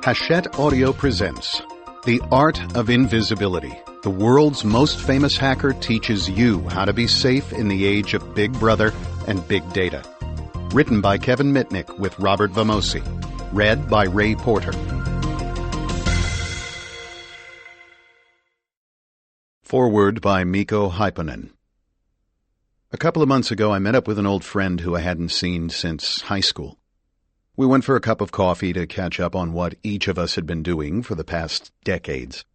Hachette Audio presents The Art of Invisibility. The world's most famous hacker teaches you how to be safe in the age of Big Brother and Big Data. Written by Kevin Mitnick with Robert Vamosi. Read by Ray Porter. Foreword by Mikko Hyppönen. A couple of months ago, I met up with an old friend who I hadn't seen since high school. We went for a cup of coffee to catch up on what each of us had been doing for the past decades.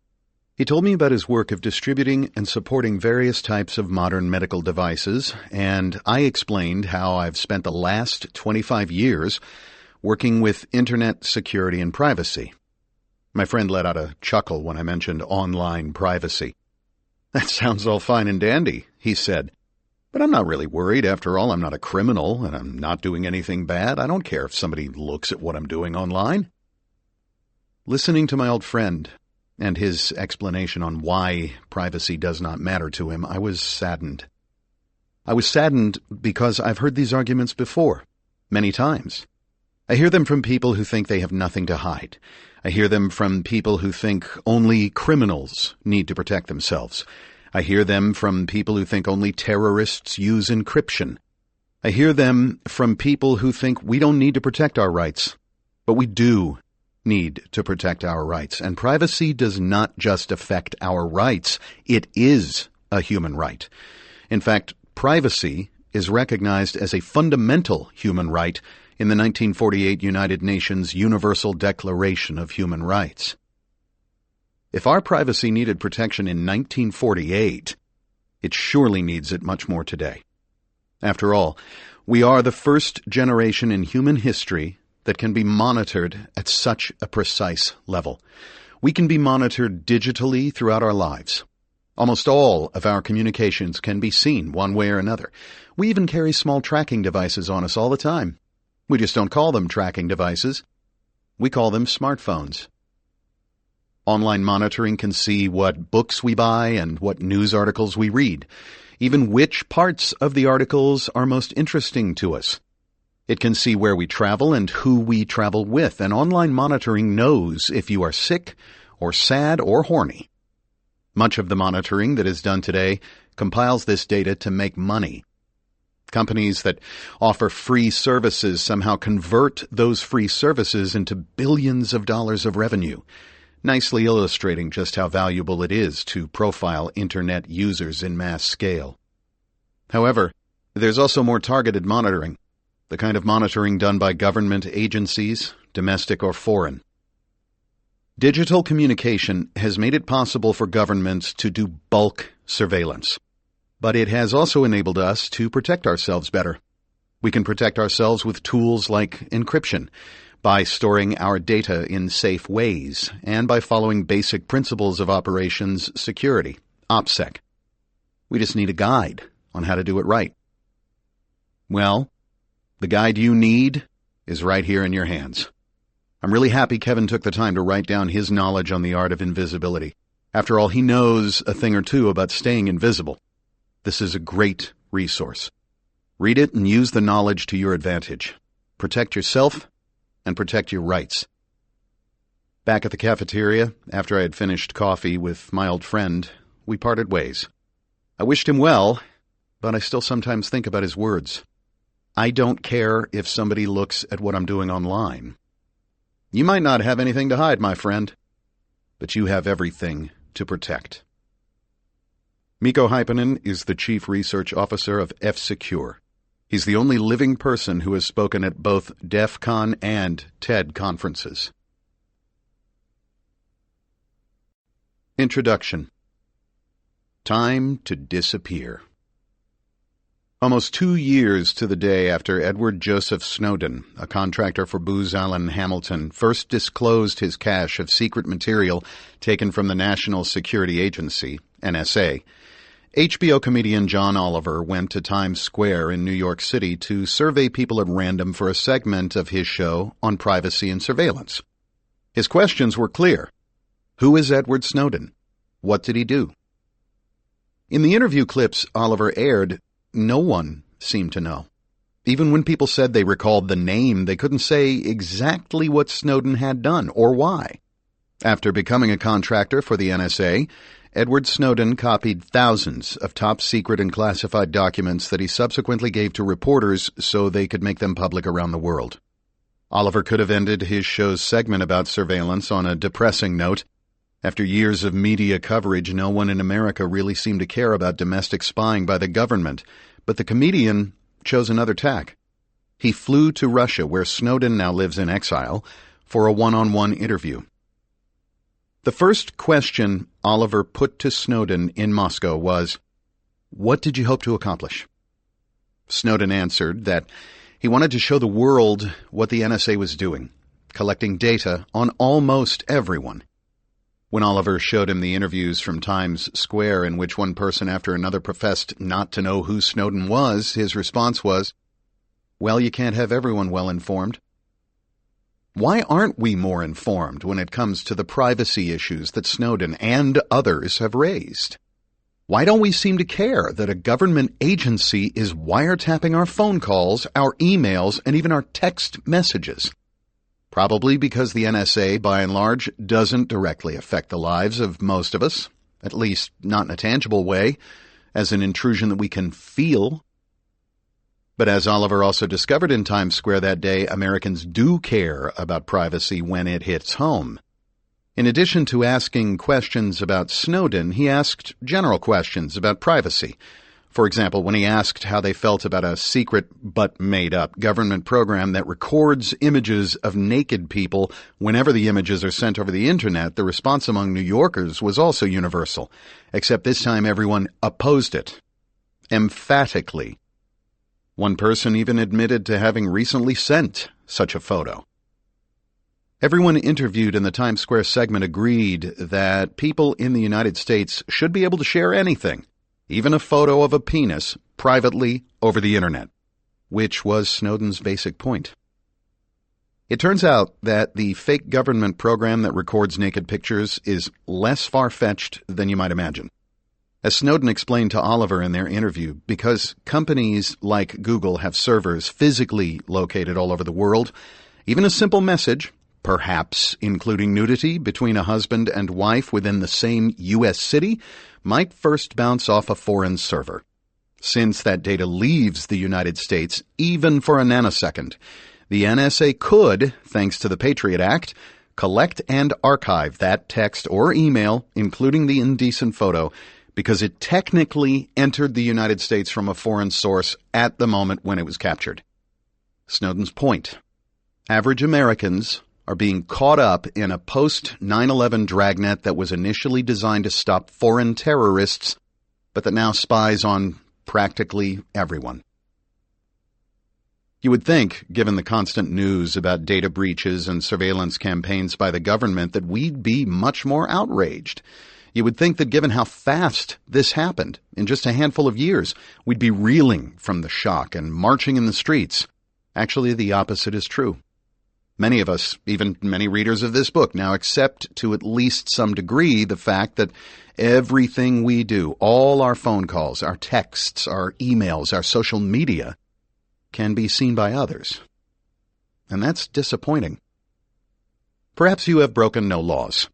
He told me about his work of distributing and supporting various types of modern medical devices, and I explained how I've spent the last 25 years working with Internet security and privacy. My friend let out a chuckle when I mentioned online privacy. "That sounds all fine and dandy," he said. "But I'm not really worried. After all, I'm not a criminal, and I'm not doing anything bad. I don't care if somebody looks at what I'm doing online." Listening to my old friend and his explanation on why privacy does not matter to him, I was saddened. I was saddened because I've heard these arguments before, many times. I hear them from people who think they have nothing to hide. I hear them from people who think only criminals need to protect themselves. I hear them from people who think only terrorists use encryption. I hear them from people who think we don't need to protect our rights. But we do need to protect our rights. And privacy does not just affect our rights. It is a human right. In fact, privacy is recognized as a fundamental human right in the 1948 United Nations Universal Declaration of Human Rights. If our privacy needed protection in 1948, it surely needs it much more today. After all, we are the first generation in human history that can be monitored at such a precise level. We can be monitored digitally throughout our lives. Almost all of our communications can be seen one way or another. We even carry small tracking devices on us all the time. We just don't call them tracking devices. We call them smartphones. Online monitoring can see what books we buy and what news articles we read, even which parts of the articles are most interesting to us. It can see where we travel and who we travel with, and online monitoring knows if you are sick or sad or horny. Much of the monitoring that is done today compiles this data to make money. Companies that offer free services somehow convert those free services into billions of dollars of revenue, nicely illustrating just how valuable it is to profile Internet users in mass scale. However, there's also more targeted monitoring, the kind of monitoring done by government agencies, domestic or foreign. Digital communication has made it possible for governments to do bulk surveillance, but it has also enabled us to protect ourselves better. We can protect ourselves with tools like encryption, by storing our data in safe ways, and by following basic principles of operations security, OPSEC. We just need a guide on how to do it right. Well, the guide you need is right here in your hands. I'm really happy Kevin took the time to write down his knowledge on the art of invisibility. After all, he knows a thing or two about staying invisible. This is a great resource. Read it and use the knowledge to your advantage. Protect yourself and protect your rights. Back at the cafeteria, after I had finished coffee with my old friend, we parted ways. I wished him well, but I still sometimes think about his words. I don't care if somebody looks at what I'm doing online. You might not have anything to hide, my friend, but you have everything to protect. Mikko Hyppönen is the Chief Research Officer of F-Secure. He's the only living person who has spoken at both DEF CON and TED conferences. Introduction. Time to disappear. Almost 2 years to the day after Edward Joseph Snowden, a contractor for Booz Allen Hamilton, first disclosed his cache of secret material taken from the National Security Agency, NSA, HBO comedian John Oliver went to Times Square in New York City to survey people at random for a segment of his show on privacy and surveillance. His questions were clear. Who is Edward Snowden? What did he do? In the interview clips Oliver aired, no one seemed to know. Even when people said they recalled the name, they couldn't say exactly what Snowden had done or why. After becoming a contractor for the NSA, Edward Snowden copied thousands of top-secret and classified documents that he subsequently gave to reporters so they could make them public around the world. Oliver could have ended his show's segment about surveillance on a depressing note. After years of media coverage, no one in America really seemed to care about domestic spying by the government, but the comedian chose another tack. He flew to Russia, where Snowden now lives in exile, for a one-on-one interview. The first question Oliver put to Snowden in Moscow was, "What did you hope to accomplish?" Snowden answered that he wanted to show the world what the NSA was doing, collecting data on almost everyone. When Oliver showed him the interviews from Times Square in which one person after another professed not to know who Snowden was, his response was, "Well, you can't have everyone well informed." Why aren't we more informed when it comes to the privacy issues that Snowden and others have raised? Why don't we seem to care that a government agency is wiretapping our phone calls, our emails, and even our text messages? Probably because the NSA, by and large, doesn't directly affect the lives of most of us, at least not in a tangible way, as an intrusion that we can feel. But as Oliver also discovered in Times Square that day, Americans do care about privacy when it hits home. In addition to asking questions about Snowden, he asked general questions about privacy. For example, when he asked how they felt about a secret but made-up government program that records images of naked people whenever the images are sent over the internet, the response among New Yorkers was also universal, except this time everyone opposed it, emphatically. One person even admitted to having recently sent such a photo. Everyone interviewed in the Times Square segment agreed that people in the United States should be able to share anything, even a photo of a penis, privately over the internet, which was Snowden's basic point. It turns out that the fake government program that records naked pictures is less far-fetched than you might imagine. As Snowden explained to Oliver in their interview, because companies like Google have servers physically located all over the world, even a simple message, perhaps including nudity between a husband and wife within the same U.S. city, might first bounce off a foreign server. Since that data leaves the United States, even for a nanosecond, the NSA could, thanks to the Patriot Act, collect and archive that text or email, including the indecent photo, because it technically entered the United States from a foreign source at the moment when it was captured. Snowden's point: average Americans are being caught up in a post-9/11 dragnet that was initially designed to stop foreign terrorists, but that now spies on practically everyone. You would think, given the constant news about data breaches and surveillance campaigns by the government, that we'd be much more outraged. You would think that given how fast this happened, in just a handful of years, we'd be reeling from the shock and marching in the streets. Actually, the opposite is true. Many of us, even many readers of this book, now accept to at least some degree the fact that everything we do, all our phone calls, our texts, our emails, our social media, can be seen by others. And that's disappointing. Perhaps you have broken no laws.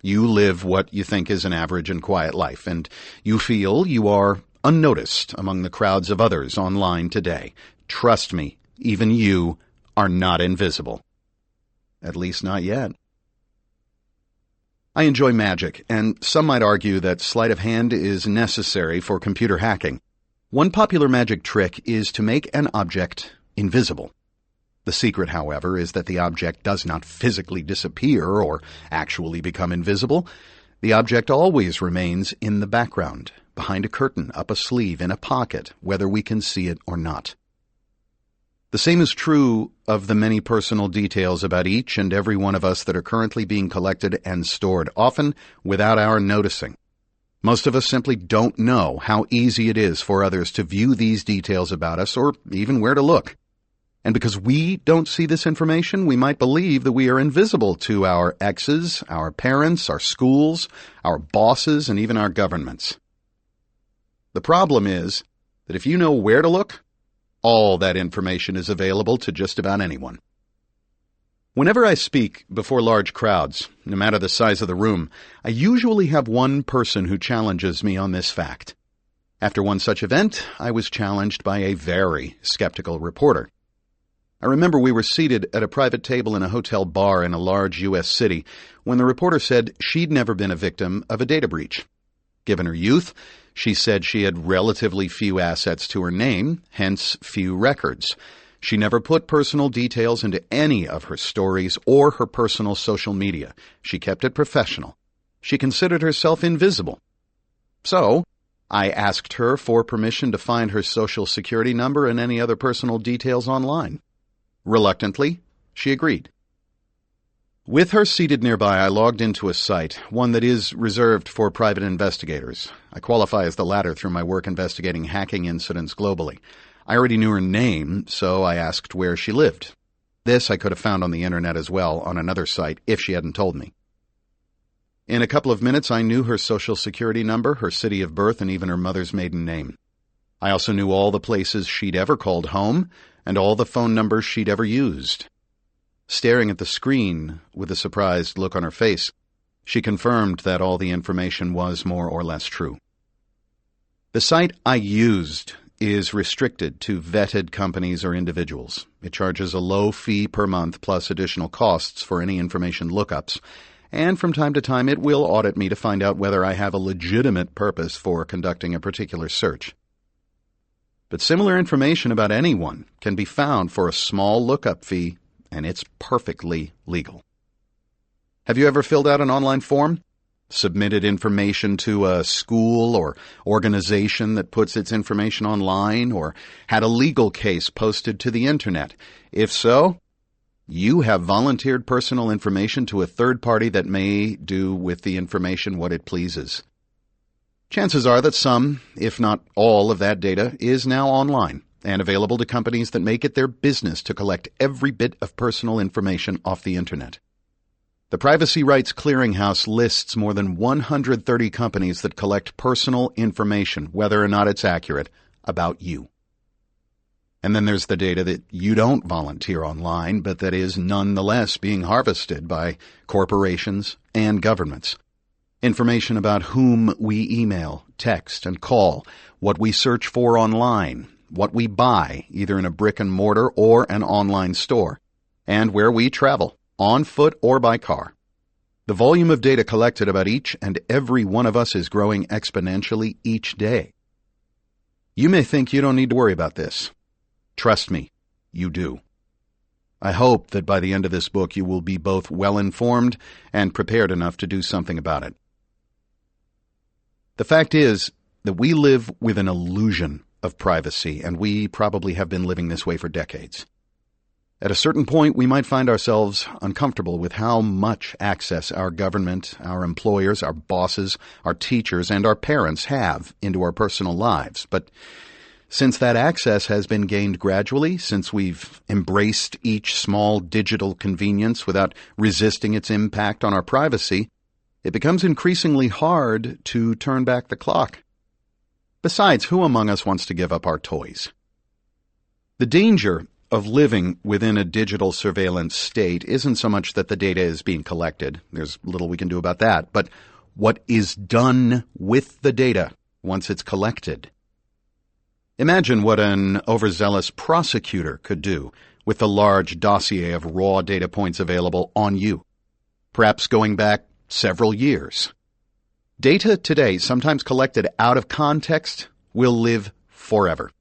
You live what you think is an average and quiet life, and you feel you are unnoticed among the crowds of others online today. Trust me, even you are not invisible. At least not yet. I enjoy magic, and some might argue that sleight of hand is necessary for computer hacking. One popular magic trick is to make an object invisible. The secret, however, is that the object does not physically disappear or actually become invisible. The object always remains in the background, behind a curtain, up a sleeve, in a pocket, whether we can see it or not. The same is true of the many personal details about each and every one of us that are currently being collected and stored, often without our noticing. Most of us simply don't know how easy it is for others to view these details about us, or even where to look. And because we don't see this information, we might believe that we are invisible to our exes, our parents, our schools, our bosses, and even our governments. The problem is that if you know where to look, All that information is available to just about anyone. Whenever I speak before large crowds, no matter the size of the room, I usually have one person who challenges me on this fact. After one such event, I was challenged by a very skeptical reporter. I remember we were seated at a private table in a hotel bar in a large U.S. city when the reporter said she'd never been a victim of a data breach. Given her youth, she said she had relatively few assets to her name, hence few records. She never put personal details into any of her stories or her personal social media. She kept it professional. She considered herself invisible. So, I asked her for permission to find her social security number and any other personal details online. Reluctantly, she agreed. With her seated nearby, I logged into a site, one that is reserved for private investigators. I qualify as the latter through my work investigating hacking incidents globally. I already knew her name, so I asked where she lived. This I could have found on the internet as well, on another site, if she hadn't told me. In a couple of minutes, I knew her social security number, her city of birth, and even her mother's maiden name. I also knew all the places she'd ever called home, and all the phone numbers she'd ever used. Staring at the screen with a surprised look on her face, she confirmed that all the information was more or less true. The site I used is restricted to vetted companies or individuals. It charges a low fee per month plus additional costs for any information lookups, and from time to time it will audit me to find out whether I have a legitimate purpose for conducting a particular search. But similar information about anyone can be found for a small lookup fee, and it's perfectly legal. Have you ever filled out an online form? Submitted information to a school or organization that puts its information online, or had a legal case posted to the internet? If so, you have volunteered personal information to a third party that may do with the information what it pleases. Chances are that some, if not all, of that data is now online and available to companies that make it their business to collect every bit of personal information off the internet. The Privacy Rights Clearinghouse lists more than 130 companies that collect personal information, whether or not it's accurate, about you. And then there's the data that you don't volunteer online, but that is nonetheless being harvested by corporations and governments. Information about whom we email, text, and call, what we search for online, what we buy, either in a brick and mortar or an online store, and where we travel, on foot or by car. The volume of data collected about each and every one of us is growing exponentially each day. You may think you don't need to worry about this. Trust me, you do. I hope that by the end of this book you will be both well-informed and prepared enough to do something about it. The fact is that we live with an illusion of privacy, and we probably have been living this way for decades. At a certain point, we might find ourselves uncomfortable with how much access our government, our employers, our bosses, our teachers, and our parents have into our personal lives. But since that access has been gained gradually, since we've embraced each small digital convenience without resisting its impact on our privacy, it becomes increasingly hard to turn back the clock. Besides, who among us wants to give up our toys? The danger of living within a digital surveillance state isn't so much that the data is being collected. There's little we can do about that. But what is done with the data once it's collected? Imagine what an overzealous prosecutor could do with the large dossier of raw data points available on you, perhaps going back several years. Data today, sometimes collected out of context, will live forever.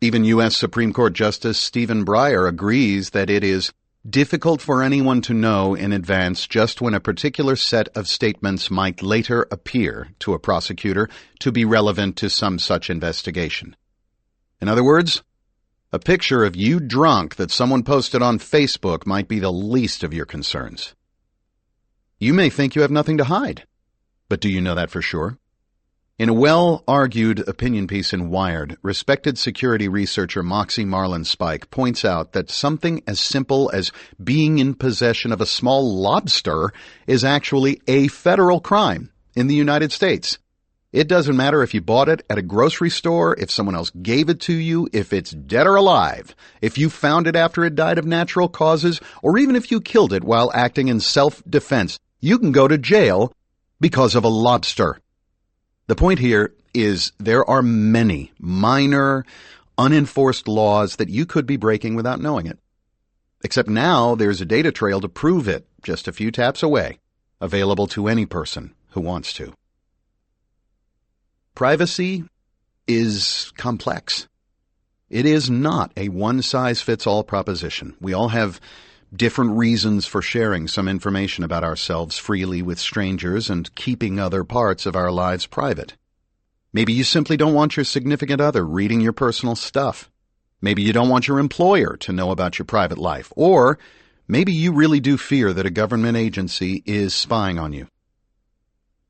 Even U.S. Supreme Court Justice Stephen Breyer agrees that it is difficult for anyone to know in advance just when a particular set of statements might later appear to a prosecutor to be relevant to some such investigation. In other words, a picture of you drunk that someone posted on Facebook might be the least of your concerns. You may think you have nothing to hide, but do you know that for sure? In a well-argued opinion piece in Wired, respected security researcher Moxie Marlin-Spike points out that something as simple as being in possession of a small lobster is actually a federal crime in the United States. It doesn't matter if you bought it at a grocery store, if someone else gave it to you, if it's dead or alive, if you found it after it died of natural causes, or even if you killed it while acting in self-defense. You can go to jail because of a lobster. The point here is there are many minor, unenforced laws that you could be breaking without knowing it. Except now there's a data trail to prove it, just a few taps away, available to any person who wants to. Privacy is complex. It is not a one-size-fits-all proposition. We all have different reasons for sharing some information about ourselves freely with strangers and keeping other parts of our lives private. Maybe you simply don't want your significant other reading your personal stuff. Maybe you don't want your employer to know about your private life. Or maybe you really do fear that a government agency is spying on you.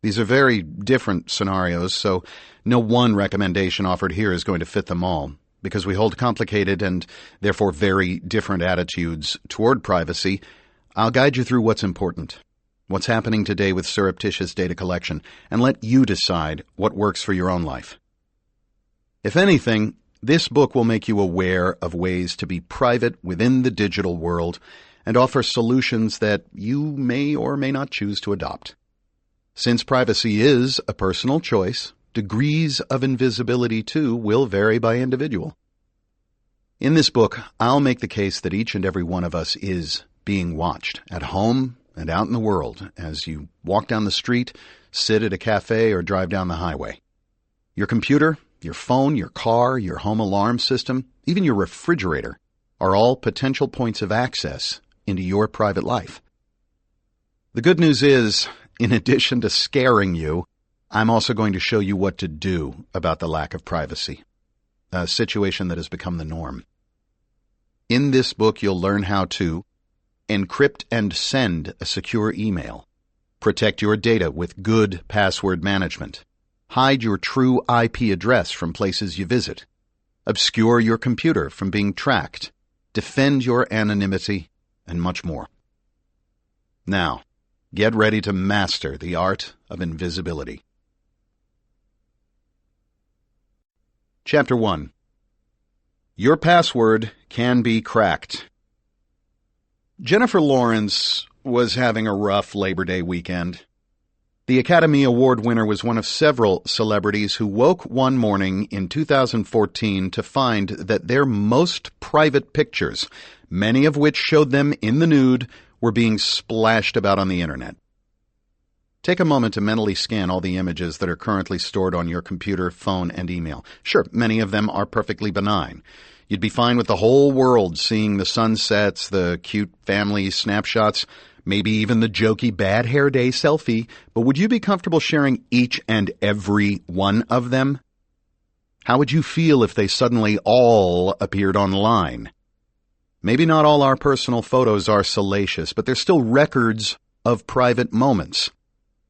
These are very different scenarios, so no one recommendation offered here is going to fit them all, because we hold complicated and therefore very different attitudes toward privacy. I'll guide you through what's important, what's happening today with surreptitious data collection, and let you decide what works for your own life. If anything, this book will make you aware of ways to be private within the digital world and offer solutions that you may or may not choose to adopt. Since privacy is a personal choice, degrees of invisibility, too, will vary by individual. In this book, I'll make the case that each and every one of us is being watched at home and out in the world as you walk down the street, sit at a cafe, or drive down the highway. Your computer, your phone, your car, your home alarm system, even your refrigerator are all potential points of access into your private life. The good news is, in addition to scaring you, I'm also going to show you what to do about the lack of privacy, a situation that has become the norm. In this book, you'll learn how to encrypt and send a secure email, protect your data with good password management, hide your true IP address from places you visit, obscure your computer from being tracked, defend your anonymity, and much more. Now, get ready to master the art of invisibility. Chapter 1. Your password can be cracked. Jennifer Lawrence was having a rough Labor Day weekend. The Academy Award winner was one of several celebrities who woke one morning in 2014 to find that their most private pictures, many of which showed them in the nude, were being splashed about on the internet. Take a moment to mentally scan all the images that are currently stored on your computer, phone, and email. Sure, many of them are perfectly benign. You'd be fine with the whole world seeing the sunsets, the cute family snapshots, maybe even the jokey bad hair day selfie, but would you be comfortable sharing each and every one of them? How would you feel if they suddenly all appeared online? Maybe not all our personal photos are salacious, but they're still records of private moments.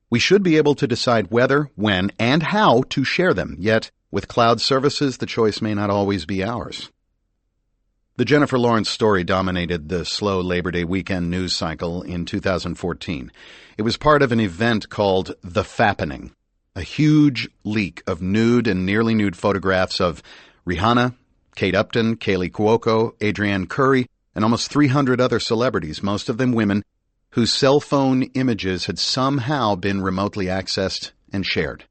We should be able to decide whether, when, and how to share them, yet with cloud services, the choice may not always be ours. The Jennifer Lawrence story dominated the slow Labor Day weekend news cycle in 2014. It was part of an event called The Fappening, a huge leak of nude and nearly nude photographs of Rihanna, Kate Upton, Kaylee Cuoco, Adrienne Curry, and almost 300 other celebrities, most of them women, whose cell phone images had somehow been remotely accessed and shared.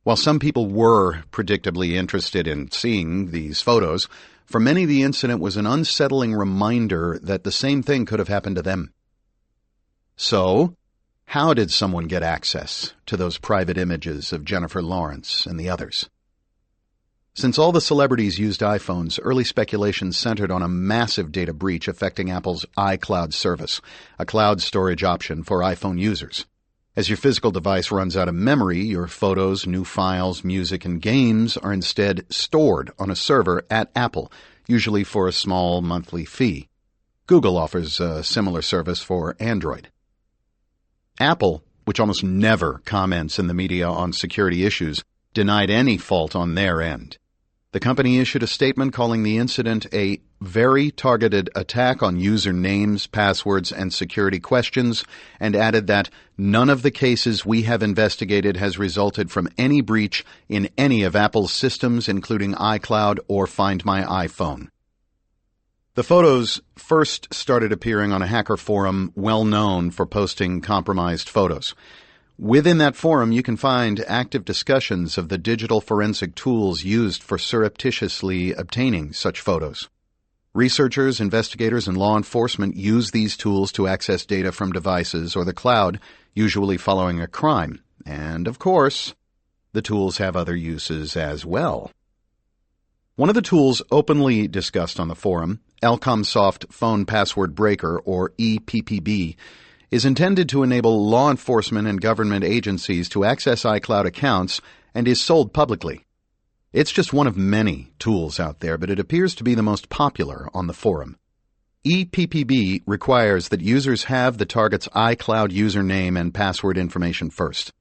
While some people were predictably interested in seeing these photos, for many the incident was an unsettling reminder that the same thing could have happened to them. So, how did someone get access to those private images of Jennifer Lawrence and the others? Since all the celebrities used iPhones, early speculation centered on a massive data breach affecting Apple's iCloud service, a cloud storage option for iPhone users. As your physical device runs out of memory, your photos, new files, music, and games are instead stored on a server at Apple, usually for a small monthly fee. Google offers a similar service for Android. Apple, which almost never comments in the media on security issues, denied any fault on their end. The company issued a statement calling the incident a very targeted attack on user names, passwords, and security questions, and added that none of the cases we have investigated has resulted from any breach in any of Apple's systems, including iCloud or Find My iPhone. The photos first started appearing on a hacker forum well known for posting compromised photos. Within that forum, you can find active discussions of the digital forensic tools used for surreptitiously obtaining such photos. Researchers, investigators, and law enforcement use these tools to access data from devices or the cloud, usually following a crime. And, of course, the tools have other uses as well. One of the tools openly discussed on the forum, Elcomsoft Phone Password Breaker, or EPPB, is intended to enable law enforcement and government agencies to access iCloud accounts and is sold publicly. It's just one of many tools out there, but it appears to be the most popular on the forum. EPPB requires that users have the target's iCloud username and password information first.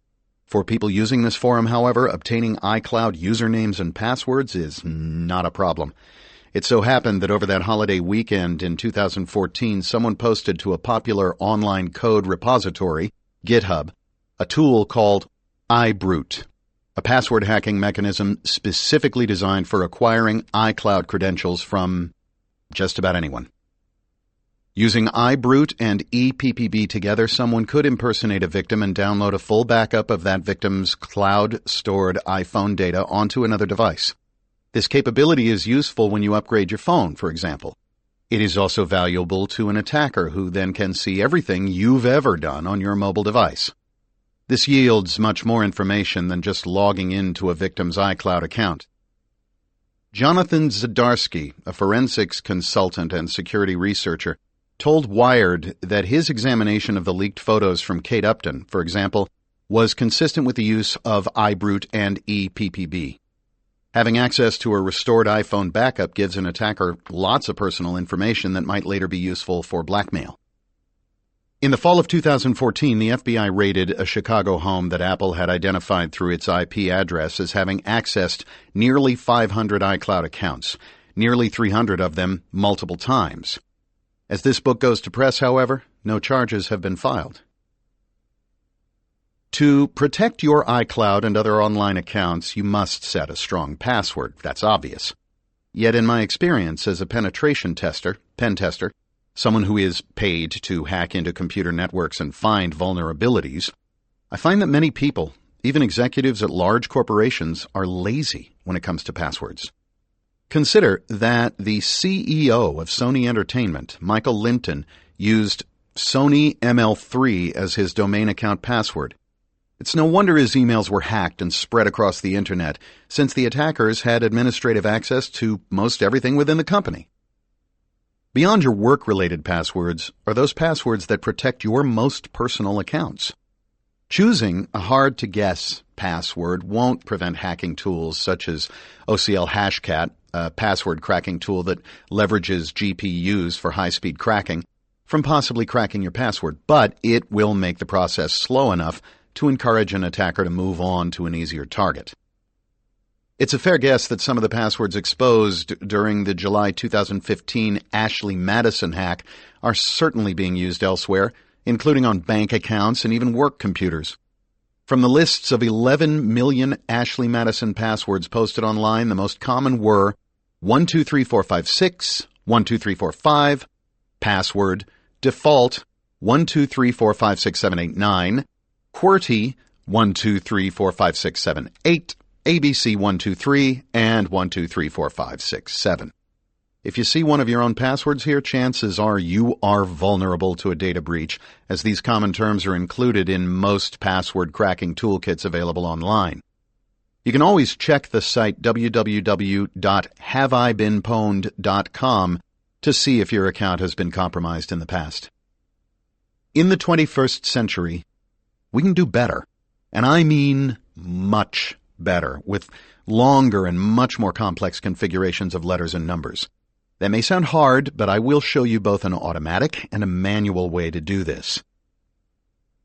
For people using this forum, however, obtaining iCloud usernames and passwords is not a problem. It so happened that over that holiday weekend in 2014, someone posted to a popular online code repository, GitHub, a tool called iBrute, a password hacking mechanism specifically designed for acquiring iCloud credentials from just about anyone. Using iBrute and EPPB together, someone could impersonate a victim and download a full backup of that victim's cloud-stored iPhone data onto another device. This capability is useful when you upgrade your phone, for example. It is also valuable to an attacker who then can see everything you've ever done on your mobile device. This yields much more information than just logging into a victim's iCloud account. Jonathan Zdarsky, a forensics consultant and security researcher, told Wired that his examination of the leaked photos from Kate Upton, for example, was consistent with the use of iBrute and EPPB. Having access to a restored iPhone backup gives an attacker lots of personal information that might later be useful for blackmail. In the fall of 2014, the FBI raided a Chicago home that Apple had identified through its IP address as having accessed nearly 500 iCloud accounts, nearly 300 of them multiple times. As this book goes to press, however, no charges have been filed. To protect your iCloud and other online accounts, you must set a strong password. That's obvious. Yet in my experience as a penetration tester, pen tester, someone who is paid to hack into computer networks and find vulnerabilities, I find that many people, even executives at large corporations, are lazy when it comes to passwords. Consider that the CEO of Sony Entertainment, Michael Linton, used Sony ML3 as his domain account password. It's no wonder his emails were hacked and spread across the internet, since the attackers had administrative access to most everything within the company. Beyond your work-related passwords are those passwords that protect your most personal accounts. Choosing a hard-to-guess password won't prevent hacking tools such as OCL Hashcat, a password cracking tool that leverages GPUs for high-speed cracking, from possibly cracking your password, but it will make the process slow enough to encourage an attacker to move on to an easier target. It's a fair guess that some of the passwords exposed during the July 2015 Ashley Madison hack are certainly being used elsewhere, including on bank accounts and even work computers. From the lists of 11 million Ashley Madison passwords posted online, the most common were 123456, 12345, password, default, 123456789, QWERTY 123456788, ABC 123, and 1234567. If you see one of your own passwords here, chances are you are vulnerable to a data breach, as these common terms are included in most password cracking toolkits available online. You can always check the site www.haveibeenpwned.com to see if your account has been compromised in the past. In the 21st century, we can do better, and I mean much better, with longer and much more complex configurations of letters and numbers. That may sound hard, but I will show you both an automatic and a manual way to do this.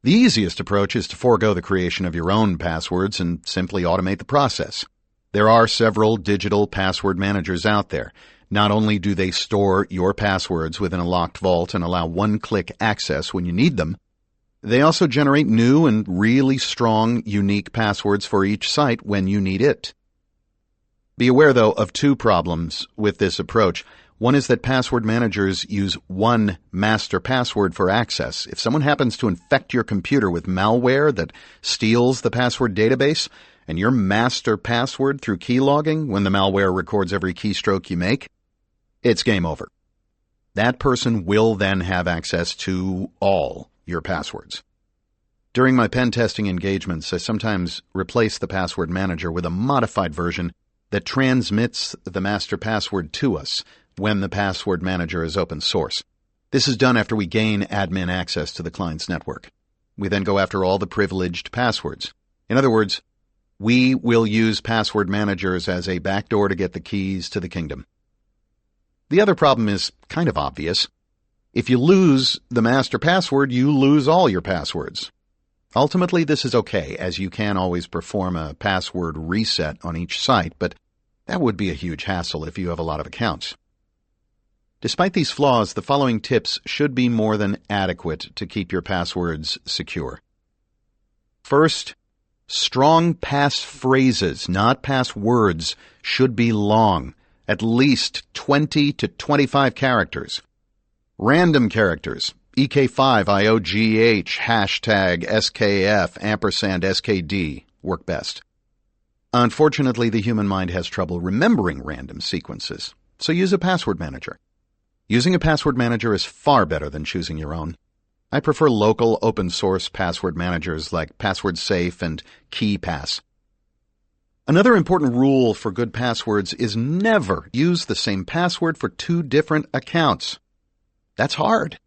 The easiest approach is to forego the creation of your own passwords and simply automate the process. There are several digital password managers out there. Not only do they store your passwords within a locked vault and allow one-click access when you need them, they also generate new and really strong, unique passwords for each site when you need it. Be aware, though, of two problems with this approach. One is that password managers use one master password for access. If someone happens to infect your computer with malware that steals the password database and your master password through keylogging when the malware records every keystroke you make, it's game over. That person will then have access to all your passwords. During my pen testing engagements, I sometimes replace the password manager with a modified version that transmits the master password to us when the password manager is open source. This is done after we gain admin access to the client's network. We then go after all the privileged passwords. In other words, we will use password managers as a backdoor to get the keys to the kingdom. The other problem is kind of obvious. If you lose the master password, you lose all your passwords. Ultimately, this is okay, as you can always perform a password reset on each site, but that would be a huge hassle if you have a lot of accounts. Despite these flaws, the following tips should be more than adequate to keep your passwords secure. First, strong passphrases, not passwords, should be long, at least 20 to 25 characters. Random characters, EK5, IOGH, hashtag, SKF, ampersand, SKD, work best. Unfortunately, the human mind has trouble remembering random sequences, so use a password manager. Using a password manager is far better than choosing your own. I prefer local open-source password managers like PasswordSafe and KeePass. Another important rule for good passwords is never use the same password for two different accounts. That's hard.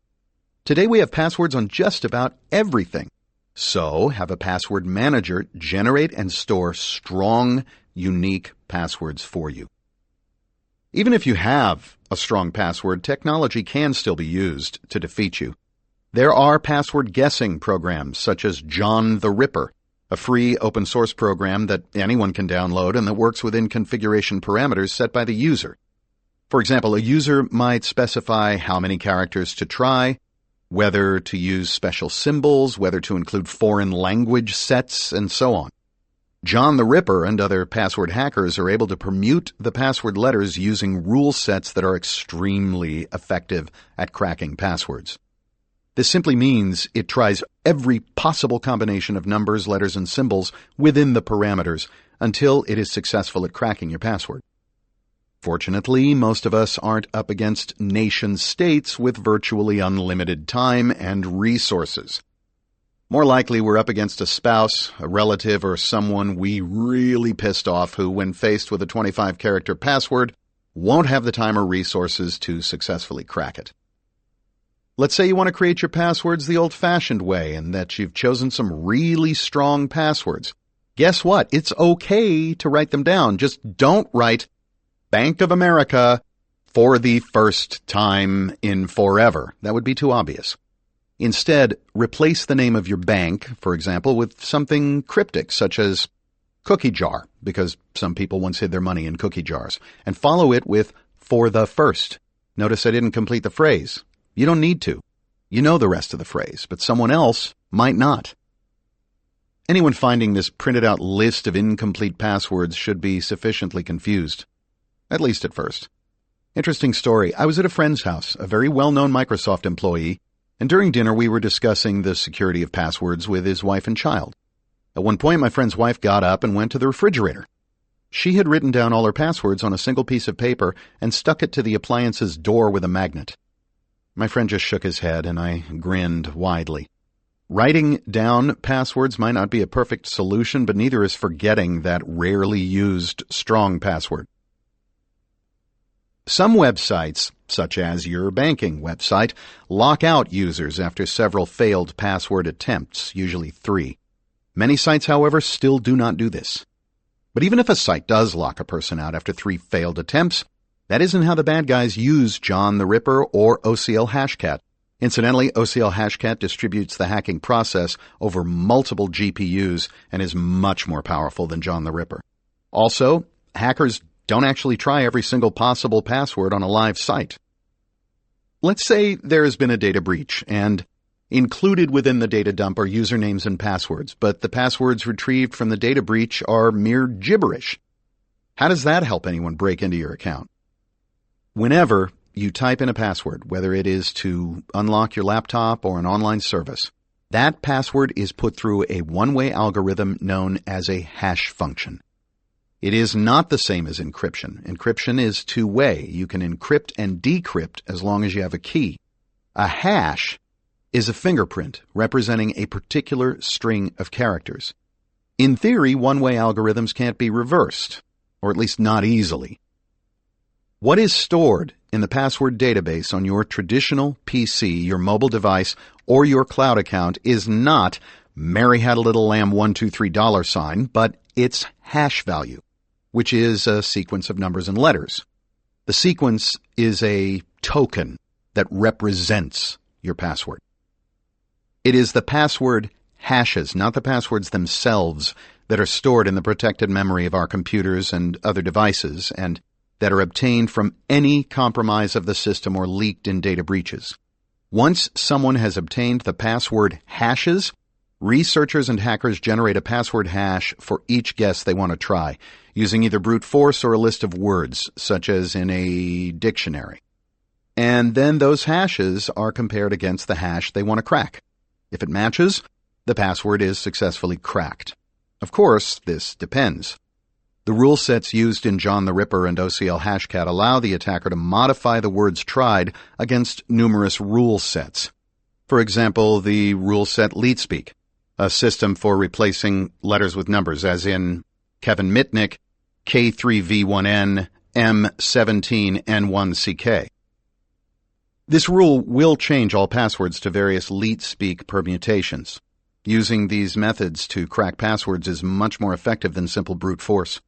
Today we have passwords on just about everything. So have a password manager generate and store strong, unique passwords for you. Even if you have a strong password, technology can still be used to defeat you. There are password guessing programs such as John the Ripper, a free open source program that anyone can download and that works within configuration parameters set by the user. For example, a user might specify how many characters to try, whether to use special symbols, whether to include foreign language sets, and so on. John the Ripper and other password hackers are able to permute the password letters using rule sets that are extremely effective at cracking passwords. This simply means it tries every possible combination of numbers, letters, and symbols within the parameters until it is successful at cracking your password. Fortunately, most of us aren't up against nation-states with virtually unlimited time and resources. More likely, we're up against a spouse, a relative, or someone we really pissed off who, when faced with a 25-character password, won't have the time or resources to successfully crack it. Let's say you want to create your passwords the old-fashioned way and that you've chosen some really strong passwords. Guess what? It's okay to write them down. Just don't write Bank of America for the first time in forever. That would be too obvious. Instead, replace the name of your bank, for example, with something cryptic such as cookie jar, because some people once hid their money in cookie jars, and follow it with for the first. Notice I didn't complete the phrase. You don't need to. You know the rest of the phrase, but someone else might not. Anyone finding this printed out list of incomplete passwords should be sufficiently confused. At least at first. Interesting story. I was at a friend's house, a very well-known Microsoft employee, and during dinner we were discussing the security of passwords with his wife and child. At one point, my friend's wife got up and went to the refrigerator. She had written down all her passwords on a single piece of paper and stuck it to the appliance's door with a magnet. My friend just shook his head, and I grinned widely. Writing down passwords might not be a perfect solution, but neither is forgetting that rarely used strong password. Some websites, such as your banking website, lock out users after several failed password attempts, usually 3. Many sites, however, still do not do this. But even if a site does lock a person out after 3 failed attempts, that isn't how the bad guys use John the Ripper or OCL Hashcat. Incidentally, OCL Hashcat distributes the hacking process over multiple GPUs and is much more powerful than John the Ripper. Also, hackers don't actually try every single possible password on a live site. Let's say there has been a data breach, and included within the data dump are usernames and passwords, but the passwords retrieved from the data breach are mere gibberish. How does that help anyone break into your account? Whenever you type in a password, whether it is to unlock your laptop or an online service, that password is put through a one-way algorithm known as a hash function. It is not the same as encryption. Encryption is two-way. You can encrypt and decrypt as long as you have a key. A hash is a fingerprint representing a particular string of characters. In theory, one-way algorithms can't be reversed, or at least not easily. What is stored in the password database on your traditional PC, your mobile device, or your cloud account is not Mary Had a Little Lamb $123 but its hash value, which is a sequence of numbers and letters. The sequence is a token that represents your password. It is the password hashes, not the passwords themselves, that are stored in the protected memory of our computers and other devices, and that are obtained from any compromise of the system or leaked in data breaches. Once someone has obtained the password hashes, researchers and hackers generate a password hash for each guess they want to try, using either brute force or a list of words, such as in a dictionary. And then those hashes are compared against the hash they want to crack. If it matches, the password is successfully cracked. Of course, this depends. The rule sets used in John the Ripper and OCL Hashcat allow the attacker to modify the words tried against numerous rule sets. For example, the rule set LeetSpeak, a system for replacing letters with numbers, as in Kevin Mitnick, K3V1N, M17N1CK. This rule will change all passwords to various LeetSpeak permutations. Using these methods to crack passwords is much more effective than simple brute force.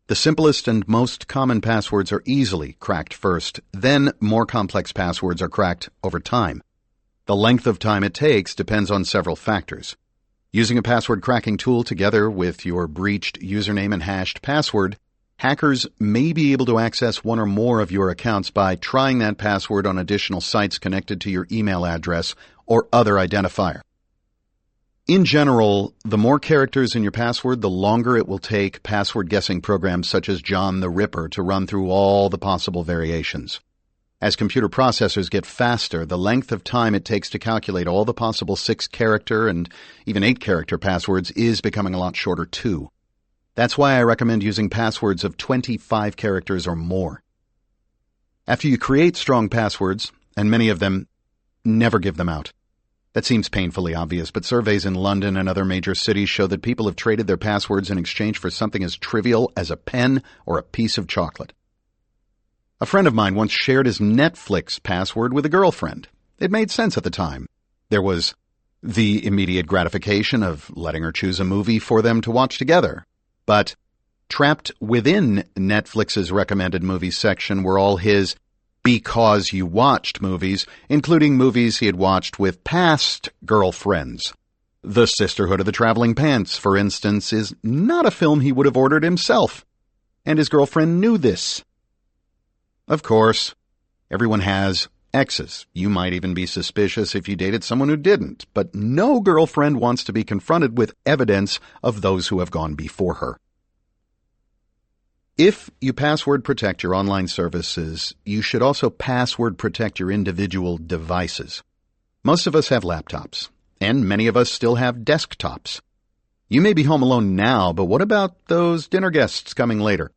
The simplest and most common passwords are easily cracked first, then more complex passwords are cracked over time. The length of time it takes depends on several factors. Using a password cracking tool together with your breached username and hashed password, hackers may be able to access one or more of your accounts by trying that password on additional sites connected to your email address or other identifier. In general, the more characters in your password, the longer it will take password guessing programs such as John the Ripper to run through all the possible variations. As computer processors get faster, the length of time it takes to calculate all the possible 6-character and even 8-character passwords is becoming a lot shorter too. That's why I recommend using passwords of 25 characters or more. After you create strong passwords, and many of them, never give them out. That seems painfully obvious, but surveys in London and other major cities show that people have traded their passwords in exchange for something as trivial as a pen or a piece of chocolate. A friend of mine once shared his Netflix password with a girlfriend. It made sense at the time. There was the immediate gratification of letting her choose a movie for them to watch together. But trapped within Netflix's recommended movies section were all his because you watched movies, including movies he had watched with past girlfriends. The Sisterhood of the Traveling Pants, for instance, is not a film he would have ordered himself, and his girlfriend knew this. Of course, everyone has exes. You might even be suspicious if you dated someone who didn't, but no girlfriend wants to be confronted with evidence of those who have gone before her. If you password protect your online services, you should also password protect your individual devices. Most of us have laptops, and many of us still have desktops. You may be home alone now, but what about those dinner guests coming later?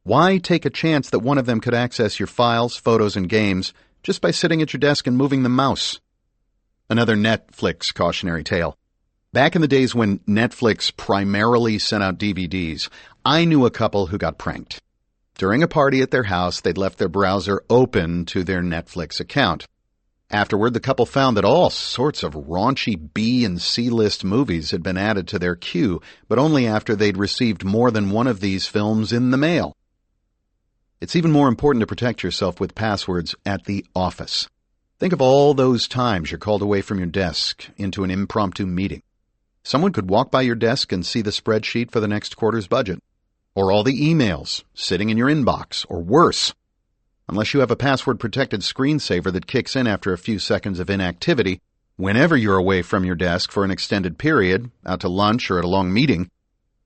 Why take a chance that one of them could access your files, photos, and games just by sitting at your desk and moving the mouse? Another Netflix cautionary tale. Back in the days when Netflix primarily sent out DVDs, I knew a couple who got pranked. During a party at their house, they'd left their browser open to their Netflix account. Afterward, the couple found that all sorts of raunchy B and C-list movies had been added to their queue, but only after they'd received more than one of these films in the mail. It's even more important to protect yourself with passwords at the office. Think of all those times you're called away from your desk into an impromptu meeting. Someone could walk by your desk and see the spreadsheet for the next quarter's budget. or all the emails sitting in your inbox, or worse. Unless you have a password-protected screensaver that kicks in after a few seconds of inactivity, whenever you're away from your desk for an extended period, out to lunch or at a long meeting,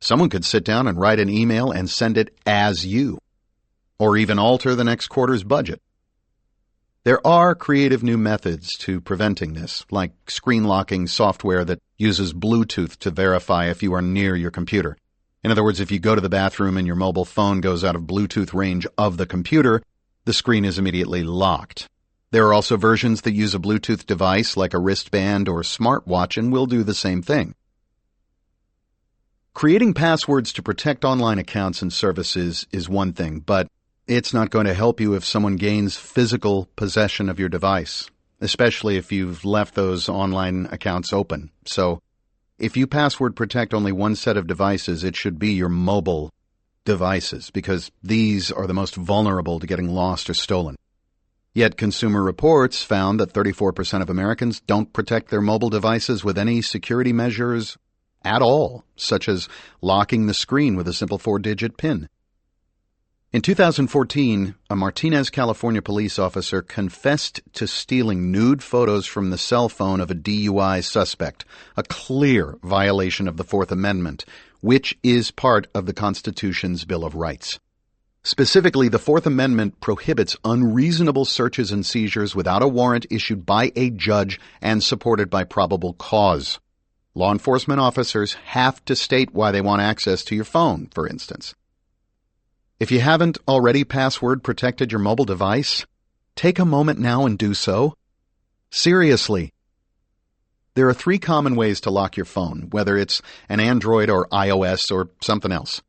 someone could sit down and write an email and send it as you, or even alter the next quarter's budget. There are creative new methods to preventing this, like screen locking software that uses Bluetooth to verify if you are near your computer. In other words, if you go to the bathroom and your mobile phone goes out of Bluetooth range of the computer, the screen is immediately locked. There are also versions that use a Bluetooth device like a wristband or smartwatch and will do the same thing. Creating passwords to protect online accounts and services is one thing, but it's not going to help you if someone gains physical possession of your device, especially if you've left those online accounts open. So, if you password protect only one set of devices, it should be your mobile devices, because these are the most vulnerable to getting lost or stolen. Yet Consumer Reports found that 34% of Americans don't protect their mobile devices with any security measures at all, such as locking the screen with a simple 4-digit PIN. In 2014, a Martinez, California police officer confessed to stealing nude photos from the cell phone of a DUI suspect, a clear violation of the Fourth Amendment, which is part of the Constitution's Bill of Rights. Specifically, the Fourth Amendment prohibits unreasonable searches and seizures without a warrant issued by a judge and supported by probable cause. Law enforcement officers have to state why they want access to your phone, for instance. If you haven't already password protected your mobile device, take a moment now and do so. Seriously. There are 3 common ways to lock your phone, whether it's an Android or iOS or something else.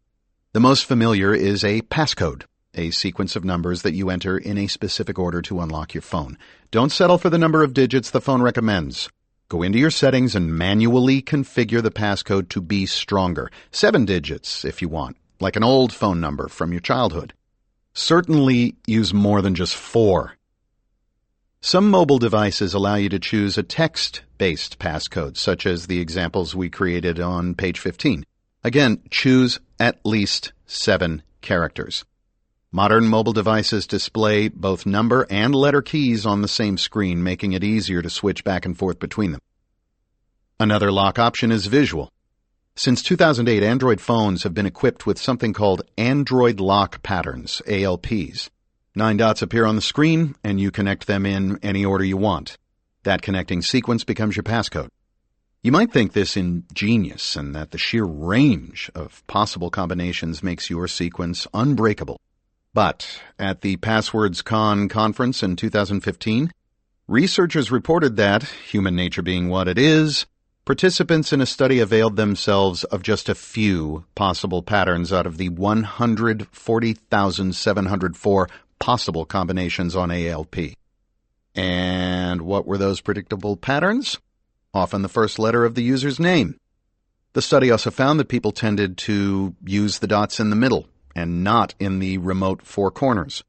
The most familiar is a passcode, a sequence of numbers that you enter in a specific order to unlock your phone. Don't settle for the number of digits the phone recommends. Go into your settings and manually configure the passcode to be stronger. 7 digits if you want, like an old phone number from your childhood. Certainly use more than just 4. Some mobile devices allow you to choose a text-based passcode, such as the examples we created on page 15. Again, choose at least 7 characters. Modern mobile devices display both number and letter keys on the same screen, making it easier to switch back and forth between them. Another lock option is visual. Since 2008, Android phones have been equipped with something called Android Lock Patterns, ALPs. 9 dots appear on the screen, and you connect them in any order you want. That connecting sequence becomes your passcode. You might think this ingenious and that the sheer range of possible combinations makes your sequence unbreakable. But at the PasswordsCon conference in 2015, researchers reported that, human nature being what it is, participants in a study availed themselves of just a few possible patterns out of the 140,704 possible combinations on ALP. And what were those predictable patterns? Often the first letter of the user's name. The study also found that people tended to use the dots in the middle and not in the remote 4 corners.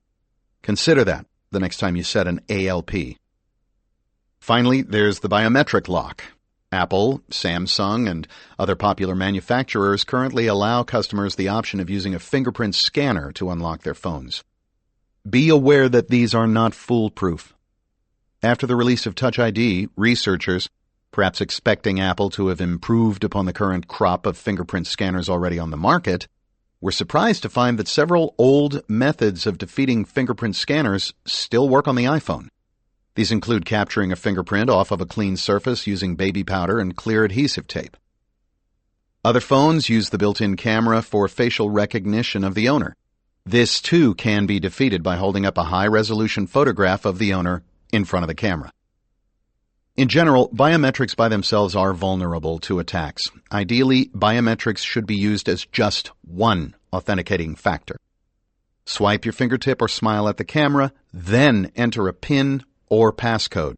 Consider that the next time you set an ALP. Finally, there's the biometric lock. Apple, Samsung, and other popular manufacturers currently allow customers the option of using a fingerprint scanner to unlock their phones. Be aware that these are not foolproof. After the release of Touch ID, researchers, perhaps expecting Apple to have improved upon the current crop of fingerprint scanners already on the market, were surprised to find that several old methods of defeating fingerprint scanners still work on the iPhone. These include capturing a fingerprint off of a clean surface using baby powder and clear adhesive tape. Other phones use the built-in camera for facial recognition of the owner. This, too, can be defeated by holding up a high-resolution photograph of the owner in front of the camera. In general, biometrics by themselves are vulnerable to attacks. Ideally, biometrics should be used as just one authenticating factor. Swipe your fingertip or smile at the camera, then enter a PIN or passcode.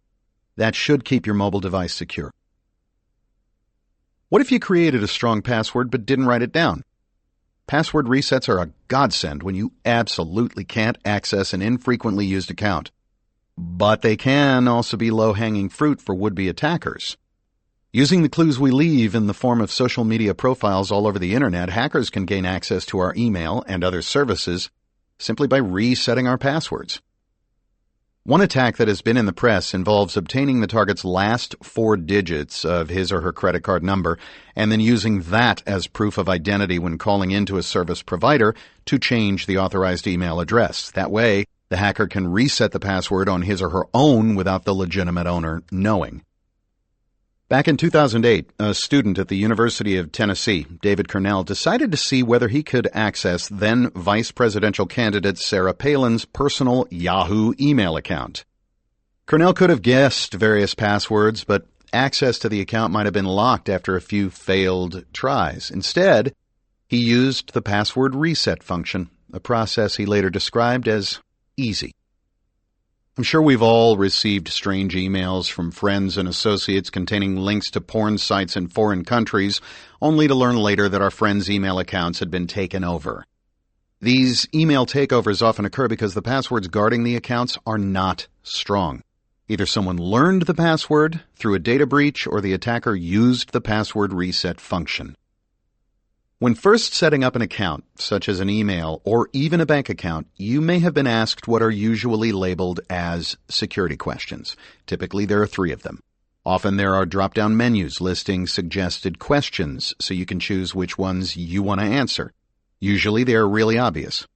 That should keep your mobile device secure. What if you created a strong password but didn't write it down? Password resets are a godsend when you absolutely can't access an infrequently used account. But they can also be low-hanging fruit for would-be attackers. Using the clues we leave in the form of social media profiles all over the internet, hackers can gain access to our email and other services simply by resetting our passwords. One attack that has been in the press involves obtaining the target's last 4 digits of his or her credit card number and then using that as proof of identity when calling into a service provider to change the authorized email address. That way, the hacker can reset the password on his or her own without the legitimate owner knowing. Back in 2008, a student at the University of Tennessee, David Cornell, decided to see whether he could access then vice presidential candidate Sarah Palin's personal Yahoo email account. Cornell could have guessed various passwords, but access to the account might have been locked after a few failed tries. Instead, he used the password reset function, a process he later described as easy. I'm sure we've all received strange emails from friends and associates containing links to porn sites in foreign countries, only to learn later that our friends' email accounts had been taken over. These email takeovers often occur because the passwords guarding the accounts are not strong. Either someone learned the password through a data breach or the attacker used the password reset function. When first setting up an account, such as an email or even a bank account, you may have been asked what are usually labeled as security questions. Typically, there are 3 of them. Often there are drop-down menus listing suggested questions, so you can choose which ones you want to answer. Usually they are really obvious.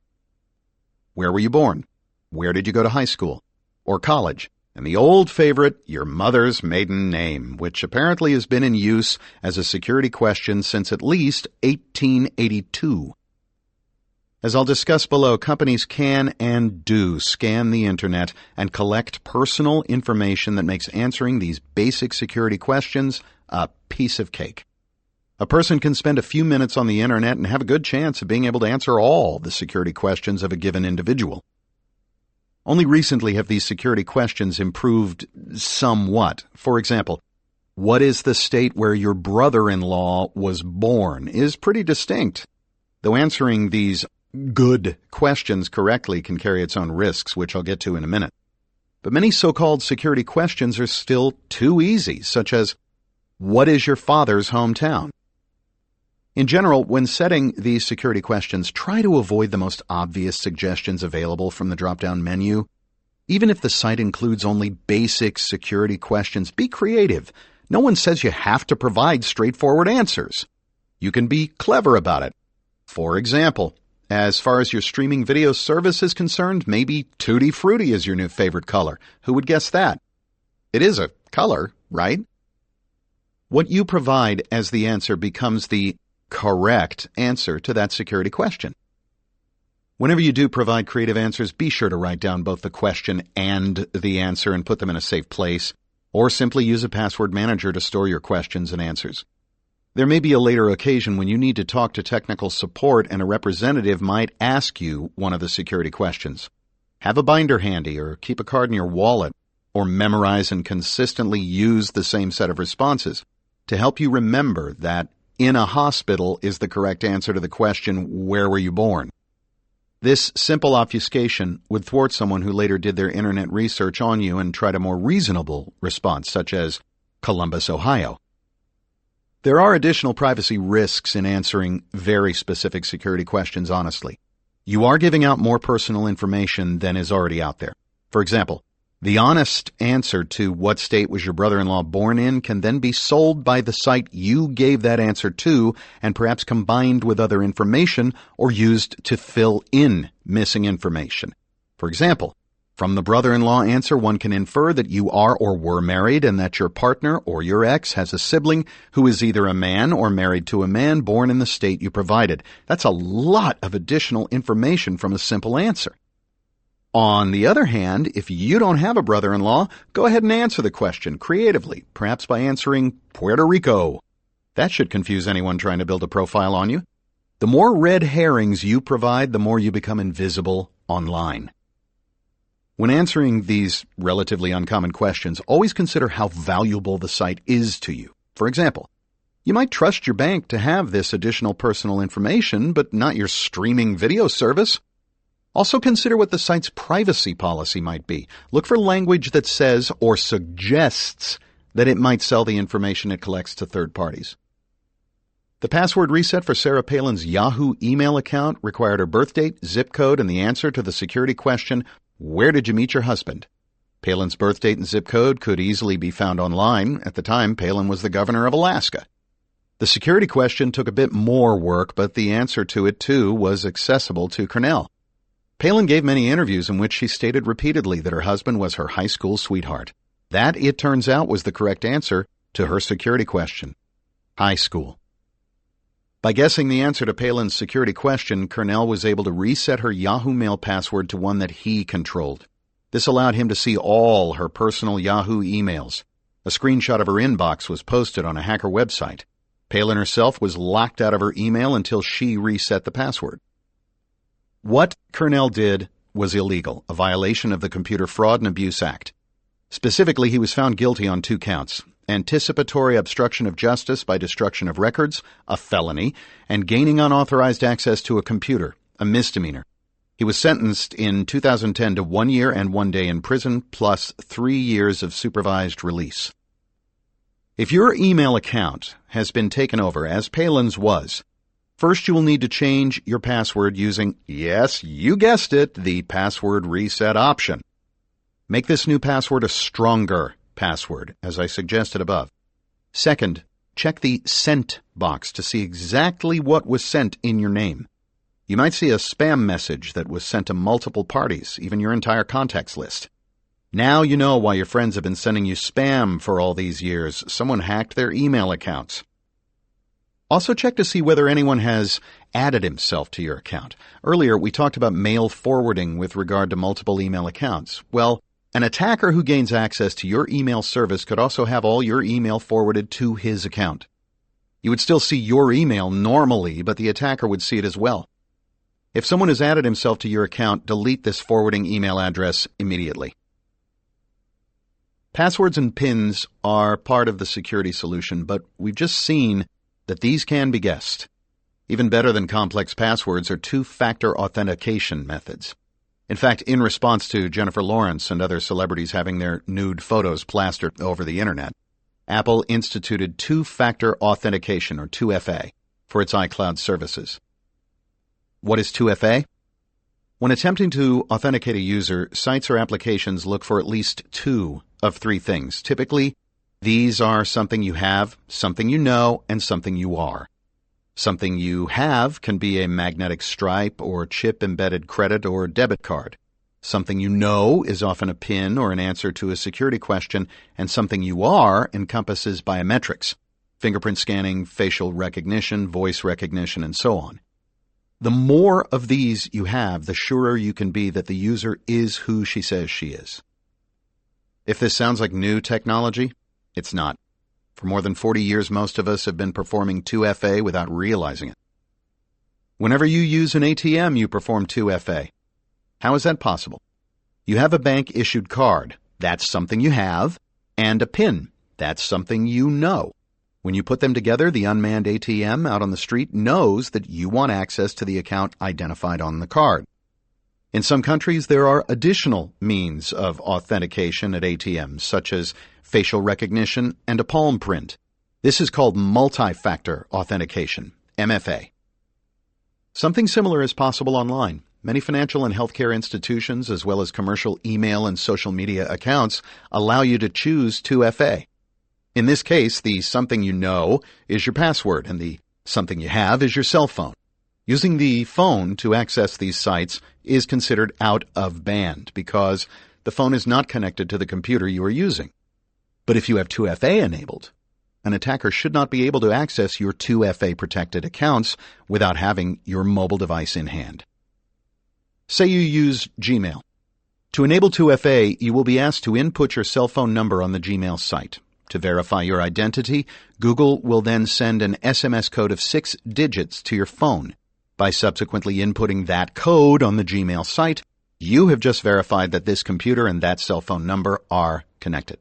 Where were you born? Where did you go to high school? Or college? And the old favorite, your mother's maiden name, which apparently has been in use as a security question since at least 1882. As I'll discuss below, companies can and do scan the internet and collect personal information that makes answering these basic security questions a piece of cake. A person can spend a few minutes on the internet and have a good chance of being able to answer all the security questions of a given individual. Only recently have these security questions improved somewhat. For example, what is the state where your brother-in-law was born is pretty distinct, though answering these good questions correctly can carry its own risks, which I'll get to in a minute. But many so-called security questions are still too easy, such as, what is your father's hometown? In general, when setting these security questions, try to avoid the most obvious suggestions available from the drop-down menu. Even if the site includes only basic security questions, be creative. No one says you have to provide straightforward answers. You can be clever about it. For example, as far as your streaming video service is concerned, maybe Tutti Frutti is your new favorite color. Who would guess that? It is a color, right? What you provide as the answer becomes the correct answer to that security question. Whenever you do provide creative answers, be sure to write down both the question and the answer and put them in a safe place, or simply use a password manager to store your questions and answers. There may be a later occasion when you need to talk to technical support and a representative might ask you one of the security questions. Have a binder handy or keep a card in your wallet, or memorize and consistently use the same set of responses to help you remember that in a hospital is the correct answer to the question, where were you born? This simple obfuscation would thwart someone who later did their internet research on you and tried a more reasonable response, such as Columbus, Ohio. There are additional privacy risks in answering very specific security questions honestly. You are giving out more personal information than is already out there. For example, the honest answer to what state was your brother-in-law born in can then be sold by the site you gave that answer to and perhaps combined with other information or used to fill in missing information. For example, from the brother-in-law answer, one can infer that you are or were married and that your partner or your ex has a sibling who is either a man or married to a man born in the state you provided. That's a lot of additional information from a simple answer. On the other hand, if you don't have a brother-in-law, go ahead and answer the question creatively, perhaps by answering Puerto Rico. That should confuse anyone trying to build a profile on you. The more red herrings you provide, the more you become invisible online. When answering these relatively uncommon questions, always consider how valuable the site is to you. For example, you might trust your bank to have this additional personal information, but not your streaming video service. Also consider what the site's privacy policy might be. Look for language that says or suggests that it might sell the information it collects to third parties. The password reset for Sarah Palin's Yahoo email account required her birth date, zip code, and the answer to the security question, "Where did you meet your husband?" Palin's birth date and zip code could easily be found online. At the time, Palin was the governor of Alaska. The security question took a bit more work, but the answer to it, too, was accessible to Cornell. Palin gave many interviews in which she stated repeatedly that her husband was her high school sweetheart. That, it turns out, was the correct answer to her security question. High school. By guessing the answer to Palin's security question, Cornell was able to reset her Yahoo Mail password to one that he controlled. This allowed him to see all her personal Yahoo emails. A screenshot of her inbox was posted on a hacker website. Palin herself was locked out of her email until she reset the password. What Cornell did was illegal, a violation of the Computer Fraud and Abuse Act. Specifically, he was found guilty on 2 counts: anticipatory obstruction of justice by destruction of records, a felony, and gaining unauthorized access to a computer, a misdemeanor. He was sentenced in 2010 to 1 year and 1 day in prison, plus 3 years of supervised release. If your email account has been taken over, as Palin's was, first you will need to change your password using, yes, you guessed it, the password reset option. Make this new password a stronger password, as I suggested above. Second, check the Sent box to see exactly what was sent in your name. You might see a spam message that was sent to multiple parties, even your entire contacts list. Now you know why your friends have been sending you spam for all these years. Someone hacked their email accounts. Also check to see whether anyone has added himself to your account. Earlier, we talked about mail forwarding with regard to multiple email accounts. Well, an attacker who gains access to your email service could also have all your email forwarded to his account. You would still see your email normally, but the attacker would see it as well. If someone has added himself to your account, delete this forwarding email address immediately. Passwords and PINs are part of the security solution, but we've just seen that these can be guessed. Even better than complex passwords are two-factor authentication methods. In fact, in response to Jennifer Lawrence and other celebrities having their nude photos plastered over the internet, Apple instituted two-factor authentication, or 2FA, for its iCloud services. What is 2FA? When attempting to authenticate a user, sites or applications look for at least 2 of 3 things. Typically, these are something you have, something you know, and something you are. Something you have can be a magnetic stripe or chip-embedded credit or debit card. Something you know is often a PIN or an answer to a security question, and something you are encompasses biometrics, fingerprint scanning, facial recognition, voice recognition, and so on. The more of these you have, the surer you can be that the user is who she says she is. If this sounds like new technology, it's not. For more than 40 years, most of us have been performing 2FA without realizing it. Whenever you use an ATM, you perform 2FA. How is that possible? You have a bank-issued card. That's something you have. And a PIN. That's something you know. When you put them together, the unmanned ATM out on the street knows that you want access to the account identified on the card. In some countries, there are additional means of authentication at ATMs, such as facial recognition and a palm print. This is called multi-factor authentication, MFA. Something similar is possible online. Many financial and healthcare institutions, as well as commercial email and social media accounts, allow you to choose 2FA. In this case, the something you know is your password, and the something you have is your cell phone. Using the phone to access these sites is considered out of band because the phone is not connected to the computer you are using. But if you have 2FA enabled, an attacker should not be able to access your 2FA protected accounts without having your mobile device in hand. Say you use Gmail. To enable 2FA, you will be asked to input your cell phone number on the Gmail site. To verify your identity, Google will then send an SMS code of 6 digits to your phone. By subsequently inputting that code on the Gmail site, you have just verified that this computer and that cell phone number are connected.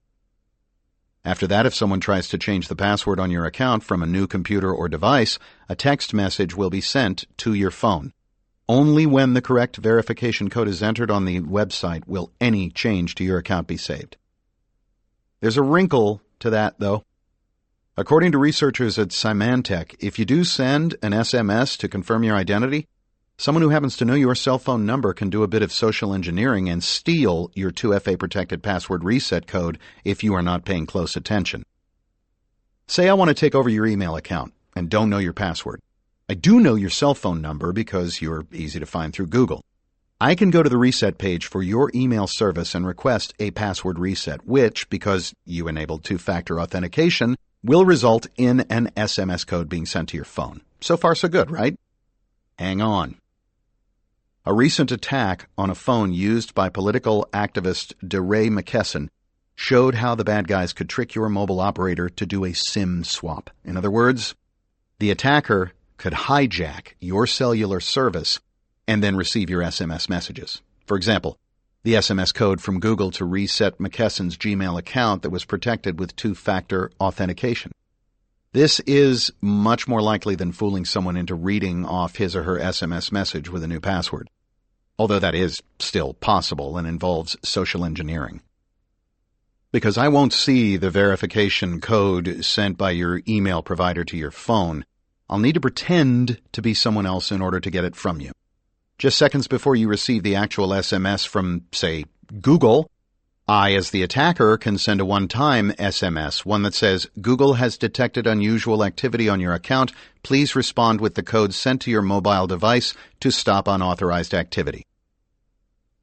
After that, if someone tries to change the password on your account from a new computer or device, a text message will be sent to your phone. Only when the correct verification code is entered on the website will any change to your account be saved. There's a wrinkle to that, though. According to researchers at Symantec, if you do send an SMS to confirm your identity, someone who happens to know your cell phone number can do a bit of social engineering and steal your 2FA-protected password reset code if you are not paying close attention. Say I want to take over your email account and don't know your password. I do know your cell phone number because you're easy to find through Google. I can go to the reset page for your email service and request a password reset, which, because you enabled two-factor authentication, will result in an SMS code being sent to your phone. So far, so good, right? Hang on. A recent attack on a phone used by political activist DeRay McKesson showed how the bad guys could trick your mobile operator to do a SIM swap. In other words, the attacker could hijack your cellular service and then receive your SMS messages. For example, the SMS code from Google to reset McKesson's Gmail account that was protected with two-factor authentication. This is much more likely than fooling someone into reading off his or her SMS message with a new password, although that is still possible and involves social engineering. Because I won't see the verification code sent by your email provider to your phone, I'll need to pretend to be someone else in order to get it from you. Just seconds before you receive the actual SMS from, say, Google, I, as the attacker, can send a one-time SMS, one that says, Google has detected unusual activity on your account. Please respond with the code sent to your mobile device to stop unauthorized activity.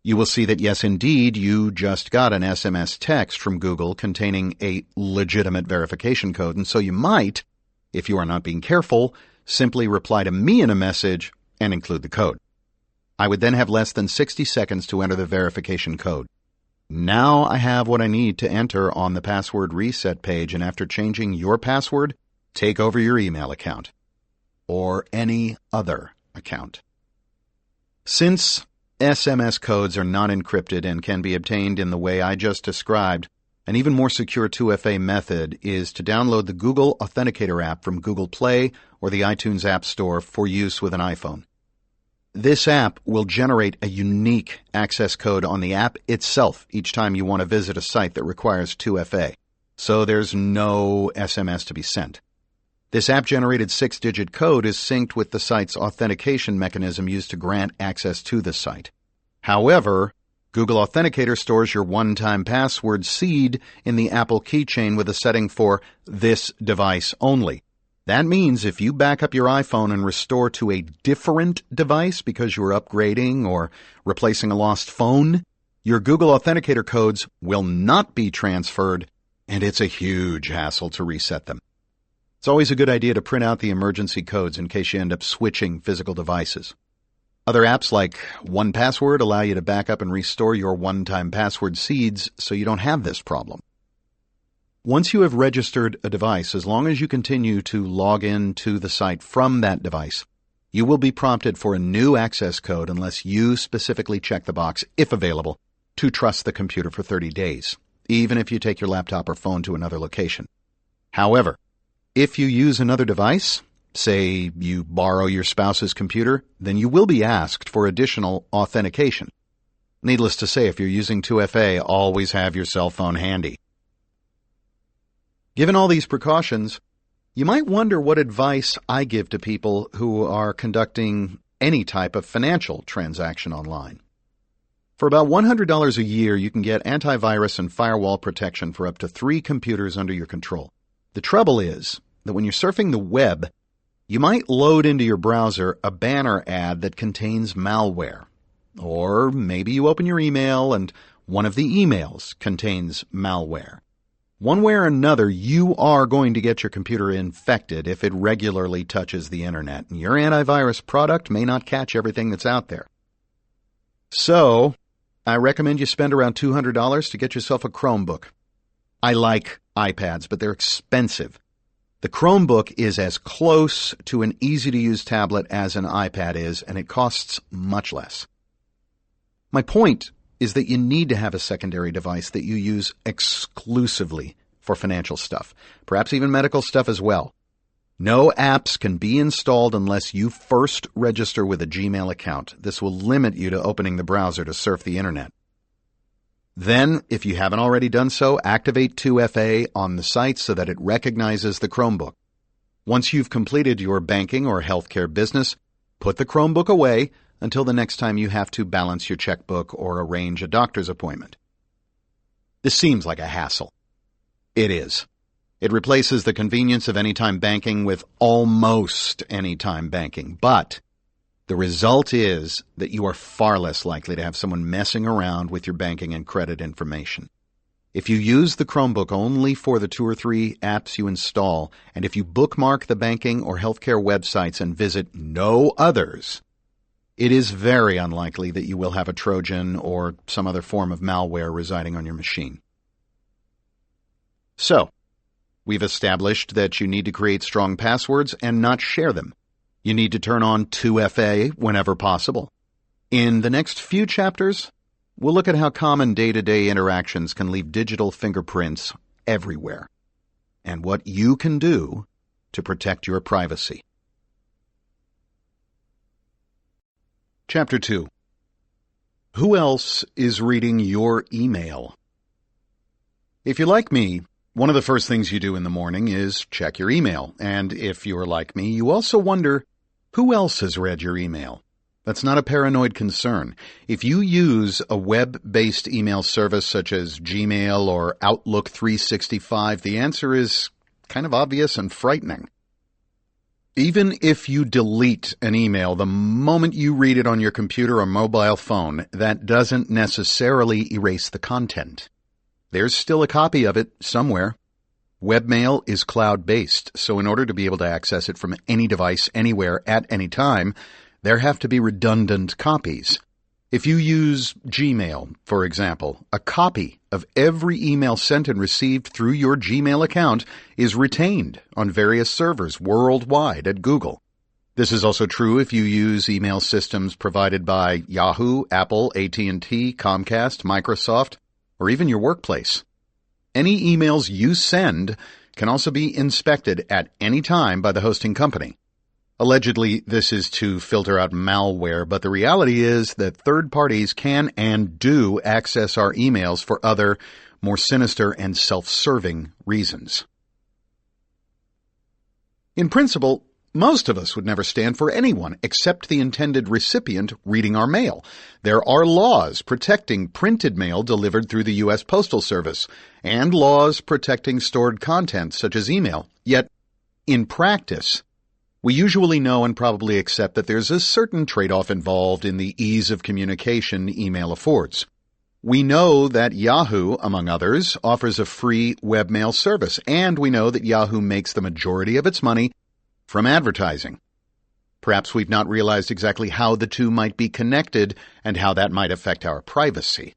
You will see that, yes, indeed, you just got an SMS text from Google containing a legitimate verification code, and so you might, if you are not being careful, simply reply to me in a message and include the code. I would then have less than 60 seconds to enter the verification code. Now I have what I need to enter on the password reset page, and after changing your password, take over your email account. Or any other account. Since SMS codes are not encrypted and can be obtained in the way I just described, an even more secure 2FA method is to download the Google Authenticator app from Google Play or the iTunes App Store for use with an iPhone. This app will generate a unique access code on the app itself each time you want to visit a site that requires 2FA, so there's no SMS to be sent. This app-generated 6-digit code is synced with the site's authentication mechanism used to grant access to the site. However, Google Authenticator stores your one-time password seed in the Apple keychain with a setting for this device only. That means if you back up your iPhone and restore to a different device because you're upgrading or replacing a lost phone, your Google Authenticator codes will not be transferred, and it's a huge hassle to reset them. It's always a good idea to print out the emergency codes in case you end up switching physical devices. Other apps like 1Password allow you to back up and restore your one-time password seeds so you don't have this problem. Once you have registered a device, as long as you continue to log in to the site from that device, you will be prompted for a new access code unless you specifically check the box, if available, to trust the computer for 30 days, even if you take your laptop or phone to another location. However, if you use another device, say you borrow your spouse's computer, then you will be asked for additional authentication. Needless to say, if you're using 2FA, always have your cell phone handy. Given all these precautions, you might wonder what advice I give to people who are conducting any type of financial transaction online. For about $100 a year, you can get antivirus and firewall protection for up to 3 computers under your control. The trouble is that when you're surfing the web, you might load into your browser a banner ad that contains malware. Or maybe you open your email and one of the emails contains malware. One way or another, you are going to get your computer infected if it regularly touches the internet, and your antivirus product may not catch everything that's out there. So, I recommend you spend around $200 to get yourself a Chromebook. I like iPads, but they're expensive. The Chromebook is as close to an easy-to-use tablet as an iPad is, and it costs much less. My point is that you need to have a secondary device that you use exclusively for financial stuff, perhaps even medical stuff as well. No apps can be installed unless you first register with a Gmail account. This will limit you to opening the browser to surf the internet. Then, if you haven't already done so, activate 2FA on the site so that it recognizes the Chromebook. Once you've completed your banking or healthcare business, put the Chromebook away until the next time you have to balance your checkbook or arrange a doctor's appointment. This seems like a hassle. It is. It replaces the convenience of anytime banking with almost anytime banking, but the result is that you are far less likely to have someone messing around with your banking and credit information. If you use the Chromebook only for the 2 or 3 apps you install, and if you bookmark the banking or healthcare websites and visit no others, it is very unlikely that you will have a Trojan or some other form of malware residing on your machine. So, we've established that you need to create strong passwords and not share them. You need to turn on 2FA whenever possible. In the next few chapters, we'll look at how common day-to-day interactions can leave digital fingerprints everywhere, and what you can do to protect your privacy. Chapter 2. Who else is reading your email? If you're like me, one of the first things you do in the morning is check your email, and if you're like me, you also wonder, who else has read your email? That's not a paranoid concern. If you use a web-based email service such as Gmail or Outlook 365, the answer is kind of obvious and frightening. Even if you delete an email the moment you read it on your computer or mobile phone, that doesn't necessarily erase the content. There's still a copy of it somewhere. Webmail is cloud-based, so in order to be able to access it from any device, anywhere, at any time, there have to be redundant copies. If you use Gmail, for example, a copy of every email sent and received through your Gmail account is retained on various servers worldwide at Google. This is also true if you use email systems provided by Yahoo, Apple, AT&T, Comcast, Microsoft, or even your workplace. Any emails you send can also be inspected at any time by the hosting company. Allegedly, this is to filter out malware, but the reality is that third parties can and do access our emails for other, more sinister and self-serving reasons. In principle, most of us would never stand for anyone except the intended recipient reading our mail. There are laws protecting printed mail delivered through the U.S. Postal Service, and laws protecting stored content such as email. Yet, in practice, we usually know and probably accept that there's a certain trade-off involved in the ease of communication email affords. We know that Yahoo, among others, offers a free webmail service, and we know that Yahoo makes the majority of its money from advertising. Perhaps we've not realized exactly how the two might be connected and how that might affect our privacy.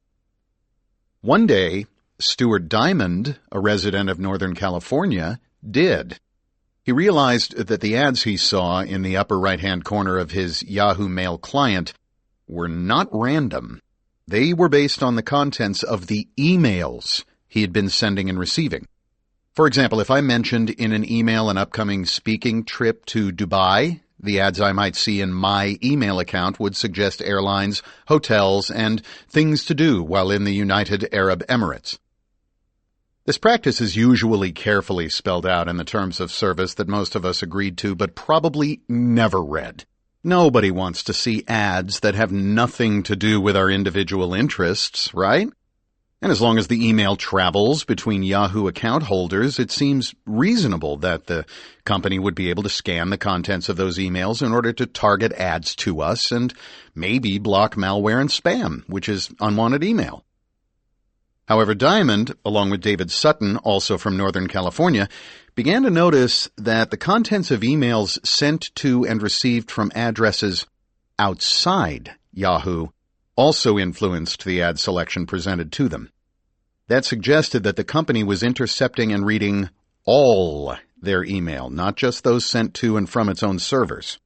One day, Stuart Diamond, a resident of Northern California, did. He realized that the ads he saw in the upper right-hand corner of his Yahoo Mail client were not random. They were based on the contents of the emails he had been sending and receiving. For example, if I mentioned in an email an upcoming speaking trip to Dubai, the ads I might see in my email account would suggest airlines, hotels, and things to do while in the United Arab Emirates. This practice is usually carefully spelled out in the terms of service that most of us agreed to, but probably never read. Nobody wants to see ads that have nothing to do with our individual interests, right? And as long as the email travels between Yahoo account holders, it seems reasonable that the company would be able to scan the contents of those emails in order to target ads to us and maybe block malware and spam, which is unwanted email. However, Diamond, along with David Sutton, also from Northern California, began to notice that the contents of emails sent to and received from addresses outside Yahoo also influenced the ad selection presented to them. That suggested that the company was intercepting and reading all their email, not just those sent to and from its own servers.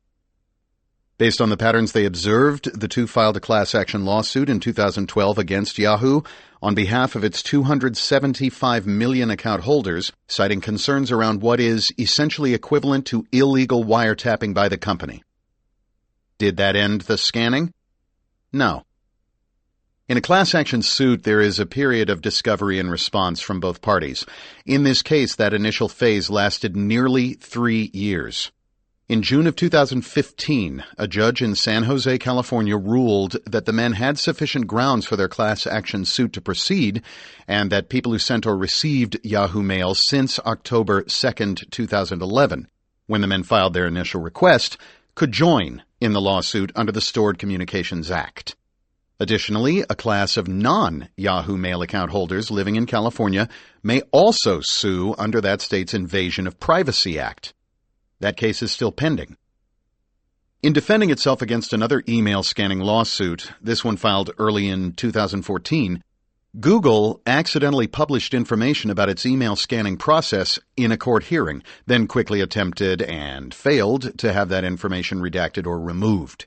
Based on the patterns they observed, the two filed a class action lawsuit in 2012 against Yahoo on behalf of its 275 million account holders, citing concerns around what is essentially equivalent to illegal wiretapping by the company. Did that end the scanning? No. In a class action suit, there is a period of discovery and response from both parties. In this case, that initial phase lasted nearly 3 years. In June of 2015, a judge in San Jose, California, ruled that the men had sufficient grounds for their class action suit to proceed, and that people who sent or received Yahoo Mail since October 2nd, 2011, when the men filed their initial request, could join in the lawsuit under the Stored Communications Act. Additionally, a class of non-Yahoo Mail account holders living in California may also sue under that state's Invasion of Privacy Act. That case is still pending. In defending itself against another email scanning lawsuit, this one filed early in 2014, Google accidentally published information about its email scanning process in a court hearing, then quickly attempted and failed to have that information redacted or removed.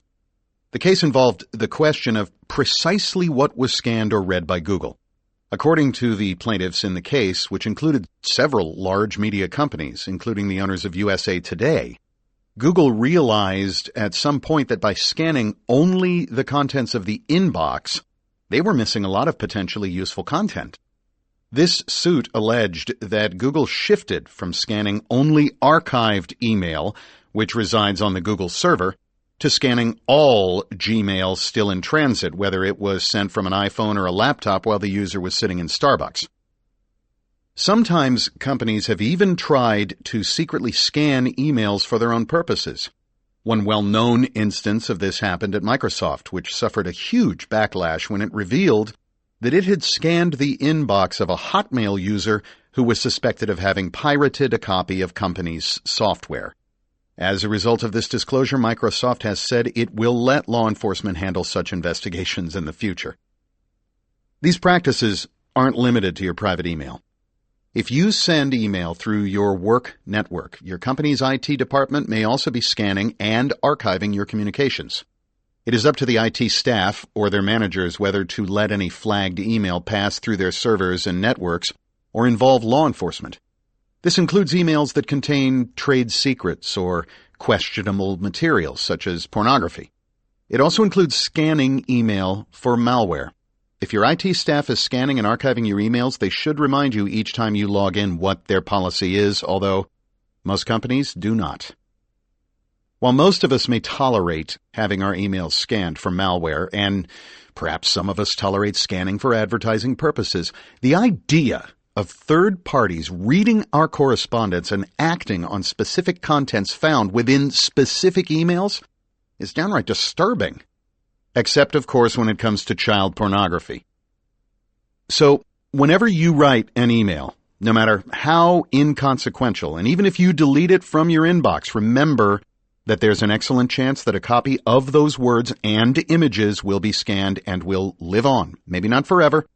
The case involved the question of precisely what was scanned or read by Google. According to the plaintiffs in the case, which included several large media companies, including the owners of USA Today, Google realized at some point that by scanning only the contents of the inbox, they were missing a lot of potentially useful content. This suit alleged that Google shifted from scanning only archived email, which resides on the Google server, to scanning all Gmail still in transit, whether it was sent from an iPhone or a laptop while the user was sitting in Starbucks. Sometimes companies have even tried to secretly scan emails for their own purposes. One well-known instance of this happened at Microsoft, which suffered a huge backlash when it revealed that it had scanned the inbox of a Hotmail user who was suspected of having pirated a copy of company's software. As a result of this disclosure, Microsoft has said it will let law enforcement handle such investigations in the future. These practices aren't limited to your private email. If you send email through your work network, your company's IT department may also be scanning and archiving your communications. It is up to the IT staff or their managers whether to let any flagged email pass through their servers and networks or involve law enforcement. This includes emails that contain trade secrets or questionable materials, such as pornography. It also includes scanning email for malware. If your IT staff is scanning and archiving your emails, they should remind you each time you log in what their policy is, although most companies do not. While most of us may tolerate having our emails scanned for malware, and perhaps some of us tolerate scanning for advertising purposes, the idea of third parties reading our correspondence and acting on specific contents found within specific emails is downright disturbing. Except, of course, when it comes to child pornography. So, whenever you write an email, no matter how inconsequential, and even if you delete it from your inbox, remember that there's an excellent chance that a copy of those words and images will be scanned and will live on. Maybe not forever,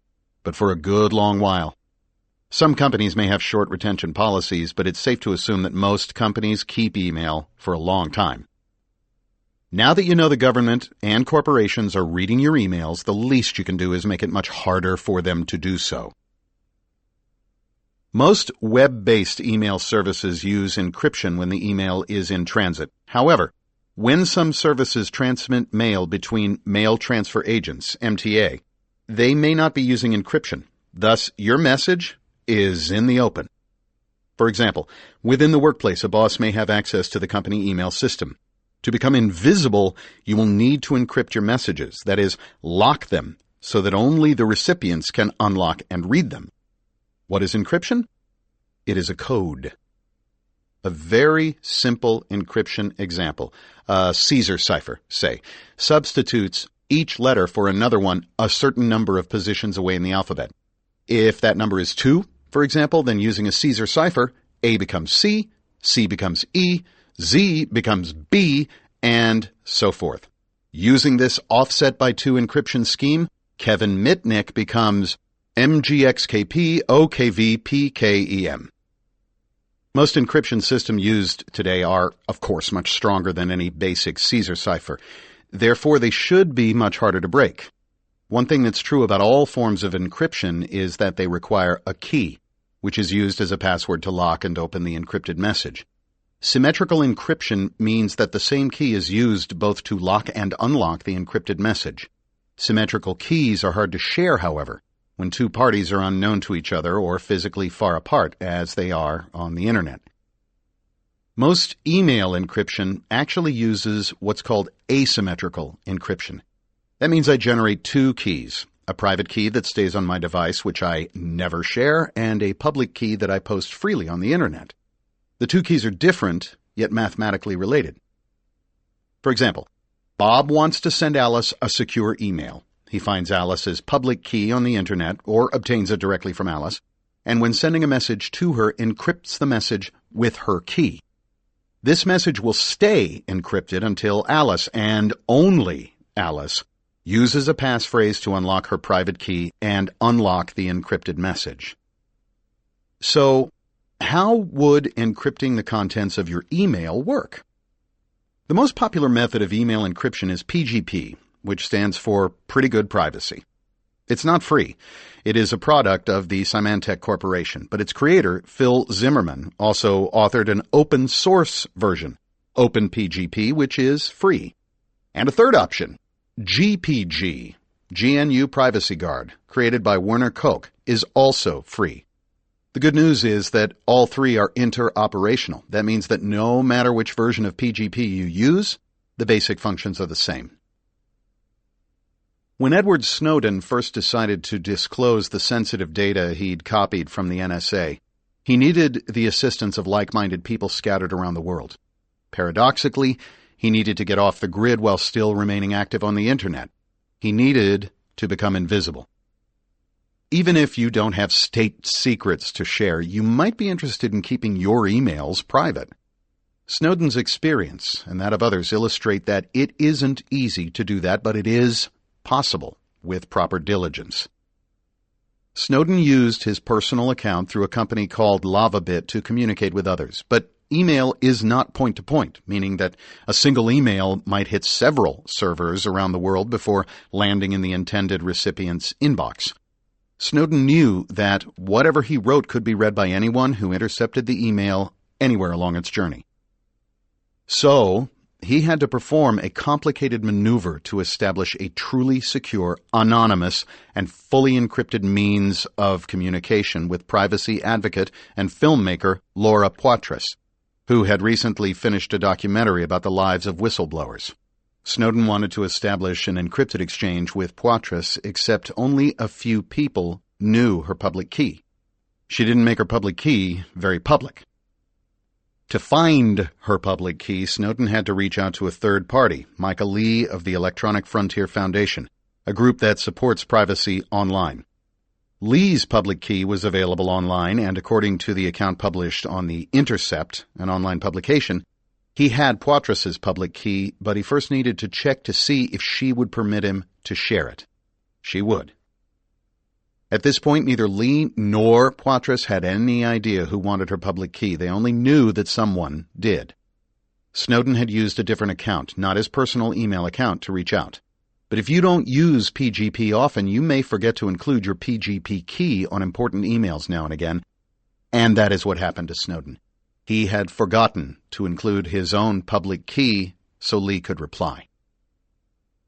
but for a good long while. Some companies may have short retention policies, but it's safe to assume that most companies keep email for a long time. Now that you know the government and corporations are reading your emails, the least you can do is make it much harder for them to do so. Most web-based email services use encryption when the email is in transit. However, when some services transmit mail between mail transfer agents, MTA, they may not be using encryption. Thus, your message is in the open. For example, within the workplace, a boss may have access to the company email system. To become invisible, you will need to encrypt your messages, that is, lock them so that only the recipients can unlock and read them. What is encryption? It is a code. A very simple encryption example, a Caesar cipher, say, substitutes each letter for another one a certain number of positions away in the alphabet. If that number is 2, for example, then using a Caesar cipher, A becomes C, C becomes E, Z becomes B, and so forth. Using this offset by 2 encryption scheme, Kevin Mitnick becomes MGXKP OKVPKEM. Most encryption systems used today are, of course, much stronger than any basic Caesar cipher. Therefore, they should be much harder to break. One thing that's true about all forms of encryption is that they require a key, which is used as a password to lock and open the encrypted message. Symmetrical encryption means that the same key is used both to lock and unlock the encrypted message. Symmetrical keys are hard to share, however, when two parties are unknown to each other or physically far apart, as they are on the Internet. Most email encryption actually uses what's called asymmetrical encryption. That means I generate two keys, a private key that stays on my device, which I never share, and a public key that I post freely on the Internet. The two keys are different, yet mathematically related. For example, Bob wants to send Alice a secure email. He finds Alice's public key on the Internet or obtains it directly from Alice, and when sending a message to her, encrypts the message with her key. This message will stay encrypted until Alice, and only Alice, uses a passphrase to unlock her private key and unlock the encrypted message. So, how would encrypting the contents of your email work? The most popular method of email encryption is PGP, which stands for Pretty Good Privacy. It's not free. It is a product of the Symantec Corporation, but its creator, Phil Zimmermann, also authored an open source version, OpenPGP, which is free. And a third option, GPG, GNU Privacy Guard, created by Werner Koch, is also free. The good news is that all three are interoperational. That means that no matter which version of PGP you use, the basic functions are the same. When Edward Snowden first decided to disclose the sensitive data he'd copied from the NSA, he needed the assistance of like-minded people scattered around the world. Paradoxically, he needed to get off the grid while still remaining active on the Internet. He needed to become invisible. Even if you don't have state secrets to share, you might be interested in keeping your emails private. Snowden's experience and that of others illustrate that it isn't easy to do that, but it is possible with proper diligence. Snowden used his personal account through a company called LavaBit to communicate with others, but email is not point-to-point, meaning that a single email might hit several servers around the world before landing in the intended recipient's inbox. Snowden knew that whatever he wrote could be read by anyone who intercepted the email anywhere along its journey. So, he had to perform a complicated maneuver to establish a truly secure, anonymous, and fully encrypted means of communication with privacy advocate and filmmaker Laura Poitras, who had recently finished a documentary about the lives of whistleblowers. Snowden wanted to establish an encrypted exchange with Poitras, except only a few people knew her public key. She didn't make her public key very public. To find her public key, Snowden had to reach out to a third party, Michael Lee of the Electronic Frontier Foundation, a group that supports privacy online. Lee's public key was available online, and according to the account published on The Intercept, an online publication, he had Poitras's public key, but he first needed to check to see if she would permit him to share it. She would. At this point, neither Lee nor Poitras had any idea who wanted her public key. They only knew that someone did. Snowden had used a different account, not his personal email account, to reach out. But if you don't use PGP often, you may forget to include your PGP key on important emails now and again. And that is what happened to Snowden. He had forgotten to include his own public key so Lee could reply.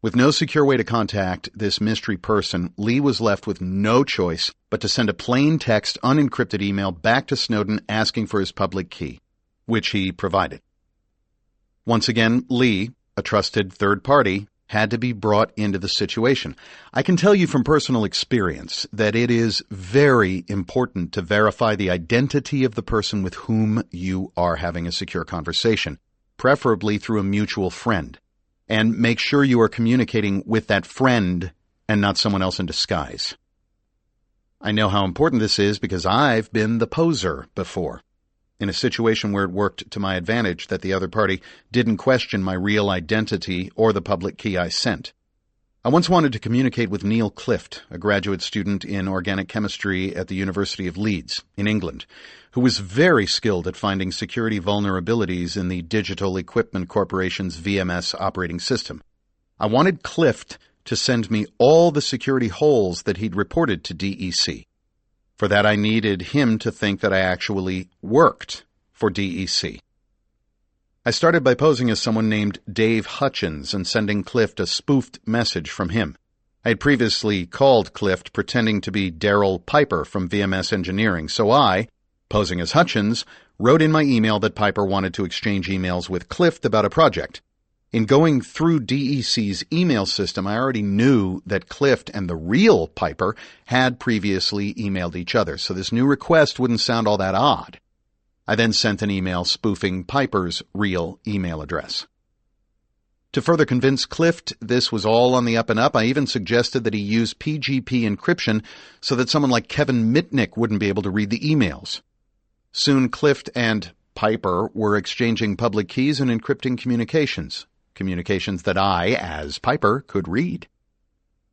With no secure way to contact this mystery person, Lee was left with no choice but to send a plain text, unencrypted email back to Snowden asking for his public key, which he provided. Once again, Lee, a trusted third party, had to be brought into the situation. I can tell you from personal experience that it is very important to verify the identity of the person with whom you are having a secure conversation, preferably through a mutual friend. And make sure you are communicating with that friend and not someone else in disguise. I know how important this is because I've been the poser before, in a situation where it worked to my advantage that the other party didn't question my real identity or the public key I sent. I once wanted to communicate with Neil Clift, a graduate student in organic chemistry at the University of Leeds, in England, who was very skilled at finding security vulnerabilities in the Digital Equipment Corporation's VMS operating system. I wanted Clift to send me all the security holes that he'd reported to DEC. For that, I needed him to think that I actually worked for DEC. I started by posing as someone named Dave Hutchins and sending Clift a spoofed message from him. I had previously called Clift pretending to be Daryl Piper from VMS Engineering, so I, posing as Hutchins, wrote in my email that Piper wanted to exchange emails with Clift about a project. In going through DEC's email system, I already knew that Clift and the real Piper had previously emailed each other, so this new request wouldn't sound all that odd. I then sent an email spoofing Piper's real email address. To further convince Clift this was all on the up and up, I even suggested that he use PGP encryption so that someone like Kevin Mitnick wouldn't be able to read the emails. Soon Clift and Piper were exchanging public keys and encrypting communications that I, as Piper, could read.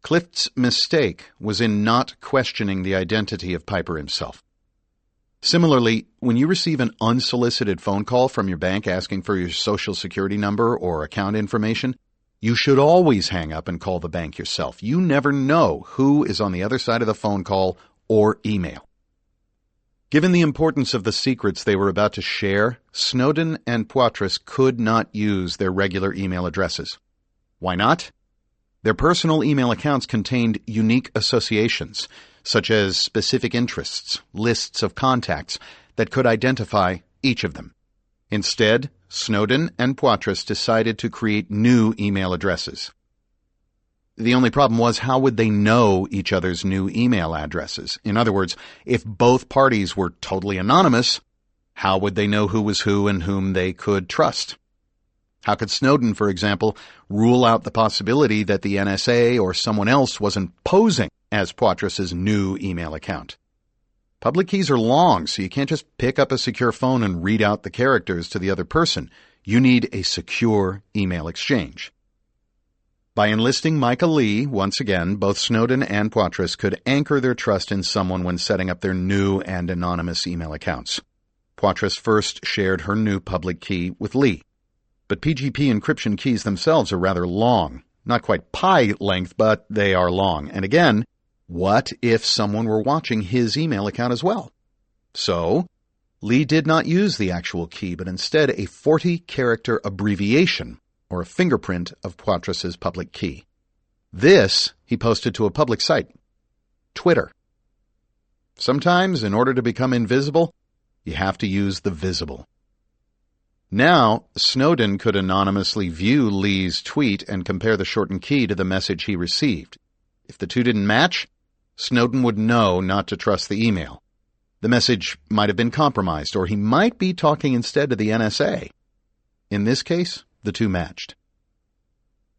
Clift's mistake was in not questioning the identity of Piper himself. Similarly, when you receive an unsolicited phone call from your bank asking for your social security number or account information, you should always hang up and call the bank yourself. You never know who is on the other side of the phone call or email. Given the importance of the secrets they were about to share, Snowden and Poitras could not use their regular email addresses. Why not? Their personal email accounts contained unique associations, such as specific interests, lists of contacts that could identify each of them. Instead, Snowden and Poitras decided to create new email addresses. The only problem was, how would they know each other's new email addresses? In other words, if both parties were totally anonymous, how would they know who was who and whom they could trust? How could Snowden, for example, rule out the possibility that the NSA or someone else wasn't posing as Poitras's new email account? Public keys are long, so you can't just pick up a secure phone and read out the characters to the other person. You need a secure email exchange. By enlisting Micah Lee, once again, both Snowden and Poitras could anchor their trust in someone when setting up their new and anonymous email accounts. Poitras first shared her new public key with Lee. But PGP encryption keys themselves are rather long. Not quite pi length, but they are long. And again, what if someone were watching his email account as well? So, Lee did not use the actual key, but instead a 40-character abbreviation, or a fingerprint of Poitras's public key. This he posted to a public site, Twitter. Sometimes, in order to become invisible, you have to use the visible. Now, Snowden could anonymously view Lee's tweet and compare the shortened key to the message he received. If the two didn't match, Snowden would know not to trust the email. The message might have been compromised, or he might be talking instead to the NSA. In this case, the two matched.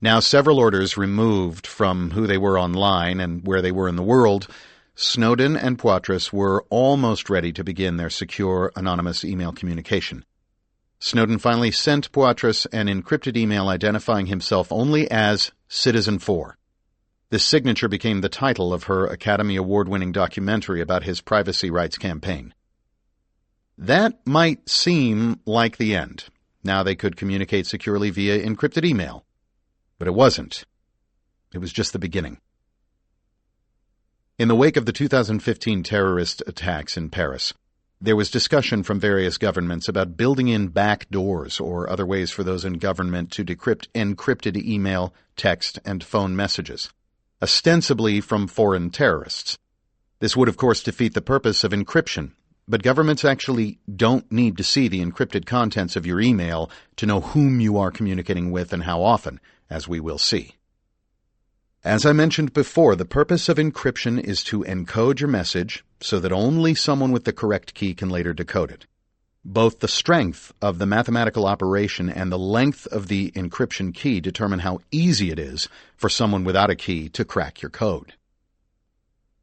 Now, several orders removed from who they were online and where they were in the world, Snowden and Poitras were almost ready to begin their secure, anonymous email communication. Snowden finally sent Poitras an encrypted email identifying himself only as Citizen 4. This signature became the title of her Academy Award-winning documentary about his privacy rights campaign. That might seem like the end. Now they could communicate securely via encrypted email. But it wasn't. It was just the beginning. In the wake of the 2015 terrorist attacks in Paris, there was discussion from various governments about building in back doors or other ways for those in government to decrypt encrypted email, text, and phone messages, ostensibly from foreign terrorists. This would, of course, defeat the purpose of encryption, but governments actually don't need to see the encrypted contents of your email to know whom you are communicating with and how often, as we will see. As I mentioned before, the purpose of encryption is to encode your message so that only someone with the correct key can later decode it. Both the strength of the mathematical operation and the length of the encryption key determine how easy it is for someone without a key to crack your code.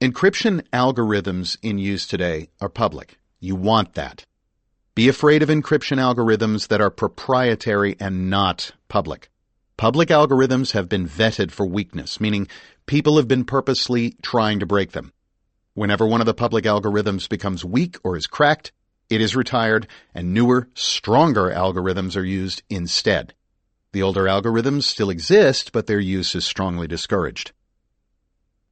Encryption algorithms in use today are public. You want that. Be afraid of encryption algorithms that are proprietary and not public. Public algorithms have been vetted for weakness, meaning people have been purposely trying to break them. Whenever one of the public algorithms becomes weak or is cracked, it is retired, and newer, stronger algorithms are used instead. The older algorithms still exist, but their use is strongly discouraged.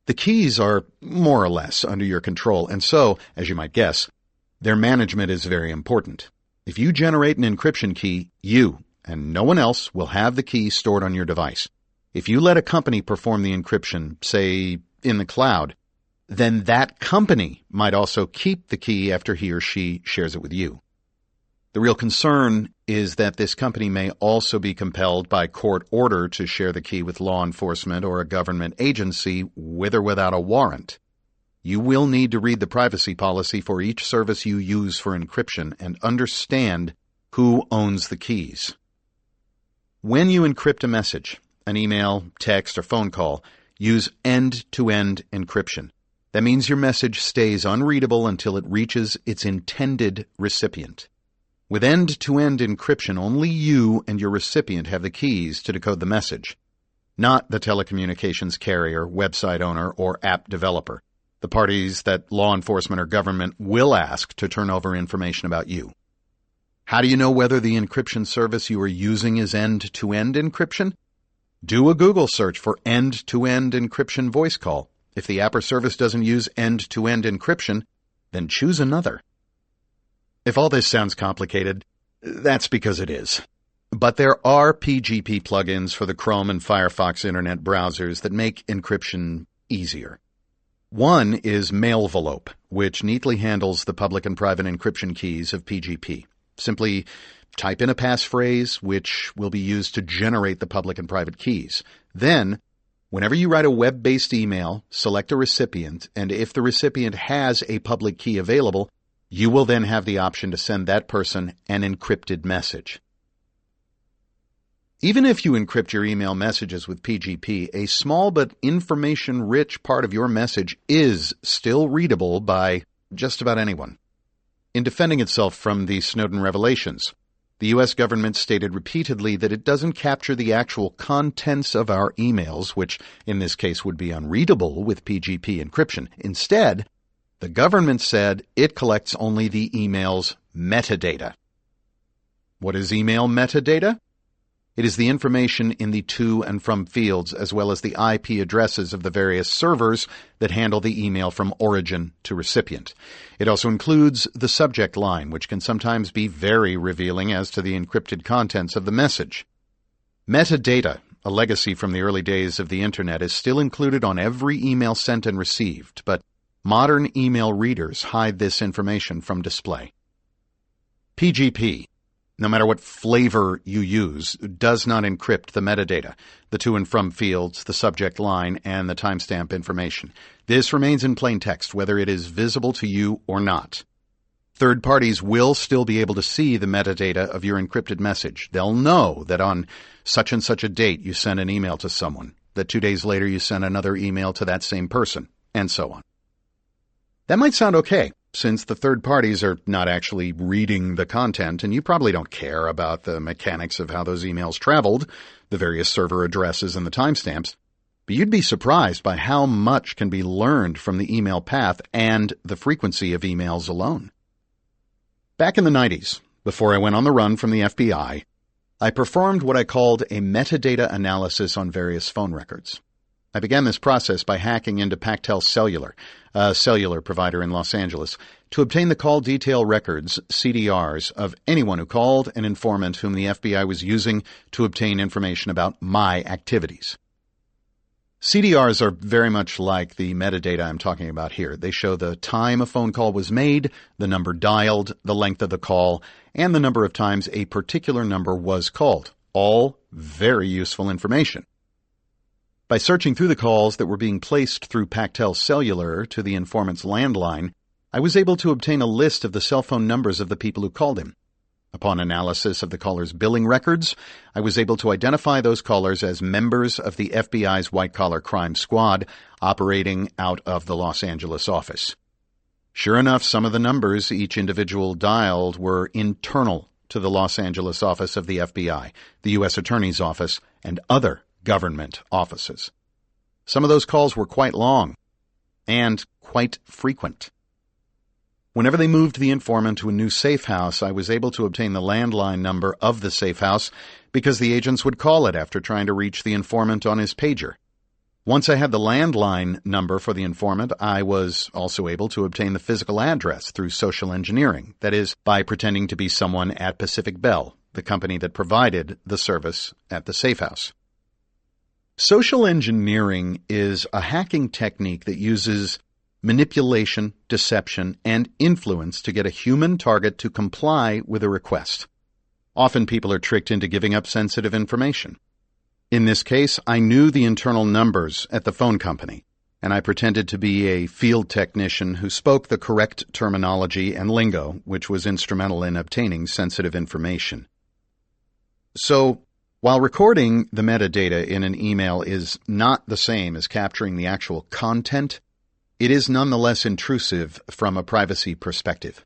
The keys are more or less under your control, and so, as you might guess, their management is very important. If you generate an encryption key, you and no one else will have the key stored on your device. If you let a company perform the encryption, say, in the cloud, then that company might also keep the key after he or she shares it with you. The real concern is that this company may also be compelled by court order to share the key with law enforcement or a government agency with or without a warrant. You will need to read the privacy policy for each service you use for encryption and understand who owns the keys. When you encrypt a message, an email, text, or phone call, use end-to-end encryption. That means your message stays unreadable until it reaches its intended recipient. With end-to-end encryption, only you and your recipient have the keys to decode the message, not the telecommunications carrier, website owner, or app developer, the parties that law enforcement or government will ask to turn over information about you. How do you know whether the encryption service you are using is end-to-end encryption? Do a Google search for end-to-end encryption voice call. If the app or service doesn't use end-to-end encryption, then choose another. If all this sounds complicated, that's because it is. But there are PGP plugins for the Chrome and Firefox internet browsers that make encryption easier. One is Mailvelope, which neatly handles the public and private encryption keys of PGP. Simply type in a passphrase, which will be used to generate the public and private keys. Then, whenever you write a web-based email, select a recipient, and if the recipient has a public key available, you will then have the option to send that person an encrypted message. Even if you encrypt your email messages with PGP, a small but information-rich part of your message is still readable by just about anyone. In defending itself from the Snowden revelations, the U.S. government stated repeatedly that it doesn't capture the actual contents of our emails, which in this case would be unreadable with PGP encryption. Instead, the government said it collects only the email's metadata. What is email metadata? It is the information in the to and from fields, as well as the IP addresses of the various servers that handle the email from origin to recipient. It also includes the subject line, which can sometimes be very revealing as to the encrypted contents of the message. Metadata, a legacy from the early days of the Internet, is still included on every email sent and received, but modern email readers hide this information from display. PGP, no matter what flavor you use, does not encrypt the metadata, the to and from fields, the subject line, and the timestamp information. This remains in plain text, whether it is visible to you or not. Third parties will still be able to see the metadata of your encrypted message. They'll know that on such and such a date you sent an email to someone, that 2 days later you sent another email to that same person, and so on. That might sound okay, since the third parties are not actually reading the content, and you probably don't care about the mechanics of how those emails traveled, the various server addresses and the timestamps, but you'd be surprised by how much can be learned from the email path and the frequency of emails alone. Back in the 90s, before I went on the run from the FBI, I performed what I called a metadata analysis on various phone records. I began this process by hacking into Pactel Cellular, a cellular provider in Los Angeles, to obtain the call detail records, CDRs, of anyone who called an informant whom the FBI was using to obtain information about my activities. CDRs are very much like the metadata I'm talking about here. They show the time a phone call was made, the number dialed, the length of the call, and the number of times a particular number was called. All very useful information. By searching through the calls that were being placed through Pactel Cellular to the informant's landline, I was able to obtain a list of the cell phone numbers of the people who called him. Upon analysis of the caller's billing records, I was able to identify those callers as members of the FBI's white-collar crime squad operating out of the Los Angeles office. Sure enough, some of the numbers each individual dialed were internal to the Los Angeles office of the FBI, the U.S. Attorney's Office, and other government offices. Some of those calls were quite long and quite frequent. Whenever they moved the informant to a new safe house, I was able to obtain the landline number of the safe house because the agents would call it after trying to reach the informant on his pager. Once I had the landline number for the informant, I was also able to obtain the physical address through social engineering, that is, by pretending to be someone at Pacific Bell, the company that provided the service at the safe house. Social engineering is a hacking technique that uses manipulation, deception, and influence to get a human target to comply with a request. Often people are tricked into giving up sensitive information. In this case, I knew the internal numbers at the phone company, and I pretended to be a field technician who spoke the correct terminology and lingo, which was instrumental in obtaining sensitive information. So, while recording the metadata in an email is not the same as capturing the actual content, it is nonetheless intrusive from a privacy perspective.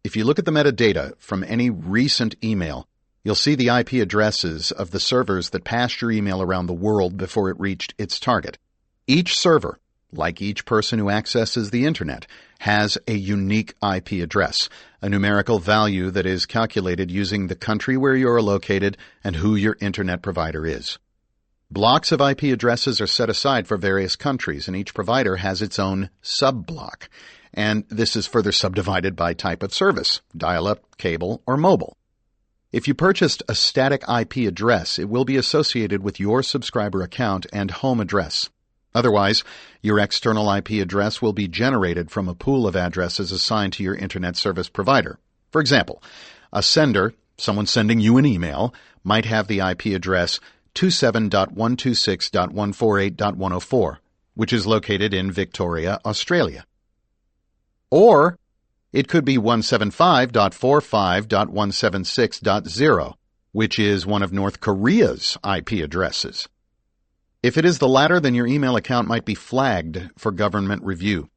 If you look at the metadata from any recent email, you'll see the IP addresses of the servers that passed your email around the world before it reached its target. Each server, like each person who accesses the internet, has a unique IP address, a numerical value that is calculated using the country where you are located and who your internet provider is. Blocks of IP addresses are set aside for various countries, and each provider has its own sub-block. And this is further subdivided by type of service, dial-up, cable, or mobile. If you purchased a static IP address, it will be associated with your subscriber account and home address. Otherwise, your external IP address will be generated from a pool of addresses assigned to your internet service provider. For example, a sender, someone sending you an email, might have the IP address 27.126.148.104, which is located in Victoria, Australia. Or it could be 175.45.176.0, which is one of North Korea's IP addresses. If it is the latter, then your email account might be flagged for government review.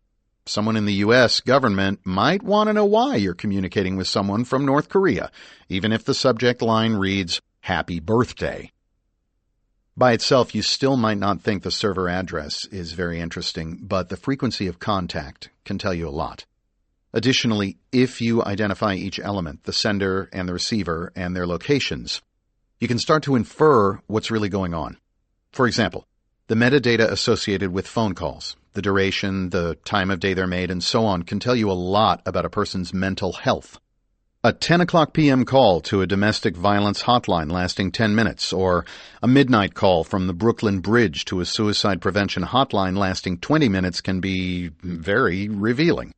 Someone in the U.S. government might want to know why you're communicating with someone from North Korea, even if the subject line reads, "Happy Birthday." By itself, you still might not think the server address is very interesting, but the frequency of contact can tell you a lot. Additionally, if you identify each element, the sender and the receiver and their locations, you can start to infer what's really going on. For example, the metadata associated with phone calls, the duration, the time of day they're made, and so on can tell you a lot about a person's mental health. A 10 o'clock p.m. call to a domestic violence hotline lasting 10 minutes, or a midnight call from the Brooklyn Bridge to a suicide prevention hotline lasting 20 minutes can be very revealing.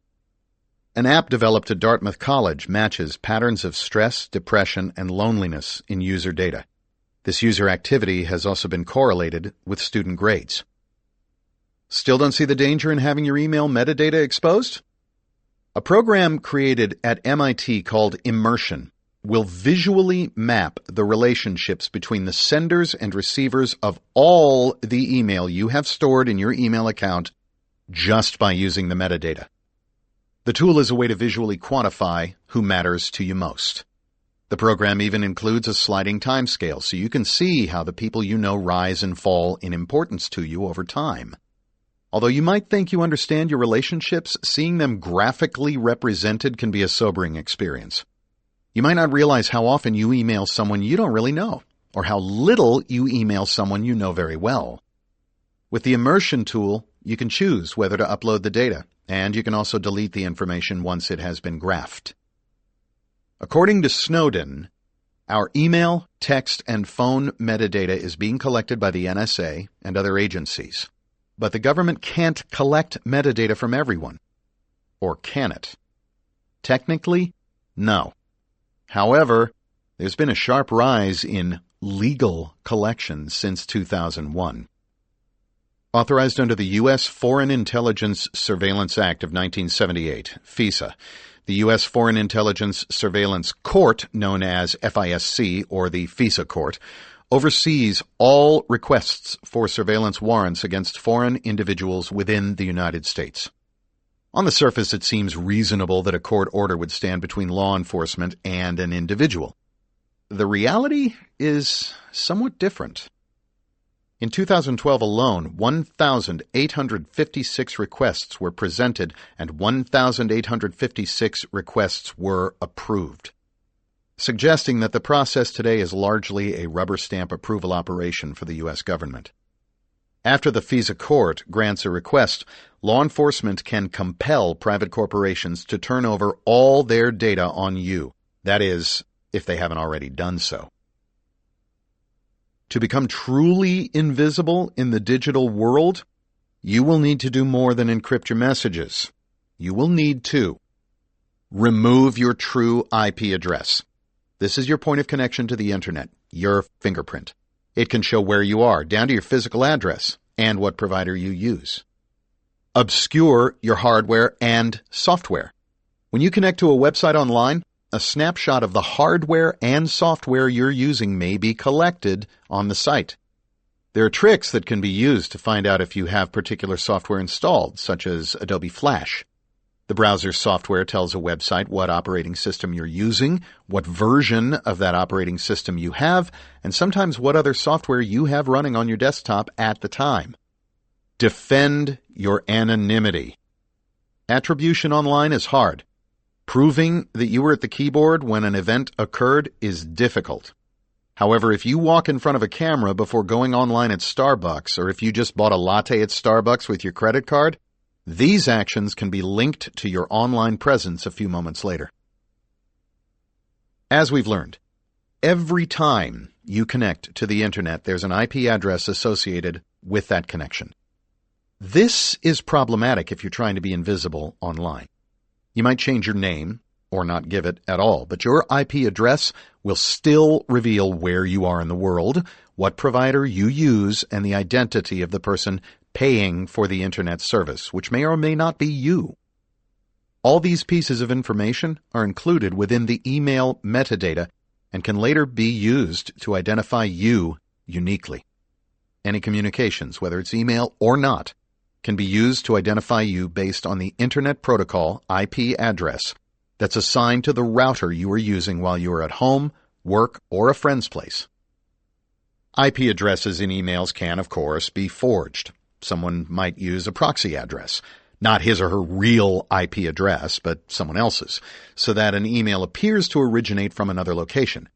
An app developed at Dartmouth College matches patterns of stress, depression, and loneliness in user data. This user activity has also been correlated with student grades. Still don't see the danger in having your email metadata exposed? A program created at MIT called Immersion will visually map the relationships between the senders and receivers of all the email you have stored in your email account just by using the metadata. The tool is a way to visually quantify who matters to you most. The program even includes a sliding timescale, so you can see how the people you know rise and fall in importance to you over time. Although you might think you understand your relationships, seeing them graphically represented can be a sobering experience. You might not realize how often you email someone you don't really know, or how little you email someone you know very well. With the Immersion tool, you can choose whether to upload the data, and you can also delete the information once it has been graphed. According to Snowden, our email, text, and phone metadata is being collected by the NSA and other agencies. But the government can't collect metadata from everyone. Or can it? Technically, no. However, there's been a sharp rise in legal collections since 2001. Authorized under the U.S. Foreign Intelligence Surveillance Act of 1978, FISA, the U.S. Foreign Intelligence Surveillance Court, known as FISC, or the FISA Court, oversees all requests for surveillance warrants against foreign individuals within the United States. On the surface, it seems reasonable that a court order would stand between law enforcement and an individual. The reality is somewhat different. In 2012 alone, 1,856 requests were presented and 1,856 requests were approved, suggesting that the process today is largely a rubber stamp approval operation for the U.S. government. After the FISA court grants a request, law enforcement can compel private corporations to turn over all their data on you. That is, if they haven't already done so. To become truly invisible in the digital world, you will need to do more than encrypt your messages. You will need to remove your true IP address. This is your point of connection to the internet, your fingerprint. It can show where you are, down to your physical address and what provider you use. Obscure your hardware and software. When you connect to a website online, a snapshot of the hardware and software you're using may be collected on the site. There are tricks that can be used to find out if you have particular software installed, such as Adobe Flash. The browser software tells a website what operating system you're using, what version of that operating system you have, and sometimes what other software you have running on your desktop at the time. Defend your anonymity. Attribution online is hard. Proving that you were at the keyboard when an event occurred is difficult. However, if you walk in front of a camera before going online at Starbucks, or if you just bought a latte at Starbucks with your credit card, these actions can be linked to your online presence a few moments later. As we've learned, every time you connect to the internet, there's an IP address associated with that connection. This is problematic if you're trying to be invisible online. You might change your name or not give it at all, but your IP address will still reveal where you are in the world, what provider you use, and the identity of the person paying for the internet service, which may or may not be you. All these pieces of information are included within the email metadata and can later be used to identify you uniquely. Any communications, whether it's email or not, can be used to identify you based on the Internet Protocol IP address that's assigned to the router you are using while you are at home, work, or a friend's place. IP addresses in emails can, of course, be forged. Someone might use a proxy address, not his or her real IP address, but someone else's, so that an email appears to originate from another location.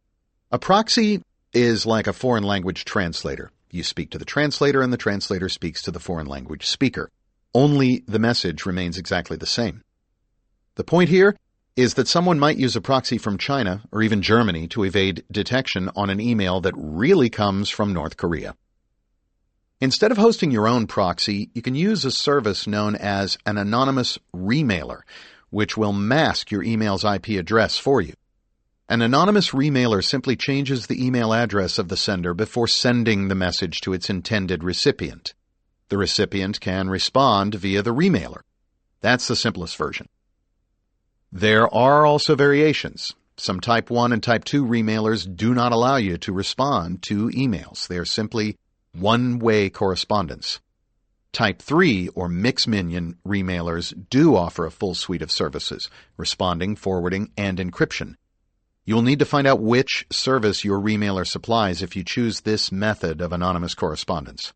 A proxy is like a foreign language translator. You speak to the translator, and the translator speaks to the foreign language speaker. Only the message remains exactly the same. The point here is that someone might use a proxy from China or even Germany to evade detection on an email that really comes from North Korea. Instead of hosting your own proxy, you can use a service known as an anonymous remailer, which will mask your email's IP address for you. An anonymous remailer simply changes the email address of the sender before sending the message to its intended recipient. The recipient can respond via the remailer. That's the simplest version. There are also variations. Some Type 1 and Type 2 remailers do not allow you to respond to emails. They are simply one-way correspondence. Type 3 or Misc remailers do offer a full suite of services, responding, forwarding, and encryption. You'll need to find out which service your remailer supplies if you choose this method of anonymous correspondence.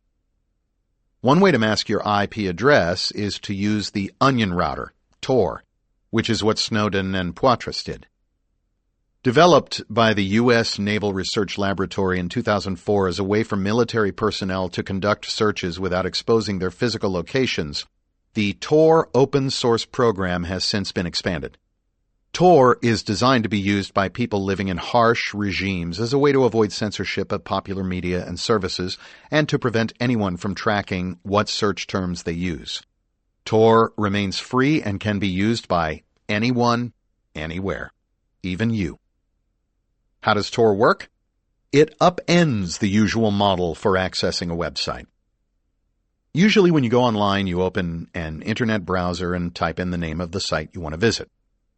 One way to mask your IP address is to use the onion router, Tor, which is what Snowden and Poitras did. Developed by the U.S. Naval Research Laboratory in 2004 as a way for military personnel to conduct searches without exposing their physical locations, the Tor open source program has since been expanded. Tor is designed to be used by people living in harsh regimes as a way to avoid censorship of popular media and services and to prevent anyone from tracking what search terms they use. Tor remains free and can be used by anyone, anywhere, even you. How does Tor work? It upends the usual model for accessing a website. Usually when you go online, you open an internet browser and type in the name of the site you want to visit.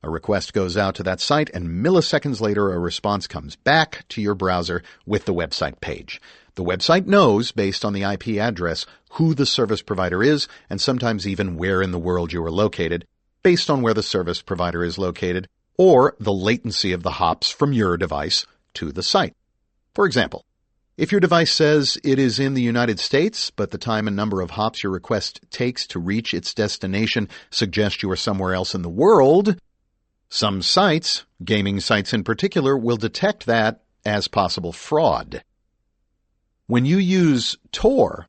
A request goes out to that site, and milliseconds later, a response comes back to your browser with the website page. The website knows, based on the IP address, who the service provider is, and sometimes even where in the world you are located, based on where the service provider is located, or the latency of the hops from your device to the site. For example, if your device says it is in the United States, but the time and number of hops your request takes to reach its destination suggest you are somewhere else in the world, some sites, gaming sites in particular, will detect that as possible fraud. When you use Tor,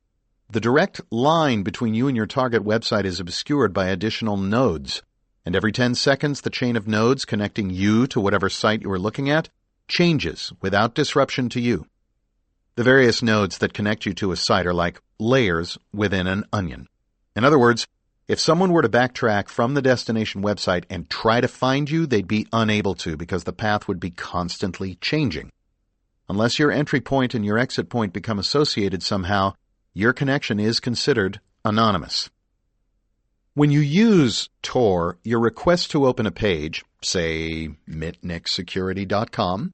the direct line between you and your target website is obscured by additional nodes, and every 10 seconds the chain of nodes connecting you to whatever site you are looking at changes without disruption to you. The various nodes that connect you to a site are like layers within an onion. In other words, if someone were to backtrack from the destination website and try to find you, they'd be unable to because the path would be constantly changing. Unless your entry point and your exit point become associated somehow, your connection is considered anonymous. When you use Tor, your request to open a page, say mitnicksecurity.com,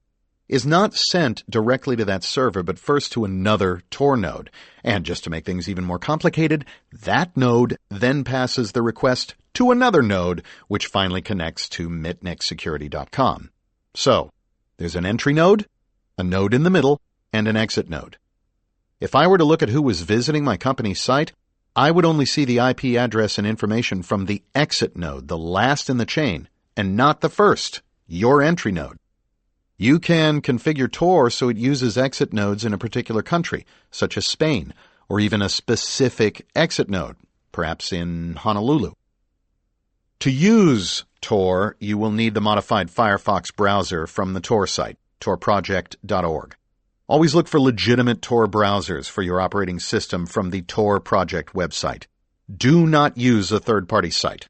is not sent directly to that server, but first to another Tor node. And just to make things even more complicated, that node then passes the request to another node, which finally connects to mitnicksecurity.com. So, there's an entry node, a node in the middle, and an exit node. If I were to look at who was visiting my company's site, I would only see the IP address and information from the exit node, the last in the chain, and not the first, your entry node. You can configure Tor so it uses exit nodes in a particular country, such as Spain, or even a specific exit node, perhaps in Honolulu. To use Tor, you will need the modified Firefox browser from the Tor site, torproject.org. Always look for legitimate Tor browsers for your operating system from the Tor project website. Do not use a third-party site.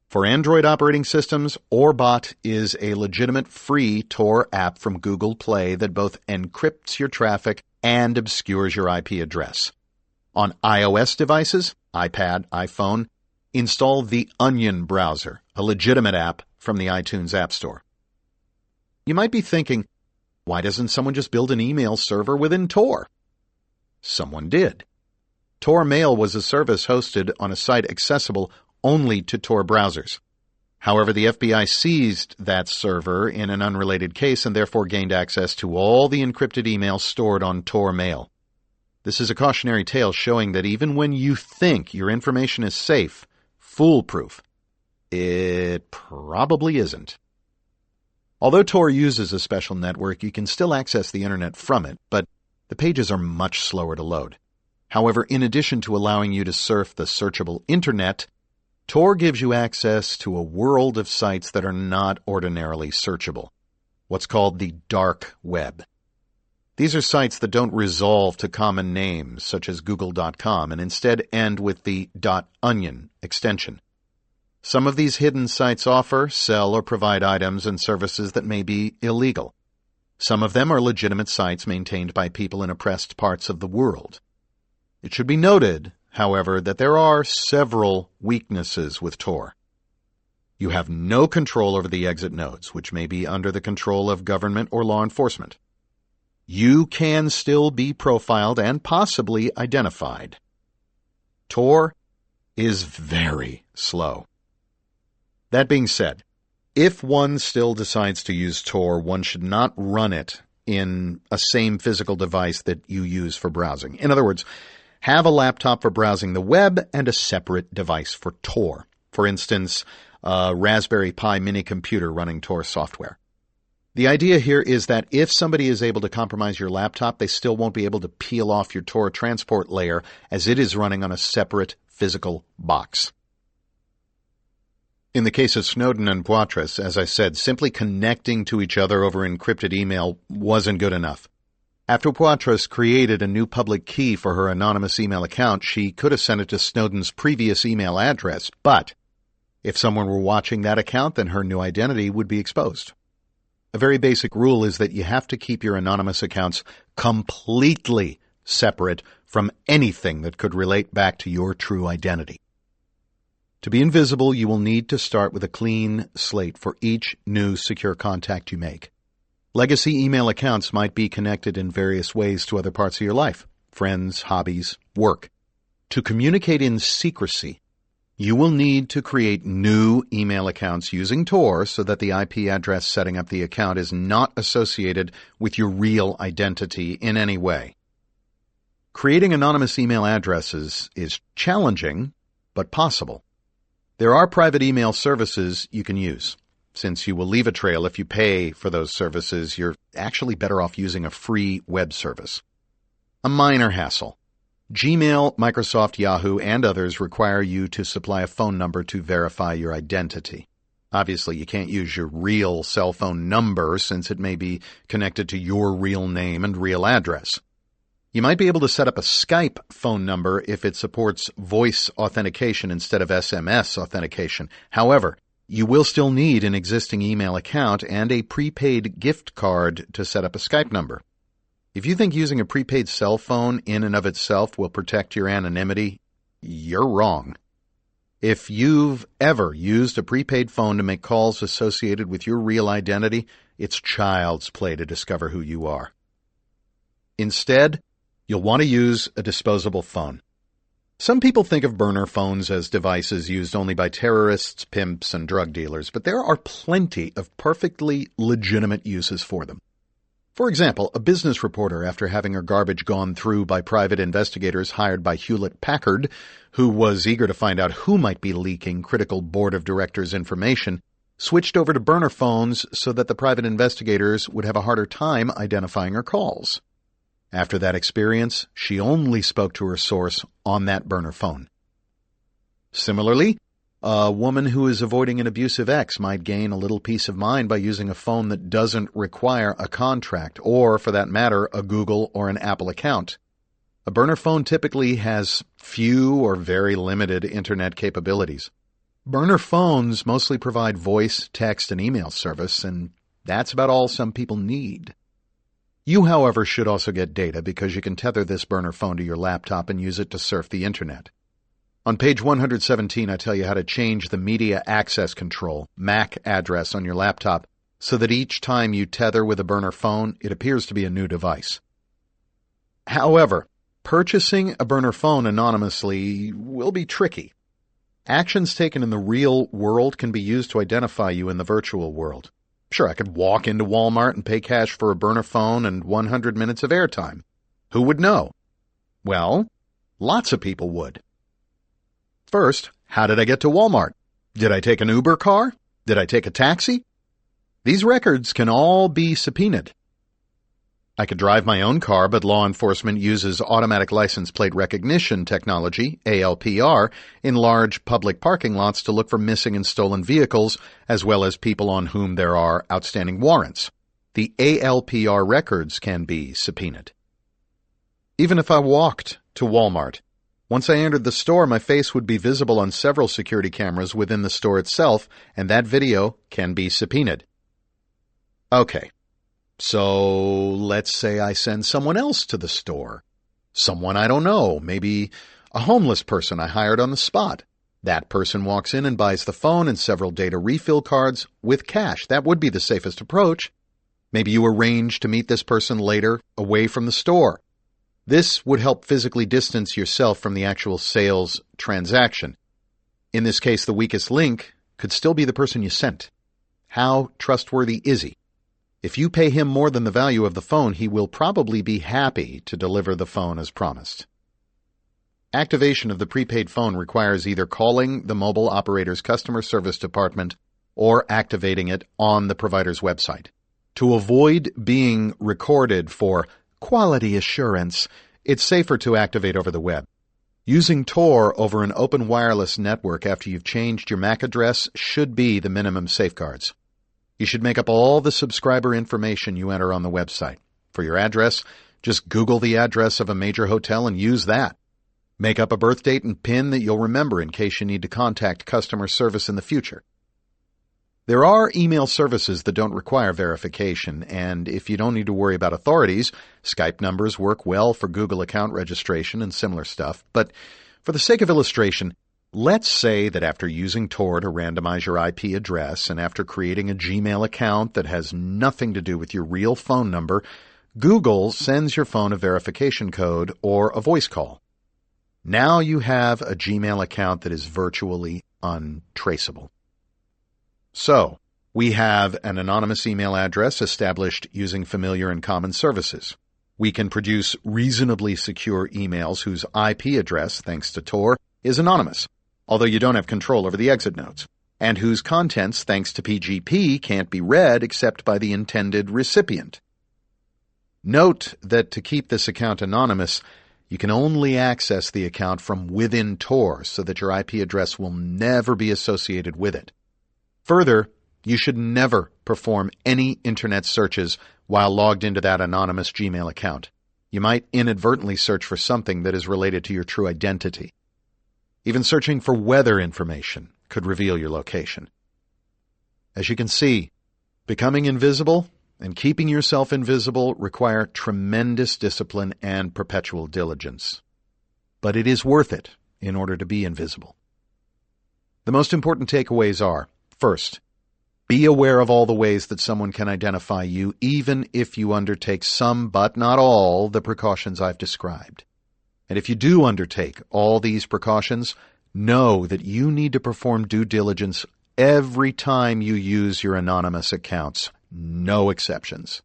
For Android operating systems, Orbot is a legitimate free Tor app from Google Play that both encrypts your traffic and obscures your IP address. On iOS devices, iPad, iPhone, install the Onion browser, a legitimate app from the iTunes App Store. You might be thinking, why doesn't someone just build an email server within Tor? Someone did. Tor Mail was a service hosted on a site accessible only to Tor browsers. However, the FBI seized that server in an unrelated case and therefore gained access to all the encrypted emails stored on Tor Mail. This is a cautionary tale showing that even when you think your information is safe, foolproof, it probably isn't. Although Tor uses a special network, you can still access the internet from it, but the pages are much slower to load. However, in addition to allowing you to surf the searchable internet, Tor gives you access to a world of sites that are not ordinarily searchable, what's called the dark web. These are sites that don't resolve to common names, such as google.com, and instead end with the .onion extension. Some of these hidden sites offer, sell, or provide items and services that may be illegal. Some of them are legitimate sites maintained by people in oppressed parts of the world. It should be noted, however, that there are several weaknesses with Tor. You have no control over the exit nodes, which may be under the control of government or law enforcement. You can still be profiled and possibly identified. Tor is very slow. That being said, if one still decides to use Tor, one should not run it in a same physical device that you use for browsing. In other words, have a laptop for browsing the web and a separate device for Tor. For instance, a Raspberry Pi mini computer running Tor software. The idea here is that if somebody is able to compromise your laptop, they still won't be able to peel off your Tor transport layer as it is running on a separate physical box. In the case of Snowden and Poitras, as I said, simply connecting to each other over encrypted email wasn't good enough. After Poitras created a new public key for her anonymous email account, she could have sent it to Snowden's previous email address, but if someone were watching that account, then her new identity would be exposed. A very basic rule is that you have to keep your anonymous accounts completely separate from anything that could relate back to your true identity. To be invisible, you will need to start with a clean slate for each new secure contact you make. Legacy email accounts might be connected in various ways to other parts of your life, friends, hobbies, work. To communicate in secrecy, you will need to create new email accounts using Tor so that the IP address setting up the account is not associated with your real identity in any way. Creating anonymous email addresses is challenging, but possible. There are private email services you can use. Since you will leave a trail if you pay for those services, you're actually better off using a free web service. A minor hassle. Gmail, Microsoft, Yahoo, and others require you to supply a phone number to verify your identity. Obviously, you can't use your real cell phone number since it may be connected to your real name and real address. You might be able to set up a Skype phone number if it supports voice authentication instead of SMS authentication. However, you will still need an existing email account and a prepaid gift card to set up a Skype number. If you think using a prepaid cell phone in and of itself will protect your anonymity, you're wrong. If you've ever used a prepaid phone to make calls associated with your real identity, it's child's play to discover who you are. Instead, you'll want to use a disposable phone. Some people think of burner phones as devices used only by terrorists, pimps, and drug dealers, but there are plenty of perfectly legitimate uses for them. For example, a business reporter, after having her garbage gone through by private investigators hired by Hewlett-Packard, who was eager to find out who might be leaking critical board of directors information, switched over to burner phones so that the private investigators would have a harder time identifying her calls. After that experience, she only spoke to her source on that burner phone. Similarly, a woman who is avoiding an abusive ex might gain a little peace of mind by using a phone that doesn't require a contract or, for that matter, a Google or an Apple account. A burner phone typically has few or very limited internet capabilities. Burner phones mostly provide voice, text, and email service, and that's about all some people need. You, however, should also get data because you can tether this burner phone to your laptop and use it to surf the internet. On page 117, I tell you how to change the Media Access Control, MAC address on your laptop so that each time you tether with a burner phone, it appears to be a new device. However, purchasing a burner phone anonymously will be tricky. Actions taken in the real world can be used to identify you in the virtual world. Sure, I could walk into Walmart and pay cash for a burner phone and 100 minutes of airtime. Who would know? Well, lots of people would. First, how did I get to Walmart? Did I take an Uber car? Did I take a taxi? These records can all be subpoenaed. I could drive my own car, but law enforcement uses automatic license plate recognition technology, ALPR, in large public parking lots to look for missing and stolen vehicles, as well as people on whom there are outstanding warrants. The ALPR records can be subpoenaed. Even if I walked to Walmart, once I entered the store, my face would be visible on several security cameras within the store itself, and that video can be subpoenaed. Okay. So let's say I send someone else to the store. Someone I don't know, maybe a homeless person I hired on the spot. That person walks in and buys the phone and several data refill cards with cash. That would be the safest approach. Maybe you arrange to meet this person later away from the store. This would help physically distance yourself from the actual sales transaction. In this case, the weakest link could still be the person you sent. How trustworthy is he? If you pay him more than the value of the phone, he will probably be happy to deliver the phone as promised. Activation of the prepaid phone requires either calling the mobile operator's customer service department or activating it on the provider's website. To avoid being recorded for quality assurance, it's safer to activate over the web. Using Tor over an open wireless network after you've changed your MAC address should be the minimum safeguards. You should make up all the subscriber information you enter on the website. For your address, just Google the address of a major hotel and use that. Make up a birth date and PIN that you'll remember in case you need to contact customer service in the future. There are email services that don't require verification, and if you don't need to worry about authorities, Skype numbers work well for Google account registration and similar stuff. But for the sake of illustration, let's say that after using Tor to randomize your IP address and after creating a Gmail account that has nothing to do with your real phone number, Google sends your phone a verification code or a voice call. Now you have a Gmail account that is virtually untraceable. So, we have an anonymous email address established using familiar and common services. We can produce reasonably secure emails whose IP address, thanks to Tor, is anonymous, although you don't have control over the exit notes, and whose contents, thanks to PGP, can't be read except by the intended recipient. Note that to keep this account anonymous, you can only access the account from within Tor so that your IP address will never be associated with it. Further, you should never perform any internet searches while logged into that anonymous Gmail account. You might inadvertently search for something that is related to your true identity. Even searching for weather information could reveal your location. As you can see, becoming invisible and keeping yourself invisible require tremendous discipline and perpetual diligence. But it is worth it in order to be invisible. The most important takeaways are, first, be aware of all the ways that someone can identify you, even if you undertake some, but not all, the precautions I've described. And if you do undertake all these precautions, know that you need to perform due diligence every time you use your anonymous accounts. No exceptions.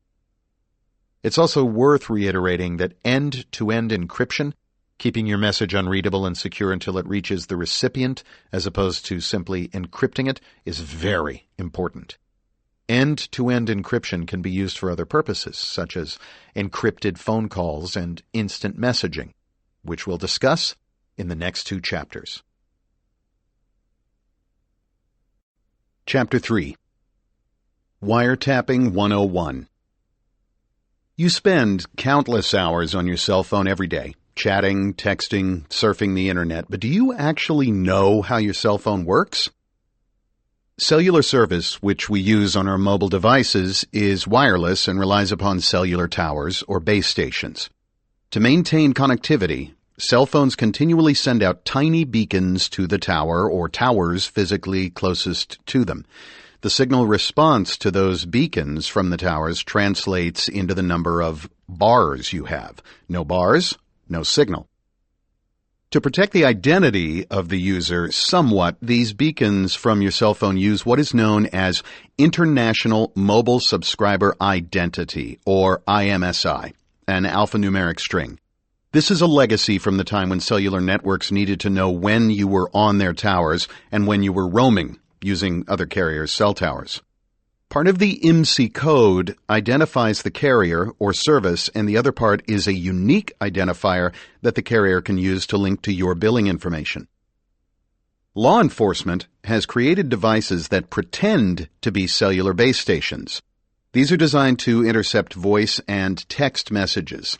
It's also worth reiterating that end-to-end encryption, keeping your message unreadable and secure until it reaches the recipient, as opposed to simply encrypting it, is very important. End-to-end encryption can be used for other purposes, such as encrypted phone calls and instant messaging, which we'll discuss in the next 2 chapters. Chapter 3. Wiretapping 101. You spend countless hours on your cell phone every day, chatting, texting, surfing the internet, but do you actually know how your cell phone works? Cellular service, which we use on our mobile devices, is wireless and relies upon cellular towers or base stations. To maintain connectivity, cell phones continually send out tiny beacons to the tower or towers physically closest to them. The signal response to those beacons from the towers translates into the number of bars you have. No bars, no signal. To protect the identity of the user somewhat, these beacons from your cell phone use what is known as International Mobile Subscriber Identity, or IMSI, an alphanumeric string. This is a legacy from the time when cellular networks needed to know when you were on their towers and when you were roaming, using other carriers' cell towers. Part of the IMSI code identifies the carrier or service, and the other part is a unique identifier that the carrier can use to link to your billing information. Law enforcement has created devices that pretend to be cellular base stations. These are designed to intercept voice and text messages.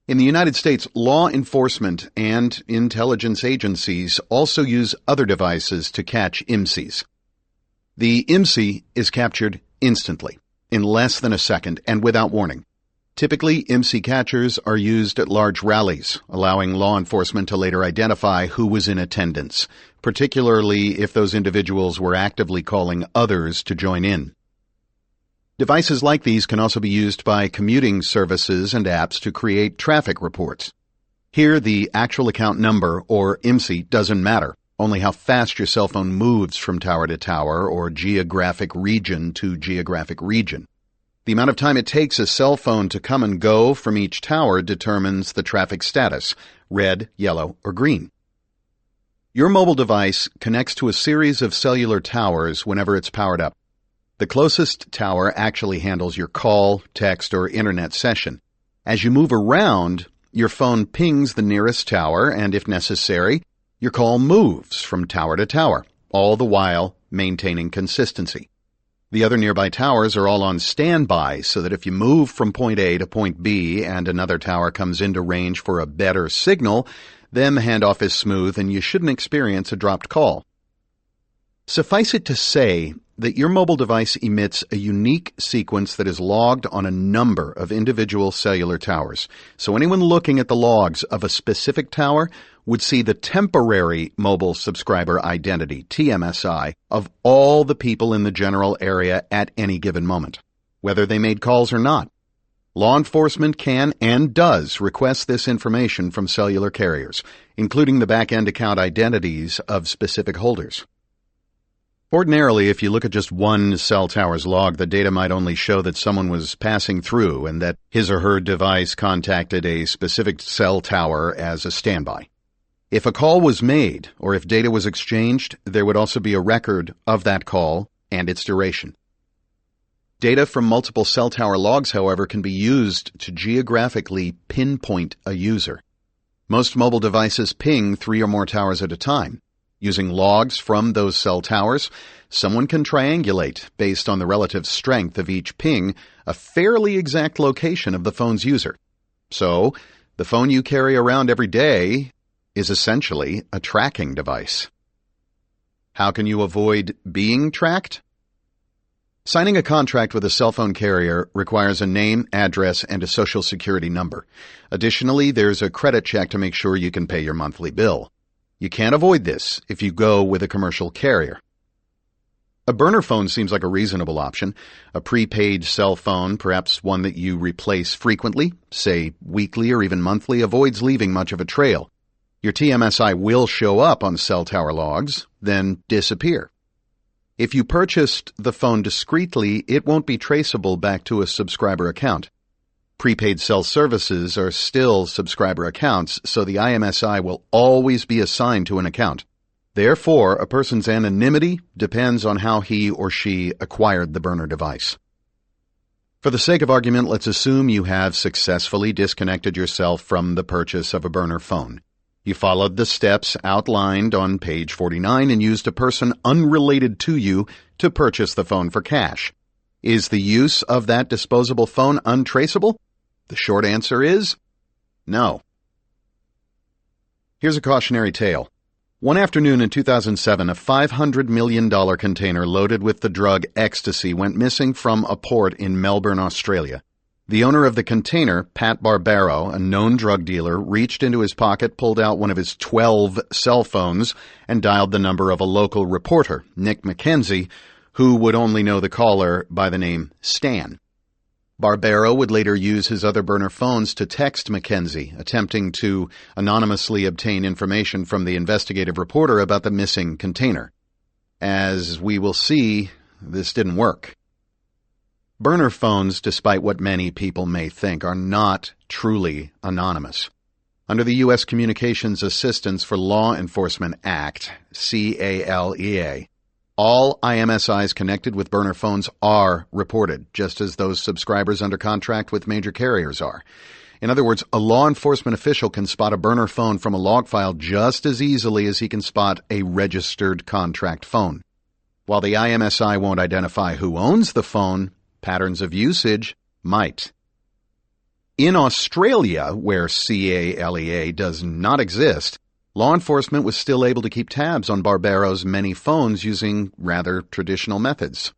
In the United States, law enforcement and intelligence agencies also use other devices to catch IMSIs. The IMSI is captured instantly, in less than a second, and without warning. Typically, IMSI catchers are used at large rallies, allowing law enforcement to later identify who was in attendance, particularly if those individuals were actively calling others to join in. Devices like these can also be used by commuting services and apps to create traffic reports. Here, the actual account number, or IMSI, doesn't matter, only how fast your cell phone moves from tower to tower or geographic region to geographic region. The amount of time it takes a cell phone to come and go from each tower determines the traffic status, red, yellow, or green. Your mobile device connects to a series of cellular towers whenever it's powered up. The closest tower actually handles your call, text, or internet session. As you move around, your phone pings the nearest tower, and if necessary, your call moves from tower to tower, all the while maintaining consistency. The other nearby towers are all on standby, so that if you move from point A to point B and another tower comes into range for a better signal, then the handoff is smooth and you shouldn't experience a dropped call. Suffice it to say that your mobile device emits a unique sequence that is logged on a number of individual cellular towers. So anyone looking at the logs of a specific tower would see the temporary mobile subscriber identity, TMSI, of all the people in the general area at any given moment, whether they made calls or not. Law enforcement can and does request this information from cellular carriers, including the back-end account identities of specific holders. Ordinarily, if you look at just one cell tower's log, the data might only show that someone was passing through and that his or her device contacted a specific cell tower as a standby. If a call was made or if data was exchanged, there would also be a record of that call and its duration. Data from multiple cell tower logs, however, can be used to geographically pinpoint a user. Most mobile devices ping 3 or more towers at a time. Using logs from those cell towers, someone can triangulate, based on the relative strength of each ping, a fairly exact location of the phone's user. So, the phone you carry around every day is essentially a tracking device. How can you avoid being tracked? Signing a contract with a cell phone carrier requires a name, address, and a social security number. Additionally, there's a credit check to make sure you can pay your monthly bill. You can't avoid this if you go with a commercial carrier. A burner phone seems like a reasonable option. A prepaid cell phone, perhaps one that you replace frequently, say weekly or even monthly, avoids leaving much of a trail. Your TMSI will show up on cell tower logs, then disappear. If you purchased the phone discreetly, it won't be traceable back to a subscriber account. Prepaid cell services are still subscriber accounts, so the IMSI will always be assigned to an account. Therefore, a person's anonymity depends on how he or she acquired the burner device. For the sake of argument, let's assume you have successfully disconnected yourself from the purchase of a burner phone. You followed the steps outlined on page 49 and used a person unrelated to you to purchase the phone for cash. Is the use of that disposable phone untraceable? The short answer is no. Here's a cautionary tale. One afternoon in 2007, a $500 million container loaded with the drug ecstasy went missing from a port in Melbourne, Australia. The owner of the container, Pat Barbaro, a known drug dealer, reached into his pocket, pulled out one of his 12 cell phones, and dialed the number of a local reporter, Nick McKenzie, who would only know the caller by the name Stan. Barbaro would later use his other burner phones to text McKenzie, attempting to anonymously obtain information from the investigative reporter about the missing container. As we will see, this didn't work. Burner phones, despite what many people may think, are not truly anonymous. Under the U.S. Communications Assistance for Law Enforcement Act, CALEA, all IMSIs connected with burner phones are reported, just as those subscribers under contract with major carriers are. In other words, a law enforcement official can spot a burner phone from a log file just as easily as he can spot a registered contract phone. While the IMSI won't identify who owns the phone, patterns of usage might. In Australia, where CALEA does not exist, law enforcement was still able to keep tabs on Barbaro's many phones using rather traditional methods.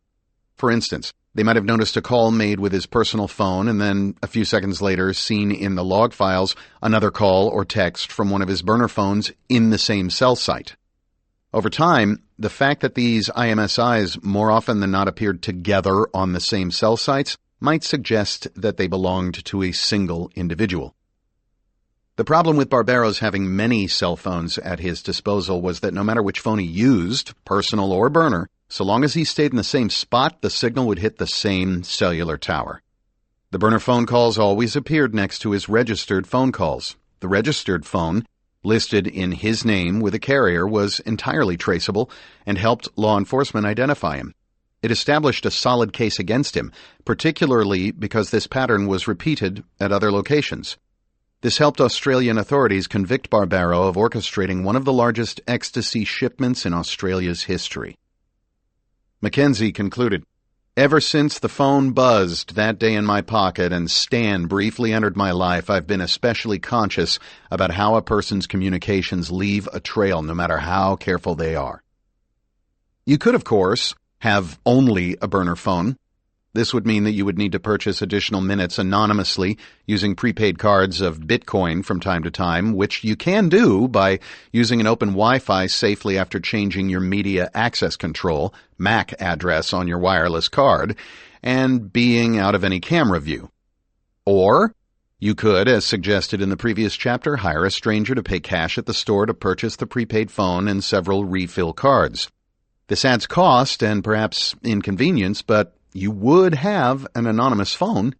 For instance, they might have noticed a call made with his personal phone and then, a few seconds later, seen in the log files another call or text from one of his burner phones in the same cell site. Over time, the fact that these IMSIs more often than not appeared together on the same cell sites might suggest that they belonged to a single individual. The problem with Barbaro's having many cell phones at his disposal was that no matter which phone he used, personal or burner, so long as he stayed in the same spot, the signal would hit the same cellular tower. The burner phone calls always appeared next to his registered phone calls. The registered phone, listed in his name with a carrier, was entirely traceable and helped law enforcement identify him. It established a solid case against him, particularly because this pattern was repeated at other locations. This helped Australian authorities convict Barbaro of orchestrating one of the largest ecstasy shipments in Australia's history. McKenzie concluded, "Ever since the phone buzzed that day in my pocket and Stan briefly entered my life, I've been especially conscious about how a person's communications leave a trail, no matter how careful they are." You could, of course, have only a burner phone. This would mean that you would need to purchase additional minutes anonymously using prepaid cards of Bitcoin from time to time, which you can do by using an open Wi-Fi safely after changing your media access control, MAC address on your wireless card, and being out of any camera view. Or you could, as suggested in the previous chapter, hire a stranger to pay cash at the store to purchase the prepaid phone and several refill cards. This adds cost and perhaps inconvenience, but you would have an anonymous phone.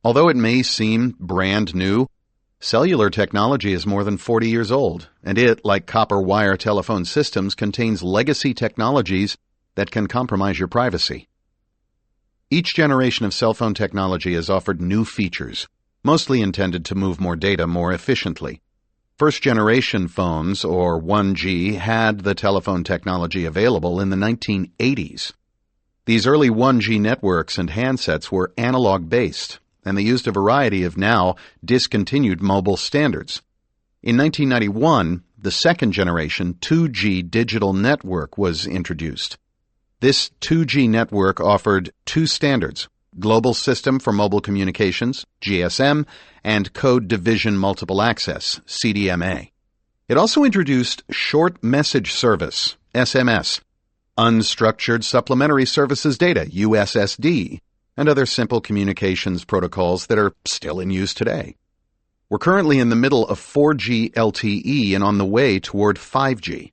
Although it may seem brand new, cellular technology is more than 40 years old, and it, like copper wire telephone systems, contains legacy technologies that can compromise your privacy. Each generation of cell phone technology has offered new features, mostly intended to move more data more efficiently. First-generation phones, or 1G, had the telephone technology available in the 1980s. These early 1G networks and handsets were analog-based. and they used a variety of now discontinued mobile standards. In 1991, the second generation 2G digital network was introduced. This 2G network offered two standards: Global System for Mobile Communications, GSM, and Code Division Multiple Access, CDMA. It also introduced Short Message Service, SMS, Unstructured Supplementary Services Data, USSD, and other simple communications protocols that are still in use today. We're currently in the middle of 4G LTE and on the way toward 5G.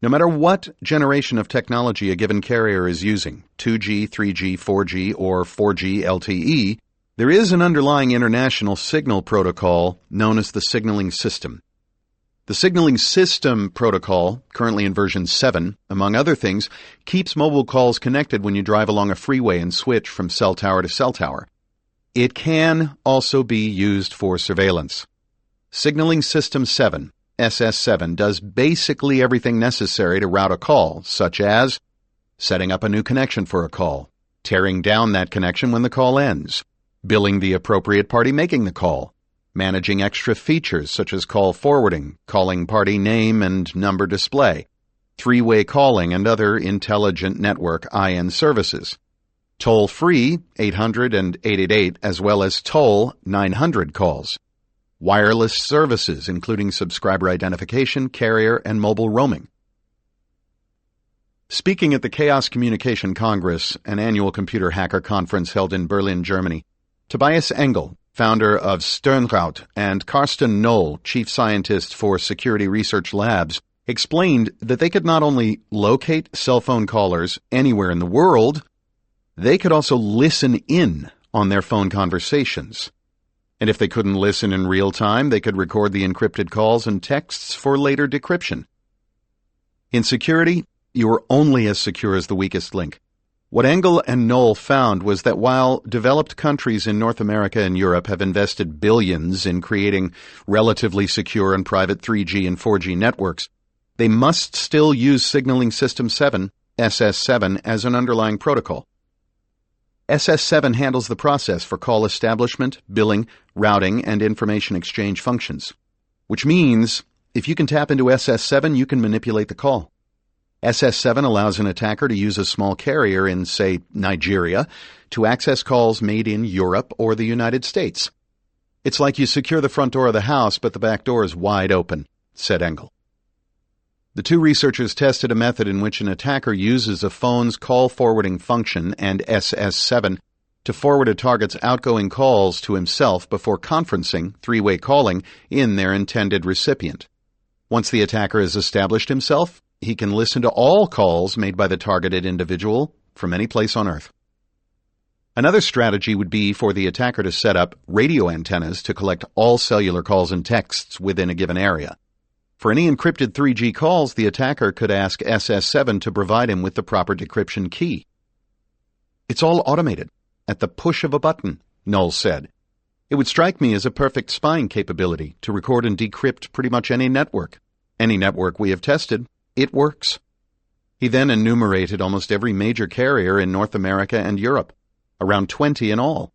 No matter what generation of technology a given carrier is using, 2G, 3G, 4G, or 4G LTE, there is an underlying international signal protocol known as the signaling system. The signaling system protocol, currently in version 7, among other things, keeps mobile calls connected when you drive along a freeway and switch from cell tower to cell tower. It can also be used for surveillance. Signaling System 7, SS7, does basically everything necessary to route a call, such as setting up a new connection for a call, tearing down that connection when the call ends, billing the appropriate party making the call, managing extra features such as call forwarding, calling party name and number display, three-way calling and other intelligent network IN services, toll-free 800 and 888 as well as toll 900 calls, wireless services including subscriber identification, carrier, and mobile roaming. Speaking at the Chaos Communication Congress, an annual computer hacker conference held in Berlin, Germany, Tobias Engel, founder of Sternrout, and Carsten Knoll, chief scientist for Security Research Labs, explained that they could not only locate cell phone callers anywhere in the world, they could also listen in on their phone conversations. And if they couldn't listen in real time, they could record the encrypted calls and texts for later decryption. In security, you are only as secure as the weakest link. What Engel and Knoll found was that while developed countries in North America and Europe have invested billions in creating relatively secure and private 3G and 4G networks, they must still use Signaling System 7, SS7, as an underlying protocol. SS7 handles the process for call establishment, billing, routing, and information exchange functions, which means if you can tap into SS7, you can manipulate the call. SS7 allows an attacker to use a small carrier in, say, Nigeria to access calls made in Europe or the United States. It's like you secure the front door of the house, but the back door is wide open, said Engel. The two researchers tested a method in which an attacker uses a phone's call forwarding function and SS7 to forward a target's outgoing calls to himself before conferencing, three-way calling, in their intended recipient. Once the attacker has established himself, he can listen to all calls made by the targeted individual from any place on Earth. Another strategy would be for the attacker to set up radio antennas to collect all cellular calls and texts within a given area. For any encrypted 3G calls, the attacker could ask SS7 to provide him with the proper decryption key. It's all automated, at the push of a button, Knoll said. It would strike me as a perfect spying capability to record and decrypt pretty much any network. Any network we have tested, it works. He then enumerated almost every major carrier in North America and Europe, around 20 in all.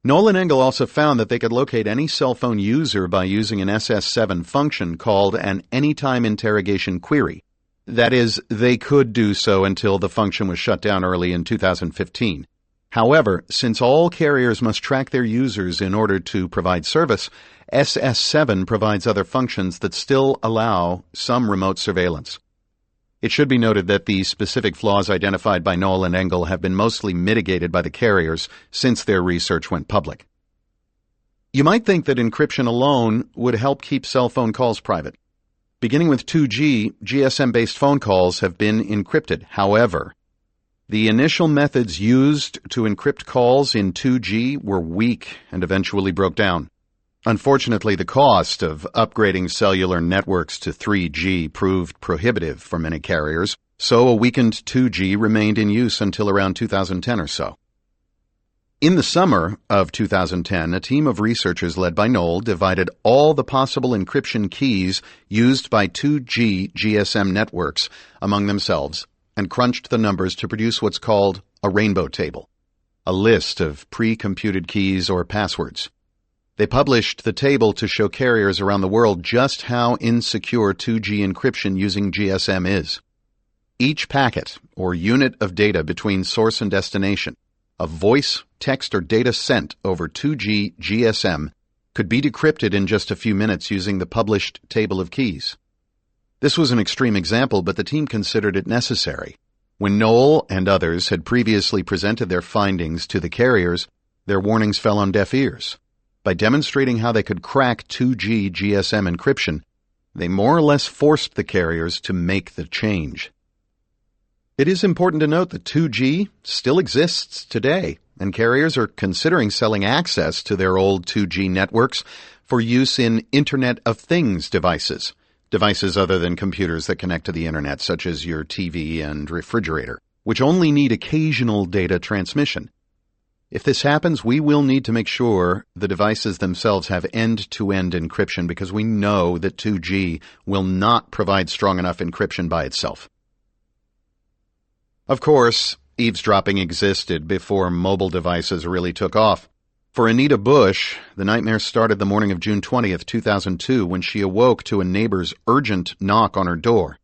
Knoll and Engel also found that they could locate any cell phone user by using an SS7 function called an anytime interrogation query. That is, they could do so until the function was shut down early in 2015. However, since all carriers must track their users in order to provide service, SS7 provides other functions that still allow some remote surveillance. It should be noted that the specific flaws identified by Knoll and Engel have been mostly mitigated by the carriers since their research went public. You might think that encryption alone would help keep cell phone calls private. Beginning with 2G, GSM-based phone calls have been encrypted. However, the initial methods used to encrypt calls in 2G were weak and eventually broke down. Unfortunately, the cost of upgrading cellular networks to 3G proved prohibitive for many carriers, so a weakened 2G remained in use until around 2010 or so. In the summer of 2010, a team of researchers led by Knoll divided all the possible encryption keys used by 2G GSM networks among themselves and crunched the numbers to produce what's called a rainbow table. a list of pre-computed keys or passwords. They published the table to show carriers around the world just how insecure 2G encryption using GSM is. Each packet or unit of data between source and destination, of voice, text, or data sent over 2G GSM could be decrypted in just a few minutes using the published table of keys. This was an extreme example, but the team considered it necessary. When Knoll and others had previously presented their findings to the carriers, their warnings fell on deaf ears. By demonstrating how they could crack 2G GSM encryption, they more or less forced the carriers to make the change. It is important to note that 2G still exists today, and carriers are considering selling access to their old 2G networks for use in Internet of Things devices other than computers that connect to the Internet, such as your TV and refrigerator, which only need occasional data transmission. If this happens, we will need to make sure the devices themselves have end-to-end encryption because we know that 2G will not provide strong enough encryption by itself. Of course, eavesdropping existed before mobile devices really took off. For Anita Bush, the nightmare started the morning of June 20th, 2002, when she awoke to a neighbor's urgent knock on her door.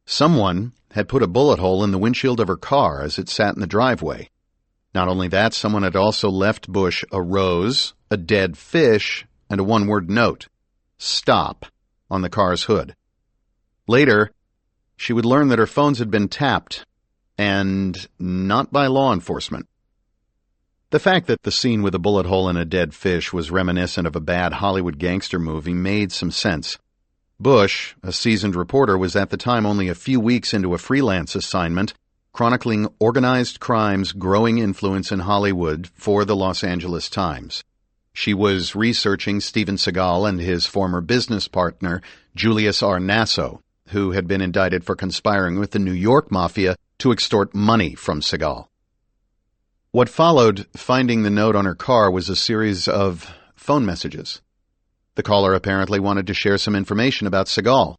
Someone had put a bullet hole in the windshield of her car as it sat in the driveway. Not only that, someone had also left Bush a rose, a dead fish, and a one-word note, "Stop," on the car's hood. Later, she would learn that her phones had been tapped, and not by law enforcement. The fact that the scene with a bullet hole and a dead fish was reminiscent of a bad Hollywood gangster movie made some sense. Bush, a seasoned reporter, was at the time only a few weeks into a freelance assignment chronicling organized crime's growing influence in Hollywood for the Los Angeles Times. She was researching Steven Seagal and his former business partner, Julius R. Nasso, who had been indicted for conspiring with the New York Mafia to extort money from Seagal. What followed finding the note on her car was a series of phone messages. The caller apparently wanted to share some information about Seagal.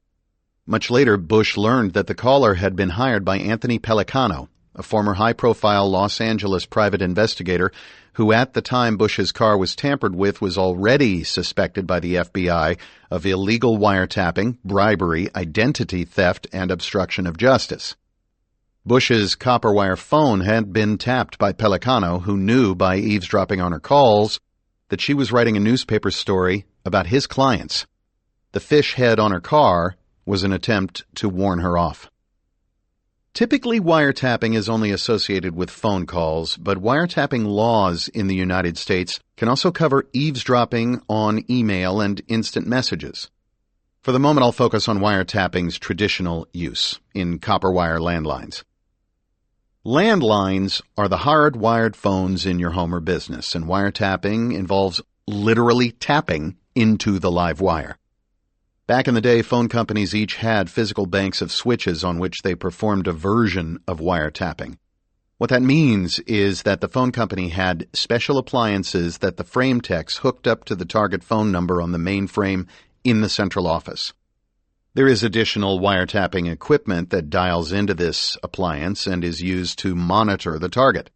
Much later, Bush learned that the caller had been hired by Anthony Pellicano, a former high-profile Los Angeles private investigator who at the time Bush's car was tampered with was already suspected by the FBI of illegal wiretapping, bribery, identity theft, and obstruction of justice. Bush's copper wire phone had been tapped by Pellicano, who knew by eavesdropping on her calls that she was writing a newspaper story about his clients. The fish head on her car was an attempt to warn her off. Typically, wiretapping is only associated with phone calls, but wiretapping laws in the United States can also cover eavesdropping on email and instant messages. For the moment, I'll focus on wiretapping's traditional use in copper wire landlines. Landlines are the hardwired phones in your home or business, and wiretapping involves literally tapping into the live wire. Back in the day, phone companies each had physical banks of switches on which they performed a version of wiretapping. What that means is that the phone company had special appliances that the frame techs hooked up to the target phone number on the mainframe in the central office. There is additional wiretapping equipment that dials into this appliance and is used to monitor the target.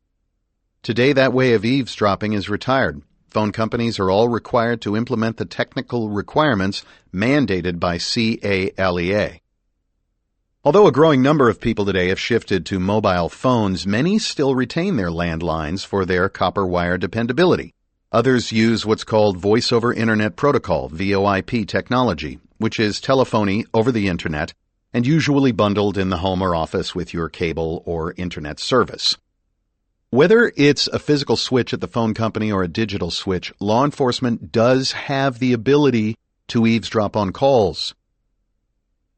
Today, that way of eavesdropping is retired. Phone companies are all required to implement the technical requirements mandated by CALEA. Although a growing number of people today have shifted to mobile phones, many still retain their landlines for their copper wire dependability. Others use what's called Voice over Internet Protocol, VoIP technology, which is telephony over the Internet and usually bundled in the home or office with your cable or Internet service. Whether it's a physical switch at the phone company or a digital switch, law enforcement does have the ability to eavesdrop on calls.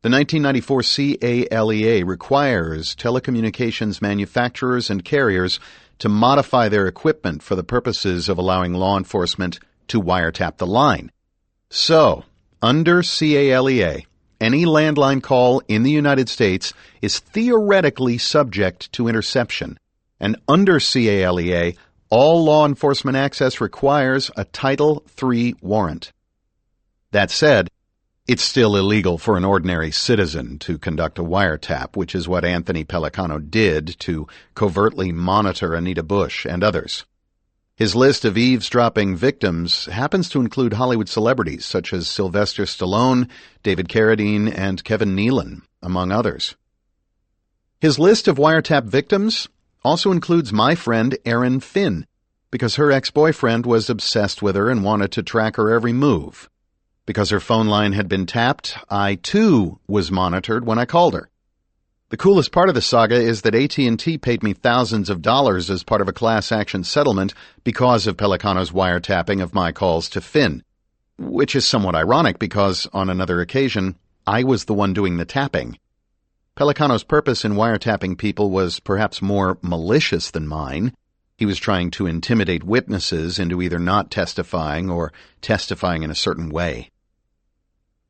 The 1994 CALEA requires telecommunications manufacturers and carriers to modify their equipment for the purposes of allowing law enforcement to wiretap the line. So, under CALEA, any landline call in the United States is theoretically subject to interception. And under CALEA, all law enforcement access requires a Title III warrant. That said, It's still illegal for an ordinary citizen to conduct a wiretap, which is what Anthony Pellicano did to covertly monitor Anita Bush and others. His list of eavesdropping victims happens to include Hollywood celebrities such as Sylvester Stallone, David Carradine, and Kevin Nealon, among others. His list of wiretap victims also includes my friend Erin Finn, because her ex-boyfriend was obsessed with her and wanted to track her every move. Because her phone line had been tapped, I too was monitored when I called her. The coolest part of the saga is that AT&T paid me thousands of dollars as part of a class action settlement because of Pellicano's wiretapping of my calls to Finn, which is somewhat ironic because, on another occasion, I was the one doing the tapping. Pellicano's purpose in wiretapping people was perhaps more malicious than mine. He was trying to intimidate witnesses into either not testifying or testifying in a certain way.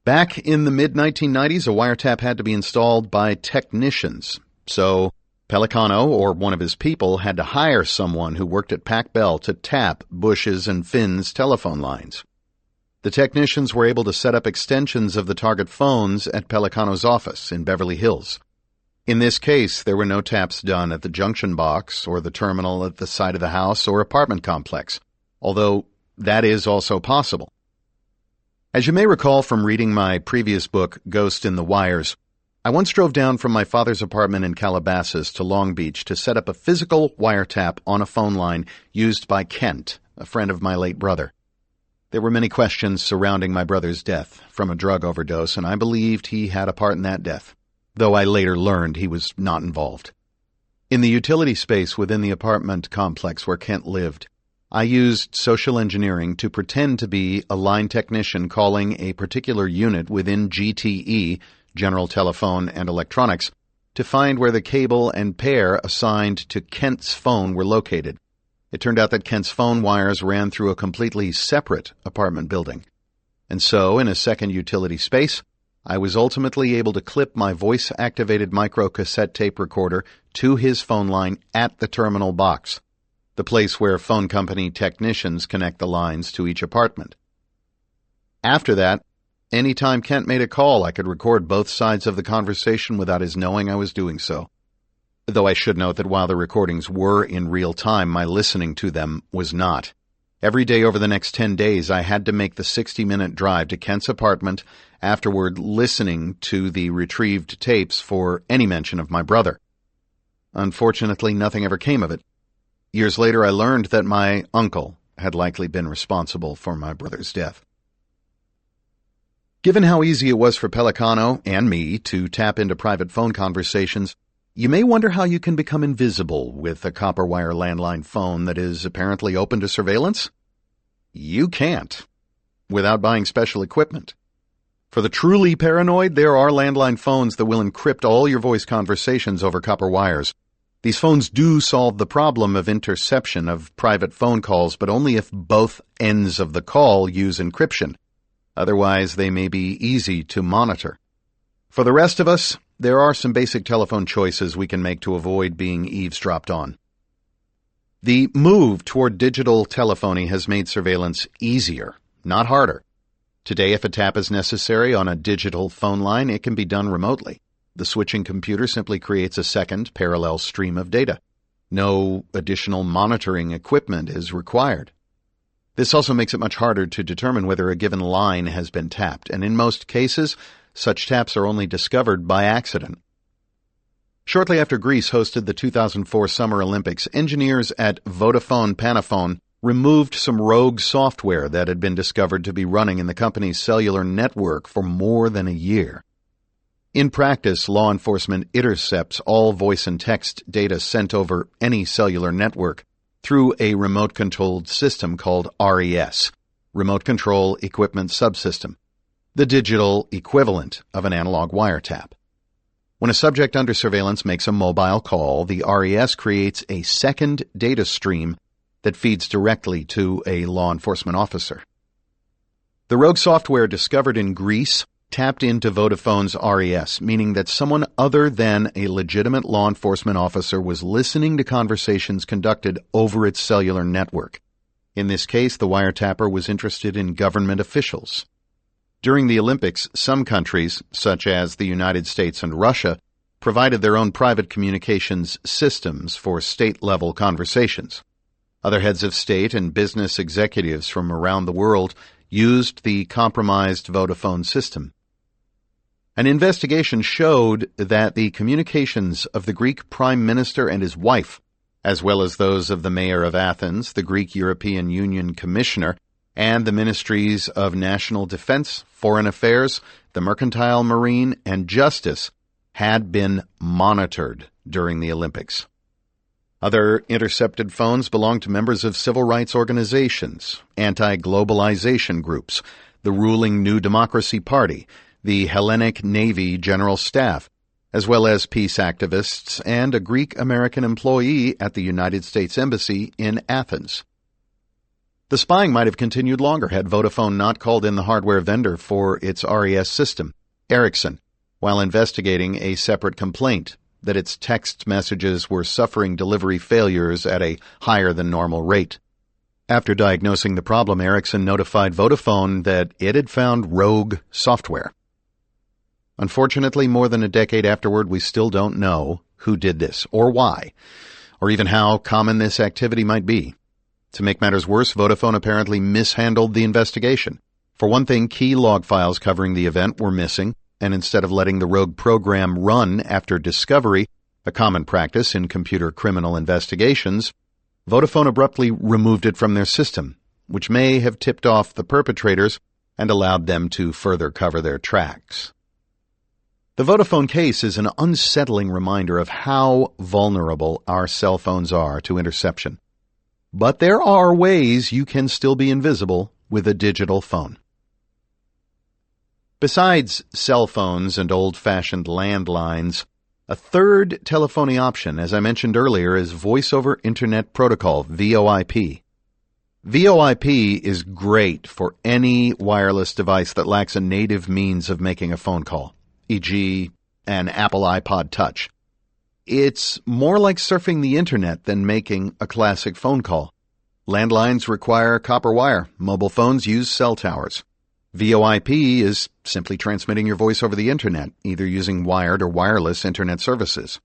Back in the mid-1990s, a wiretap had to be installed by technicians, so Pellicano or one of his people had to hire someone who worked at Pac Bell to tap Bush's and Finn's telephone lines. The technicians were able to set up extensions of the target phones at Pellicano's office in Beverly Hills. In this case, there were no taps done at the junction box or the terminal at the side of the house or apartment complex, although that is also possible. As you may recall from reading my previous book, Ghost in the Wires, I once drove down from my father's apartment in Calabasas to Long Beach to set up a physical wiretap on a phone line used by Kent, a friend of my late brother. There were many questions surrounding my brother's death from a drug overdose, and I believed he had a part in that death, though I later learned he was not involved. In the utility space within the apartment complex where Kent lived, I used social engineering to pretend to be a line technician calling a particular unit within GTE, General Telephone and Electronics, to find where the cable and pair assigned to Kent's phone were located. It turned out that Kent's phone wires ran through a completely separate apartment building. And so, in a second utility space, I was ultimately able to clip my voice-activated micro-cassette tape recorder to his phone line at the terminal box, the place where phone company technicians connect the lines to each apartment. After that, any time Kent made a call, I could record both sides of the conversation without his knowing I was doing so. Though I should note that while the recordings were in real time, my listening to them was not. Every day over the next 10 days, I had to make the 60-minute drive to Kent's apartment, afterward listening to the retrieved tapes for any mention of my brother. Unfortunately, nothing ever came of it. Years later, I learned that my uncle had likely been responsible for my brother's death. Given how easy it was for Pellicano and me to tap into private phone conversations, you may wonder how you can become invisible with a copper wire landline phone that is apparently open to surveillance. You can't, without buying special equipment. For the truly paranoid, there are landline phones that will encrypt all your voice conversations over copper wires. These phones do solve the problem of interception of private phone calls, but only if both ends of the call use encryption. Otherwise, they may be easy to monitor. For the rest of us, there are some basic telephone choices we can make to avoid being eavesdropped on. The move toward digital telephony has made surveillance easier, not harder. Today, if a tap is necessary on a digital phone line, it can be done remotely. The switching computer simply creates a second parallel stream of data. No additional monitoring equipment is required. This also makes it much harder to determine whether a given line has been tapped, and in most cases, such taps are only discovered by accident. Shortly after Greece hosted the 2004 Summer Olympics, engineers at Vodafone Panaphone removed some rogue software that had been discovered to be running in the company's cellular network for more than a year. In practice, law enforcement intercepts all voice and text data sent over any cellular network through a remote-controlled system called RES, Remote Control Equipment Subsystem, the digital equivalent of an analog wiretap. When a subject under surveillance makes a mobile call, the RES creates a second data stream that feeds directly to a law enforcement officer. The rogue software discovered in Greece tapped into Vodafone's RES, meaning that someone other than a legitimate law enforcement officer was listening to conversations conducted over its cellular network. In this case, the wiretapper was interested in government officials. During the Olympics, some countries, such as the United States and Russia, provided their own private communications systems for state-level conversations. Other heads of state and business executives from around the world used the compromised Vodafone system. An investigation showed that the communications of the Greek Prime Minister and his wife, as well as those of the Mayor of Athens, the Greek European Union Commissioner, and the Ministries of National Defense, Foreign Affairs, the Mercantile Marine, and Justice, had been monitored during the Olympics. Other intercepted phones belonged to members of civil rights organizations, anti-globalization groups, the ruling New Democracy Party, the Hellenic Navy General Staff, as well as peace activists and a Greek-American employee at the United States Embassy in Athens. The spying might have continued longer had Vodafone not called in the hardware vendor for its RES system, Ericsson, while investigating a separate complaint that its text messages were suffering delivery failures at a higher than normal rate. After diagnosing the problem, Ericsson notified Vodafone that it had found rogue software. Unfortunately, more than a decade afterward, we still don't know who did this, or why, or even how common this activity might be. To make matters worse, Vodafone apparently mishandled the investigation. For one thing, key log files covering the event were missing, and instead of letting the rogue program run after discovery, a common practice in computer criminal investigations, Vodafone abruptly removed it from their system, which may have tipped off the perpetrators and allowed them to further cover their tracks. The Vodafone case is an unsettling reminder of how vulnerable our cell phones are to interception. But there are ways you can still be invisible with a digital phone. Besides cell phones and old-fashioned landlines, a third telephony option, as I mentioned earlier, is Voice over Internet Protocol, VoIP. VoIP is great for any wireless device that lacks a native means of making a phone call, e.g., an Apple iPod Touch. It's more like surfing the Internet than making a classic phone call. Landlines require copper wire. Mobile phones use cell towers. VoIP is simply transmitting your voice over the Internet, either using wired or wireless Internet services.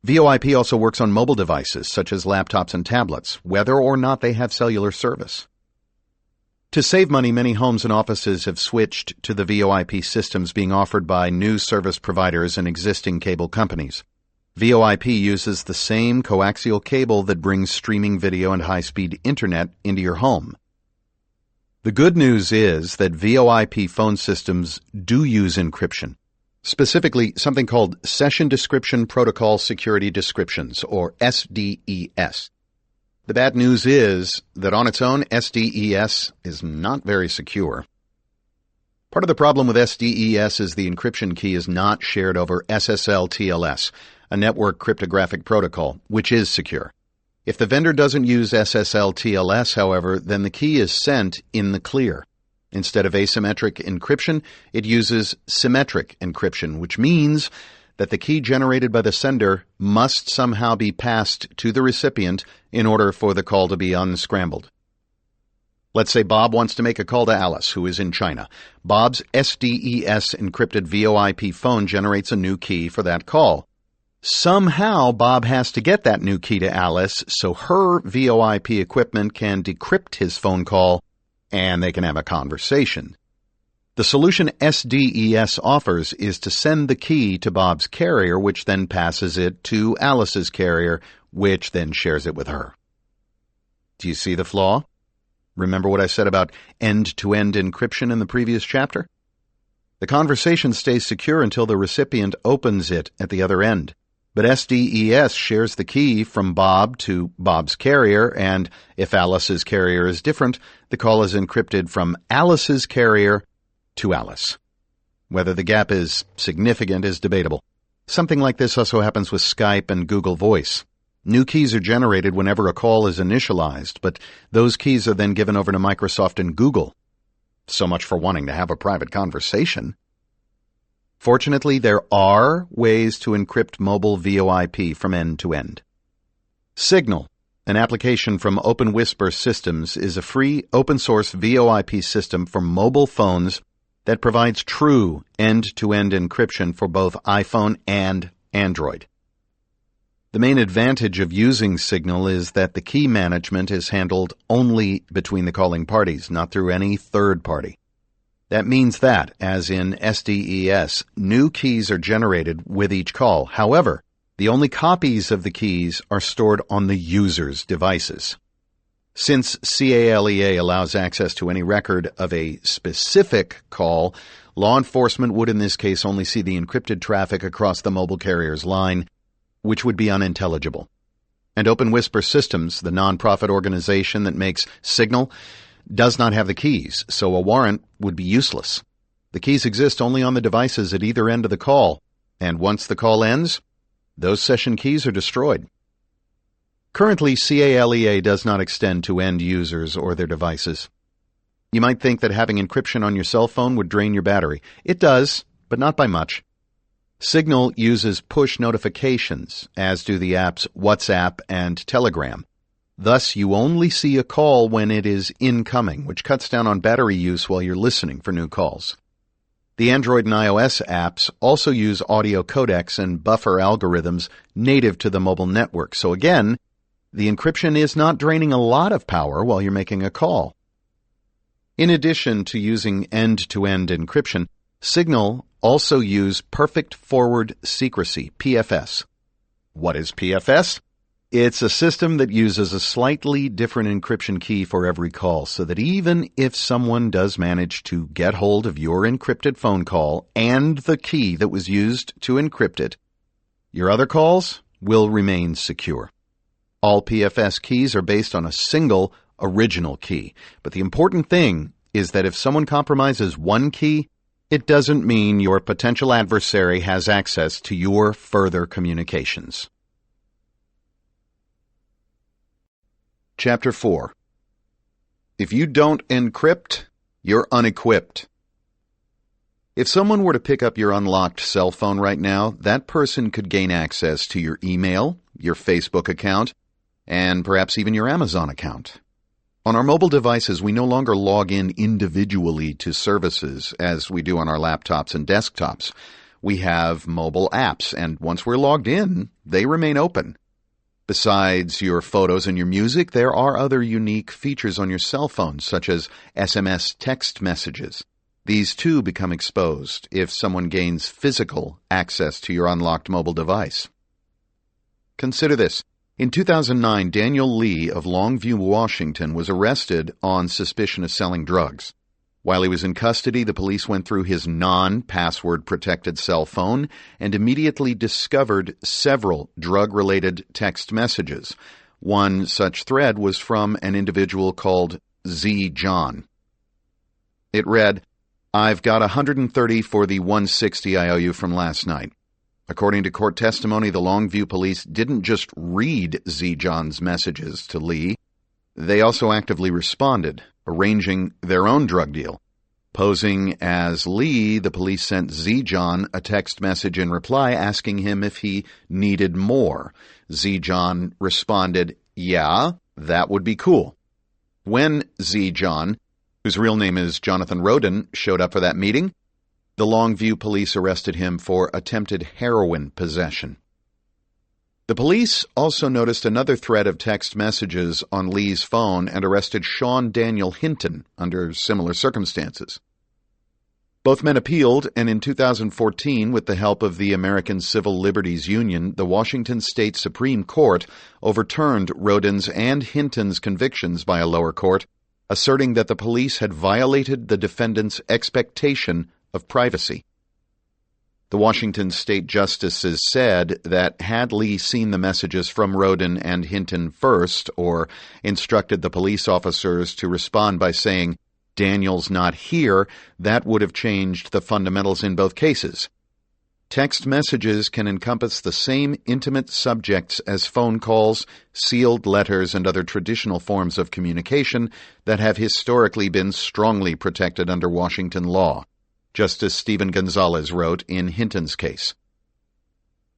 VoIP also works on mobile devices, such as laptops and tablets, whether or not they have cellular service. To save money, many homes and offices have switched to the VoIP systems being offered by new service providers and existing cable companies. VoIP uses the same coaxial cable that brings streaming video and high-speed Internet into your home. The good news is that VoIP phone systems do use encryption, specifically something called Session Description Protocol Security Descriptions, or SDES. The bad news is that on its own, SDES is not very secure. Part of the problem with SDES is the encryption key is not shared over SSL-TLS, a network cryptographic protocol, which is secure. If the vendor doesn't use SSL-TLS, however, then the key is sent in the clear. Instead of asymmetric encryption, it uses symmetric encryption, which means that the key generated by the sender must somehow be passed to the recipient in order for the call to be unscrambled. Let's say Bob wants to make a call to Alice, who is in China. Bob's SDES encrypted VoIP phone generates a new key for that call. Somehow, Bob has to get that new key to Alice so her VoIP equipment can decrypt his phone call and they can have a conversation. The solution SDES offers is to send the key to Bob's carrier, which then passes it to Alice's carrier, which then shares it with her. Do you see the flaw? Remember what I said about end-to-end encryption in the previous chapter? The conversation stays secure until the recipient opens it at the other end. But SDES shares the key from Bob to Bob's carrier, and if Alice's carrier is different, the call is encrypted from Alice's carrier to Alice. Whether the gap is significant is debatable. Something like this also happens with Skype and Google Voice. New keys are generated whenever a call is initialized, but those keys are then given over to Microsoft and Google. So much for wanting to have a private conversation. Fortunately, there are ways to encrypt mobile VoIP from end to end. Signal, an application from OpenWhisper Systems, is a free open-source VoIP system for mobile phones that provides true end-to-end encryption for both iPhone and Android. The main advantage of using Signal is that the key management is handled only between the calling parties, not through any third party. That means that, as in SDES, new keys are generated with each call. However, the only copies of the keys are stored on the user's devices. Since CALEA allows access to any record of a specific call, law enforcement would in this case only see the encrypted traffic across the mobile carrier's line, which would be unintelligible. And Open Whisper Systems, the nonprofit organization that makes Signal, does not have the keys, so a warrant would be useless. The keys exist only on the devices at either end of the call, and once the call ends, those session keys are destroyed. Currently, CALEA does not extend to end users or their devices. You might think that having encryption on your cell phone would drain your battery. It does, but not by much. Signal uses push notifications, as do the apps WhatsApp and Telegram. Thus, you only see a call when it is incoming, which cuts down on battery use while you're listening for new calls. The Android and iOS apps also use audio codecs and buffer algorithms native to the mobile network. So again, the encryption is not draining a lot of power while you're making a call. In addition to using end-to-end encryption, Signal also use Perfect Forward Secrecy, PFS. What is PFS? It's a system that uses a slightly different encryption key for every call, so that even if someone does manage to get hold of your encrypted phone call and the key that was used to encrypt it, your other calls will remain secure. All PFS keys are based on a single original key, but the important thing is that if someone compromises one key, it doesn't mean your potential adversary has access to your further communications. Chapter 4. If you don't encrypt, you're unequipped. If someone were to pick up your unlocked cell phone right now, that person could gain access to your email, your Facebook account, and perhaps even your Amazon account. On our mobile devices, we no longer log in individually to services as we do on our laptops and desktops. We have mobile apps, and once we're logged in, they remain open. Besides your photos and your music, there are other unique features on your cell phone, such as SMS text messages. These too become exposed if someone gains physical access to your unlocked mobile device. Consider this. In 2009, Daniel Lee of Longview, Washington, was arrested on suspicion of selling drugs. While he was in custody, the police went through his non-password protected cell phone and immediately discovered several drug-related text messages. One such thread was from an individual called Z. John. It read, "I've got 130 for the 160 I owe you from last night." According to court testimony, the Longview police didn't just read Z. John's messages to Lee. They also actively responded, arranging their own drug deal. Posing as Lee, the police sent Z. John a text message in reply asking him if he needed more. Z. John responded, "Yeah, that would be cool." When Z. John, whose real name is Jonathan Roden, showed up for that meeting, the Longview police arrested him for attempted heroin possession. The police also noticed another thread of text messages on Lee's phone and arrested Sean Daniel Hinton under similar circumstances. Both men appealed, and in 2014, with the help of the American Civil Liberties Union, the Washington State Supreme Court overturned Roden's and Hinton's convictions by a lower court, asserting that the police had violated the defendant's expectation of privacy. The Washington state justices said that had Lee seen the messages from Roden and Hinton first, or instructed the police officers to respond by saying, "Daniel's not here," that would have changed the fundamentals in both cases. Text messages can encompass the same intimate subjects as phone calls, sealed letters, and other traditional forms of communication that have historically been strongly protected under Washington law. Justice Stephen Gonzalez wrote in Hinton's case.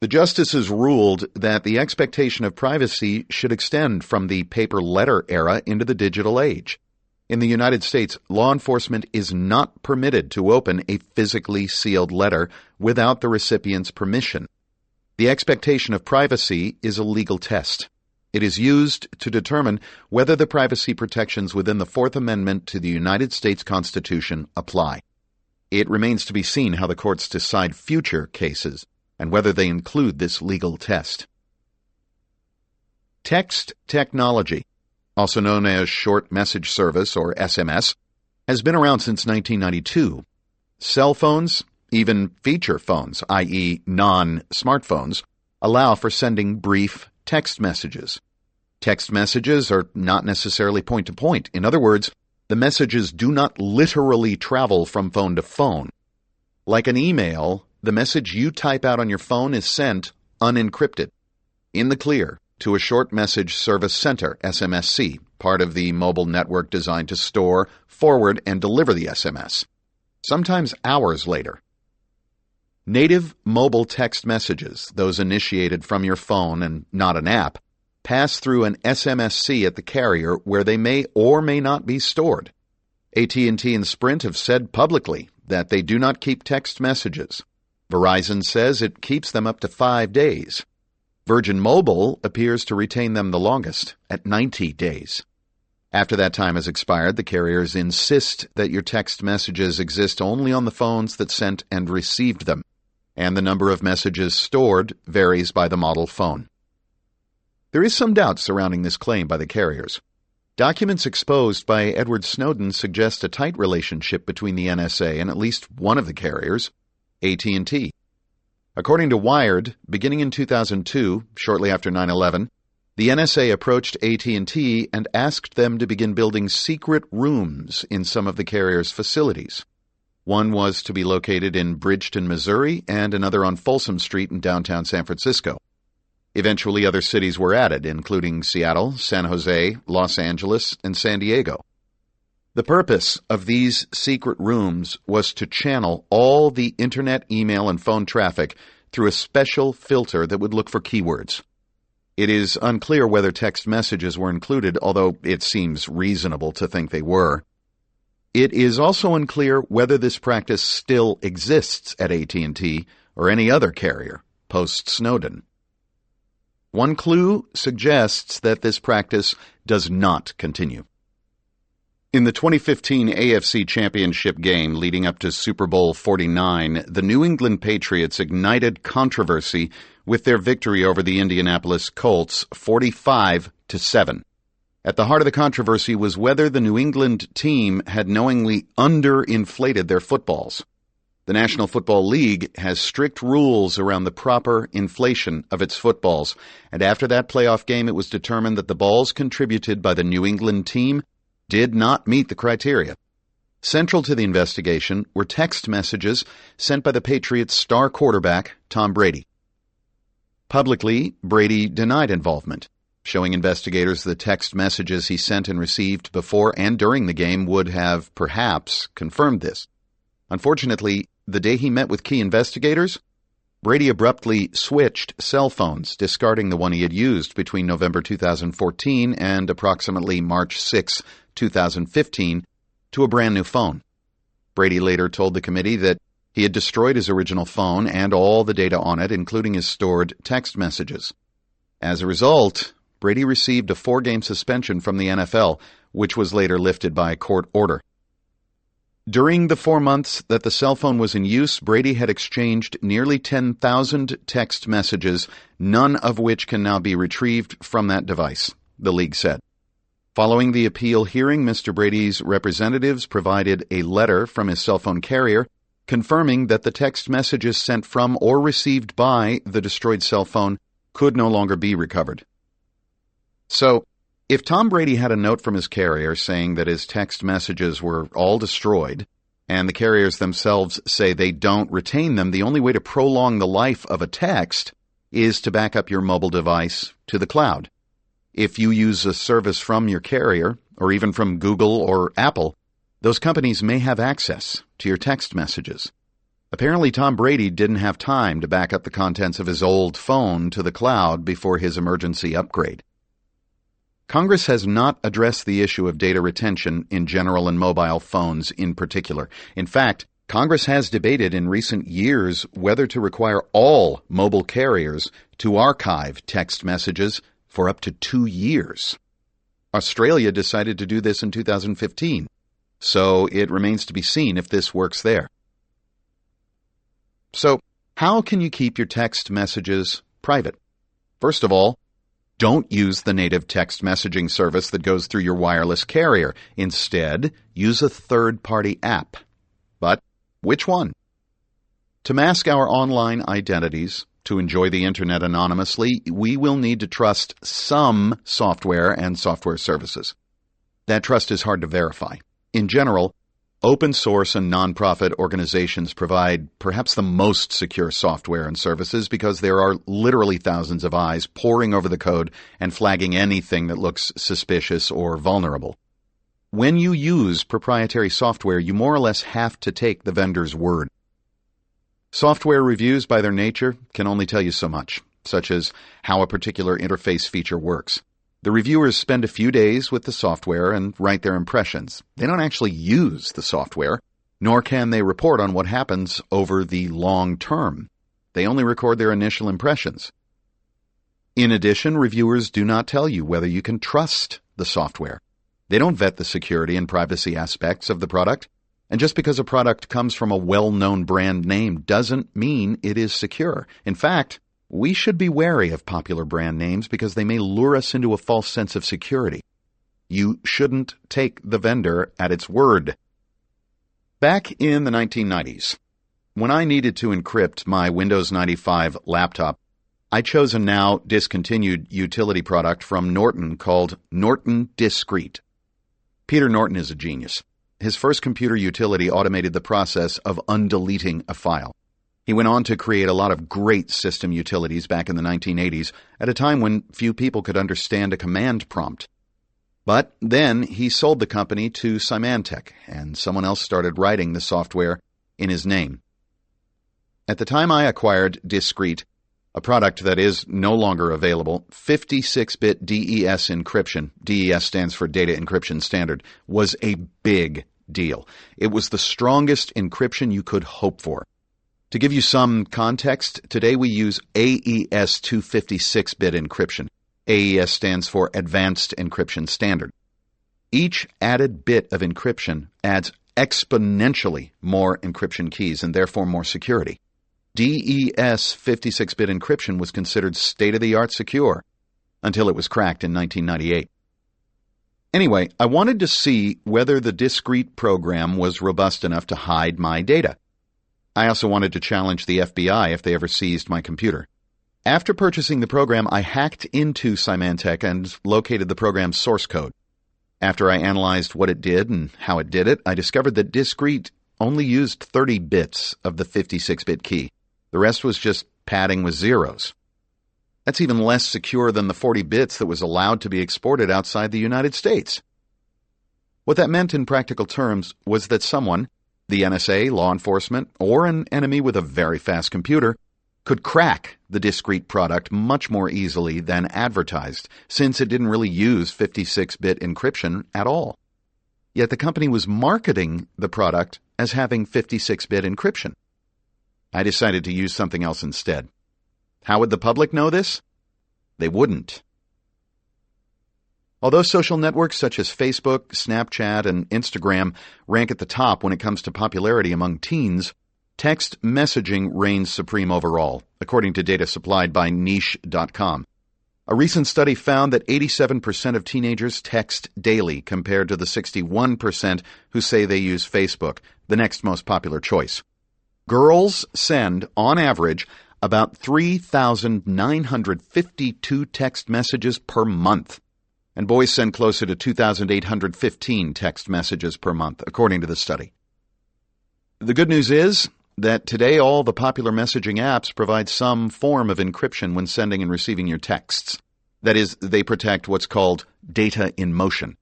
The justices ruled that the expectation of privacy should extend from the paper letter era into the digital age. In the United States, law enforcement is not permitted to open a physically sealed letter without the recipient's permission. The expectation of privacy is a legal test. It is used to determine whether the privacy protections within the Fourth Amendment to the United States Constitution apply. It remains to be seen how the courts decide future cases and whether they include this legal test. Text technology, also known as short message service or SMS, has been around since 1992. Cell phones, even feature phones, i.e. non-smartphones, allow for sending brief text messages. Text messages are not necessarily point-to-point. In other words, the messages do not literally travel from phone to phone. Like an email, the message you type out on your phone is sent unencrypted, in the clear, to a short message service center, SMSC, part of the mobile network designed to store, forward, and deliver the SMS, sometimes hours later. Native mobile text messages, those initiated from your phone and not an app, pass through an SMSC at the carrier where they may or may not be stored. AT&T and Sprint have said publicly that they do not keep text messages. Verizon says it keeps them up to 5 days. Virgin Mobile appears to retain them the longest, at 90 days. After that time has expired, the carriers insist that your text messages exist only on the phones that sent and received them, and the number of messages stored varies by the model phone. There is some doubt surrounding this claim by the carriers. Documents exposed by Edward Snowden suggest a tight relationship between the NSA and at least one of the carriers, AT&T. According to Wired, beginning in 2002, shortly after 9/11, the NSA approached AT&T and asked them to begin building secret rooms in some of the carrier's facilities. One was to be located in Bridgeton, Missouri, and another on Folsom Street in downtown San Francisco. Eventually, other cities were added, including Seattle, San Jose, Los Angeles, and San Diego. The purpose of these secret rooms was to channel all the internet, email, and phone traffic through a special filter that would look for keywords. It is unclear whether text messages were included, although it seems reasonable to think they were. It is also unclear whether this practice still exists at AT&T or any other carrier post-Snowden. One clue suggests that this practice does not continue. In the 2015 AFC Championship game leading up to Super Bowl 49, the New England Patriots ignited controversy with their victory over the Indianapolis Colts 45-7. At the heart of the controversy was whether the New England team had knowingly underinflated their footballs. The National Football League has strict rules around the proper inflation of its footballs, and after that playoff game it was determined that the balls contributed by the New England team did not meet the criteria. Central to the investigation were text messages sent by the Patriots' star quarterback, Tom Brady. Publicly, Brady denied involvement, showing investigators the text messages he sent and received before and during the game would have, perhaps, confirmed this. Unfortunately, the day he met with key investigators, Brady abruptly switched cell phones, discarding the one he had used between November 2014 and approximately March 6, 2015, to a brand new phone. Brady later told the committee that he had destroyed his original phone and all the data on it, including his stored text messages. As a result, Brady received a 4-game suspension from the NFL, which was later lifted by court order. During the 4 months that the cell phone was in use, Brady had exchanged nearly 10,000 text messages, none of which can now be retrieved from that device, the league said. Following the appeal hearing, Mr. Brady's representatives provided a letter from his cell phone carrier confirming that the text messages sent from or received by the destroyed cell phone could no longer be recovered. So, if Tom Brady had a note from his carrier saying that his text messages were all destroyed, and the carriers themselves say they don't retain them, the only way to prolong the life of a text is to back up your mobile device to the cloud. If you use a service from your carrier, or even from Google or Apple, those companies may have access to your text messages. Apparently, Tom Brady didn't have time to back up the contents of his old phone to the cloud before his emergency upgrade. Congress has not addressed the issue of data retention in general and mobile phones in particular. In fact, Congress has debated in recent years whether to require all mobile carriers to archive text messages for up to 2 years. Australia decided to do this in 2015, so it remains to be seen if this works there. So, how can you keep your text messages private? First of all, don't use the native text messaging service that goes through your wireless carrier. Instead, use a third-party app. But which one? To mask our online identities, to enjoy the internet anonymously, we will need to trust some software and software services. That trust is hard to verify. In general, open source and nonprofit organizations provide perhaps the most secure software and services because there are literally thousands of eyes poring over the code and flagging anything that looks suspicious or vulnerable. When you use proprietary software, you more or less have to take the vendor's word. Software reviews, by their nature, can only tell you so much, such as how a particular interface feature works. The reviewers spend a few days with the software and write their impressions. They don't actually use the software, nor can they report on what happens over the long term. They only record their initial impressions. In addition, reviewers do not tell you whether you can trust the software. They don't vet the security and privacy aspects of the product, and just because a product comes from a well-known brand name doesn't mean it is secure. In fact, we should be wary of popular brand names because they may lure us into a false sense of security. You shouldn't take the vendor at its word. Back in the 1990s, when I needed to encrypt my Windows 95 laptop, I chose a now discontinued utility product from Norton called Norton Discrete. Peter Norton is a genius. His first computer utility automated the process of undeleting a file. He went on to create a lot of great system utilities back in the 1980s, at a time when few people could understand a command prompt. But then he sold the company to Symantec, and someone else started writing the software in his name. At the time I acquired Discrete, a product that is no longer available, 56-bit DES encryption, DES stands for Data Encryption Standard, was a big deal. It was the strongest encryption you could hope for. To give you some context, today we use AES 256-bit encryption. AES stands for Advanced Encryption Standard. Each added bit of encryption adds exponentially more encryption keys and therefore more security. DES 56-bit encryption was considered state-of-the-art secure until it was cracked in 1998. Anyway, I wanted to see whether the Discrete program was robust enough to hide my data. I also wanted to challenge the FBI if they ever seized my computer. After purchasing the program, I hacked into Symantec and located the program's source code. After I analyzed what it did and how it did it, I discovered that Discrete only used 30 bits of the 56-bit key. The rest was just padding with zeros. That's even less secure than the 40 bits that was allowed to be exported outside the United States. What that meant in practical terms was that someone, the NSA, law enforcement, or an enemy with a very fast computer, could crack the Discrete product much more easily than advertised, since it didn't really use 56-bit encryption at all. Yet the company was marketing the product as having 56-bit encryption. I decided to use something else instead. How would the public know this? They wouldn't. Although social networks such as Facebook, Snapchat, and Instagram rank at the top when it comes to popularity among teens, text messaging reigns supreme overall, according to data supplied by Niche.com. A recent study found that 87% of teenagers text daily compared to the 61% who say they use Facebook, the next most popular choice. Girls send, on average, about 3,952 text messages per month, and boys send closer to 2,815 text messages per month, according to the study. The good news is that today all the popular messaging apps provide some form of encryption when sending and receiving your texts. That is, they protect what's called data in motion.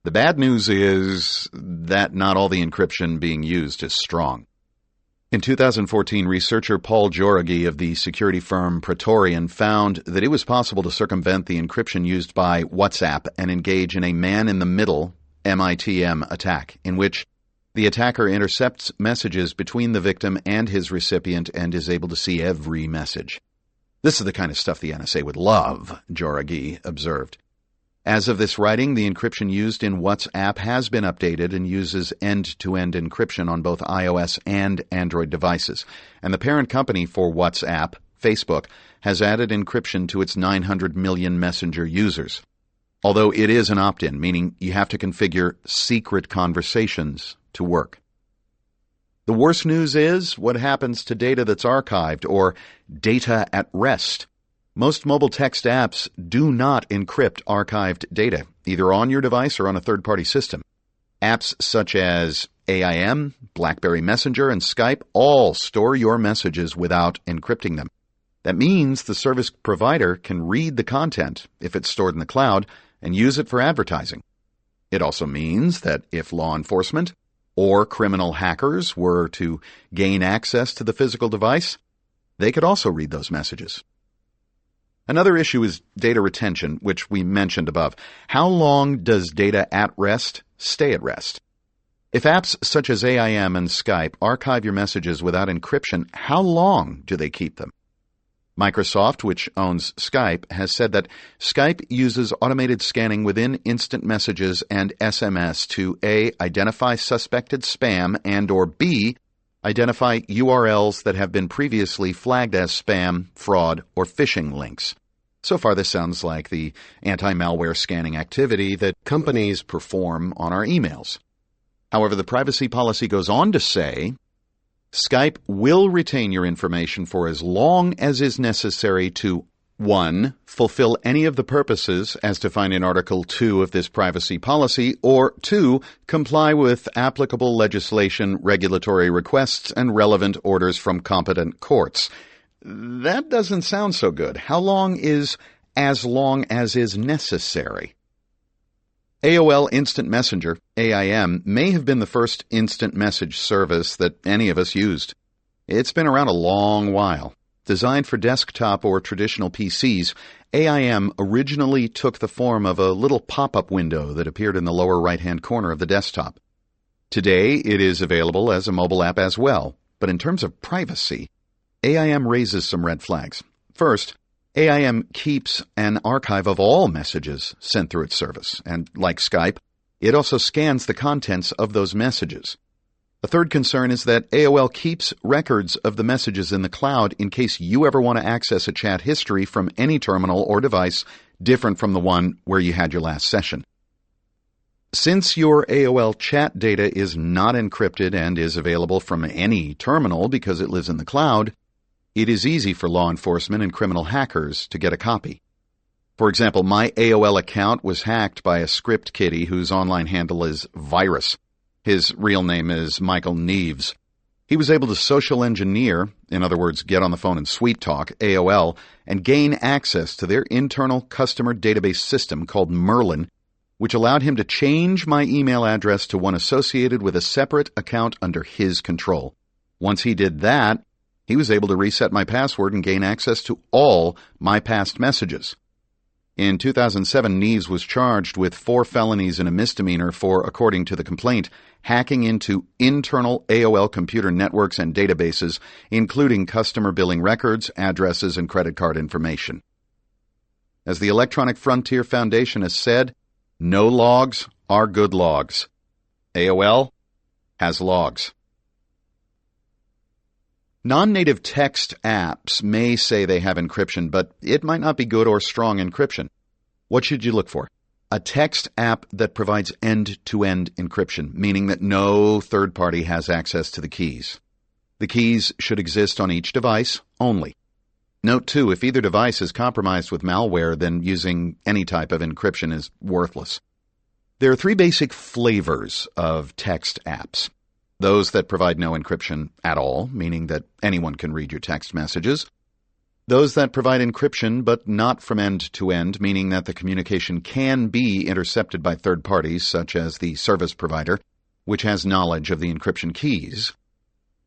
The bad news is that not all the encryption being used is strong. In 2014, researcher Paul Joragi of the security firm Praetorian found that it was possible to circumvent the encryption used by WhatsApp and engage in a man-in-the-middle MITM attack, in which the attacker intercepts messages between the victim and his recipient and is able to see every message. This is the kind of stuff the NSA would love, Joragi observed. As of this writing, the encryption used in WhatsApp has been updated and uses end-to-end encryption on both iOS and Android devices. And the parent company for WhatsApp, Facebook, has added encryption to its 900 million Messenger users. Although it is an opt-in, meaning you have to configure secret conversations to work. The worst news is what happens to data that's archived, or data at rest. Most mobile text apps do not encrypt archived data, either on your device or on a third-party system. Apps such as AIM, BlackBerry Messenger, and Skype all store your messages without encrypting them. That means the service provider can read the content, if it's stored in the cloud, and use it for advertising. It also means that if law enforcement or criminal hackers were to gain access to the physical device, they could also read those messages. Another issue is data retention, which we mentioned above. How long does data at rest stay at rest? If apps such as AIM and Skype archive your messages without encryption, how long do they keep them? Microsoft, which owns Skype, has said that Skype uses automated scanning within instant messages and SMS to A. identify suspected spam and/or B. identify URLs that have been previously flagged as spam, fraud, or phishing links. So far, this sounds like the anti-malware scanning activity that companies perform on our emails. However, the privacy policy goes on to say, Skype will retain your information for as long as is necessary to 1. Fulfill any of the purposes as defined in Article 2 of this privacy policy, or 2. Comply with applicable legislation, regulatory requests, and relevant orders from competent courts. That doesn't sound so good. How long is as long as is necessary? AOL Instant Messenger, AIM, may have been the first instant message service that any of us used. It's been around a long while. Designed for desktop or traditional PCs, AIM originally took the form of a little pop-up window that appeared in the lower right-hand corner of the desktop. Today, it is available as a mobile app as well, but in terms of privacy, AIM raises some red flags. First, AIM keeps an archive of all messages sent through its service, and like Skype, it also scans the contents of those messages. A third concern is that AOL keeps records of the messages in the cloud in case you ever want to access a chat history from any terminal or device different from the one where you had your last session. Since your AOL chat data is not encrypted and is available from any terminal because it lives in the cloud, it is easy for law enforcement and criminal hackers to get a copy. For example, my AOL account was hacked by a script kiddie whose online handle is Virus. His real name is Michael Neves. He was able to social engineer, in other words, get on the phone and sweet talk, AOL, and gain access to their internal customer database system called Merlin, which allowed him to change my email address to one associated with a separate account under his control. Once he did that, he was able to reset my password and gain access to all my past messages. In 2007, Neves was charged with 4 felonies and a misdemeanor for, according to the complaint, hacking into internal AOL computer networks and databases, including customer billing records, addresses, and credit card information. As the Electronic Frontier Foundation has said, no logs are good logs. AOL has logs. Non-native text apps may say they have encryption, but it might not be good or strong encryption. What should you look for? A text app that provides end-to-end encryption, meaning that no third party has access to the keys. The keys should exist on each device only. Note, too, if either device is compromised with malware, then using any type of encryption is worthless. There are 3 basic flavors of text apps. Those that provide no encryption at all, meaning that anyone can read your text messages. Those that provide encryption but not from end to end, meaning that the communication can be intercepted by third parties, such as the service provider, which has knowledge of the encryption keys.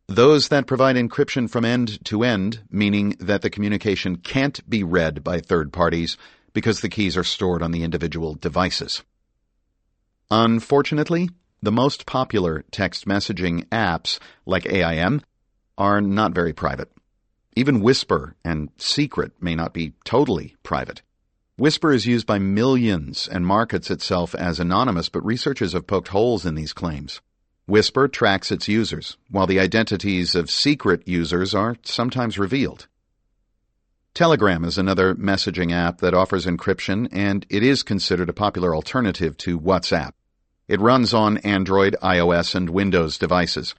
Those that provide encryption from end to end, meaning that the communication can't be read by third parties because the keys are stored on the individual devices. Unfortunately, the most popular text messaging apps, like AIM, are not very private. Even Whisper and Secret may not be totally private. Whisper is used by millions and markets itself as anonymous, but researchers have poked holes in these claims. Whisper tracks its users, while the identities of secret users are sometimes revealed. Telegram is another messaging app that offers encryption, and it is considered a popular alternative to WhatsApp. It runs on Android, iOS, and Windows devices.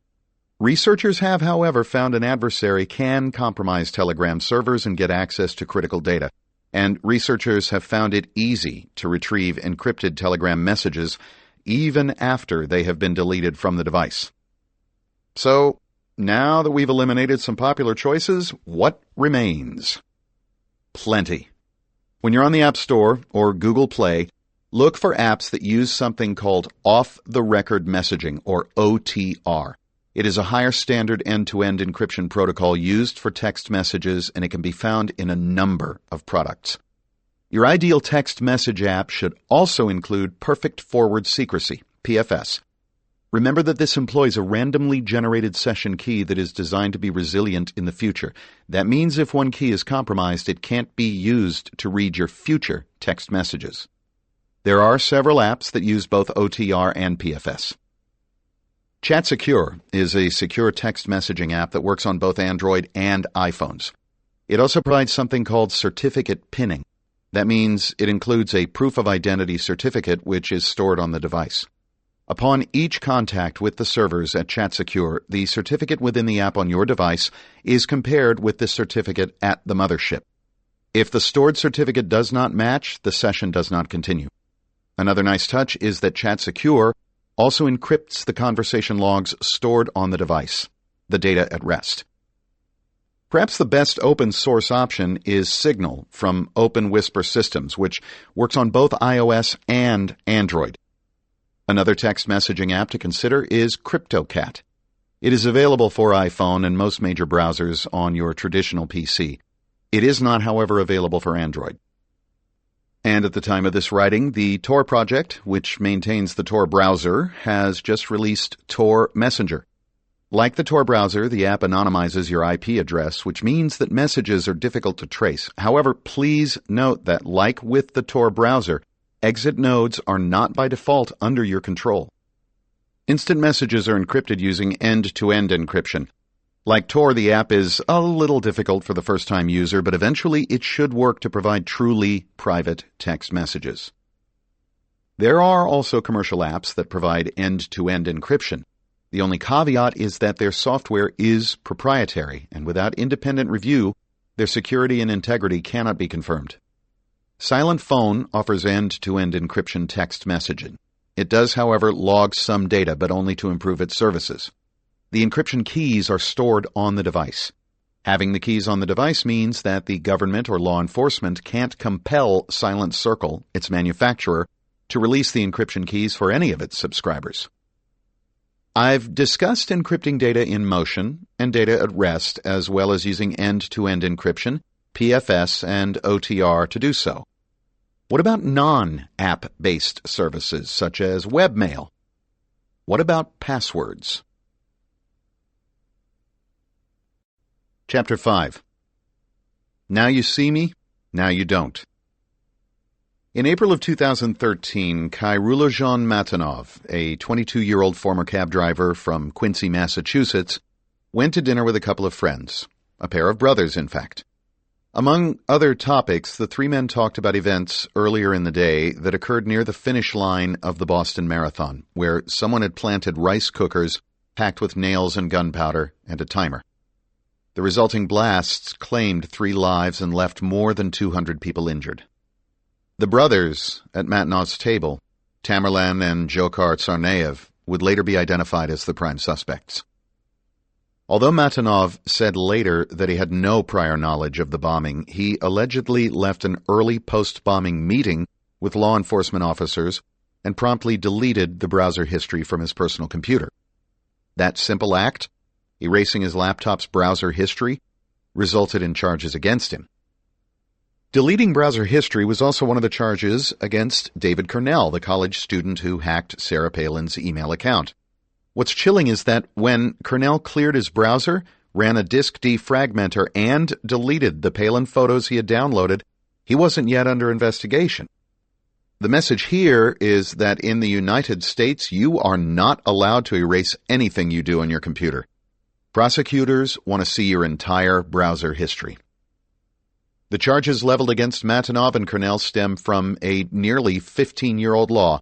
Researchers have, however, found an adversary can compromise Telegram servers and get access to critical data, and researchers have found it easy to retrieve encrypted Telegram messages even after they have been deleted from the device. So, now that we've eliminated some popular choices, what remains? Plenty. When you're on the App Store or Google Play, look for apps that use something called off-the-record messaging, or OTR. It is a higher standard end-to-end encryption protocol used for text messages, and it can be found in a number of products. Your ideal text message app should also include perfect forward secrecy, PFS. Remember that this employs a randomly generated session key that is designed to be resilient in the future. That means if one key is compromised, it can't be used to read your future text messages. There are several apps that use both OTR and PFS. ChatSecure is a secure text messaging app that works on both Android and iPhones. It also provides something called certificate pinning. That means it includes a proof of identity certificate which is stored on the device. Upon each contact with the servers at ChatSecure, the certificate within the app on your device is compared with the certificate at the mothership. If the stored certificate does not match, the session does not continue. Another nice touch is that ChatSecure also encrypts the conversation logs stored on the device, the data at rest. Perhaps the best open source option is Signal from Open Whisper Systems, which works on both iOS and Android. Another text messaging app to consider is CryptoCat. It is available for iPhone and most major browsers on your traditional PC. It is not, however, available for Android. And at the time of this writing, the Tor project, which maintains the Tor browser, has just released Tor Messenger. Like the Tor browser, the app anonymizes your IP address, which means that messages are difficult to trace. However, please note that, like with the Tor browser, exit nodes are not by default under your control. Instant messages are encrypted using end-to-end encryption. Like Tor, the app is a little difficult for the first-time user, but eventually it should work to provide truly private text messages. There are also commercial apps that provide end-to-end encryption. The only caveat is that their software is proprietary, and without independent review, their security and integrity cannot be confirmed. Silent Phone offers end-to-end encryption text messaging. It does, however, log some data, but only to improve its services. The encryption keys are stored on the device. Having the keys on the device means that the government or law enforcement can't compel Silent Circle, its manufacturer, to release the encryption keys for any of its subscribers. I've discussed encrypting data in motion and data at rest, as well as using end-to-end encryption, PFS, and OTR to do so. What about non-app-based services, such as webmail? What about passwords? Chapter 5. Now you see me, now you don't. In April of 2013, Kairulojan Matanov, a 22-year-old former cab driver from Quincy, Massachusetts, went to dinner with a couple of friends, a pair of brothers, in fact. Among other topics, the three men talked about events earlier in the day that occurred near the finish line of the Boston Marathon, where someone had planted rice cookers packed with nails and gunpowder and a timer. The resulting blasts claimed 3 lives and left more than 200 people injured. The brothers at Matanov's table, Tamerlan and Dzhokhar Tsarnaev, would later be identified as the prime suspects. Although Matanov said later that he had no prior knowledge of the bombing, he allegedly left an early post-bombing meeting with law enforcement officers and promptly deleted the browser history from his personal computer. That simple act erasing his laptop's browser history, resulted in charges against him. Deleting browser history was also one of the charges against David Cornell, the college student who hacked Sarah Palin's email account. What's chilling is that when Cornell cleared his browser, ran a disk defragmenter, and deleted the Palin photos he had downloaded, he wasn't yet under investigation. The message here is that in the United States, you are not allowed to erase anything you do on your computer. Prosecutors want to see your entire browser history. The charges leveled against Matinov and Cornell stem from a nearly 15-year-old law,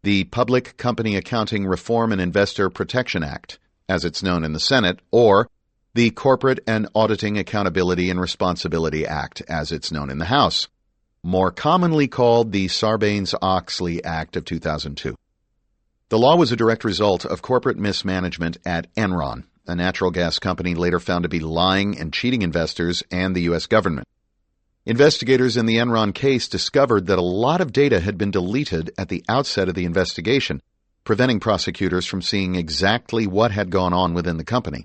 the Public Company Accounting Reform and Investor Protection Act, as it's known in the Senate, or the Corporate and Auditing Accountability and Responsibility Act, as it's known in the House, more commonly called the Sarbanes-Oxley Act of 2002. The law was a direct result of corporate mismanagement at Enron, a natural gas company later found to be lying and cheating investors and the U.S. government. Investigators in the Enron case discovered that a lot of data had been deleted at the outset of the investigation, preventing prosecutors from seeing exactly what had gone on within the company.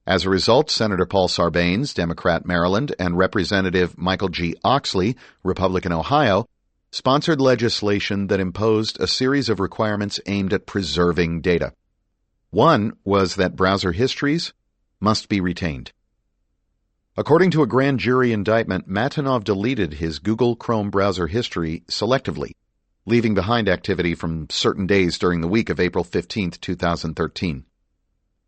As a result, Senator Paul Sarbanes, Democrat Maryland, and Representative Michael G. Oxley, Republican Ohio, sponsored legislation that imposed a series of requirements aimed at preserving data. One was that browser histories must be retained. According to a grand jury indictment, Matinov deleted his Google Chrome browser history selectively, leaving behind activity from certain days during the week of April 15, 2013.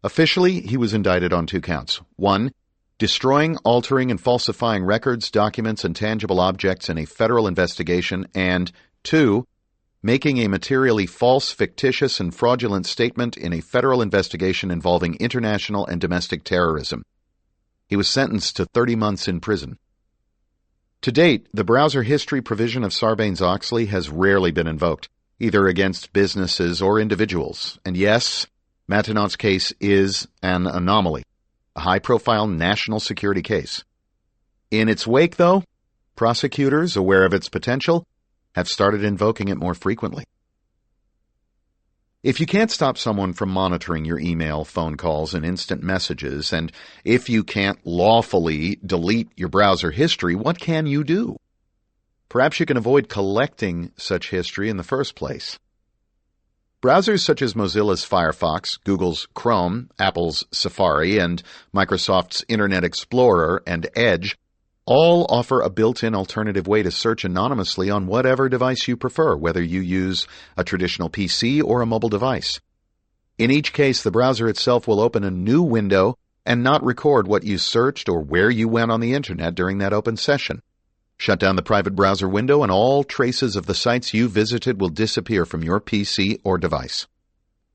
Officially, he was indicted on 2 counts. 1, destroying, altering, and falsifying records, documents, and tangible objects in a federal investigation, and 2, making a materially false, fictitious, and fraudulent statement in a federal investigation involving international and domestic terrorism. He was sentenced to 30 months in prison. To date, the browser history provision of Sarbanes-Oxley has rarely been invoked, either against businesses or individuals. And yes, Matinov's case is an anomaly, a high-profile national security case. In its wake, though, prosecutors, aware of its potential, have started invoking it more frequently. If you can't stop someone from monitoring your email, phone calls, and instant messages, and if you can't lawfully delete your browser history, what can you do? Perhaps you can avoid collecting such history in the first place. Browsers such as Mozilla's Firefox, Google's Chrome, Apple's Safari, and Microsoft's Internet Explorer and Edge all offer a built-in alternative way to search anonymously on whatever device you prefer, whether you use a traditional PC or a mobile device. In each case, the browser itself will open a new window and not record what you searched or where you went on the Internet during that open session. Shut down the private browser window and all traces of the sites you visited will disappear from your PC or device.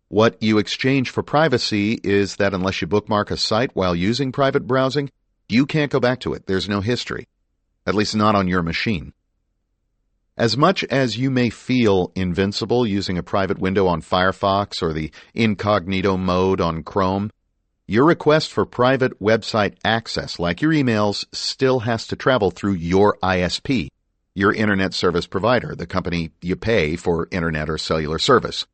What you exchange for privacy is that unless you bookmark a site while using private browsing, you can't go back to it. There's no history, at least not on your machine. As much as you may feel invincible using a private window on Firefox or the incognito mode on Chrome, your request for private website access, like your emails, still has to travel through your ISP, your Internet Service Provider, the company you pay for Internet or cellular service.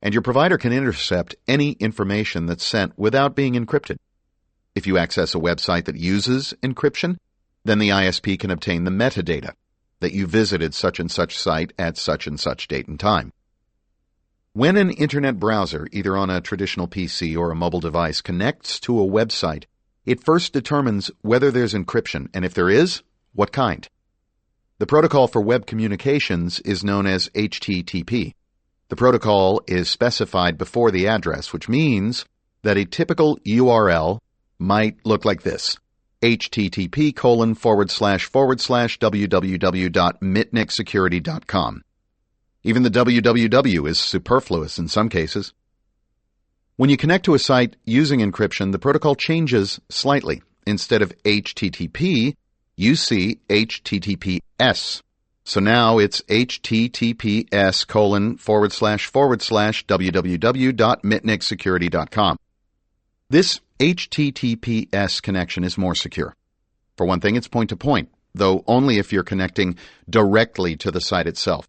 And your provider can intercept any information that's sent without being encrypted. If you access a website that uses encryption, then the ISP can obtain the metadata that you visited such and such site at such and such date and time. When an Internet browser, either on a traditional PC or a mobile device, connects to a website, it first determines whether there's encryption, and if there is, what kind. The protocol for web communications is known as HTTP. The protocol is specified before the address, which means that a typical URL might look like this: http://www.mitnicksecurity.com. Even the www is superfluous in some cases. When you connect to a site using encryption, the protocol changes slightly. Instead of HTTP, you see HTTPS. So now it's https://www.mitnicksecurity.com. This HTTPS connection is more secure. For one thing, it's point-to-point, though only if you're connecting directly to the site itself.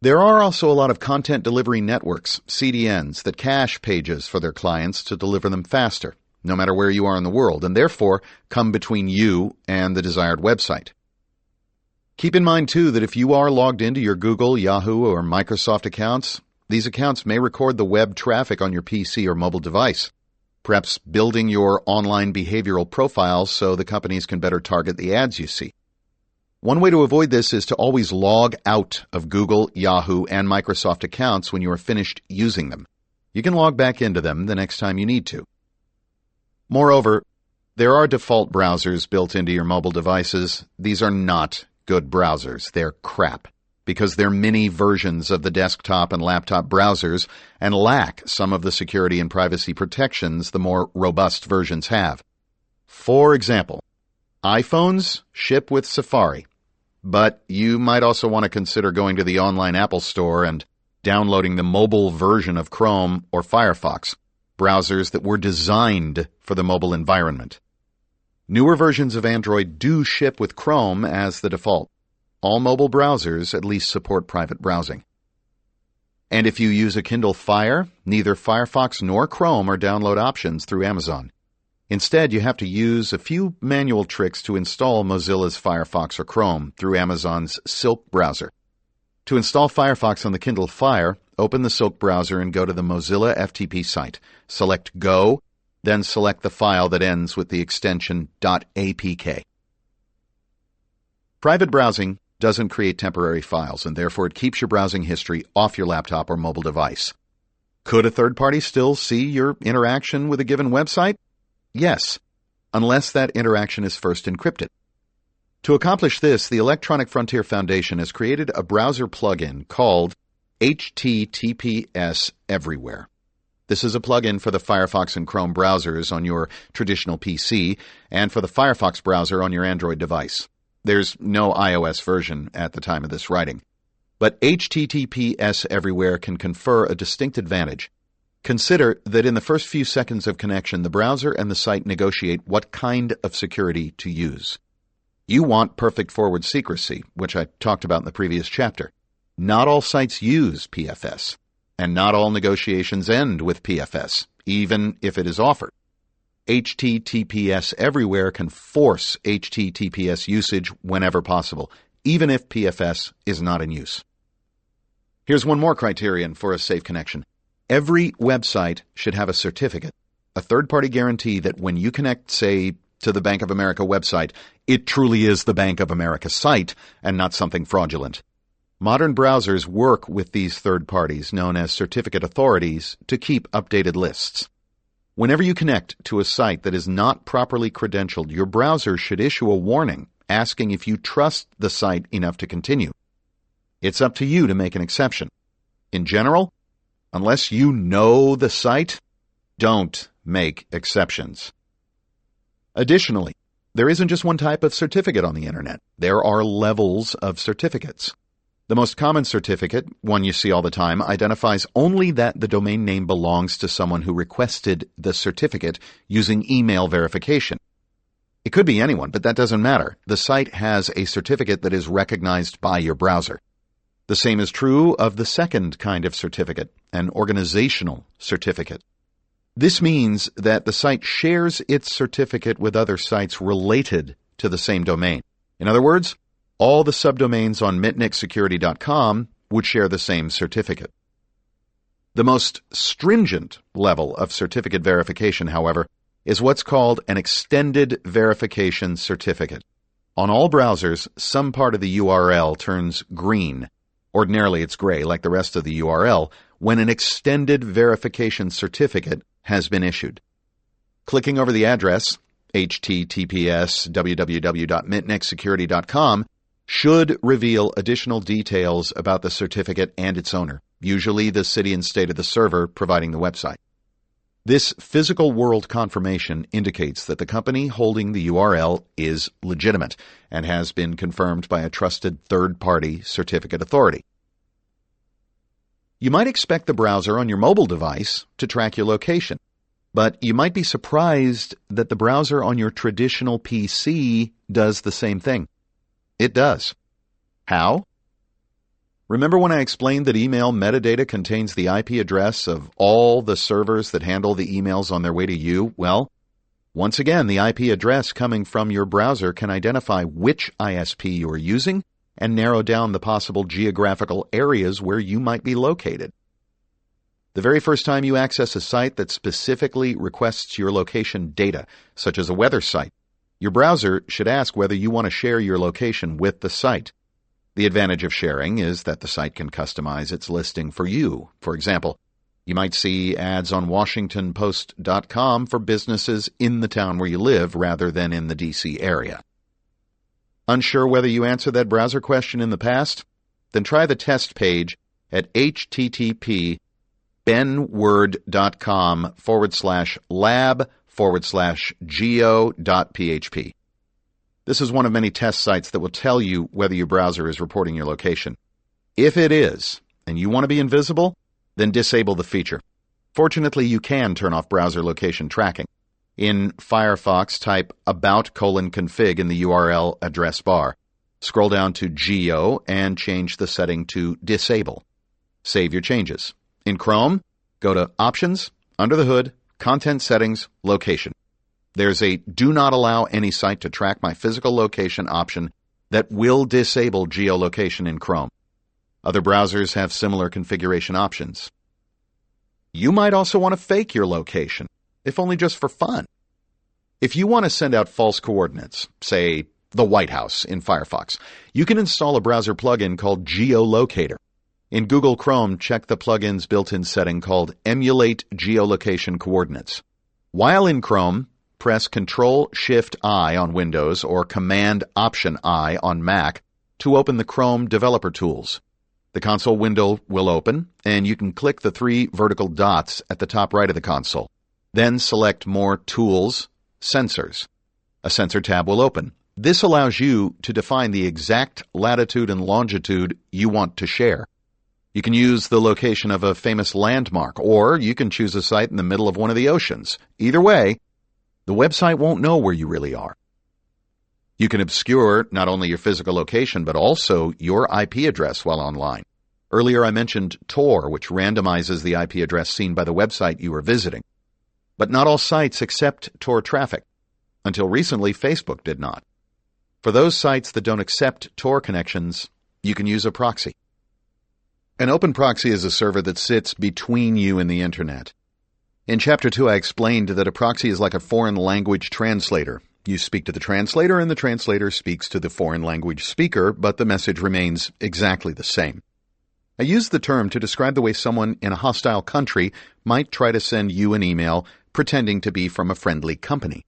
There are also a lot of content delivery networks, CDNs, that cache pages for their clients to deliver them faster. no matter where you are in the world, and therefore come between you and the desired website. Keep in mind, too, that if you are logged into your Google, Yahoo, or Microsoft accounts, these accounts may record the web traffic on your PC or mobile device, perhaps building your online behavioral profiles so the companies can better target the ads you see. One way to avoid this is to always log out of Google, Yahoo, and Microsoft accounts when you are finished using them. You can log back into them the next time you need to. Moreover, there are default browsers built into your mobile devices. These are not good browsers. They're crap because they're mini versions of the desktop and laptop browsers and lack some of the security and privacy protections the more robust versions have. For example, iPhones ship with Safari, but you might also want to consider going to the online Apple Store and downloading the mobile version of Chrome or Firefox, browsers that were designed for the mobile environment. Newer versions of Android do ship with Chrome as the default. All mobile browsers at least support private browsing. And if you use a Kindle Fire, neither Firefox nor Chrome are download options through Amazon. Instead, you have to use a few manual tricks to install Mozilla's Firefox or Chrome through Amazon's Silk browser. To install Firefox on the Kindle Fire, open the Silk browser and go to the Mozilla FTP site. Select Go, then select the file that ends with the extension .apk. Private browsing doesn't create temporary files, and therefore it keeps your browsing history off your laptop or mobile device. Could a third party still see your interaction with a given website? Yes, unless that interaction is first encrypted. To accomplish this, the Electronic Frontier Foundation has created a browser plugin called HTTPS Everywhere. This is a plugin for the Firefox and Chrome browsers on your traditional PC and for the Firefox browser on your Android device. There's no iOS version at the time of this writing. But HTTPS Everywhere can confer a distinct advantage. Consider that in the first few seconds of connection, the browser and the site negotiate what kind of security to use. You want perfect forward secrecy, which I talked about in the previous chapter. Not all sites use PFS, and not all negotiations end with PFS, even if it is offered. HTTPS Everywhere can force HTTPS usage whenever possible, even if PFS is not in use. Here's one more criterion for a safe connection. Every website should have a certificate, a third-party guarantee that when you connect, say, to the Bank of America website, it truly is the Bank of America site and not something fraudulent. Modern browsers work with these third parties, known as certificate authorities, to keep updated lists. Whenever you connect to a site that is not properly credentialed, your browser should issue a warning asking if you trust the site enough to continue. It's up to you to make an exception. In general, unless you know the site, don't make exceptions. Additionally, there isn't just one type of certificate on the Internet. There are levels of certificates. The most common certificate, one you see all the time, identifies only that the domain name belongs to someone who requested the certificate using email verification. It could be anyone, but that doesn't matter. The site has a certificate that is recognized by your browser. The same is true of the second kind of certificate, an organizational certificate. This means that the site shares its certificate with other sites related to the same domain. In other words, all the subdomains on mitnicksecurity.com would share the same certificate. The most stringent level of certificate verification, however, is what's called an extended verification certificate. On all browsers, some part of the URL turns green. Ordinarily, it's gray, like the rest of the URL, when an extended verification certificate has been issued. Clicking over the address, https://www.mitnicksecurity.com, should reveal additional details about the certificate and its owner, usually the city and state of the server providing the website. This physical world confirmation indicates that the company holding the URL is legitimate and has been confirmed by a trusted third-party certificate authority. You might expect the browser on your mobile device to track your location, but you might be surprised that the browser on your traditional PC does the same thing. It does. How? Remember when I explained that email metadata contains the IP address of all the servers that handle the emails on their way to you? Well, Once again, the IP address coming from your browser can identify which ISP you are using and narrow down the possible geographical areas where you might be located. The very first time you access a site that specifically requests your location data, such as a weather site, your browser should ask whether you want to share your location with the site. The advantage of sharing is that the site can customize its listing for you. For example, you might see ads on WashingtonPost.com for businesses in the town where you live rather than in the DC area. Unsure whether you answered that browser question in the past? Then try the test page at http://lab/geo.php. This is one of many test sites that will tell you whether your browser is reporting your location. If it is, and you want to be invisible, then disable the feature. Fortunately, you can turn off browser location tracking. In Firefox, type about:config in the URL address bar. Scroll down to Geo and change the setting to Disable. Save your changes. In Chrome, go to Options, Under the Hood, Content Settings, Location. There's a Do Not Allow Any Site to Track My Physical Location option that will disable geolocation in Chrome. Other browsers have similar configuration options. You might also want to fake your location, if only just for fun. If you want to send out false coordinates, say the White House in Firefox, you can install a browser plugin called Geolocator. In Google Chrome, check the plugin's built-in setting called Emulate Geolocation Coordinates. While in Chrome, press Ctrl-Shift-I on Windows or Command-Option-I on Mac to open the Chrome Developer Tools. The console window will open, and you can click the 3 vertical dots at the top right of the console. Then select More Tools, Sensors. A sensor tab will open. This allows you to define the exact latitude and longitude you want to share. You can use the location of a famous landmark, or you can choose a site in the middle of one of the oceans. Either way, the website won't know where you really are. You can obscure not only your physical location, but also your IP address while online. Earlier I mentioned Tor, which randomizes the IP address seen by the website you are visiting. But not all sites accept Tor traffic. Until recently, Facebook did not. For those sites that don't accept Tor connections, you can use a proxy. An open proxy is a server that sits between you and the Internet. In Chapter 2, I explained that a proxy is like a foreign language translator. You speak to the translator, and the translator speaks to the foreign language speaker, but the message remains exactly the same. I use the term to describe the way someone in a hostile country might try to send you an email pretending to be from a friendly company.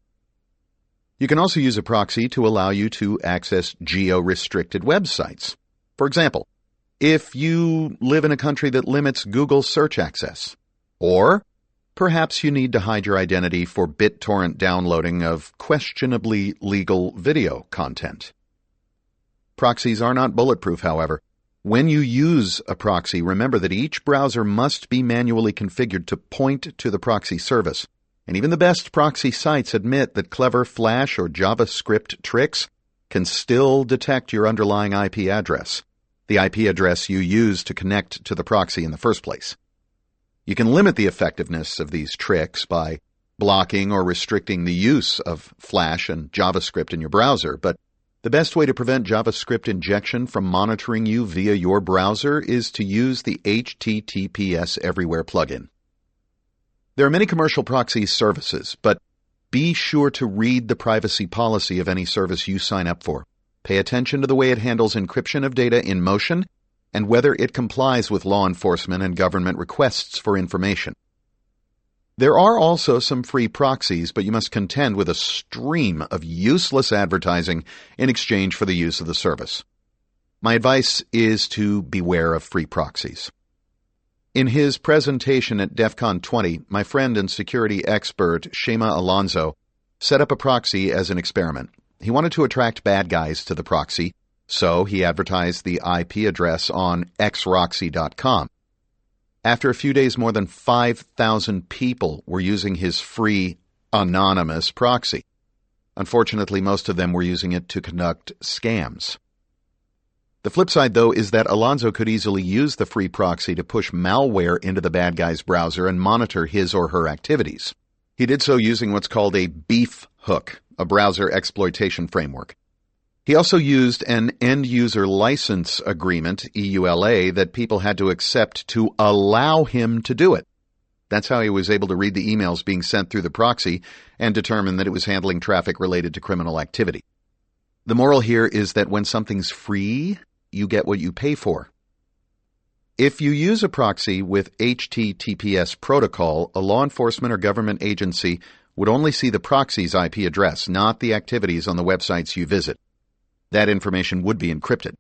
You can also use a proxy to allow you to access geo-restricted websites. For example, if you live in a country that limits Google search access, or perhaps you need to hide your identity for BitTorrent downloading of questionably legal video content. Proxies are not bulletproof, however. When you use a proxy, remember that each browser must be manually configured to point to the proxy service. And even the best proxy sites admit that clever Flash or JavaScript tricks can still detect your underlying IP address, the IP address you use to connect to the proxy in the first place. You can limit the effectiveness of these tricks by blocking or restricting the use of Flash and JavaScript in your browser, but the best way to prevent JavaScript injection from monitoring you via your browser is to use the HTTPS Everywhere plugin. There are many commercial proxy services, but be sure to read the privacy policy of any service you sign up for. Pay attention to the way it handles encryption of data in motion and whether it complies with law enforcement and government requests for information. There are also some free proxies, but you must contend with a stream of useless advertising in exchange for the use of the service. My advice is to beware of free proxies. In his presentation at DEF CON 20, my friend and security expert Shema Alonso set up a proxy as an experiment. He wanted to attract bad guys to the proxy, so he advertised the IP address on xroxy.com. After a few days, more than 5,000 people were using his free, anonymous proxy. Unfortunately, most of them were using it to conduct scams. The flip side, though, is that Alonso could easily use the free proxy to push malware into the bad guy's browser and monitor his or her activities. He did so using what's called a beef hook, a browser exploitation framework. He also used an end-user license agreement, EULA, that people had to accept to allow him to do it. That's how he was able to read the emails being sent through the proxy and determine that it was handling traffic related to criminal activity. The moral here is that when something's free, you get what you pay for. If you use a proxy with HTTPS protocol, a law enforcement or government agency would only see the proxy's IP address, not the activities on the websites you visit. That information would be encrypted.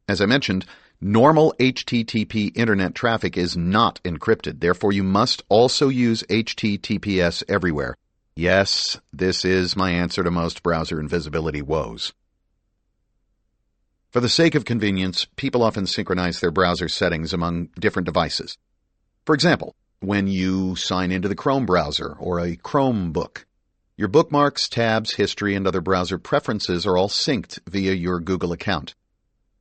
As I mentioned, normal HTTP internet traffic is not encrypted. Therefore, you must also use HTTPS everywhere. Yes, this is my answer to most browser invisibility woes. For the sake of convenience, people often synchronize their browser settings among different devices. For example, when you sign into the Chrome browser or a Chromebook, your bookmarks, tabs, history, and other browser preferences are all synced via your Google account.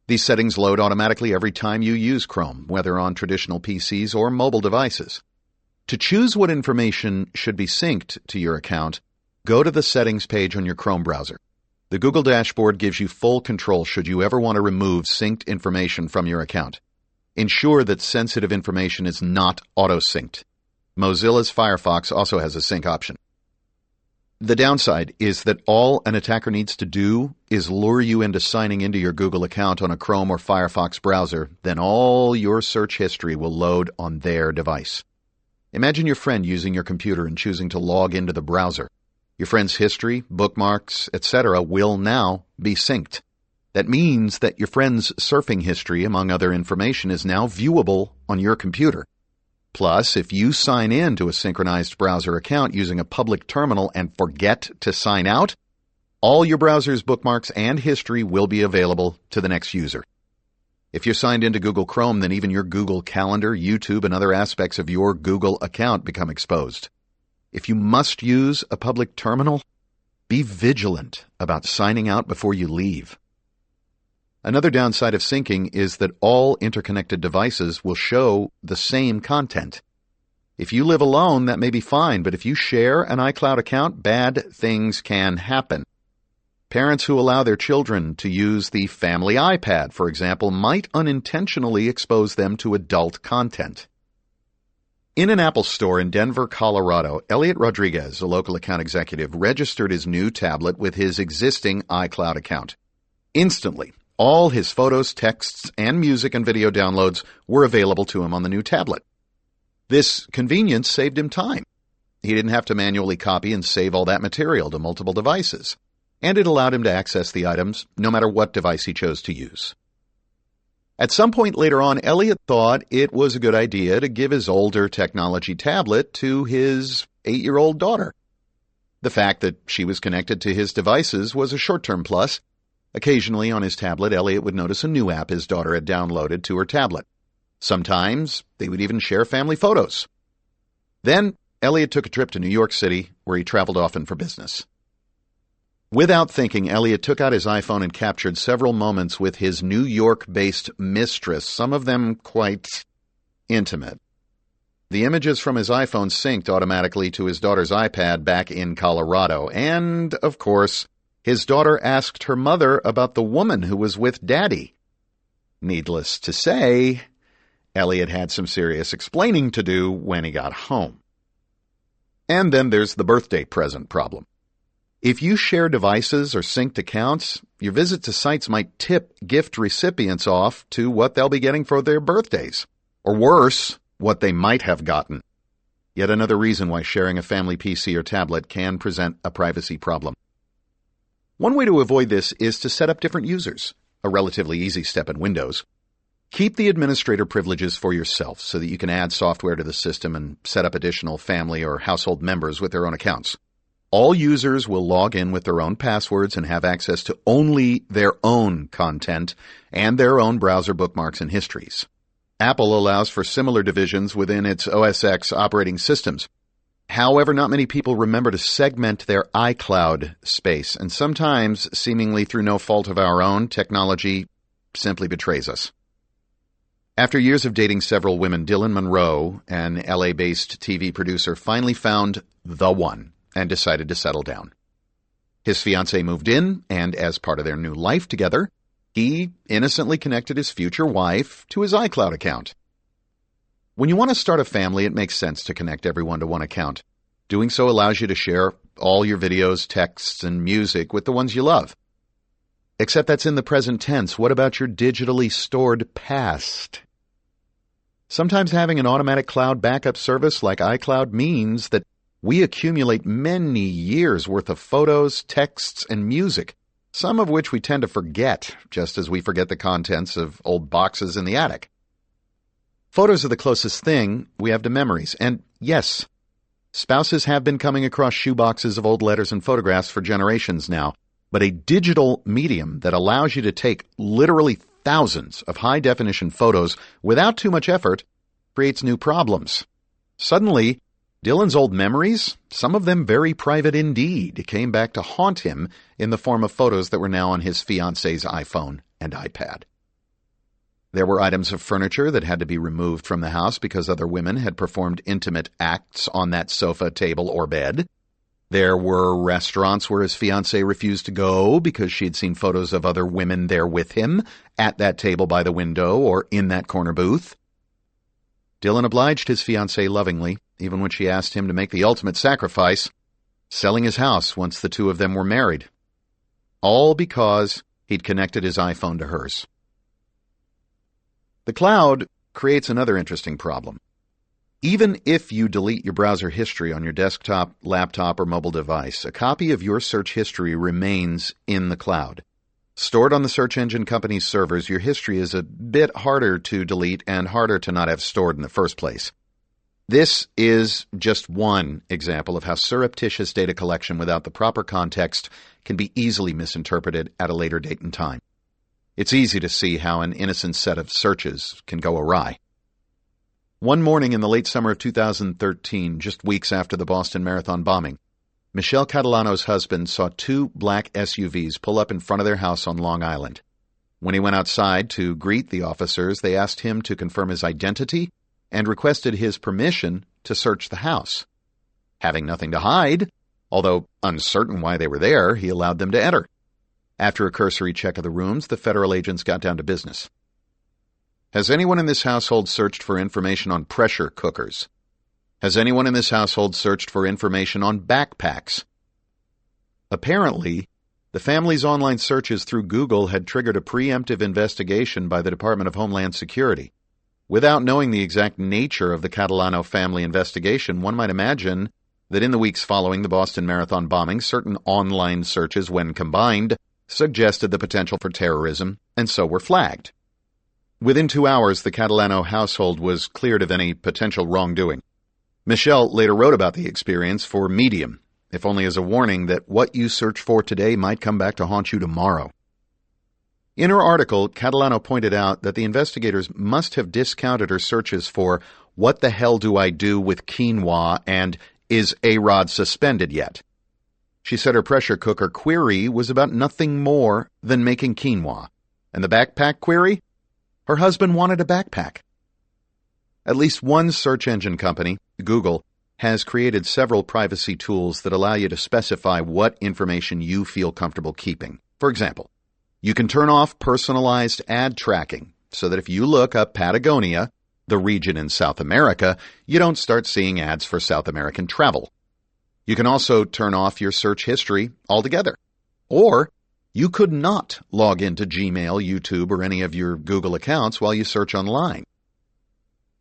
These settings load automatically every time you use Chrome, whether on traditional PCs or mobile devices. To choose what information should be synced to your account, go to the Settings page on your Chrome browser. The Google dashboard gives you full control should you ever want to remove synced information from your account. Ensure that sensitive information is not auto-synced. Mozilla's Firefox also has a sync option. The downside is that all an attacker needs to do is lure you into signing into your Google account on a Chrome or Firefox browser, then all your search history will load on their device. Imagine your friend using your computer and choosing to log into the browser. Your friend's history, bookmarks, etc. will now be synced. That means that your friend's surfing history, among other information, is now viewable on your computer. Plus, if you sign in to a synchronized browser account using a public terminal and forget to sign out, all your browser's bookmarks and history will be available to the next user. If you're signed into Google Chrome, then even your Google Calendar, YouTube, and other aspects of your Google account become exposed. If you must use a public terminal, be vigilant about signing out before you leave. Another downside of syncing is that all interconnected devices will show the same content. If you live alone, that may be fine, but if you share an iCloud account, bad things can happen. Parents who allow their children to use the family iPad, for example, might unintentionally expose them to adult content. In an Apple store in Denver, Colorado, Elliot Rodriguez, a local account executive, registered his new tablet with his existing iCloud account. Instantly, all his photos, texts, and music and video downloads were available to him on the new tablet. This convenience saved him time. He didn't have to manually copy and save all that material to multiple devices, and it allowed him to access the items no matter what device he chose to use. At some point later on, Elliot thought it was a good idea to give his older technology tablet to his 8-year-old daughter. The fact that she was connected to his devices was a short-term plus. Occasionally on his tablet, Elliot would notice a new app his daughter had downloaded to her tablet. Sometimes they would even share family photos. Then Elliot took a trip to New York City, where he traveled often for business. Without thinking, Elliot took out his iPhone and captured several moments with his New York-based mistress, some of them quite intimate. The images from his iPhone synced automatically to his daughter's iPad back in Colorado, and, of course, his daughter asked her mother about the woman who was with Daddy. Needless to say, Elliot had some serious explaining to do when he got home. And then there's the birthday present problem. If you share devices or synced accounts, your visit to sites might tip gift recipients off to what they'll be getting for their birthdays, or worse, what they might have gotten. Yet another reason why sharing a family PC or tablet can present a privacy problem. One way to avoid this is to set up different users, a relatively easy step in Windows. Keep the administrator privileges for yourself so that you can add software to the system and set up additional family or household members with their own accounts. All users will log in with their own passwords and have access to only their own content and their own browser bookmarks and histories. Apple allows for similar divisions within its OS X operating systems. However, not many people remember to segment their iCloud space, and sometimes, seemingly through no fault of our own, technology simply betrays us. After years of dating several women, Dylan Monroe, an LA-based TV producer, finally found the one and decided to settle down. His fiancée moved in, and as part of their new life together, he innocently connected his future wife to his iCloud account. When you want to start a family, it makes sense to connect everyone to one account. Doing so allows you to share all your videos, texts, and music with the ones you love. Except that's in the present tense. What about your digitally stored past? Sometimes having an automatic cloud backup service like iCloud means that we accumulate many years' worth of photos, texts, and music, some of which we tend to forget, just as we forget the contents of old boxes in the attic. Photos are the closest thing we have to memories, and yes, spouses have been coming across shoeboxes of old letters and photographs for generations now, but a digital medium that allows you to take literally thousands of high-definition photos without too much effort creates new problems. Suddenly, Dylan's old memories, some of them very private indeed, came back to haunt him in the form of photos that were now on his fiancée's iPhone and iPad. There were items of furniture that had to be removed from the house because other women had performed intimate acts on that sofa, table, or bed. There were restaurants where his fiancée refused to go because she had seen photos of other women there with him, at that table by the window or in that corner booth. Dylan obliged his fiancée lovingly, even when she asked him to make the ultimate sacrifice, selling his house once the two of them were married. All because he'd connected his iPhone to hers. The cloud creates another interesting problem. Even if you delete your browser history on your desktop, laptop, or mobile device, a copy of your search history remains in the cloud. Stored on the search engine company's servers, your history is a bit harder to delete and harder to not have stored in the first place. This is just one example of how surreptitious data collection without the proper context can be easily misinterpreted at a later date and time. It's easy to see how an innocent set of searches can go awry. One morning in the late summer of 2013, just weeks after the Boston Marathon bombing, Michelle Catalano's husband saw two black SUVs pull up in front of their house on Long Island. When he went outside to greet the officers, they asked him to confirm his identity and requested his permission to search the house. Having nothing to hide, although uncertain why they were there, he allowed them to enter. After a cursory check of the rooms, the federal agents got down to business. Has anyone in this household searched for information on pressure cookers? Has anyone in this household searched for information on backpacks? Apparently, the family's online searches through Google had triggered a preemptive investigation by the Department of Homeland Security. Without knowing the exact nature of the Catalano family investigation, one might imagine that in the weeks following the Boston Marathon bombing, certain online searches, when combined, suggested the potential for terrorism, and so were flagged. Within 2 hours, the Catalano household was cleared of any potential wrongdoing. Michelle later wrote about the experience for Medium, if only as a warning that what you search for today might come back to haunt you tomorrow. In her article, Catalano pointed out that the investigators must have discounted her searches for "What the hell do I do with quinoa?" and "Is A-Rod suspended yet?" She said her pressure cooker query was about nothing more than making quinoa. And the backpack query? Her husband wanted a backpack. At least one search engine company, Google, has created several privacy tools that allow you to specify what information you feel comfortable keeping. For example, you can turn off personalized ad tracking so that if you look up Patagonia, the region in South America, you don't start seeing ads for South American travel. You can also turn off your search history altogether. Or you could not log into Gmail, YouTube, or any of your Google accounts while you search online.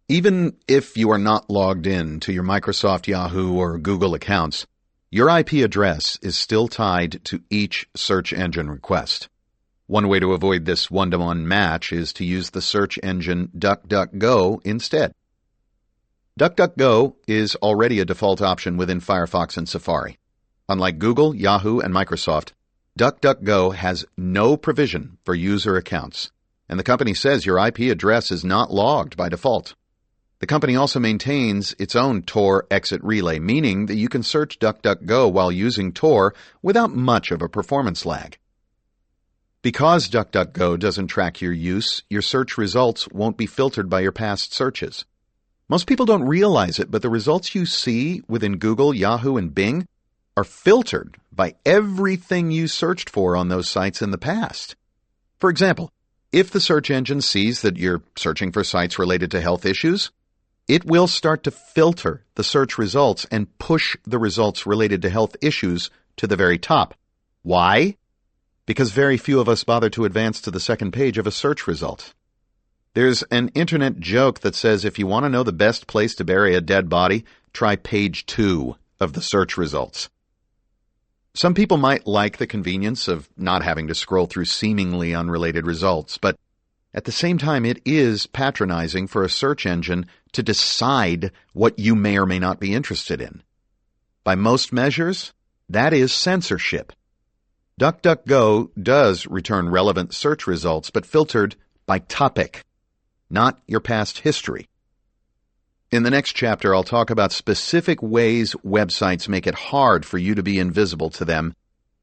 Even if you are not logged in to your Microsoft, Yahoo, or Google accounts, your IP address is still tied to each search engine request. One way to avoid this one-to-one match is to use the search engine DuckDuckGo instead. DuckDuckGo is already a default option within Firefox and Safari. Unlike Google, Yahoo, and Microsoft, DuckDuckGo has no provision for user accounts, and the company says your IP address is not logged by default. The company also maintains its own Tor exit relay, meaning that you can search DuckDuckGo while using Tor without much of a performance lag. Because DuckDuckGo doesn't track your use, your search results won't be filtered by your past searches. Most people don't realize it, but the results you see within Google, Yahoo, and Bing are filtered by everything you searched for on those sites in the past. For example, if the search engine sees that you're searching for sites related to health issues, it will start to filter the search results and push the results related to health issues to the very top. Why? Because very few of us bother to advance to the second page of a search result. There's an internet joke that says if you want to know the best place to bury a dead body, try page 2 of the search results. Some people might like the convenience of not having to scroll through seemingly unrelated results, but at the same time it is patronizing for a search engine to decide what you may or may not be interested in. By most measures, that is censorship. DuckDuckGo does return relevant search results, but filtered by topic, not your past history. In the next chapter, I'll talk about specific ways websites make it hard for you to be invisible to them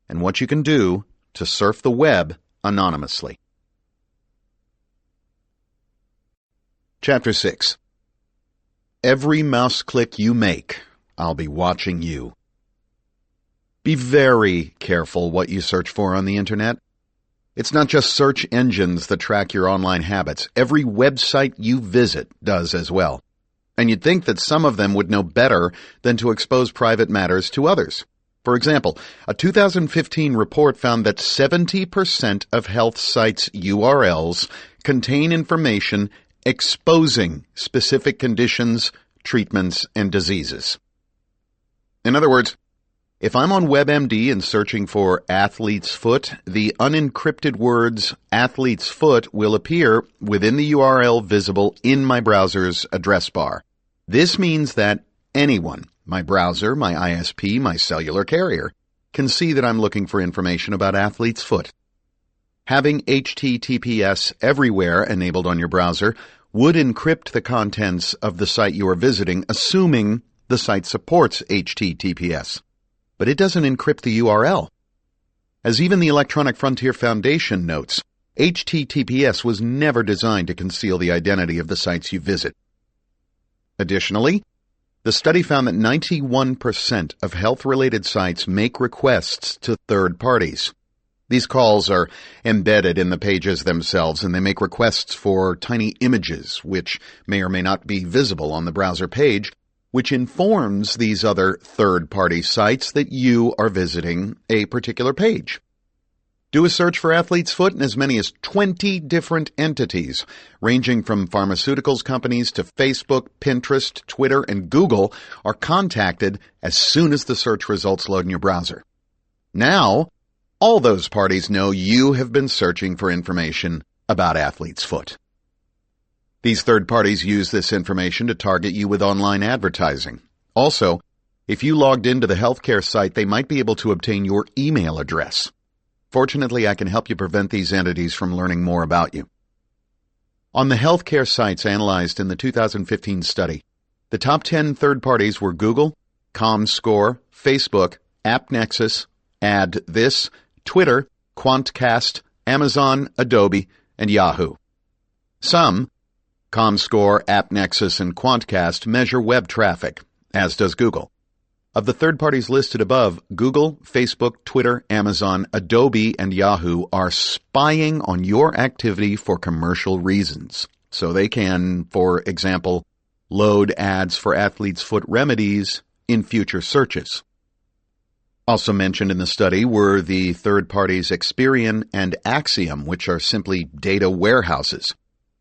and what you can do to surf the web anonymously. Chapter 6. Every mouse click you make, I'll be watching you. Be very careful what you search for on the internet. It's not just search engines that track your online habits. Every website you visit does as well. And you'd think that some of them would know better than to expose private matters to others. For example, a 2015 report found that 70% of health sites' URLs contain information exposing specific conditions, treatments, and diseases. In other words, if I'm on WebMD and searching for athlete's foot, the unencrypted words athlete's foot will appear within the URL visible in my browser's address bar. This means that anyone, my browser, my ISP, my cellular carrier, can see that I'm looking for information about athlete's foot. Having HTTPS everywhere enabled on your browser would encrypt the contents of the site you are visiting, assuming the site supports HTTPS. But it doesn't encrypt the URL. As even the Electronic Frontier Foundation notes, HTTPS was never designed to conceal the identity of the sites you visit. Additionally, the study found that 91% of health-related sites make requests to third parties. These calls are embedded in the pages themselves, and they make requests for tiny images, which may or may not be visible on the browser page, which informs these other third-party sites that you are visiting a particular page. Do a search for athlete's foot, and as many as 20 different entities, ranging from pharmaceuticals companies to Facebook, Pinterest, Twitter, and Google, are contacted as soon as the search results load in your browser. Now, all those parties know you have been searching for information about athlete's foot. These third parties use this information to target you with online advertising. Also, if you logged into the healthcare site, they might be able to obtain your email address. Fortunately, I can help you prevent these entities from learning more about you. On the healthcare sites analyzed in the 2015 study, the top 10 third parties were Google, ComScore, Facebook, AppNexus, AddThis, Twitter, Quantcast, Amazon, Adobe, and Yahoo. Some, ComScore, AppNexus, and Quantcast, measure web traffic, as does Google. Of the third parties listed above, Google, Facebook, Twitter, Amazon, Adobe, and Yahoo are spying on your activity for commercial reasons. So they can, for example, load ads for athlete's foot remedies in future searches. Also mentioned in the study were the third parties Experian and Axiom, which are simply data warehouses.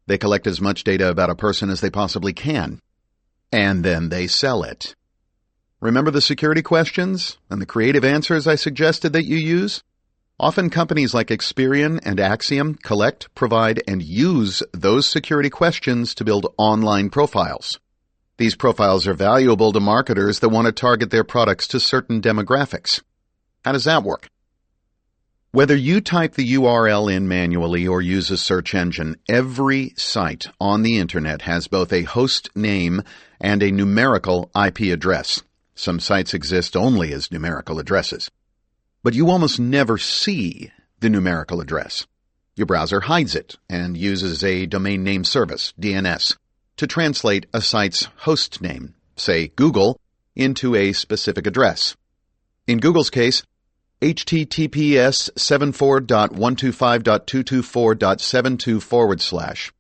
They collect as much data about a person as they possibly can, and then they sell it. Remember the security questions and the creative answers I suggested that you use? Often companies like Experian and Axiom collect, provide, and use those security questions to build online profiles. These profiles are valuable to marketers that want to target their products to certain demographics. How does that work? Whether you type the URL in manually or use a search engine, every site on the internet has both a host name and a numerical IP address. Some sites exist only as numerical addresses. But you almost never see the numerical address. Your browser hides it and uses a domain name service, DNS, to translate a site's host name, say Google, into a specific address. In Google's case, https 74.125.224.72 /.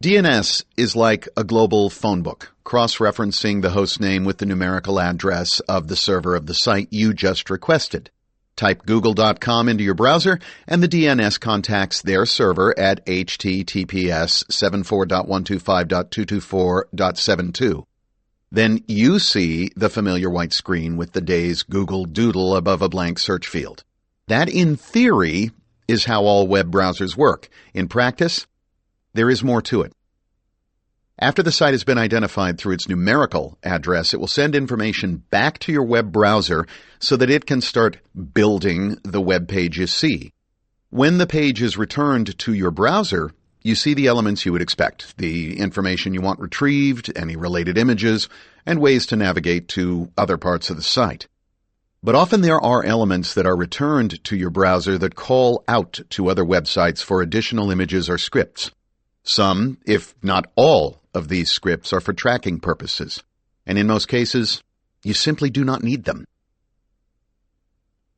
DNS is like a global phone book, cross-referencing the host name with the numerical address of the server of the site you just requested. Type google.com into your browser, and the DNS contacts their server at https 74.125.224.72. Then you see the familiar white screen with the day's Google Doodle above a blank search field. That, in theory, is how all web browsers work. In practice, there is more to it. After the site has been identified through its numerical address, it will send information back to your web browser so that it can start building the web page you see. When the page is returned to your browser, you see the elements you would expect, the information you want retrieved, any related images, and ways to navigate to other parts of the site. But often there are elements that are returned to your browser that call out to other websites for additional images or scripts. Some, if not all, of these scripts are for tracking purposes, and in most cases, you simply do not need them.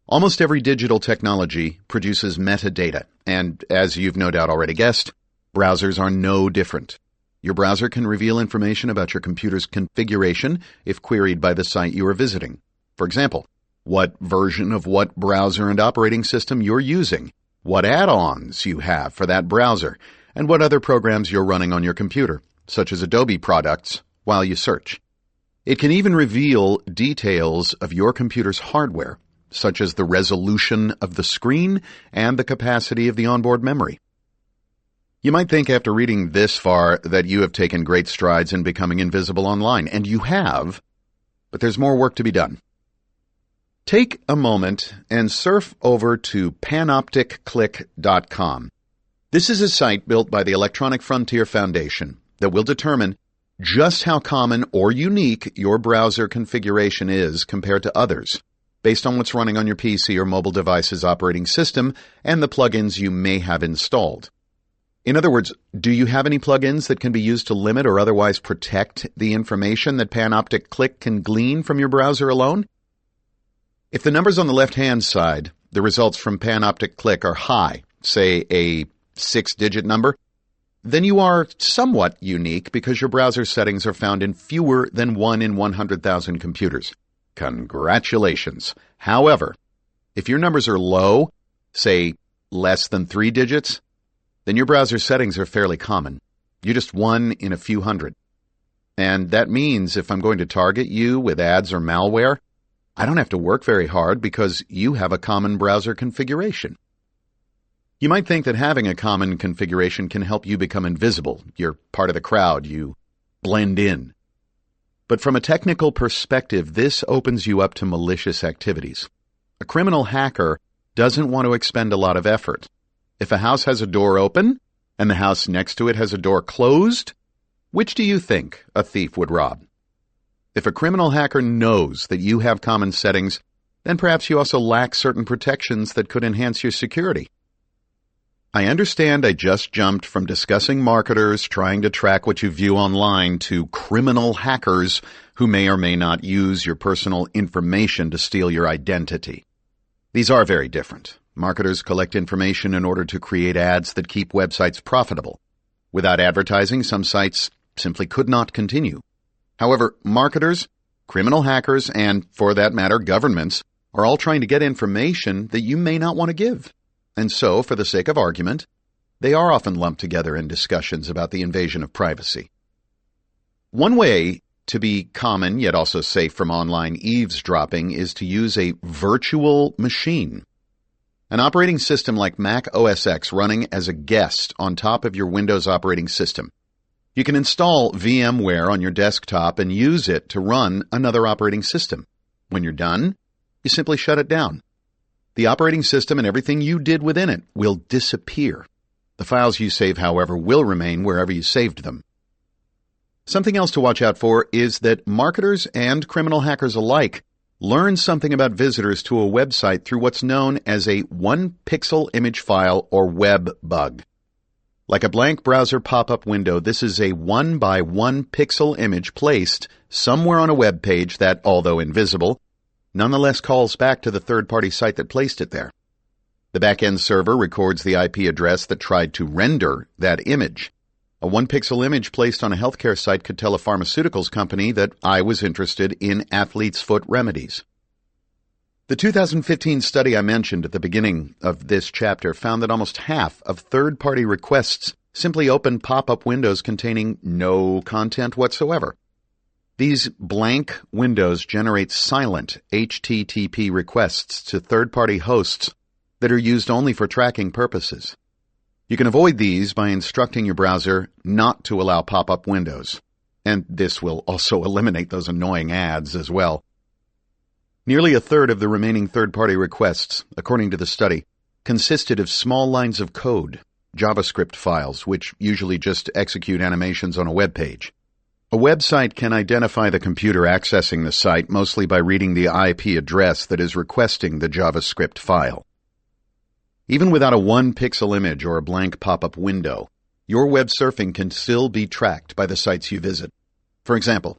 Almost every digital technology produces metadata, and as you've no doubt already guessed, browsers are no different. Your browser can reveal information about your computer's configuration if queried by the site you are visiting. For example, what version of what browser and operating system you're using, what add-ons you have for that browser, and what other programs you're running on your computer, such as Adobe products, while you search. It can even reveal details of your computer's hardware, such as the resolution of the screen and the capacity of the onboard memory. You might think after reading this far that you have taken great strides in becoming invisible online, and you have, but there's more work to be done. Take a moment and surf over to panopticclick.com. This is a site built by the Electronic Frontier Foundation that will determine just how common or unique your browser configuration is compared to others, based on what's running on your PC or mobile device's operating system and the plugins you may have installed. In other words, do you have any plugins that can be used to limit or otherwise protect the information that Panoptic Click can glean from your browser alone? If the numbers on the left-hand side, the results from Panoptic Click, are high, say a 6-digit number, then you are somewhat unique because your browser settings are found in fewer than 1 in 100,000 computers. Congratulations. However, if your numbers are low, say less than 3 digits, then your browser settings are fairly common. You're just 1 in a few hundred. And that means if I'm going to target you with ads or malware, I don't have to work very hard because you have a common browser configuration. You might think that having a common configuration can help you become invisible. You're part of the crowd. You blend in. But from a technical perspective, this opens you up to malicious activities. A criminal hacker doesn't want to expend a lot of effort. If a house has a door open and the house next to it has a door closed, which do you think a thief would rob? If a criminal hacker knows that you have common settings, then perhaps you also lack certain protections that could enhance your security. I understand I just jumped from discussing marketers trying to track what you view online to criminal hackers who may or may not use your personal information to steal your identity. These are very different. Marketers collect information in order to create ads that keep websites profitable. Without advertising, some sites simply could not continue. However, marketers, criminal hackers, and, for that matter, governments, are all trying to get information that you may not want to give. And so, for the sake of argument, they are often lumped together in discussions about the invasion of privacy. One way to be common yet also safe from online eavesdropping is to use a virtual machine. An operating system like Mac OS X running as a guest on top of your Windows operating system. You can install VMware on your desktop and use it to run another operating system. When you're done, you simply shut it down. The operating system and everything you did within it will disappear. The files you save, however, will remain wherever you saved them. Something else to watch out for is that marketers and criminal hackers alike learn something about visitors to a website through what's known as a one-pixel image file or web bug. Like a blank browser pop-up window, this is a 1 by 1 pixel image placed somewhere on a web page that, although invisible, nonetheless calls back to the third-party site that placed it there. The back-end server records the IP address that tried to render that image. A one-pixel image placed on a healthcare site could tell a pharmaceuticals company that I was interested in athlete's foot remedies. The 2015 study I mentioned at the beginning of this chapter found that almost half of third-party requests simply open pop-up windows containing no content whatsoever. These blank windows generate silent HTTP requests to third-party hosts that are used only for tracking purposes. You can avoid these by instructing your browser not to allow pop-up windows, and this will also eliminate those annoying ads as well. Nearly a third of the remaining third-party requests, according to the study, consisted of small lines of code, JavaScript files, which usually just execute animations on a web page. A website can identify the computer accessing the site mostly by reading the IP address that is requesting the JavaScript file. Even without a one-pixel image or a blank pop-up window, your web surfing can still be tracked by the sites you visit. For example,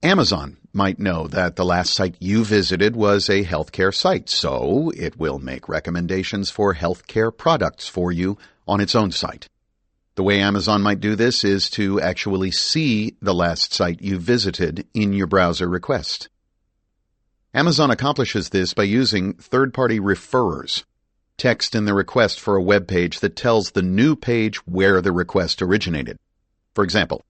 Amazon might know that the last site you visited was a healthcare site, so it will make recommendations for healthcare products for you on its own site. The way Amazon might do this is to actually see the last site you visited in your browser request. Amazon accomplishes this by using third-party referrers, text in the request for a web page that tells the new page where the request originated. For example,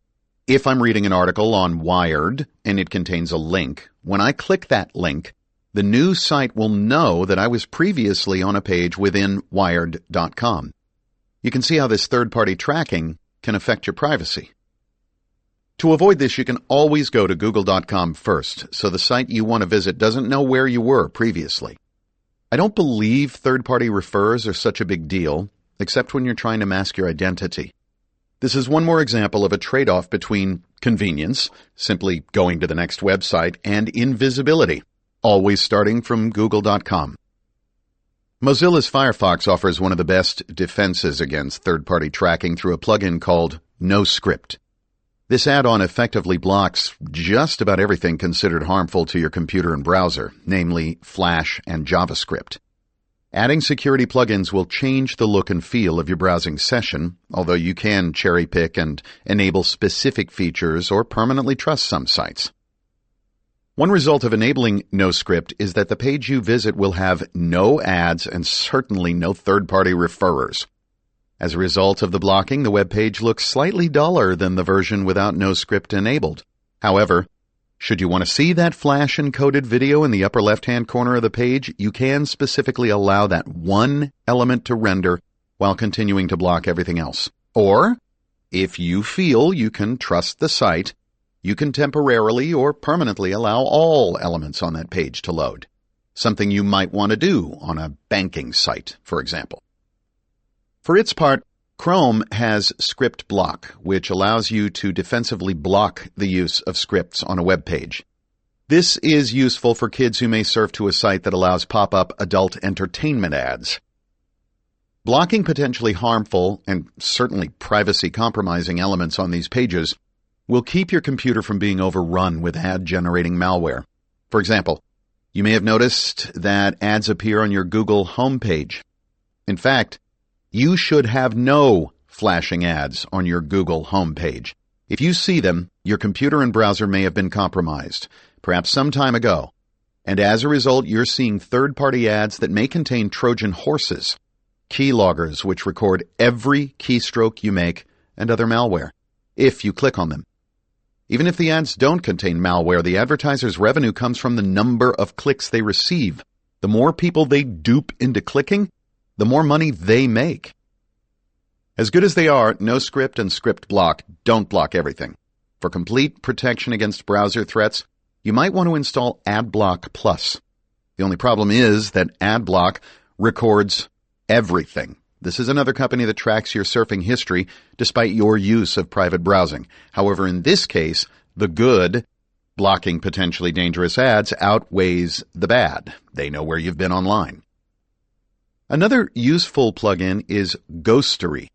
if I'm reading an article on Wired and it contains a link, when I click that link, the new site will know that I was previously on a page within Wired.com. You can see how this third-party tracking can affect your privacy. To avoid this, you can always go to Google.com first, so the site you want to visit doesn't know where you were previously. I don't believe third-party referrers are such a big deal, except when you're trying to mask your identity. This is one more example of a trade-off between convenience, simply going to the next website, and invisibility, always starting from Google.com. Mozilla's Firefox offers one of the best defenses against third-party tracking through a plugin called NoScript. This add-on effectively blocks just about everything considered harmful to your computer and browser, namely Flash and JavaScript. Adding security plugins will change the look and feel of your browsing session, although you can cherry-pick and enable specific features or permanently trust some sites. One result of enabling NoScript is that the page you visit will have no ads and certainly no third-party referrers. As a result of the blocking, the web page looks slightly duller than the version without NoScript enabled. However, should you want to see that flash encoded video in the upper left-hand corner of the page, you can specifically allow that one element to render while continuing to block everything else. Or, if you feel you can trust the site, you can temporarily or permanently allow all elements on that page to load, something you might want to do on a banking site, for example. For its part, Chrome has Script Block, which allows you to defensively block the use of scripts on a web page. This is useful for kids who may surf to a site that allows pop-up adult entertainment ads. Blocking potentially harmful and certainly privacy-compromising elements on these pages will keep your computer from being overrun with ad-generating malware. For example, you may have noticed that ads appear on your Google homepage. In fact, you should have no flashing ads on your Google homepage. If you see them, your computer and browser may have been compromised, perhaps some time ago, and as a result, you're seeing third-party ads that may contain Trojan horses, keyloggers which record every keystroke you make, and other malware, if you click on them. Even if the ads don't contain malware, the advertiser's revenue comes from the number of clicks they receive. The more people they dupe into clicking, the more money they make. As good as they are, NoScript and Script Block don't block everything. For complete protection against browser threats, you might want to install AdBlock Plus. The only problem is that AdBlock records everything. This is another company that tracks your surfing history despite your use of private browsing. However, in this case, the good Blocking potentially dangerous ads outweighs the bad. They know where you've been online. Another useful plugin is Ghostery,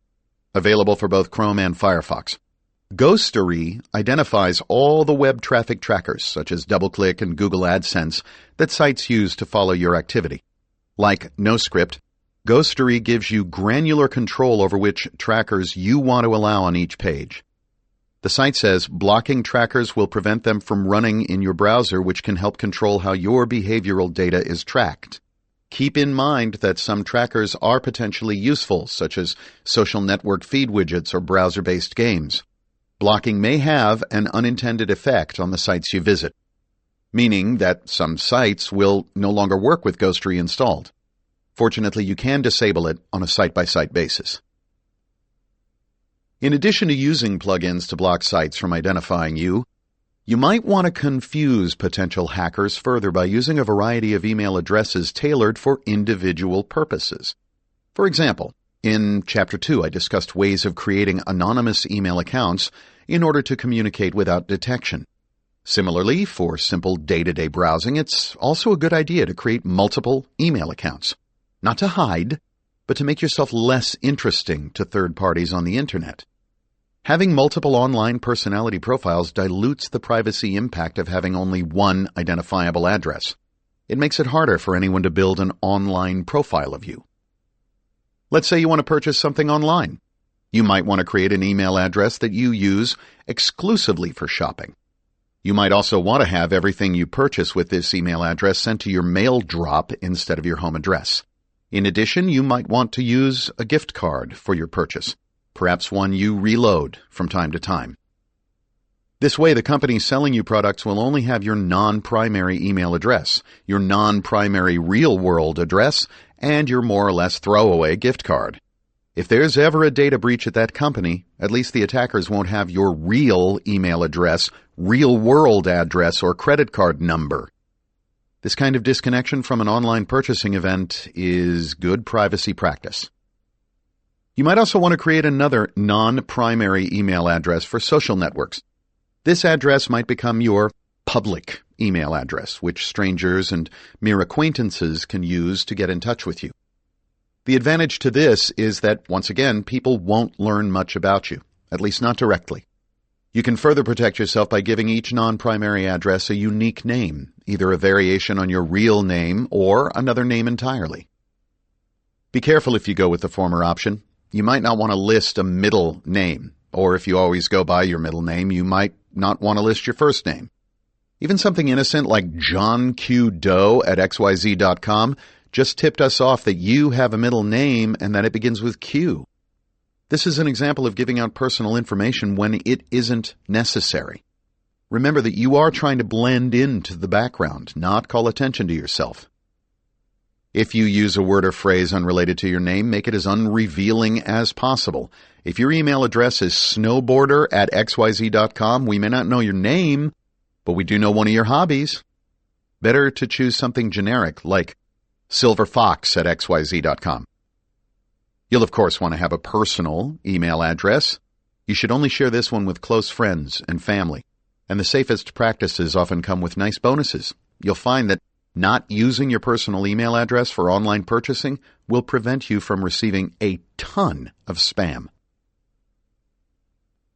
available for both Chrome and Firefox. Ghostery identifies all the web traffic trackers, such as DoubleClick and Google AdSense, that sites use to follow your activity. Like NoScript, Ghostery gives you granular control over which trackers you want to allow on each page. The site says blocking trackers will prevent them from running in your browser, which can help control how your behavioral data is tracked. Keep in mind that some trackers are potentially useful, such as social network feed widgets or browser-based games. Blocking may have an unintended effect on the sites you visit, meaning that some sites will no longer work with Ghostery installed. Fortunately, you can disable it on a site-by-site basis. In addition to using plugins to block sites from identifying you, you might want to confuse potential hackers further by using a variety of email addresses tailored for individual purposes. For example, in Chapter 2, I discussed ways of creating anonymous email accounts in order to communicate without detection. Similarly, for simple day-to-day browsing, it's also a good idea to create multiple email accounts. Not to hide, but to make yourself less interesting to third parties on the Internet. Having multiple online personality profiles dilutes the privacy impact of having only one identifiable address. It makes it harder for anyone to build an online profile of you. Let's say you want to purchase something online. You might want to create an email address that you use exclusively for shopping. You might also want to have everything you purchase with this email address sent to your mail drop instead of your home address. In addition, you might want to use a gift card for your purchase, perhaps one you reload from time to time. This way, the company selling you products will only have your non-primary email address, your non-primary real-world address, and your more or less throwaway gift card. If there's ever a data breach at that company, at least the attackers won't have your real email address, real-world address, or credit card number. This kind of disconnection from an online purchasing event is good privacy practice. You might also want to create another non-primary email address for social networks. This address might become your public email address, which strangers and mere acquaintances can use to get in touch with you. The advantage to this is that, once again, people won't learn much about you, at least not directly. You can further protect yourself by giving each non-primary address a unique name, either a variation on your real name or another name entirely. Be careful if you go with the former option. You might not want to list a middle name, or if you always go by your middle name, you might not want to list your first name. Even something innocent like John Q. Doe at xyz.com just tipped us off that you have a middle name and that it begins with Q. This is an example of giving out personal information when it isn't necessary. Remember that you are trying to blend into the background, not call attention to yourself. If you use a word or phrase unrelated to your name, make it as unrevealing as possible. If your email address is snowboarder at xyz.com, we may not know your name, but we do know one of your hobbies. Better to choose something generic like silverfox at xyz.com. You'll of course want to have a personal email address. You should only share this one with close friends and family. And the safest practices often come with nice bonuses. You'll find that not using your personal email address for online purchasing will prevent you from receiving a ton of spam.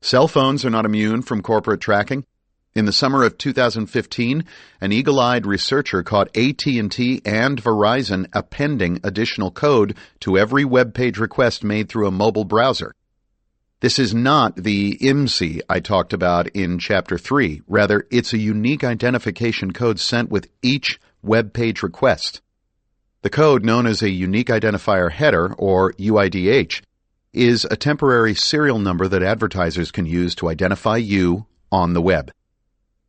Cell phones are not immune from corporate tracking. In the summer of 2015, an eagle-eyed researcher caught AT&T and Verizon appending additional code to every web page request made through a mobile browser. This is not the IMSI I talked about in Chapter 3. Rather, it's a unique identification code sent with each web page request. The code, known as a Unique Identifier Header, or UIDH, is a temporary serial number that advertisers can use to identify you on the web.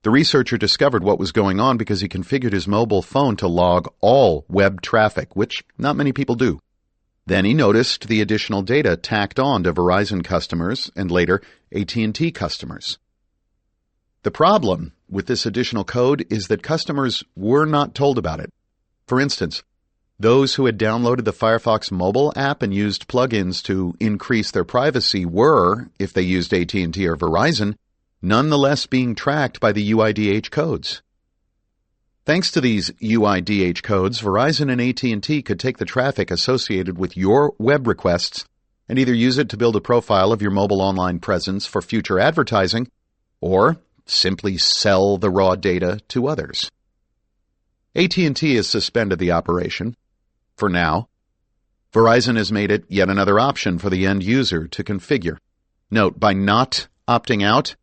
The researcher discovered what was going on because he configured his mobile phone to log all web traffic, which not many people do. Then he noticed the additional data tacked on to Verizon customers and later AT&T customers. The problem with this additional code is that customers were not told about it. For instance, those who had downloaded the Firefox mobile app and used plugins to increase their privacy were, if they used AT&T or Verizon, nonetheless being tracked by the UIDH codes. Thanks to these UIDH codes, Verizon and AT&T could take the traffic associated with your web requests and either use it to build a profile of your mobile online presence for future advertising, or simply sell the raw data to others. AT&T has suspended the operation, for now. Verizon has made it yet another option for the end user to configure. Note, by not opting out,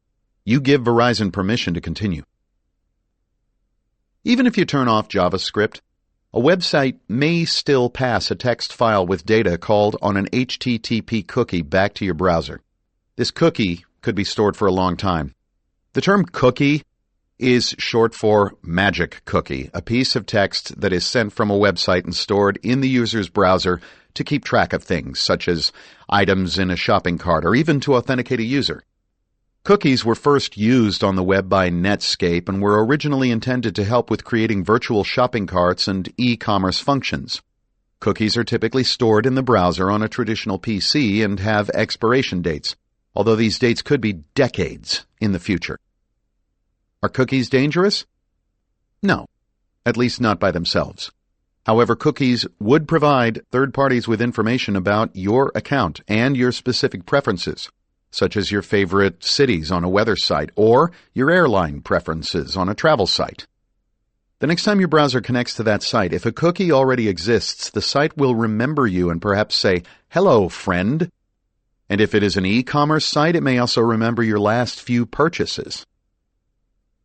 you give Verizon permission to continue. Even if you turn off JavaScript, a website may still pass a text file with data called on an HTTP cookie back to your browser. This cookie could be stored for a long time. The term cookie is short for magic cookie, a piece of text that is sent from a website and stored in the user's browser to keep track of things, such as items in a shopping cart, or even to authenticate a user. Cookies were first used on the web by Netscape and were originally intended to help with creating virtual shopping carts and e-commerce functions. Cookies are typically stored in the browser on a traditional PC and have expiration dates, although these dates could be decades in the future. Are cookies dangerous? No, at least not by themselves. However, cookies would provide third parties with information about your account and your specific preferences, such as your favorite cities on a weather site or your airline preferences on a travel site. The next time your browser connects to that site, if a cookie already exists, the site will remember you and perhaps say, "Hello, friend." And if it is an e-commerce site, it may also remember your last few purchases.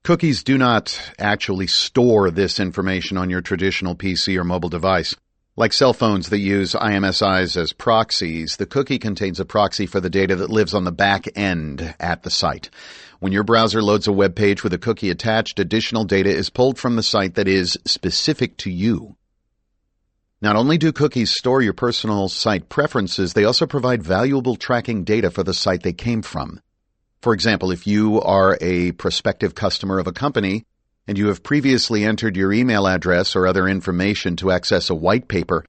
Cookies do not actually store this information on your traditional PC or mobile device. Like cell phones that use IMSIs as proxies, the cookie contains a proxy for the data that lives on the back end at the site. When your browser loads a web page with a cookie attached, additional data is pulled from the site that is specific to you. Not only do cookies store your personal site preferences, they also provide valuable tracking data for the site they came from. For example, if you are a prospective customer of a company and you have previously entered your email address or other information to access a white paper,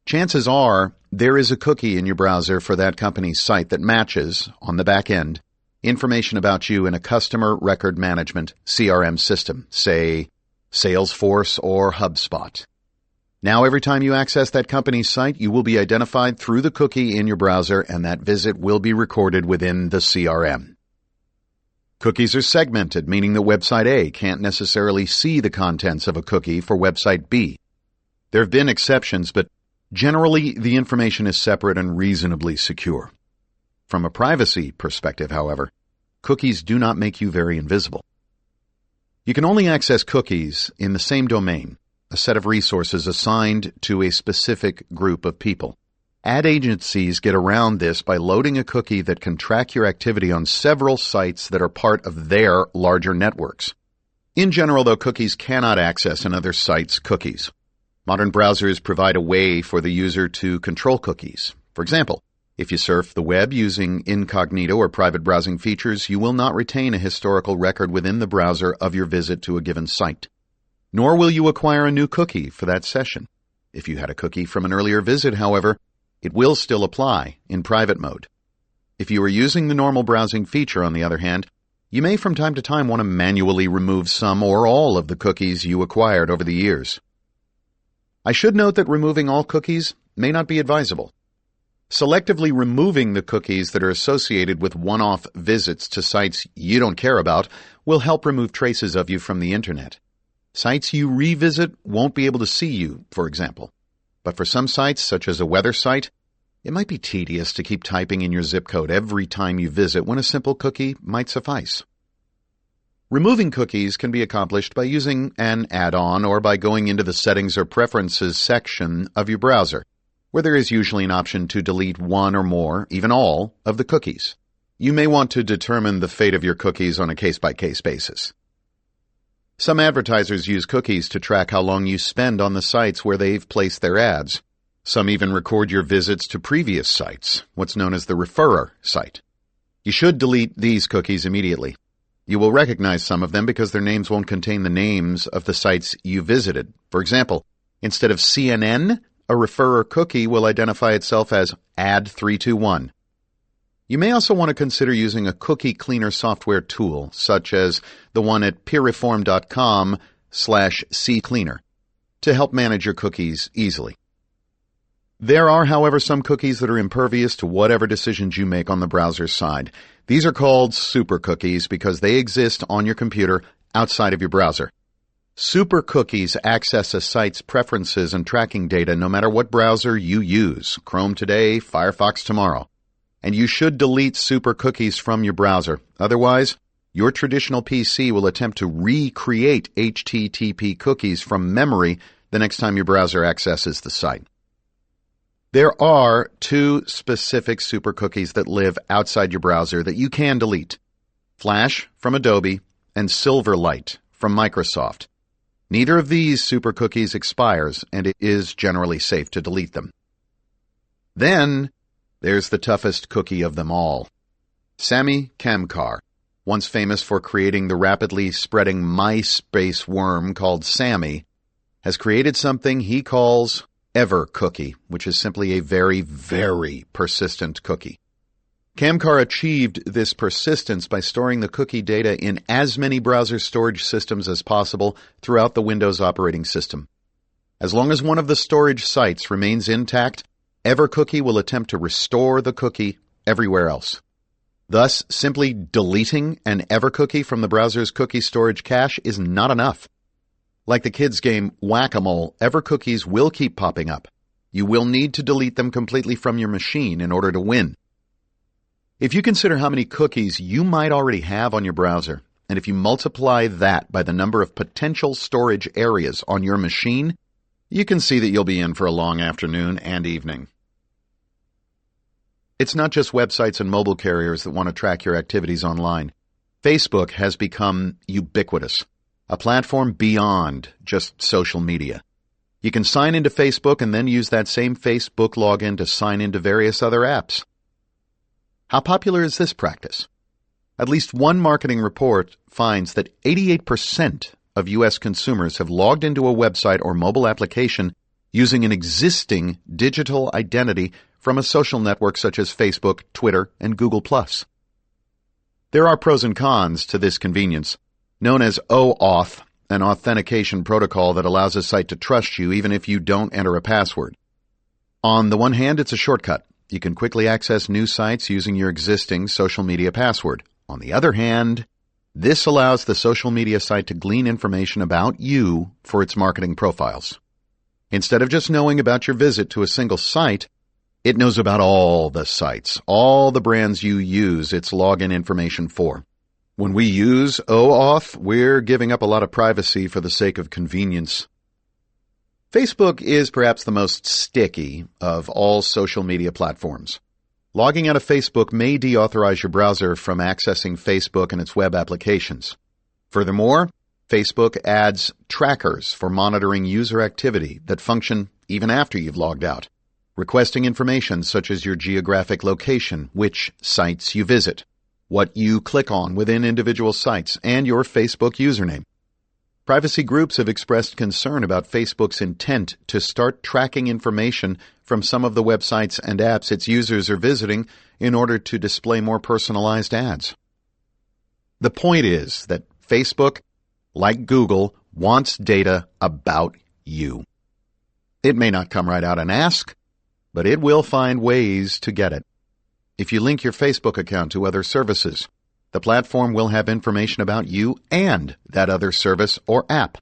chances are there is a cookie in your browser for that company's site that matches, on the back end, information about you in a customer record management CRM system, say Salesforce or HubSpot. Now every time you access that company's site, you will be identified through the cookie in your browser, and that visit will be recorded within the CRM. Cookies are segmented, meaning that website A can't necessarily see the contents of a cookie for website B. There have been exceptions, but generally the information is separate and reasonably secure. From a privacy perspective, however, cookies do not make you very invisible. You can only access cookies in the same domain, a set of resources assigned to a specific group of people. Ad agencies get around this by loading a cookie that can track your activity on several sites that are part of their larger networks. In general, though, cookies cannot access another site's cookies. Modern browsers provide a way for the user to control cookies. For example, if you surf the web using incognito or private browsing features, you will not retain a historical record within the browser of your visit to a given site. Nor will you acquire a new cookie for that session. If you had a cookie from an earlier visit, however, it will still apply in private mode. If you are using the normal browsing feature, on the other hand, you may from time to time want to manually remove some or all of the cookies you acquired over the years. I should note that removing all cookies may not be advisable. Selectively removing the cookies that are associated with one-off visits to sites you don't care about will help remove traces of you from the internet. Sites you revisit won't be able to see you, for example. But for some sites, such as a weather site, it might be tedious to keep typing in your zip code every time you visit when a simple cookie might suffice. Removing cookies can be accomplished by using an add-on or by going into the Settings or Preferences section of your browser, where there is usually an option to delete one or more, even all, of the cookies. You may want to determine the fate of your cookies on a case-by-case basis. Some advertisers use cookies to track how long you spend on the sites where they've placed their ads. Some even record your visits to previous sites, what's known as the referrer site. You should delete these cookies immediately. You will recognize some of them because their names won't contain the names of the sites you visited. For example, instead of CNN, a referrer cookie will identify itself as Ad321. You may also want to consider using a cookie cleaner software tool, such as the one at peerreform.com/ccleaner, to help manage your cookies easily. There are, however, some cookies that are impervious to whatever decisions you make on the browser's side. These are called super cookies because they exist on your computer outside of your browser. Super cookies access a site's preferences and tracking data no matter what browser you use, Chrome today, Firefox tomorrow. And you should delete super cookies from your browser. Otherwise, your traditional PC will attempt to recreate HTTP cookies from memory the next time your browser accesses the site. There are two specific super cookies that live outside your browser that you can delete: Flash from Adobe and Silverlight from Microsoft. Neither of these super cookies expires, and it is generally safe to delete them. Then, there's the toughest cookie of them all. Sami Kamkar, once famous for creating the rapidly spreading MySpace worm called Sami, has created something he calls Ever Cookie, which is simply a very, very persistent cookie. Kamkar achieved this persistence by storing the cookie data in as many browser storage systems as possible throughout the Windows operating system. As long as one of the storage sites remains intact, EverCookie will attempt to restore the cookie everywhere else. Thus, simply deleting an EverCookie from the browser's cookie storage cache is not enough. Like the kids' game Whack-A-Mole, EverCookies will keep popping up. You will need to delete them completely from your machine in order to win. If you consider how many cookies you might already have on your browser, and if you multiply that by the number of potential storage areas on your machine, you can see that you'll be in for a long afternoon and evening. It's not just websites and mobile carriers that want to track your activities online. Facebook has become ubiquitous, a platform beyond just social media. You can sign into Facebook and then use that same Facebook login to sign into various other apps. How popular is this practice? At least one marketing report finds that 88% of U.S. consumers have logged into a website or mobile application using an existing digital identity from a social network such as Facebook, Twitter, and Google+. There are pros and cons to this convenience. Known as OAuth, an authentication protocol that allows a site to trust you even if you don't enter a password. On the one hand, it's a shortcut. You can quickly access new sites using your existing social media password. On the other hand, this allows the social media site to glean information about you for its marketing profiles. Instead of just knowing about your visit to a single site, it knows about all the sites, all the brands you use its login information for. When we use OAuth, we're giving up a lot of privacy for the sake of convenience. Facebook is perhaps the most sticky of all social media platforms. Logging out of Facebook may deauthorize your browser from accessing Facebook and its web applications. Furthermore, Facebook adds trackers for monitoring user activity that function even after you've logged out, requesting information such as your geographic location, which sites you visit, what you click on within individual sites, and your Facebook username. Privacy groups have expressed concern about Facebook's intent to start tracking information from some of the websites and apps its users are visiting in order to display more personalized ads. The point is that Facebook, like Google, wants data about you. It may not come right out and ask, but it will find ways to get it. If you link your Facebook account to other services, the platform will have information about you and that other service or app.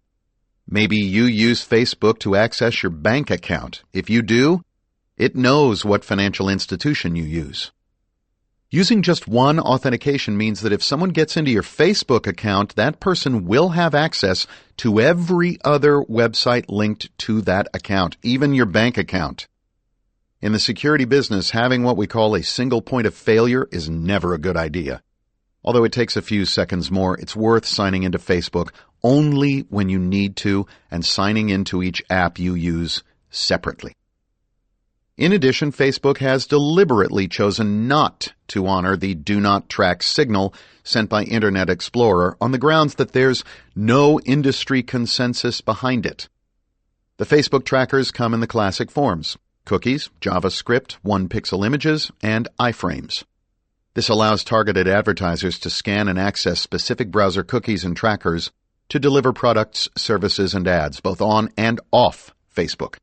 Maybe you use Facebook to access your bank account. If you do, it knows what financial institution you use. Using just one authentication means that if someone gets into your Facebook account, that person will have access to every other website linked to that account, even your bank account. In the security business, having what we call a single point of failure is never a good idea. Although it takes a few seconds more, it's worth signing into Facebook only when you need to and signing into each app you use separately. In addition, Facebook has deliberately chosen not to honor the Do Not Track signal sent by Internet Explorer on the grounds that there's no industry consensus behind it. The Facebook trackers come in the classic forms: cookies, JavaScript, one-pixel images, and iframes. This allows targeted advertisers to scan and access specific browser cookies and trackers to deliver products, services, and ads, both on and off Facebook.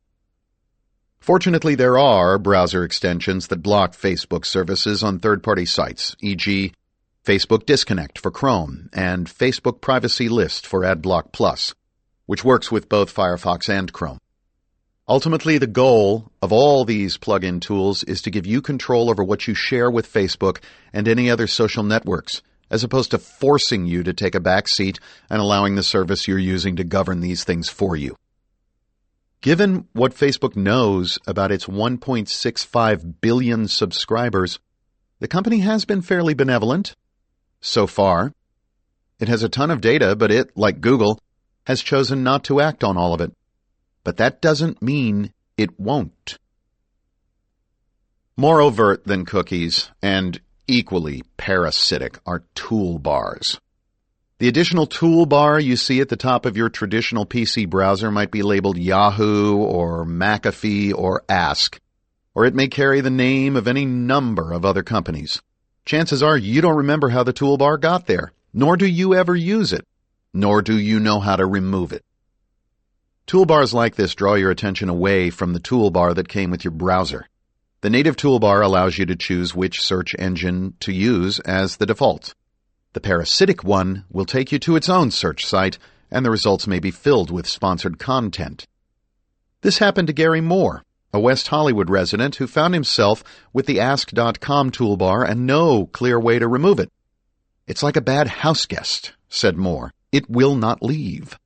Fortunately, there are browser extensions that block Facebook services on third-party sites, e.g., Facebook Disconnect for Chrome and Facebook Privacy List for AdBlock Plus, which works with both Firefox and Chrome. Ultimately, the goal of all these plug-in tools is to give you control over what you share with Facebook and any other social networks, as opposed to forcing you to take a back seat and allowing the service you're using to govern these things for you. Given what Facebook knows about its 1.65 billion subscribers, the company has been fairly benevolent so far. It has a ton of data, but it, like Google, has chosen not to act on all of it. But that doesn't mean it won't. More overt than cookies, and equally parasitic, are toolbars. The additional toolbar you see at the top of your traditional PC browser might be labeled Yahoo or McAfee or Ask, or it may carry the name of any number of other companies. Chances are you don't remember how the toolbar got there, nor do you ever use it, nor do you know how to remove it. Toolbars like this draw your attention away from the toolbar that came with your browser. The native toolbar allows you to choose which search engine to use as the default. The parasitic one will take you to its own search site, and the results may be filled with sponsored content. This happened to Gary Moore, a West Hollywood resident who found himself with the Ask.com toolbar and no clear way to remove it. "It's like a bad houseguest," said Moore. "It will not leave."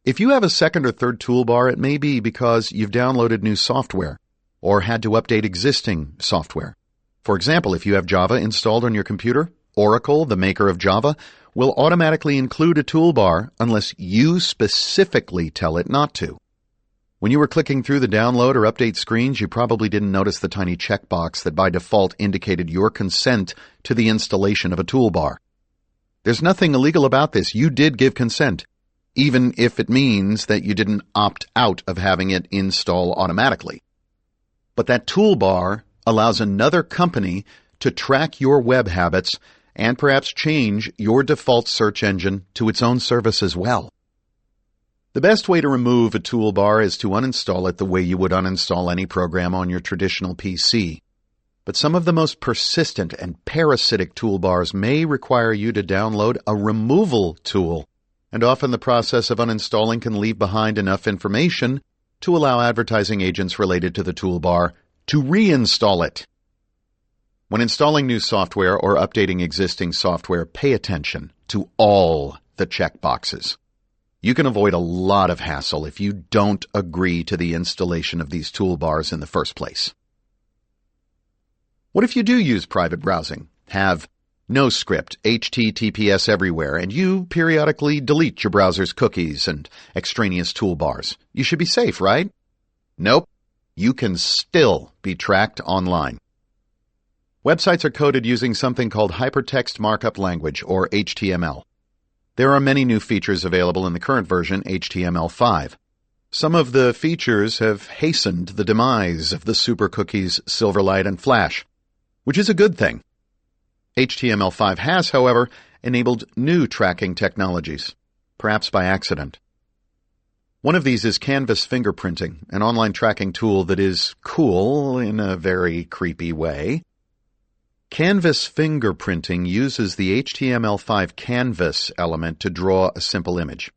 If you have a second or third toolbar, it may be because you've downloaded new software or had to update existing software. For example, if you have Java installed on your computer, Oracle, the maker of Java, will automatically include a toolbar unless you specifically tell it not to. When you were clicking through the download or update screens, you probably didn't notice the tiny checkbox that by default indicated your consent to the installation of a toolbar. There's nothing illegal about this. You did give consent, even if it means that you didn't opt out of having it install automatically. But that toolbar allows another company to track your web habits and perhaps change your default search engine to its own service as well. The best way to remove a toolbar is to uninstall it the way you would uninstall any program on your traditional PC. But some of the most persistent and parasitic toolbars may require you to download a removal tool, and often the process of uninstalling can leave behind enough information to allow advertising agents related to the toolbar to reinstall it. When installing new software or updating existing software, pay attention to all the checkboxes. You can avoid a lot of hassle if you don't agree to the installation of these toolbars in the first place. What if you do use private browsing, have no script, HTTPS everywhere, and you periodically delete your browser's cookies and extraneous toolbars? You should be safe, right? Nope. You can still be tracked online. Websites are coded using something called Hypertext Markup Language, or HTML. There are many new features available in the current version, HTML5. Some of the features have hastened the demise of the super cookies Silverlight and Flash, which is a good thing. HTML5 has, however, enabled new tracking technologies, perhaps by accident. One of these is Canvas fingerprinting, an online tracking tool that is cool in a very creepy way. Canvas fingerprinting uses the HTML5 canvas element to draw a simple image.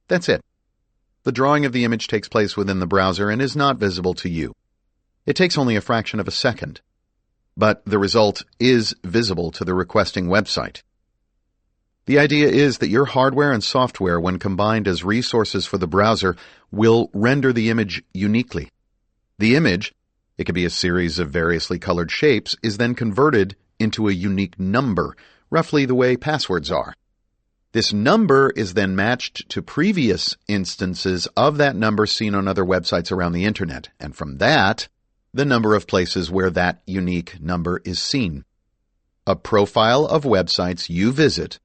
That's it. The drawing of the image takes place within the browser and is not visible to you. It takes only a fraction of a second, but the result is visible to the requesting website. The idea is that your hardware and software, when combined as resources for the browser, will render the image uniquely. The image, it could be a series of variously colored shapes, is then converted into a unique number, roughly the way passwords are. This number is then matched to previous instances of that number seen on other websites around the internet, and from that, the number of places where that unique number is seen. A profile of websites you visit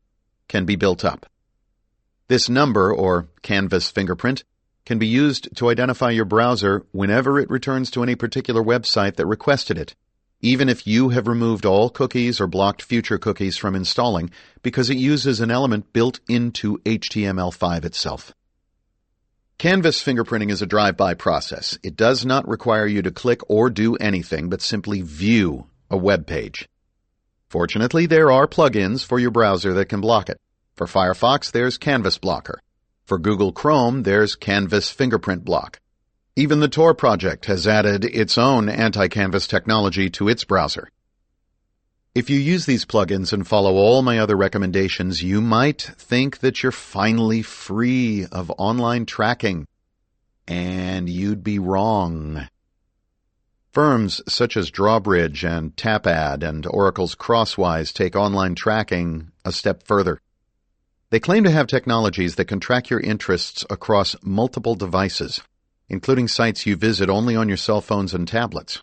can be built up. This number, or canvas fingerprint, can be used to identify your browser whenever it returns to any particular website that requested it, even if you have removed all cookies or blocked future cookies from installing, because it uses an element built into HTML5 itself. Canvas fingerprinting is a drive-by process. It does not require you to click or do anything, but simply view a web page. Fortunately, there are plugins for your browser that can block it. For Firefox, there's Canvas Blocker. For Google Chrome, there's Canvas Fingerprint Block. Even the Tor project has added its own anti-canvas technology to its browser. If you use these plugins and follow all my other recommendations, you might think that you're finally free of online tracking. And you'd be wrong. Firms such as Drawbridge and Tapad and Oracle's Crosswise take online tracking a step further. They claim to have technologies that can track your interests across multiple devices, including sites you visit only on your cell phones and tablets.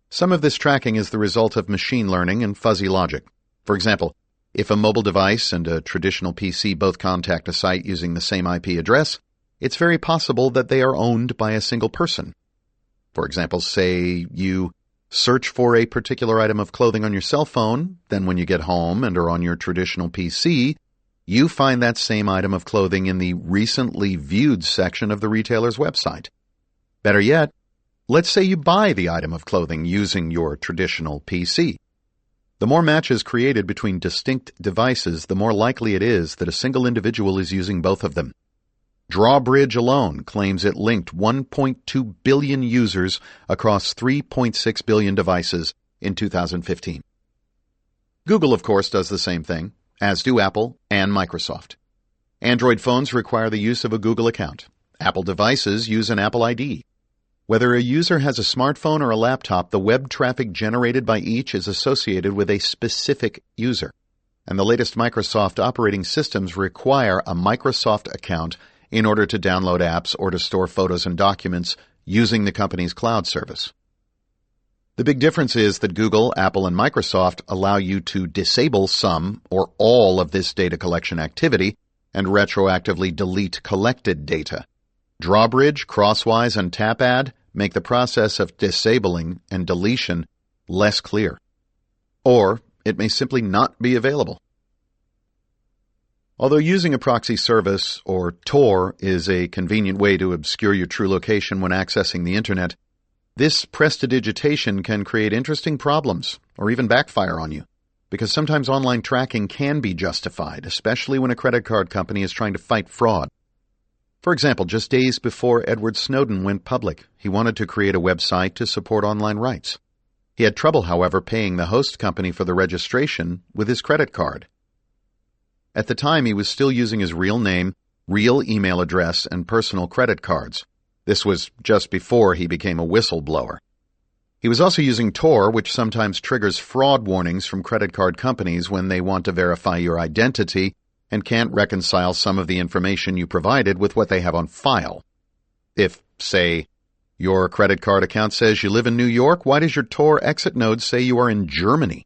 Some of this tracking is the result of machine learning and fuzzy logic. For example, if a mobile device and a traditional PC both contact a site using the same IP address, it's very possible that they are owned by a single person. For example, say you search for a particular item of clothing on your cell phone, then when you get home and are on your traditional PC, you find that same item of clothing in the recently viewed section of the retailer's website. Better yet, let's say you buy the item of clothing using your traditional PC. The more matches created between distinct devices, the more likely it is that a single individual is using both of them. Drawbridge alone claims it linked 1.2 billion users across 3.6 billion devices in 2015. Google, of course, does the same thing, as do Apple and Microsoft. Android phones require the use of a Google account. Apple devices use an Apple ID. Whether a user has a smartphone or a laptop, the web traffic generated by each is associated with a specific user. And the latest Microsoft operating systems require a Microsoft account in order to download apps or to store photos and documents using the company's cloud service. The big difference is that Google, Apple, and Microsoft allow you to disable some or all of this data collection activity and retroactively delete collected data. Drawbridge, Crosswise, and Tapad make the process of disabling and deletion less clear. Or it may simply not be available. Although using a proxy service, or Tor, is a convenient way to obscure your true location when accessing the Internet, this prestidigitation can create interesting problems or even backfire on you, because sometimes online tracking can be justified, especially when a credit card company is trying to fight fraud. For example, just days before Edward Snowden went public, he wanted to create a website to support online rights. He had trouble, however, paying the host company for the registration with his credit card. At the time, he was still using his real name, real email address, and personal credit cards. This was just before he became a whistleblower. He was also using Tor, which sometimes triggers fraud warnings from credit card companies when they want to verify your identity and can't reconcile some of the information you provided with what they have on file. If, say, your credit card account says you live in New York, why does your Tor exit node say you are in Germany?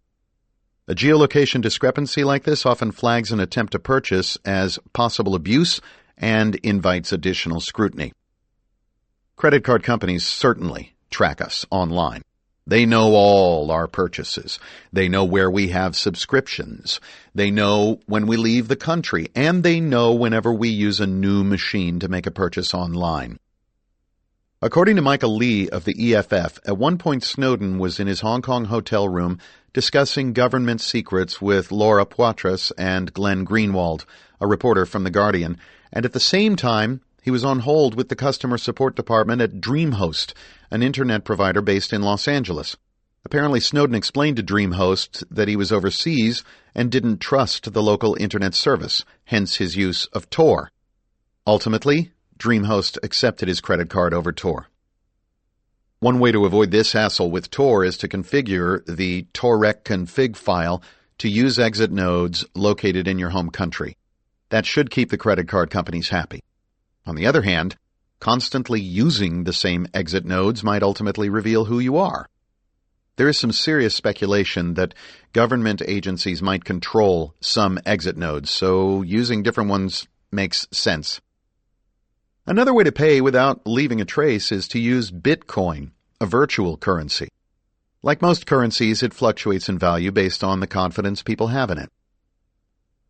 A geolocation discrepancy like this often flags an attempt to purchase as possible abuse and invites additional scrutiny. Credit card companies certainly track us online. They know all our purchases. They know where we have subscriptions. They know when we leave the country, and they know whenever we use a new machine to make a purchase online. According to Michael Lee of the EFF, at one point Snowden was in his Hong Kong hotel room discussing government secrets with Laura Poitras and Glenn Greenwald, a reporter from The Guardian, and at the same time, he was on hold with the customer support department at DreamHost, an internet provider based in Los Angeles. Apparently, Snowden explained to DreamHost that he was overseas and didn't trust the local internet service, hence his use of Tor. Ultimately, DreamHost accepted his credit card over Tor. One way to avoid this hassle with Tor is to configure the torrec config file to use exit nodes located in your home country. That should keep the credit card companies happy. On the other hand, constantly using the same exit nodes might ultimately reveal who you are. There is some serious speculation that government agencies might control some exit nodes, so using different ones makes sense. Another way to pay without leaving a trace is to use Bitcoin, a virtual currency. Like most currencies, it fluctuates in value based on the confidence people have in it.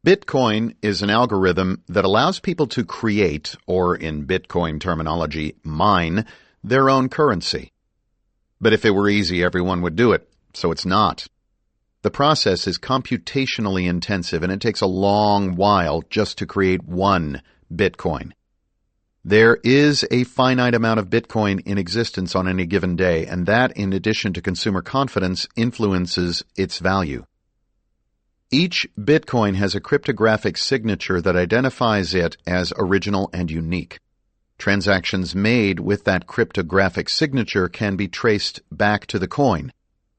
Bitcoin is an algorithm that allows people to create, or in Bitcoin terminology, mine, their own currency. But if it were easy, everyone would do it, so it's not. The process is computationally intensive, and it takes a long while just to create one Bitcoin. There is a finite amount of Bitcoin in existence on any given day, and that, in addition to consumer confidence, influences its value. Each Bitcoin has a cryptographic signature that identifies it as original and unique. Transactions made with that cryptographic signature can be traced back to the coin,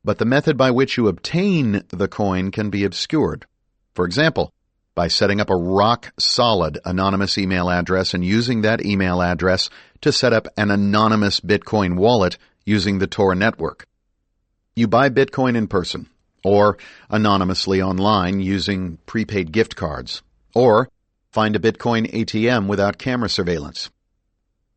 but the method by which you obtain the coin can be obscured. For example, by setting up a rock-solid anonymous email address and using that email address to set up an anonymous Bitcoin wallet using the Tor network. You buy Bitcoin in person, or anonymously online using prepaid gift cards, or find a Bitcoin ATM without camera surveillance.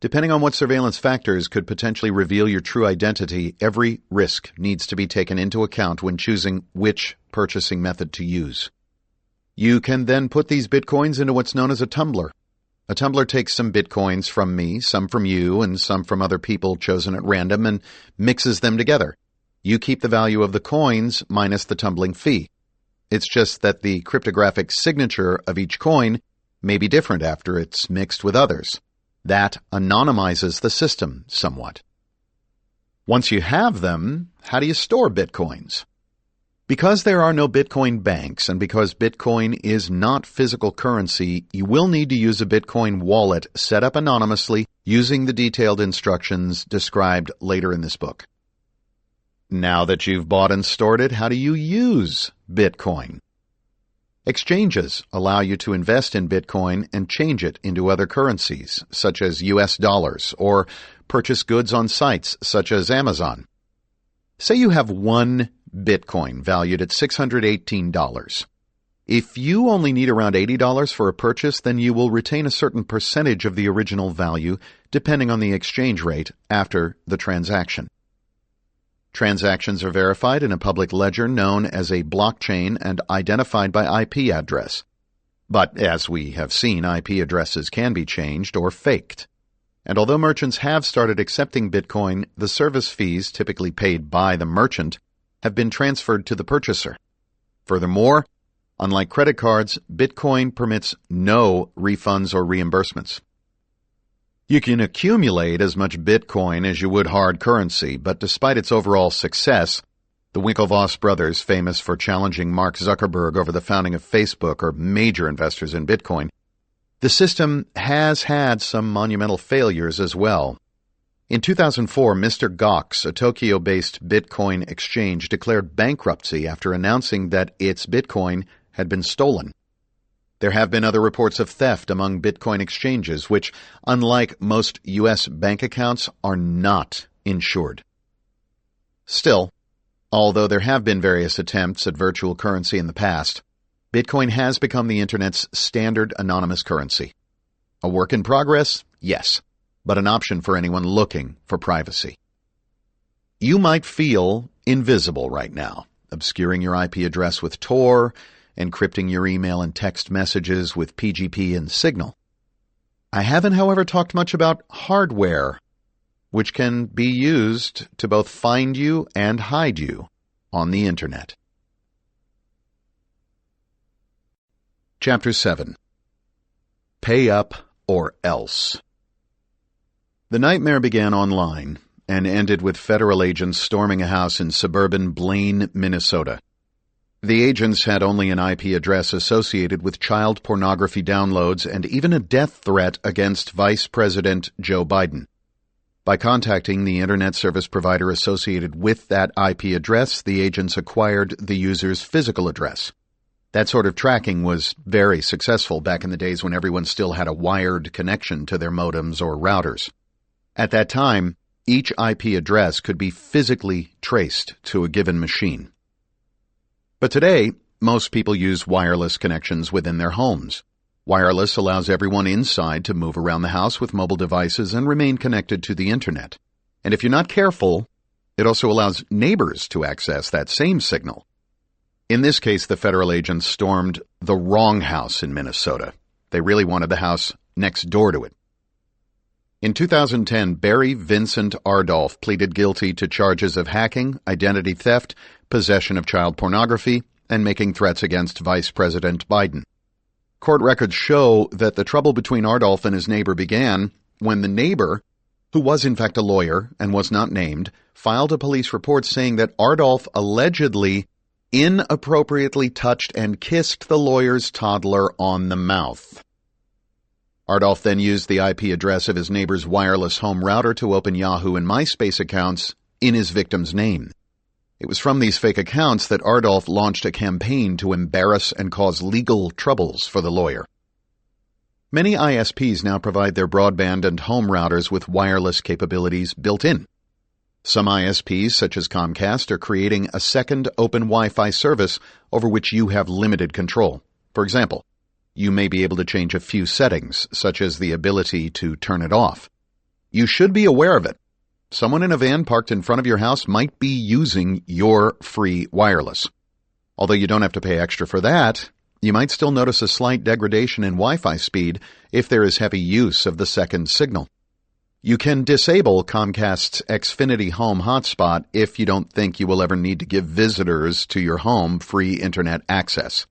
Depending on what surveillance factors could potentially reveal your true identity, every risk needs to be taken into account when choosing which purchasing method to use. You can then put these Bitcoins into what's known as a tumbler. A tumbler takes some Bitcoins from me, some from you, and some from other people chosen at random, and mixes them together. You keep the value of the coins minus the tumbling fee. It's just that the cryptographic signature of each coin may be different after it's mixed with others. That anonymizes the system somewhat. Once you have them, how do you store Bitcoins? Because there are no Bitcoin banks and because Bitcoin is not physical currency, you will need to use a Bitcoin wallet set up anonymously using the detailed instructions described later in this book. Now that you've bought and stored it, how do you use Bitcoin? Exchanges allow you to invest in Bitcoin and change it into other currencies, such as US dollars, or purchase goods on sites such as Amazon. Say you have one Bitcoin valued at $618. If you only need around $80 for a purchase, then you will retain a certain percentage of the original value, depending on the exchange rate after the transaction. Transactions are verified in a public ledger known as a blockchain and identified by IP address. But as we have seen, IP addresses can be changed or faked. And although merchants have started accepting Bitcoin, the service fees typically paid by the merchant have been transferred to the purchaser. Furthermore, unlike credit cards, Bitcoin permits no refunds or reimbursements. You can accumulate as much Bitcoin as you would hard currency, but despite its overall success, the Winklevoss brothers, famous for challenging Mark Zuckerberg over the founding of Facebook, are major investors in Bitcoin. The system has had some monumental failures as well. In 2004, Mr. Gox, a Tokyo-based Bitcoin exchange, declared bankruptcy after announcing that its Bitcoin had been stolen. There have been other reports of theft among Bitcoin exchanges, which, unlike most U.S. bank accounts, are not insured. Still, although there have been various attempts at virtual currency in the past, Bitcoin has become the Internet's standard anonymous currency. A work in progress? Yes, but an option for anyone looking for privacy. You might feel invisible right now, obscuring your IP address with Tor, encrypting your email and text messages with PGP and Signal. I haven't, however, talked much about hardware, which can be used to both find you and hide you on the Internet. Chapter 7. Pay Up or Else. The nightmare began online and ended with federal agents storming a house in suburban Blaine, Minnesota. The agents had only an IP address associated with child pornography downloads and even a death threat against Vice President Joe Biden. By contacting the Internet service provider associated with that IP address, the agents acquired the user's physical address. That sort of tracking was very successful back in the days when everyone still had a wired connection to their modems or routers. At that time, each IP address could be physically traced to a given machine. But today, most people use wireless connections within their homes. Wireless allows everyone inside to move around the house with mobile devices and remain connected to the Internet. And if you're not careful, It also allows neighbors to access that same signal. In this case, the federal agents stormed the wrong house in Minnesota. They really wanted the house next door to it. In 2010, Barry Vincent Ardolph pleaded guilty to charges of hacking, identity theft, possession of child pornography, and making threats against Vice President Biden. Court records show that the trouble between Ardolph and his neighbor began when the neighbor, who was in fact a lawyer and was not named, filed a police report saying that Ardolph allegedly inappropriately touched and kissed the lawyer's toddler on the mouth. Ardolph then used the IP address of his neighbor's wireless home router to open Yahoo and MySpace accounts in his victim's name. It was from these fake accounts that Ardolph launched a campaign to embarrass and cause legal troubles for the lawyer. Many ISPs now provide their broadband and home routers with wireless capabilities built in. Some ISPs, such as Comcast, are creating a second open Wi-Fi service over which you have limited control. For example, you may be able to change a few settings, such as the ability to turn it off. You should be aware of it. Someone in a van parked in front of your house might be using your free wireless. Although you don't have to pay extra for that, you might still notice a slight degradation in Wi-Fi speed if there is heavy use of the second signal. You can disable Comcast's Xfinity Home hotspot if you don't think you will ever need to give visitors to your home free internet access.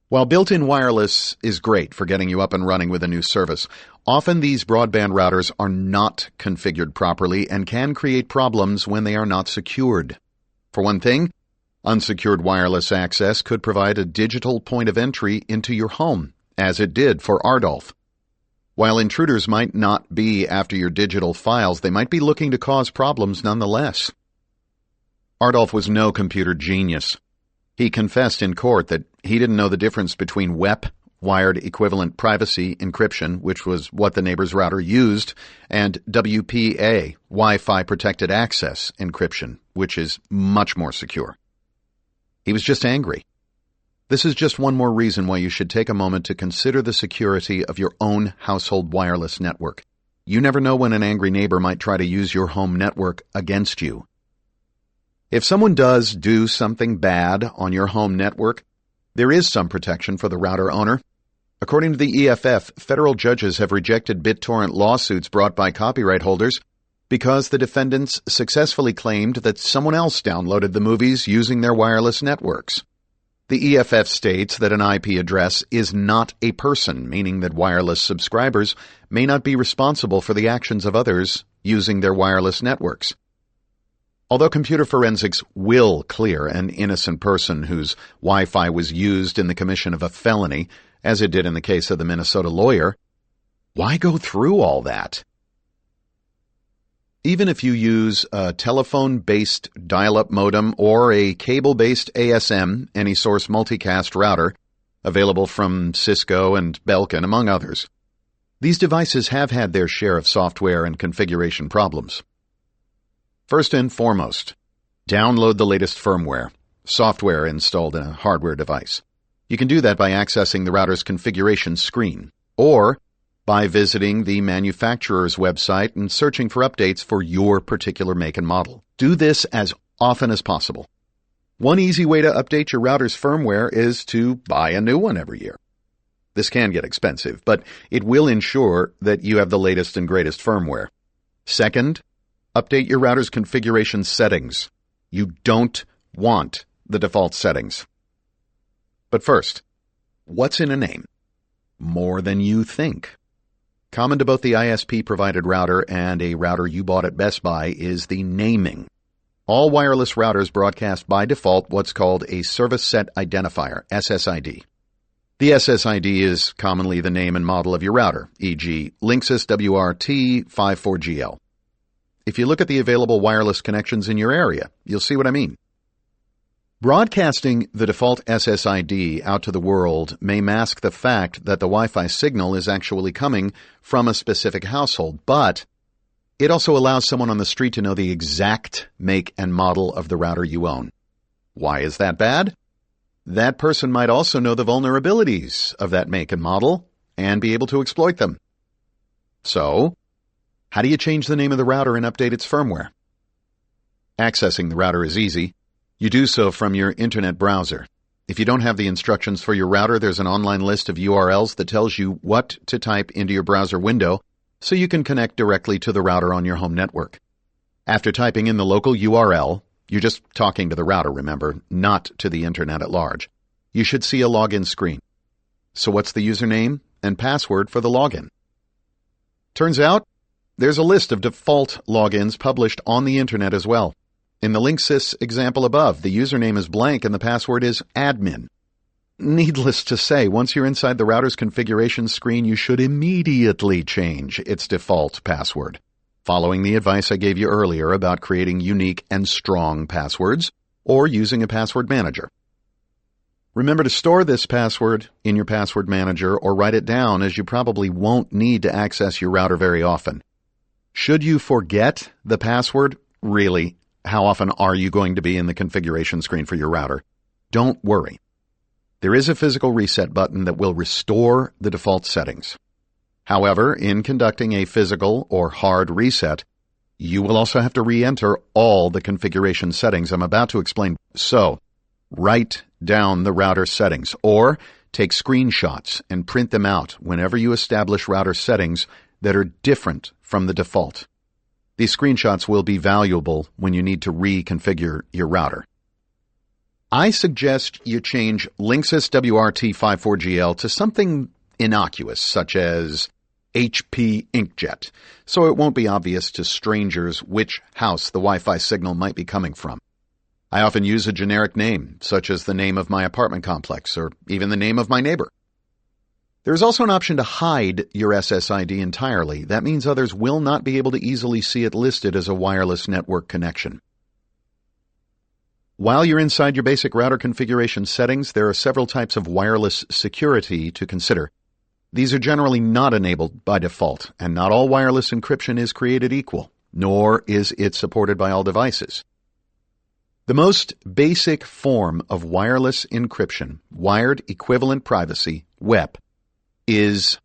While built-in wireless is great for getting you up and running with a new service, often these broadband routers are not configured properly and can create problems when they are not secured. For one thing, unsecured wireless access could provide a digital point of entry into your home, as it did for Ardolph. While intruders might not be after your digital files, they might be looking to cause problems nonetheless. Ardolph was no computer genius. He confessed in court that he didn't know the difference between WEP, Wired Equivalent Privacy Encryption, which was what the neighbor's router used, and WPA, Wi-Fi Protected Access Encryption, which is much more secure. He was just angry. This is just one more reason why you should take a moment to consider the security of your own household wireless network. You never know when an angry neighbor might try to use your home network against you. If someone does do something bad on your home network, there is some protection for the router owner. According to the EFF, federal judges have rejected BitTorrent lawsuits brought by copyright holders because the defendants successfully claimed that someone else downloaded the movies using their wireless networks. The EFF states that an IP address is not a person, meaning that wireless subscribers may not be responsible for the actions of others using their wireless networks. Although computer forensics will clear an innocent person whose Wi-Fi was used in the commission of a felony, as it did in the case of the Minnesota lawyer, why go through all that? Even if you use a telephone-based dial-up modem or a cable-based ASM, any source multicast router, available from Cisco and Belkin, among others, these devices have had their share of software and configuration problems. First and foremost, download the latest firmware, software installed in a hardware device. You can do that by accessing the router's configuration screen, or by visiting the manufacturer's website and searching for updates for your particular make and model. Do this as often as possible. One easy way to update your router's firmware is to buy a new one every year. This can get expensive, but it will ensure that you have the latest and greatest firmware. Second, update your router's configuration settings. You don't want the default settings. But first, what's in a name? More than you think. Common to both the ISP-provided router and a router you bought at Best Buy is the naming. All wireless routers broadcast by default what's called a Service Set Identifier, SSID. The SSID is commonly the name and model of your router, e.g. Linksys WRT54GL. If you look at the available wireless connections in your area, you'll see what I mean. Broadcasting the default SSID out to the world may mask the fact that the Wi-Fi signal is actually coming from a specific household, but it also allows someone on the street to know the exact make and model of the router you own. Why is that bad? That person might also know the vulnerabilities of that make and model and be able to exploit them. So, how do you change the name of the router and update its firmware? Accessing the router is easy. You do so from your internet browser. If you don't have the instructions for your router, there's an online list of URLs that tells you what to type into your browser window so you can connect directly to the router on your home network. After typing in the local URL, you're just talking to the router, remember, not to the internet at large. You should see a login screen. So what's the username and password for the login? Turns out, there's a list of default logins published on the internet as well. In the Linksys example above, the username is blank and the password is admin. Needless to say, once you're inside the router's configuration screen, you should immediately change its default password, following the advice I gave you earlier about creating unique and strong passwords or using a password manager. Remember to store this password in your password manager or write it down, as you probably won't need to access your router very often. Should you forget the password, really, how often are you going to be in the configuration screen for your router? Don't worry. There is a physical reset button that will restore the default settings. However, in conducting a physical or hard reset, you will also have to re-enter all the configuration settings I'm about to explain. So, write down the router settings or take screenshots and print them out whenever you establish router settings that are different from the default. These screenshots will be valuable when you need to reconfigure your router. I suggest you change Linksys WRT54GL to something innocuous, such as HP Inkjet, so it won't be obvious to strangers which house the Wi-Fi signal might be coming from. I often use a generic name, such as the name of my apartment complex or even the name of my neighbor. There is also an option to hide your SSID entirely. That means others will not be able to easily see it listed as a wireless network connection. While you're inside your basic router configuration settings, there are several types of wireless security to consider. These are generally not enabled by default, and not all wireless encryption is created equal, nor is it supported by all devices. The most basic form of wireless encryption, wired equivalent privacy, WEP, is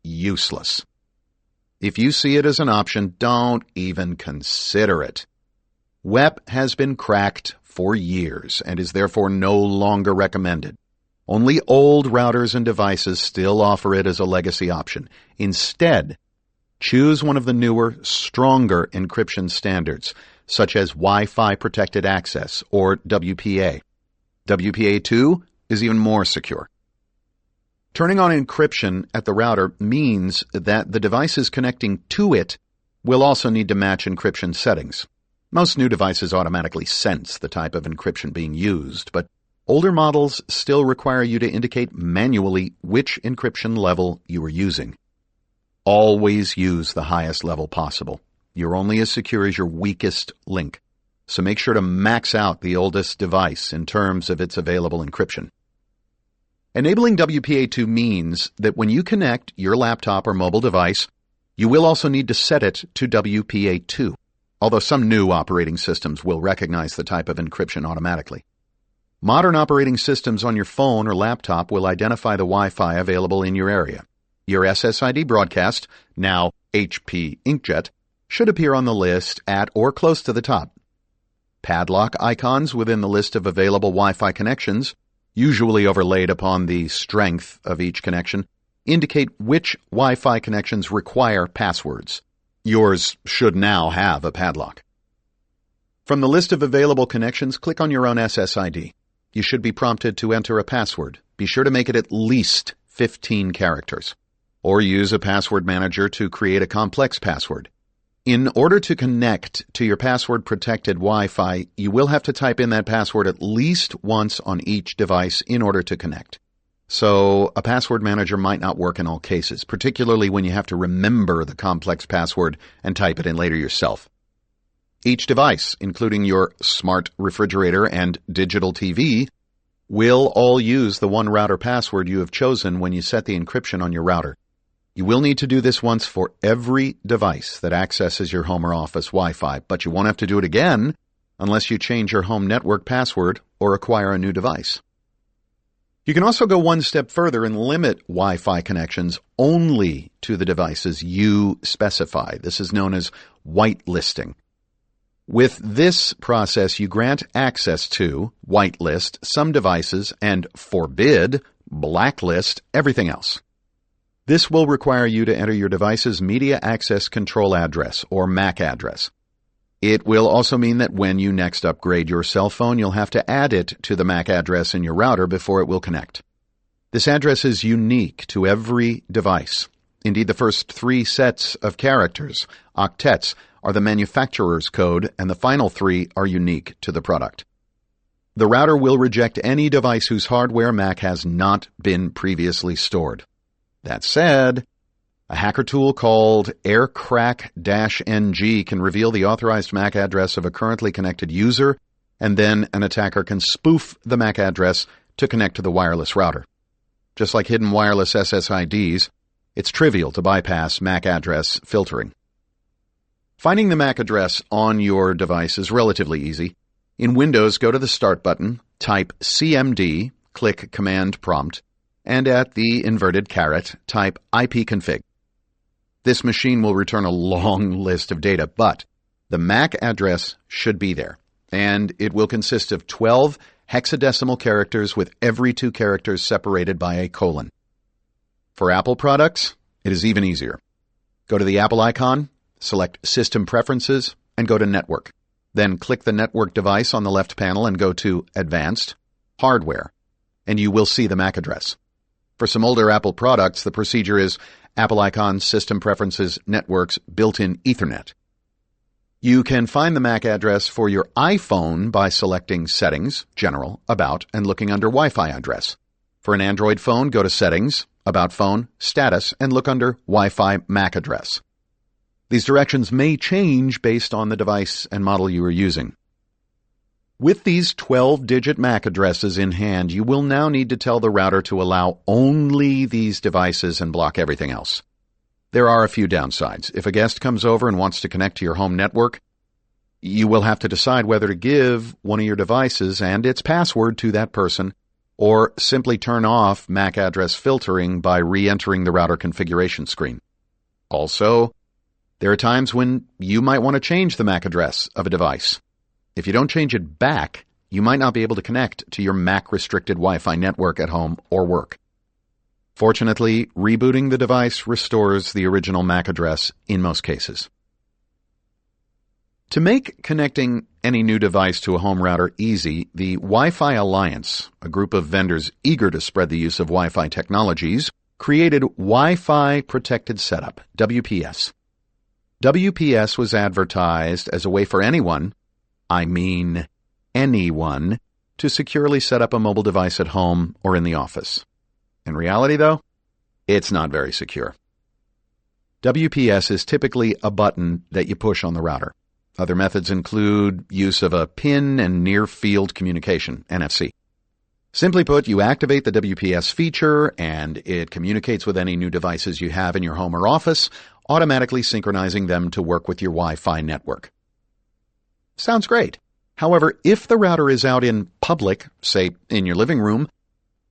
useless. If you see it as an option, don't even consider it. WEP has been cracked for years and is therefore no longer recommended. Only old routers and devices still offer it as a legacy option. Instead, choose one of the newer, stronger encryption standards, such as Wi-Fi Protected Access, or WPA. WPA2 is even more secure. Turning on encryption at the router means that the devices connecting to it will also need to match encryption settings. Most new devices automatically sense the type of encryption being used, but older models still require you to indicate manually which encryption level you are using. Always use the highest level possible. You're only as secure as your weakest link, so make sure to max out the oldest device in terms of its available encryption. Enabling WPA2 means that when you connect your laptop or mobile device, you will also need to set it to WPA2, although some new operating systems will recognize the type of encryption automatically. Modern operating systems on your phone or laptop will identify the Wi-Fi available in your area. Your SSID broadcast, now HP Inkjet, should appear on the list at or close to the top. Padlock icons within the list of available Wi-Fi connections, usually overlaid upon the strength of each connection, indicate which Wi-Fi connections require passwords. Yours should now have a padlock. From the list of available connections, click on your own SSID. You should be prompted to enter a password. Be sure to make it at least 15 characters, or use a password manager to create a complex password. In order to connect to your password-protected Wi-Fi, you will have to type in that password at least once on each device in order to connect. So, a password manager might not work in all cases, particularly when you have to remember the complex password and type it in later yourself. Each device, including your smart refrigerator and digital TV, will all use the one router password you have chosen when you set the encryption on your router. You will need to do this once for every device that accesses your home or office Wi-Fi, but you won't have to do it again unless you change your home network password or acquire a new device. You can also go one step further and limit Wi-Fi connections only to the devices you specify. This is known as whitelisting. With this process, you grant access to, whitelist, some devices and forbid, blacklist, everything else. This will require you to enter your device's Media Access Control address, or MAC address. It will also mean that when you next upgrade your cell phone, you'll have to add it to the MAC address in your router before it will connect. This address is unique to every device. Indeed, the first 3 sets of characters, octets, are the manufacturer's code, and the final 3 are unique to the product. The router will reject any device whose hardware MAC has not been previously stored. That said, a hacker tool called aircrack-ng can reveal the authorized MAC address of a currently connected user, and then an attacker can spoof the MAC address to connect to the wireless router. Just like hidden wireless SSIDs, it's trivial to bypass MAC address filtering. Finding the MAC address on your device is relatively easy. In Windows, go to the Start button, type CMD, click Command Prompt, and at the inverted caret, type ipconfig. This machine will return a long list of data, but the MAC address should be there, and it will consist of 12 hexadecimal characters with every 2 characters separated by a colon. For Apple products, it is even easier. Go to the Apple icon, select System Preferences, and go to Network. Then click the network device on the left panel and go to Advanced, Hardware, and you will see the MAC address. For some older Apple products, the procedure is Apple icon, System Preferences, Networks, Built-in Ethernet. You can find the MAC address for your iPhone by selecting Settings, General, About, and looking under Wi-Fi address. For an Android phone, go to Settings, About Phone, Status, and look under Wi-Fi MAC address. These directions may change based on the device and model you are using. With these 12-digit MAC addresses in hand, you will now need to tell the router to allow only these devices and block everything else. There are a few downsides. If a guest comes over and wants to connect to your home network, you will have to decide whether to give one of your devices and its password to that person, or simply turn off MAC address filtering by re-entering the router configuration screen. Also, there are times when you might want to change the MAC address of a device. If you don't change it back, you might not be able to connect to your MAC-restricted Wi-Fi network at home or work. Fortunately, rebooting the device restores the original MAC address in most cases. To make connecting any new device to a home router easy, the Wi-Fi Alliance, a group of vendors eager to spread the use of Wi-Fi technologies, created Wi-Fi Protected Setup, WPS. WPS was advertised as a way for anyone, I mean anyone, to securely set up a mobile device at home or in the office. In reality, though, it's not very secure. WPS is typically a button that you push on the router. Other methods include use of a PIN and near-field communication, NFC. Simply put, you activate the WPS feature and it communicates with any new devices you have in your home or office, automatically synchronizing them to work with your Wi-Fi network. Sounds great. However, if the router is out in public, say in your living room,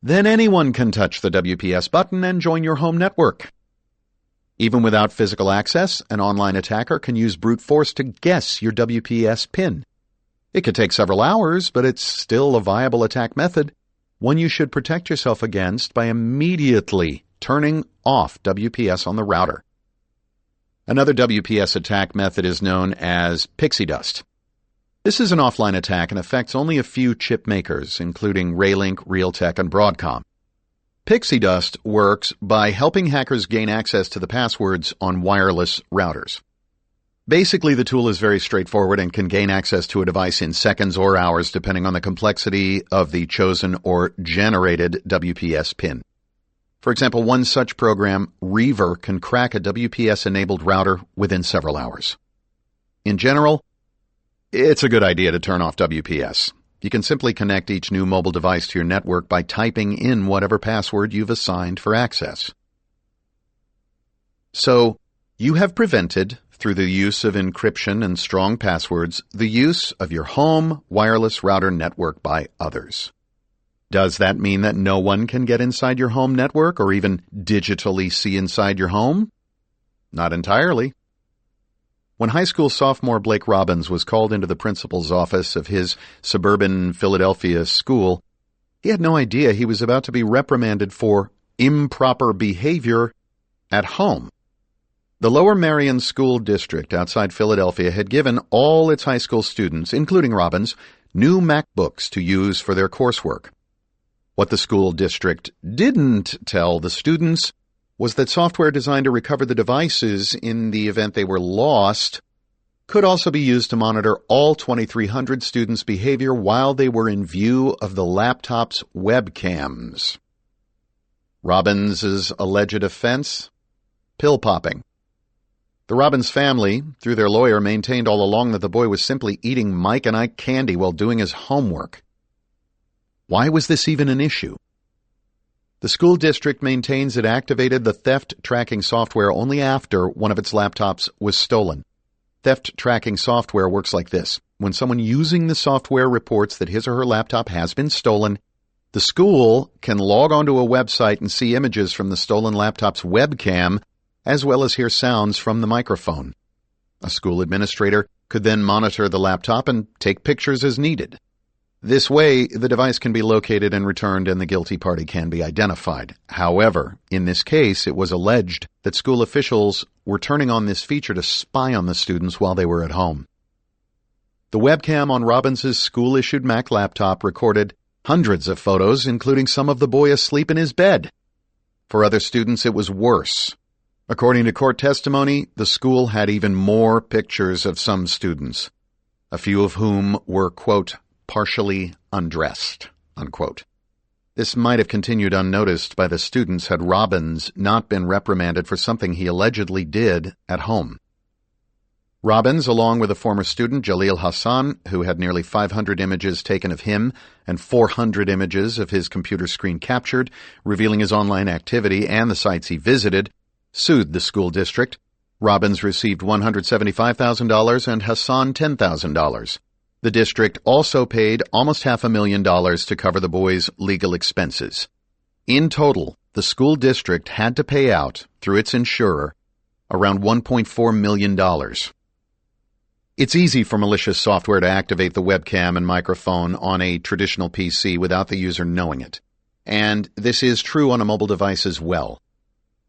then anyone can touch the WPS button and join your home network. Even without physical access, an online attacker can use brute force to guess your WPS PIN. It could take several hours, but it's still a viable attack method, one you should protect yourself against by immediately turning off WPS on the router. Another WPS attack method is known as pixie dust. This is an offline attack and affects only a few chip makers, including Raylink, Realtek, and Broadcom. Pixie dust works by helping hackers gain access to the passwords on wireless routers. Basically, the tool is very straightforward and can gain access to a device in seconds or hours depending on the complexity of the chosen or generated WPS PIN. For example, one such program, Reaver, can crack a WPS-enabled router within several hours. In general, it's a good idea to turn off WPS. You can simply connect each new mobile device to your network by typing in whatever password you've assigned for access. So, you have prevented, through the use of encryption and strong passwords, the use of your home wireless router network by others. Does that mean that no one can get inside your home network or even digitally see inside your home? Not entirely. When high school sophomore Blake Robbins was called into the principal's office of his suburban Philadelphia school, he had no idea he was about to be reprimanded for improper behavior at home. The Lower Merion School District outside Philadelphia had given all its high school students, including Robbins, new MacBooks to use for their coursework. What the school district didn't tell the students was that software designed to recover the devices in the event they were lost could also be used to monitor all 2,300 students' behavior while they were in view of the laptop's webcams. Robbins' alleged offense? Pill popping. The Robbins family, through their lawyer, maintained all along that the boy was simply eating Mike and Ike candy while doing his homework. Why was this even an issue? The school district maintains it activated the theft tracking software only after one of its laptops was stolen. Theft tracking software works like this. When someone using the software reports that his or her laptop has been stolen, the school can log onto a website and see images from the stolen laptop's webcam, as well as hear sounds from the microphone. A school administrator could then monitor the laptop and take pictures as needed. This way, the device can be located and returned and the guilty party can be identified. However, in this case, it was alleged that school officials were turning on this feature to spy on the students while they were at home. The webcam on Robbins' school-issued Mac laptop recorded hundreds of photos, including some of the boy asleep in his bed. For other students, it was worse. According to court testimony, the school had even more pictures of some students, a few of whom were, quote, partially undressed, unquote. This might have continued unnoticed by the students had Robbins not been reprimanded for something he allegedly did at home. Robbins, along with a former student, Jalil Hassan, who had nearly 500 images taken of him and 400 images of his computer screen captured, revealing his online activity and the sites he visited, sued the school district. Robbins received $175,000 and Hassan $10,000. The district also paid almost $500,000 to cover the boy's legal expenses. In total, the school district had to pay out, through its insurer, around $1.4 million. It's easy for malicious software to activate the webcam and microphone on a traditional PC without the user knowing it. And this is true on a mobile device as well.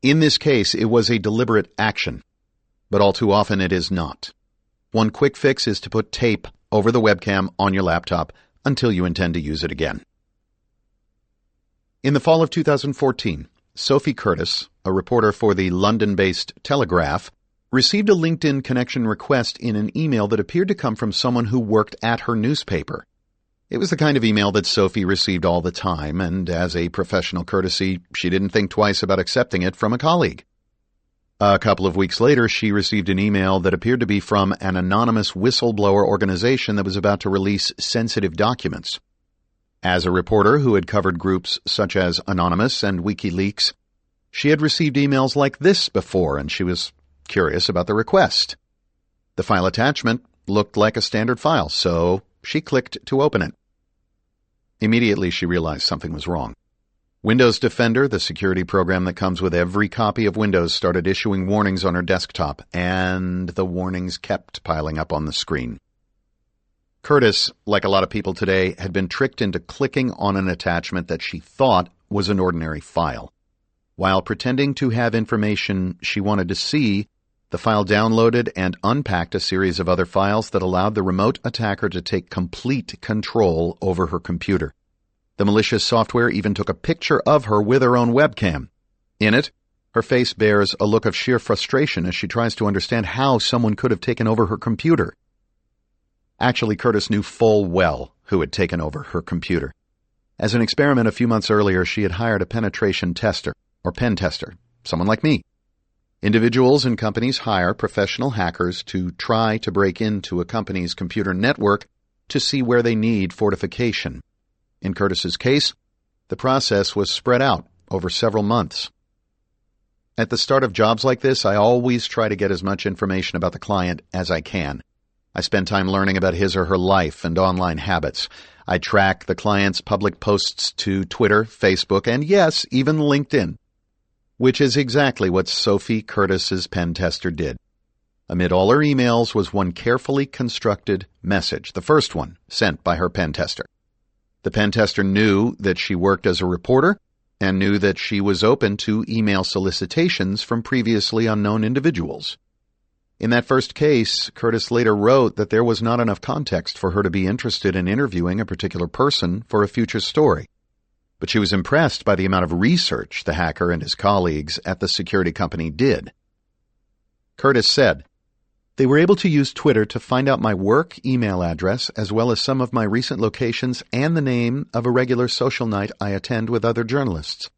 In this case, it was a deliberate action, but all too often it is not. One quick fix is to put tape over the webcam on your laptop until you intend to use it again. In the fall of 2014, Sophie Curtis, a reporter for the London-based Telegraph, received a LinkedIn connection request in an email that appeared to come from someone who worked at her newspaper. It was the kind of email that Sophie received all the time, and as a professional courtesy, she didn't think twice about accepting it from a colleague. A couple of weeks later, she received an email that appeared to be from an anonymous whistleblower organization that was about to release sensitive documents. As a reporter who had covered groups such as Anonymous and WikiLeaks, she had received emails like this before, and she was curious about the request. The file attachment looked like a standard file, so she clicked to open it. Immediately, she realized something was wrong. Windows Defender, the security program that comes with every copy of Windows, started issuing warnings on her desktop, and the warnings kept piling up on the screen. Curtis, like a lot of people today, had been tricked into clicking on an attachment that she thought was an ordinary file. While pretending to have information she wanted to see, the file downloaded and unpacked a series of other files that allowed the remote attacker to take complete control over her computer. The malicious software even took a picture of her with her own webcam. In it, her face bears a look of sheer frustration as she tries to understand how someone could have taken over her computer. Actually, Curtis knew full well who had taken over her computer. As an experiment a few months earlier, she had hired a penetration tester, or pen tester, someone like me. Individuals and companies hire professional hackers to try to break into a company's computer network to see where they need fortification. In Curtis's case, the process was spread out over several months. At the start of jobs like this, I always try to get as much information about the client as I can. I spend time learning about his or her life and online habits. I track the client's public posts to Twitter, Facebook, and yes, even LinkedIn, which is exactly what Sophie Curtis's pen tester did. Amid all her emails was one carefully constructed message, the first one sent by her pen tester. The pen tester knew that she worked as a reporter and knew that she was open to email solicitations from previously unknown individuals. In that first case, Curtis later wrote that there was not enough context for her to be interested in interviewing a particular person for a future story. But she was impressed by the amount of research the hacker and his colleagues at the security company did. Curtis said, "They were able to use Twitter to find out my work email address as well as some of my recent locations and the name of a regular social night I attend with other journalists.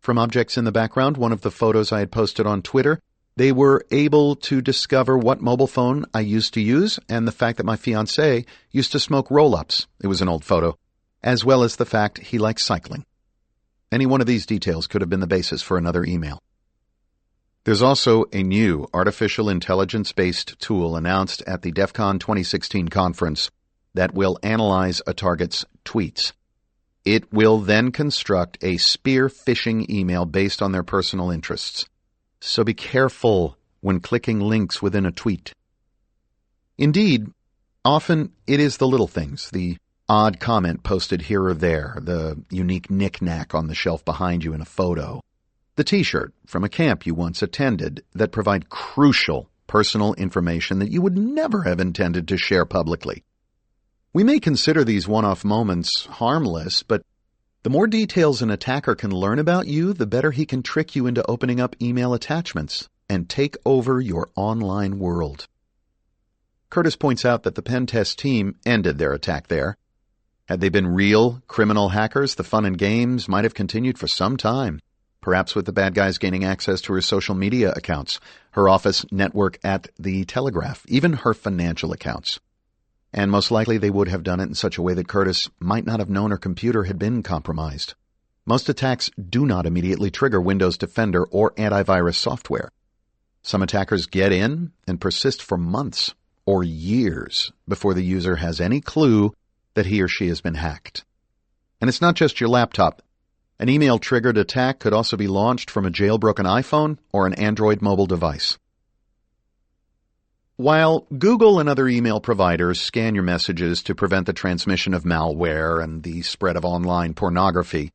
From objects in the background, one of the photos I had posted on Twitter, they were able to discover what mobile phone I used to use and the fact that my fiancé used to smoke roll-ups," it was an old photo, "as well as the fact he likes cycling." Any one of these details could have been the basis for another email. There's also a new artificial intelligence-based tool announced at the DEF CON 2016 conference that will analyze a target's tweets. It will then construct a spear phishing email based on their personal interests. So be careful when clicking links within a tweet. Indeed, often it is the little things, the odd comment posted here or there, the unique knick-knack on the shelf behind you in a photo, the t-shirt from a camp you once attended that provide crucial personal information that you would never have intended to share publicly. We may consider these one-off moments harmless, but the more details an attacker can learn about you, the better he can trick you into opening up email attachments and take over your online world. Curtis points out that the pen test team ended their attack there. Had they been real criminal hackers, the fun and games might have continued for some time, perhaps with the bad guys gaining access to her social media accounts, her office network at the Telegraph, even her financial accounts. And most likely they would have done it in such a way that Curtis might not have known her computer had been compromised. Most attacks do not immediately trigger Windows Defender or antivirus software. Some attackers get in and persist for months or years before the user has any clue that he or she has been hacked. And it's not just your laptop. An email-triggered attack could also be launched from a jailbroken iPhone or an Android mobile device. While Google and other email providers scan your messages to prevent the transmission of malware and the spread of online pornography,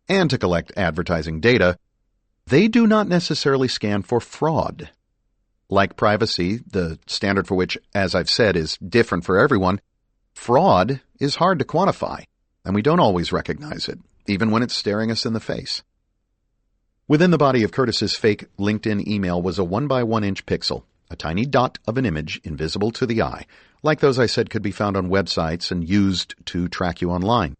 and to collect advertising data, they do not necessarily scan for fraud. Like privacy, the standard for which, as I've said, is different for everyone, fraud is hard to quantify, and we don't always recognize it, even when it's staring us in the face. Within the body of Curtis's fake LinkedIn email was a 1x1-inch pixel, a tiny dot of an image invisible to the eye, like those I said could be found on websites and used to track you online.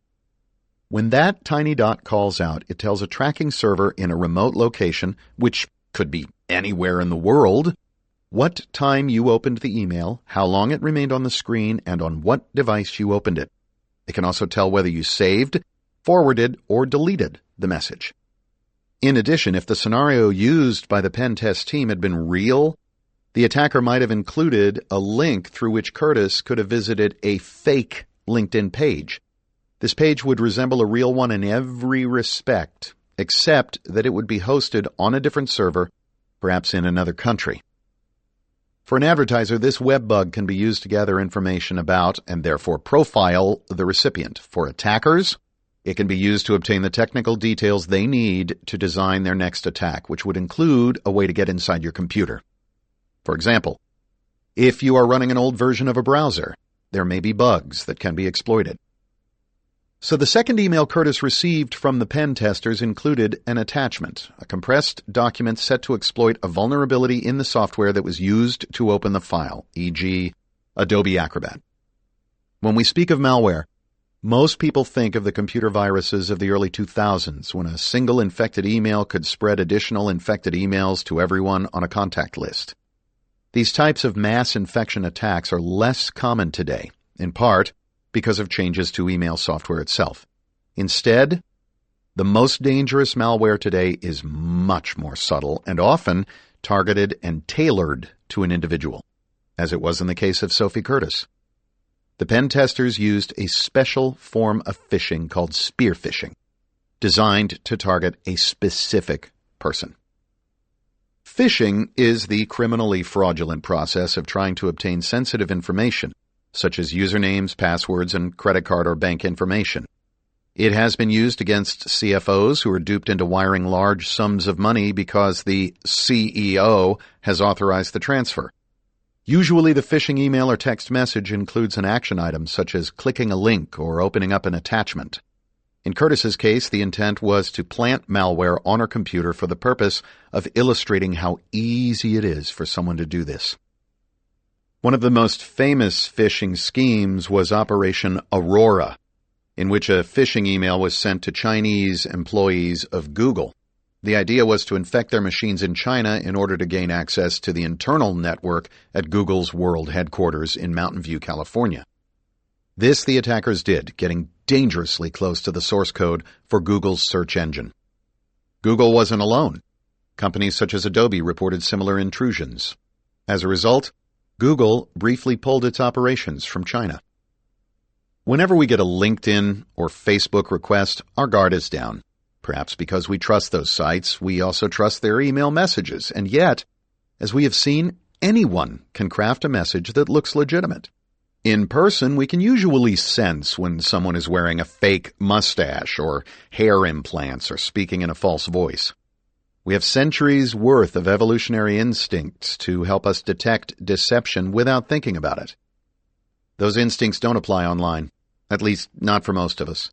When that tiny dot calls out, it tells a tracking server in a remote location, which could be anywhere in the world, what time you opened the email, how long it remained on the screen, and on what device you opened it. It can also tell whether you saved, forwarded, or deleted the message. In addition, if the scenario used by the pen test team had been real, the attacker might have included a link through which Curtis could have visited a fake LinkedIn page. This page would resemble a real one in every respect, except that it would be hosted on a different server, perhaps in another country. For an advertiser, this web bug can be used to gather information about and therefore profile the recipient. For attackers, it can be used to obtain the technical details they need to design their next attack, which would include a way to get inside your computer. For example, if you are running an old version of a browser, there may be bugs that can be exploited. So the second email Curtis received from the pen testers included an attachment, a compressed document set to exploit a vulnerability in the software that was used to open the file, e.g., Adobe Acrobat. When we speak of malware, most people think of the computer viruses of the early 2000s, when a single infected email could spread additional infected emails to everyone on a contact list. These types of mass infection attacks are less common today, in part because of changes to email software itself. Instead, the most dangerous malware today is much more subtle and often targeted and tailored to an individual, as it was in the case of Sophie Curtis. The pen testers used a special form of phishing called spear phishing, designed to target a specific person. Phishing is the criminally fraudulent process of trying to obtain sensitive information, such as usernames, passwords, and credit card or bank information. It has been used against CFOs who are duped into wiring large sums of money because the CEO has authorized the transfer. Usually the phishing email or text message includes an action item such as clicking a link or opening up an attachment. In Curtis's case, the intent was to plant malware on her computer for the purpose of illustrating how easy it is for someone to do this. One of the most famous phishing schemes was Operation Aurora, in which a phishing email was sent to Chinese employees of Google. The idea was to infect their machines in China in order to gain access to the internal network at Google's world headquarters in Mountain View, California. This the attackers did, getting dangerously close to the source code for Google's search engine. Google wasn't alone. Companies such as Adobe reported similar intrusions. As a result, Google briefly pulled its operations from China. Whenever we get a LinkedIn or Facebook request, our guard is down. Perhaps because we trust those sites, we also trust their email messages. And yet, as we have seen, anyone can craft a message that looks legitimate. In person, we can usually sense when someone is wearing a fake mustache or hair implants or speaking in a false voice. We have centuries' worth of evolutionary instincts to help us detect deception without thinking about it. Those instincts don't apply online, at least not for most of us.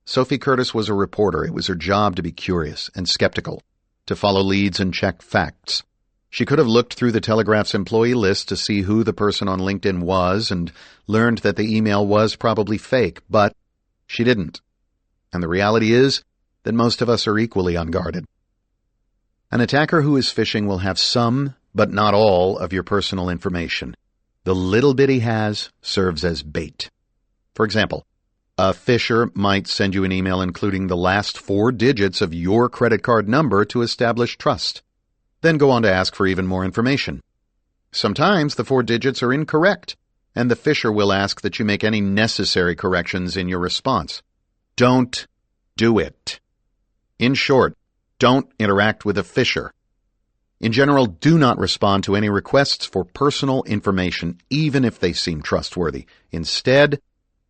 Sophie Curtis was a reporter. It was her job to be curious and skeptical, to follow leads and check facts. She could have looked through the Telegraph's employee list to see who the person on LinkedIn was and learned that the email was probably fake, but she didn't. And the reality is that most of us are equally unguarded. An attacker who is phishing will have some, but not all, of your personal information. The little bit he has serves as bait. For example, a phisher might send you an email including the last 4 digits of your credit card number to establish trust, then go on to ask for even more information. Sometimes the 4 digits are incorrect, and the phisher will ask that you make any necessary corrections in your response. Don't do it. In short, don't interact with a phisher. In general, do not respond to any requests for personal information, even if they seem trustworthy. Instead,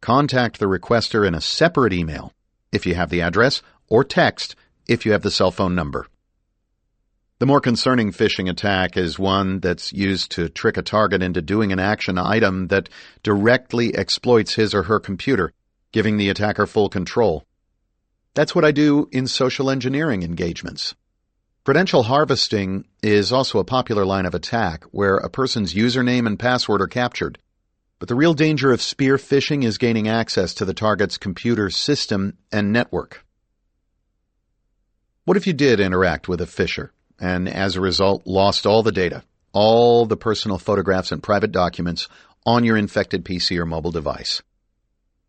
contact the requester in a separate email, if you have the address, or text, if you have the cell phone number. The more concerning phishing attack is one that's used to trick a target into doing an action item that directly exploits his or her computer, giving the attacker full control. That's what I do in social engineering engagements. Credential harvesting is also a popular line of attack where a person's username and password are captured. But the real danger of spear phishing is gaining access to the target's computer system and network. What if you did interact with a phisher and as a result lost all the data, all the personal photographs and private documents on your infected PC or mobile device?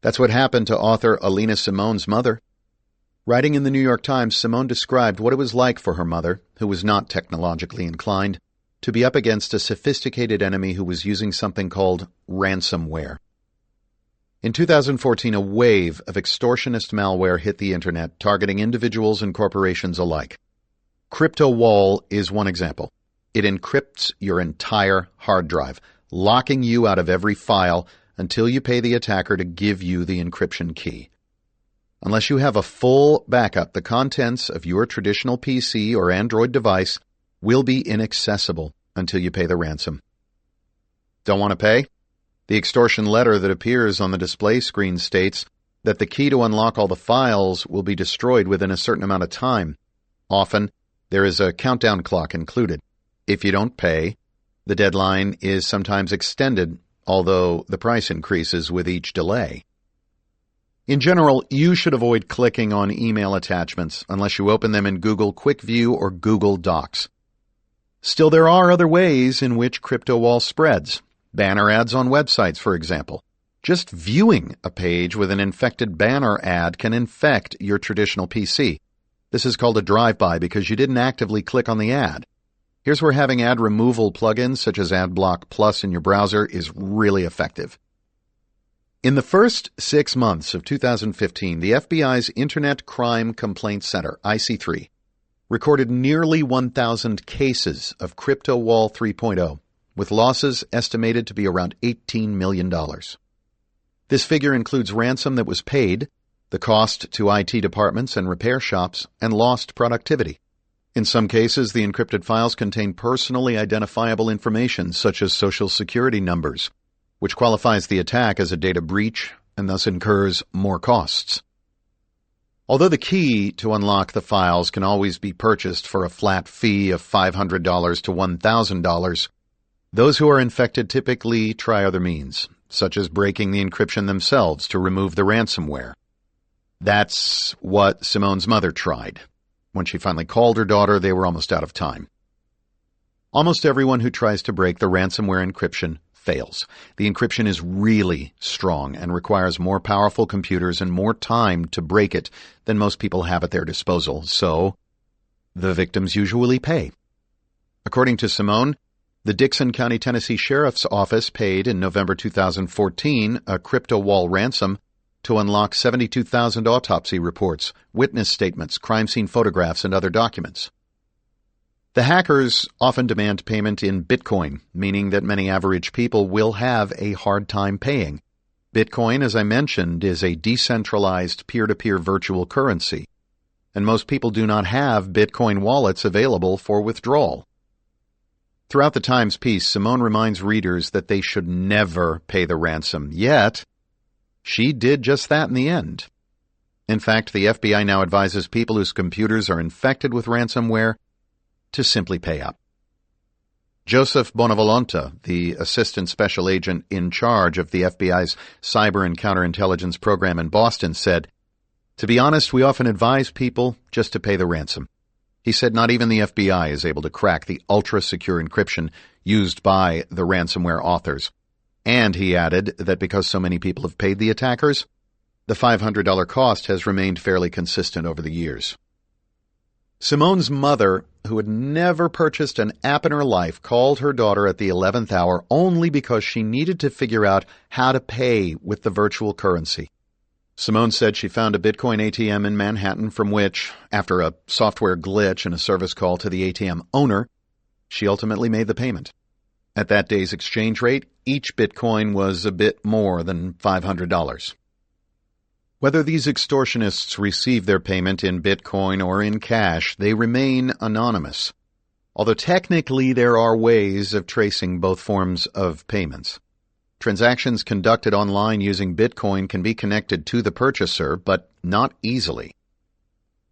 That's what happened to author Alina Simone's mother. Writing in the New York Times, Simone described what it was like for her mother, who was not technologically inclined, to be up against a sophisticated enemy who was using something called ransomware. In 2014, a wave of extortionist malware hit the internet, targeting individuals and corporations alike. CryptoWall is one example. It encrypts your entire hard drive, locking you out of every file until you pay the attacker to give you the encryption key. Unless you have a full backup, the contents of your traditional PC or Android device will be inaccessible until you pay the ransom. Don't want to pay? The extortion letter that appears on the display screen states that the key to unlock all the files will be destroyed within a certain amount of time. Often, there is a countdown clock included. If you don't pay, the deadline is sometimes extended, although the price increases with each delay. In general, you should avoid clicking on email attachments unless you open them in Google Quick View or Google Docs. Still, there are other ways in which CryptoWall spreads. Banner ads on websites, for example. Just viewing a page with an infected banner ad can infect your traditional PC. This is called a drive-by because you didn't actively click on the ad. Here's where having ad removal plugins such as AdBlock Plus in your browser is really effective. In the first 6 months of 2015, the FBI's Internet Crime Complaint Center, IC3, recorded nearly 1,000 cases of Crypto Wall 3.0, with losses estimated to be around $18 million. This figure includes ransom that was paid, the cost to IT departments and repair shops, and lost productivity. In some cases, the encrypted files contain personally identifiable information such as social security numbers, which qualifies the attack as a data breach and thus incurs more costs. Although the key to unlock the files can always be purchased for a flat fee of $500 to $1,000, those who are infected typically try other means, such as breaking the encryption themselves to remove the ransomware. That's what Simone's mother tried. When she finally called her daughter, they were almost out of time. Almost everyone who tries to break the ransomware encryption fails. The encryption is really strong and requires more powerful computers and more time to break it than most people have at their disposal, so the victims usually pay. According to Simone, the Dixon County, Tennessee Sheriff's Office paid in November 2014 a crypto wall ransom to unlock 72,000 autopsy reports, witness statements, crime scene photographs, and other documents. The hackers often demand payment in Bitcoin, meaning that many average people will have a hard time paying. Bitcoin, as I mentioned, is a decentralized peer-to-peer virtual currency, and most people do not have Bitcoin wallets available for withdrawal. Throughout the Times piece, Simone reminds readers that they should never pay the ransom, yet she did just that in the end. In fact, the FBI now advises people whose computers are infected with ransomware to simply pay up. Joseph Bonavolonta, the assistant special agent in charge of the FBI's Cyber and Counterintelligence program in Boston, said, "To be honest, we often advise people just to pay the ransom." He said not even the FBI is able to crack the ultra-secure encryption used by the ransomware authors. And he added that because so many people have paid the attackers, the $500 cost has remained fairly consistent over the years. Simone's mother, who had never purchased an app in her life, called her daughter at the 11th hour only because she needed to figure out how to pay with the virtual currency. Simone said she found a Bitcoin ATM in Manhattan from which, after a software glitch and a service call to the ATM owner, she ultimately made the payment. At that day's exchange rate, each Bitcoin was a bit more than $500. Whether these extortionists receive their payment in Bitcoin or in cash, they remain anonymous, although technically there are ways of tracing both forms of payments. Transactions conducted online using Bitcoin can be connected to the purchaser, but not easily.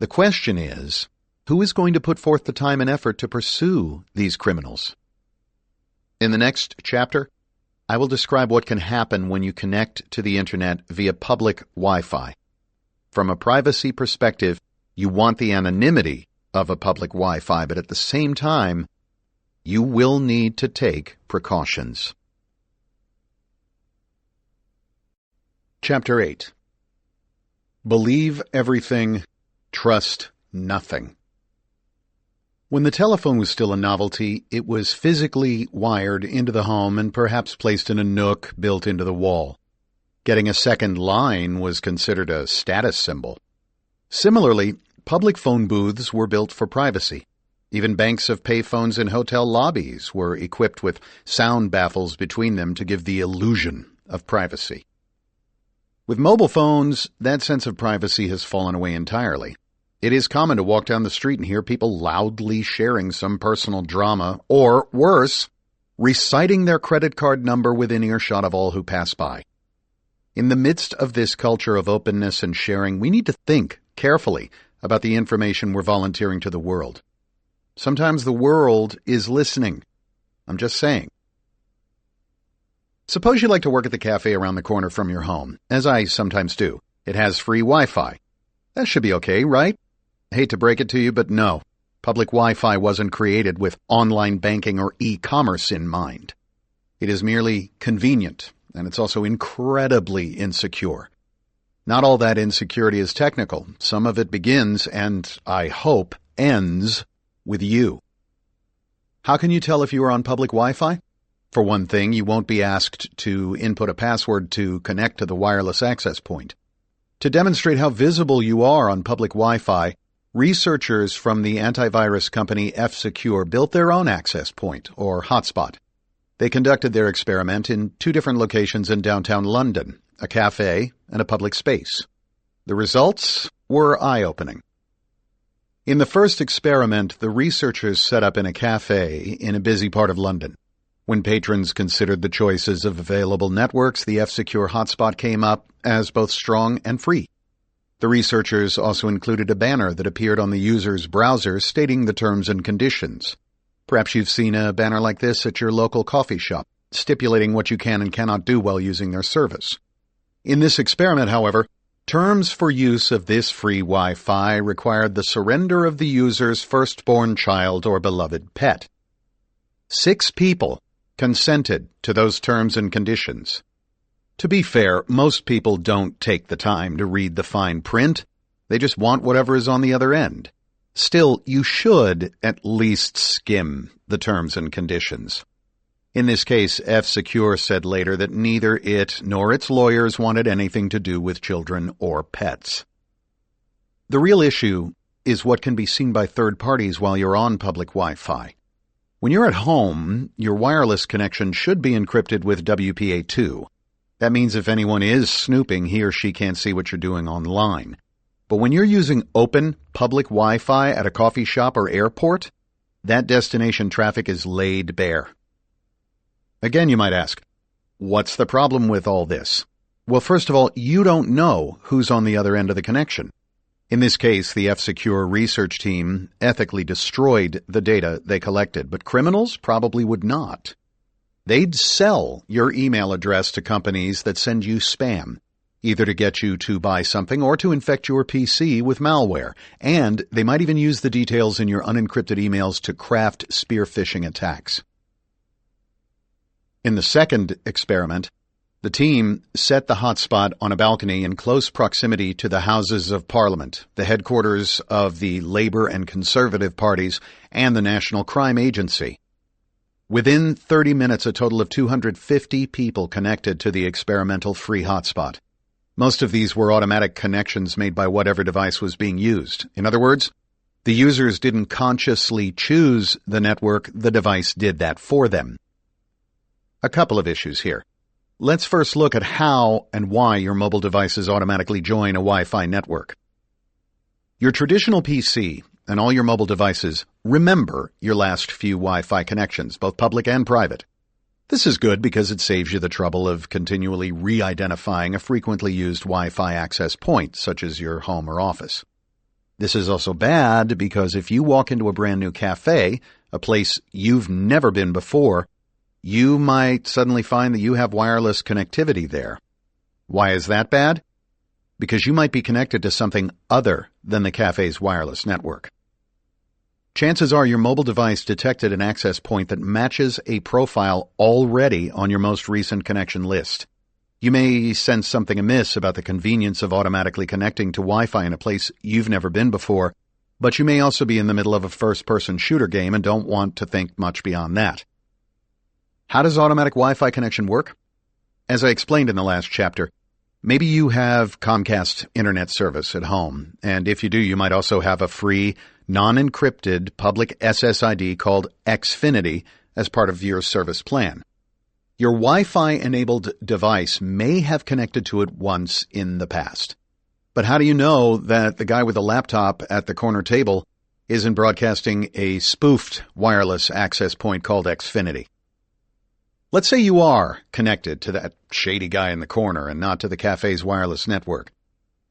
The question is, who is going to put forth the time and effort to pursue these criminals? In the next chapter, I will describe what can happen when you connect to the Internet via public Wi-Fi. From a privacy perspective, you want the anonymity of a public Wi-Fi, but at the same time, you will need to take precautions. Chapter 8. Believe everything, trust nothing. When the telephone was still a novelty, it was physically wired into the home and perhaps placed in a nook built into the wall. Getting a second line was considered a status symbol. Similarly, public phone booths were built for privacy. Even banks of payphones in hotel lobbies were equipped with sound baffles between them to give the illusion of privacy. With mobile phones, that sense of privacy has fallen away entirely. It is common to walk down the street and hear people loudly sharing some personal drama, or worse, reciting their credit card number within earshot of all who pass by. In the midst of this culture of openness and sharing, we need to think carefully about the information we're volunteering to the world. Sometimes the world is listening. I'm just saying. Suppose you like to work at the cafe around the corner from your home, as I sometimes do. It has free Wi-Fi. That should be okay, right? I hate to break it to you, but no. Public Wi-Fi wasn't created with online banking or e-commerce in mind. It is merely convenient, and it's also incredibly insecure. Not all that insecurity is technical. Some of it begins, and I hope ends, with you. How can you tell if you are on public Wi-Fi? For one thing, you won't be asked to input a password to connect to the wireless access point. To demonstrate how visible you are on public Wi-Fi, researchers from the antivirus company F-Secure built their own access point, or hotspot. They conducted their experiment in 2 different locations in downtown London, a cafe and a public space. The results were eye-opening. In the first experiment, the researchers set up in a cafe in a busy part of London. When patrons considered the choices of available networks, the F-Secure hotspot came up as both strong and free. The researchers also included a banner that appeared on the user's browser stating the terms and conditions. Perhaps you've seen a banner like this at your local coffee shop, stipulating what you can and cannot do while using their service. In this experiment, however, terms for use of this free Wi-Fi required the surrender of the user's firstborn child or beloved pet. 6 people consented to those terms and conditions. To be fair, most people don't take the time to read the fine print. They just want whatever is on the other end. Still, you should at least skim the terms and conditions. In this case, F-Secure said later that neither it nor its lawyers wanted anything to do with children or pets. The real issue is what can be seen by third parties while you're on public Wi-Fi. When you're at home, your wireless connection should be encrypted with WPA2. That means if anyone is snooping, he or she can't see what you're doing online. But when you're using open, public Wi-Fi at a coffee shop or airport, that destination traffic is laid bare. Again, you might ask, what's the problem with all this? Well, first of all, you don't know who's on the other end of the connection. In this case, the F-Secure research team ethically destroyed the data they collected, but criminals probably would not. They'd sell your email address to companies that send you spam, either to get you to buy something or to infect your PC with malware, and they might even use the details in your unencrypted emails to craft spear phishing attacks. In the second experiment, the team set the hotspot on a balcony in close proximity to the Houses of Parliament, the headquarters of the Labour and Conservative parties, and the National Crime Agency. Within 30 minutes, a total of 250 people connected to the experimental free hotspot. Most of these were automatic connections made by whatever device was being used. In other words, the users didn't consciously choose the network, the device did that for them. A couple of issues here. Let's first look at how and why your mobile devices automatically join a Wi-Fi network. Your traditional PC and all your mobile devices remember your last few Wi-Fi connections, both public and private. This is good because it saves you the trouble of continually re-identifying a frequently used Wi-Fi access point, such as your home or office. This is also bad because if you walk into a brand new cafe, a place you've never been before, you might suddenly find that you have wireless connectivity there. Why is that bad? Because you might be connected to something other than the cafe's wireless network. Chances are your mobile device detected an access point that matches a profile already on your most recent connection list. You may sense something amiss about the convenience of automatically connecting to Wi-Fi in a place you've never been before, but you may also be in the middle of a first-person shooter game and don't want to think much beyond that. How does automatic Wi-Fi connection work? As I explained in the last chapter, maybe you have Comcast internet service at home, and if you do, you might also have a free, non-encrypted public SSID called Xfinity as part of your service plan. Your Wi-Fi-enabled device may have connected to it once in the past. But how do you know that the guy with a laptop at the corner table isn't broadcasting a spoofed wireless access point called Xfinity? Let's say you are connected to that shady guy in the corner and not to the cafe's wireless network.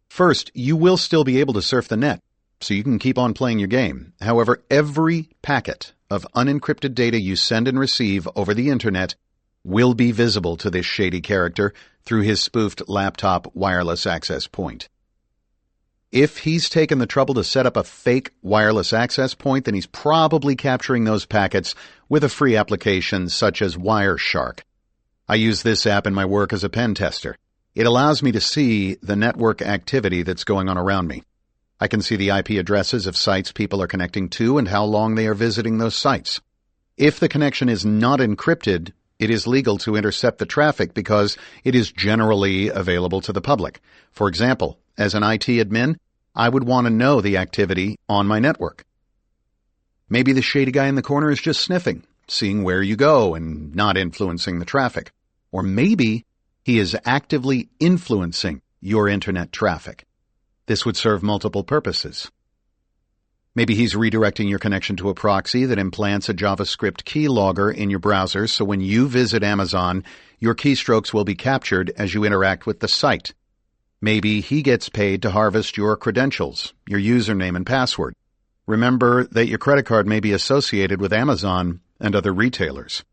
First, you will still be able to surf the net, so you can keep on playing your game. However, every packet of unencrypted data you send and receive over the internet will be visible to this shady character through his spoofed laptop wireless access point. If he's taken the trouble to set up a fake wireless access point, then he's probably capturing those packets with a free application such as Wireshark. I use this app in my work as a pen tester. It allows me to see the network activity that's going on around me. I can see the IP addresses of sites people are connecting to and how long they are visiting those sites. If the connection is not encrypted, it is legal to intercept the traffic because it is generally available to the public. For example, as an IT admin, I would want to know the activity on my network. Maybe the shady guy in the corner is just sniffing, seeing where you go and not influencing the traffic. Or maybe he is actively influencing your internet traffic. This would serve multiple purposes. Maybe he's redirecting your connection to a proxy that implants a JavaScript keylogger in your browser, so when you visit Amazon, your keystrokes will be captured as you interact with the site. Maybe he gets paid to harvest your credentials, your username and password. Remember that your credit card may be associated with Amazon and other retailers.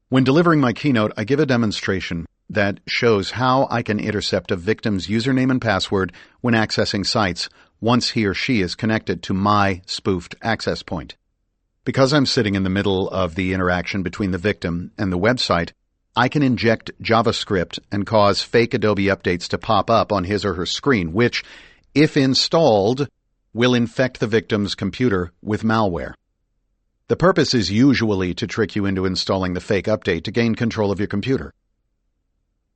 When delivering my keynote, I give a demonstration that shows how I can intercept a victim's username and password when accessing sites once he or she is connected to my spoofed access point. Because I'm sitting in the middle of the interaction between the victim and the website, I can inject JavaScript and cause fake Adobe updates to pop up on his or her screen, which, if installed, will infect the victim's computer with malware. The purpose is usually to trick you into installing the fake update to gain control of your computer.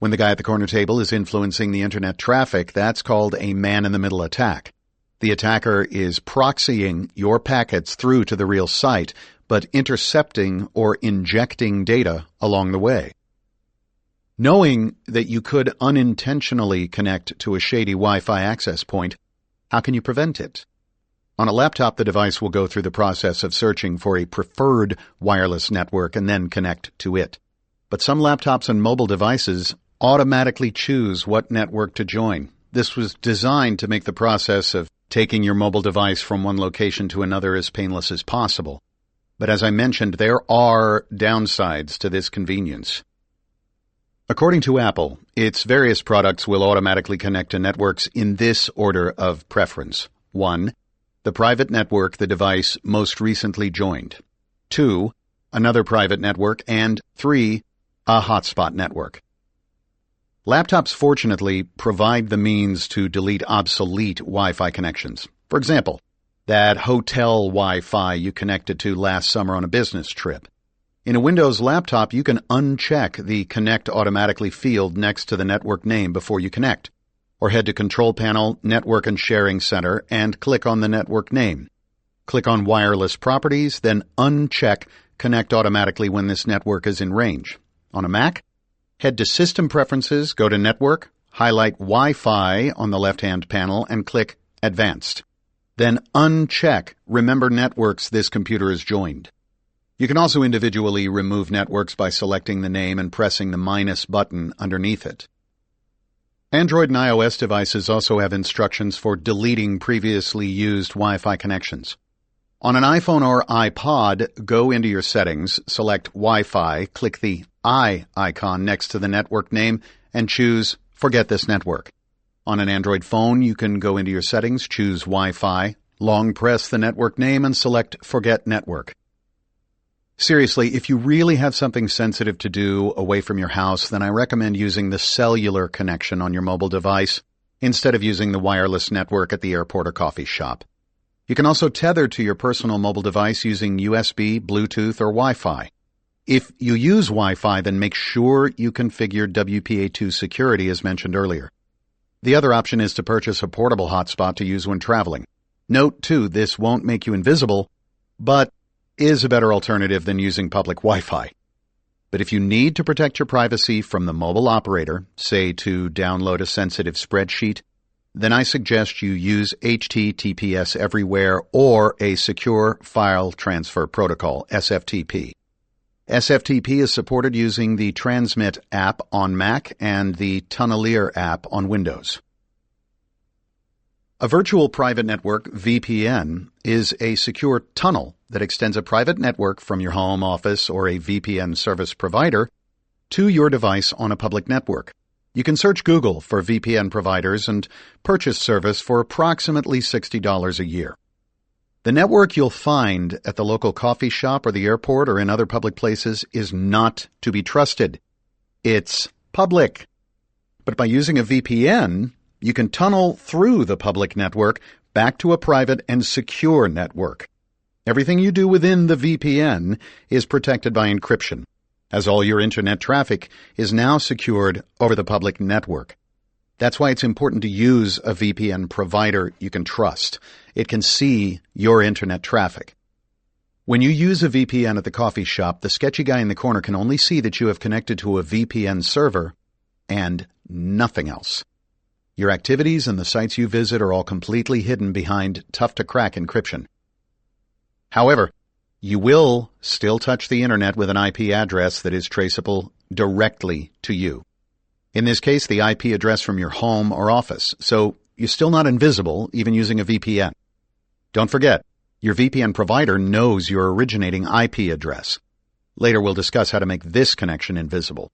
When the guy at the corner table is influencing the internet traffic, that's called a man-in-the-middle attack. The attacker is proxying your packets through to the real site, but intercepting or injecting data along the way. Knowing that you could unintentionally connect to a shady Wi-Fi access point, how can you prevent it? On a laptop, the device will go through the process of searching for a preferred wireless network and then connect to it. But some laptops and mobile devices automatically choose what network to join. This was designed to make the process of taking your mobile device from one location to another as painless as possible. But as I mentioned, there are downsides to this convenience. According to Apple, its various products will automatically connect to networks in this order of preference. 1. The private network the device most recently joined. 2. Another private network. And 3. A hotspot network. Laptops fortunately provide the means to delete obsolete Wi-Fi connections. For example, that hotel Wi-Fi you connected to last summer on a business trip. In a Windows laptop, you can uncheck the Connect Automatically field next to the network name before you connect, or head to Control Panel, Network and Sharing Center, and click on the network name. Click on Wireless Properties, then uncheck Connect Automatically when this network is in range. On a Mac, head to System Preferences, go to Network, highlight Wi-Fi on the left-hand panel, and click Advanced. Then uncheck Remember Networks this computer is joined. You can also individually remove networks by selecting the name and pressing the minus button underneath it. Android and iOS devices also have instructions for deleting previously used Wi-Fi connections. On an iPhone or iPod, go into your settings, select Wi-Fi, click the I icon next to the network name, and choose Forget this network. On an Android phone, you can go into your settings, choose Wi-Fi, long press the network name, and select Forget Network. Seriously, if you really have something sensitive to do away from your house, then I recommend using the cellular connection on your mobile device instead of using the wireless network at the airport or coffee shop. You can also tether to your personal mobile device using USB, Bluetooth, or Wi-Fi. If you use Wi-Fi, then make sure you configure WPA2 security as mentioned earlier. The other option is to purchase a portable hotspot to use when traveling. Note, too, this won't make you invisible, but is a better alternative than using public Wi-Fi. But if you need to protect your privacy from the mobile operator, say to download a sensitive spreadsheet, then I suggest you use HTTPS Everywhere or a Secure File Transfer Protocol, SFTP. SFTP is supported using the Transmit app on Mac and the Tunnelier app on Windows. A virtual private network, VPN, is a secure tunnel that extends a private network from your home, office, or a VPN service provider to your device on a public network. You can search Google for VPN providers and purchase service for approximately $60 a year. The network you'll find at the local coffee shop or the airport or in other public places is not to be trusted. It's public. But by using a VPN, you can tunnel through the public network back to a private and secure network. Everything you do within the VPN is protected by encryption, as all your internet traffic is now secured over the public network. That's why it's important to use a VPN provider you can trust. It can see your internet traffic. When you use a VPN at the coffee shop, the sketchy guy in the corner can only see that you have connected to a VPN server and nothing else. Your activities and the sites you visit are all completely hidden behind tough-to-crack encryption. However, you will still touch the internet with an IP address that is traceable directly to you. In this case, the IP address from your home or office, so you're still not invisible even using a VPN. Don't forget, your VPN provider knows your originating IP address. Later we'll discuss how to make this connection invisible.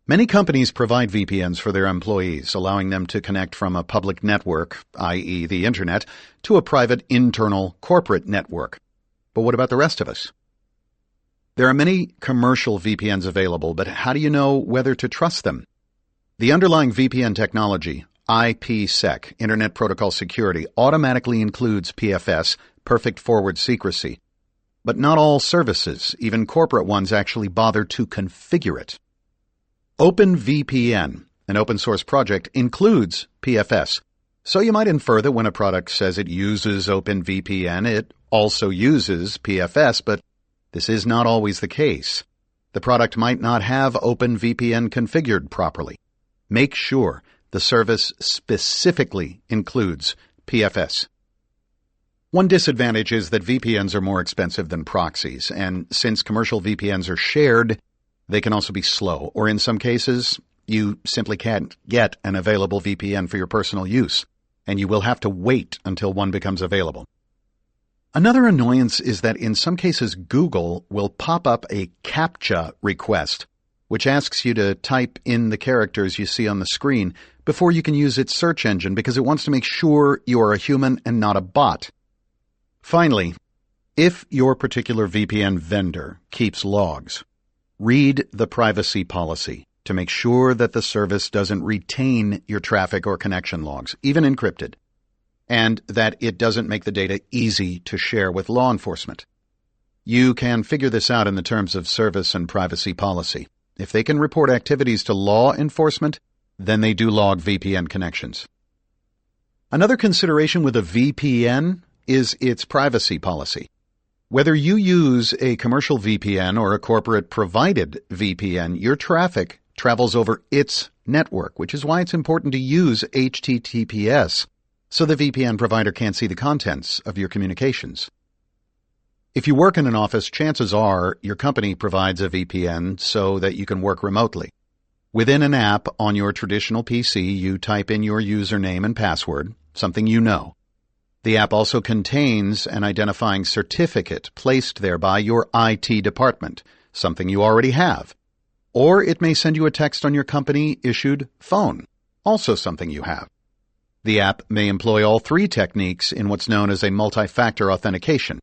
Many companies provide VPNs for their employees, allowing them to connect from a public network, i.e. the internet, to a private internal corporate network. But what about the rest of us? There are many commercial VPNs available, but how do you know whether to trust them? The underlying VPN technology, IPsec, Internet Protocol Security, automatically includes PFS, Perfect Forward Secrecy. But not all services, even corporate ones, actually bother to configure it. OpenVPN, an open-source project, includes PFS. So you might infer that when a product says it uses OpenVPN, it also uses PFS, but this is not always the case. The product might not have OpenVPN configured properly. Make sure the service specifically includes PFS. One disadvantage is that VPNs are more expensive than proxies, and since commercial VPNs are shared, they can also be slow, or in some cases, you simply can't get an available VPN for your personal use, and you will have to wait until one becomes available. Another annoyance is that in some cases Google will pop up a CAPTCHA request, which asks you to type in the characters you see on the screen before you can use its search engine because it wants to make sure you are a human and not a bot. Finally, if your particular VPN vendor keeps logs, read the privacy policy to make sure that the service doesn't retain your traffic or connection logs, even encrypted, and that it doesn't make the data easy to share with law enforcement. You can figure this out in the terms of service and privacy policy. If they can report activities to law enforcement, then they do log VPN connections. Another consideration with a VPN is its privacy policy. Whether you use a commercial VPN or a corporate-provided VPN, your traffic travels over its network, which is why it's important to use HTTPS, so the VPN provider can't see the contents of your communications. If you work in an office, chances are your company provides a VPN so that you can work remotely. Within an app on your traditional PC, you type in your username and password, something you know. The app also contains an identifying certificate placed there by your IT department, something you already have. Or it may send you a text on your company-issued phone, also something you have. The app may employ all three techniques in what's known as a multi-factor authentication.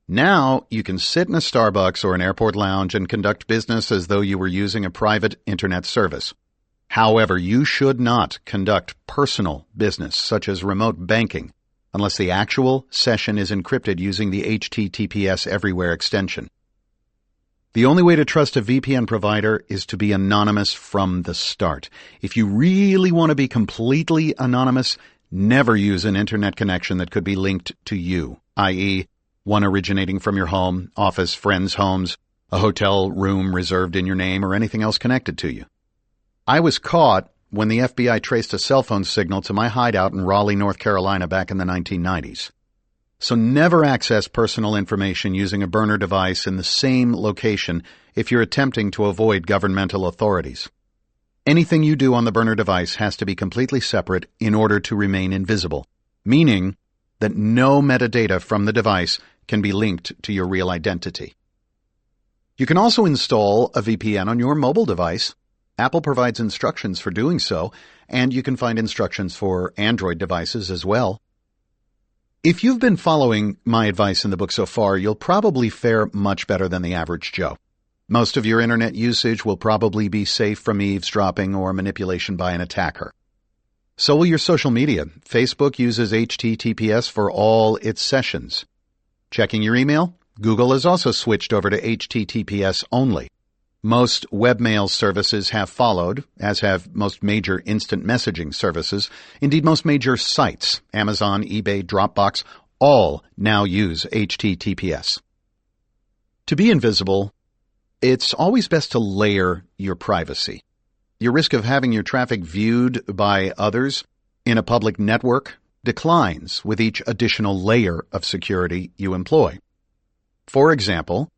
Now you can sit in a Starbucks or an airport lounge and conduct business as though you were using a private internet service. However, you should not conduct personal business, such as remote banking, unless the actual session is encrypted using the HTTPS Everywhere extension. The only way to trust a VPN provider is to be anonymous from the start. If you really want to be completely anonymous, never use an internet connection that could be linked to you, i.e., one originating from your home, office, friends' homes, a hotel room reserved in your name, or anything else connected to you. I was caught when the FBI traced a cell phone signal to my hideout in Raleigh, North Carolina back in the 1990s. So never access personal information using a burner device in the same location if you're attempting to avoid governmental authorities. Anything you do on the burner device has to be completely separate in order to remain invisible, meaning that no metadata from the device can be linked to your real identity. You can also install a VPN on your mobile device. Apple provides instructions for doing so, and you can find instructions for Android devices as well. If you've been following my advice in the book so far, you'll probably fare much better than the average Joe. Most of your internet usage will probably be safe from eavesdropping or manipulation by an attacker. So will your social media. Facebook uses HTTPS for all its sessions. Checking your email? Google has also switched over to HTTPS only. Most webmail services have followed, as have most major instant messaging services. Indeed, most major sites, Amazon, eBay, Dropbox, all now use HTTPS. To be invisible, it's always best to layer your privacy. Your risk of having your traffic viewed by others in a public network declines with each additional layer of security you employ. For example,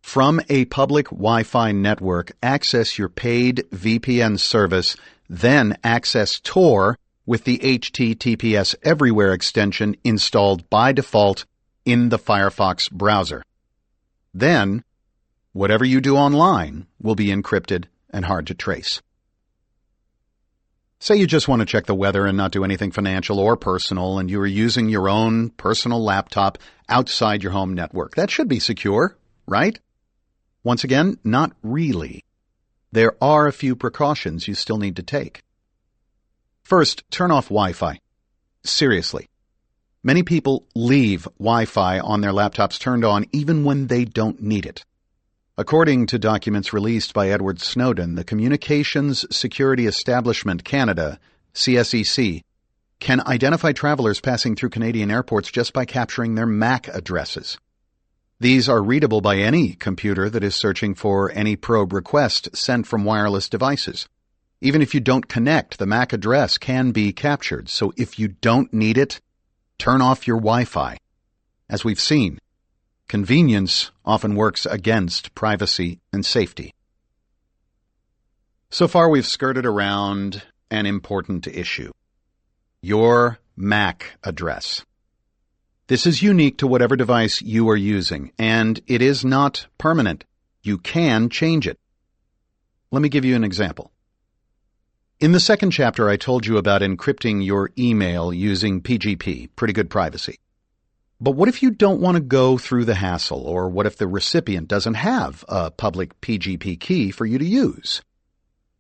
from a public Wi-Fi network, access your paid VPN service, then access Tor with the HTTPS Everywhere extension installed by default in the Firefox browser. Then, whatever you do online will be encrypted and hard to trace. Say you just want to check the weather and not do anything financial or personal, and you are using your own personal laptop outside your home network. That should be secure, right? Once again, not really. There are a few precautions you still need to take. First, turn off Wi-Fi. Seriously. Many people leave Wi-Fi on their laptops turned on even when they don't need it. According to documents released by Edward Snowden, the Communications Security Establishment Canada, CSEC, can identify travelers passing through Canadian airports just by capturing their MAC addresses. These are readable by any computer that is searching for any probe request sent from wireless devices. Even if you don't connect, the MAC address can be captured. So if you don't need it, turn off your Wi-Fi. As we've seen, convenience often works against privacy and safety. So far, we've skirted around an important issue: your MAC address. This is unique to whatever device you are using, and it is not permanent. You can change it. Let me give you an example. In the second chapter, I told you about encrypting your email using PGP, pretty good privacy. But what if you don't want to go through the hassle, or what if the recipient doesn't have a public PGP key for you to use?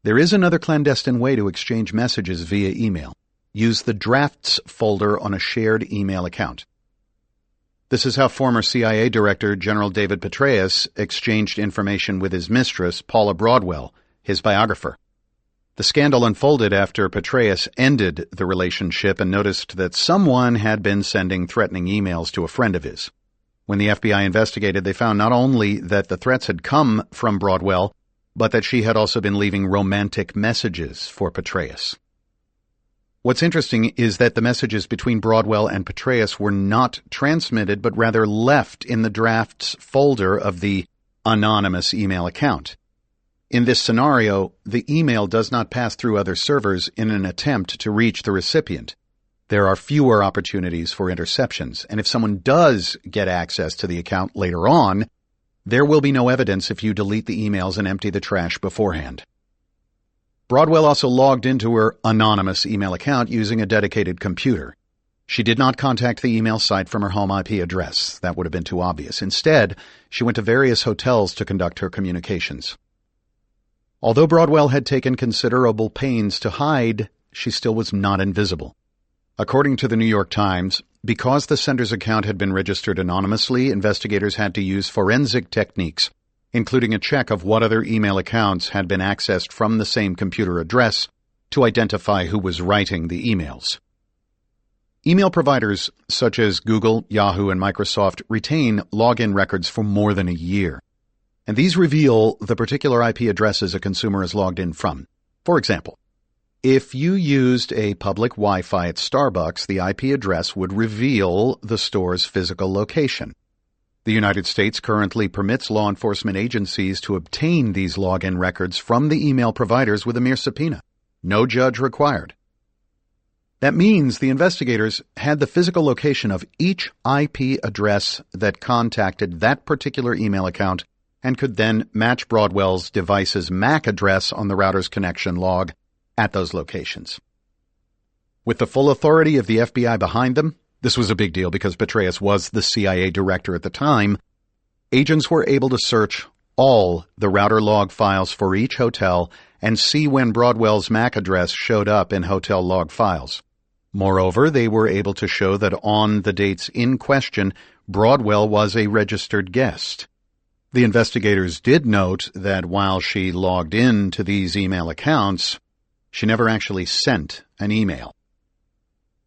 There is another clandestine way to exchange messages via email. Use the drafts folder on a shared email account. This is how former CIA Director General David Petraeus exchanged information with his mistress, Paula Broadwell, his biographer. The scandal unfolded after Petraeus ended the relationship and noticed that someone had been sending threatening emails to a friend of his. When the FBI investigated, they found not only that the threats had come from Broadwell, but that she had also been leaving romantic messages for Petraeus. What's interesting is that the messages between Broadwell and Petraeus were not transmitted, but rather left in the drafts folder of the anonymous email account. In this scenario, the email does not pass through other servers in an attempt to reach the recipient. There are fewer opportunities for interceptions, and if someone does get access to the account later on, there will be no evidence if you delete the emails and empty the trash beforehand. Broadwell also logged into her anonymous email account using a dedicated computer. She did not contact the email site from her home IP address. That would have been too obvious. Instead, she went to various hotels to conduct her communications. Although Broadwell had taken considerable pains to hide, she still was not invisible. According to the New York Times, because the sender's account had been registered anonymously, investigators had to use forensic techniques, including a check of what other email accounts had been accessed from the same computer address to identify who was writing the emails. Email providers such as Google, Yahoo, and Microsoft retain login records for more than a year, and these reveal the particular IP addresses a consumer is logged in from. For example, if you used a public Wi-Fi at Starbucks, the IP address would reveal the store's physical location. The United States currently permits law enforcement agencies to obtain these login records from the email providers with a mere subpoena. No judge required. That means the investigators had the physical location of each IP address that contacted that particular email account and could then match Broadwell's device's MAC address on the router's connection log at those locations. With the full authority of the FBI behind them, this was a big deal because Petraeus was the CIA director at the time. Agents were able to search all the router log files for each hotel and see when Broadwell's MAC address showed up in hotel log files. Moreover, they were able to show that on the dates in question, Broadwell was a registered guest. The investigators did note that while she logged in to these email accounts, she never actually sent an email.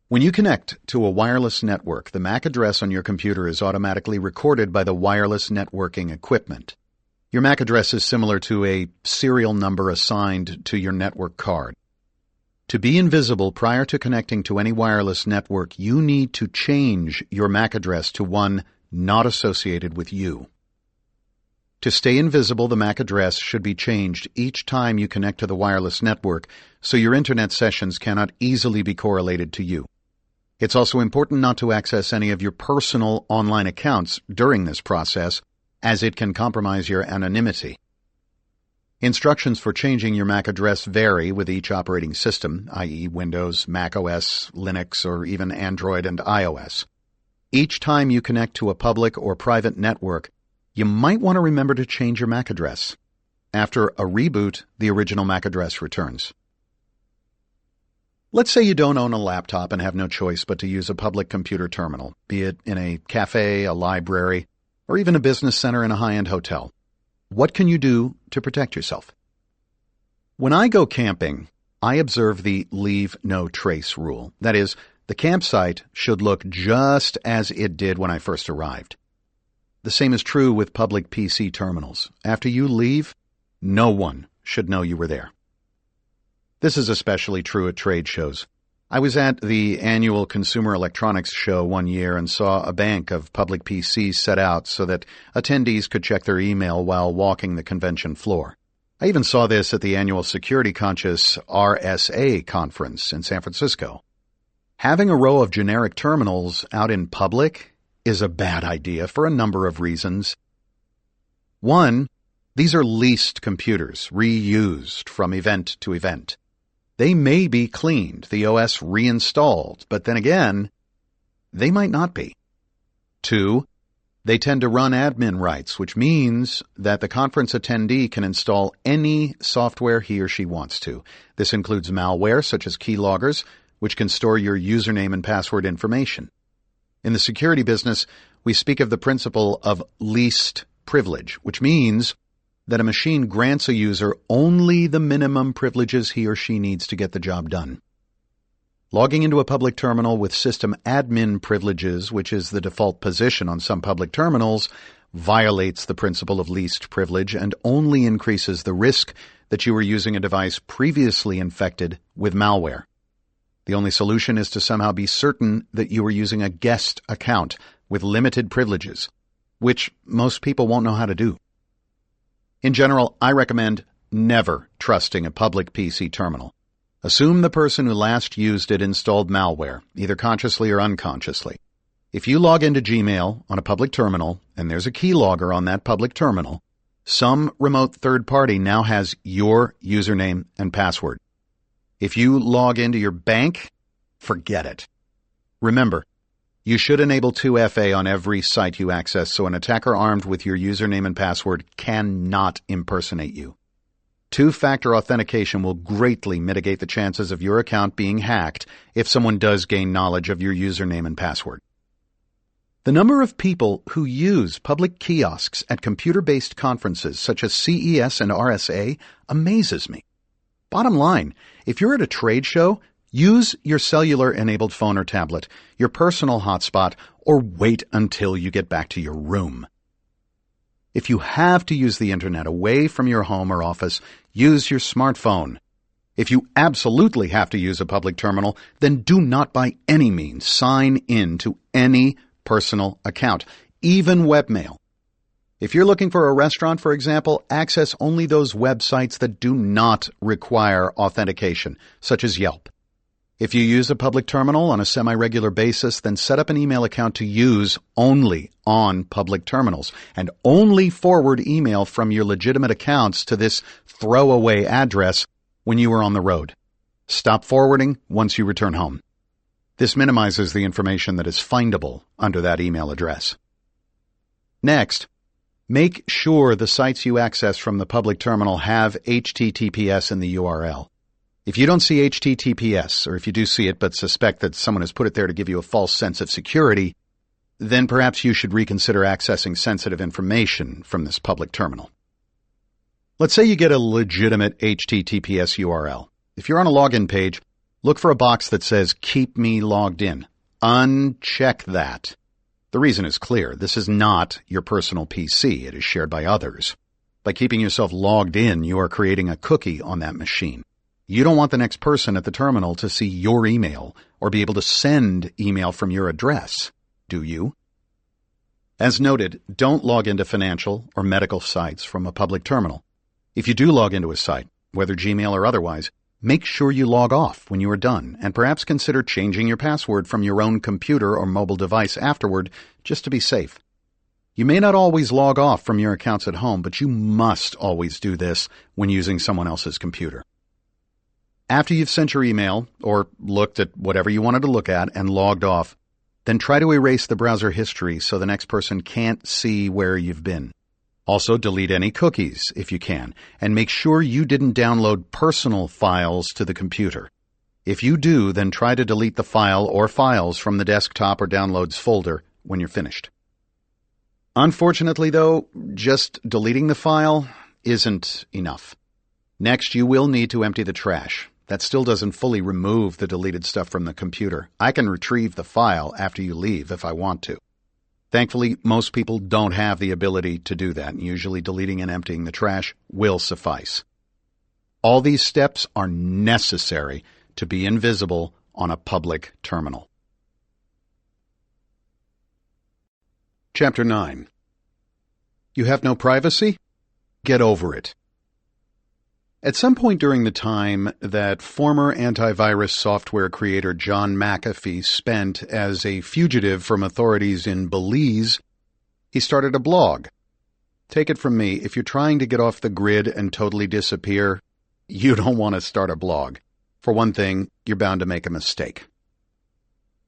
When you connect to a wireless network, the MAC address on your computer is automatically recorded by the wireless networking equipment. Your MAC address is similar to a serial number assigned to your network card. To be invisible prior to connecting to any wireless network, you need to change your MAC address to one not associated with you. To stay invisible, the MAC address should be changed each time you connect to the wireless network, so your internet sessions cannot easily be correlated to you. It's also important not to access any of your personal online accounts during this process, as it can compromise your anonymity. Instructions for changing your MAC address vary with each operating system, i.e. Windows, Mac OS, Linux, or even Android and iOS. Each time you connect to a public or private network, you might want to remember to change your MAC address. After a reboot, the original MAC address returns. Let's say you don't own a laptop and have no choice but to use a public computer terminal, be it in a cafe, a library, or even a business center in a high-end hotel. What can you do to protect yourself? When I go camping, I observe the leave no trace rule. That is, the campsite should look just as it did when I first arrived. The same is true with public PC terminals. After you leave, no one should know you were there. This is especially true at trade shows. I was at the annual Consumer Electronics Show one year and saw a bank of public PCs set out so that attendees could check their email while walking the convention floor. I even saw this at the annual security-conscious RSA conference in San Francisco. Having a row of generic terminals out in public is a bad idea for a number of reasons. One, these are leased computers, reused from event to event. They may be cleaned, the OS reinstalled, but then again, they might not be. Two, they tend to run admin rights, which means that the conference attendee can install any software he or she wants to. This includes malware, such as keyloggers, which can store your username and password information. In the security business, we speak of the principle of least privilege, which means that a machine grants a user only the minimum privileges he or she needs to get the job done. Logging into a public terminal with system admin privileges, which is the default position on some public terminals, violates the principle of least privilege and only increases the risk that you are using a device previously infected with malware. The only solution is to somehow be certain that you are using a guest account with limited privileges, which most people won't know how to do. In general, I recommend never trusting a public PC terminal. Assume the person who last used it installed malware, either consciously or unconsciously. If you log into Gmail on a public terminal and there's a keylogger on that public terminal, some remote third party now has your username and password. If you log into your bank, forget it. Remember, you should enable 2FA on every site you access so an attacker armed with your username and password cannot impersonate you. Two-factor authentication will greatly mitigate the chances of your account being hacked if someone does gain knowledge of your username and password. The number of people who use public kiosks at computer-based conferences such as CES and RSA amazes me. Bottom line, if you're at a trade show, use your cellular-enabled phone or tablet, your personal hotspot, or wait until you get back to your room. If you have to use the internet away from your home or office, use your smartphone. If you absolutely have to use a public terminal, then do not by any means sign in to any personal account, even webmail. If you're looking for a restaurant, for example, access only those websites that do not require authentication, such as Yelp. If you use a public terminal on a semi-regular basis, then set up an email account to use only on public terminals and only forward email from your legitimate accounts to this throwaway address when you are on the road. Stop forwarding once you return home. This minimizes the information that is findable under that email address. Next, make sure the sites you access from the public terminal have HTTPS in the URL. If you don't see HTTPS, or if you do see it but suspect that someone has put it there to give you a false sense of security, then perhaps you should reconsider accessing sensitive information from this public terminal. Let's say you get a legitimate HTTPS URL. If you're on a login page, look for a box that says Keep Me Logged In. Uncheck that. The reason is clear. This is not your personal PC. It is shared by others. By keeping yourself logged in, you are creating a cookie on that machine. You don't want the next person at the terminal to see your email or be able to send email from your address, do you? As noted, don't log into financial or medical sites from a public terminal. If you do log into a site, whether Gmail or otherwise, make sure you log off when you are done, and perhaps consider changing your password from your own computer or mobile device afterward, just to be safe. You may not always log off from your accounts at home, but you must always do this when using someone else's computer. After you've sent your email, or looked at whatever you wanted to look at and logged off, then try to erase the browser history so the next person can't see where you've been. Also, delete any cookies if you can, and make sure you didn't download personal files to the computer. If you do, then try to delete the file or files from the desktop or downloads folder when you're finished. Unfortunately, though, just deleting the file isn't enough. Next, you will need to empty the trash. That still doesn't fully remove the deleted stuff from the computer. I can retrieve the file after you leave if I want to. Thankfully, most people don't have the ability to do that, and usually deleting and emptying the trash will suffice. All these steps are necessary to be invisible on a public terminal. Chapter 9. You have no privacy? Get over it. At some point during the time that former antivirus software creator John McAfee spent as a fugitive from authorities in Belize, he started a blog. Take it from me, if you're trying to get off the grid and totally disappear, you don't want to start a blog. For one thing, you're bound to make a mistake.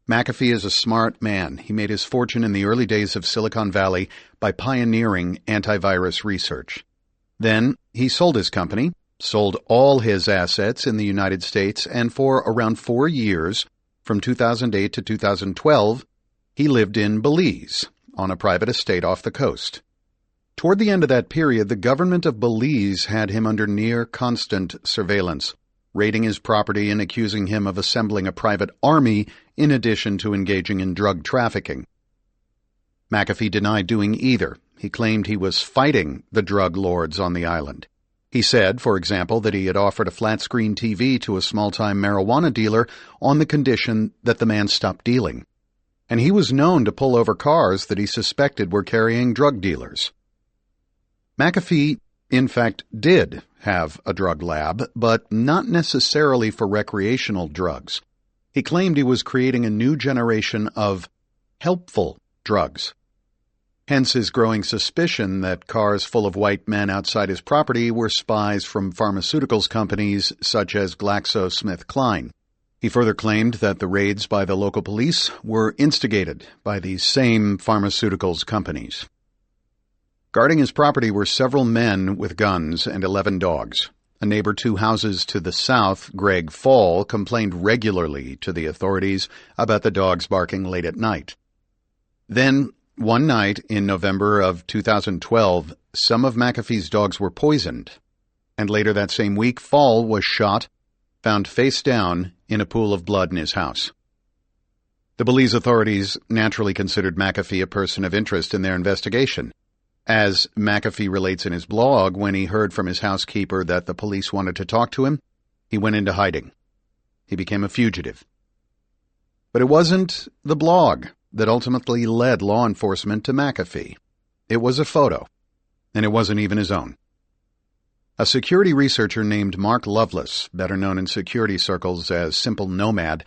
McAfee is a smart man. He made his fortune in the early days of Silicon Valley by pioneering antivirus research. Then, he sold his company, sold all his assets in the United States, and for around 4 years, from 2008 to 2012, he lived in Belize, on a private estate off the coast. Toward the end of that period, the government of Belize had him under near constant surveillance, raiding his property and accusing him of assembling a private army in addition to engaging in drug trafficking. McAfee denied doing either. He claimed he was fighting the drug lords on the island. He said, for example, that he had offered a flat-screen TV to a small-time marijuana dealer on the condition that the man stopped dealing. And he was known to pull over cars that he suspected were carrying drug dealers. McAfee, in fact, did have a drug lab, but not necessarily for recreational drugs. He claimed he was creating a new generation of helpful drugs. Hence his growing suspicion that cars full of white men outside his property were spies from pharmaceuticals companies such as GlaxoSmithKline. He further claimed that the raids by the local police were instigated by these same pharmaceuticals companies. Guarding his property were several men with guns and 11 dogs. A neighbor 2 houses to the south, Greg Fall, complained regularly to the authorities about the dogs barking late at night. Then, one night in November of 2012, some of McAfee's dogs were poisoned, and later that same week, Fall was shot, found face down in a pool of blood in his house. The Belize authorities naturally considered McAfee a person of interest in their investigation. As McAfee relates in his blog, when he heard from his housekeeper that the police wanted to talk to him, he went into hiding. He became a fugitive. But it wasn't the blog that ultimately led law enforcement to McAfee. It was a photo, and it wasn't even his own. A security researcher named Mark Lovelace, better known in security circles as Simple Nomad,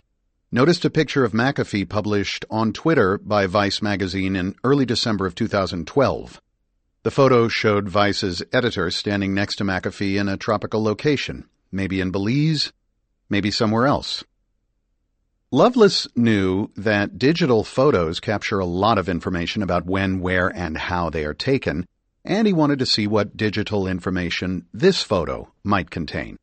noticed a picture of McAfee published on Twitter by Vice magazine in early December of 2012. The photo showed Vice's editor standing next to McAfee in a tropical location, maybe in Belize, maybe somewhere else. Lovelace knew that digital photos capture a lot of information about when, where, and how they are taken, and he wanted to see what digital information this photo might contain.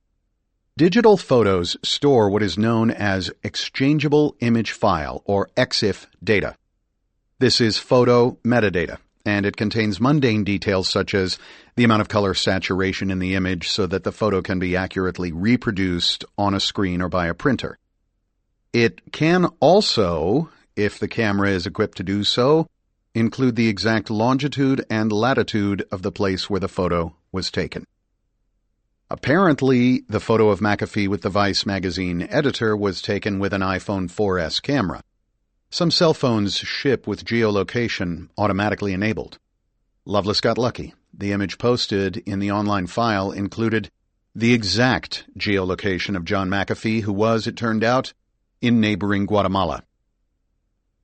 Digital photos store what is known as exchangeable image file, or EXIF, data. This is photo metadata, and it contains mundane details such as the amount of color saturation in the image so that the photo can be accurately reproduced on a screen or by a printer. It can also, if the camera is equipped to do so, include the exact longitude and latitude of the place where the photo was taken. Apparently, the photo of McAfee with the Vice magazine editor was taken with an iPhone 4S camera. Some cell phones ship with geolocation automatically enabled. Loveless got lucky. The image posted in the online file included the exact geolocation of John McAfee, who was, it turned out, in neighboring Guatemala.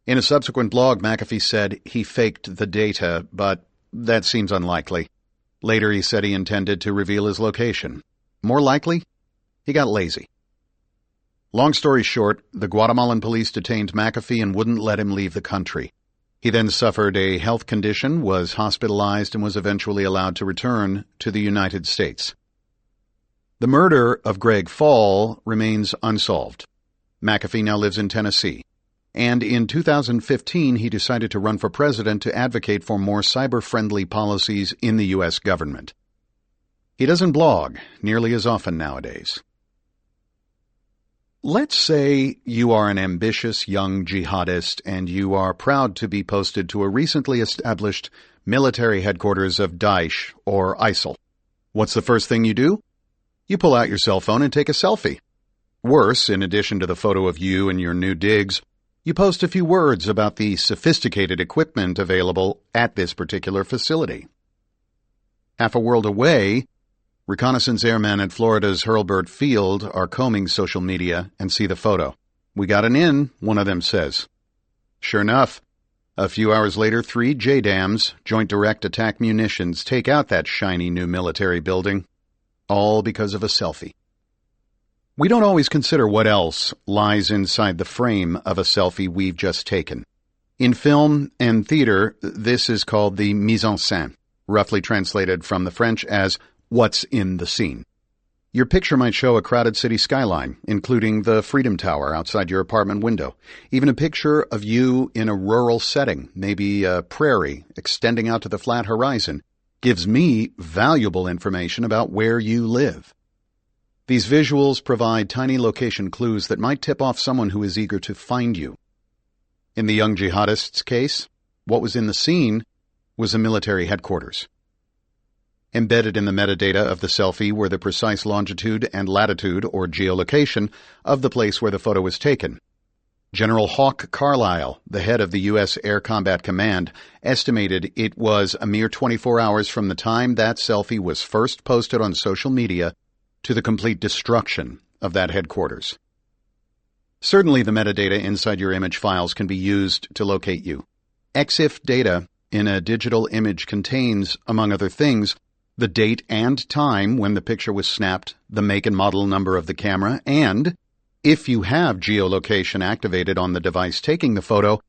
In a subsequent blog, McAfee said he faked the data, but that seems unlikely. Later, he said he intended to reveal his location. More likely, he got lazy. Long story short, the Guatemalan police detained McAfee and wouldn't let him leave the country. He then suffered a health condition, was hospitalized, and was eventually allowed to return to the United States. The murder of Greg Fall remains unsolved. McAfee now lives in Tennessee. And in 2015, he decided to run for president to advocate for more cyber-friendly policies in the U.S. government. He doesn't blog nearly as often nowadays. Let's say you are an ambitious young jihadist and you are proud to be posted to a recently established military headquarters of Daesh or ISIL. What's the first thing you do? You pull out your cell phone and take a selfie. Worse, in addition to the photo of you and your new digs, you post a few words about the sophisticated equipment available at this particular facility. Half a world away, reconnaissance airmen at Florida's Hurlburt Field are combing social media and see the photo. "We got an in," one of them says. Sure enough, a few hours later, 3 JDAMs, Joint Direct Attack Munitions, take out that shiny new military building, all because of a selfie. We don't always consider what else lies inside the frame of a selfie we've just taken. In film and theater, this is called the mise en scène, roughly translated from the French as what's in the scene. Your picture might show a crowded city skyline, including the Freedom Tower outside your apartment window. Even a picture of you in a rural setting, maybe a prairie extending out to the flat horizon, gives me valuable information about where you live. These visuals provide tiny location clues that might tip off someone who is eager to find you. In the young jihadist's case, what was in the scene was a military headquarters. Embedded in the metadata of the selfie were the precise longitude and latitude, or geolocation, of the place where the photo was taken. General Hawk Carlyle, the head of the U.S. Air Combat Command, estimated it was a mere 24 hours from the time that selfie was first posted on social media to the complete destruction of that headquarters. Certainly the metadata inside your image files can be used to locate you. EXIF data in a digital image contains, among other things, the date and time when the picture was snapped, the make and model number of the camera, and, if you have geolocation activated on the device taking the photo,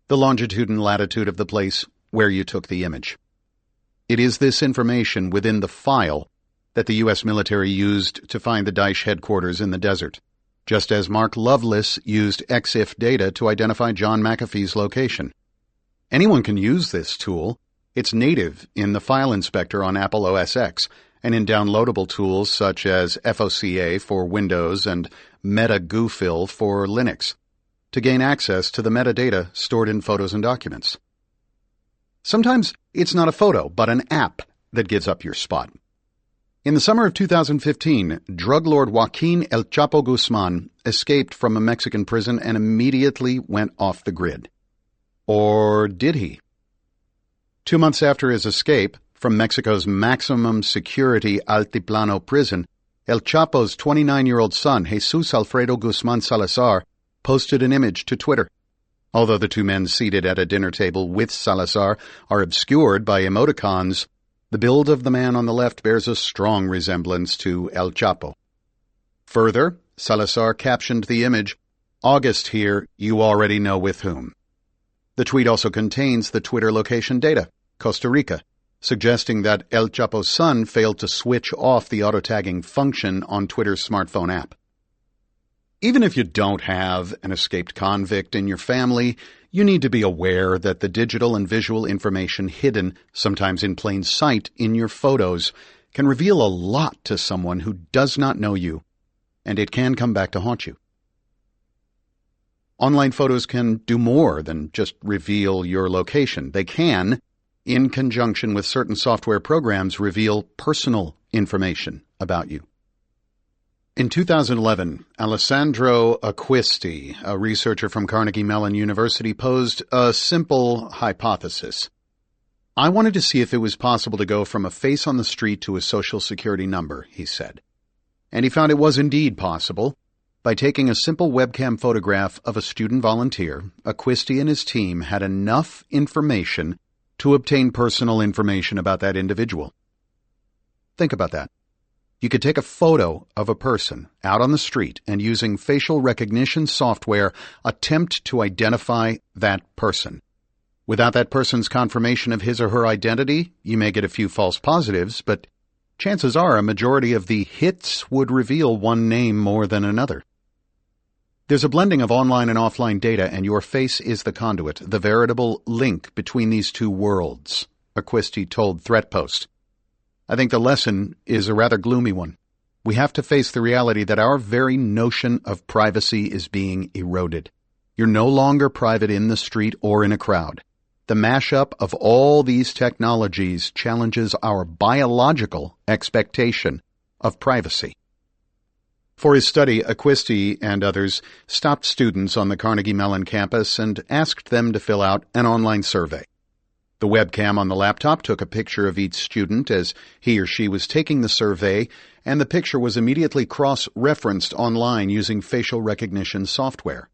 the longitude and latitude of the place where you took the image. It is this information within the file that the U.S. military used to find the Daesh headquarters in the desert, just as Mark Loveless used EXIF data to identify John McAfee's location. Anyone can use this tool. It's native in the File Inspector on Apple OS X and in downloadable tools such as FOCA for Windows and MetaGoofill for Linux to gain access to the metadata stored in photos and documents. Sometimes it's not a photo, but an app that gives up your spot. In the summer of 2015, drug lord Joaquin El Chapo Guzman escaped from a Mexican prison and immediately went off the grid. Or did he? 2 months after his escape from Mexico's maximum security Altiplano prison, El Chapo's 29-year-old son, Jesus Alfredo Guzman Salazar, posted an image to Twitter. Although the two men seated at a dinner table with Salazar are obscured by emoticons, the build of the man on the left bears a strong resemblance to El Chapo. Further, Salazar captioned the image, "August here, you already know with whom." The tweet also contains the Twitter location data, Costa Rica, suggesting that El Chapo's son failed to switch off the auto-tagging function on Twitter's smartphone app. Even if you don't have an escaped convict in your family, you need to be aware that the digital and visual information hidden, sometimes in plain sight, in your photos can reveal a lot to someone who does not know you, and it can come back to haunt you. Online photos can do more than just reveal your location. They can, in conjunction with certain software programs, reveal personal information about you. In 2011, Alessandro Acquisti, a researcher from Carnegie Mellon University, posed a simple hypothesis. I wanted to see if it was possible to go from a face on the street to a social security number, he said. And he found it was indeed possible. By taking a simple webcam photograph of a student volunteer, Acquisti and his team had enough information to obtain personal information about that individual. Think about that. You could take a photo of a person out on the street and using facial recognition software attempt to identify that person. Without that person's confirmation of his or her identity, you may get a few false positives, but chances are a majority of the hits would reveal one name more than another. There's a blending of online and offline data, and your face is the conduit, the veritable link between these two worlds, Acquisti told ThreatPost. I think the lesson is a rather gloomy one. We have to face the reality that our very notion of privacy is being eroded. You're no longer private in the street or in a crowd. The mashup of all these technologies challenges our biological expectation of privacy. For his study, Acquisti and others stopped students on the Carnegie Mellon campus and asked them to fill out an online survey. The webcam on the laptop took a picture of each student as he or she was taking the survey, and the picture was immediately cross-referenced online using facial recognition software.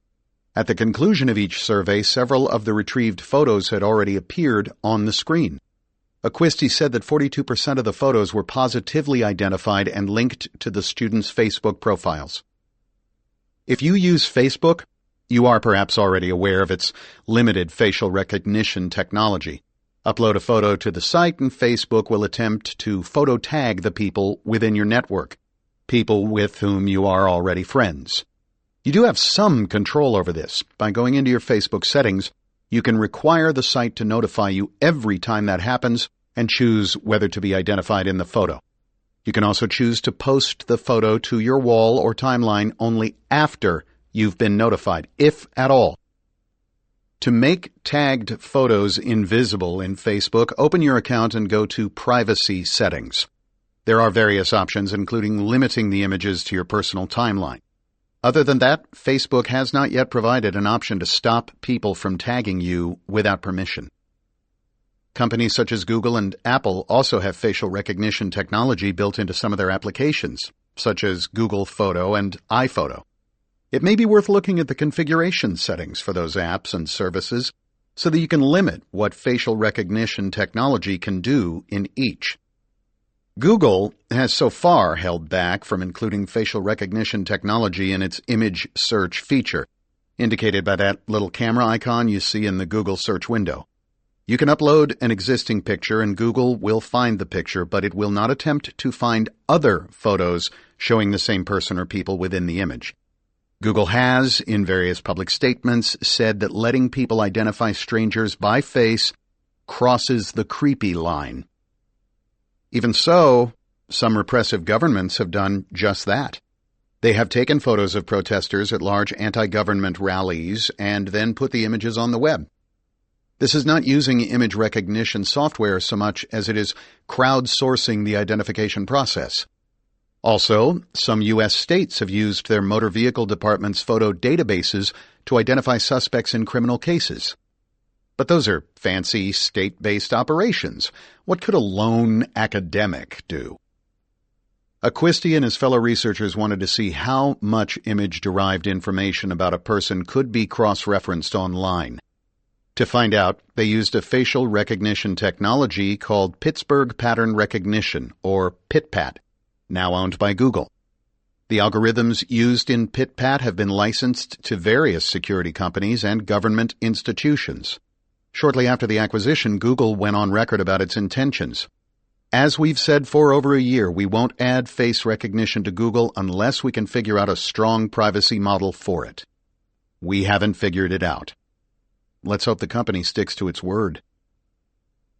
At the conclusion of each survey, several of the retrieved photos had already appeared on the screen. Acquisti said that 42% of the photos were positively identified and linked to the students' Facebook profiles. If you use Facebook, you are perhaps already aware of its limited facial recognition technology. Upload a photo to the site and Facebook will attempt to photo tag the people within your network, people with whom you are already friends. You do have some control over this. By going into your Facebook settings, you can require the site to notify you every time that happens and choose whether to be identified in the photo. You can also choose to post the photo to your wall or timeline only after you've been notified, if at all. To make tagged photos invisible in Facebook, open your account and go to Privacy Settings. There are various options, including limiting the images to your personal timeline. Other than that, Facebook has not yet provided an option to stop people from tagging you without permission. Companies such as Google and Apple also have facial recognition technology built into some of their applications, such as Google Photo and iPhoto. It may be worth looking at the configuration settings for those apps and services so that you can limit what facial recognition technology can do in each. Google has so far held back from including facial recognition technology in its image search feature, indicated by that little camera icon you see in the Google search window. You can upload an existing picture and Google will find the picture, but it will not attempt to find other photos showing the same person or people within the image. Google has, in various public statements, said that letting people identify strangers by face crosses the creepy line. Even so, some repressive governments have done just that. They have taken photos of protesters at large anti-government rallies and then put the images on the web. This is not using image recognition software so much as it is crowdsourcing the identification process. Also, some U.S. states have used their motor vehicle departments' photo databases to identify suspects in criminal cases. But those are fancy state-based operations. What could a lone academic do? Acquisti and his fellow researchers wanted to see how much image-derived information about a person could be cross-referenced online. To find out, they used a facial recognition technology called Pittsburgh Pattern Recognition, or PitPat, now owned by Google. The algorithms used in PitPat have been licensed to various security companies and government institutions. Shortly after the acquisition, Google went on record about its intentions. As we've said for over a year, we won't add face recognition to Google unless we can figure out a strong privacy model for it. We haven't figured it out. Let's hope the company sticks to its word.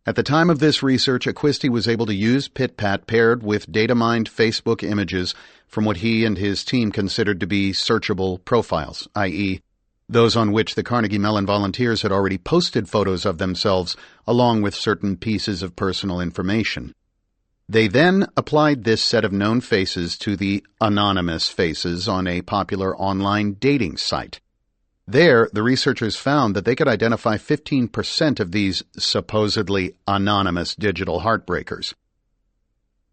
At the time of this research, Acquisti was able to use PitPat paired with data-mined Facebook images from what he and his team considered to be searchable profiles, i.e., those on which the Carnegie Mellon volunteers had already posted photos of themselves along with certain pieces of personal information. They then applied this set of known faces to the anonymous faces on a popular online dating site. There, the researchers found that they could identify 15% of these supposedly anonymous digital heartbreakers.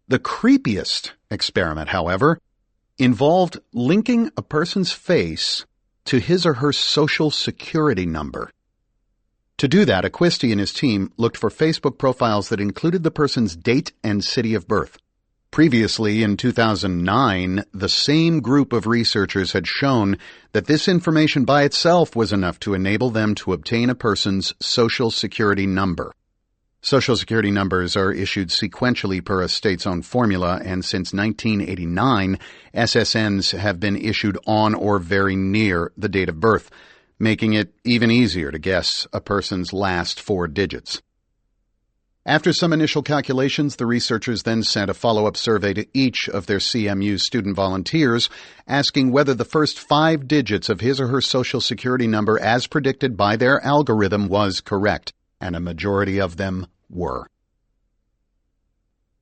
The creepiest experiment, however, involved linking a person's face to his or her social security number. To do that, Acquisti and his team looked for Facebook profiles that included the person's date and city of birth. Previously, in 2009, the same group of researchers had shown that this information by itself was enough to enable them to obtain a person's social security number. Social security numbers are issued sequentially per a state's own formula, and since 1989, SSNs have been issued on or very near the date of birth, making it even easier to guess a person's last 4 digits. After some initial calculations, the researchers then sent a follow-up survey to each of their CMU student volunteers, asking whether the first 5 digits of his or her social security number as predicted by their algorithm was correct, and a majority of them were.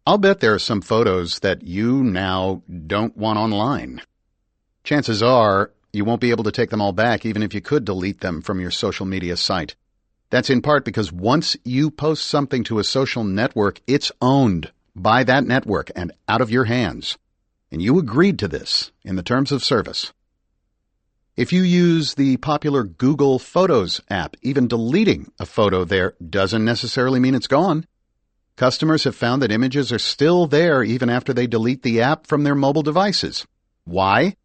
I'll bet there are some photos that you now don't want online. Chances are you won't be able to take them all back even if you could delete them from your social media site. That's in part because once you post something to a social network, it's owned by that network and out of your hands. And you agreed to this in the terms of service. If you use the popular Google Photos app, even deleting a photo there doesn't necessarily mean it's gone. Customers have found that images are still there even after they delete the app from their mobile devices. Why?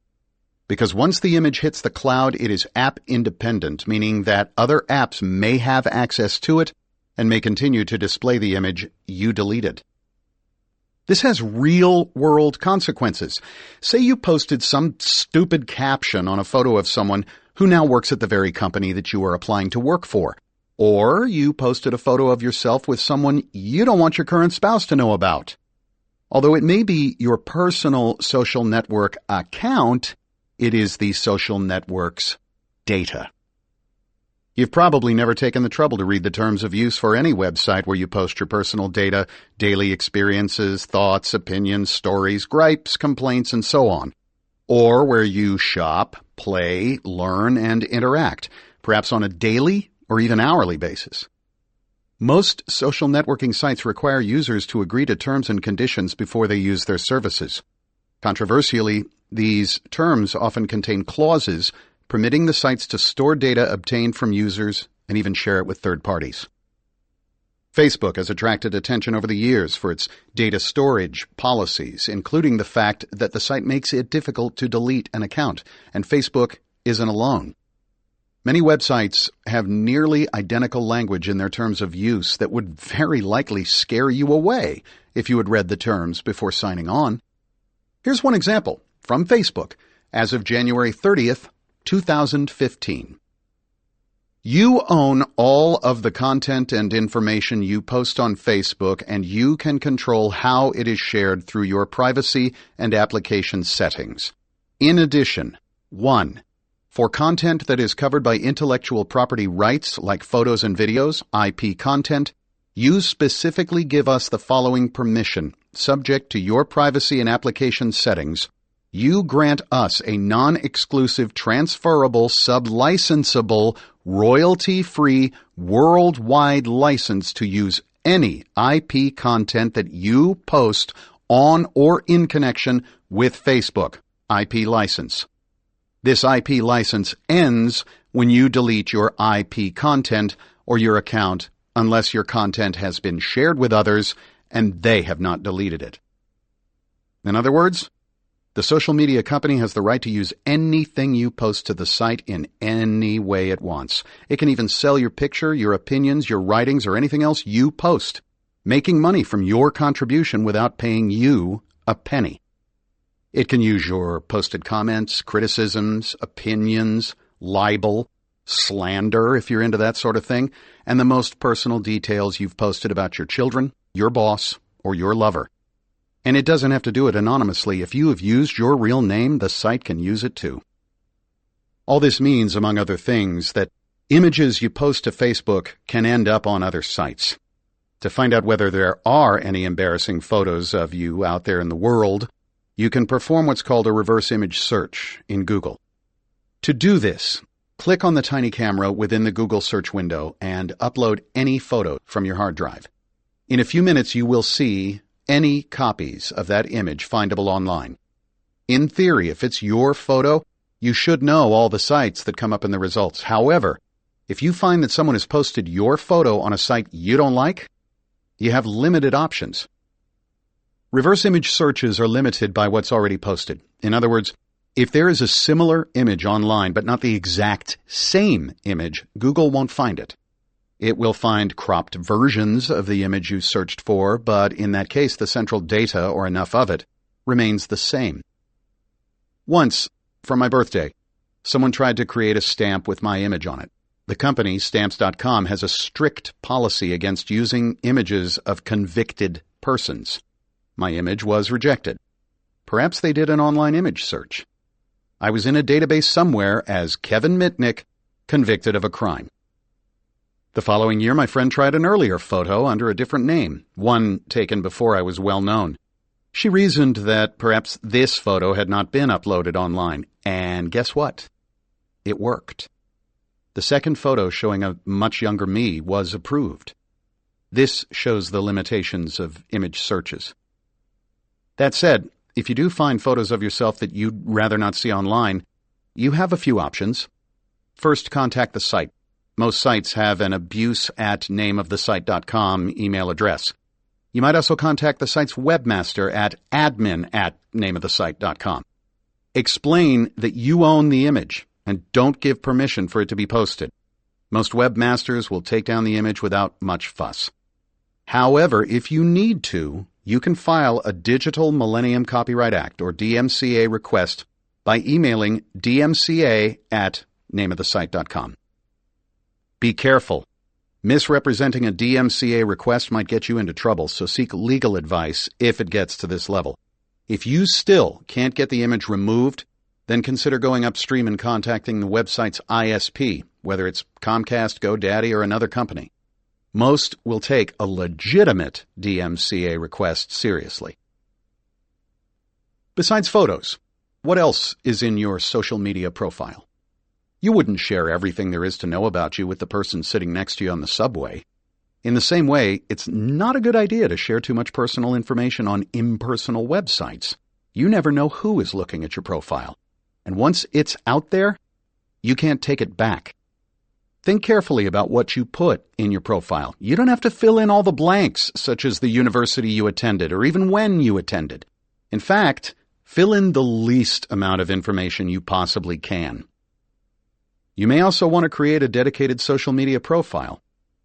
Because once the image hits the cloud, it is app independent, meaning that other apps may have access to it and may continue to display the image you deleted. This has real-world consequences. Say you posted some stupid caption on a photo of someone who now works at the very company that you are applying to work for. Or you posted a photo of yourself with someone you don't want your current spouse to know about. Although it may be your personal social network account, it is the social network's data. You've probably never taken the trouble to read the terms of use for any website where you post your personal data, daily experiences, thoughts, opinions, stories, gripes, complaints, and so on. Or where you shop, play, learn, and interact, perhaps on a daily or even hourly basis. Most social networking sites require users to agree to terms and conditions before they use their services. Controversially, these terms often contain clauses permitting the sites to store data obtained from users and even share it with third parties. Facebook has attracted attention over the years for its data storage policies, including the fact that the site makes it difficult to delete an account, and Facebook isn't alone. Many websites have nearly identical language in their terms of use that would very likely scare you away if you had read the terms before signing on. Here's one example from Facebook as of January 30th, 2015. You own all of the content and information you post on Facebook, and you can control how it is shared through your privacy and application settings. In addition, 1. For content that is covered by intellectual property rights like photos and videos, IP content, you specifically give us the following permission, subject to your privacy and application settings. You grant us a non-exclusive, transferable, sub-licensable, royalty-free, worldwide license to use any IP content that you post on or in connection with Facebook. IP license. This IP license ends when you delete your IP content or your account unless your content has been shared with others and they have not deleted it. In other words, the social media company has the right to use anything you post to the site in any way it wants. It can even sell your picture, your opinions, your writings, or anything else you post. making money from your contribution without paying you a penny. It can use your posted comments, criticisms, opinions, libel, slander, if you're into that sort of thing, and the most personal details you've posted about your children, your boss, or your lover. And it doesn't have to do it anonymously. If you have used your real name, the site can use it too. All this means, among other things, that images you post to Facebook can end up on other sites. To find out whether there are any embarrassing photos of you out there in the world, you can perform what's called a reverse image search in Google. To do this, click on the tiny camera within the Google search window and upload any photo from your hard drive. In a few minutes, you will see any copies of that image findable online. In theory, if it's your photo, you should know all the sites that come up in the results. However, if you find that someone has posted your photo on a site you don't like, you have limited options. Reverse image searches are limited by what's already posted. In other words, if there is a similar image online but not the exact same image, Google won't find it. It will find cropped versions of the image you searched for, but in that case, the central data, or enough of it, remains the same. Once, for my birthday, someone tried to create a stamp with my image on it. The company, Stamps.com, has a strict policy against using images of convicted persons. My image was rejected. Perhaps they did an online image search. I was in a database somewhere as Kevin Mitnick, convicted of a crime. The following year, my friend tried an earlier photo under a different name, one taken before I was well known. She reasoned that perhaps this photo had not been uploaded online, and guess what? It worked. The second photo showing a much younger me was approved. This shows the limitations of image searches. That said, if you do find photos of yourself that you'd rather not see online, you have a few options. First, contact the site. Most sites have an abuse@nameofthesite.com email address. You might also contact the site's webmaster at admin@nameofthesite.com. Explain that you own the image and don't give permission for it to be posted. Most webmasters will take down the image without much fuss. However, if you need to, you can file a Digital Millennium Copyright Act, or DMCA, request by emailing dmca@nameofthesite.com. Be careful. Misrepresenting a DMCA request might get you into trouble, so seek legal advice if it gets to this level. If you still can't get the image removed, then consider going upstream and contacting the website's ISP, whether it's Comcast, GoDaddy, or another company. Most will take a legitimate DMCA request seriously. Besides photos, what else is in your social media profile? You wouldn't share everything there is to know about you with the person sitting next to you on the subway. In the same way, it's not a good idea to share too much personal information on impersonal websites. You never know who is looking at your profile. And once it's out there, you can't take it back. Think carefully about what you put in your profile. You don't have to fill in all the blanks, such as the university you attended or even when you attended. In fact, fill in the least amount of information you possibly can. You may also want to create a dedicated social media profile.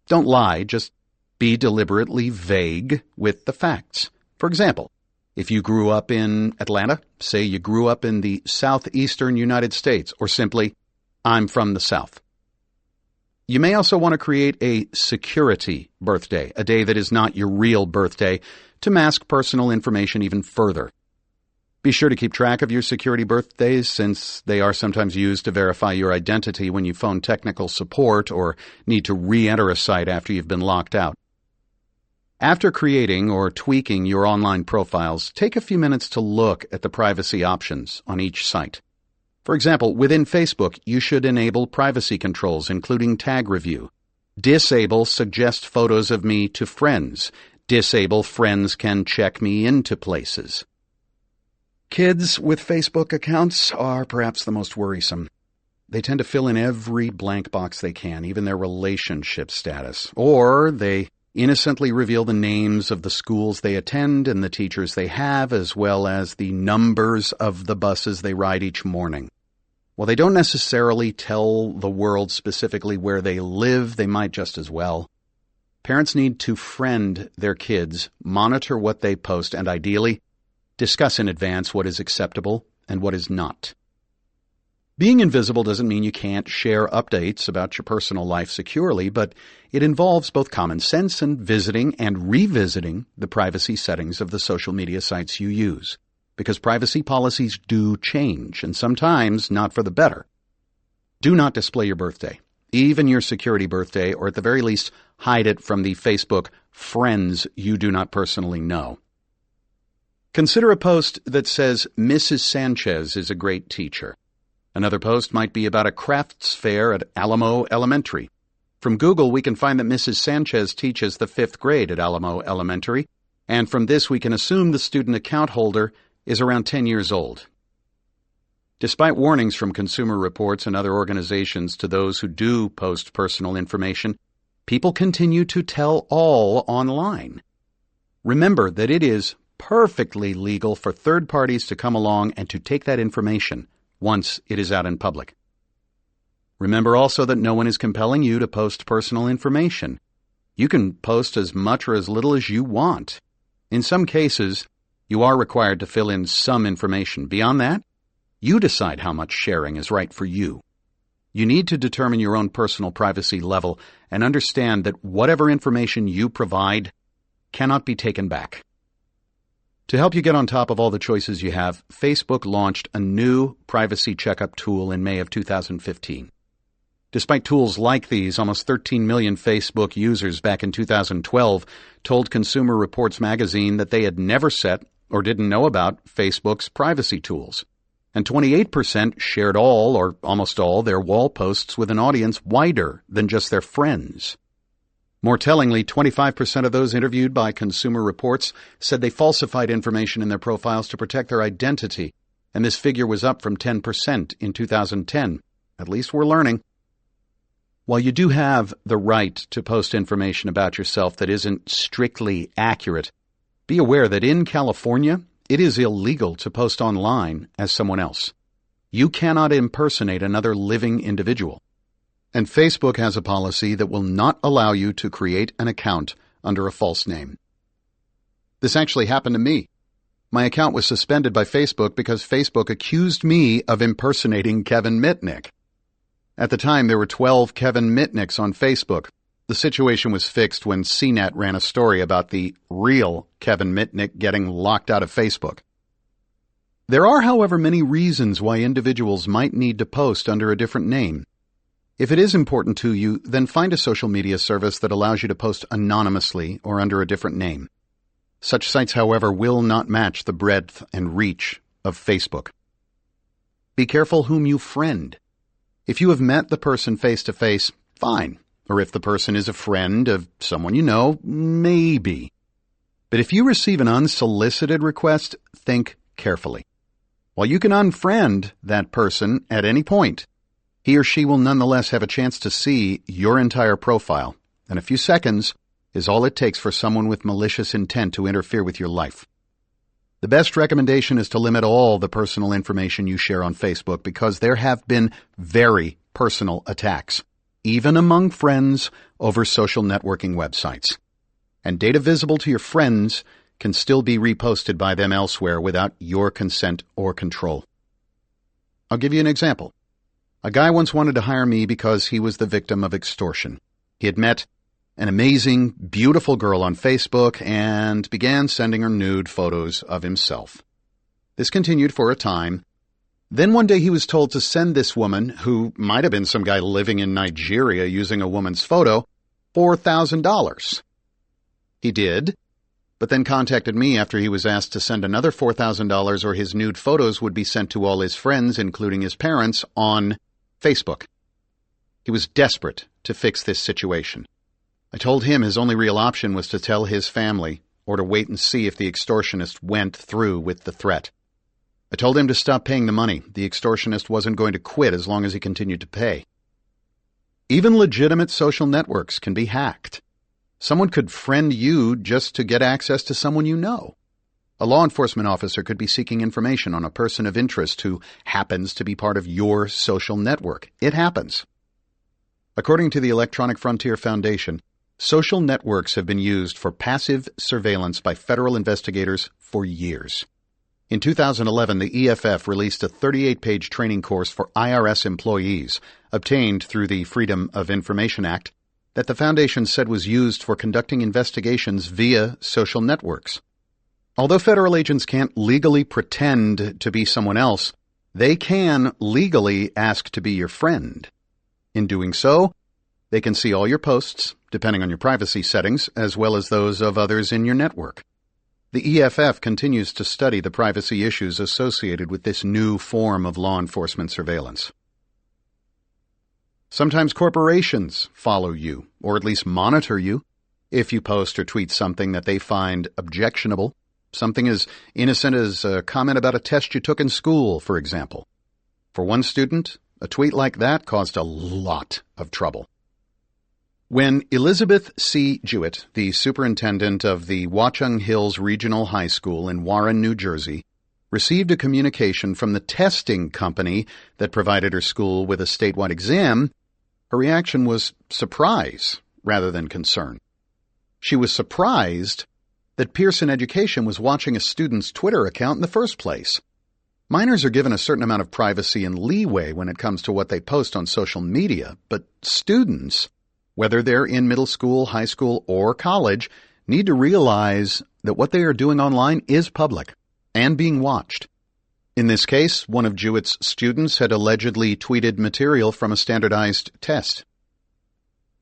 Don't lie, just be deliberately vague with the facts. For example, if you grew up in Atlanta, say you grew up in the southeastern United States, or simply, I'm from the South. You may also want to create a security birthday, a day that is not your real birthday, to mask personal information even further. Be sure to keep track of your security birthdays, since they are sometimes used to verify your identity when you phone technical support or need to re-enter a site after you've been locked out. After creating or tweaking your online profiles, take a few minutes to look at the privacy options on each site. For example, within Facebook, you should enable privacy controls, including tag review. Disable suggest photos of me to friends. Disable friends can check me into places. Kids with Facebook accounts are perhaps the most worrisome. They tend to fill in every blank box they can, even their relationship status. Or they innocently reveal the names of the schools they attend and the teachers they have, as well as the numbers of the buses they ride each morning. While they don't necessarily tell the world specifically where they live, they might just as well. Parents need to friend their kids, monitor what they post, and ideally, discuss in advance what is acceptable and what is not. Being invisible doesn't mean you can't share updates about your personal life securely, but it involves both common sense and visiting and revisiting the privacy settings of the social media sites you use, because privacy policies do change, and sometimes not for the better. Do not display your birthday, even your security birthday, or at the very least, hide it from the Facebook friends you do not personally know. Consider a post that says, Mrs. Sanchez is a great teacher. Another post might be about a crafts fair at Alamo Elementary. From Google, we can find that Mrs. Sanchez teaches the 5th grade at Alamo Elementary, and from this we can assume the student account holder is around 10 years old. Despite warnings from Consumer Reports and other organizations to those who do post personal information, people continue to tell all online. Remember that it is perfectly legal for third parties to come along and to take that information once it is out in public. Remember also that no one is compelling you to post personal information. You can post as much or as little as you want. In some cases, you are required to fill in some information. Beyond that, you decide how much sharing is right for you. You need to determine your own personal privacy level and understand that whatever information you provide cannot be taken back. To help you get on top of all the choices you have, Facebook launched a new privacy checkup tool in May of 2015. Despite tools like these, almost 13 million Facebook users back in 2012 told Consumer Reports magazine that they had never set or didn't know about Facebook's privacy tools. And 28% shared all or almost all their wall posts with an audience wider than just their friends. More tellingly, 25% of those interviewed by Consumer Reports said they falsified information in their profiles to protect their identity, and this figure was up from 10% in 2010. At least we're learning. While you do have the right to post information about yourself that isn't strictly accurate, be aware that in California, it is illegal to post online as someone else. You cannot impersonate another living individual. And Facebook has a policy that will not allow you to create an account under a false name. This actually happened to me. My account was suspended by Facebook because Facebook accused me of impersonating Kevin Mitnick. At the time, there were 12 Kevin Mitnicks on Facebook. The situation was fixed when CNET ran a story about the real Kevin Mitnick getting locked out of Facebook. There are, however, many reasons why individuals might need to post under a different name. If it is important to you, then find a social media service that allows you to post anonymously or under a different name. Such sites, however, will not match the breadth and reach of Facebook. Be careful whom you friend. If you have met the person face-to-face, fine. Or if the person is a friend of someone you know, maybe. But if you receive an unsolicited request, think carefully. While you can unfriend that person at any point, he or she will nonetheless have a chance to see your entire profile, and a few seconds is all it takes for someone with malicious intent to interfere with your life. The best recommendation is to limit all the personal information you share on Facebook because there have been very personal attacks, even among friends over social networking websites. And data visible to your friends can still be reposted by them elsewhere without your consent or control. I'll give you an example. A guy once wanted to hire me because he was the victim of extortion. He had met an amazing, beautiful girl on Facebook and began sending her nude photos of himself. This continued for a time. Then one day he was told to send this woman, who might have been some guy living in Nigeria using a woman's photo, $4,000. He did, but then contacted me after he was asked to send another $4,000 or his nude photos would be sent to all his friends, including his parents, on Facebook. He was desperate to fix this situation. I told him his only real option was to tell his family or to wait and see if the extortionist went through with the threat. I told him to stop paying the money. The extortionist wasn't going to quit as long as he continued to pay. Even legitimate social networks can be hacked. Someone could friend you just to get access to someone you know. A law enforcement officer could be seeking information on a person of interest who happens to be part of your social network. It happens. According to the Electronic Frontier Foundation, Social networks have been used for passive surveillance by federal investigators for years. In 2011, the EFF released a 38-page training course for IRS employees, obtained through the Freedom of Information Act, that the Foundation said was used for conducting investigations via social networks. Although federal agents can't legally pretend to be someone else, they can legally ask to be your friend. In doing so, they can see all your posts, depending on your privacy settings, as well as those of others in your network. The EFF continues to study the privacy issues associated with this new form of law enforcement surveillance. Sometimes corporations follow you, or at least monitor you, if you post or tweet something that they find objectionable. Something as innocent as a comment about a test you took in school, for example. For one student, a tweet like that caused a lot of trouble. When Elizabeth C. Jewett, the superintendent of the Watchung Hills Regional High School in Warren, New Jersey, received a communication from the testing company that provided her school with a statewide exam, her reaction was surprise rather than concern. She was surprised that Pearson Education was watching a student's Twitter account in the first place. Minors are given a certain amount of privacy and leeway when it comes to what they post on social media, but students, whether they're in middle school, high school, or college, need to realize that what they are doing online is public and being watched. In this case, one of Jewett's students had allegedly tweeted material from a standardized test.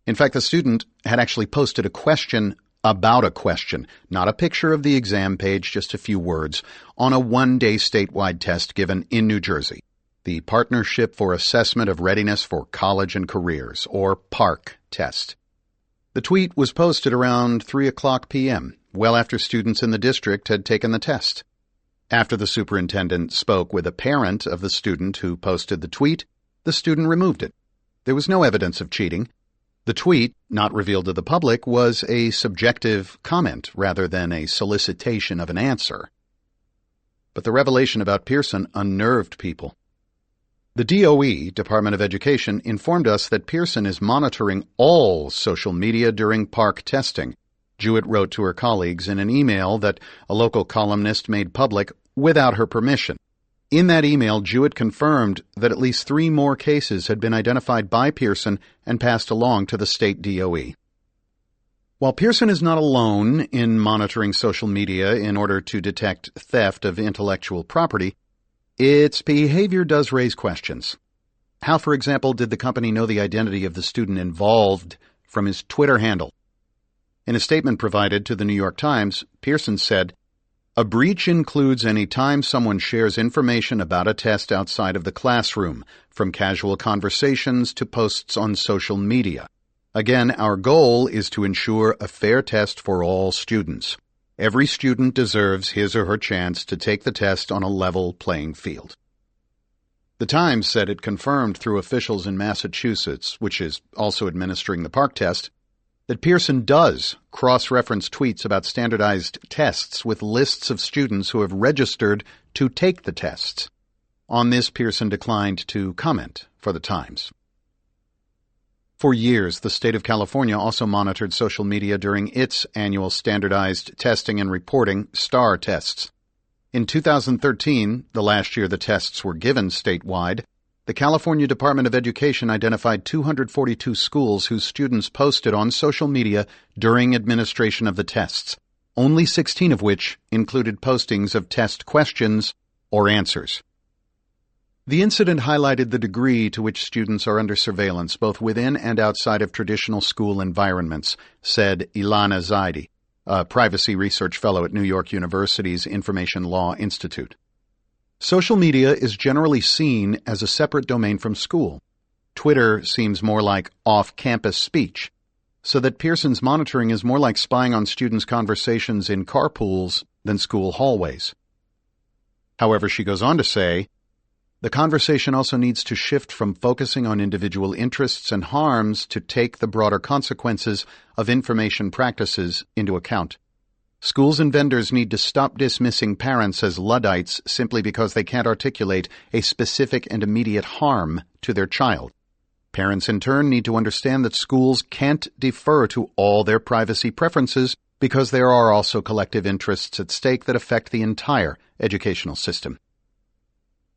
In fact, the student had actually posted a question about a question, not a picture of the exam page, just a few words, on a one-day statewide test given in New Jersey, the Partnership for Assessment of Readiness for College and Careers, or PARC test. The tweet was posted around 3:00 p.m., well after students in the district had taken the test. After the superintendent spoke with a parent of the student who posted the tweet, the student removed it. There was no evidence of cheating. The tweet, not revealed to the public, was a subjective comment rather than a solicitation of an answer. But the revelation about Pearson unnerved people. The DOE, Department of Education, informed us that Pearson is monitoring all social media during PARC testing. Jewett wrote to her colleagues in an email that a local columnist made public without her permission. In that email, Jewett confirmed that at least 3 more cases had been identified by Pearson and passed along to the state DOE. While Pearson is not alone in monitoring social media in order to detect theft of intellectual property, its behavior does raise questions. How, for example, did the company know the identity of the student involved from his Twitter handle? In a statement provided to the New York Times, Pearson said, "A breach includes any time someone shares information about a test outside of the classroom, from casual conversations to posts on social media. Again, our goal is to ensure a fair test for all students. Every student deserves his or her chance to take the test on a level playing field." The Times said it confirmed through officials in Massachusetts, which is also administering the PARC test, that Pearson does cross-reference tweets about standardized tests with lists of students who have registered to take the tests. On this, Pearson declined to comment for the Times. For years, the state of California also monitored social media during its annual standardized testing and reporting STAR tests. In 2013, the last year the tests were given statewide, the California Department of Education identified 242 schools whose students posted on social media during administration of the tests, only 16 of which included postings of test questions or answers. The incident highlighted the degree to which students are under surveillance both within and outside of traditional school environments, said Ilana Zaidi, a privacy research fellow at New York University's Information Law Institute. Social media is generally seen as a separate domain from school. Twitter seems more like off-campus speech, so that Pearson's monitoring is more like spying on students' conversations in carpools than school hallways. However, she goes on to say, the conversation also needs to shift from focusing on individual interests and harms to take the broader consequences of information practices into account. Schools and vendors need to stop dismissing parents as Luddites simply because they can't articulate a specific and immediate harm to their child. Parents, in turn, need to understand that schools can't defer to all their privacy preferences because there are also collective interests at stake that affect the entire educational system.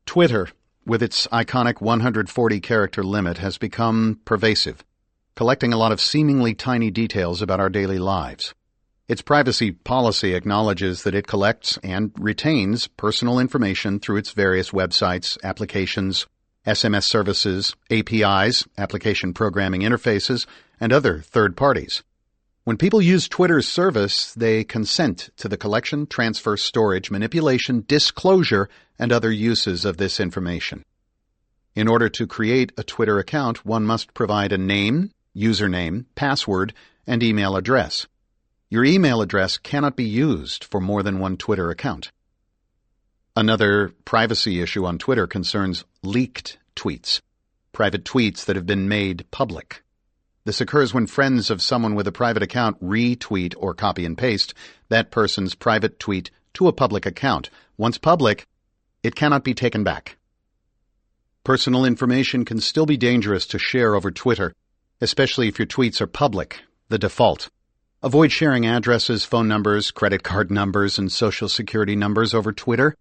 Twitter, with its iconic 140-character limit, has become pervasive, collecting a lot of seemingly tiny details about our daily lives. Its privacy policy acknowledges that it collects and retains personal information through its various websites, applications, SMS services, APIs, application programming interfaces, and other third parties. When people use Twitter's service, they consent to the collection, transfer, storage, manipulation, disclosure, and other uses of this information. In order to create a Twitter account, one must provide a name, username, password, and email address. Your email address cannot be used for more than one Twitter account. Another privacy issue on Twitter concerns leaked tweets, private tweets that have been made public. This occurs when friends of someone with a private account retweet or copy and paste that person's private tweet to a public account. Once public, it cannot be taken back. Personal information can still be dangerous to share over Twitter, especially if your tweets are public, the default. Avoid sharing addresses, phone numbers, credit card numbers, and social security numbers over Twitter.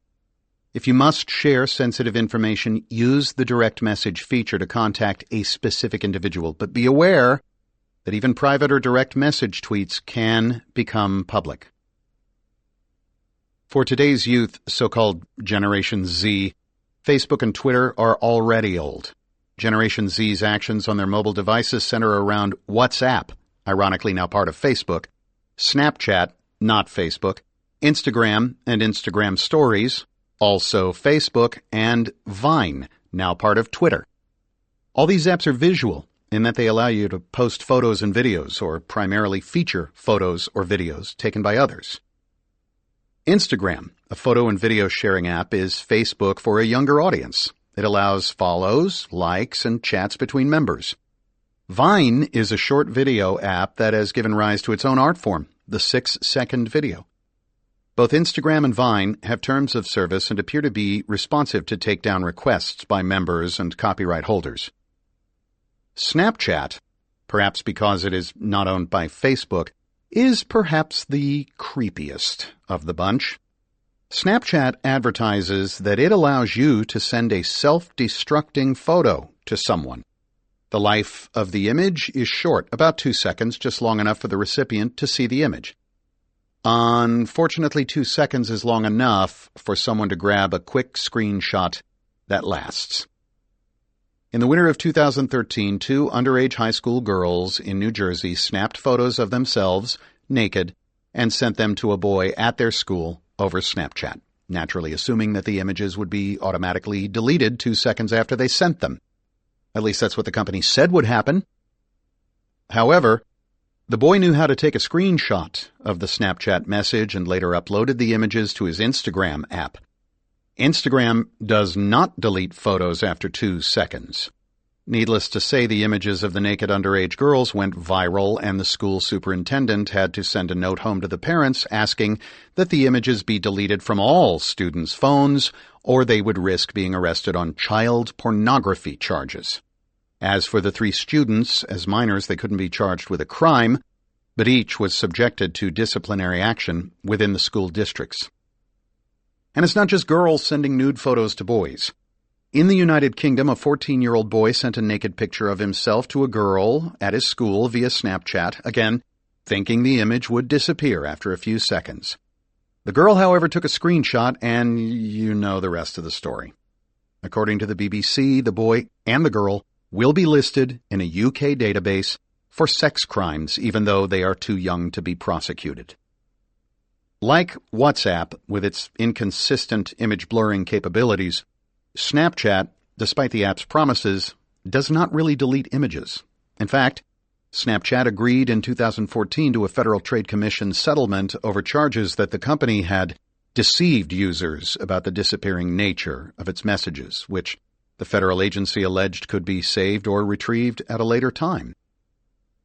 If you must share sensitive information, use the direct message feature to contact a specific individual, but be aware that even private or direct message tweets can become public. For today's youth, so-called Generation Z, Facebook and Twitter are already old. Generation Z's actions on their mobile devices center around WhatsApp, ironically now part of Facebook, Snapchat, not Facebook, Instagram and Instagram Stories, also Facebook, and Vine, now part of Twitter. All these apps are visual in that they allow you to post photos and videos, or primarily feature photos or videos taken by others. Instagram, a photo and video sharing app, is Facebook for a younger audience. It allows follows, likes, and chats between members. Vine is a short video app that has given rise to its own art form, the 6-second video. Both Instagram and Vine have terms of service and appear to be responsive to takedown requests by members and copyright holders. Snapchat, perhaps because it is not owned by Facebook, is perhaps the creepiest of the bunch. Snapchat advertises that it allows you to send a self-destructing photo to someone. The life of the image is short, about 2 seconds, just long enough for the recipient to see the image. Unfortunately, 2 seconds is long enough for someone to grab a quick screenshot that lasts. In the winter of 2013, 2 underage high school girls in New Jersey snapped photos of themselves naked and sent them to a boy at their school over Snapchat, naturally assuming that the images would be automatically deleted 2 seconds after they sent them. At least that's what the company said would happen. However, the boy knew how to take a screenshot of the Snapchat message and later uploaded the images to his Instagram app. Instagram does not delete photos after 2 seconds. Needless to say, the images of the naked underage girls went viral, and the school superintendent had to send a note home to the parents asking that the images be deleted from all students' phones, or they would risk being arrested on child pornography charges. As for the 3 students, as minors they couldn't be charged with a crime, but each was subjected to disciplinary action within the school districts. And it's not just girls sending nude photos to boys. In the United Kingdom, a 14-year-old boy sent a naked picture of himself to a girl at his school via Snapchat, again, thinking the image would disappear after a few seconds. The girl, however, took a screenshot, and you know the rest of the story. According to the BBC, the boy and the girl will be listed in a UK database for sex crimes, even though they are too young to be prosecuted. Like WhatsApp, with its inconsistent image blurring capabilities, Snapchat, despite the app's promises, does not really delete images. In fact, Snapchat agreed in 2014 to a Federal Trade Commission settlement over charges that the company had deceived users about the disappearing nature of its messages, which the federal agency alleged could be saved or retrieved at a later time.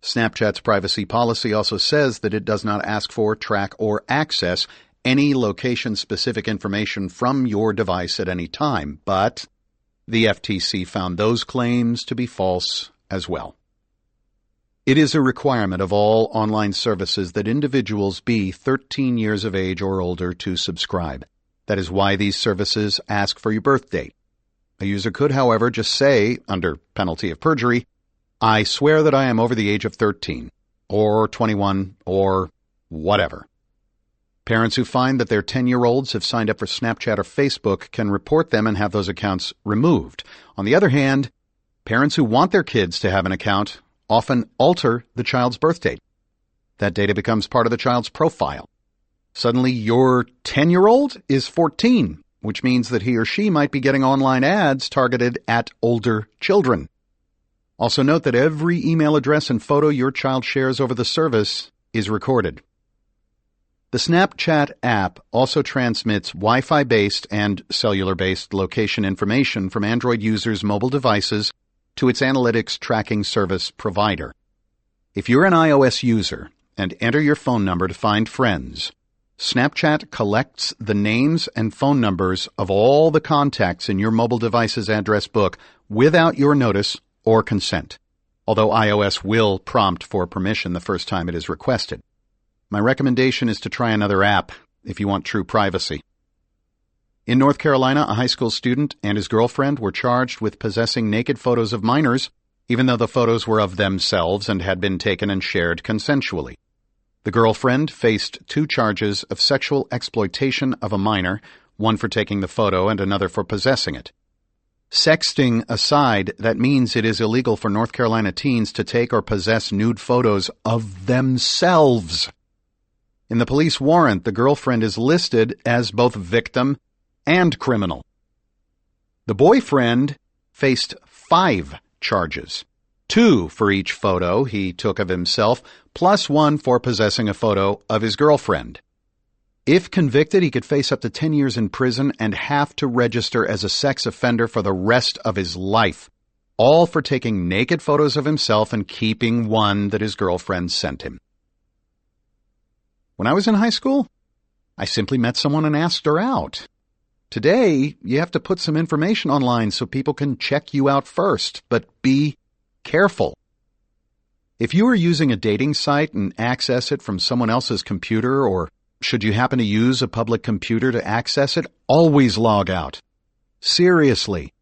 Snapchat's privacy policy also says that it does not ask for, track, or access any location-specific information from your device at any time, but the FTC found those claims to be false as well. It is a requirement of all online services that individuals be 13 years of age or older to subscribe. That is why these services ask for your birth date. A user could, however, just say, under penalty of perjury, "I swear that I am over the age of 13, or 21, or whatever." Parents who find that their 10-year-olds have signed up for Snapchat or Facebook can report them and have those accounts removed. On the other hand, parents who want their kids to have an account often alter the child's birth date. That data becomes part of the child's profile. Suddenly, your 10-year-old is 14, which means that he or she might be getting online ads targeted at older children. Also note that every email address and photo your child shares over the service is recorded. The Snapchat app also transmits Wi-Fi-based and cellular-based location information from Android users' mobile devices to its analytics tracking service provider. If you're an iOS user and enter your phone number to find friends, Snapchat collects the names and phone numbers of all the contacts in your mobile device's address book without your notice or consent, although iOS will prompt for permission the first time it is requested. My recommendation is to try another app if you want true privacy. In North Carolina, a high school student and his girlfriend were charged with possessing naked photos of minors, even though the photos were of themselves and had been taken and shared consensually. The girlfriend faced 2 charges of sexual exploitation of a minor, one for taking the photo and another for possessing it. Sexting aside, that means it is illegal for North Carolina teens to take or possess nude photos of themselves. In the police warrant, the girlfriend is listed as both victim and criminal. The boyfriend faced 5 charges, 2 for each photo he took of himself, plus 1 for possessing a photo of his girlfriend. If convicted, he could face up to 10 years in prison and have to register as a sex offender for the rest of his life, all for taking naked photos of himself and keeping one that his girlfriend sent him. When I was in high school, I simply met someone and asked her out. Today, you have to put some information online so people can check you out first, but be careful. If you are using a dating site and access it from someone else's computer, or should you happen to use a public computer to access it, always log out. Seriously.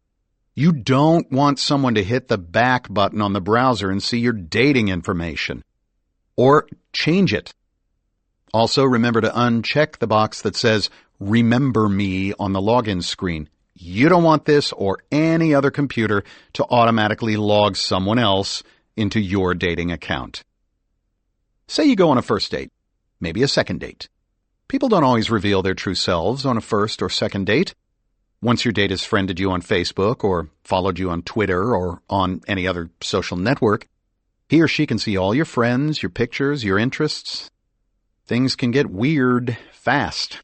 You don't want someone to hit the back button on the browser and see your dating information. Or change it. Also, remember to uncheck the box that says, "Remember me" on the login screen. You don't want this or any other computer to automatically log someone else into your dating account. Say you go on a first date, maybe a second date. People don't always reveal their true selves on a first or second date. Once your date has friended you on Facebook or followed you on Twitter or on any other social network, he or she can see all your friends, your pictures, your interests. Things can get weird fast.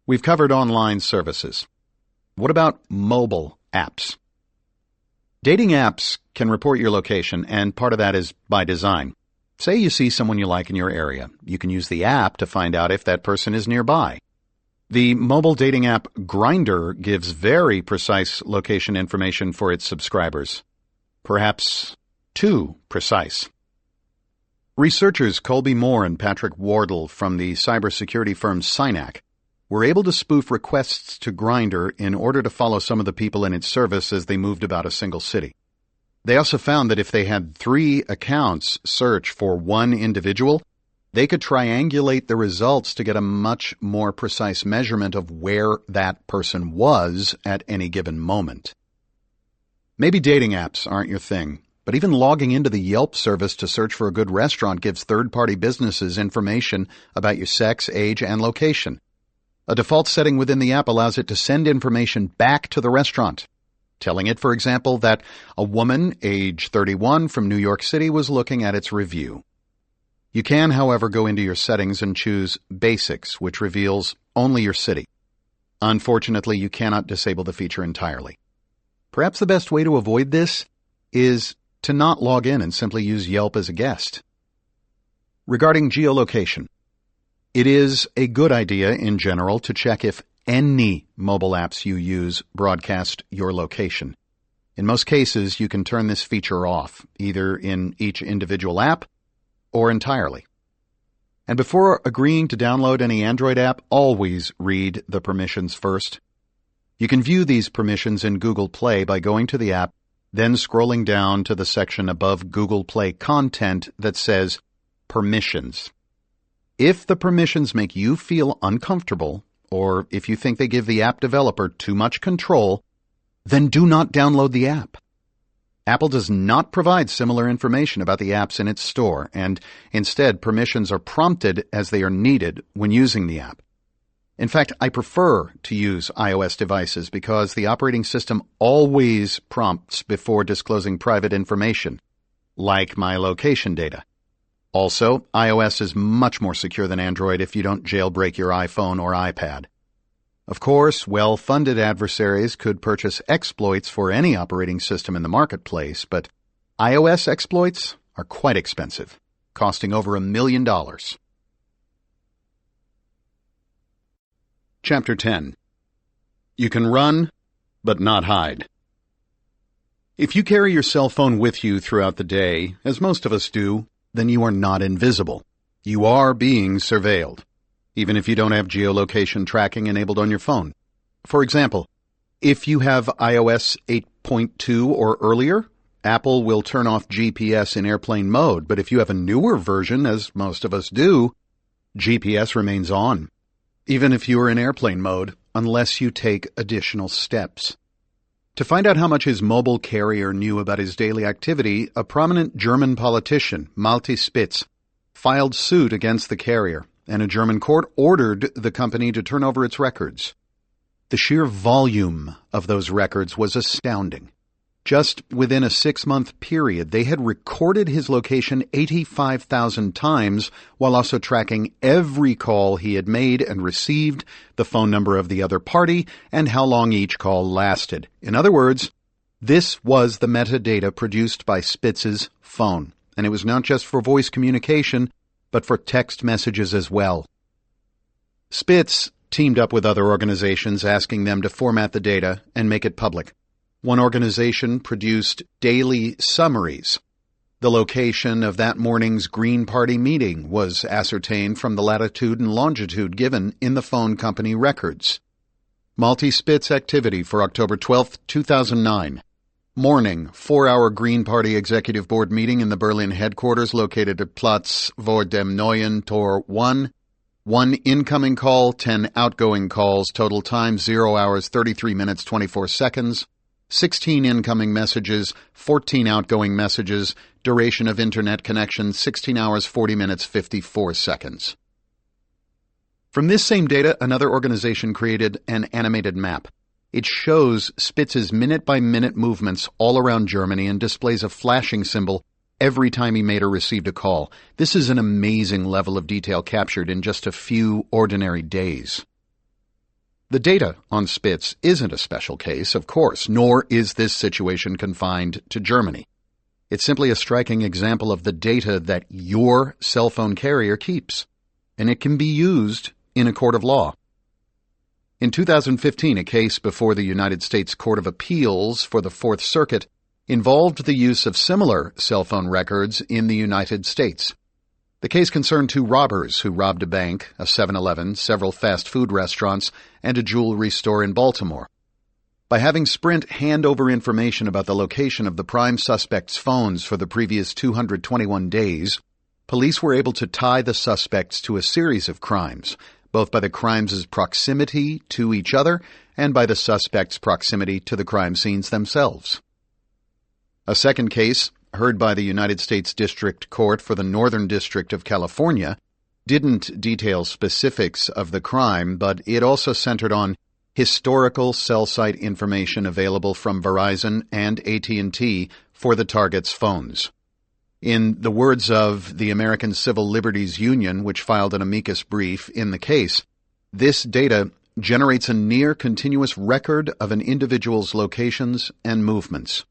We've covered online services. What about mobile apps? Dating apps can report your location, and part of that is by design. Say you see someone you like in your area. You can use the app to find out if that person is nearby. The mobile dating app Grindr gives very precise location information for its subscribers. Perhaps too precise. Researchers Colby Moore and Patrick Wardle from the cybersecurity firm Synac were able to spoof requests to Grindr in order to follow some of the people in its service as they moved about a single city. They also found that if they had 3 accounts search for one individual, they could triangulate the results to get a much more precise measurement of where that person was at any given moment. Maybe dating apps aren't your thing, but even logging into the Yelp service to search for a good restaurant gives third-party businesses information about your sex, age, and location. A default setting within the app allows it to send information back to the restaurant, telling it, for example, that a woman, age 31, from New York City was looking at its review. You can, however, go into your settings and choose Basics, which reveals only your city. Unfortunately, you cannot disable the feature entirely. Perhaps the best way to avoid this is to not log in and simply use Yelp as a guest. Regarding geolocation, it is a good idea in general to check if any mobile apps you use broadcast your location. In most cases, you can turn this feature off, either in each individual app or entirely. And before agreeing to download any Android app, always read the permissions first. You can view these permissions in Google Play by going to the app, then scrolling down to the section above Google Play Content that says Permissions. If the permissions make you feel uncomfortable, or if you think they give the app developer too much control, then do not download the app. Apple does not provide similar information about the apps in its store, and instead permissions are prompted as they are needed when using the app. In fact, I prefer to use iOS devices because the operating system always prompts before disclosing private information, like my location data. Also, iOS is much more secure than Android if you don't jailbreak your iPhone or iPad. Of course, well-funded adversaries could purchase exploits for any operating system in the marketplace, but iOS exploits are quite expensive, costing over $1 million. Chapter 10. You can run, but not hide. If you carry your cell phone with you throughout the day, as most of us do, then you are not invisible. You are being surveilled, even if you don't have geolocation tracking enabled on your phone. For example, if you have iOS 8.2 or earlier, Apple will turn off GPS in airplane mode, but if you have a newer version, as most of us do, GPS remains on, even if you are in airplane mode, unless you take additional steps. To find out how much his mobile carrier knew about his daily activity, a prominent German politician, Malte Spitz, filed suit against the carrier, and a German court ordered the company to turn over its records. The sheer volume of those records was astounding. Just within a 6-month period, they had recorded his location 85,000 times, while also tracking every call he had made and received, the phone number of the other party, and how long each call lasted. In other words, this was the metadata produced by Spitz's phone, and it was not just for voice communication, but for text messages as well. Spitz teamed up with other organizations asking them to format the data and make it public. One organization produced daily summaries. The location of that morning's Green Party meeting was ascertained from the latitude and longitude given in the phone company records. Malte Spitz activity for October 12, 2009. Morning, 4-hour Green Party Executive Board meeting in the Berlin headquarters located at Platz vor dem Neuen Tor 1. 1 incoming call, 10 outgoing calls, total time 0 hours 33 minutes 24 seconds. 16 incoming messages, 14 outgoing messages, duration of internet connection 16 hours 40 minutes 54 seconds. From this same data, another organization created an animated map. It shows Spitz's minute-by-minute movements all around Germany and displays a flashing symbol every time he made or received a call. This is an amazing level of detail captured in just a few ordinary days. The data on Spitz isn't a special case, of course, nor is this situation confined to Germany. It's simply a striking example of the data that your cell phone carrier keeps, and it can be used in a court of law. In 2015, a case before the United States Court of Appeals for the Fourth Circuit involved the use of similar cell phone records in the United States. The case concerned 2 robbers who robbed a bank, a 7-Eleven, several fast food restaurants, and a jewelry store in Baltimore. By having Sprint hand over information about the location of the prime suspects' phones for the previous 221 days, police were able to tie the suspects to a series of crimes, both by the crimes' proximity to each other and by the suspects' proximity to the crime scenes themselves. A second case, heard by the United States District Court for the Northern District of California, didn't detail specifics of the crime, but it also centered on historical cell site information available from Verizon and AT&T for the target's phones. In the words of the American Civil Liberties Union, which filed an amicus brief in the case, this data generates a near-continuous record of an individual's locations and movements.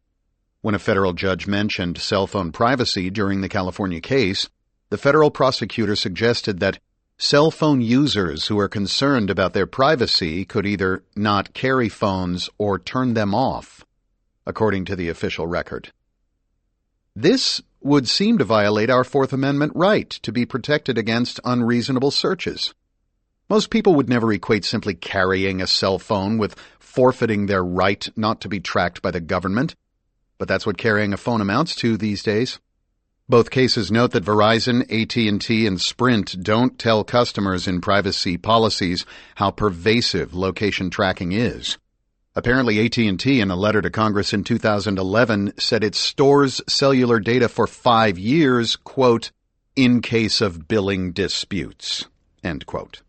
When a federal judge mentioned cell phone privacy during the California case, the federal prosecutor suggested that cell phone users who are concerned about their privacy could either not carry phones or turn them off. according to the official record. This would seem to violate our Fourth Amendment right to be protected against unreasonable searches. Most people would never equate simply carrying a cell phone with forfeiting their right not to be tracked by the government, but that's what carrying a phone amounts to these days. Both cases note that Verizon, AT&T, and Sprint don't tell customers in privacy policies how pervasive location tracking is. Apparently, AT&T, in a letter to Congress in 2011, said it stores cellular data for 5 years, quote, in case of billing disputes, end quote.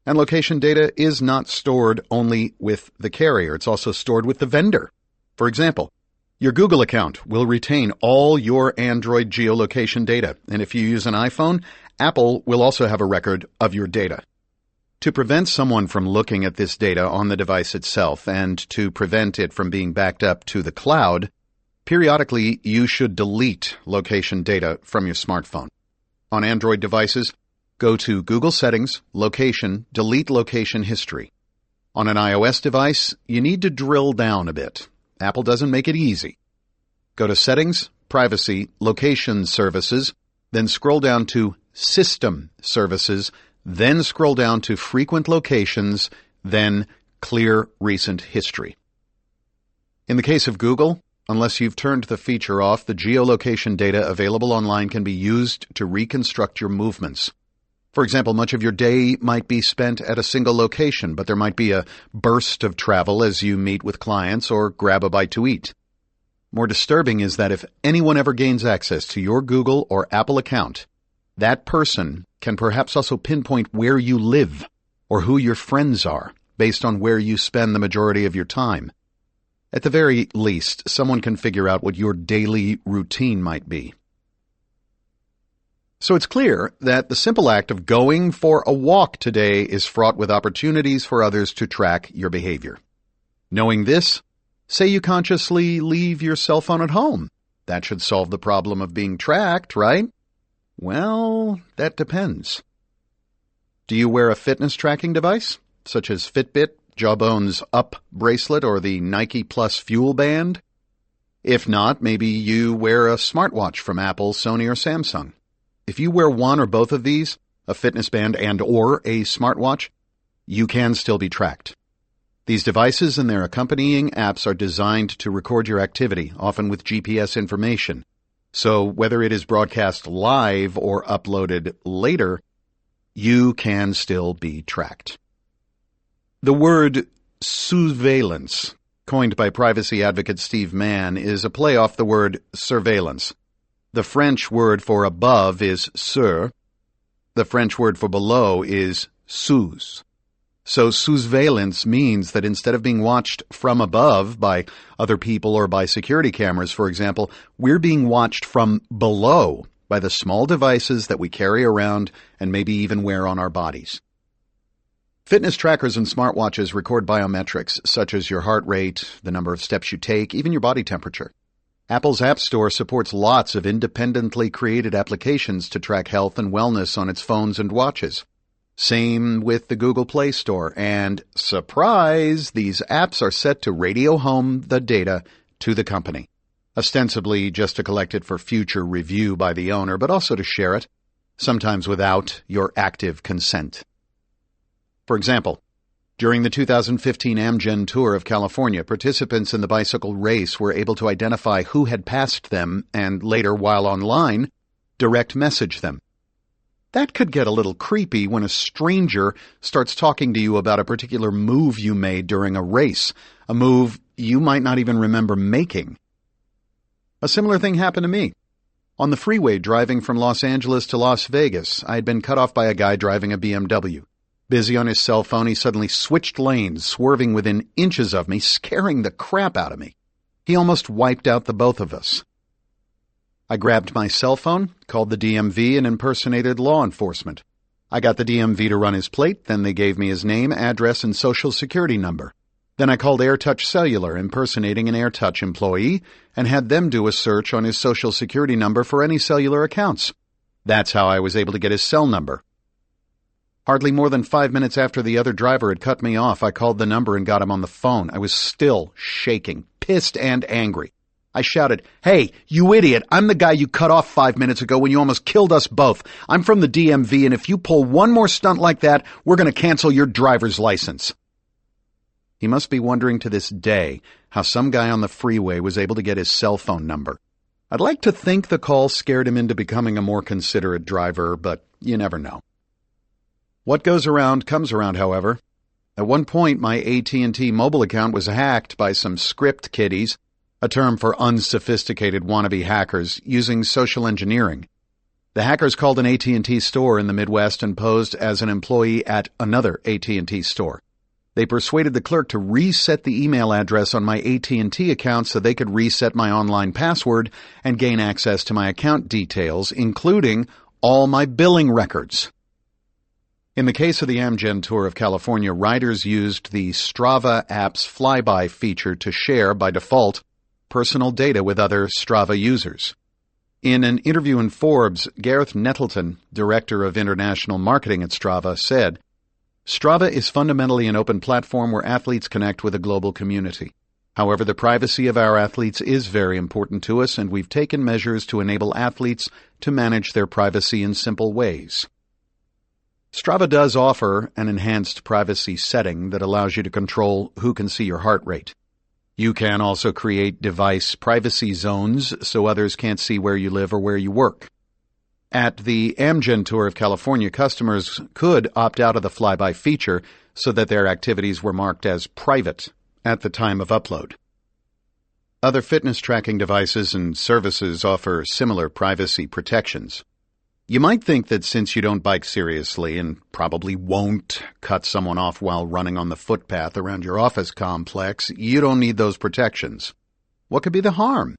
And location data is not stored only with the carrier. It's also stored with the vendor. For example, your Google account will retain all your Android geolocation data, and if you use an iPhone, Apple will also have a record of your data. To prevent someone from looking at this data on the device itself and to prevent it from being backed up to the cloud, periodically you should delete location data from your smartphone. On Android devices, go to Google Settings, Location, Delete Location History. On an iOS device, you need to drill down a bit. Apple doesn't make it easy. Go to Settings, Privacy, Location Services, then scroll down to System Services, then scroll down to Frequent Locations, then Clear Recent History. In the case of Google, unless you've turned the feature off, the geolocation data available online can be used to reconstruct your movements. For example, much of your day might be spent at a single location, but there might be a burst of travel as you meet with clients or grab a bite to eat. More disturbing is that if anyone ever gains access to your Google or Apple account, that person can perhaps also pinpoint where you live or who your friends are based on where you spend the majority of your time. At the very least, someone can figure out what your daily routine might be. So it's clear that the simple act of going for a walk today is fraught with opportunities for others to track your behavior. Knowing this, say you consciously leave your cell phone at home. That should solve the problem of being tracked, right? Well, that depends. Do you wear a fitness tracking device, such as Fitbit, Jawbone's Up bracelet, or the Nike Plus Fuel Band? If not, maybe you wear a smartwatch from Apple, Sony, or Samsung. If you wear one or both of these, a fitness band and or a smartwatch, you can still be tracked. These devices and their accompanying apps are designed to record your activity, often with GPS information. So whether it is broadcast live or uploaded later, you can still be tracked. The word surveillance, coined by privacy advocate Steve Mann, is a play off the word surveillance. The French word for above is sur. The French word for below is sous. So surveillance means that instead of being watched from above by other people or by security cameras, for example, we're being watched from below by the small devices that we carry around and maybe even wear on our bodies. Fitness trackers and smartwatches record biometrics such as your heart rate, the number of steps you take, even your body temperature. Apple's App Store supports lots of independently created applications to track health and wellness on its phones and watches. Same with the Google Play Store, and surprise, these apps are set to radio home the data to the company, ostensibly just to collect it for future review by the owner, but also to share it, sometimes without your active consent. For example, during the 2015 Amgen tour of California, participants in the bicycle race were able to identify who had passed them and later, while online, direct message them. That could get a little creepy when a stranger starts talking to you about a particular move you made during a race, a move you might not even remember making. A similar thing happened to me. On the freeway driving from Los Angeles to Las Vegas, I had been cut off by a guy driving a BMW. Busy on his cell phone, he suddenly switched lanes, swerving within inches of me, scaring the crap out of me. He almost wiped out the both of us. I grabbed my cell phone, called the DMV, and impersonated law enforcement. I got the DMV to run his plate, then they gave me his name, address, and social security number. Then I called AirTouch Cellular, impersonating an AirTouch employee, and had them do a search on his social security number for any cellular accounts. That's how I was able to get his cell number. Hardly more than 5 minutes after the other driver had cut me off, I called the number and got him on the phone. I was still shaking, pissed and angry. I shouted, "Hey, you idiot, I'm the guy you cut off 5 minutes ago when you almost killed us both. I'm from the DMV, and if you pull one more stunt like that, we're going to cancel your driver's license." He must be wondering to this day how some guy on the freeway was able to get his cell phone number. I'd like to think the call scared him into becoming a more considerate driver, but you never know. What goes around comes around, however. At one point, my AT&T mobile account was hacked by some script kiddies, a term for unsophisticated wannabe hackers, using social engineering. The hackers called an AT&T store in the Midwest and posed as an employee at another AT&T store. They persuaded the clerk to reset the email address on my AT&T account so they could reset my online password and gain access to my account details, including all my billing records. In the case of the Amgen Tour of California, riders used the Strava app's flyby feature to share, by default, personal data with other Strava users. In an interview in Forbes, Gareth Nettleton, director of international marketing at Strava, said, "Strava is fundamentally an open platform where athletes connect with a global community. However, the privacy of our athletes is very important to us, and we've taken measures to enable athletes to manage their privacy in simple ways." Strava does offer an enhanced privacy setting that allows you to control who can see your heart rate. You can also create device privacy zones so others can't see where you live or where you work. At the Amgen Tour of California, customers could opt out of the flyby feature so that their activities were marked as private at the time of upload. Other fitness tracking devices and services offer similar privacy protections. You might think that since you don't bike seriously and probably won't cut someone off while running on the footpath around your office complex, you don't need those protections. What could be the harm?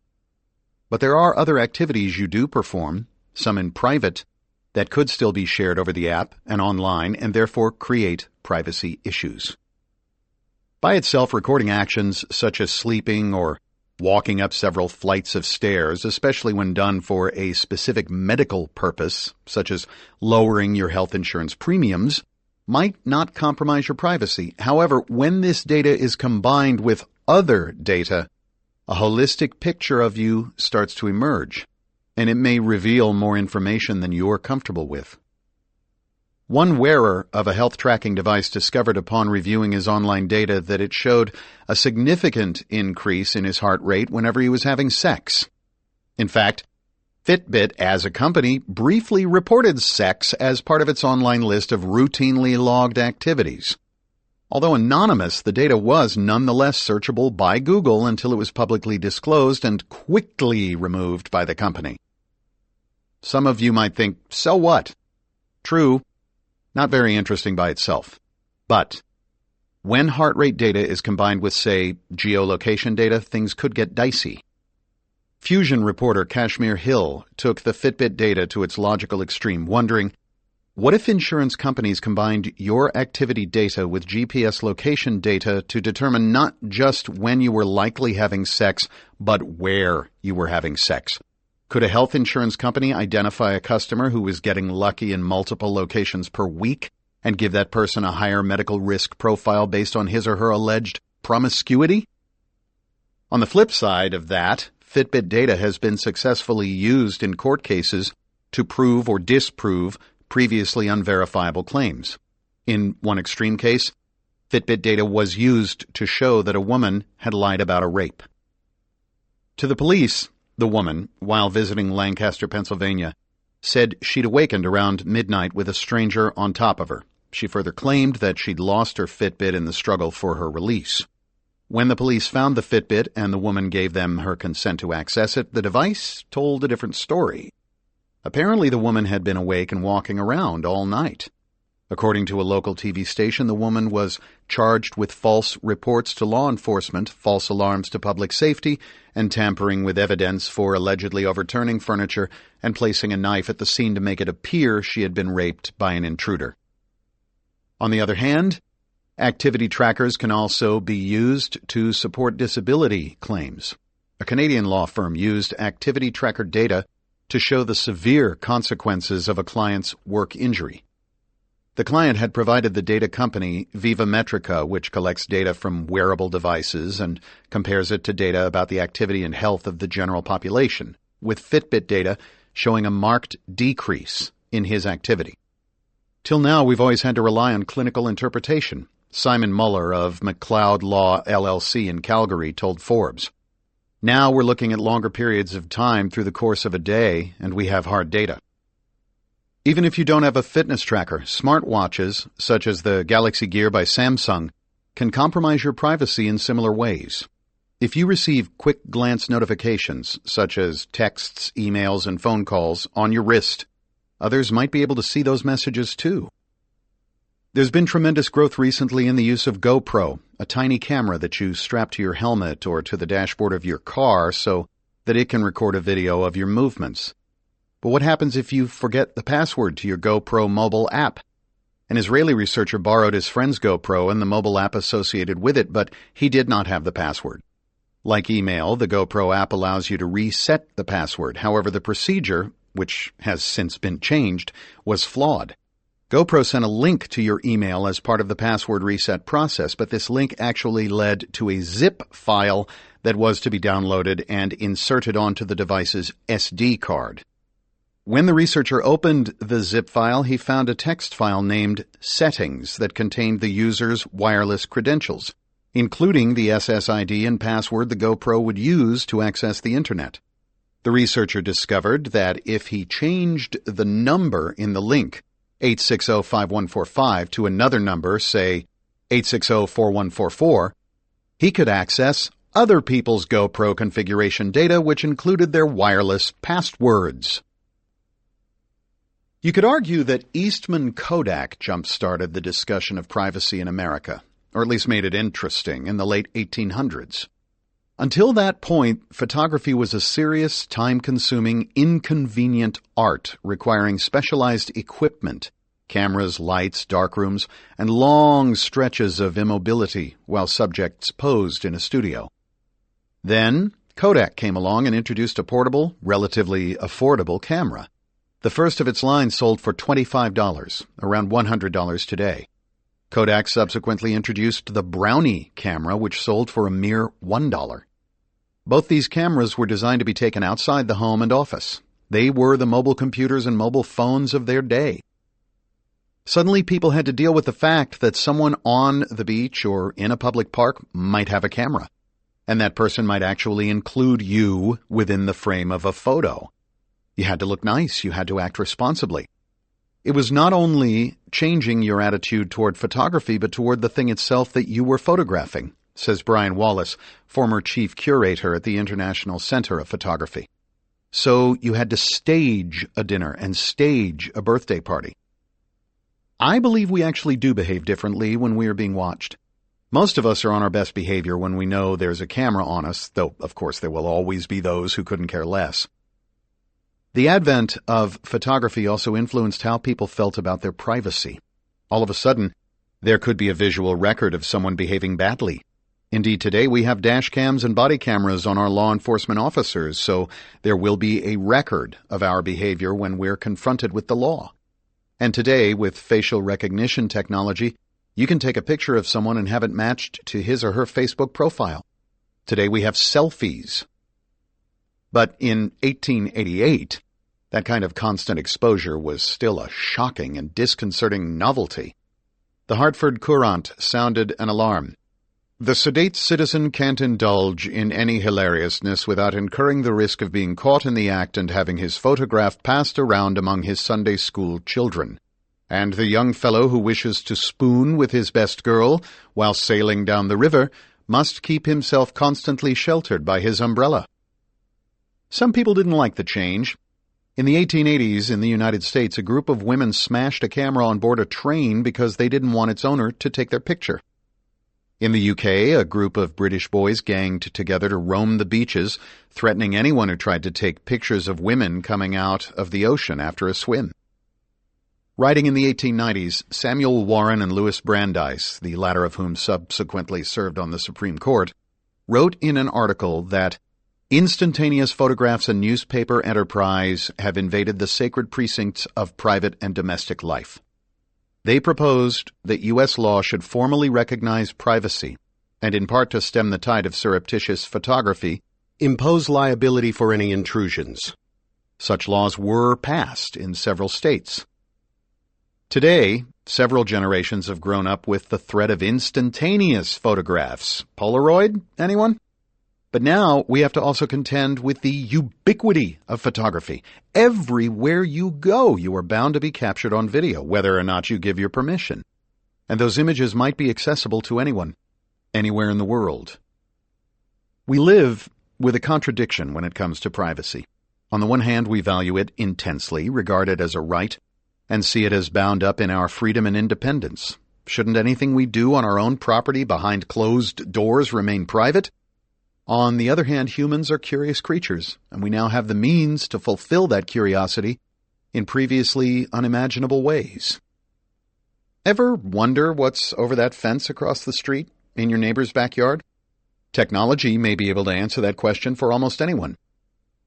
But there are other activities you do perform, some in private, that could still be shared over the app and online and therefore create privacy issues. By itself, recording actions such as sleeping or walking up several flights of stairs, especially when done for a specific medical purpose, such as lowering your health insurance premiums, might not compromise your privacy. However, when this data is combined with other data, a holistic picture of you starts to emerge, and it may reveal more information than you're comfortable with. One wearer of a health tracking device discovered upon reviewing his online data that it showed a significant increase in his heart rate whenever he was having sex. In fact, Fitbit, as a company, briefly reported sex as part of its online list of routinely logged activities. Although anonymous, the data was nonetheless searchable by Google until it was publicly disclosed and quickly removed by the company. Some of you might think, so what? True. Not very interesting by itself. But when heart rate data is combined with, say, geolocation data, things could get dicey. Fusion reporter Kashmir Hill took the Fitbit data to its logical extreme, wondering, what if insurance companies combined your activity data with GPS location data to determine not just when you were likely having sex, but where you were having sex? Could a health insurance company identify a customer who was getting lucky in multiple locations per week and give that person a higher medical risk profile based on his or her alleged promiscuity? On the flip side of that, Fitbit data has been successfully used in court cases to prove or disprove previously unverifiable claims. In one extreme case, Fitbit data was used to show that a woman had lied about a rape. To the police, the woman, while visiting Lancaster, Pennsylvania, said she'd awakened around midnight with a stranger on top of her. She further claimed that she'd lost her Fitbit in the struggle for her release. When the police found the Fitbit and the woman gave them her consent to access it, the device told a different story. Apparently, the woman had been awake and walking around all night. According to a local TV station, the woman was charged with false reports to law enforcement, false alarms to public safety, and tampering with evidence for allegedly overturning furniture and placing a knife at the scene to make it appear she had been raped by an intruder. On the other hand, activity trackers can also be used to support disability claims. A Canadian law firm used activity tracker data to show the severe consequences of a client's work injury. The client had provided the data company Viva Metrica, which collects data from wearable devices and compares it to data about the activity and health of the general population, with Fitbit data showing a marked decrease in his activity. Till now, we've always had to rely on clinical interpretation, Simon Muller of McLeod Law LLC in Calgary told Forbes. Now we're looking at longer periods of time through the course of a day, and we have hard data. Even if you don't have a fitness tracker, smartwatches, such as the Galaxy Gear by Samsung, can compromise your privacy in similar ways. If you receive quick glance notifications, such as texts, emails, and phone calls, on your wrist, others might be able to see those messages too. There's been tremendous growth recently in the use of GoPro, a tiny camera that you strap to your helmet or to the dashboard of your car so that it can record a video of your movements. But what happens if you forget the password to your GoPro mobile app? An Israeli researcher borrowed his friend's GoPro and the mobile app associated with it, but he did not have the password. Like email, the GoPro app allows you to reset the password. However, the procedure, which has since been changed, was flawed. GoPro sent a link to your email as part of the password reset process, but this link actually led to a zip file that was to be downloaded and inserted onto the device's SD card. When the researcher opened the zip file, he found a text file named Settings that contained the user's wireless credentials, including the SSID and password the GoPro would use to access the Internet. The researcher discovered that if he changed the number in the link, 860-5145, to another number, say 860-4144, he could access other people's GoPro configuration data, which included their wireless passwords. You could argue that Eastman Kodak jump-started the discussion of privacy in America, or at least made it interesting, in the late 1800s. Until that point, photography was a serious, time-consuming, inconvenient art requiring specialized equipment, cameras, lights, darkrooms, and long stretches of immobility while subjects posed in a studio. Then, Kodak came along and introduced a portable, relatively affordable camera. The first of its line sold for $25, around $100 today. Kodak subsequently introduced the Brownie camera, which sold for a mere $1. Both these cameras were designed to be taken outside the home and office. They were the mobile computers and mobile phones of their day. Suddenly, people had to deal with the fact that someone on the beach or in a public park might have a camera, and that person might actually include you within the frame of a photo. You had to look nice. You had to act responsibly. It was not only changing your attitude toward photography, but toward the thing itself that you were photographing, says Brian Wallace, former chief curator at the International Center of Photography. So you had to stage a dinner and stage a birthday party. I believe we actually do behave differently when we are being watched. Most of us are on our best behavior when we know there's a camera on us, though, of course, there will always be those who couldn't care less. The advent of photography also influenced how people felt about their privacy. All of a sudden, there could be a visual record of someone behaving badly. Indeed, today we have dash cams and body cameras on our law enforcement officers, so there will be a record of our behavior when we're confronted with the law. And today, with facial recognition technology, you can take a picture of someone and have it matched to his or her Facebook profile. Today we have selfies. But in 1888, that kind of constant exposure was still a shocking and disconcerting novelty. The Hartford Courant sounded an alarm. The sedate citizen can't indulge in any hilariousness without incurring the risk of being caught in the act and having his photograph passed around among his Sunday school children. And the young fellow who wishes to spoon with his best girl while sailing down the river must keep himself constantly sheltered by his umbrella. Some people didn't like the change. In the 1880s, in the United States, a group of women smashed a camera on board a train because they didn't want its owner to take their picture. In the UK, a group of British boys ganged together to roam the beaches, threatening anyone who tried to take pictures of women coming out of the ocean after a swim. Writing in the 1890s, Samuel Warren and Louis Brandeis, the latter of whom subsequently served on the Supreme Court, wrote in an article that instantaneous photographs and newspaper enterprise have invaded the sacred precincts of private and domestic life. They proposed that U.S. law should formally recognize privacy, and in part to stem the tide of surreptitious photography, impose liability for any intrusions. Such laws were passed in several states. Today, several generations have grown up with the threat of instantaneous photographs. Polaroid, anyone? But now we have to also contend with the ubiquity of photography. Everywhere you go, you are bound to be captured on video, whether or not you give your permission. And those images might be accessible to anyone, anywhere in the world. We live with a contradiction when it comes to privacy. On the one hand, we value it intensely, regard it as a right, and see it as bound up in our freedom and independence. Shouldn't anything we do on our own property behind closed doors remain private? On the other hand, humans are curious creatures, and we now have the means to fulfill that curiosity in previously unimaginable ways. Ever wonder what's over that fence across the street in your neighbor's backyard? Technology may be able to answer that question for almost anyone.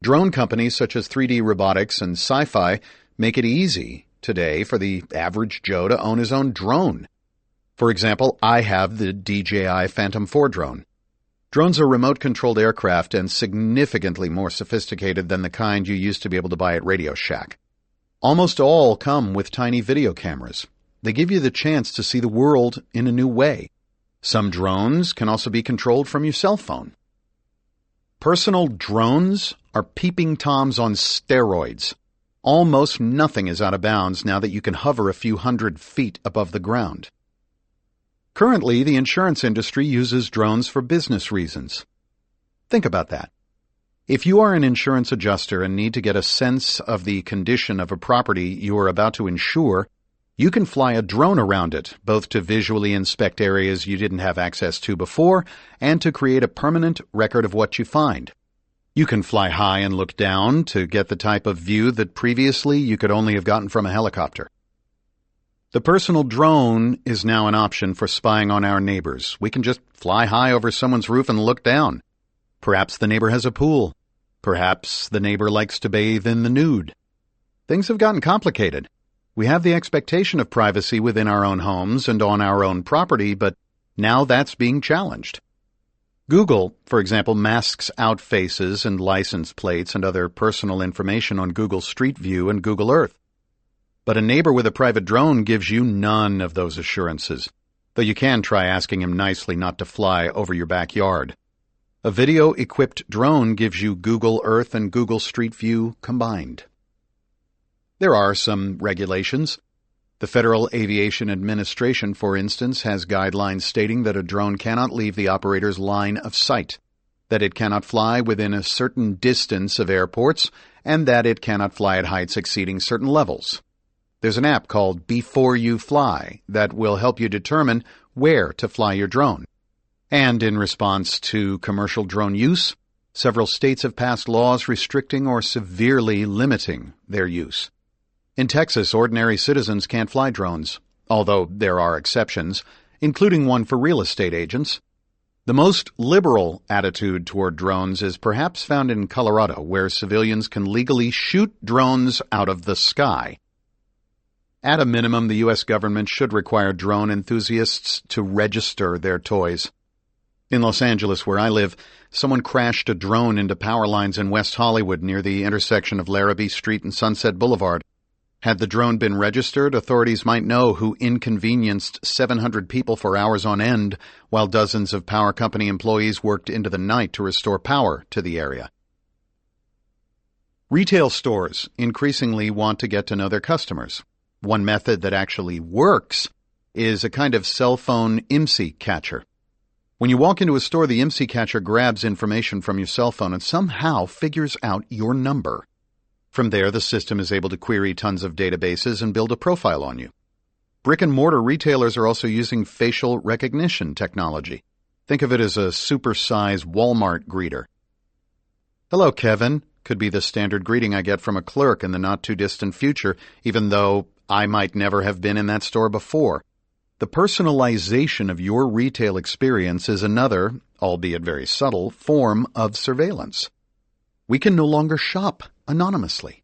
Drone companies such as 3D Robotics and Sci-Fi make it easy today for the average Joe to own his own drone. For example, I have the DJI Phantom 4 drone. Drones are remote-controlled aircraft and significantly more sophisticated than the kind you used to be able to buy at Radio Shack. Almost all come with tiny video cameras. They give you the chance to see the world in a new way. Some drones can also be controlled from your cell phone. Personal drones are peeping toms on steroids. Almost nothing is out of bounds now that you can hover a few hundred feet above the ground. Currently, the insurance industry uses drones for business reasons. Think about that. If you are an insurance adjuster and need to get a sense of the condition of a property you are about to insure, you can fly a drone around it, both to visually inspect areas you didn't have access to before and to create a permanent record of what you find. You can fly high and look down to get the type of view that previously you could only have gotten from a helicopter. The personal drone is now an option for spying on our neighbors. We can just fly high over someone's roof and look down. Perhaps the neighbor has a pool. Perhaps the neighbor likes to bathe in the nude. Things have gotten complicated. We have the expectation of privacy within our own homes and on our own property, but now that's being challenged. Google, for example, masks out faces and license plates and other personal information on Google Street View and Google Earth. But a neighbor with a private drone gives you none of those assurances, though you can try asking him nicely not to fly over your backyard. A video-equipped drone gives you Google Earth and Google Street View combined. There are some regulations. The Federal Aviation Administration, for instance, has guidelines stating that a drone cannot leave the operator's line of sight, that it cannot fly within a certain distance of airports, and that it cannot fly at heights exceeding certain levels. There's an app called Before You Fly that will help you determine where to fly your drone. And in response to commercial drone use, several states have passed laws restricting or severely limiting their use. In Texas, ordinary citizens can't fly drones, although there are exceptions, including one for real estate agents. The most liberal attitude toward drones is perhaps found in Colorado, where civilians can legally shoot drones out of the sky. At a minimum, the U.S. government should require drone enthusiasts to register their toys. In Los Angeles, where I live, someone crashed a drone into power lines in West Hollywood near the intersection of Larrabee Street and Sunset Boulevard. Had the drone been registered, authorities might know who inconvenienced 700 people for hours on end while dozens of power company employees worked into the night to restore power to the area. Retail stores increasingly want to get to know their customers. One method that actually works is a kind of cell phone IMSI catcher. When you walk into a store, the IMSI catcher grabs information from your cell phone and somehow figures out your number. From there, the system is able to query tons of databases and build a profile on you. Brick-and-mortar retailers are also using facial recognition technology. Think of it as a super-size Walmart greeter. "Hello, Kevin," could be the standard greeting I get from a clerk in the not-too-distant future, even though I might never have been in that store before. The personalization of your retail experience is another, albeit very subtle, form of surveillance. We can no longer shop anonymously.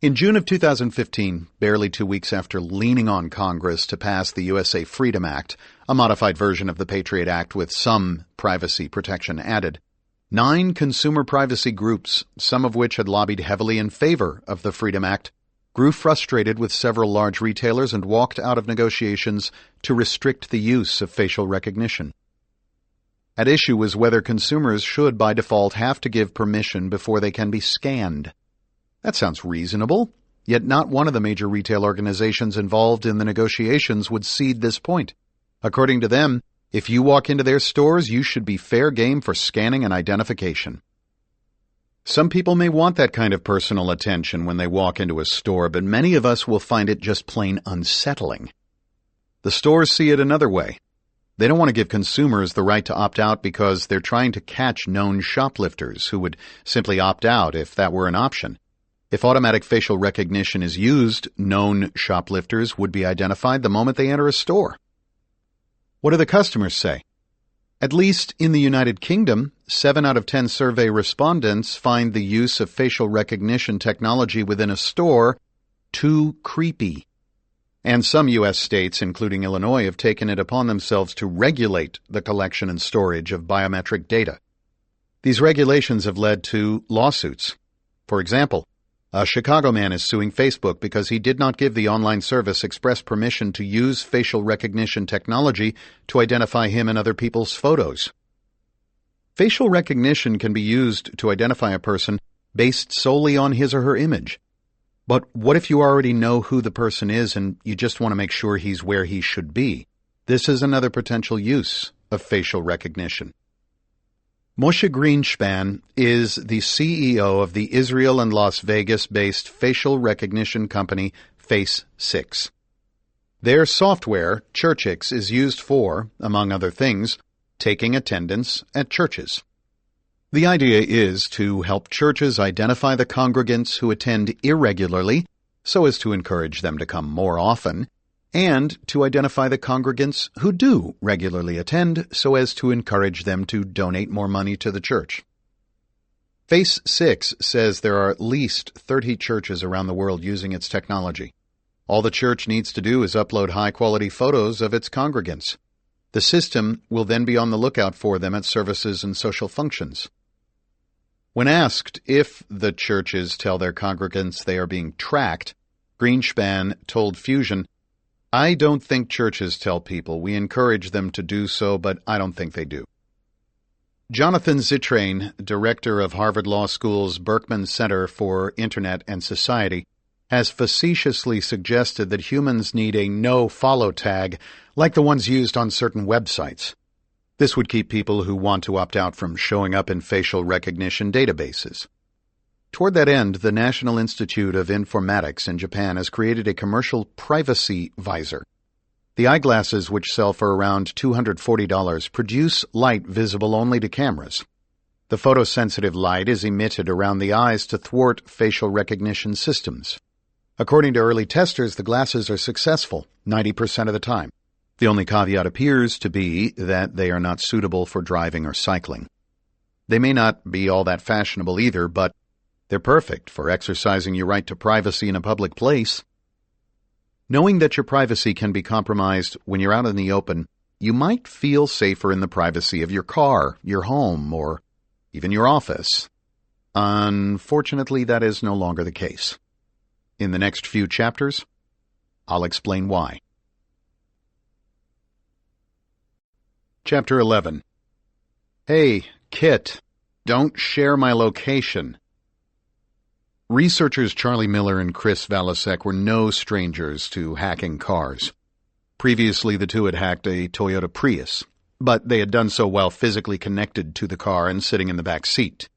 In June of 2015, barely 2 weeks after leaning on Congress to pass the USA Freedom Act, a modified version of the Patriot Act with some privacy protection added, 9 consumer privacy groups, some of which had lobbied heavily in favor of the Freedom Act, grew frustrated with several large retailers and walked out of negotiations to restrict the use of facial recognition. At issue was whether consumers should by default have to give permission before they can be scanned. That sounds reasonable, yet not one of the major retail organizations involved in the negotiations would cede this point. According to them, if you walk into their stores, you should be fair game for scanning and identification. Some people may want that kind of personal attention when they walk into a store, but many of us will find it just plain unsettling. The stores see it another way. They don't want to give consumers the right to opt out because they're trying to catch known shoplifters who would simply opt out if that were an option. If automatic facial recognition is used, known shoplifters would be identified the moment they enter a store. What do the customers say? At least in the United Kingdom, 7 out of 10 survey respondents find the use of facial recognition technology within a store too creepy. And some U.S. states, including Illinois, have taken it upon themselves to regulate the collection and storage of biometric data. These regulations have led to lawsuits. For example, a Chicago man is suing Facebook because he did not give the online service express permission to use facial recognition technology to identify him and other people's photos. Facial recognition can be used to identify a person based solely on his or her image. But what if you already know who the person is and you just want to make sure he's where he should be? This is another potential use of facial recognition. Moshe Greenspan is the CEO of the Israel and Las Vegas-based facial recognition company Face6. Their software, Churchix, is used for, among other things, taking attendance at churches. The idea is to help churches identify the congregants who attend irregularly so as to encourage them to come more often, and to identify the congregants who do regularly attend so as to encourage them to donate more money to the church. Face6 says there are at least 30 churches around the world using its technology. All the church needs to do is upload high-quality photos of its congregants. The system will then be on the lookout for them at services and social functions. When asked if the churches tell their congregants they are being tracked, Greenspan told Fusion, "I don't think churches tell people. We encourage them to do so, but I don't think they do." Jonathan Zittrain, director of Harvard Law School's Berkman Center for Internet and Society, has facetiously suggested that humans need a no-follow tag like the ones used on certain websites. This would keep people who want to opt out from showing up in facial recognition databases. Toward that end, the National Institute of Informatics in Japan has created a commercial privacy visor. The eyeglasses, which sell for around $240, produce light visible only to cameras. The photosensitive light is emitted around the eyes to thwart facial recognition systems. According to early testers, the glasses are successful 90% of the time. The only caveat appears to be that they are not suitable for driving or cycling. They may not be all that fashionable either, but they're perfect for exercising your right to privacy in a public place. Knowing that your privacy can be compromised when you're out in the open, you might feel safer in the privacy of your car, your home, or even your office. Unfortunately, that is no longer the case. In the next few chapters, I'll explain why. Chapter 11. Hey, Kit, don't share my location. Researchers Charlie Miller and Chris Valasek were no strangers to hacking cars. Previously, the two had hacked a Toyota Prius, but they had done so while physically connected to the car and sitting in the back seat.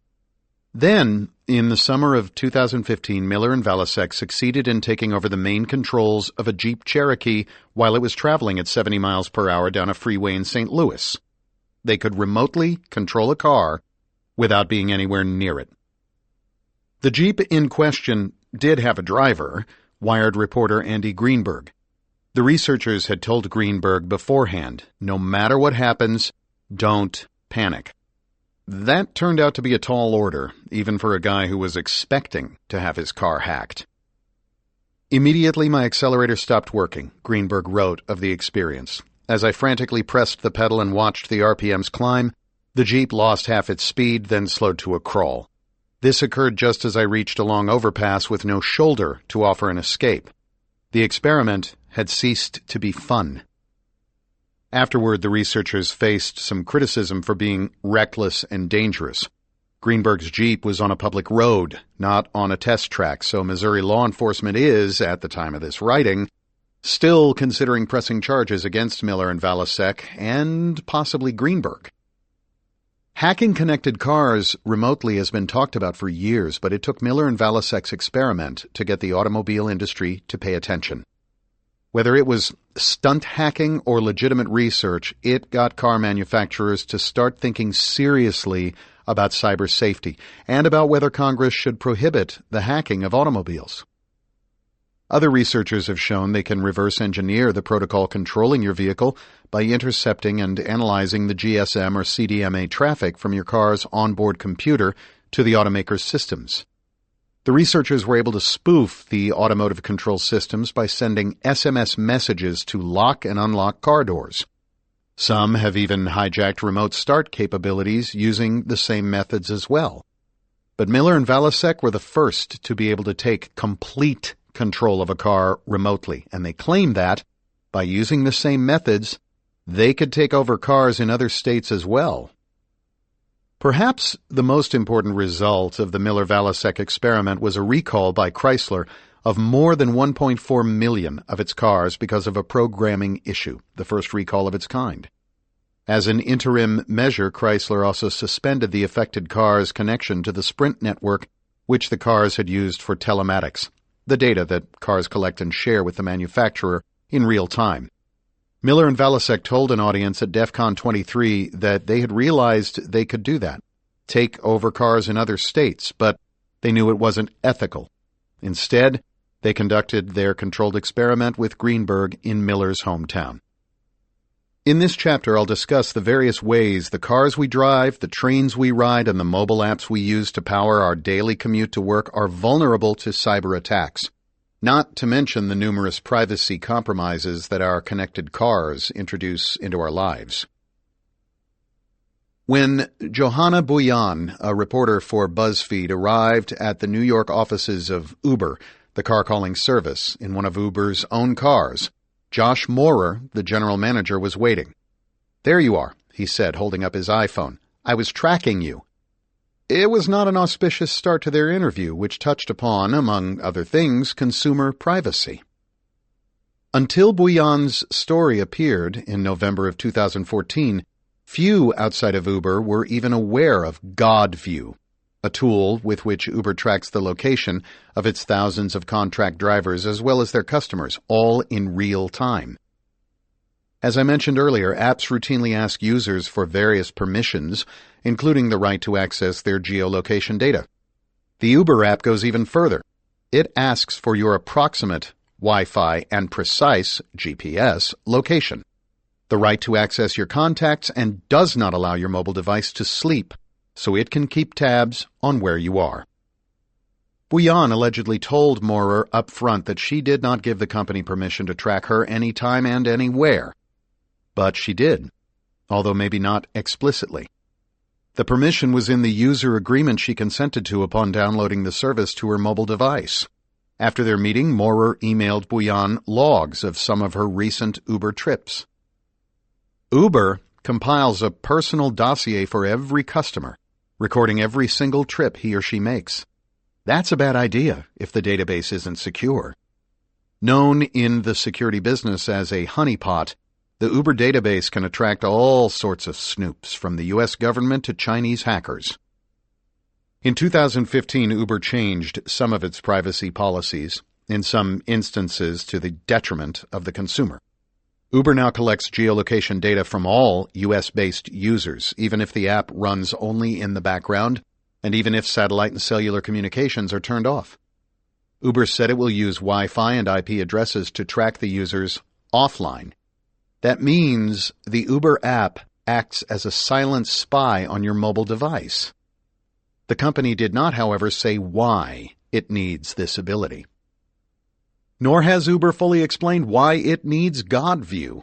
Then, in the summer of 2015, Miller and Valasek succeeded in taking over the main controls of a Jeep Cherokee while it was traveling at 70 miles per hour down a freeway in St. Louis. They could remotely control a car without being anywhere near it. The Jeep in question did have a driver, Wired reporter Andy Greenberg. The researchers had told Greenberg beforehand, no matter what happens, don't panic. That turned out to be a tall order, even for a guy who was expecting to have his car hacked. Immediately my accelerator stopped working, Greenberg wrote of the experience. As I frantically pressed the pedal and watched the RPMs climb, the Jeep lost half its speed, then slowed to a crawl. This occurred just as I reached a long overpass with no shoulder to offer an escape. The experiment had ceased to be fun. Afterward, the researchers faced some criticism for being reckless and dangerous. Greenberg's Jeep was on a public road, not on a test track, so Missouri law enforcement is, at the time of this writing, still considering pressing charges against Miller and Valasek and possibly Greenberg. Hacking connected cars remotely has been talked about for years, but it took Miller and Valasek's experiment to get the automobile industry to pay attention. Whether it was stunt hacking or legitimate research, it got car manufacturers to start thinking seriously about cyber safety and about whether Congress should prohibit the hacking of automobiles. Other researchers have shown they can reverse engineer the protocol controlling your vehicle by intercepting and analyzing the GSM or CDMA traffic from your car's onboard computer to the automaker's systems. The researchers were able to spoof the automotive control systems by sending SMS messages to lock and unlock car doors. Some have even hijacked remote start capabilities using the same methods as well. But Miller and Valasek were the first to be able to take complete control of a car remotely, and they claim that, by using the same methods, they could take over cars in other states as well. Perhaps the most important result of the Miller-Valasek experiment was a recall by Chrysler of more than 1.4 million of its cars because of a programming issue, the first recall of its kind. As an interim measure, Chrysler also suspended the affected cars' connection to the Sprint network, which the cars had used for telematics, the data that cars collect and share with the manufacturer in real time. Miller and Valasek told an audience at DEF CON 23 that they had realized they could do that, take over cars in other states, but they knew it wasn't ethical. Instead, they conducted their controlled experiment with Greenberg in Miller's hometown. In this chapter, I'll discuss the various ways the cars we drive, the trains we ride, and the mobile apps we use to power our daily commute to work are vulnerable to cyber attacks, not to mention the numerous privacy compromises that our connected cars introduce into our lives. When Johanna Bouillon, a reporter for BuzzFeed, arrived at the New York offices of Uber, the car-calling service, in one of Uber's own cars, Josh Maurer, the general manager, was waiting. "There you are," he said, holding up his iPhone. "I was tracking you." It was not an auspicious start to their interview, which touched upon, among other things, consumer privacy. Until Bouillon's story appeared in November of 2014, few outside of Uber were even aware of GodView, a tool with which Uber tracks the location of its thousands of contract drivers as well as their customers, all in real time. As I mentioned earlier, apps routinely ask users for various permissions, including the right to access their geolocation data. The Uber app goes even further. It asks for your approximate Wi-Fi and precise GPS location, the right to access your contacts, and does not allow your mobile device to sleep, so it can keep tabs on where you are. Bouillon allegedly told Maurer up front that she did not give the company permission to track her anytime and anywhere. But she did, although maybe not explicitly. The permission was in the user agreement she consented to upon downloading the service to her mobile device. After their meeting, Maurer emailed Bouillon logs of some of her recent Uber trips. Uber compiles a personal dossier for every customer, recording every single trip he or she makes. That's a bad idea if the database isn't secure. Known in the security business as a honeypot, the Uber database can attract all sorts of snoops, from the U.S. government to Chinese hackers. In 2015, Uber changed some of its privacy policies, in some instances to the detriment of the consumer. Uber now collects geolocation data from all U.S.-based users, even if the app runs only in the background, and even if satellite and cellular communications are turned off. Uber said it will use Wi-Fi and IP addresses to track the users offline. That means the Uber app acts as a silent spy on your mobile device. The company did not, however, say why it needs this ability. Nor has Uber fully explained why it needs God view.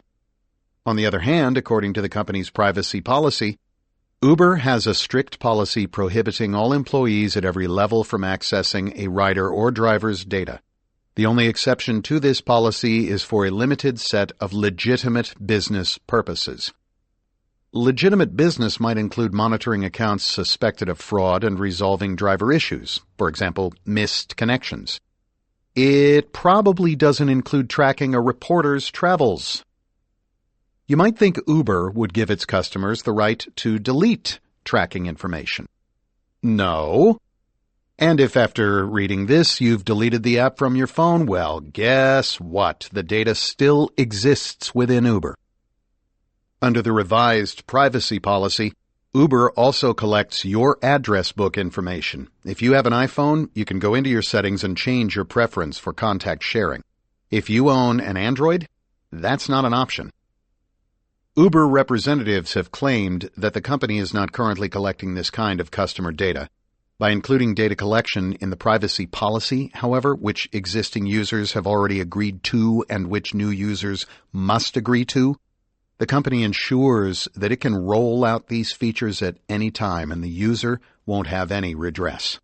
On the other hand, according to the company's privacy policy, Uber has a strict policy prohibiting all employees at every level from accessing a rider or driver's data. The only exception to this policy is for a limited set of legitimate business purposes. Legitimate business might include monitoring accounts suspected of fraud and resolving driver issues, for example, missed connections. It probably doesn't include tracking a reporter's travels. You might think Uber would give its customers the right to delete tracking information. No. And if after reading this you've deleted the app from your phone, well, guess what? The data still exists within Uber. Under the revised privacy policy, Uber also collects your address book information. If you have an iPhone, you can go into your settings and change your preference for contact sharing. If you own an Android, that's not an option. Uber representatives have claimed that the company is not currently collecting this kind of customer data. By including data collection in the privacy policy, however, which existing users have already agreed to and which new users must agree to, the company ensures that it can roll out these features at any time and the user won't have any redress.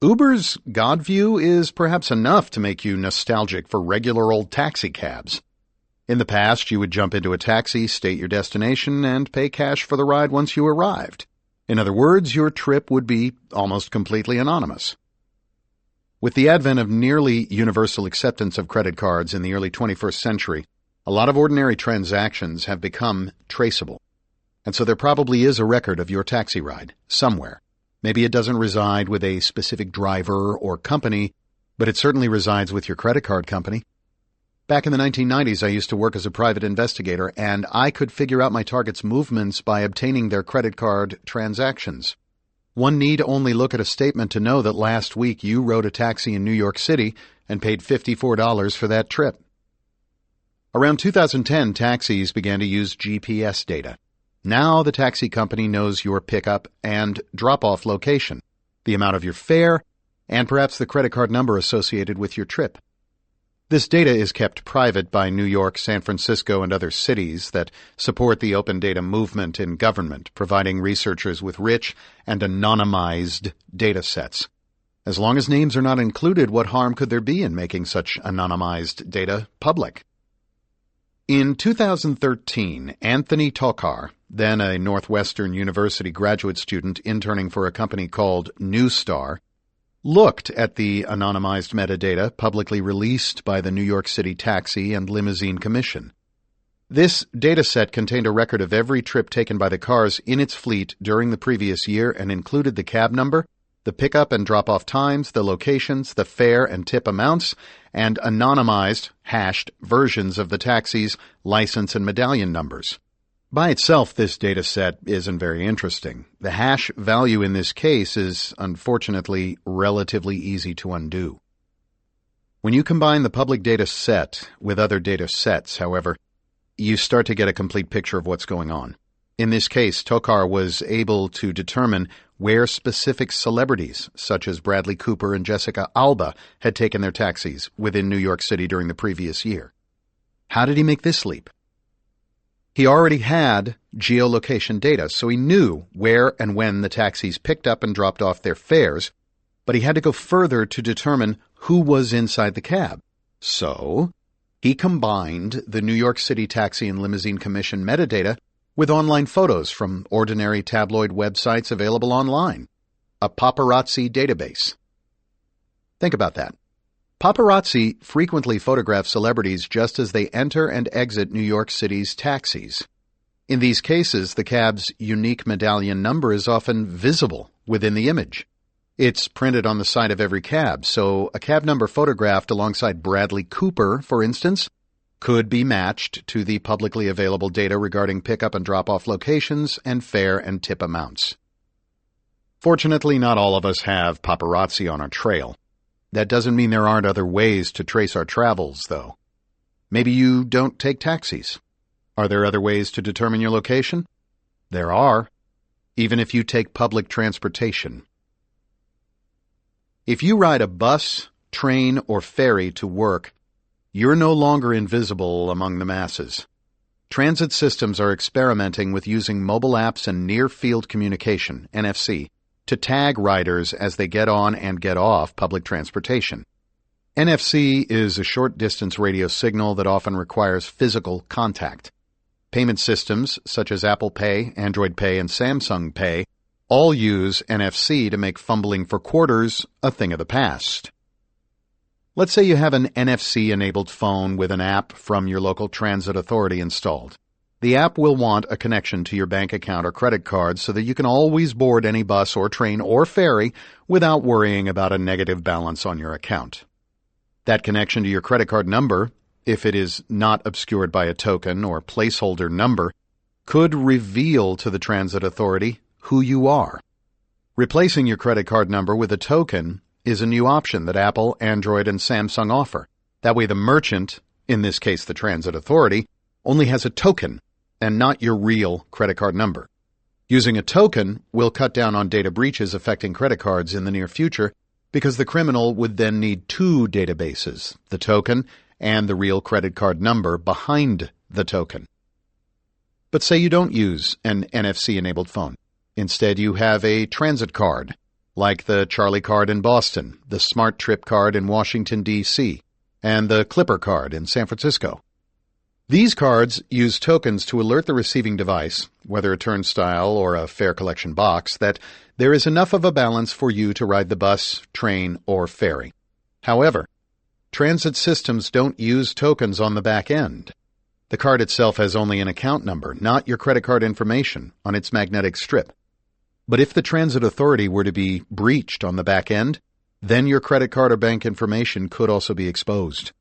Uber's God view is perhaps enough to make you nostalgic for regular old taxi cabs. In the past, you would jump into a taxi, state your destination, and pay cash for the ride once you arrived. In other words, your trip would be almost completely anonymous. With the advent of nearly universal acceptance of credit cards in the early 21st century, a lot of ordinary transactions have become traceable. And so there probably is a record of your taxi ride somewhere. Maybe it doesn't reside with a specific driver or company, but it certainly resides with your credit card company. Back in the 1990s, I used to work as a private investigator, and I could figure out my target's movements by obtaining their credit card transactions. One need only look at a statement to know that last week you rode a taxi in New York City and paid $54 for that trip. Around 2010, taxis began to use GPS data. Now the taxi company knows your pickup and drop-off location, the amount of your fare, and perhaps the credit card number associated with your trip. This data is kept private by New York, San Francisco, and other cities that support the open data movement in government, providing researchers with rich and anonymized data sets. As long as names are not included, what harm could there be in making such anonymized data public? In 2013, Anthony Tokar, then a Northwestern University graduate student interning for a company called Newstar, looked at the anonymized metadata publicly released by the New York City Taxi and Limousine Commission. This dataset contained a record of every trip taken by the cars in its fleet during the previous year and included the cab number, the pickup and drop-off times, the locations, the fare and tip amounts, and anonymized, hashed versions of the taxi's license and medallion numbers. By itself, this data set isn't very interesting. The hash value in this case is, unfortunately, relatively easy to undo. When you combine the public data set with other data sets, however, you start to get a complete picture of what's going on. In this case, Tokar was able to determine where specific celebrities, such as Bradley Cooper and Jessica Alba, had taken their taxis within New York City during the previous year. How did he make this leap? He already had geolocation data, so he knew where and when the taxis picked up and dropped off their fares, but he had to go further to determine who was inside the cab. So, he combined the New York City Taxi and Limousine Commission metadata with online photos from ordinary tabloid websites available online, a paparazzi database. Think about that. Paparazzi frequently photograph celebrities just as they enter and exit New York City's taxis. In these cases, the cab's unique medallion number is often visible within the image. It's printed on the side of every cab, so a cab number photographed alongside Bradley Cooper, for instance, could be matched to the publicly available data regarding pickup and drop-off locations and fare and tip amounts. Fortunately, not all of us have paparazzi on our trail. That doesn't mean there aren't other ways to trace our travels, though. Maybe you don't take taxis. Are there other ways to determine your location? There are, even if you take public transportation. If you ride a bus, train, or ferry to work, you're no longer invisible among the masses. Transit systems are experimenting with using mobile apps and near-field communication, NFC, to tag riders as they get on and get off public transportation. NFC is a short-distance radio signal that often requires physical contact. Payment systems such as Apple Pay, Android Pay, and Samsung Pay all use NFC to make fumbling for quarters a thing of the past. Let's say you have an NFC-enabled phone with an app from your local transit authority installed. The app will want a connection to your bank account or credit card so that you can always board any bus or train or ferry without worrying about a negative balance on your account. That connection to your credit card number, if it is not obscured by a token or placeholder number, could reveal to the transit authority who you are. Replacing your credit card number with a token is a new option that Apple, Android, and Samsung offer. That way the merchant, in this case the transit authority, only has a token and not your real credit card number. Using a token will cut down on data breaches affecting credit cards in the near future because the criminal would then need two databases, the token and the real credit card number behind the token. But say you don't use an NFC-enabled phone. Instead, you have a transit card, like the Charlie card in Boston, the Smart Trip card in Washington, D.C., and the Clipper card in San Francisco. These cards use tokens to alert the receiving device, whether a turnstile or a fare collection box, that there is enough of a balance for you to ride the bus, train, or ferry. However, transit systems don't use tokens on the back end. The card itself has only an account number, not your credit card information, on its magnetic strip. But if the transit authority were to be breached on the back end, then your credit card or bank information could also be exposed.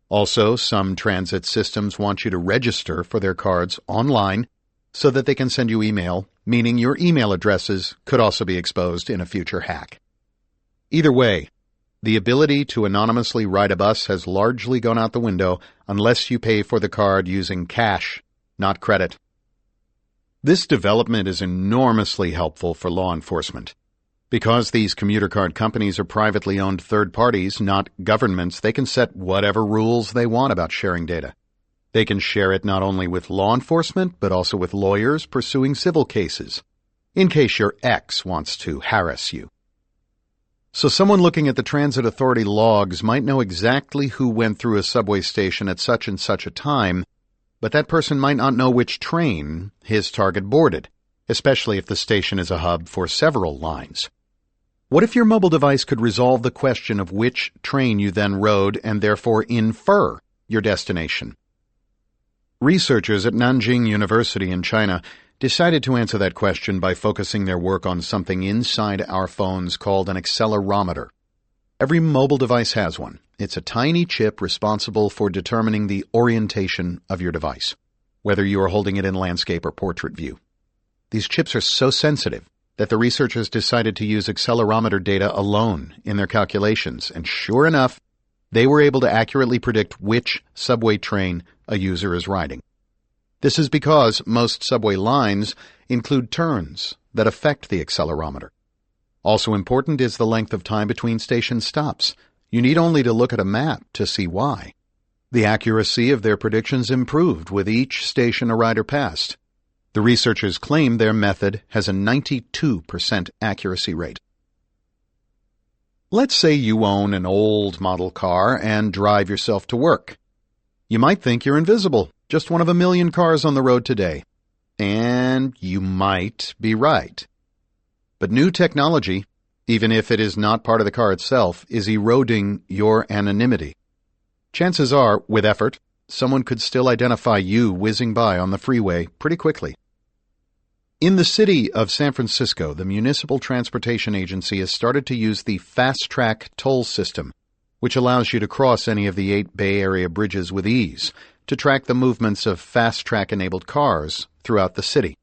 Also, some transit systems want you to register for their cards online so that they can send you email, meaning your email addresses could also be exposed in a future hack. Either way, the ability to anonymously ride a bus has largely gone out the window unless you pay for the card using cash, not credit. This development is enormously helpful for law enforcement. Because these commuter card companies are privately owned third parties, not governments, they can set whatever rules they want about sharing data. They can share it not only with law enforcement, but also with lawyers pursuing civil cases, in case your ex wants to harass you. So someone looking at the transit authority logs might know exactly who went through a subway station at such and such a time, but that person might not know which train his target boarded, especially if the station is a hub for several lines. What if your mobile device could resolve the question of which train you then rode and therefore infer your destination? Researchers at Nanjing University in China decided to answer that question by focusing their work on something inside our phones called an accelerometer. Every mobile device has one. It's a tiny chip responsible for determining the orientation of your device, whether you are holding it in landscape or portrait view. These chips are so sensitive that the researchers decided to use accelerometer data alone in their calculations, and sure enough, they were able to accurately predict which subway train a user is riding. This is because most subway lines include turns that affect the accelerometer. Also important is the length of time between station stops. You need only to look at a map to see why. The accuracy of their predictions improved with each station a rider passed. The researchers claim their method has a 92% accuracy rate. Let's say you own an old model car and drive yourself to work. You might think you're invisible, just one of a million cars on the road today. And you might be right. But new technology, even if it is not part of the car itself, is eroding your anonymity. Chances are, with effort, someone could still identify you whizzing by on the freeway pretty quickly. In the city of San Francisco, the Municipal Transportation Agency has started to use the fast-track toll system, which allows you to cross any of the 8 Bay Area bridges with ease to track the movements of fast-track-enabled cars throughout the city.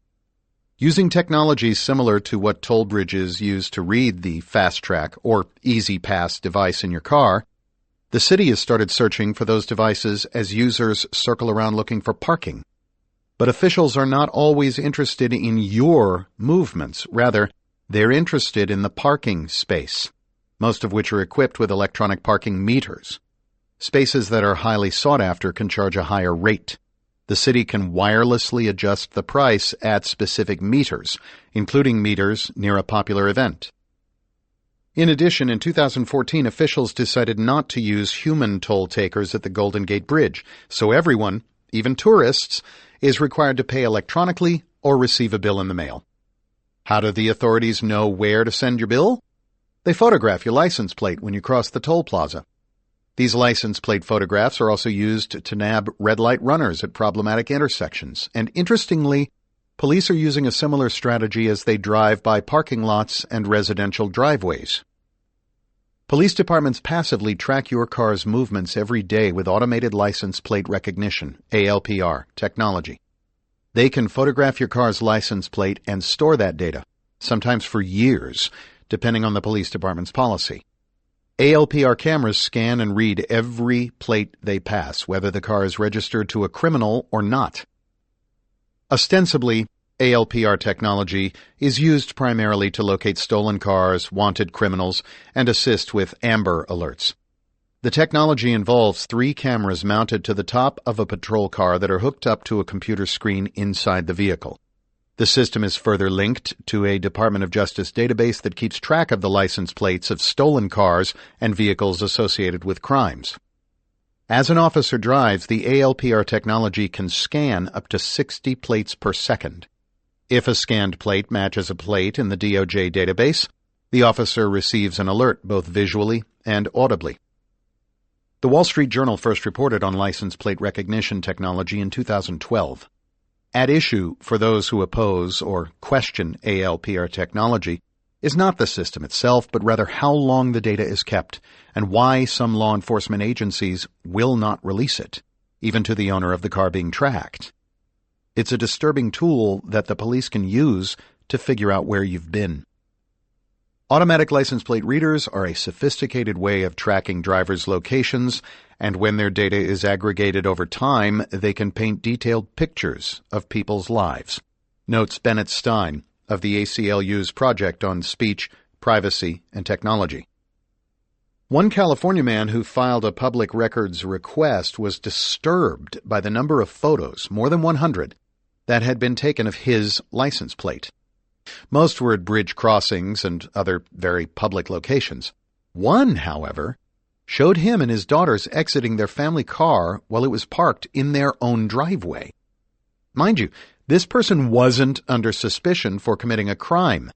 Using technologies similar to what toll bridges use to read the fast-track or Easy Pass device in your car, the city has started searching for those devices as users circle around looking for parking. But officials are not always interested in your movements. Rather, they're interested in the parking space. most of which are equipped with electronic parking meters. Spaces that are highly sought after can charge a higher rate. The city can wirelessly adjust the price at specific meters, including meters near a popular event. In addition, in 2014, officials decided not to use human toll takers at the Golden Gate Bridge, so everyone, even tourists, is required to pay electronically or receive a bill in the mail. How do the authorities know where to send your bill? They photograph your license plate when you cross the toll plaza. These license plate photographs are also used to nab red light runners at problematic intersections, and interestingly, police are using a similar strategy as they drive by parking lots and residential driveways. Police departments passively track your car's movements every day with automated license plate recognition, ALPR, technology. They can photograph your car's license plate and store that data, sometimes for years, depending on the police department's policy. ALPR cameras scan and read every plate they pass, whether the car is registered to a criminal or not. Ostensibly, ALPR technology is used primarily to locate stolen cars, wanted criminals, and assist with Amber Alerts. The technology involves 3 cameras mounted to the top of a patrol car that are hooked up to a computer screen inside the vehicle. The system is further linked to a Department of Justice database that keeps track of the license plates of stolen cars and vehicles associated with crimes. As an officer drives, the ALPR technology can scan up to 60 plates per second. If a scanned plate matches a plate in the DOJ database, the officer receives an alert both visually and audibly. The Wall Street Journal first reported on license plate recognition technology in 2012. At issue for those who oppose or question ALPR technology is not the system itself, but rather how long the data is kept and why some law enforcement agencies will not release it, even to the owner of the car being tracked. It's a disturbing tool that the police can use to figure out where you've been. Automatic license plate readers are a sophisticated way of tracking drivers' locations, and when their data is aggregated over time, they can paint detailed pictures of people's lives, notes Bennett Stein of the ACLU's Project on Speech, Privacy, and Technology. One California man who filed a public records request was disturbed by the number of photos, more than 100, that had been taken of his license plate. Most were at bridge crossings and other very public locations. One, however, showed him and his daughters exiting their family car while it was parked in their own driveway. Mind you, this person wasn't under suspicion for committing a crime.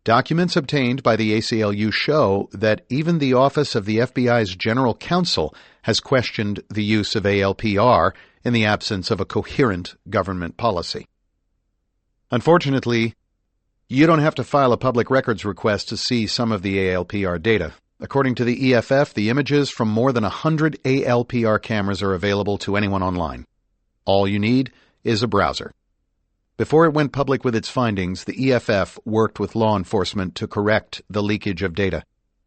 Documents obtained by the ACLU show that even the Office of the FBI's General Counsel has questioned the use of ALPR in the absence of a coherent government policy. Unfortunately, you don't have to file a public records request to see some of the ALPR data. According to the EFF, the images from more than 100 ALPR cameras are available to anyone online. All you need is a browser. Before it went public with its findings, the EFF worked with law enforcement to correct the leakage of data.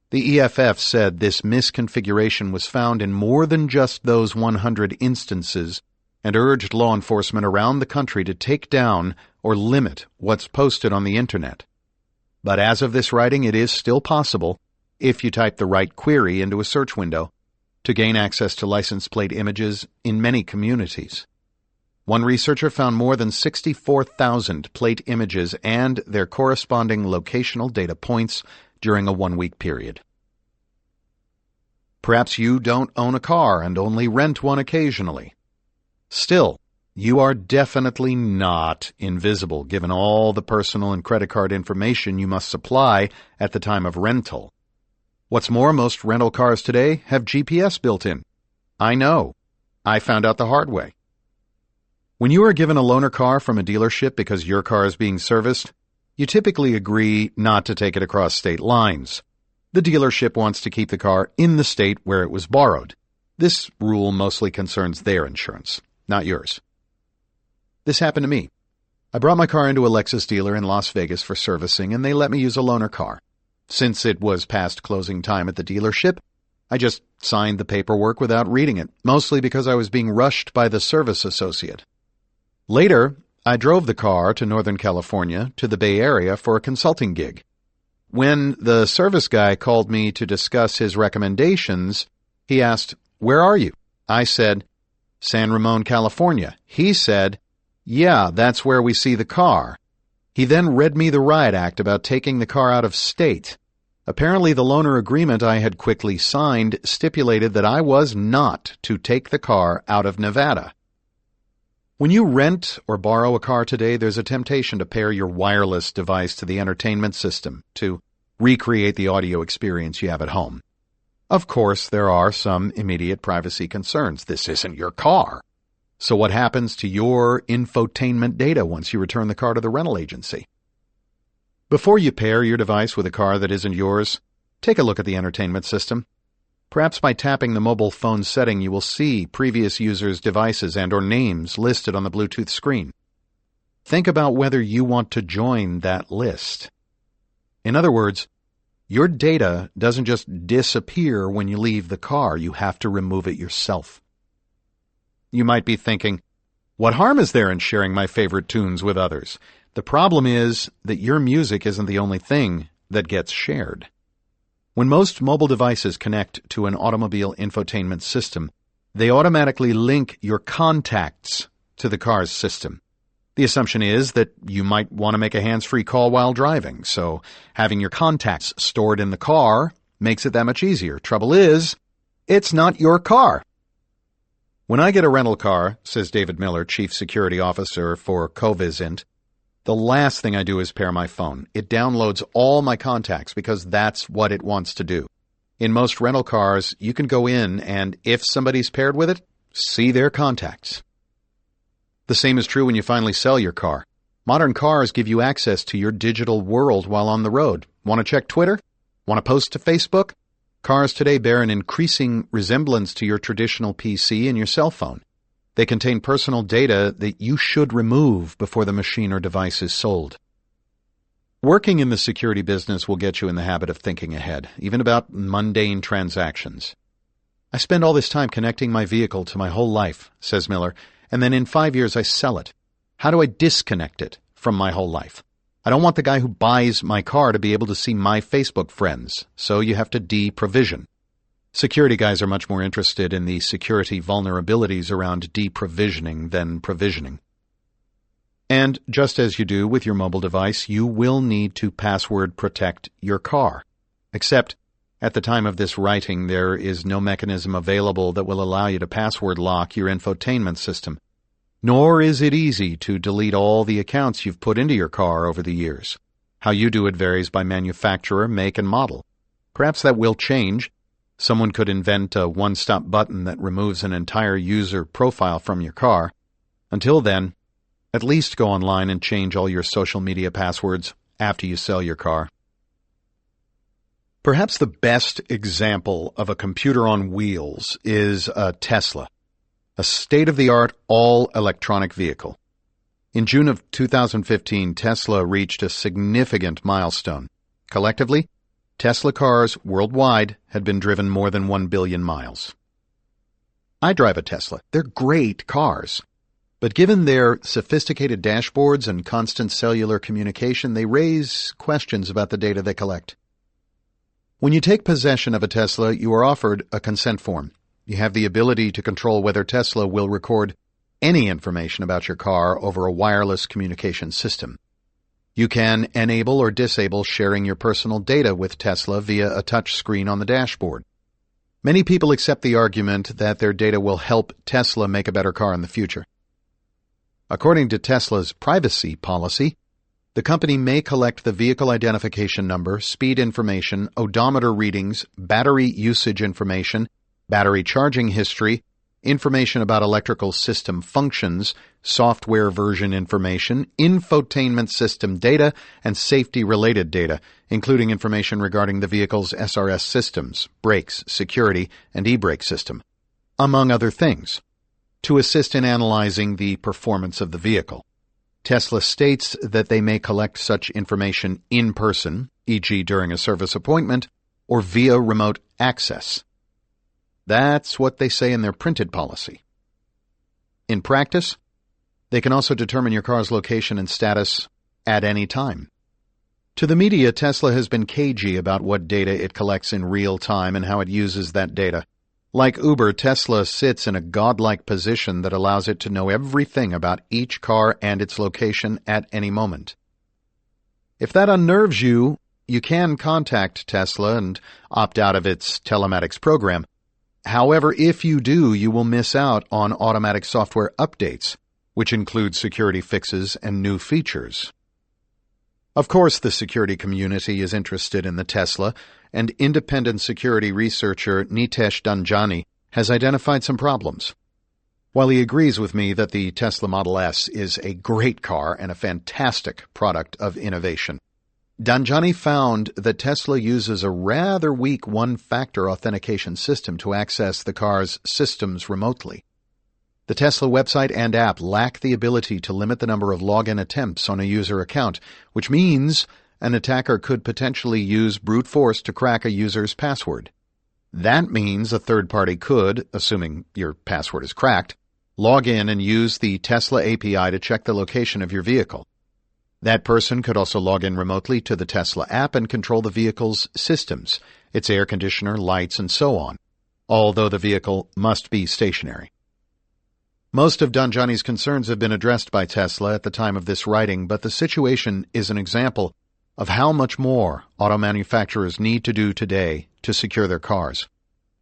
The EFF said this misconfiguration was found in more than just those 100 instances and urged law enforcement around the country to take down or limit what's posted on the Internet. But as of this writing, it is still possible, if you type the right query into a search window, to gain access to license plate images in many communities. One researcher found more than 64,000 plate images and their corresponding locational data points during a 1-week period. Perhaps you don't own a car and only rent one occasionally. Still, you are definitely not invisible given all the personal and credit card information you must supply at the time of rental. What's more, most rental cars today have GPS built in. I know. I found out the hard way. When you are given a loaner car from a dealership because your car is being serviced, you typically agree not to take it across state lines. The dealership wants to keep the car in the state where it was borrowed. This rule mostly concerns their insurance, not yours. This happened to me. I brought my car into a Lexus dealer in Las Vegas for servicing, and they let me use a loaner car. Since it was past closing time at the dealership, I just signed the paperwork without reading it, mostly because I was being rushed by the service associate. Later, I drove the car to Northern California to the Bay Area for a consulting gig. When the service guy called me to discuss his recommendations, he asked, "Where are you?" I said, "San Ramon, California." He said, "Yeah, that's where we see the car." He then read me the riot act about taking the car out of state. Apparently the loaner agreement I had quickly signed stipulated that I was not to take the car out of Nevada. When you rent or borrow a car today, there's a temptation to pair your wireless device to the entertainment system to recreate the audio experience you have at home. Of course, there are some immediate privacy concerns. This isn't your car. So what happens to your infotainment data once you return the car to the rental agency? Before you pair your device with a car that isn't yours, take a look at the entertainment system. Perhaps by tapping the mobile phone setting, you will see previous users' devices and/or names listed on the Bluetooth screen. Think about whether you want to join that list. In other words, your data doesn't just disappear when you leave the car. You have to remove it yourself. You might be thinking, what harm is there in sharing my favorite tunes with others? The problem is that your music isn't the only thing that gets shared. When most mobile devices connect to an automobile infotainment system, they automatically link your contacts to the car's system. The assumption is that you might want to make a hands-free call while driving, so having your contacts stored in the car makes it that much easier. Trouble is, it's not your car. When I get a rental car, says David Miller, Chief Security Officer for Covisint, the last thing I do is pair my phone. It downloads all my contacts because that's what it wants to do. In most rental cars, you can go in and, if somebody's paired with it, see their contacts. The same is true when you finally sell your car. Modern cars give you access to your digital world while on the road. Want to check Twitter? Want to post to Facebook? Cars today bear an increasing resemblance to your traditional PC and your cell phone. They contain personal data that you should remove before the machine or device is sold. Working in the security business will get you in the habit of thinking ahead, even about mundane transactions. I spend all this time connecting my vehicle to my whole life, says Miller, and then in 5 years I sell it. How do I disconnect it from my whole life? I don't want the guy who buys my car to be able to see my Facebook friends, so you have to deprovision. Security guys are much more interested in the security vulnerabilities around deprovisioning than provisioning. And just as you do with your mobile device, you will need to password protect your car. Except, at the time of this writing, there is no mechanism available that will allow you to password lock your infotainment system. Nor is it easy to delete all the accounts you've put into your car over the years. How you do it varies by manufacturer, make, and model. Perhaps that will change. Someone could invent a one-stop button that removes an entire user profile from your car. Until then, at least go online and change all your social media passwords after you sell your car. Perhaps the best example of a computer on wheels is a Tesla, a state-of-the-art all-electronic vehicle. In June of 2015, Tesla reached a significant milestone. Collectively, Tesla cars worldwide had been driven more than 1 billion miles. I drive a Tesla. They're great cars. But given their sophisticated dashboards and constant cellular communication, they raise questions about the data they collect. When you take possession of a Tesla, you are offered a consent form. You have the ability to control whether Tesla will record any information about your car over a wireless communication system. You can enable or disable sharing your personal data with Tesla via a touch screen on the dashboard. Many people accept the argument that their data will help Tesla make a better car in the future. According to Tesla's privacy policy, the company may collect the vehicle identification number, speed information, odometer readings, battery usage information, battery charging history, information about electrical system functions, software version information, infotainment system data, and safety-related data, including information regarding the vehicle's SRS systems, brakes, security, and e-brake system, among other things, to assist in analyzing the performance of the vehicle. Tesla states that they may collect such information in person, e.g. during a service appointment, or via remote access. That's what they say in their printed policy. In practice, they can also determine your car's location and status at any time. To the media, Tesla has been cagey about what data it collects in real time and how it uses that data. Like Uber, Tesla sits in a godlike position that allows it to know everything about each car and its location at any moment. If that unnerves you, you can contact Tesla and opt out of its telematics program. However, if you do, you will miss out on automatic software updates, which include security fixes and new features. Of course, the security community is interested in the Tesla, and independent security researcher Nitesh Dhanjani has identified some problems. While he agrees with me that the Tesla Model S is a great car and a fantastic product of innovation, Dhanjani found that Tesla uses a rather weak one-factor authentication system to access the car's systems remotely. The Tesla website and app lack the ability to limit the number of login attempts on a user account, which means an attacker could potentially use brute force to crack a user's password. That means a third party could, assuming your password is cracked, log in and use the Tesla API to check the location of your vehicle. That person could also log in remotely to the Tesla app and control the vehicle's systems, its air conditioner, lights, and so on, although the vehicle must be stationary. Most of Dhanjani's concerns have been addressed by Tesla at the time of this writing, but the situation is an example of how much more auto manufacturers need to do today to secure their cars.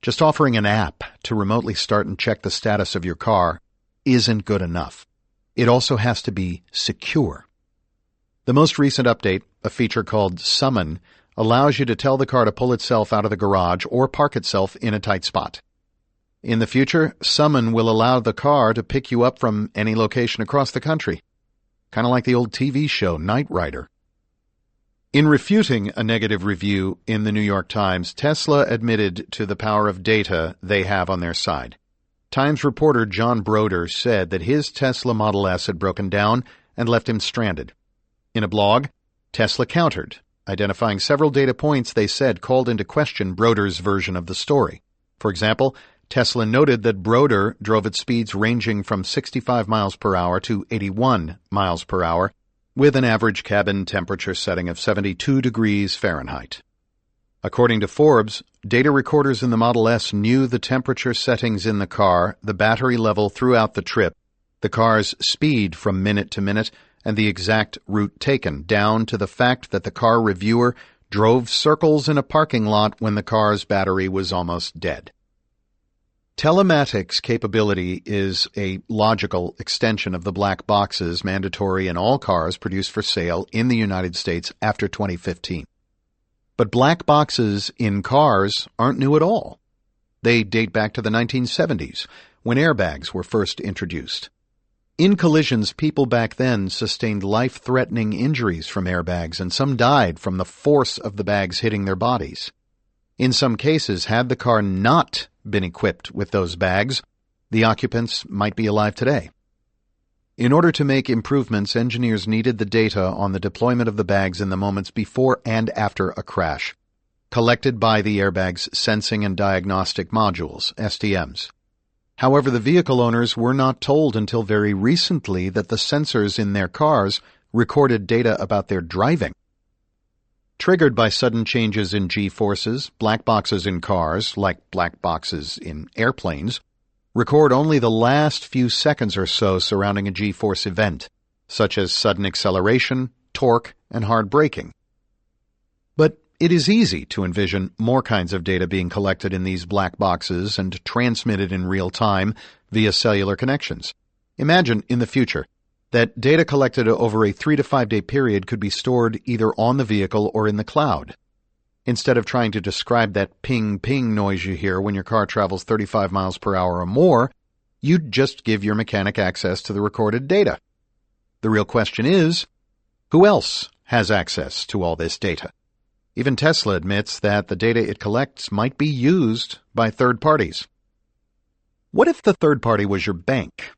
Just offering an app to remotely start and check the status of your car isn't good enough. It also has to be secure. The most recent update, a feature called Summon, allows you to tell the car to pull itself out of the garage or park itself in a tight spot. In the future, Summon will allow the car to pick you up from any location across the country, kind of like the old TV show Knight Rider. In refuting a negative review in the New York Times, Tesla admitted to the power of data they have on their side. Times reporter John Broder said that his Tesla Model S had broken down and left him stranded. In a blog, Tesla countered, identifying several data points they said called into question Broder's version of the story. For example, Tesla noted that Broder drove at speeds ranging from 65 miles per hour to 81 miles per hour, with an average cabin temperature setting of 72 degrees Fahrenheit. According to Forbes, data recorders in the Model S knew the temperature settings in the car, the battery level throughout the trip, the car's speed from minute to minute, and the exact route taken, down to the fact that the car reviewer drove circles in a parking lot when the car's battery was almost dead. Telematics capability is a logical extension of the black boxes mandatory in all cars produced for sale in the United States after 2015. But black boxes in cars aren't new at all. They date back to the 1970s, when airbags were first introduced. In collisions, people back then sustained life-threatening injuries from airbags, and some died from the force of the bags hitting their bodies. In some cases, had the car not been equipped with those bags, the occupants might be alive today. In order to make improvements, engineers needed the data on the deployment of the bags in the moments before and after a crash, collected by the airbag's Sensing and Diagnostic Modules, SDMs. However, the vehicle owners were not told until very recently that the sensors in their cars recorded data about their driving. Triggered by sudden changes in G-forces, black boxes in cars, like black boxes in airplanes, record only the last few seconds or so surrounding a G-force event, such as sudden acceleration, torque, and hard braking. But it is easy to envision more kinds of data being collected in these black boxes and transmitted in real time via cellular connections. Imagine, in the future, that data collected over a 3 to 5 day period could be stored either on the vehicle or in the cloud. Instead of trying to describe that ping-ping noise you hear when your car travels 35 miles per hour or more, you'd just give your mechanic access to the recorded data. The real question is, who else has access to all this data? Even Tesla admits that the data it collects might be used by third parties. What if the third party was your bank?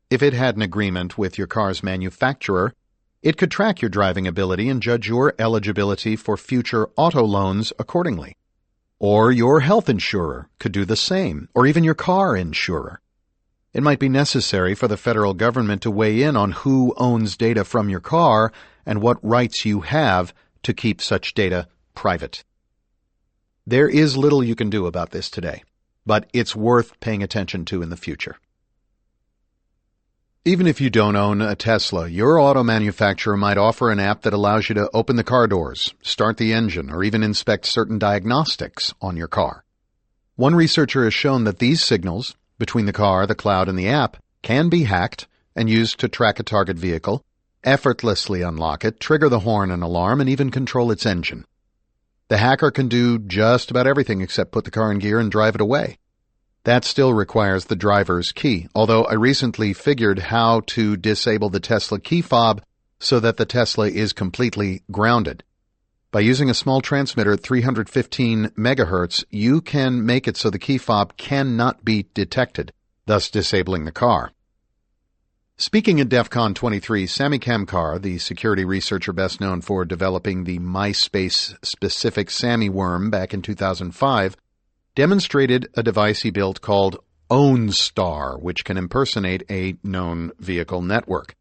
If it had an agreement with your car's manufacturer, it could track your driving ability and judge your eligibility for future auto loans accordingly. Or your health insurer could do the same, or even your car insurer. It might be necessary for the federal government to weigh in on who owns data from your car and what rights you have to keep such data private. There is little you can do about this today, but it's worth paying attention to in the future. Even if you don't own a Tesla, your auto manufacturer might offer an app that allows you to open the car doors, start the engine, or even inspect certain diagnostics on your car. One researcher has shown that these signals, between the car, the cloud, and the app, can be hacked and used to track a target vehicle, effortlessly unlock it, trigger the horn and alarm, and even control its engine. The hacker can do just about everything except put the car in gear and drive it away. That still requires the driver's key, although I recently figured how to disable the Tesla key fob so that the Tesla is completely grounded. By using a small transmitter at 315 megahertz, you can make it so the key fob cannot be detected, thus disabling the car. Speaking at DEF CON 23, Sami Kamkar, the security researcher best known for developing the MySpace-specific Sami worm back in 2005, demonstrated a device he built called OwnStar, which can impersonate a known vehicle network.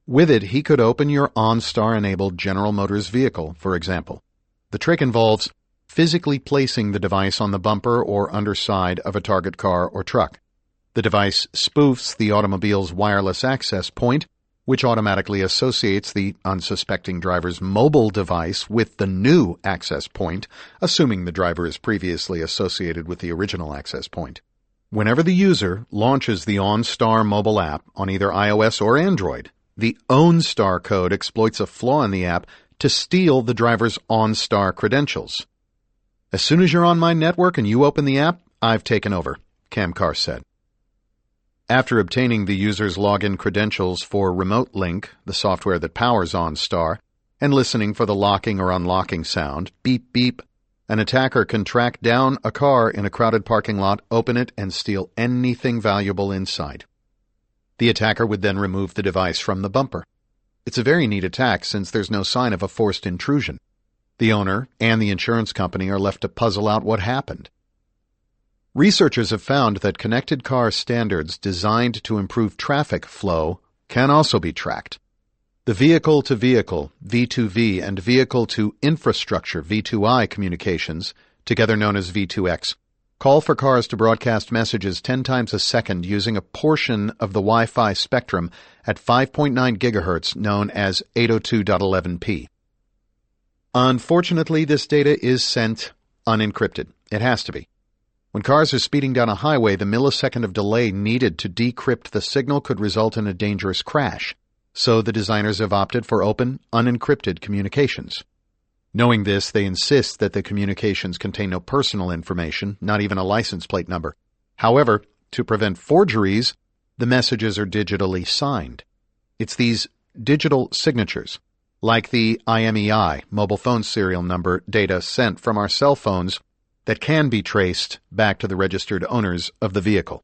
With it, he could open your OnStar-enabled General Motors vehicle, for example. The trick involves physically placing the device on the bumper or underside of a target car or truck. The device spoofs the automobile's wireless access point, which automatically associates the unsuspecting driver's mobile device with the new access point, assuming the driver is previously associated with the original access point. Whenever the user launches the OnStar mobile app on either iOS or Android, the OwnStar code exploits a flaw in the app to steal the driver's OnStar credentials. As soon as you're on my network and you open the app, I've taken over, Kamkar said. After obtaining the user's login credentials for Remote Link, the software that powers OnStar, and listening for the locking or unlocking sound, beep beep, an attacker can track down a car in a crowded parking lot, open it, and steal anything valuable inside. The attacker would then remove the device from the bumper. It's a very neat attack since there's no sign of a forced intrusion. The owner and the insurance company are left to puzzle out what happened. Researchers have found that connected car standards designed to improve traffic flow can also be tracked. The vehicle-to-vehicle, V2V, and vehicle-to-infrastructure, V2I communications, together known as V2X, call for cars to broadcast messages 10 times a second using a portion of the Wi-Fi spectrum at 5.9 gigahertz known as 802.11p. Unfortunately, this data is sent unencrypted. It has to be. When cars are speeding down a highway, the millisecond of delay needed to decrypt the signal could result in a dangerous crash, so the designers have opted for open, unencrypted communications. Knowing this, they insist that the communications contain no personal information, not even a license plate number. However, to prevent forgeries, the messages are digitally signed. It's these digital signatures, like the IMEI, mobile phone serial number data sent from our cell phones, that can be traced back to the registered owners of the vehicle.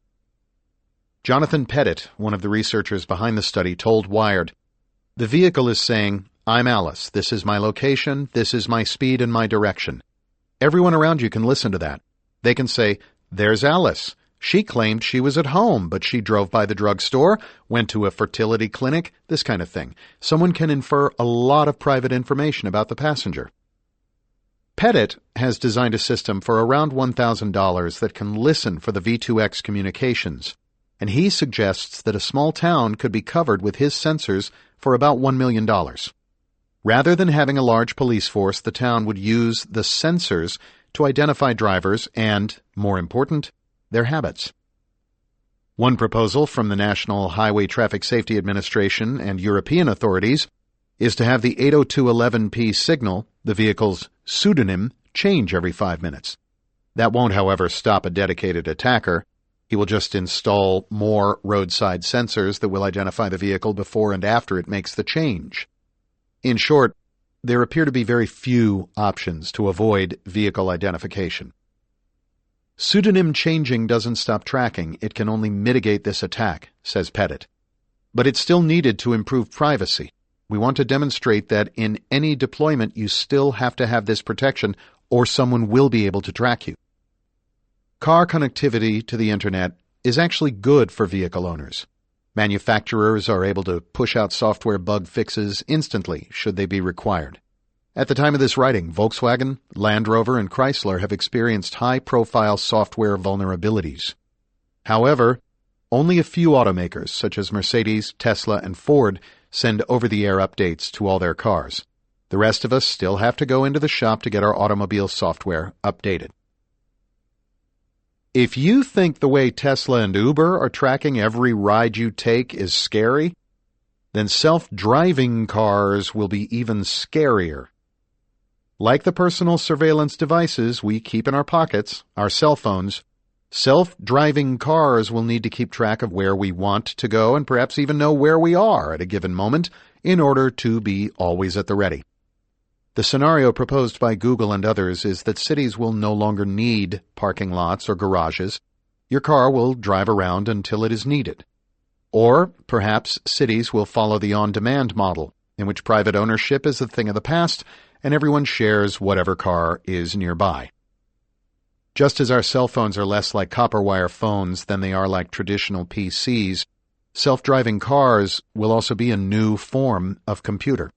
Jonathan Pettit, one of the researchers behind the study, told Wired, "The vehicle is saying, 'I'm Alice. This is my location. This is my speed and my direction.' Everyone around you can listen to that. They can say, 'There's Alice. She claimed she was at home, but she drove by the drugstore, went to a fertility clinic,' this kind of thing. Someone can infer a lot of private information about the passenger." Pettit has designed a system for around $1,000 that can listen for the V2X communications, and he suggests that a small town could be covered with his sensors for about $1 million. Rather than having a large police force, the town would use the sensors to identify drivers and, more important, their habits. One proposal from the National Highway Traffic Safety Administration and European authorities is to have the 802.11p signal, the vehicle's pseudonym, change every 5 minutes. That won't, however, stop a dedicated attacker. He will just install more roadside sensors that will identify the vehicle before and after it makes the change. In short, there appear to be very few options to avoid vehicle identification. Pseudonym changing doesn't stop tracking. It can only mitigate this attack, says Pettit. But it's still needed to improve privacy. We want to demonstrate that in any deployment you still have to have this protection or someone will be able to track you. Car connectivity to the internet is actually good for vehicle owners. Manufacturers are able to push out software bug fixes instantly should they be required. At the time of this writing, Volkswagen, Land Rover, and Chrysler have experienced high-profile software vulnerabilities. However, only a few automakers, such as Mercedes, Tesla, and Ford, send over-the-air updates to all their cars. The rest of us still have to go into the shop to get our automobile software updated. If you think the way Tesla and Uber are tracking every ride you take is scary, then self-driving cars will be even scarier. Like the personal surveillance devices we keep in our pockets, our cell phones, self-driving cars will need to keep track of where we want to go and perhaps even know where we are at a given moment in order to be always at the ready. The scenario proposed by Google and others is that cities will no longer need parking lots or garages. Your car will drive around until it is needed. Or perhaps cities will follow the on-demand model, in which private ownership is a thing of the past and everyone shares whatever car is nearby. Just as our cell phones are less like copper wire phones than they are like traditional PCs, self-driving cars will also be a new form of computer.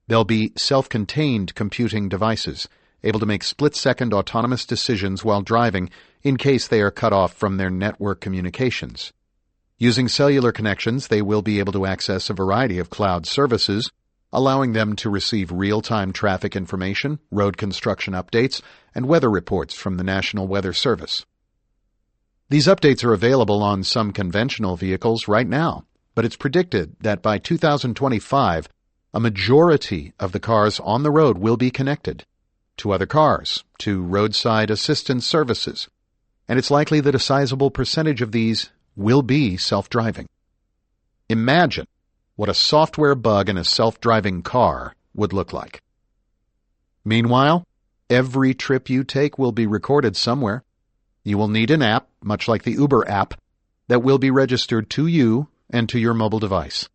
They'll be self-contained computing devices, able to make split-second autonomous decisions while driving in case they are cut off from their network communications. Using cellular connections, they will be able to access a variety of cloud services, allowing them to receive real-time traffic information, road construction updates, and weather reports from the National Weather Service. These updates are available on some conventional vehicles right now, but it's predicted that by 2025, a majority of the cars on the road will be connected to other cars, to roadside assistance services, and it's likely that a sizable percentage of these will be self-driving. Imagine what a software bug in a self-driving car would look like. Meanwhile, every trip you take will be recorded somewhere. You will need an app, much like the Uber app, that will be registered to you and to your mobile device.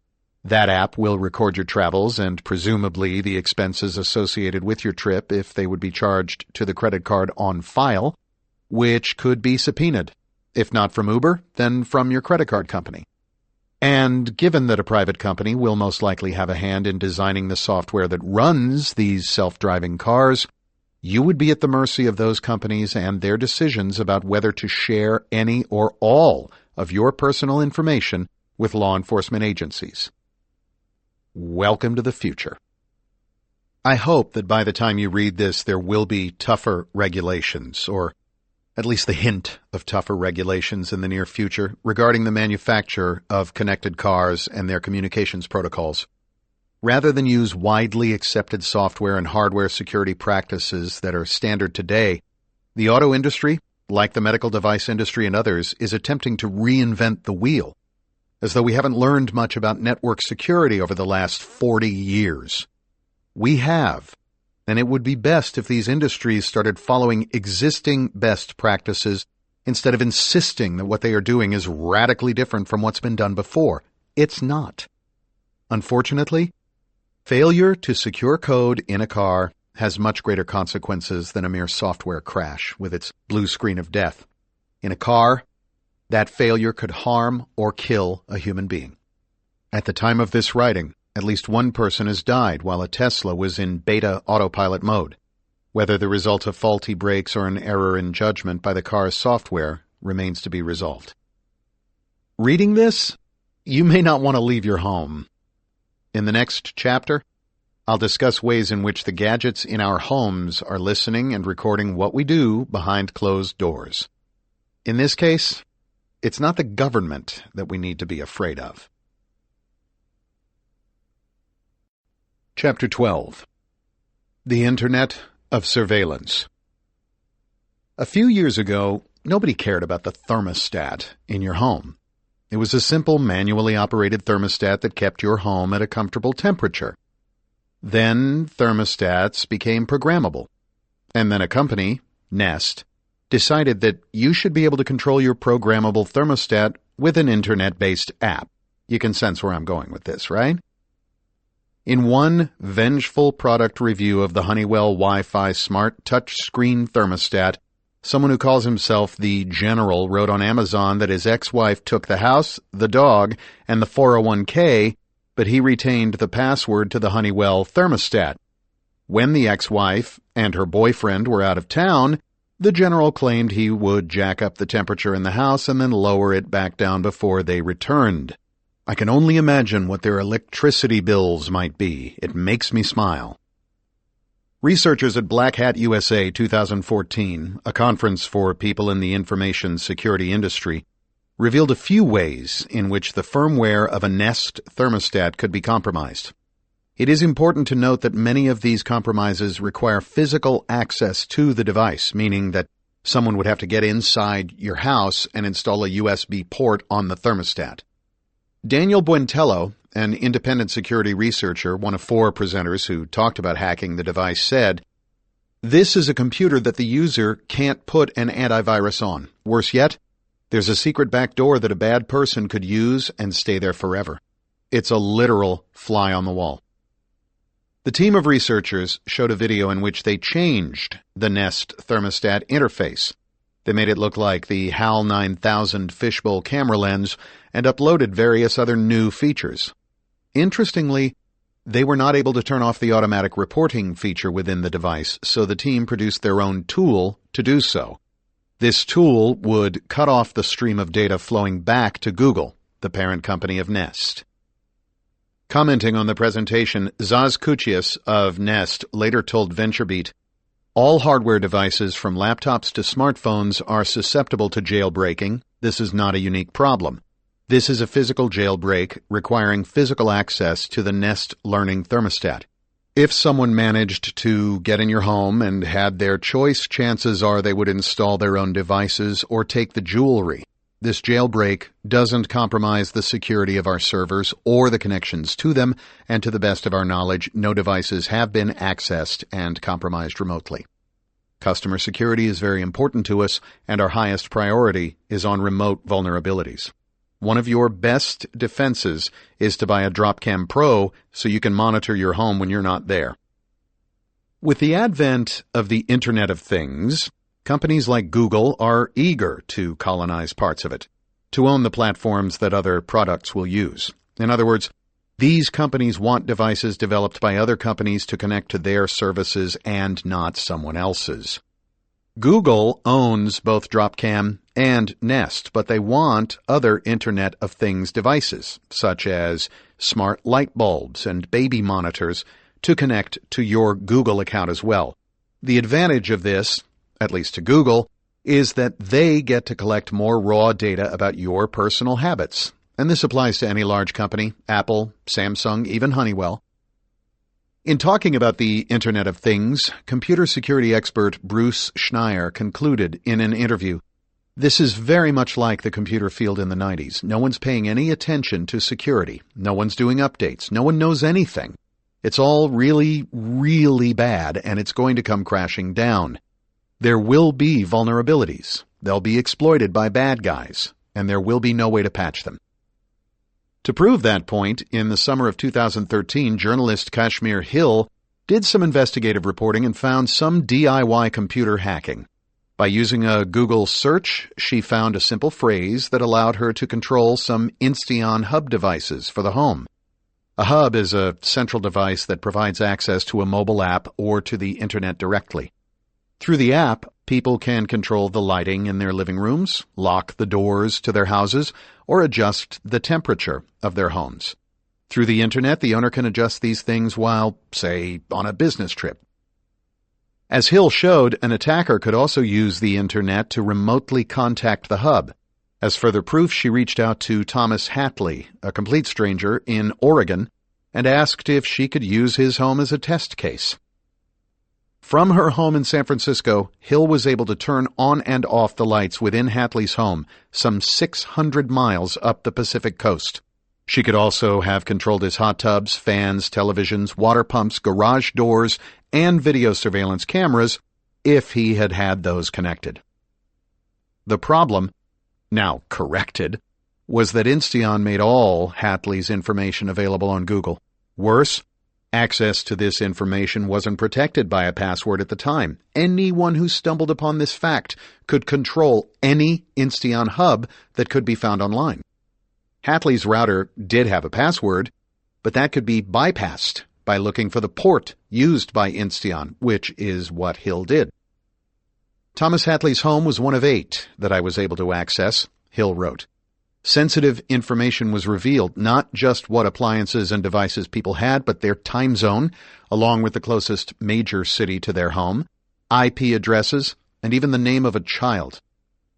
That app will record your travels and presumably the expenses associated with your trip if they would be charged to the credit card on file, which could be subpoenaed, if not from Uber, then from your credit card company. And given that a private company will most likely have a hand in designing the software that runs these self-driving cars, you would be at the mercy of those companies and their decisions about whether to share any or all of your personal information with law enforcement agencies. Welcome to the future. I hope that by the time you read this, there will be tougher regulations, or at least the hint of tougher regulations in the near future regarding the manufacture of connected cars and their communications protocols. Rather than use widely accepted software and hardware security practices that are standard today, the auto industry, like the medical device industry and others, is attempting to reinvent the wheel, as though we haven't learned much about network security over the last 40 years. We have, and it would be best if these industries started following existing best practices instead of insisting that what they are doing is radically different from what's been done before. It's not. Unfortunately, failure to secure code in a car has much greater consequences than a mere software crash with its blue screen of death. In a car, that failure could harm or kill a human being. At the time of this writing, at least one person has died while a Tesla was in beta autopilot mode. Whether the result of faulty brakes or an error in judgment by the car's software remains to be resolved. Reading this, you may not want to leave your home. In the next chapter, I'll discuss ways in which the gadgets in our homes are listening and recording what we do behind closed doors. In this case, it's not the government that we need to be afraid of. Chapter 12. The Internet of Surveillance. A few years ago, nobody cared about the thermostat in your home. It was a simple manually operated thermostat that kept your home at a comfortable temperature. Then thermostats became programmable. And then a company, Nest, decided that you should be able to control your programmable thermostat with an internet-based app. You can sense where I'm going with this, right? In one vengeful product review of the Honeywell Wi-Fi Smart Touchscreen Thermostat, someone who calls himself the General wrote on Amazon that his ex-wife took the house, the dog, and the 401k, but he retained the password to the Honeywell thermostat. When the ex-wife and her boyfriend were out of town, the general claimed he would jack up the temperature in the house and then lower it back down before they returned. I can only imagine what their electricity bills might be. It makes me smile. Researchers at Black Hat USA 2014, a conference for people in the information security industry, revealed a few ways in which the firmware of a Nest thermostat could be compromised. It is important to note that many of these compromises require physical access to the device, meaning that someone would have to get inside your house and install a USB port on the thermostat. Daniel Buentello, an independent security researcher, one of 4 presenters who talked about hacking the device, said, "This is a computer that the user can't put an antivirus on. Worse yet, there's a secret backdoor that a bad person could use and stay there forever. It's a literal fly on the wall." The team of researchers showed a video in which they changed the Nest thermostat interface. They made it look like the HAL 9000 fishbowl camera lens and uploaded various other new features. Interestingly, they were not able to turn off the automatic reporting feature within the device, so the team produced their own tool to do so. This tool would cut off the stream of data flowing back to Google, the parent company of Nest. Commenting on the presentation, Zaz Kuchias of Nest later told VentureBeat, "All hardware devices from laptops to smartphones are susceptible to jailbreaking. This is not a unique problem. This is a physical jailbreak requiring physical access to the Nest Learning thermostat. If someone managed to get in your home and had their choice, chances are they would install their own devices or take the jewelry. This jailbreak doesn't compromise the security of our servers or the connections to them, and to the best of our knowledge, no devices have been accessed and compromised remotely. Customer security is very important to us, and our highest priority is on remote vulnerabilities. One of your best defenses is to buy a Dropcam Pro so you can monitor your home when you're not there." With the advent of the Internet of Things, companies like Google are eager to colonize parts of it, to own the platforms that other products will use. In other words, these companies want devices developed by other companies to connect to their services and not someone else's. Google owns both Dropcam and Nest, but they want other Internet of Things devices, such as smart light bulbs and baby monitors, to connect to your Google account as well. The advantage of this, at least to Google, is that they get to collect more raw data about your personal habits. And this applies to any large company, Apple, Samsung, even Honeywell. In talking about the Internet of Things, computer security expert Bruce Schneier concluded in an interview, "This is very much like the computer field in the 90s. No one's paying any attention to security. No one's doing updates. No one knows anything. It's all really, really bad, and it's going to come crashing down. There will be vulnerabilities. They'll be exploited by bad guys, and there will be no way to patch them." To prove that point, in the summer of 2013, journalist Kashmir Hill did some investigative reporting and found some DIY computer hacking. By using a Google search, she found a simple phrase that allowed her to control some Insteon hub devices for the home. A hub is a central device that provides access to a mobile app or to the Internet directly. Through the app, people can control the lighting in their living rooms, lock the doors to their houses, or adjust the temperature of their homes. Through the Internet, the owner can adjust these things while, say, on a business trip. As Hill showed, an attacker could also use the Internet to remotely contact the hub. As further proof, she reached out to Thomas Hatley, a complete stranger in Oregon, and asked if she could use his home as a test case. From her home in San Francisco, Hill was able to turn on and off the lights within Hatley's home, some 600 miles up the Pacific coast. She could also have controlled his hot tubs, fans, televisions, water pumps, garage doors, and video surveillance cameras if he had had those connected. The problem, now corrected, was that Insteon made all Hatley's information available on Google. Worse, access to this information wasn't protected by a password at the time. Anyone who stumbled upon this fact could control any Insteon hub that could be found online. Hatley's router did have a password, but that could be bypassed by looking for the port used by Insteon, which is what Hill did. Thomas Hatley's home was one of 8 that I was able to access, Hill wrote. Sensitive information was revealed, not just what appliances and devices people had, but their time zone, along with the closest major city to their home, IP addresses, and even the name of a child.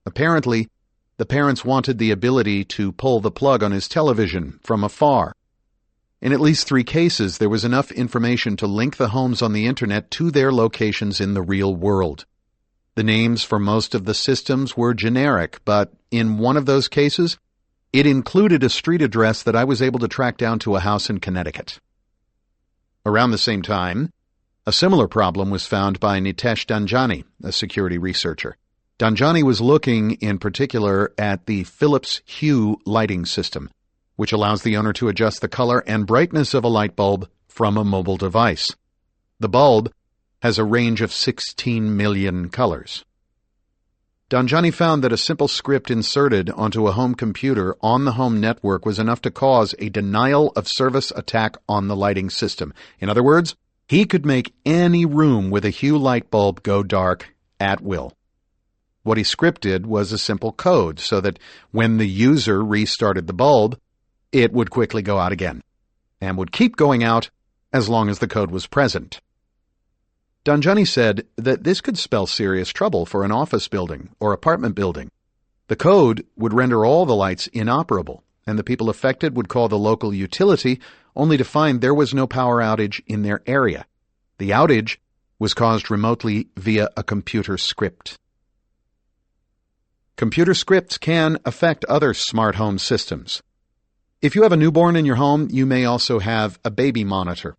Apparently, the parents wanted the ability to pull the plug on his television from afar. In at least 3 cases, there was enough information to link the homes on the internet to their locations in the real world. The names for most of the systems were generic, but in one of those cases, it included a street address that I was able to track down to a house in Connecticut. Around the same time, a similar problem was found by Nitesh Dhanjani, a security researcher. Dhanjani was looking in particular at the Philips Hue lighting system, which allows the owner to adjust the color and brightness of a light bulb from a mobile device. The bulb has a range of 16 million colors. Dhanjani found that a simple script inserted onto a home computer on the home network was enough to cause a denial of service attack on the lighting system. In other words, he could make any room with a Hue light bulb go dark at will. What he scripted was a simple code so that when the user restarted the bulb, it would quickly go out again, and would keep going out as long as the code was present. Dhanjani said that this could spell serious trouble for an office building or apartment building. The code would render all the lights inoperable, and the people affected would call the local utility only to find there was no power outage in their area. The outage was caused remotely via a computer script. Computer scripts can affect other smart home systems. If you have a newborn in your home, you may also have a baby monitor.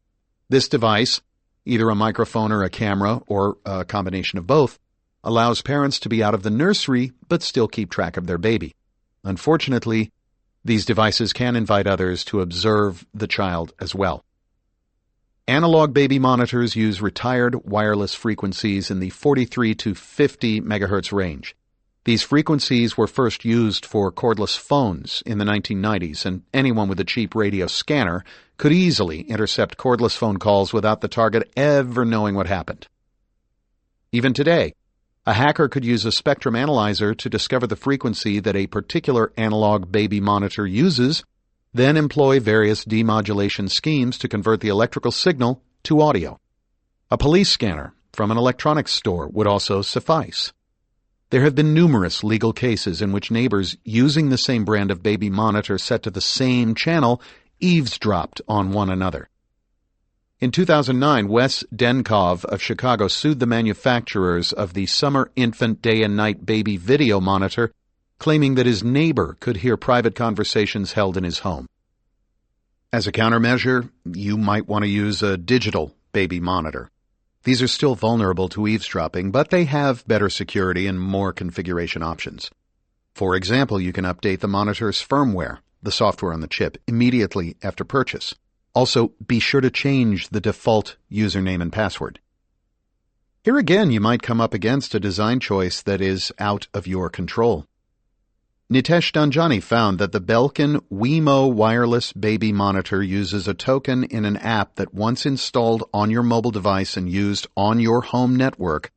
This device, either a microphone or a camera, or a combination of both, allows parents to be out of the nursery but still keep track of their baby. Unfortunately, these devices can invite others to observe the child as well. Analog baby monitors use retired wireless frequencies in the 43 to 50 megahertz range. These frequencies were first used for cordless phones in the 1990s, and anyone with a cheap radio scanner could easily intercept cordless phone calls without the target ever knowing what happened. Even today, a hacker could use a spectrum analyzer to discover the frequency that a particular analog baby monitor uses, then employ various demodulation schemes to convert the electrical signal to audio. A police scanner from an electronics store would also suffice. There have been numerous legal cases in which neighbors using the same brand of baby monitor set to the same channel eavesdropped on one another. In 2009, Wes Denkov of Chicago sued the manufacturers of the Summer Infant Day and Night Baby Video Monitor, claiming that his neighbor could hear private conversations held in his home. As a countermeasure, you might want to use a digital baby monitor. These are still vulnerable to eavesdropping, but they have better security and more configuration options. For example, you can update the monitor's firmware, the software on the chip, immediately after purchase. Also, be sure to change the default username and password. Here again, you might come up against a design choice that is out of your control. Nitesh Dhanjani found that the Belkin Wemo wireless baby monitor uses a token in an app that once installed on your mobile device and used on your home network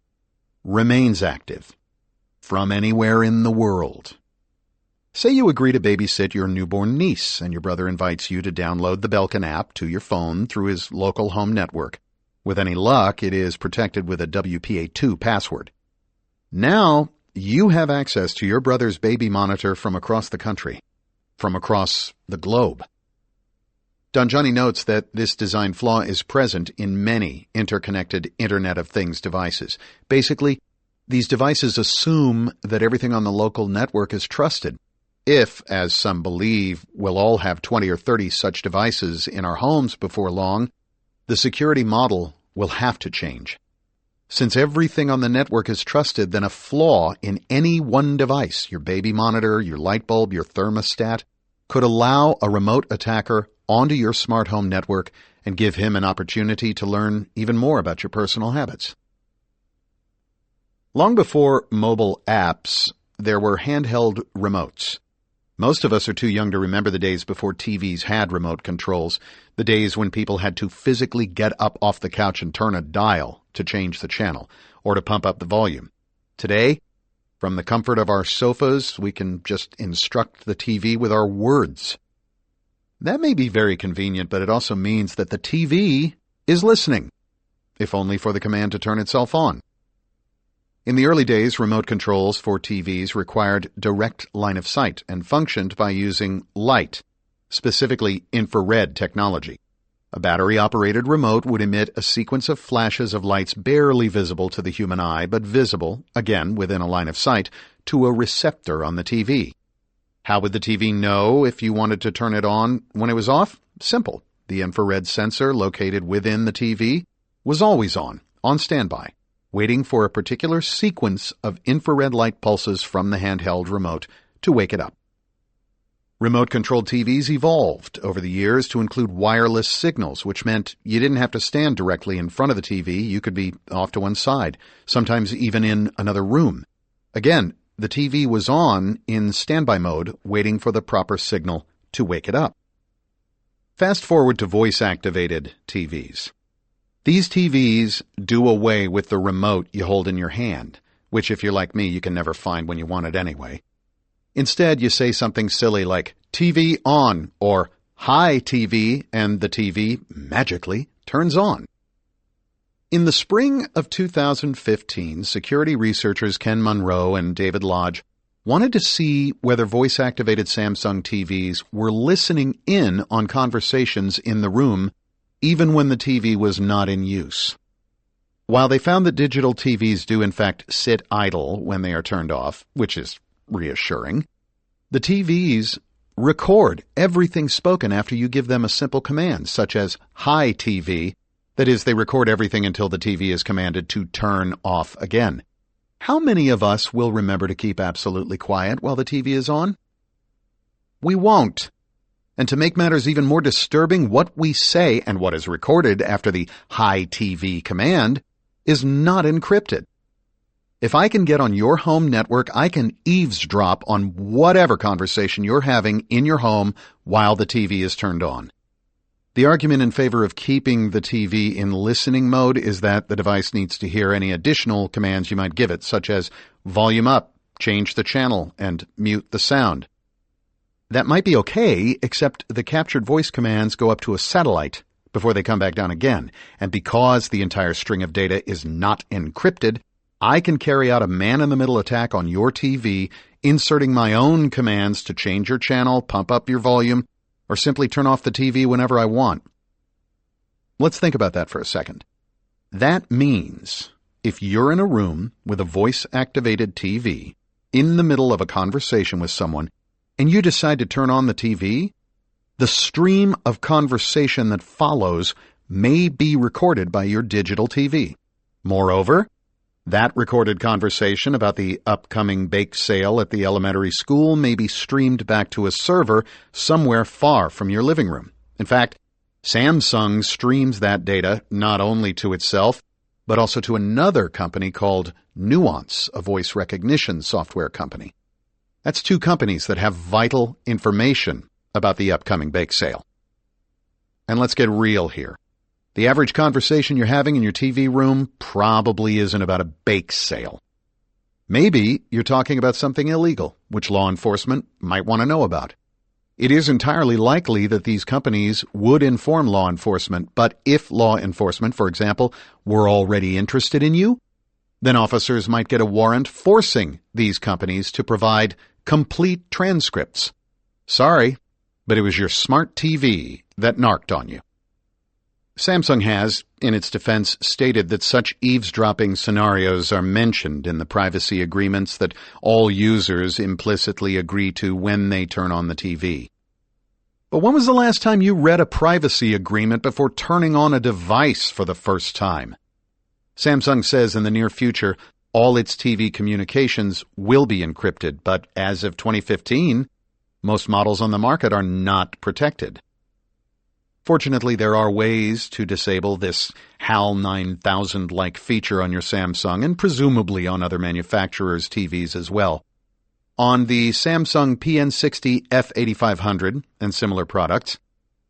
remains active from anywhere in the world. Say you agree to babysit your newborn niece and your brother invites you to download the Belkin app to your phone through his local home network. With any luck, it is protected with a WPA2 password. Now, you have access to your brother's baby monitor from across the country, from across the globe. Dhanjani notes that this design flaw is present in many interconnected Internet of Things devices. Basically, these devices assume that everything on the local network is trusted. If, as some believe, we'll all have 20 or 30 such devices in our homes before long, the security model will have to change. Since everything on the network is trusted, then a flaw in any one device, your baby monitor, your light bulb, your thermostat, could allow a remote attacker onto your smart home network and give him an opportunity to learn even more about your personal habits. Long before mobile apps, there were handheld remotes. Most of us are too young to remember the days before TVs had remote controls, the days when people had to physically get up off the couch and turn a dial to change the channel or to pump up the volume. Today, from the comfort of our sofas, we can just instruct the TV with our words. That may be very convenient, but it also means that the TV is listening, if only for the command to turn itself on. In the early days, remote controls for TVs required direct line of sight and functioned by using light, specifically infrared technology. A battery-operated remote would emit a sequence of flashes of lights barely visible to the human eye, but visible, again within a line of sight, to a receptor on the TV. How would the TV know if you wanted to turn it on when it was off? Simple. The infrared sensor located within the TV was always on standby, waiting for a particular sequence of infrared light pulses from the handheld remote to wake it up. Remote-controlled TVs evolved over the years to include wireless signals, which meant you didn't have to stand directly in front of the TV. You could be off to one side, sometimes even in another room. Again, the TV was on in standby mode, waiting for the proper signal to wake it up. Fast forward to voice-activated TVs. These TVs do away with the remote you hold in your hand, which if you're like me, you can never find when you want it anyway. Instead, you say something silly like, TV on, or hi TV, and the TV magically turns on. In the spring of 2015, security researchers Ken Monroe and David Lodge wanted to see whether voice-activated Samsung TVs were listening in on conversations in the room, even when the TV was not in use. While they found that digital TVs do in fact sit idle when they are turned off, which is reassuring, the TVs record everything spoken after you give them a simple command, such as hi TV. That is, they record everything until the TV is commanded to turn off again. How many of us will remember to keep absolutely quiet while the TV is on? We won't. And to make matters even more disturbing, what we say and what is recorded after the hi TV command is not encrypted. If I can get on your home network, I can eavesdrop on whatever conversation you're having in your home while the TV is turned on. The argument in favor of keeping the TV in listening mode is that the device needs to hear any additional commands you might give it, such as volume up, change the channel, and mute the sound. That might be okay, except the captured voice commands go up to a satellite before they come back down again, and because the entire string of data is not encrypted, I can carry out a man-in-the-middle attack on your TV, inserting my own commands to change your channel, pump up your volume, or simply turn off the TV whenever I want. Let's think about that for a second. That means if you're in a room with a voice-activated TV in the middle of a conversation with someone and you decide to turn on the TV, the stream of conversation that follows may be recorded by your digital TV. Moreover, that recorded conversation about the upcoming bake sale at the elementary school may be streamed back to a server somewhere far from your living room. In fact, Samsung streams that data not only to itself, but also to another company called Nuance, a voice recognition software company. That's two companies that have vital information about the upcoming bake sale. And let's get real here. The average conversation you're having in your TV room probably isn't about a bake sale. Maybe you're talking about something illegal, which law enforcement might want to know about. It is entirely likely that these companies would inform law enforcement, but if law enforcement, for example, were already interested in you, then officers might get a warrant forcing these companies to provide complete transcripts. Sorry, but it was your smart TV that narked on you. Samsung has, in its defense, stated that such eavesdropping scenarios are mentioned in the privacy agreements that all users implicitly agree to when they turn on the TV. But when was the last time you read a privacy agreement before turning on a device for the first time? Samsung says in the near future, all its TV communications will be encrypted, but as of 2015, most models on the market are not protected. Fortunately, there are ways to disable this HAL 9000-like feature on your Samsung and presumably on other manufacturers' TVs as well. On the Samsung PN60 F8500 and similar products,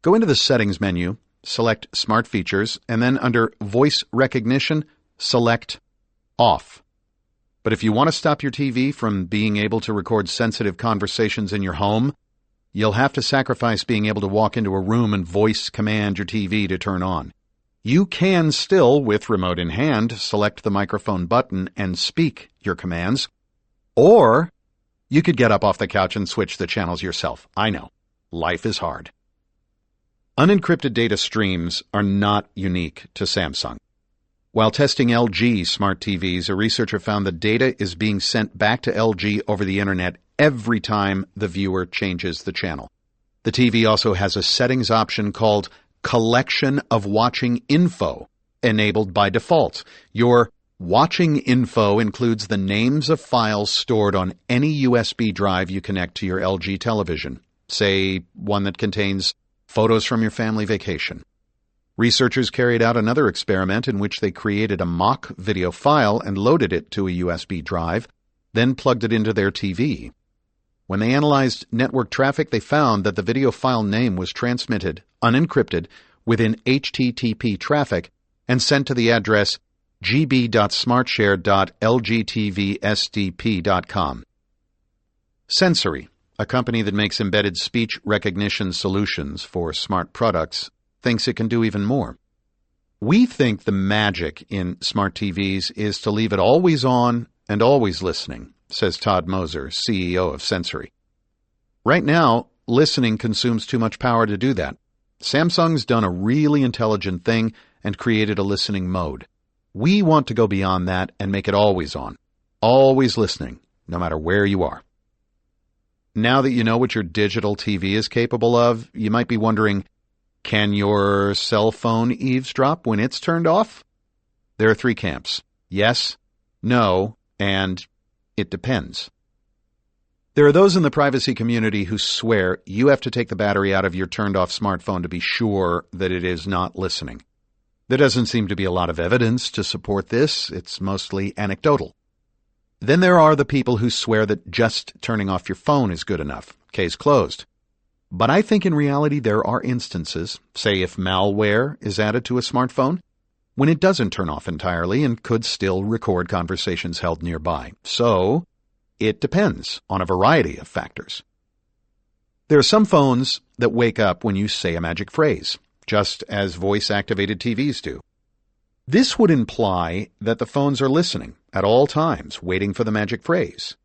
go into the Settings menu, select Smart Features, and then under Voice Recognition, select Off. But if you want to stop your TV from being able to record sensitive conversations in your home, you'll have to sacrifice being able to walk into a room and voice command your TV to turn on. You can still, with remote in hand, select the microphone button and speak your commands, or you could get up off the couch and switch the channels yourself. I know, life is hard. Unencrypted data streams are not unique to Samsung. While testing LG smart TVs, a researcher found the data is being sent back to LG over the internet every time the viewer changes the channel. The TV also has a settings option called Collection of Watching Info, enabled by default. Your watching info includes the names of files stored on any USB drive you connect to your LG television, say one that contains photos from your family vacation. Researchers carried out another experiment in which they created a mock video file and loaded it to a USB drive, then plugged it into their TV. When they analyzed network traffic, they found that the video file name was transmitted, unencrypted, within HTTP traffic and sent to the address gb.smartshare.lgtvsdp.com. Sensory, a company that makes embedded speech recognition solutions for smart products, thinks it can do even more. We think the magic in smart TVs is to leave it always on and always listening, says Todd Moser, CEO of Sensory. Right now, listening consumes too much power to do that. Samsung's done a really intelligent thing and created a listening mode. We want to go beyond that and make it always on, always listening, no matter where you are. Now that you know what your digital TV is capable of, you might be wondering, can your cell phone eavesdrop when it's turned off? There are three camps: yes, no, and it depends. There are those in the privacy community who swear you have to take the battery out of your turned-off smartphone to be sure that it is not listening. There doesn't seem to be a lot of evidence to support this. It's mostly anecdotal. Then there are the people who swear that just turning off your phone is good enough. Case closed. But I think in reality there are instances, say if malware is added to a smartphone, when it doesn't turn off entirely and could still record conversations held nearby. So, it depends on a variety of factors. There are some phones that wake up when you say a magic phrase, just as voice-activated TVs do. This would imply that the phones are listening at all times, waiting for the magic phrase.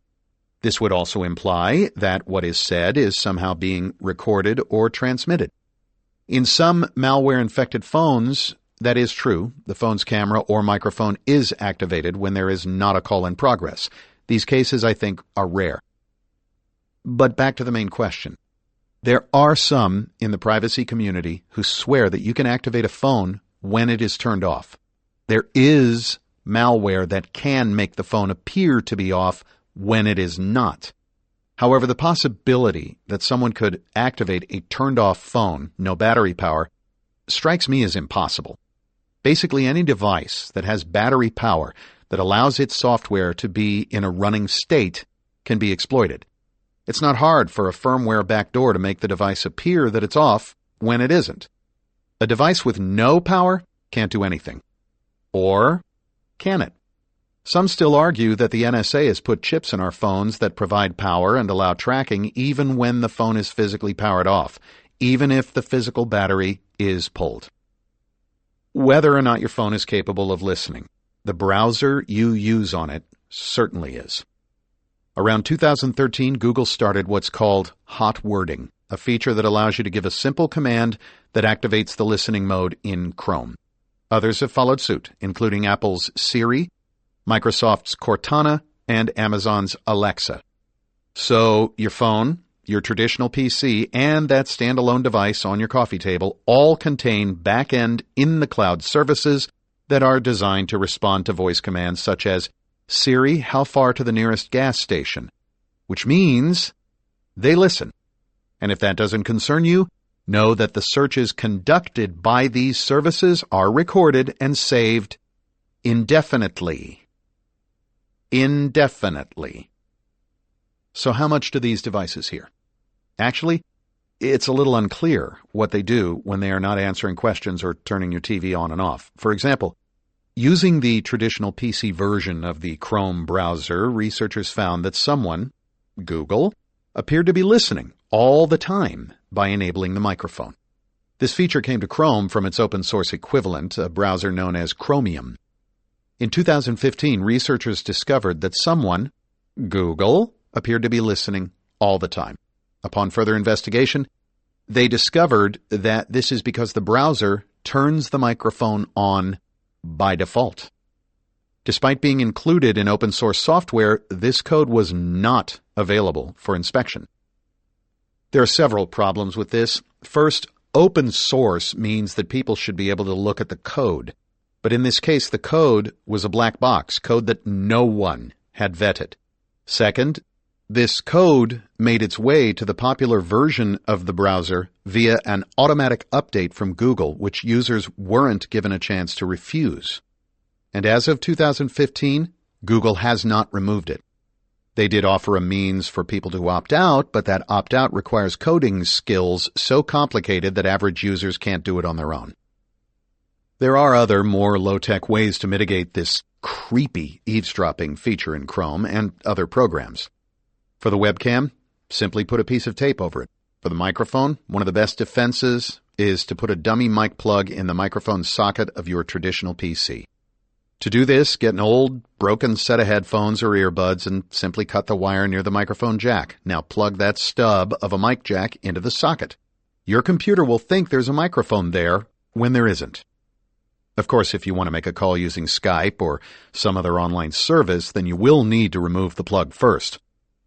This would also imply that what is said is somehow being recorded or transmitted. In some malware-infected phones, that is true. The phone's camera or microphone is activated when there is not a call in progress. These cases, I think, are rare. But back to the main question. There are some in the privacy community who swear that you can activate a phone when it is turned off. There is malware that can make the phone appear to be off when it is not. However, the possibility that someone could activate a turned-off phone, no battery power, strikes me as impossible. Basically, any device that has battery power that allows its software to be in a running state can be exploited. It's not hard for a firmware backdoor to make the device appear that it's off when it isn't. A device with no power can't do anything. Or can it? Some still argue that the NSA has put chips in our phones that provide power and allow tracking even when the phone is physically powered off, even if the physical battery is pulled. Whether or not your phone is capable of listening, the browser you use on it certainly is. Around 2013, Google started what's called hot wording, a feature that allows you to give a simple command that activates the listening mode in Chrome. Others have followed suit, including Apple's Siri, Microsoft's Cortana, and Amazon's Alexa. So your phone, your traditional PC, and that standalone device on your coffee table all contain back-end in-the-cloud services that are designed to respond to voice commands such as Siri, how far to the nearest gas station? Which means they listen. And if that doesn't concern you, know that the searches conducted by these services are recorded and saved indefinitely. Indefinitely. So how much do these devices hear? Actually, it's a little unclear what they do when they are not answering questions or turning your TV on and off. For example, using the traditional PC version of the Chrome browser, researchers found that someone, Google, appeared to be listening all the time by enabling the microphone. This feature came to Chrome from its open-source equivalent, a browser known as Chromium. In 2015, researchers discovered that someone, Google, appeared to be listening all the time. Upon further investigation, they discovered that this is because the browser turns the microphone on by default. Despite being included in open-source software, this code was not available for inspection. There are several problems with this. First, open source means that people should be able to look at the code. But in this case, the code was a black box, code that no one had vetted. Second, this code made its way to the popular version of the browser via an automatic update from Google, which users weren't given a chance to refuse. And as of 2015, Google has not removed it. They did offer a means for people to opt out, but that opt-out requires coding skills so complicated that average users can't do it on their own. There are other, more low-tech ways to mitigate this creepy eavesdropping feature in Chrome and other programs. For the webcam, simply put a piece of tape over it. For the microphone, one of the best defenses is to put a dummy mic plug in the microphone socket of your traditional PC. To do this, get an old, broken set of headphones or earbuds and simply cut the wire near the microphone jack. Now plug that stub of a mic jack into the socket. Your computer will think there's a microphone there when there isn't. Of course, if you want to make a call using Skype or some other online service, then you will need to remove the plug first.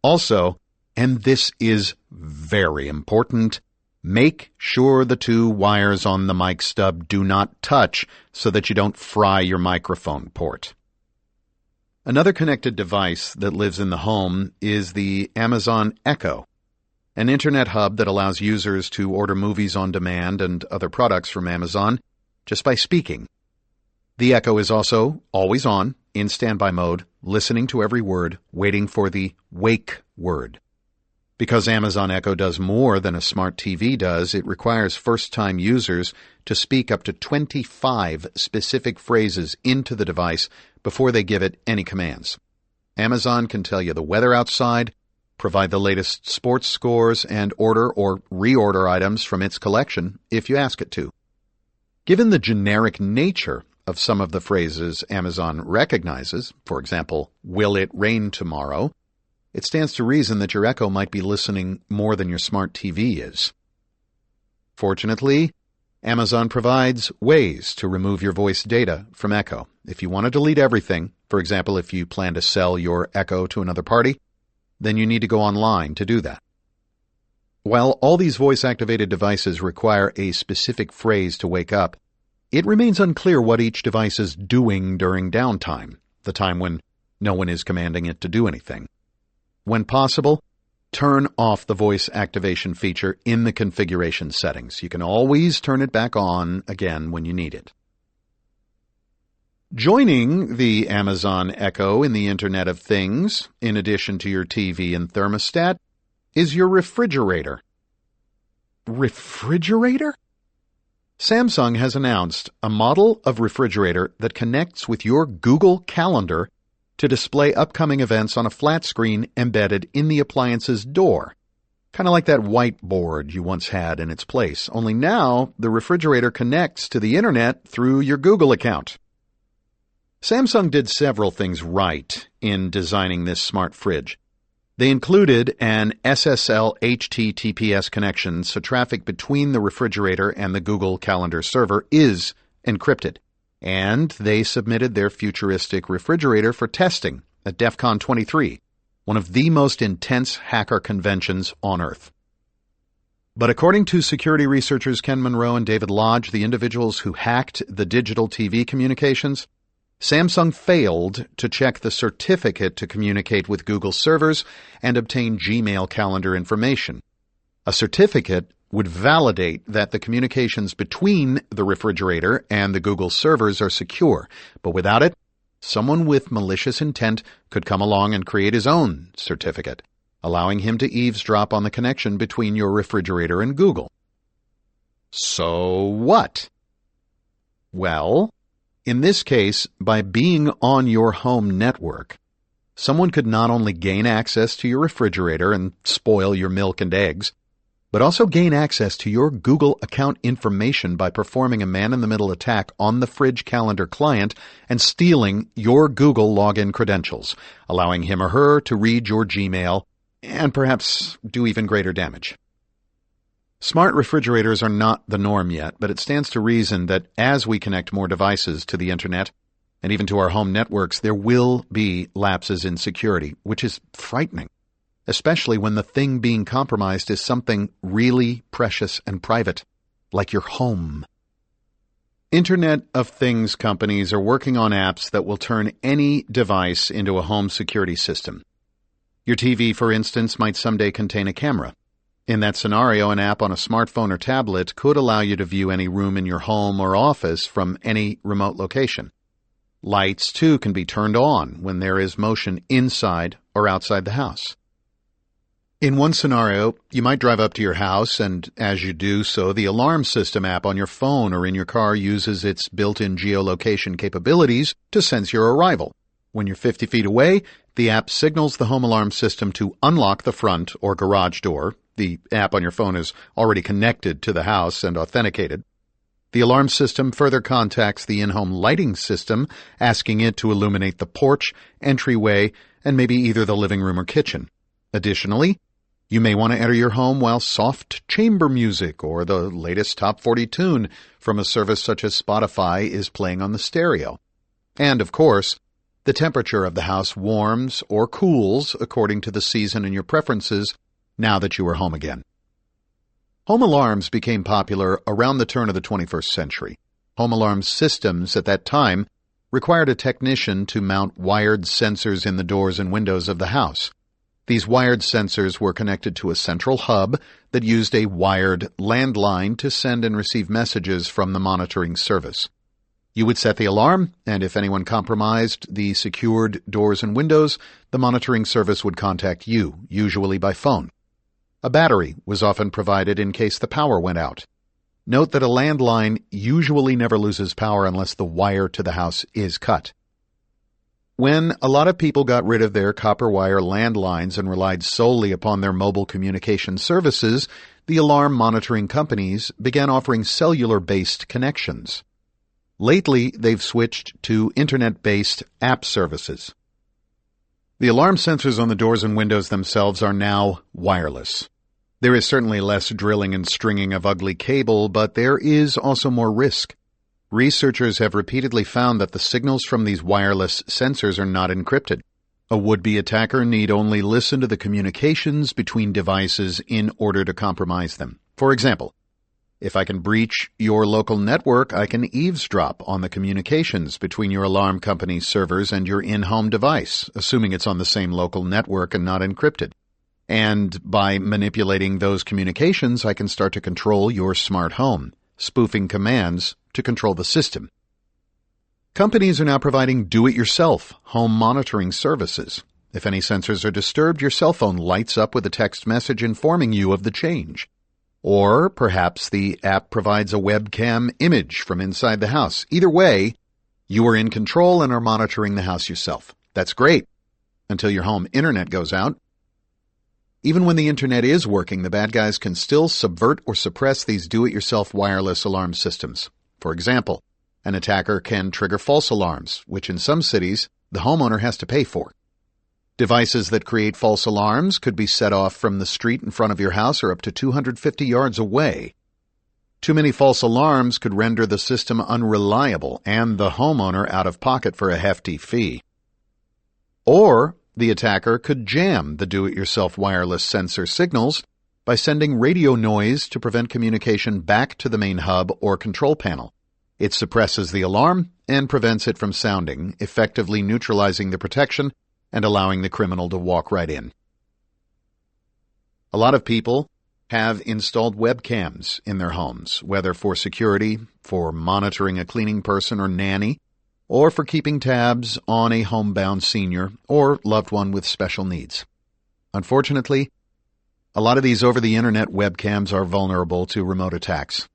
Also, and this is very important, make sure the two wires on the mic stub do not touch so that you don't fry your microphone port. Another connected device that lives in the home is the Amazon Echo, an internet hub that allows users to order movies on demand and other products from Amazon just by speaking. The Echo is also always on, in standby mode, listening to every word, waiting for the wake word. Because Amazon Echo does more than a smart TV does, it requires first-time users to speak up to 25 specific phrases into the device before they give it any commands. Amazon can tell you the weather outside, provide the latest sports scores, and order or reorder items from its collection if you ask it to. Given the generic nature of some of the phrases Amazon recognizes, for example, "Will it rain tomorrow?" it stands to reason that your Echo might be listening more than your smart TV is. Fortunately, Amazon provides ways to remove your voice data from Echo. If you want to delete everything, for example, if you plan to sell your Echo to another party, then you need to go online to do that. While all these voice-activated devices require a specific phrase to wake up, it remains unclear what each device is doing during downtime, the time when no one is commanding it to do anything. When possible, turn off the voice activation feature in the configuration settings. You can always turn it back on again when you need it. Joining the Amazon Echo in the Internet of Things, in addition to your TV and thermostat, is your refrigerator. Refrigerator? Samsung has announced a model of refrigerator that connects with your Google Calendar to display upcoming events on a flat screen embedded in the appliance's door. Kind of like that whiteboard you once had in its place, only now the refrigerator connects to the internet through your Google account. Samsung did several things right in designing this smart fridge. They included an SSL HTTPS connection, so traffic between the refrigerator and the Google Calendar server is encrypted. And they submitted their futuristic refrigerator for testing at DEF CON 23, one of the most intense hacker conventions on Earth. But according to security researchers Ken Monroe and David Lodge, the individuals who hacked the digital TV communications, Samsung failed to check the certificate to communicate with Google servers and obtain Gmail calendar information. A certificate would validate that the communications between the refrigerator and the Google servers are secure, but without it, someone with malicious intent could come along and create his own certificate. allowing him to eavesdrop on the connection between your refrigerator and Google. So what? Well, in this case, by being on your home network, someone could not only gain access to your refrigerator and spoil your milk and eggs, but also gain access to your Google account information by performing a man-in-the-middle attack on the Fridge Calendar client and stealing your Google login credentials, allowing him or her to read your Gmail and perhaps do even greater damage. Smart refrigerators are not the norm yet, but it stands to reason that as we connect more devices to the Internet and even to our home networks, there will be lapses in security, which is frightening, especially when the thing being compromised is something really precious and private, like your home. Internet of Things companies are working on apps that will turn any device into a home security system. Your TV, for instance, might someday contain a camera. In that scenario, an app on a smartphone or tablet could allow you to view any room in your home or office from any remote location. Lights, too, can be turned on when there is motion inside or outside the house. In one scenario, you might drive up to your house, and as you do so, the alarm system app on your phone or in your car uses its built-in geolocation capabilities to sense your arrival. When you're 50 feet away, the app signals the home alarm system to unlock the front or garage door. The app on your phone is already connected to the house and authenticated. The alarm system further contacts the in-home lighting system, asking it to illuminate the porch, entryway, and maybe either the living room or kitchen. Additionally, you may want to enter your home while soft chamber music or the latest Top 40 tune from a service such as Spotify is playing on the stereo. And, of course, the temperature of the house warms or cools according to the season and your preferences now that you are home again. Home alarms became popular around the turn of the 21st century. Home alarm systems at that time required a technician to mount wired sensors in the doors and windows of the house. These wired sensors were connected to a central hub that used a wired landline to send and receive messages from the monitoring service. You would set the alarm, and if anyone compromised the secured doors and windows, the monitoring service would contact you, usually by phone. A battery was often provided in case the power went out. Note that a landline usually never loses power unless the wire to the house is cut. When a lot of people got rid of their copper wire landlines and relied solely upon their mobile communication services, the alarm monitoring companies began offering cellular-based connections. Lately, they've switched to Internet-based app services. The alarm sensors on the doors and windows themselves are now wireless. There is certainly less drilling and stringing of ugly cable, but there is also more risk. Researchers have repeatedly found that the signals from these wireless sensors are not encrypted. A would-be attacker need only listen to the communications between devices in order to compromise them. For example, if I can breach your local network, I can eavesdrop on the communications between your alarm company's servers and your in-home device, assuming it's on the same local network and not encrypted. And by manipulating those communications, I can start to control your smart home, spoofing commands to control the system. Companies are now providing do-it-yourself home monitoring services. If any sensors are disturbed, your cell phone lights up with a text message informing you of the change. Or perhaps the app provides a webcam image from inside the house. Either way, you are in control and are monitoring the house yourself. That's great, until your home internet goes out. Even when the internet is working, the bad guys can still subvert or suppress these do-it-yourself wireless alarm systems. For example, an attacker can trigger false alarms, which in some cities the homeowner has to pay for. Devices that create false alarms could be set off from the street in front of your house or up to 250 yards away. Too many false alarms could render the system unreliable and the homeowner out of pocket for a hefty fee. Or the attacker could jam the do-it-yourself wireless sensor signals by sending radio noise to prevent communication back to the main hub or control panel. It suppresses the alarm and prevents it from sounding, effectively neutralizing the protection and allowing the criminal to walk right in. A lot of people have installed webcams in their homes, whether for security, for monitoring a cleaning person or nanny, or for keeping tabs on a homebound senior or loved one with special needs. Unfortunately, a lot of these over-the-internet webcams are vulnerable to remote attacks.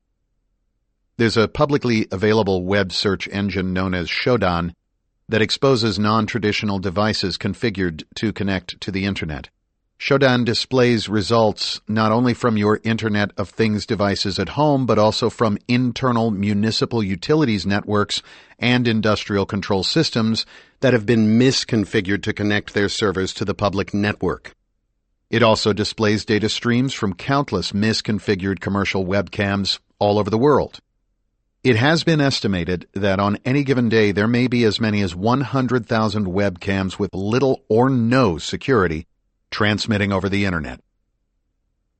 There's a publicly available web search engine known as Shodan that exposes non-traditional devices configured to connect to the Internet. Shodan displays results not only from your Internet of Things devices at home, but also from internal municipal utilities networks and industrial control systems that have been misconfigured to connect their servers to the public network. It also displays data streams from countless misconfigured commercial webcams all over the world. It has been estimated that on any given day there may be as many as 100,000 webcams with little or no security transmitting over the Internet.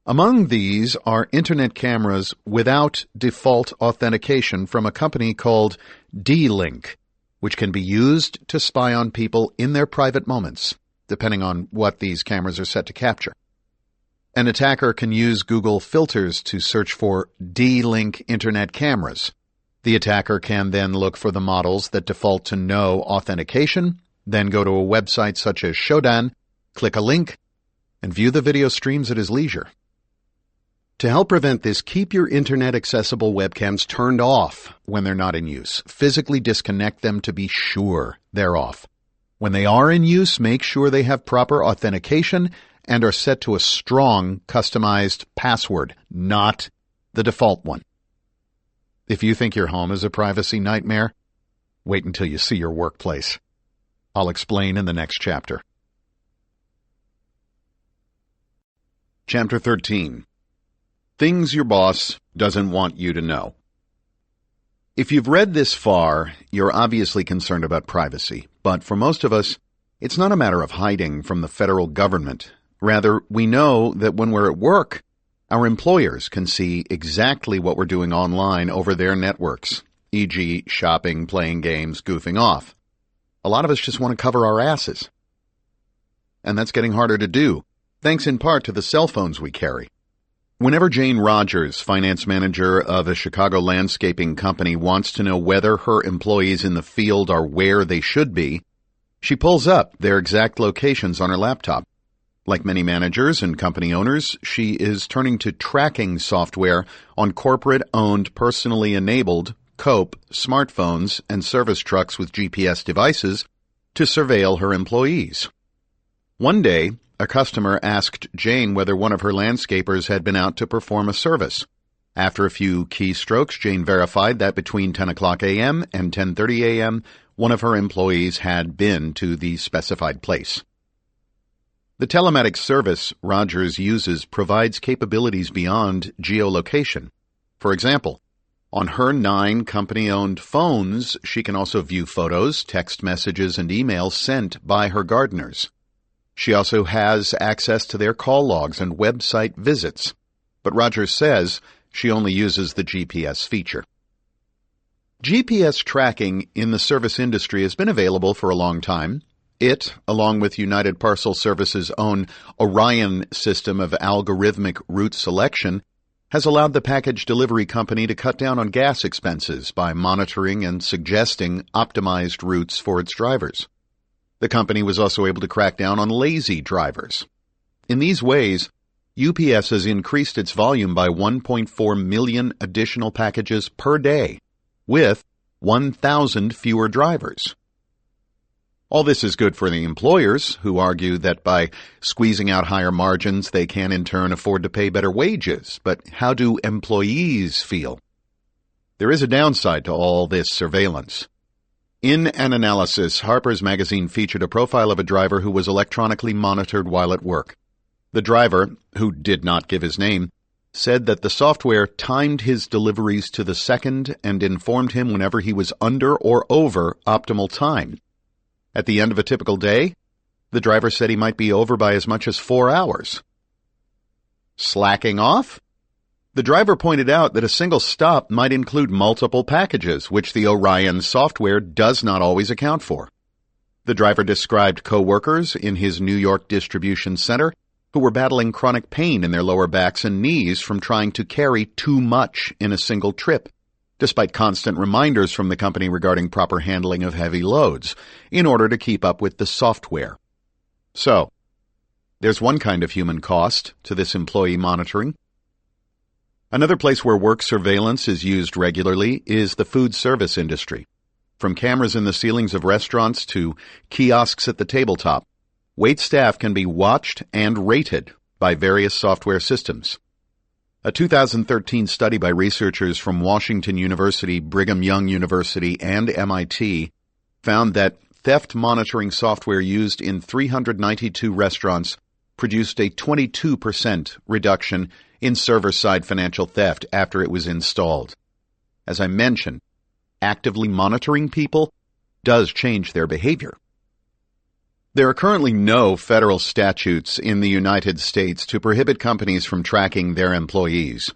Among these are Internet cameras without default authentication from a company called D-Link, which can be used to spy on people in their private moments, depending on what these cameras are set to capture. An attacker can use Google filters to search for D-Link Internet cameras. The attacker can then look for the models that default to no authentication, then go to a website such as Shodan, click a link, and view the video streams at his leisure. To help prevent this, keep your Internet-accessible webcams turned off when they're not in use. Physically disconnect them to be sure they're off. When they are in use, make sure they have proper authentication and are set to a strong, customized password, not the default one. If you think your home is a privacy nightmare, wait until you see your workplace. I'll explain in the next chapter. Chapter 13. Things your boss doesn't want you to know. If you've read this far, you're obviously concerned about privacy, but for most of us, it's not a matter of hiding from the federal government. Rather, we know that when we're at work, our employers can see exactly what we're doing online over their networks, e.g., shopping, playing games, goofing off. A lot of us just want to cover our asses. And that's getting harder to do, thanks in part to the cell phones we carry. Whenever Jane Rogers, finance manager of a Chicago landscaping company, wants to know whether her employees in the field are where they should be, she pulls up their exact locations on her laptop. Like many managers and company owners, she is turning to tracking software on corporate-owned, personally enabled COPE smartphones and service trucks with GPS devices to surveil her employees. One day, a customer asked Jane whether one of her landscapers had been out to perform a service. After a few keystrokes, Jane verified that between 10 o'clock a.m. and 10:30 a.m., one of her employees had been to the specified place. The telematics service Rogers uses provides capabilities beyond geolocation. For example, on her 9 company-owned phones, she can also view photos, text messages, and emails sent by her gardeners. She also has access to their call logs and website visits, but Rogers says she only uses the GPS feature. GPS tracking in the service industry has been available for a long time. It, along with United Parcel Service's own Orion system of algorithmic route selection, has allowed the package delivery company to cut down on gas expenses by monitoring and suggesting optimized routes for its drivers. The company was also able to crack down on lazy drivers. In these ways, UPS has increased its volume by 1.4 million additional packages per day, with 1,000 fewer drivers. All this is good for the employers, who argue that by squeezing out higher margins, they can in turn afford to pay better wages. But how do employees feel? There is a downside to all this surveillance. In an analysis, Harper's Magazine featured a profile of a driver who was electronically monitored while at work. The driver, who did not give his name, said that the software timed his deliveries to the second and informed him whenever he was under or over optimal time. At the end of a typical day, the driver said he might be over by as much as 4 hours. Slacking off? The driver pointed out that a single stop might include multiple packages, which the Orion software does not always account for. The driver described co-workers in his New York distribution center who were battling chronic pain in their lower backs and knees from trying to carry too much in a single trip, despite constant reminders from the company regarding proper handling of heavy loads, in order to keep up with the software. So, There's one kind of human cost to this employee monitoring. Another place where work surveillance is used regularly is the food service industry. From cameras in the ceilings of restaurants to kiosks at the tabletop, wait staff can be watched and rated by various software systems. A 2013 study by researchers from Washington University, Brigham Young University, and MIT found that theft monitoring software used in 392 restaurants produced a 22% reduction in server-side financial theft after it was installed. As I mentioned, actively monitoring people does change their behavior. There are currently no federal statutes in the United States to prohibit companies from tracking their employees.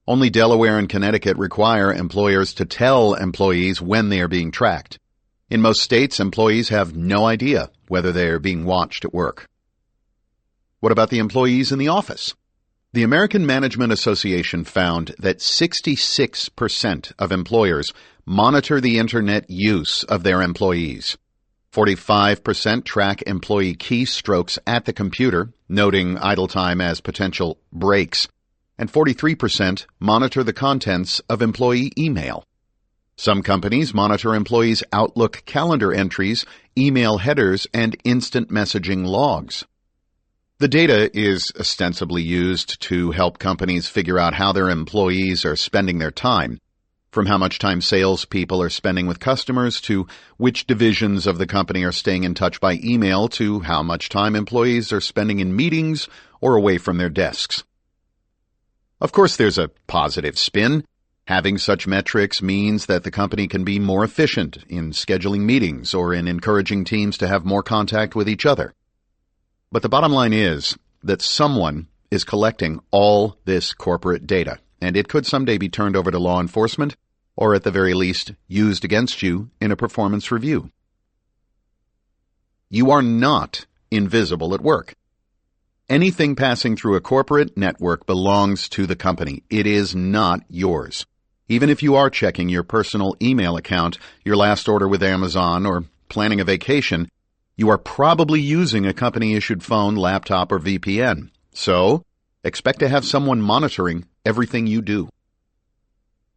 Only Delaware and Connecticut require employers to tell employees when they are being tracked. In most states, employees have no idea whether they are being watched at work. What about the employees in the office? The American Management Association found that 66% of employers monitor the Internet use of their employees. 45% track employee keystrokes at the computer, noting idle time as potential breaks, and 43% monitor the contents of employee email. Some companies monitor employees' Outlook calendar entries, email headers, and instant messaging logs. The data is ostensibly used to help companies figure out how their employees are spending their time, from how much time salespeople are spending with customers to which divisions of the company are staying in touch by email to how much time employees are spending in meetings or away from their desks. Of course, there's a positive spin. Having such metrics means that the company can be more efficient in scheduling meetings or in encouraging teams to have more contact with each other. But the bottom line is that someone is collecting all this corporate data, and it could someday be turned over to law enforcement, or at the very least, used against you in a performance review. You are not invisible at work. Anything passing through a corporate network belongs to the company. It is not yours. Even if you are checking your personal email account, your last order with Amazon, or planning a vacation, you are probably using a company-issued phone, laptop, or VPN. So, expect to have someone monitoring everything you do.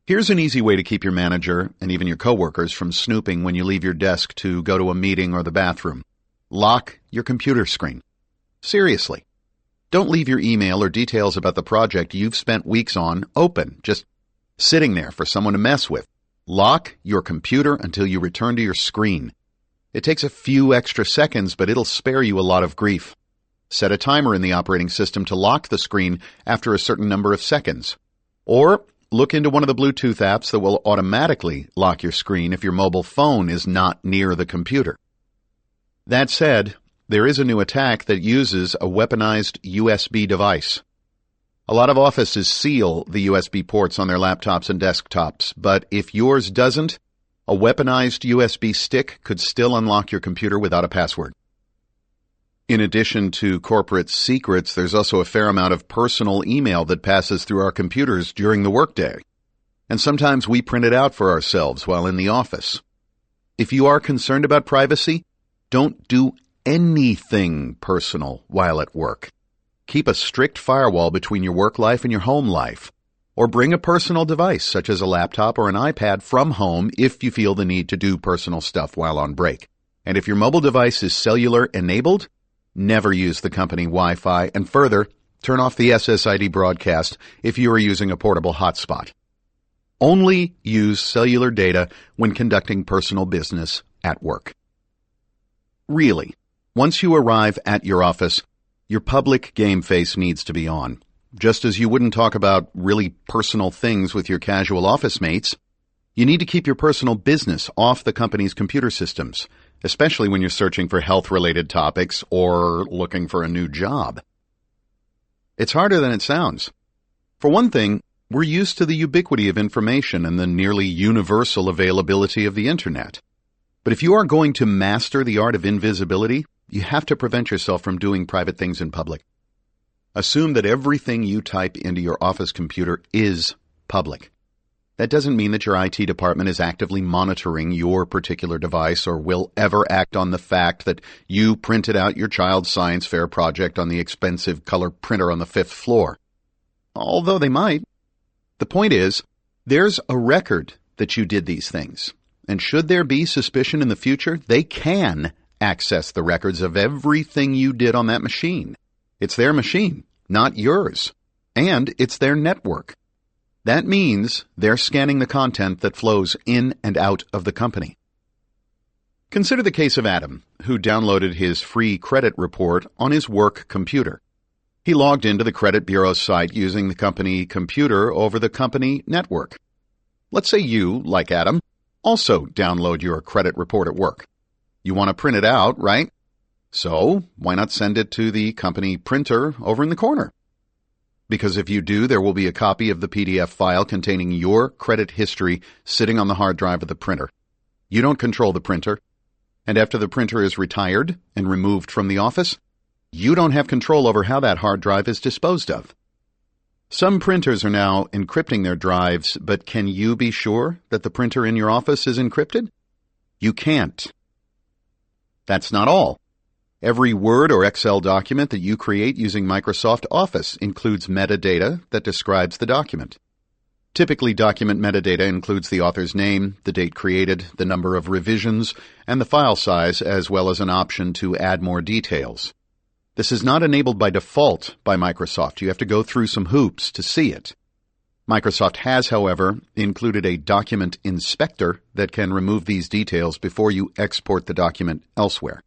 Here's an easy way to keep your manager and even your coworkers from snooping when you leave your desk to go to a meeting or the bathroom. Lock your computer screen. Seriously. Don't leave your email or details about the project you've spent weeks on open, just sitting there for someone to mess with. Lock your computer until you return to your screen. It takes a few extra seconds, but it'll spare you a lot of grief. Set a timer in the operating system to lock the screen after a certain number of seconds. Or look into one of the Bluetooth apps that will automatically lock your screen if your mobile phone is not near the computer. That said, there is a new attack that uses a weaponized USB device. A lot of offices seal the USB ports on their laptops and desktops, but if yours doesn't, a weaponized USB stick could still unlock your computer without a password. In addition to corporate secrets, there's also a fair amount of personal email that passes through our computers during the workday. And sometimes we print it out for ourselves while in the office. If you are concerned about privacy, don't do anything personal while at work. Keep a strict firewall between your work life and your home life. Or bring a personal device, such as a laptop or an iPad, from home if you feel the need to do personal stuff while on break. And if your mobile device is cellular-enabled, never use the company Wi-Fi, and further, turn off the SSID broadcast if you are using a portable hotspot. Only use cellular data when conducting personal business at work. Really, once you arrive at your office, your public game face needs to be on. Just as you wouldn't talk about really personal things with your casual office mates, you need to keep your personal business off the company's computer systems, especially when you're searching for health-related topics or looking for a new job. It's harder than it sounds. For one thing, we're used to the ubiquity of information and the nearly universal availability of the Internet. But if you are going to master the art of invisibility, you have to prevent yourself from doing private things in public. Assume that everything you type into your office computer is public. That doesn't mean that your IT department is actively monitoring your particular device or will ever act on the fact that you printed out your child's science fair project on the expensive color printer on the 5th floor. Although they might. The point is, there's a record that you did these things. And should there be suspicion in the future, they can access the records of everything you did on that machine. It's their machine, not yours. And it's their network. That means they're scanning the content that flows in and out of the company. Consider the case of Adam, who downloaded his free credit report on his work computer. He logged into the credit bureau's site using the company computer over the company network. Let's say you, like Adam, also download your credit report at work. You want to print it out, right? So, why not send it to the company printer over in the corner? Because if you do, there will be a copy of the PDF file containing your credit history sitting on the hard drive of the printer. You don't control the printer, and after the printer is retired and removed from the office, you don't have control over how that hard drive is disposed of. Some printers are now encrypting their drives, but can you be sure that the printer in your office is encrypted? You can't. That's not all. Every Word or Excel document that you create using Microsoft Office includes metadata that describes the document. Typically, document metadata includes the author's name, the date created, the number of revisions, and the file size, as well as an option to add more details. This is not enabled by default by Microsoft. You have to go through some hoops to see it. Microsoft has, however, included a document inspector that can remove these details before you export the document elsewhere.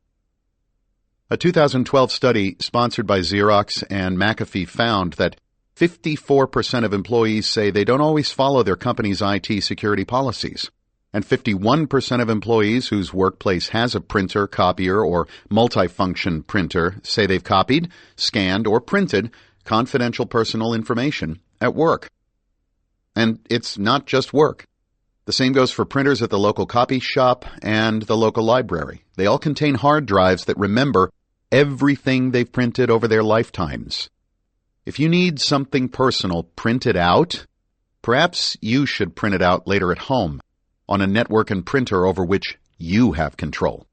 A 2012 study sponsored by Xerox and McAfee found that 54% of employees say they don't always follow their company's IT security policies, and 51% of employees whose workplace has a printer, copier, or multifunction printer say they've copied, scanned, or printed confidential personal information at work. And it's not just work. The same goes for printers at the local copy shop and the local library. They all contain hard drives that remember everything they've printed over their lifetimes. If you need something personal printed out, perhaps you should print it out later at home on a network and printer over which you have control.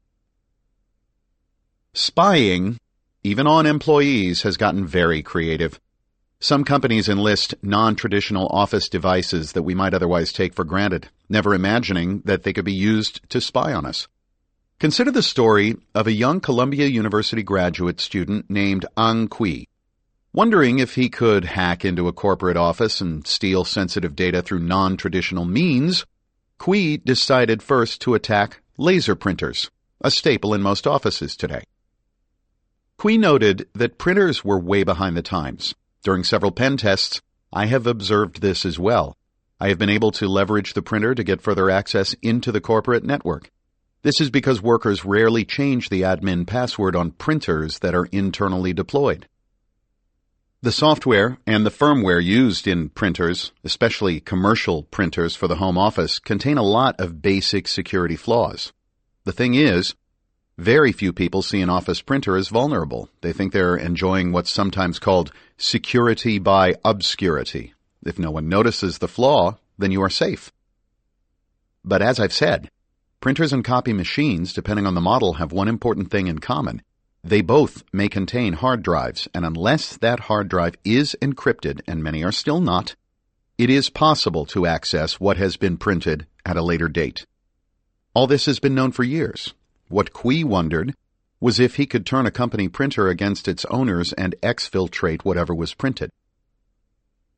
Spying, even on employees, has gotten very creative. Some companies enlist non-traditional office devices that we might otherwise take for granted, never imagining that they could be used to spy on us. Consider the story of a young Columbia University graduate student named Ang Kui. Wondering if he could hack into a corporate office and steal sensitive data through non-traditional means, Kui decided first to attack laser printers, a staple in most offices today. Kui noted that printers were way behind the times. During several pen tests, I have observed this as well. I have been able to leverage the printer to get further access into the corporate network. This is because workers rarely change the admin password on printers that are internally deployed. The software and the firmware used in printers, especially commercial printers for the home office, contain a lot of basic security flaws. The thing is, very few people see an office printer as vulnerable. They think they're enjoying what's sometimes called security by obscurity. If no one notices the flaw, then you are safe. But as I've said, printers and copy machines, depending on the model, have one important thing in common. They both may contain hard drives, and unless that hard drive is encrypted, and many are still not, it is possible to access what has been printed at a later date. All this has been known for years. What Kui wondered was if he could turn a company printer against its owners and exfiltrate whatever was printed.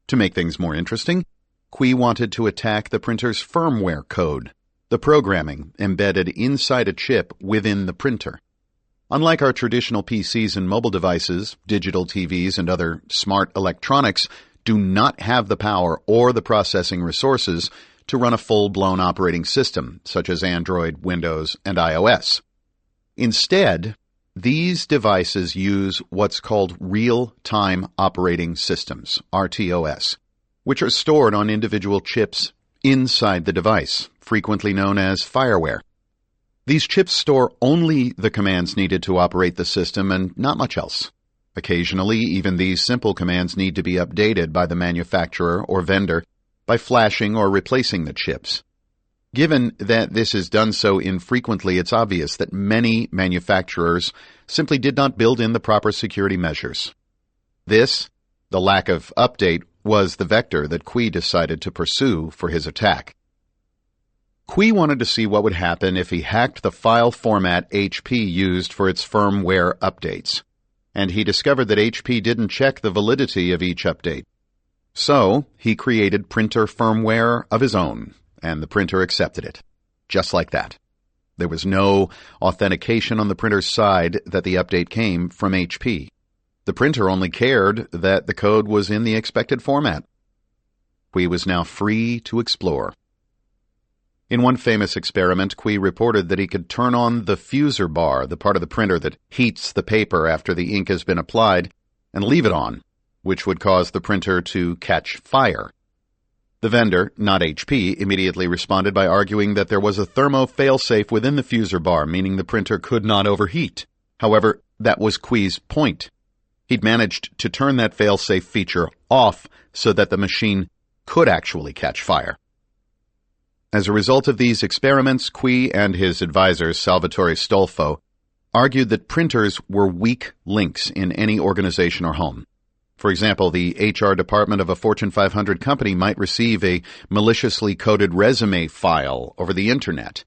To make things more interesting, Kui wanted to attack the printer's firmware code, the programming embedded inside a chip within the printer. Unlike our traditional PCs and mobile devices, digital TVs and other smart electronics do not have the power or the processing resources to run a full-blown operating system, such as Android, Windows, and iOS. Instead, these devices use what's called real-time operating systems, RTOS, which are stored on individual chips inside the device, frequently known as fireware. These chips store only the commands needed to operate the system and not much else. Occasionally, even these simple commands need to be updated by the manufacturer or vendor by flashing or replacing the chips. Given that this is done so infrequently, it's obvious that many manufacturers simply did not build in the proper security measures. This, the lack of update, was the vector that Qui decided to pursue for his attack. Qui wanted to see what would happen if he hacked the file format HP used for its firmware updates, and he discovered that HP didn't check the validity of each update. So, he created printer firmware of his own, and the printer accepted it. Just like that. There was no authentication on the printer's side that the update came from HP. The printer only cared that the code was in the expected format. Qui was now free to explore. In one famous experiment, Qui reported that he could turn on the fuser bar, the part of the printer that heats the paper after the ink has been applied, and leave it on, which would cause the printer to catch fire. The vendor, not HP, immediately responded by arguing that there was a thermo failsafe within the fuser bar, meaning the printer could not overheat. However, that was Qui's point. He'd managed to turn that failsafe feature off so that the machine could actually catch fire. As a result of these experiments, Qui and his advisor, Salvatore Stolfo, argued that printers were weak links in any organization or home. For example, the HR department of a Fortune 500 company might receive a maliciously coded resume file over the Internet.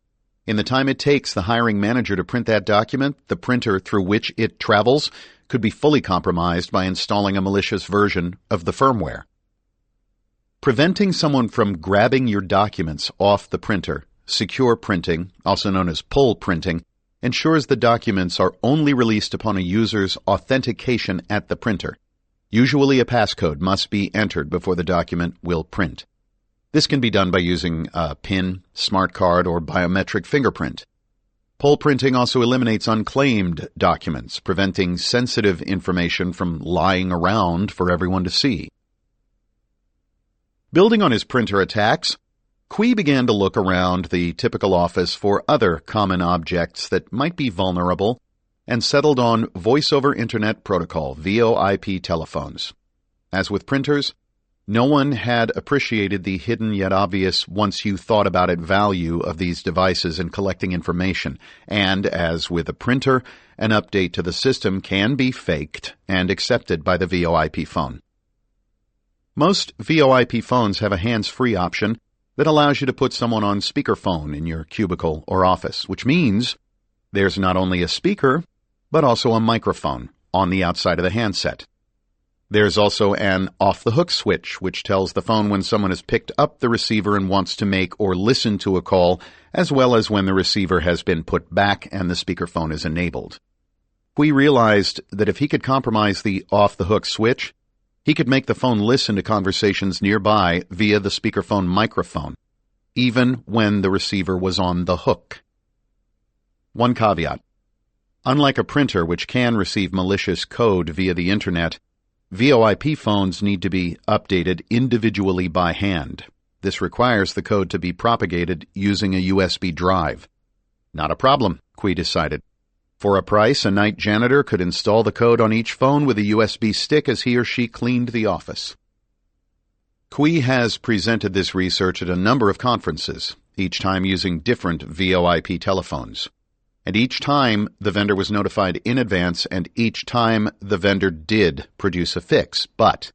In the time it takes the hiring manager to print that document, the printer through which it travels could be fully compromised by installing a malicious version of the firmware. Preventing someone from grabbing your documents off the printer, secure printing, also known as pull printing, ensures the documents are only released upon a user's authentication at the printer. Usually a passcode must be entered before the document will print. This can be done by using a PIN, smart card, or biometric fingerprint. Pull printing also eliminates unclaimed documents, preventing sensitive information from lying around for everyone to see. Building on his printer attacks, Qui began to look around the typical office for other common objects that might be vulnerable and settled on Voice over Internet Protocol, VoIP telephones. As with printers, no one had appreciated the hidden yet obvious once you thought about it value of these devices in collecting information, and as with a printer, an update to the system can be faked and accepted by the VoIP phone. Most VoIP phones have a hands-free option that allows you to put someone on speakerphone in your cubicle or office, which means there's not only a speaker, but also a microphone on the outside of the handset. There's also an off-the-hook switch, which tells the phone when someone has picked up the receiver and wants to make or listen to a call, as well as when the receiver has been put back and the speakerphone is enabled. We realized that if he could compromise the off-the-hook switch, he could make the phone listen to conversations nearby via the speakerphone microphone, even when the receiver was on the hook. One caveat. Unlike a printer, which can receive malicious code via the Internet, VoIP phones need to be updated individually by hand. This requires the code to be propagated using a USB drive. Not a problem, Qui decided. For a price, a night janitor could install the code on each phone with a USB stick as he or she cleaned the office. Qui has presented this research at a number of conferences, each time using different VoIP telephones. And each time the vendor was notified in advance, and each time the vendor did produce a fix. But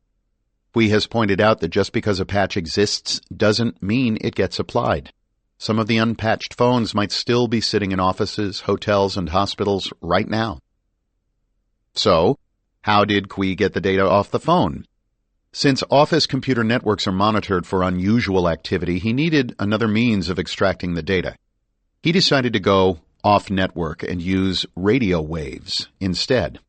Qui has pointed out that just because a patch exists doesn't mean it gets applied. Some of the unpatched phones might still be sitting in offices, hotels, and hospitals right now. So, how did Qui get the data off the phone? Since office computer networks are monitored for unusual activity, he needed another means of extracting the data. He decided to go off-network and use radio waves instead.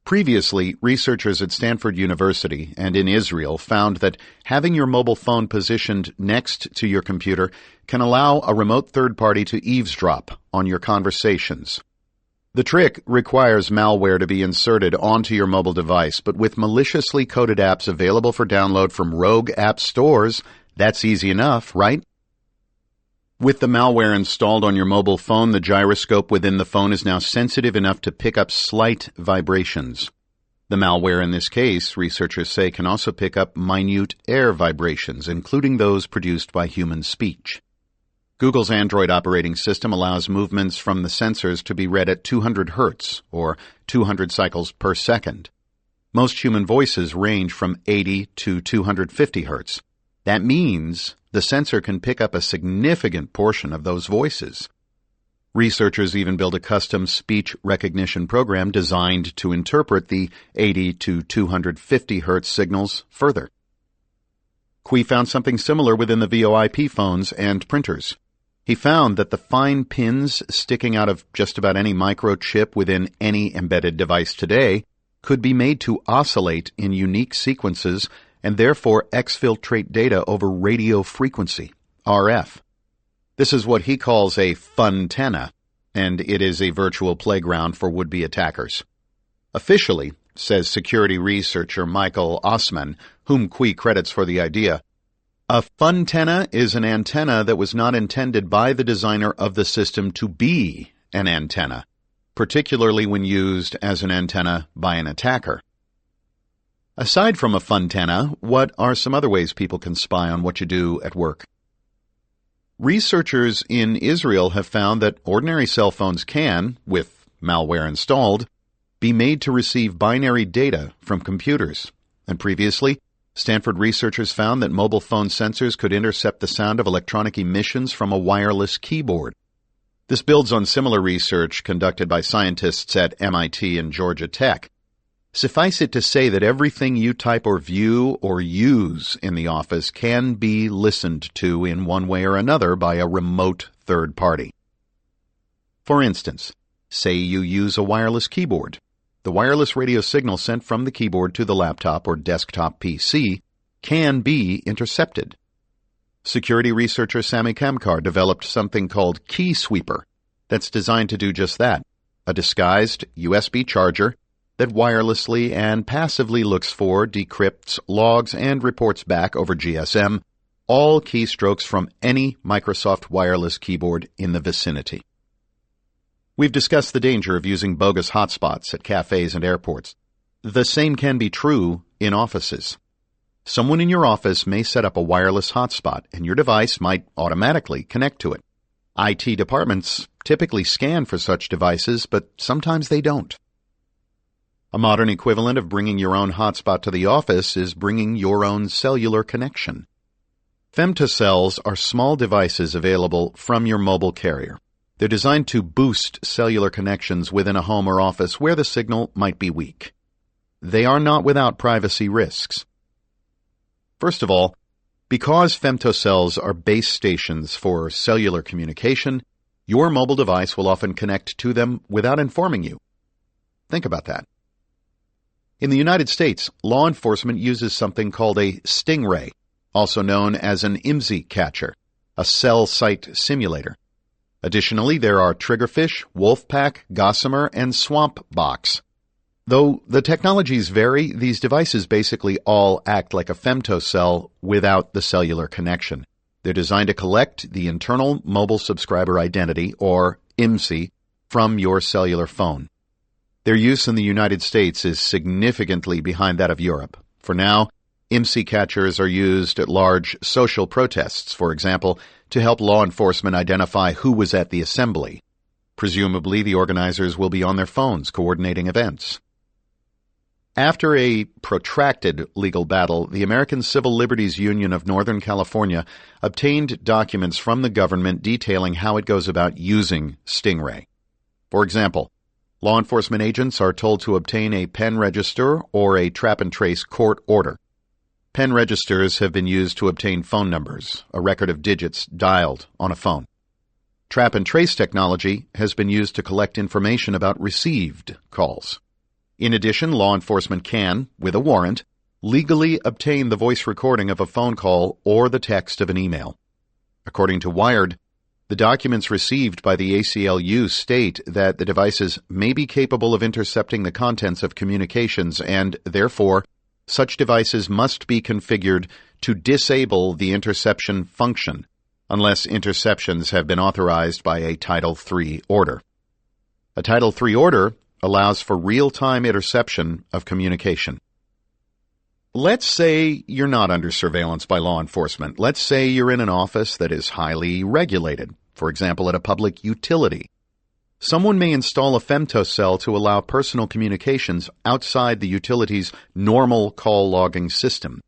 Previously, researchers at Stanford University and in Israel found that having your mobile phone positioned next to your computer can allow a remote third party to eavesdrop on your conversations. The trick requires malware to be inserted onto your mobile device, but with maliciously coded apps available for download from rogue app stores, that's easy enough, right? With the malware installed on your mobile phone, the gyroscope within the phone is now sensitive enough to pick up slight vibrations. The malware in this case, researchers say, can also pick up minute air vibrations, including those produced by human speech. Google's Android operating system allows movements from the sensors to be read at 200 hertz, or 200 cycles per second. Most human voices range from 80 to 250 hertz. That means the sensor can pick up a significant portion of those voices. Researchers even built a custom speech recognition program designed to interpret the 80 to 250 hertz signals further. Qui found something similar within the VoIP phones and printers. He found that the fine pins sticking out of just about any microchip within any embedded device today could be made to oscillate in unique sequences and therefore exfiltrate data over radio frequency, RF. This is what he calls a funtenna, and it is a virtual playground for would-be attackers. Officially, says security researcher Michael Osman, whom Qui credits for the idea, a funtenna is an antenna that was not intended by the designer of the system to be an antenna, particularly when used as an antenna by an attacker. Aside from a funtenna, what are some other ways people can spy on what you do at work? Researchers in Israel have found that ordinary cell phones can, with malware installed, be made to receive binary data from computers. And previously, Stanford researchers found that mobile phone sensors could intercept the sound of electronic emissions from a wireless keyboard. This builds on similar research conducted by scientists at MIT and Georgia Tech. Suffice it to say that everything you type or view or use in the office can be listened to in one way or another by a remote third party. For instance, say you use a wireless keyboard. The wireless radio signal sent from the keyboard to the laptop or desktop PC can be intercepted. Security researcher Sami Kamkar developed something called Key Sweeper that's designed to do just that, a disguised USB charger that wirelessly and passively looks for, decrypts, logs, and reports back over GSM all keystrokes from any Microsoft wireless keyboard in the vicinity. We've discussed the danger of using bogus hotspots at cafes and airports. The same can be true in offices. Someone in your office may set up a wireless hotspot, and your device might automatically connect to it. IT departments typically scan for such devices, but sometimes they don't. A modern equivalent of bringing your own hotspot to the office is bringing your own cellular connection. Femtocells are small devices available from your mobile carrier. They're designed to boost cellular connections within a home or office where the signal might be weak. They are not without privacy risks. First of all, because femtocells are base stations for cellular communication, your mobile device will often connect to them without informing you. Think about that. In the United States, law enforcement uses something called a stingray, also known as an IMSI catcher, a cell site simulator. Additionally, there are triggerfish, wolfpack, gossamer, and swamp box. Though the technologies vary, these devices basically all act like a femtocell without the cellular connection. They're designed to collect the internal mobile subscriber identity, or IMSI, from your cellular phone. Their use in the United States is significantly behind that of Europe. For now, IMSI catchers are used at large social protests, for example, to help law enforcement identify who was at the assembly. Presumably, the organizers will be on their phones coordinating events. After a protracted legal battle, the American Civil Liberties Union of Northern California obtained documents from the government detailing how it goes about using Stingray. For example, law enforcement agents are told to obtain a pen register or a trap-and-trace court order. Pen registers have been used to obtain phone numbers, a record of digits dialed on a phone. Trap-and-trace technology has been used to collect information about received calls. In addition, law enforcement can, with a warrant, legally obtain the voice recording of a phone call or the text of an email. According to Wired, the documents received by the ACLU state that the devices may be capable of intercepting the contents of communications and, therefore, such devices must be configured to disable the interception function unless interceptions have been authorized by a Title III order. A Title III order allows for real-time interception of communication. Let's say you're not under surveillance by law enforcement. Let's say you're in an office that is highly regulated, for example, at a public utility. Someone may install a femtocell to allow personal communications outside the utility's normal call logging system.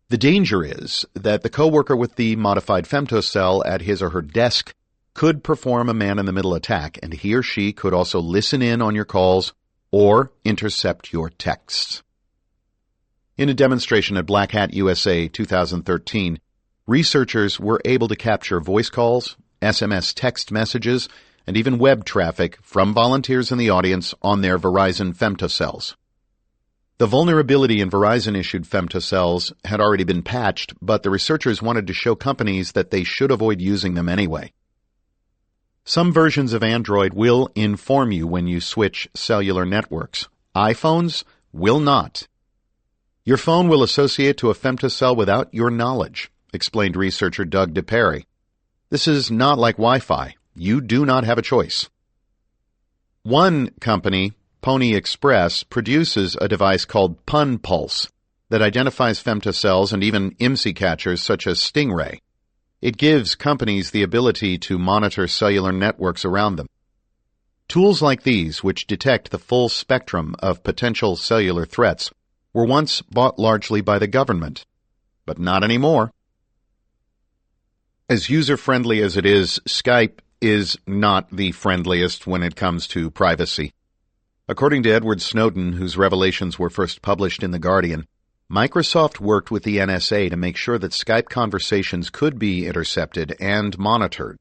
The danger is that the coworker with the modified femtocell at his or her desk could perform a man-in-the-middle attack, and he or she could also listen in on your calls or intercept your texts. In a demonstration at Black Hat USA 2013, researchers were able to capture voice calls, SMS text messages, and even web traffic from volunteers in the audience on their Verizon femtocells. The vulnerability in Verizon-issued femtocells had already been patched, but the researchers wanted to show companies that they should avoid using them anyway. Some versions of Android will inform you when you switch cellular networks. iPhones will not. Your phone will associate to a femtocell without your knowledge, explained researcher Doug DePerry. This is not like Wi-Fi. You do not have a choice. One company, Pony Express, produces a device called Pun Pulse that identifies femtocells and even IMSI catchers such as Stingray. It gives companies the ability to monitor cellular networks around them. Tools like these, which detect the full spectrum of potential cellular threats, were once bought largely by the government, but not anymore. As user-friendly as it is, Skype is not the friendliest when it comes to privacy. According to Edward Snowden, whose revelations were first published in The Guardian, Microsoft worked with the NSA to make sure that Skype conversations could be intercepted and monitored.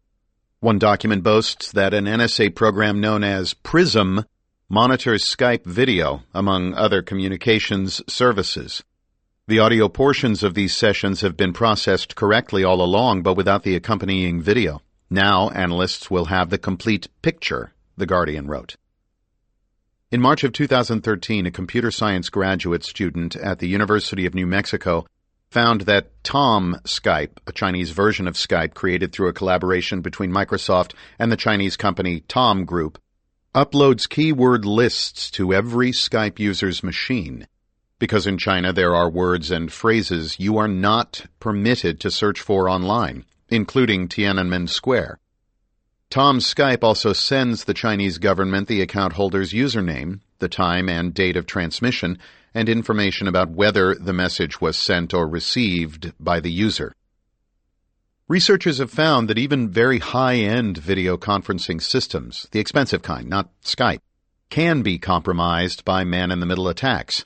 One document boasts that an NSA program known as PRISM monitors Skype video, among other communications services. The audio portions of these sessions have been processed correctly all along, but without the accompanying video. Now analysts will have the complete picture, The Guardian wrote. In March of 2013, a computer science graduate student at the University of New Mexico found that Tom Skype, a Chinese version of Skype created through a collaboration between Microsoft and the Chinese company Tom Group, uploads keyword lists to every Skype user's machine, because in China there are words and phrases you are not permitted to search for online, including Tiananmen Square. Tom's Skype also sends the Chinese government the account holder's username, the time and date of transmission, and information about whether the message was sent or received by the user. Researchers have found that even very high-end video conferencing systems, the expensive kind, not Skype, can be compromised by man-in-the-middle attacks.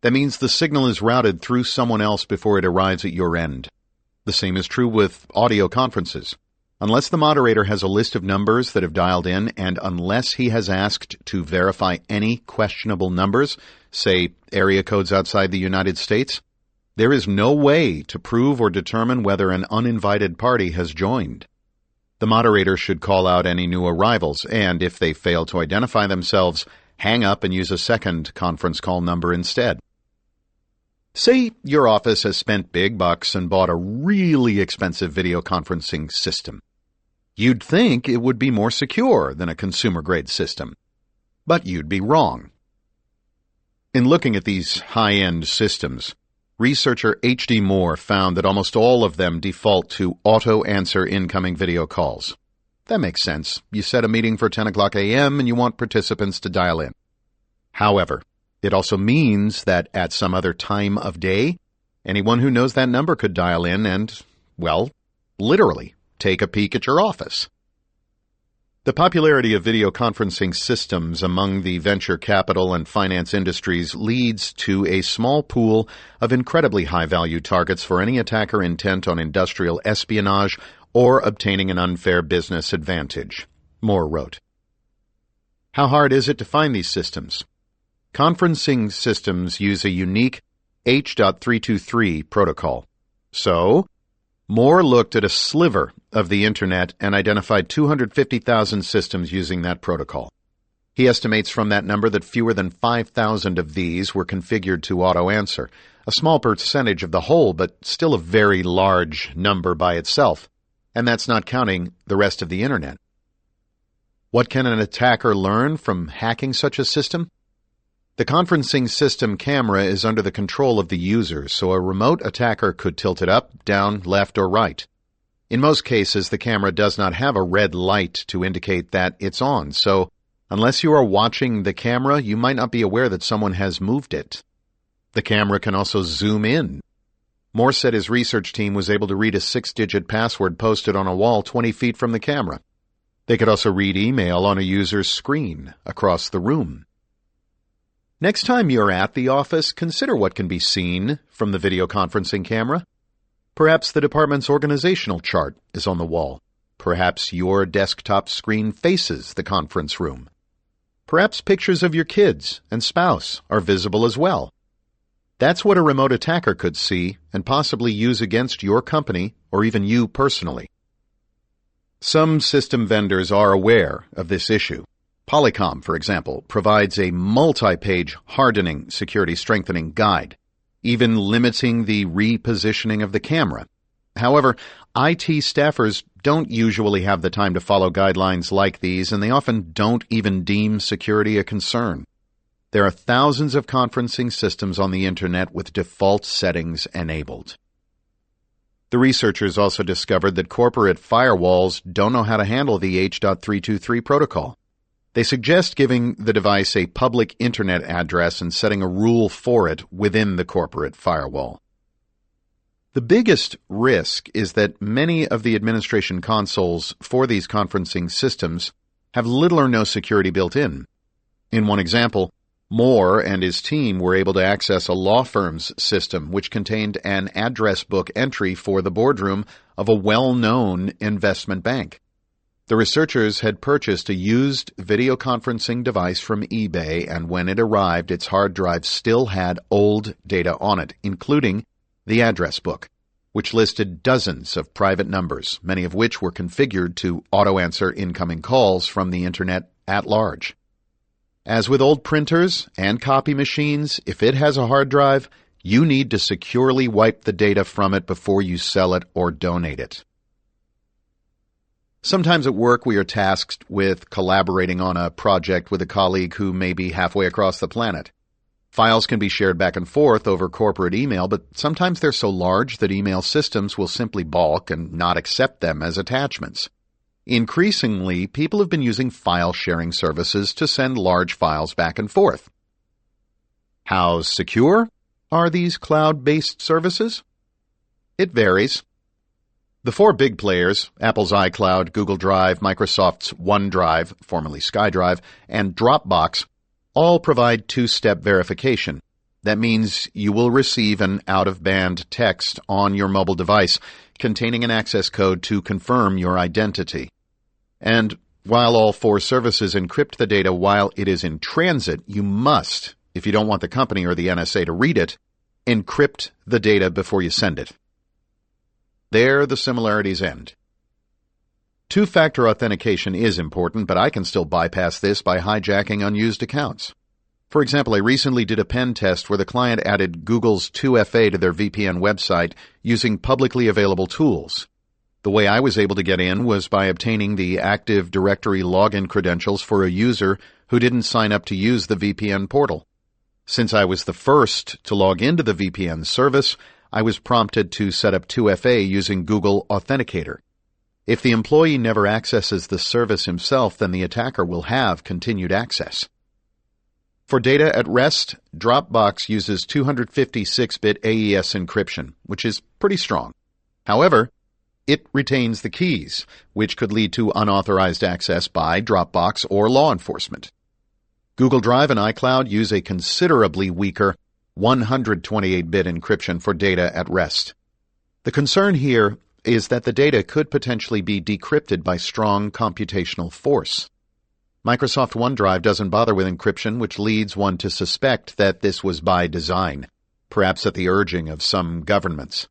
That means the signal is routed through someone else before it arrives at your end. The same is true with audio conferences. Unless the moderator has a list of numbers that have dialed in, and unless he has asked to verify any questionable numbers, say area codes outside the United States, there is no way to prove or determine whether an uninvited party has joined. The moderator should call out any new arrivals, and if they fail to identify themselves, hang up and use a second conference call number instead. Say your office has spent big bucks and bought a really expensive video conferencing system. You'd think it would be more secure than a consumer-grade system, but you'd be wrong. In looking at these high-end systems, researcher H.D. Moore found that almost all of them default to auto-answer incoming video calls. That makes sense. You set a meeting for 10 o'clock a.m. and you want participants to dial in. However, it also means that at some other time of day, anyone who knows that number could dial in and, well, literally, take a peek at your office. The popularity of video conferencing systems among the venture capital and finance industries leads to a small pool of incredibly high-value targets for any attacker intent on industrial espionage or obtaining an unfair business advantage, Moore wrote. How hard is it to find these systems? Conferencing systems use a unique H.323 protocol. So, Moore looked at a sliver of the Internet and identified 250,000 systems using that protocol. He estimates from that number that fewer than 5,000 of these were configured to auto-answer, a small percentage of the whole, but still a very large number by itself. And that's not counting the rest of the Internet. What can an attacker learn from hacking such a system? The conferencing system camera is under the control of the user, so a remote attacker could tilt it up, down, left, or right. In most cases, the camera does not have a red light to indicate that it's on, so unless you are watching the camera, you might not be aware that someone has moved it. The camera can also zoom in. Moore said his research team was able to read a 6-digit password posted on a wall 20 feet from the camera. They could also read email on a user's screen across the room. Next time you're at the office, consider what can be seen from the video conferencing camera. Perhaps the department's organizational chart is on the wall. Perhaps your desktop screen faces the conference room. Perhaps pictures of your kids and spouse are visible as well. That's what a remote attacker could see and possibly use against your company or even you personally. Some system vendors are aware of this issue. Polycom, for example, provides a multi-page hardening security strengthening guide, even limiting the repositioning of the camera. However, IT staffers don't usually have the time to follow guidelines like these, and they often don't even deem security a concern. There are thousands of conferencing systems on the Internet with default settings enabled. The researchers also discovered that corporate firewalls don't know how to handle the H.323 protocol. They suggest giving the device a public Internet address and setting a rule for it within the corporate firewall. The biggest risk is that many of the administration consoles for these conferencing systems have little or no security built in. In one example, Moore and his team were able to access a law firm's system which contained an address book entry for the boardroom of a well-known investment bank. The researchers had purchased a used video conferencing device from eBay, and when it arrived, its hard drive still had old data on it, including the address book, which listed dozens of private numbers, many of which were configured to auto-answer incoming calls from the Internet at large. As with old printers and copy machines, if it has a hard drive, you need to securely wipe the data from it before you sell it or donate it. Sometimes at work we are tasked with collaborating on a project with a colleague who may be halfway across the planet. Files can be shared back and forth over corporate email, but sometimes they're so large that email systems will simply balk and not accept them as attachments. Increasingly, people have been using file sharing services to send large files back and forth. How secure are these cloud-based services? It varies. The four big players, Apple's iCloud, Google Drive, Microsoft's OneDrive, formerly SkyDrive, and Dropbox, all provide two-step verification. That means you will receive an out-of-band text on your mobile device containing an access code to confirm your identity. And while all four services encrypt the data while it is in transit, you must, if you don't want the company or the NSA to read it, encrypt the data before you send it. There the similarities end. Two-factor authentication is important, but I can still bypass this by hijacking unused accounts. For example, I recently did a pen test where the client added Google's 2FA to their VPN website using publicly available tools. The way I was able to get in was by obtaining the Active Directory login credentials for a user who didn't sign up to use the VPN portal. Since I was the first to log into the VPN service, I was prompted to set up 2FA using Google Authenticator. If the employee never accesses the service himself, then the attacker will have continued access. For data at rest, Dropbox uses 256-bit AES encryption, which is pretty strong. However, it retains the keys, which could lead to unauthorized access by Dropbox or law enforcement. Google Drive and iCloud use a considerably weaker 128-bit encryption for data at rest. The concern here is that the data could potentially be decrypted by strong computational force. Microsoft OneDrive doesn't bother with encryption, which leads one to suspect that this was by design, perhaps at the urging of some governments.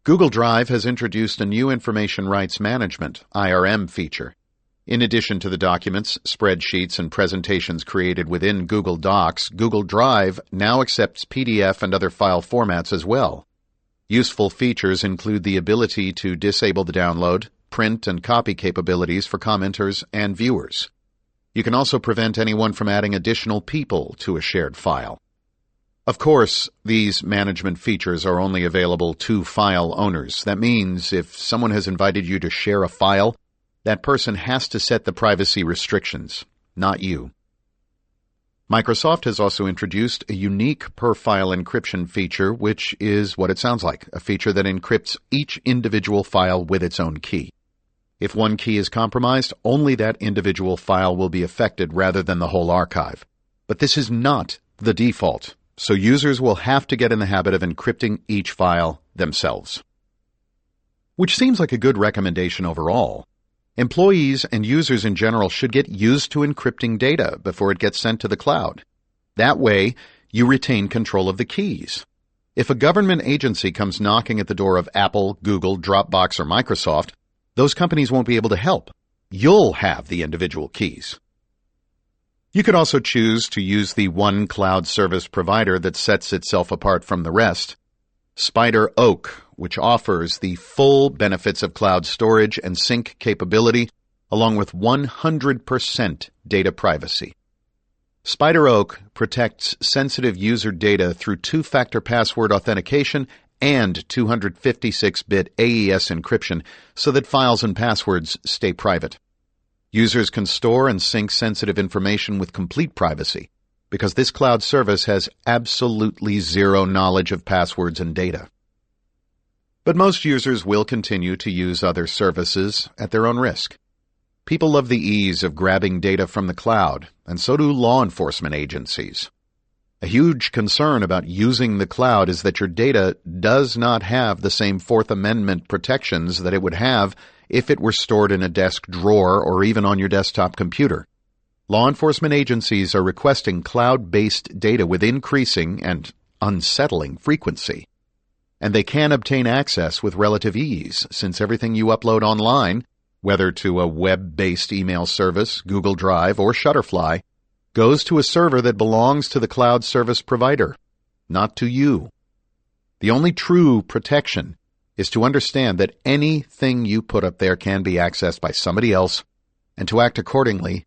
Google Drive has introduced a new Information Rights Management (IRM) feature. In addition to the documents, spreadsheets, and presentations created within Google Docs, Google Drive now accepts PDF and other file formats as well. Useful features include the ability to disable the download, print and copy capabilities for commenters and viewers. You can also prevent anyone from adding additional people to a shared file. Of course, these management features are only available to file owners. That means if someone has invited you to share a file, that person has to set the privacy restrictions, not you. Microsoft has also introduced a unique per-file encryption feature, which is what it sounds like, a feature that encrypts each individual file with its own key. If one key is compromised, only that individual file will be affected rather than the whole archive. But this is not the default, so users will have to get in the habit of encrypting each file themselves. Which seems like a good recommendation overall. Employees and users in general should get used to encrypting data before it gets sent to the cloud. That way, you retain control of the keys. If a government agency comes knocking at the door of Apple, Google, Dropbox, or Microsoft, those companies won't be able to help. You'll have the individual keys. You could also choose to use the one cloud service provider that sets itself apart from the rest, Spider Oak, which offers the full benefits of cloud storage and sync capability, along with 100% data privacy. Spider Oak protects sensitive user data through two-factor password authentication and 256-bit AES encryption so that files and passwords stay private. Users can store and sync sensitive information with complete privacy because this cloud service has absolutely zero knowledge of passwords and data. But most users will continue to use other services at their own risk. People love the ease of grabbing data from the cloud, and so do law enforcement agencies. A huge concern about using the cloud is that your data does not have the same Fourth Amendment protections that it would have if it were stored in a desk drawer or even on your desktop computer. Law enforcement agencies are requesting cloud-based data with increasing and unsettling frequency. And they can obtain access with relative ease, since everything you upload online, whether to a web-based email service, Google Drive, or Shutterfly, goes to a server that belongs to the cloud service provider, not to you. The only true protection is to understand that anything you put up there can be accessed by somebody else, and to act accordingly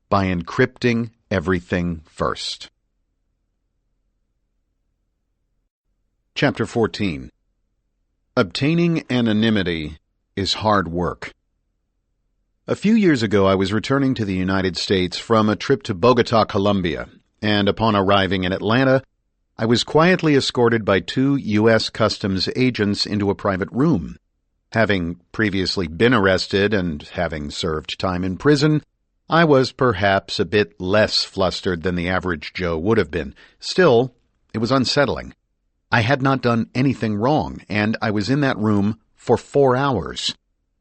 by encrypting everything first. Chapter 14. Obtaining anonymity is hard work. A few years ago, I was returning to the United States from a trip to Bogota, Colombia, and upon arriving in Atlanta, I was quietly escorted by 2 U.S. Customs agents into a private room. Having previously been arrested and having served time in prison, I was perhaps a bit less flustered than the average Joe would have been. Still, it was unsettling. I had not done anything wrong, and I was in that room for 4 hours,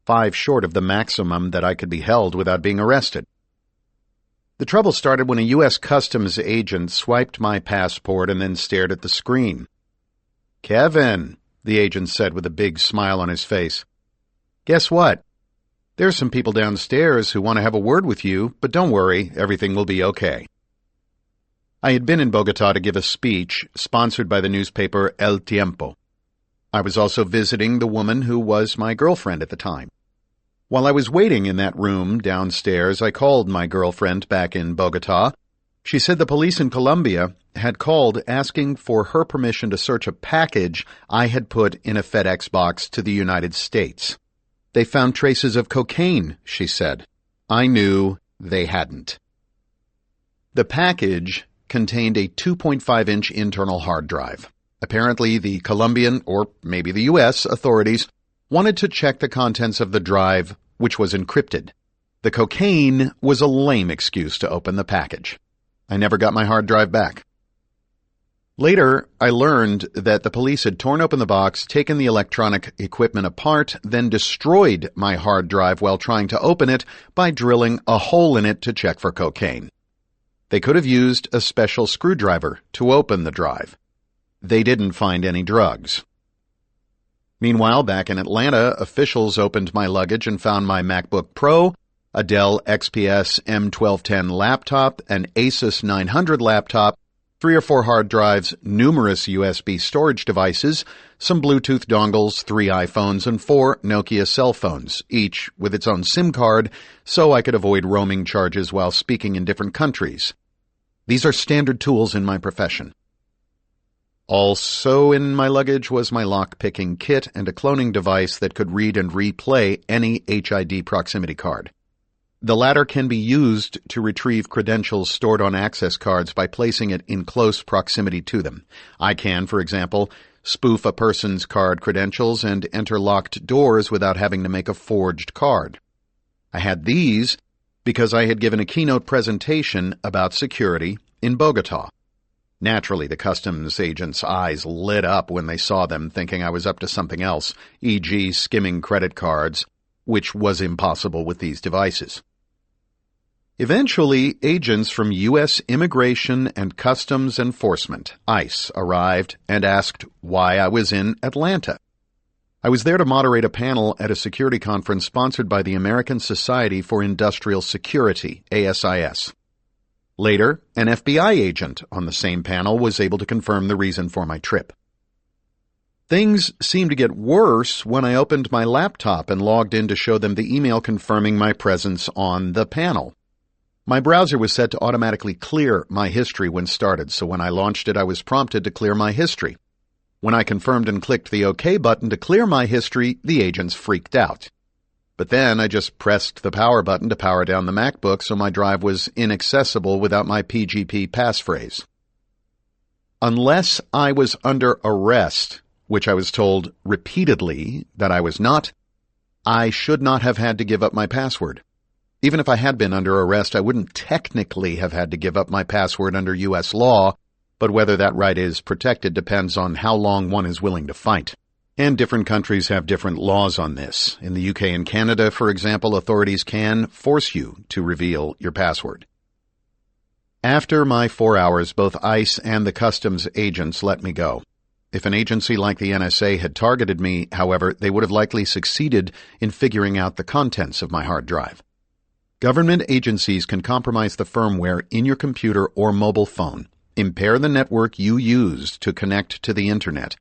5 short of the maximum that I could be held without being arrested. The trouble started when a U.S. Customs agent swiped my passport and then stared at the screen. "Kevin," the agent said with a big smile on his face, "guess what? There's some people downstairs who want to have a word with you, but don't worry, everything will be okay." I had been in Bogota to give a speech sponsored by the newspaper El Tiempo. I was also visiting the woman who was my girlfriend at the time. While I was waiting in that room downstairs, I called my girlfriend back in Bogota. She said the police in Colombia had called asking for her permission to search a package I had put in a FedEx box to the United States. They found traces of cocaine, she said. I knew they hadn't. The package contained a 2.5-inch internal hard drive. Apparently, the Colombian, or maybe the U.S., authorities wanted to check the contents of the drive, which was encrypted. The cocaine was a lame excuse to open the package. I never got my hard drive back. Later, I learned that the police had torn open the box, taken the electronic equipment apart, then destroyed my hard drive while trying to open it by drilling a hole in it to check for cocaine. They could have used a special screwdriver to open the drive. They didn't find any drugs. Meanwhile, back in Atlanta, officials opened my luggage and found my MacBook Pro, a Dell XPS M1210 laptop, an Asus 900 laptop, 3 or 4 hard drives, numerous USB storage devices, some Bluetooth dongles, 3 iPhones, and 4 Nokia cell phones, each with its own SIM card, so I could avoid roaming charges while speaking in different countries. These are standard tools in my profession. Also in my luggage was my lock-picking kit and a cloning device that could read and replay any HID proximity card. The latter can be used to retrieve credentials stored on access cards by placing it in close proximity to them. I can, for example, spoof a person's card credentials and enter locked doors without having to make a forged card. I had these because I had given a keynote presentation about security in Bogota. Naturally, the customs agents' eyes lit up when they saw them, thinking I was up to something else, e.g. skimming credit cards, which was impossible with these devices. Eventually, agents from U.S. Immigration and Customs Enforcement, ICE, arrived and asked why I was in Atlanta. I was there to moderate a panel at a security conference sponsored by the American Society for Industrial Security, ASIS. Later, an FBI agent on the same panel was able to confirm the reason for my trip. Things seemed to get worse when I opened my laptop and logged in to show them the email confirming my presence on the panel. My browser was set to automatically clear my history when started, so when I launched it, I was prompted to clear my history. When I confirmed and clicked the OK button to clear my history, the agents freaked out. But then I just pressed the power button to power down the MacBook so my drive was inaccessible without my PGP passphrase. Unless I was under arrest, which I was told repeatedly that I was not, I should not have had to give up my password. Even if I had been under arrest, I wouldn't technically have had to give up my password under U.S. law, but whether that right is protected depends on how long one is willing to fight. And different countries have different laws on this. In the UK and Canada, for example, authorities can force you to reveal your password. After my 4 hours, both ICE and the customs agents let me go. If an agency like the NSA had targeted me, however, they would have likely succeeded in figuring out the contents of my hard drive. Government agencies can compromise the firmware in your computer or mobile phone, impair the network you used to connect to the Internet,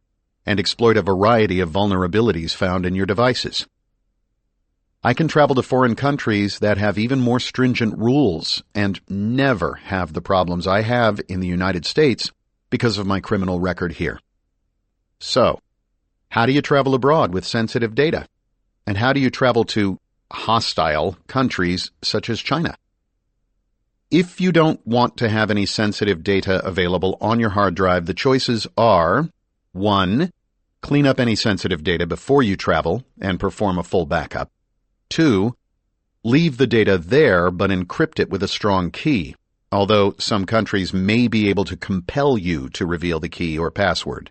and exploit a variety of vulnerabilities found in your devices. I can travel to foreign countries that have even more stringent rules and never have the problems I have in the United States because of my criminal record here. So, how do you travel abroad with sensitive data? And how do you travel to hostile countries such as China? If you don't want to have any sensitive data available on your hard drive, the choices are 1. Clean up any sensitive data before you travel and perform a full backup. 2. Leave the data there but encrypt it with a strong key, although some countries may be able to compel you to reveal the key or password.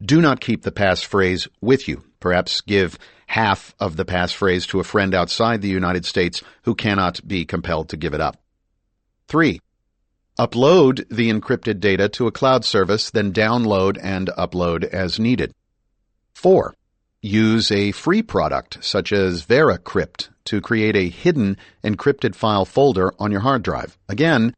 Do not keep the passphrase with you. Perhaps give half of the passphrase to a friend outside the United States who cannot be compelled to give it up. 3. Upload the encrypted data to a cloud service, then download and upload as needed. 4. Use a free product such as VeraCrypt to create a hidden encrypted file folder on your hard drive. Again,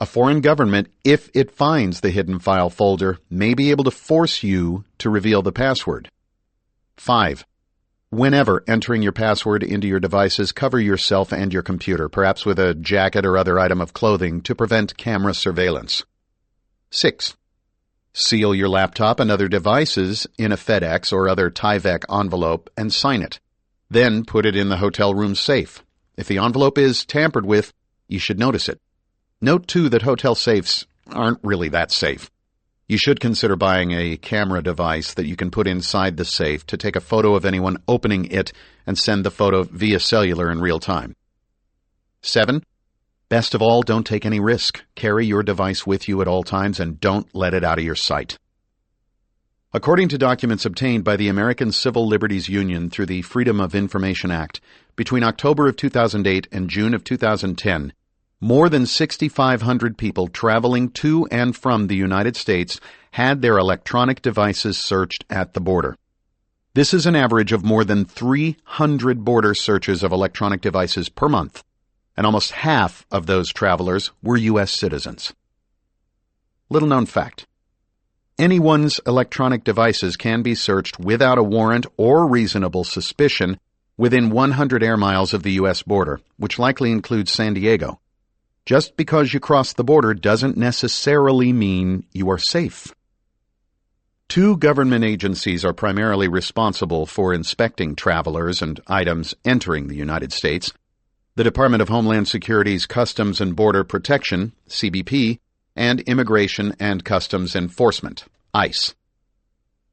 a foreign government, if it finds the hidden file folder, may be able to force you to reveal the password. 5. Whenever entering your password into your devices, cover yourself and your computer, perhaps with a jacket or other item of clothing, to prevent camera surveillance. 6. Seal your laptop and other devices in a FedEx or other Tyvek envelope and sign it. Then put it in the hotel room safe. If the envelope is tampered with, you should notice it. Note, too, that hotel safes aren't really that safe. You should consider buying a camera device that you can put inside the safe to take a photo of anyone opening it and send the photo via cellular in real time. 7. Best of all, don't take any risk. Carry your device with you at all times and don't let it out of your sight. According to documents obtained by the American Civil Liberties Union through the Freedom of Information Act, between October of 2008 and June of 2010, more than 6,500 people traveling to and from the United States had their electronic devices searched at the border. This is an average of more than 300 border searches of electronic devices per month, and almost half of those travelers were U.S. citizens. Little known fact. Anyone's electronic devices can be searched without a warrant or reasonable suspicion within 100 air miles of the U.S. border, which likely includes San Diego. Just because you cross the border doesn't necessarily mean you are safe. 2 government agencies are primarily responsible for inspecting travelers and items entering the United States: the Department of Homeland Security's Customs and Border Protection, CBP, and Immigration and Customs Enforcement, ICE.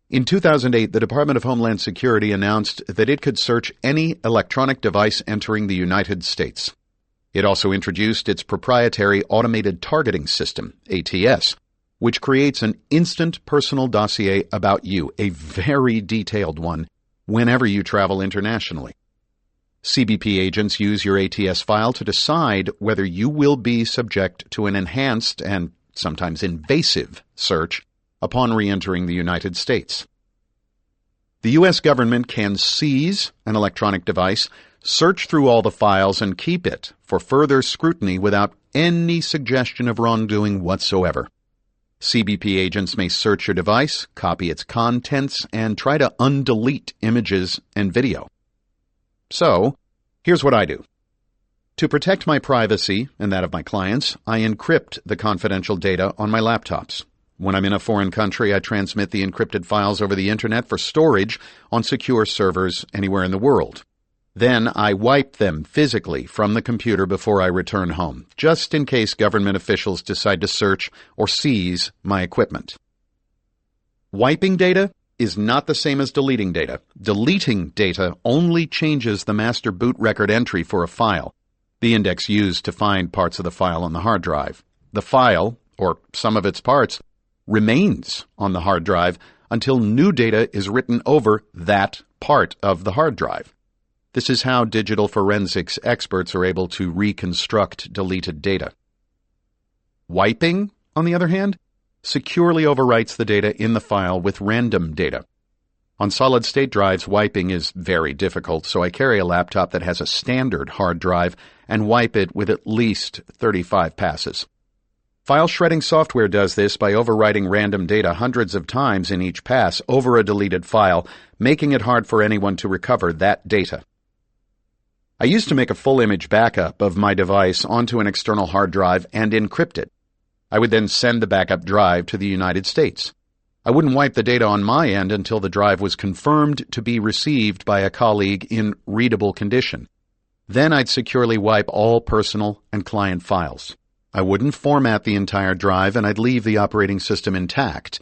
In 2008, the Department of Homeland Security announced that it could search any electronic device entering the United States. It also introduced its proprietary Automated Targeting System, ATS, which creates an instant personal dossier about you, a very detailed one, whenever you travel internationally. CBP agents use your ATS file to decide whether you will be subject to an enhanced and sometimes invasive search upon re-entering the United States. The U.S. government can seize an electronic device, search through all the files, and keep it for further scrutiny without any suggestion of wrongdoing whatsoever. CBP agents may search your device, copy its contents, and try to undelete images and video. So, here's what I do. To protect my privacy and that of my clients, I encrypt the confidential data on my laptops. When I'm in a foreign country, I transmit the encrypted files over the internet for storage on secure servers anywhere in the world. Then I wipe them physically from the computer before I return home, just in case government officials decide to search or seize my equipment. Wiping data is not the same as deleting data. Deleting data only changes the master boot record entry for a file, the index used to find parts of the file on the hard drive. The file, or some of its parts, remains on the hard drive until new data is written over that part of the hard drive. This is how digital forensics experts are able to reconstruct deleted data. Wiping, on the other hand, securely overwrites the data in the file with random data. On solid-state drives, wiping is very difficult, so I carry a laptop that has a standard hard drive and wipe it with at least 35 passes. File shredding software does this by overwriting random data hundreds of times in each pass over a deleted file, making it hard for anyone to recover that data. I used to make a full image backup of my device onto an external hard drive and encrypt it. I would then send the backup drive to the United States. I wouldn't wipe the data on my end until the drive was confirmed to be received by a colleague in readable condition. Then I'd securely wipe all personal and client files. I wouldn't format the entire drive, and I'd leave the operating system intact.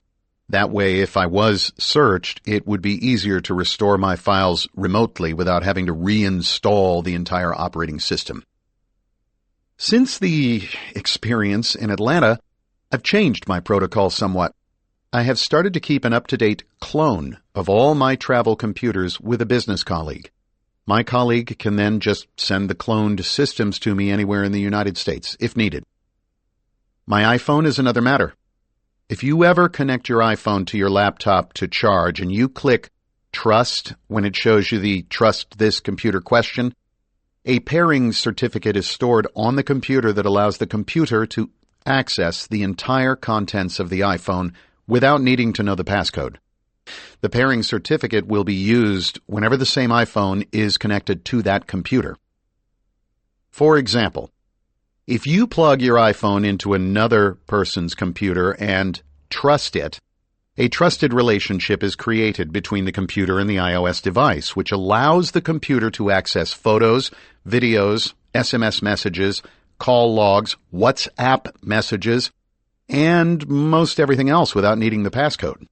That way, if I was searched, it would be easier to restore my files remotely without having to reinstall the entire operating system. Since the experience in Atlanta, I've changed my protocol somewhat. I have started to keep an up-to-date clone of all my travel computers with a business colleague. My colleague can then just send the cloned systems to me anywhere in the United States, if needed. My iPhone is another matter. If you ever connect your iPhone to your laptop to charge and you click Trust when it shows you the Trust This Computer question, a pairing certificate is stored on the computer that allows the computer to access the entire contents of the iPhone without needing to know the passcode. The pairing certificate will be used whenever the same iPhone is connected to that computer. For example, if you plug your iPhone into another person's computer and trust it, a trusted relationship is created between the computer and the iOS device, which allows the computer to access photos, videos, SMS messages, call logs, WhatsApp messages, and most everything else without needing the passcode.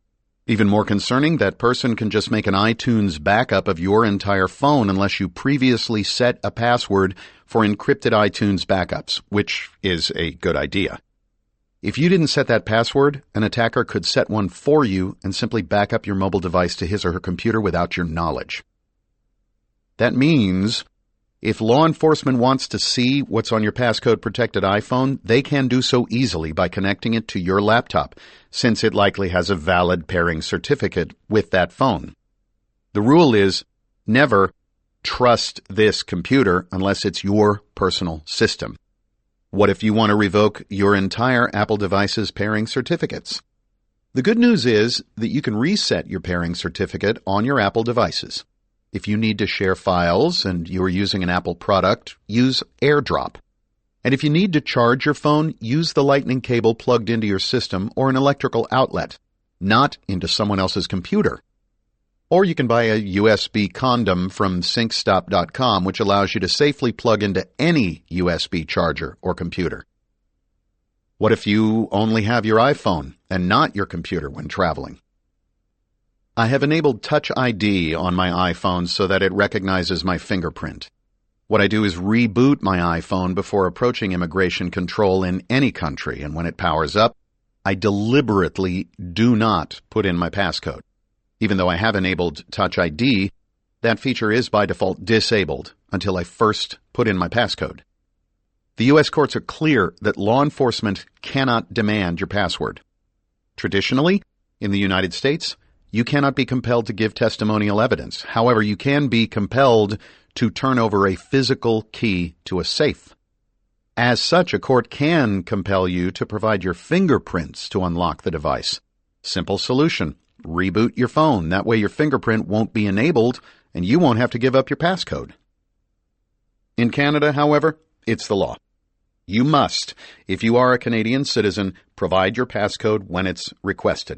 Even more concerning, that person can just make an iTunes backup of your entire phone unless you previously set a password for encrypted iTunes backups, which is a good idea. If you didn't set that password, an attacker could set one for you and simply back up your mobile device to his or her computer without your knowledge. That means if law enforcement wants to see what's on your passcode-protected iPhone, they can do so easily by connecting it to your laptop, since it likely has a valid pairing certificate with that phone. The rule is never trust this computer unless it's your personal system. What if you want to revoke your entire Apple device's pairing certificates? The good news is that you can reset your pairing certificate on your Apple devices. If you need to share files and you are using an Apple product, use AirDrop. And if you need to charge your phone, use the lightning cable plugged into your system or an electrical outlet, not into someone else's computer. Or you can buy a USB condom from syncstop.com, which allows you to safely plug into any USB charger or computer. What if you only have your iPhone and not your computer when traveling? I have enabled Touch ID on my iPhone so that it recognizes my fingerprint. What I do is reboot my iPhone before approaching immigration control in any country, and when it powers up, I deliberately do not put in my passcode. Even though I have enabled Touch ID, that feature is by default disabled until I first put in my passcode. The U.S. courts are clear that law enforcement cannot demand your password. Traditionally, in the United States, you cannot be compelled to give testimonial evidence. However, you can be compelled to turn over a physical key to a safe. As such, a court can compel you to provide your fingerprints to unlock the device. Simple solution. Reboot your phone. That way your fingerprint won't be enabled and you won't have to give up your passcode. In Canada, however, it's the law. You must, if you are a Canadian citizen, provide your passcode when it's requested.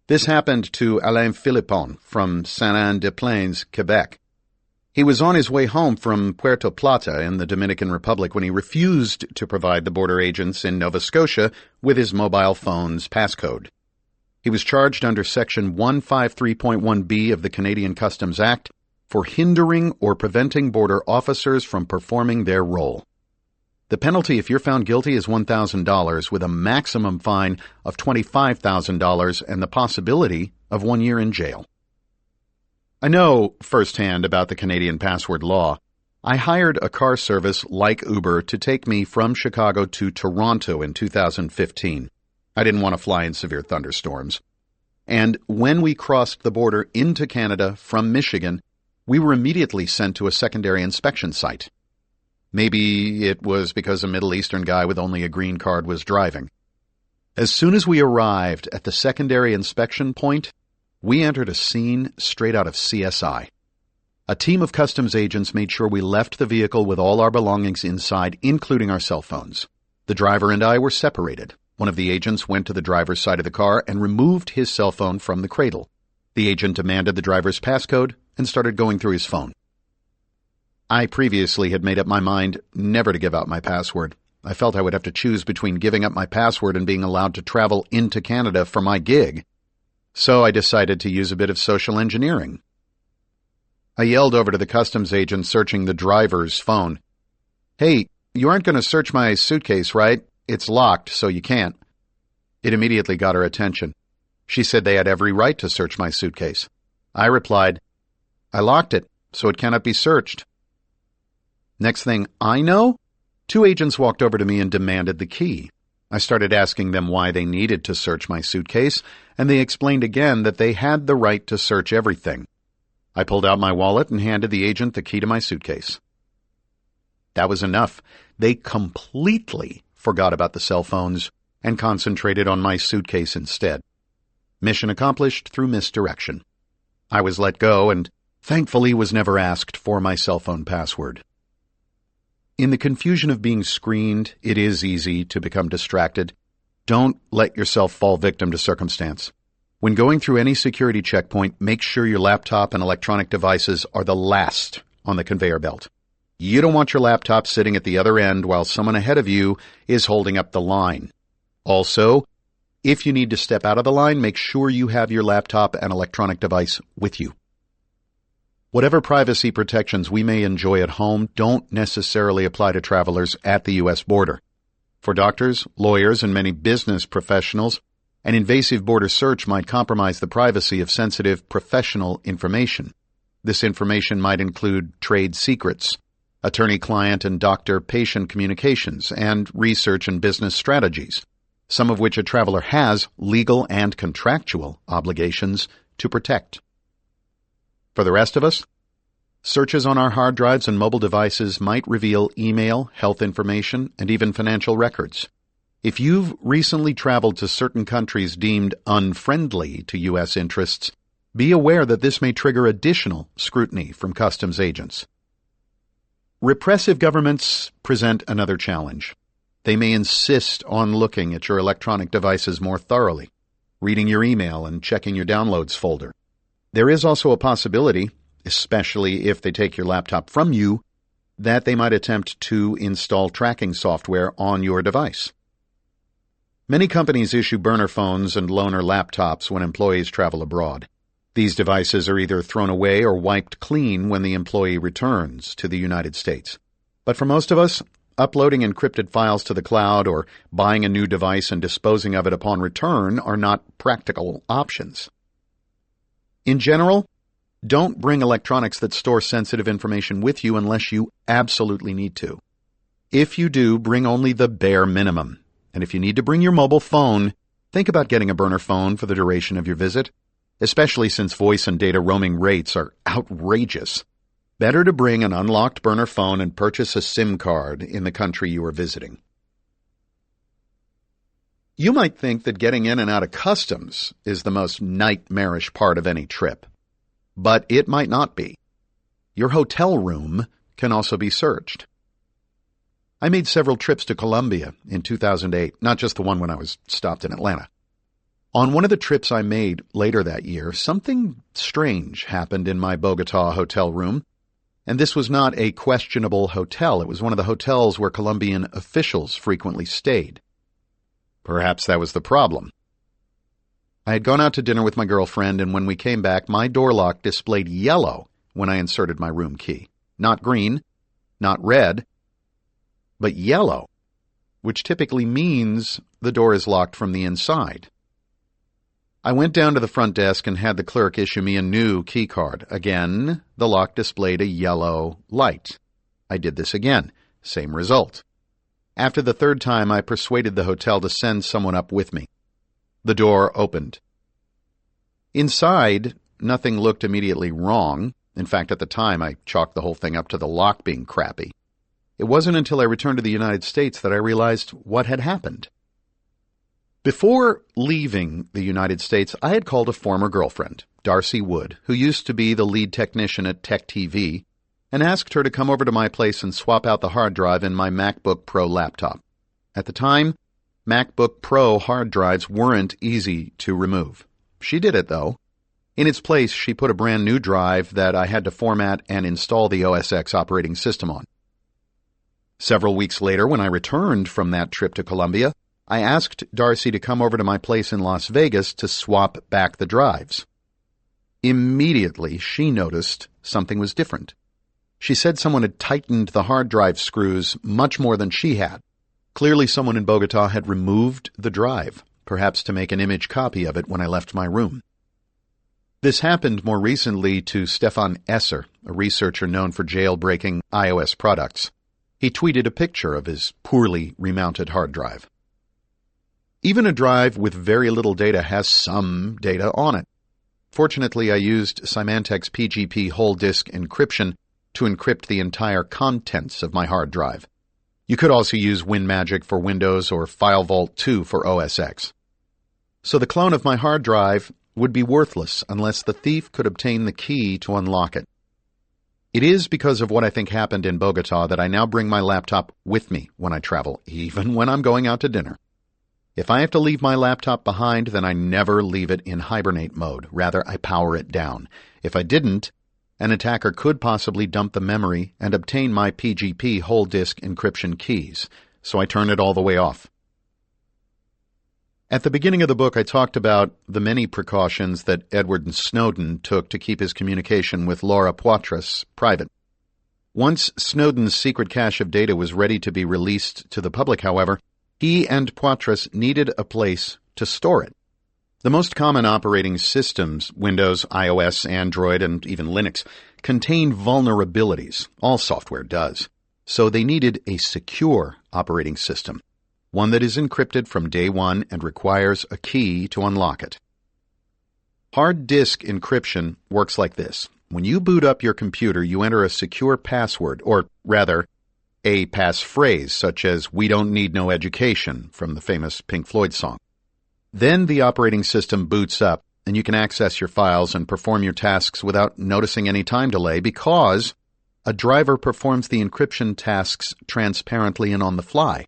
This happened to Alain Philippon from Saint-Anne-des-Plaines, Quebec. He was on his way home from Puerto Plata in the Dominican Republic when he refused to provide the border agents in Nova Scotia with his mobile phone's passcode. He was charged under Section 153.1b of the Canadian Customs Act for hindering or preventing border officers from performing their role. The penalty if you're found guilty is $1,000 with a maximum fine of $25,000 and the possibility of 1 year in jail. I know firsthand about the Canadian password law. I hired a car service like Uber to take me from Chicago to Toronto in 2015. I didn't want to fly in severe thunderstorms. And when we crossed the border into Canada from Michigan, we were immediately sent to a secondary inspection site. Maybe it was because a Middle Eastern guy with only a green card was driving. As soon as we arrived at the secondary inspection point, we entered a scene straight out of CSI. A team of customs agents made sure we left the vehicle with all our belongings inside, including our cell phones. The driver and I were separated. One of the agents went to the driver's side of the car and removed his cell phone from the cradle. The agent demanded the driver's passcode and started going through his phone. I previously had made up my mind never to give out my password. I felt I would have to choose between giving up my password and being allowed to travel into Canada for my gig. So I decided to use a bit of social engineering. I yelled over to the customs agent searching the driver's phone, "Hey, you aren't going to search my suitcase, right? It's locked, so you can't." It immediately got her attention. She said they had every right to search my suitcase. I replied, "I locked it, so it cannot be searched." Next thing I know, 2 agents walked over to me and demanded the key. I started asking them why they needed to search my suitcase, and they explained again that they had the right to search everything. I pulled out my wallet and handed the agent the key to my suitcase. That was enough. They completely forgot about the cell phones and concentrated on my suitcase instead. Mission accomplished through misdirection. I was let go and thankfully was never asked for my cell phone password. In the confusion of being screened, it is easy to become distracted. Don't let yourself fall victim to circumstance. When going through any security checkpoint, make sure your laptop and electronic devices are the last on the conveyor belt. You don't want your laptop sitting at the other end while someone ahead of you is holding up the line. Also, if you need to step out of the line, make sure you have your laptop and electronic device with you. Whatever privacy protections we may enjoy at home don't necessarily apply to travelers at the U.S. border. For doctors, lawyers, and many business professionals, an invasive border search might compromise the privacy of sensitive professional information. This information might include trade secrets, attorney-client and doctor-patient communications, and research and business strategies, some of which a traveler has legal and contractual obligations to protect. For the rest of us, Searches on our hard drives and mobile devices might reveal email, health information, and even financial records. If you've recently traveled to certain countries deemed unfriendly to U.S. interests, be aware that this may trigger additional scrutiny from customs agents. Repressive governments present another challenge. They may insist on looking at your electronic devices more thoroughly, reading your email and checking your downloads folder. There is also a possibility, especially if they take your laptop from you, that they might attempt to install tracking software on your device. Many companies issue burner phones and loaner laptops when employees travel abroad. These devices are either thrown away or wiped clean when the employee returns to the United States. But for most of us, uploading encrypted files to the cloud or buying a new device and disposing of it upon return are not practical options. In general, don't bring electronics that store sensitive information with you unless you absolutely need to. If you do, bring only the bare minimum. And if you need to bring your mobile phone, think about getting a burner phone for the duration of your visit, especially since voice and data roaming rates are outrageous. Better to bring an unlocked burner phone and purchase a SIM card in the country you are visiting. You might think that getting in and out of customs is the most nightmarish part of any trip, but it might not be. Your hotel room can also be searched. I made several trips to Colombia in 2008, not just the one when I was stopped in Atlanta. On one of the trips I made later that year, something strange happened in my Bogota hotel room, and this was not a questionable hotel. It was one of the hotels where Colombian officials frequently stayed. Perhaps that was the problem. I had gone out to dinner with my girlfriend, and when we came back, my door lock displayed yellow when I inserted my room key. Not green, not red, but yellow, which typically means the door is locked from the inside. I went down to the front desk and had the clerk issue me a new key card. Again, the lock displayed a yellow light. I did this again. Same result. After the third time, I persuaded the hotel to send someone up with me. The door opened. Inside, nothing looked immediately wrong. In fact, at the time, I chalked the whole thing up to the lock being crappy. It wasn't until I returned to the United States that I realized what had happened. Before leaving the United States, I had called a former girlfriend, Darcy Wood, who used to be the lead technician at Tech TV, and asked her to come over to my place and swap out the hard drive in my MacBook Pro laptop. At the time, MacBook Pro hard drives weren't easy to remove. She did it, though. In its place, she put a brand new drive that I had to format and install the OS X operating system on. Several weeks later, when I returned from that trip to Colombia, I asked Darcy to come over to my place in Las Vegas to swap back the drives. Immediately, she noticed something was different. She said someone had tightened the hard drive screws much more than she had. Clearly, someone in Bogota had removed the drive, perhaps to make an image copy of it when I left my room. This happened more recently to Stefan Esser, a researcher known for jailbreaking iOS products. He tweeted a picture of his poorly remounted hard drive. Even a drive with very little data has some data on it. Fortunately, I used Symantec's PGP whole disk encryption to encrypt the entire contents of my hard drive. You could also use WinMagic for Windows or FileVault 2 for OS X. So the clone of my hard drive would be worthless unless the thief could obtain the key to unlock it. It is because of what I think happened in Bogota that I now bring my laptop with me when I travel, even when I'm going out to dinner. If I have to leave my laptop behind, then I never leave it in hibernate mode. Rather, I power it down. If I didn't, an attacker could possibly dump the memory and obtain my PGP whole disk encryption keys, so I turn it all the way off. At the beginning of the book, I talked about the many precautions that Edward Snowden took to keep his communication with Laura Poitras private. Once Snowden's secret cache of data was ready to be released to the public, however, he and Poitras needed a place to store it. The most common operating systems, Windows, iOS, Android, and even Linux, contain vulnerabilities. All software does. So they needed a secure operating system, one that is encrypted from day one and requires a key to unlock it. Hard disk encryption works like this. When you boot up your computer, you enter a secure password, or rather, a passphrase such as "We don't need no education" from the famous Pink Floyd song. Then the operating system boots up, and you can access your files and perform your tasks without noticing any time delay because a driver performs the encryption tasks transparently and on the fly.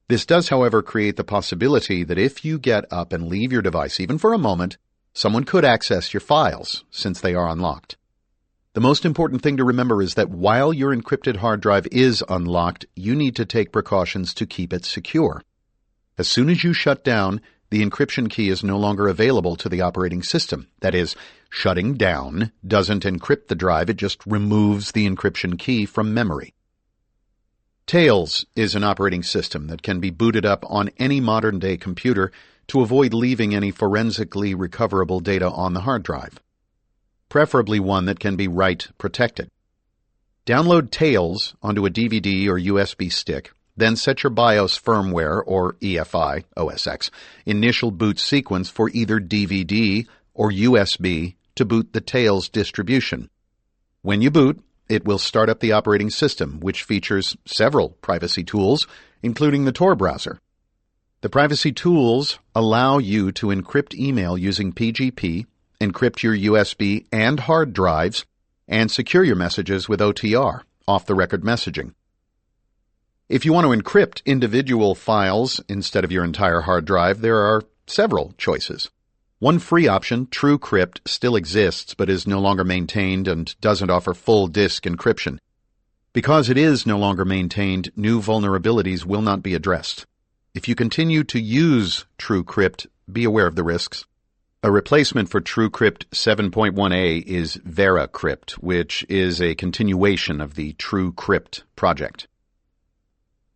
This does, however, create the possibility that if you get up and leave your device, even for a moment, someone could access your files since they are unlocked. The most important thing to remember is that while your encrypted hard drive is unlocked, you need to take precautions to keep it secure. As soon as you shut down, the encryption key is no longer available to the operating system. That is, shutting down doesn't encrypt the drive, it just removes the encryption key from memory. Tails is an operating system that can be booted up on any modern-day computer to avoid leaving any forensically recoverable data on the hard drive, preferably one that can be write protected. Download Tails onto a DVD or USB stick, then set your BIOS firmware or EFI, OSX, initial boot sequence for either DVD or USB to boot the Tails distribution. When you boot, it will start up the operating system, which features several privacy tools, including the Tor browser. The privacy tools allow you to encrypt email using PGP, encrypt your USB and hard drives, and secure your messages with OTR, off-the-record messaging. If you want to encrypt individual files instead of your entire hard drive, there are several choices. One free option, TrueCrypt, still exists but is no longer maintained and doesn't offer full disk encryption. Because it is no longer maintained, new vulnerabilities will not be addressed. If you continue to use TrueCrypt, be aware of the risks. A replacement for TrueCrypt 7.1a is VeraCrypt, which is a continuation of the TrueCrypt project.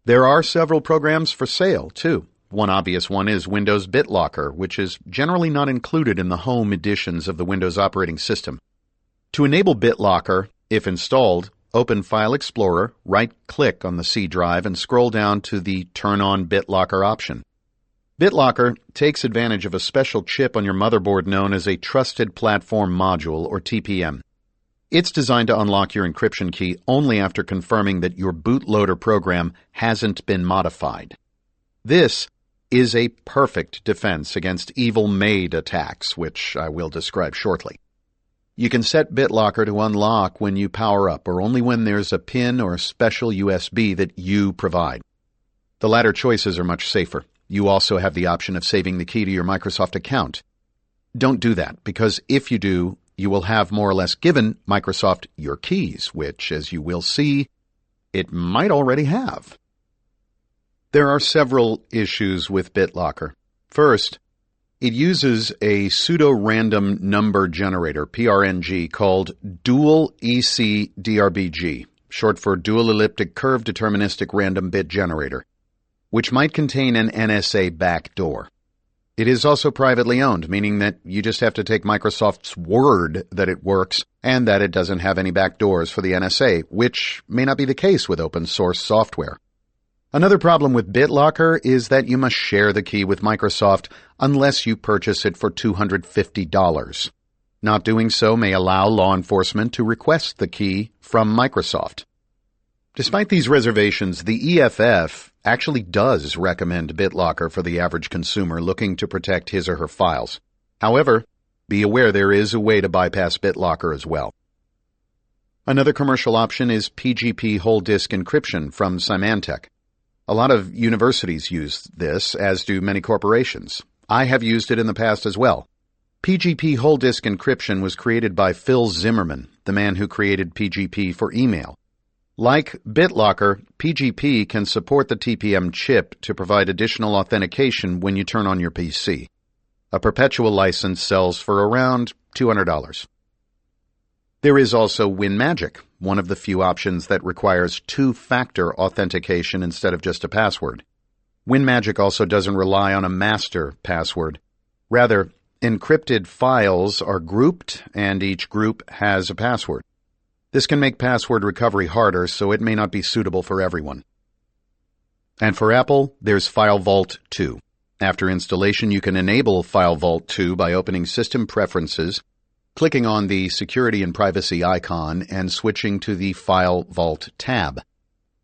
There are several programs for sale, too. One obvious one is Windows BitLocker, which is generally not included in the home editions of the Windows operating system. To enable BitLocker, if installed, open File Explorer, right-click on the C drive, and scroll down to the Turn on BitLocker option. BitLocker takes advantage of a special chip on your motherboard known as a Trusted Platform Module, or TPM. It's designed to unlock your encryption key only after confirming that your bootloader program hasn't been modified. This is a perfect defense against evil-made attacks, which I will describe shortly. You can set BitLocker to unlock when you power up, or only when there's a PIN or special USB that you provide. The latter choices are much safer. You also have the option of saving the key to your Microsoft account. Don't do that, because if you do, you will have more or less given Microsoft your keys, which, as you will see, it might already have. There are several issues with BitLocker. First, it uses a pseudo-random number generator, PRNG, called Dual EC-DRBG, short for Dual Elliptic Curve Deterministic Random Bit Generator, which might contain an NSA backdoor. It is also privately owned, meaning that you just have to take Microsoft's word that it works and that it doesn't have any backdoors for the NSA, which may not be the case with open-source software. Another problem with BitLocker is that you must share the key with Microsoft unless you purchase it for $250. Not doing so may allow law enforcement to request the key from Microsoft. Despite these reservations, the EFF actually does recommend BitLocker for the average consumer looking to protect his or her files. However, be aware there is a way to bypass BitLocker as well. Another commercial option is PGP whole disk encryption from Symantec. A lot of universities use this, as do many corporations. I have used it in the past as well. PGP whole disk encryption was created by Phil Zimmerman, the man who created PGP for email. Like BitLocker, PGP can support the TPM chip to provide additional authentication when you turn on your PC. A perpetual license sells for around $200. There is also WinMagic, one of the few options that requires two-factor authentication instead of just a password. WinMagic also doesn't rely on a master password. Rather, encrypted files are grouped, and each group has a password. This can make password recovery harder, so it may not be suitable for everyone. And for Apple, there's FileVault 2. After installation, you can enable FileVault 2 by opening System Preferences, clicking on the Security and Privacy icon and switching to the File Vault tab.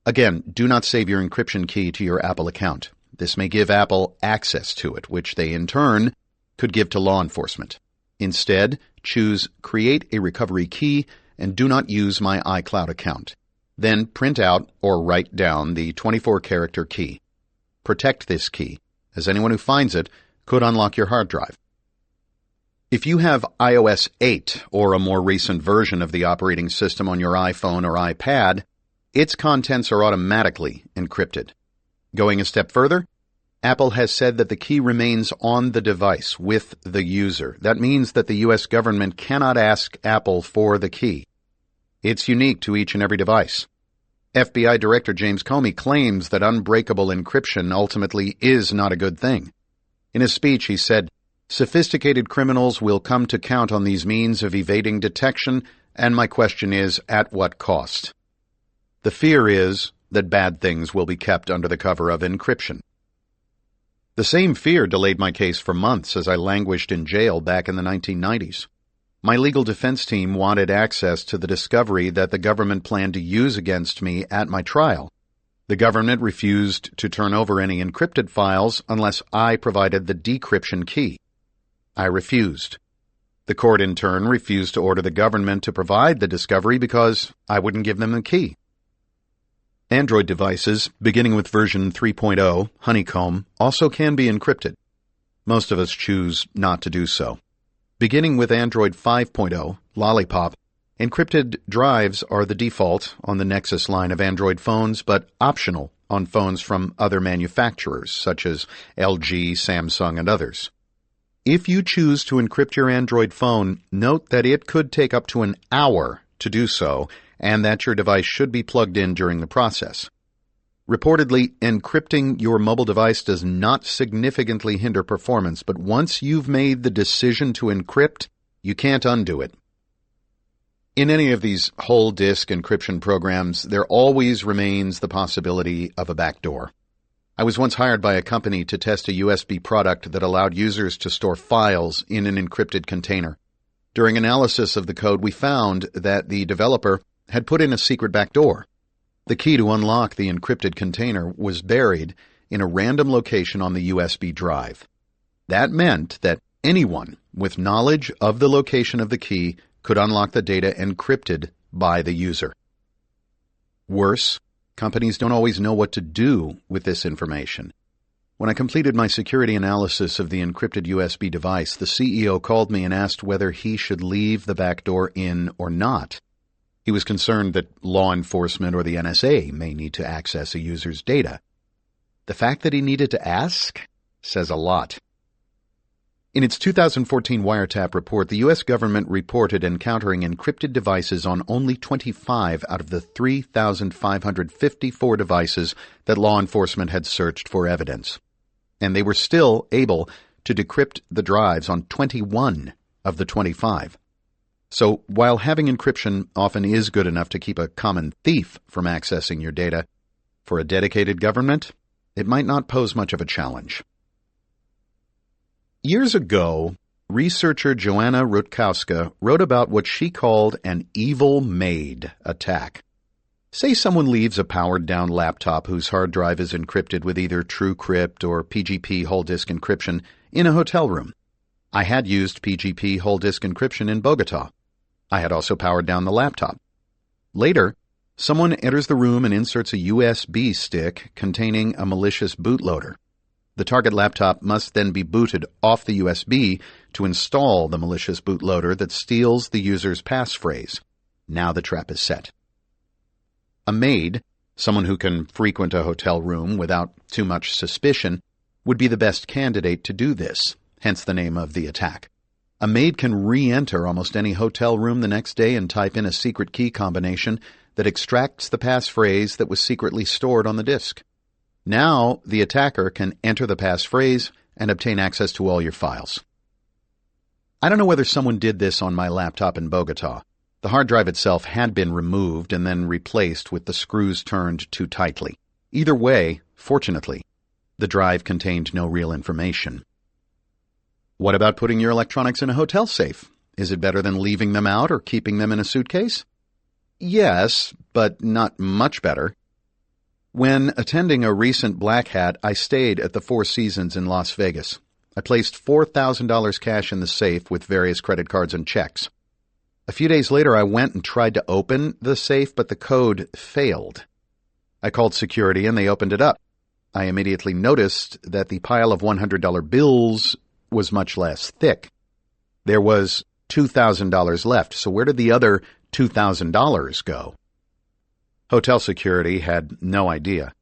Again, do not save your encryption key to your Apple account. This may give Apple access to it, which they in turn could give to law enforcement. Instead, choose Create a Recovery Key and do not use my iCloud account. Then print out or write down the 24-character key. Protect this key, as anyone who finds it could unlock your hard drive. If you have iOS 8 or a more recent version of the operating system on your iPhone or iPad, its contents are automatically encrypted. Going a step further, Apple has said that the key remains on the device with the user. That means that the U.S. government cannot ask Apple for the key. It's unique to each and every device. FBI Director James Comey claims that unbreakable encryption ultimately is not a good thing. In his speech, he said, "Sophisticated criminals will come to count on these means of evading detection, and my question is, at what cost?" The fear is that bad things will be kept under the cover of encryption. The same fear delayed my case for months as I languished in jail back in the 1990s. My legal defense team wanted access to the discovery that the government planned to use against me at my trial. The government refused to turn over any encrypted files unless I provided the decryption key. I refused. The court in turn refused to order the government to provide the discovery because I wouldn't give them the key. Android devices, beginning with version 3.0, Honeycomb, also can be encrypted. Most of us choose not to do so. Beginning with Android 5.0, Lollipop, encrypted drives are the default on the Nexus line of Android phones, but optional on phones from other manufacturers, such as LG, Samsung, and others. If you choose to encrypt your Android phone, note that it could take up to an hour to do so, and that your device should be plugged in during the process. Reportedly, encrypting your mobile device does not significantly hinder performance, but once you've made the decision to encrypt, you can't undo it. In any of these whole disk encryption programs, there always remains the possibility of a backdoor. I was once hired by a company to test a USB product that allowed users to store files in an encrypted container. During analysis of the code, we found that the developer had put in a secret backdoor. The key to unlock the encrypted container was buried in a random location on the USB drive. That meant that anyone with knowledge of the location of the key could unlock the data encrypted by the user. Worse, companies don't always know what to do with this information. When I completed my security analysis of the encrypted USB device, the CEO called me and asked whether he should leave the backdoor in or not. He was concerned that law enforcement or the NSA may need to access a user's data. The fact that he needed to ask says a lot. In its 2014 wiretap report, the U.S. government reported encountering encrypted devices on only 25 out of the 3,554 devices that law enforcement had searched for evidence. And they were still able to decrypt the drives on 21 of the 25. So, while having encryption often is good enough to keep a common thief from accessing your data, for a dedicated government, it might not pose much of a challenge. Years ago, researcher Joanna Rutkowska wrote about what she called an evil maid attack. Say someone leaves a powered-down laptop whose hard drive is encrypted with either TrueCrypt or PGP whole disk encryption in a hotel room. I had used PGP whole disk encryption in Bogota. I had also powered down the laptop. Later, someone enters the room and inserts a USB stick containing a malicious bootloader. The target laptop must then be booted off the USB to install the malicious bootloader that steals the user's passphrase. Now the trap is set. A maid, someone who can frequent a hotel room without too much suspicion, would be the best candidate to do this, hence the name of the attack. A maid can re-enter almost any hotel room the next day and type in a secret key combination that extracts the passphrase that was secretly stored on the disk. Now, the attacker can enter the passphrase and obtain access to all your files. I don't know whether someone did this on my laptop in Bogota. The hard drive itself had been removed and then replaced with the screws turned too tightly. Either way, fortunately, the drive contained no real information. What about putting your electronics in a hotel safe? Is it better than leaving them out or keeping them in a suitcase? Yes, but not much better. When attending a recent Black Hat, I stayed at the Four Seasons in Las Vegas. I placed $4,000 cash in the safe with various credit cards and checks. A few days later, I went and tried to open the safe, but the code failed. I called security and they opened it up. I immediately noticed that the pile of $100 bills was much less thick. There was $2,000 left, so where did the other $2,000 go? Hotel security had no idea.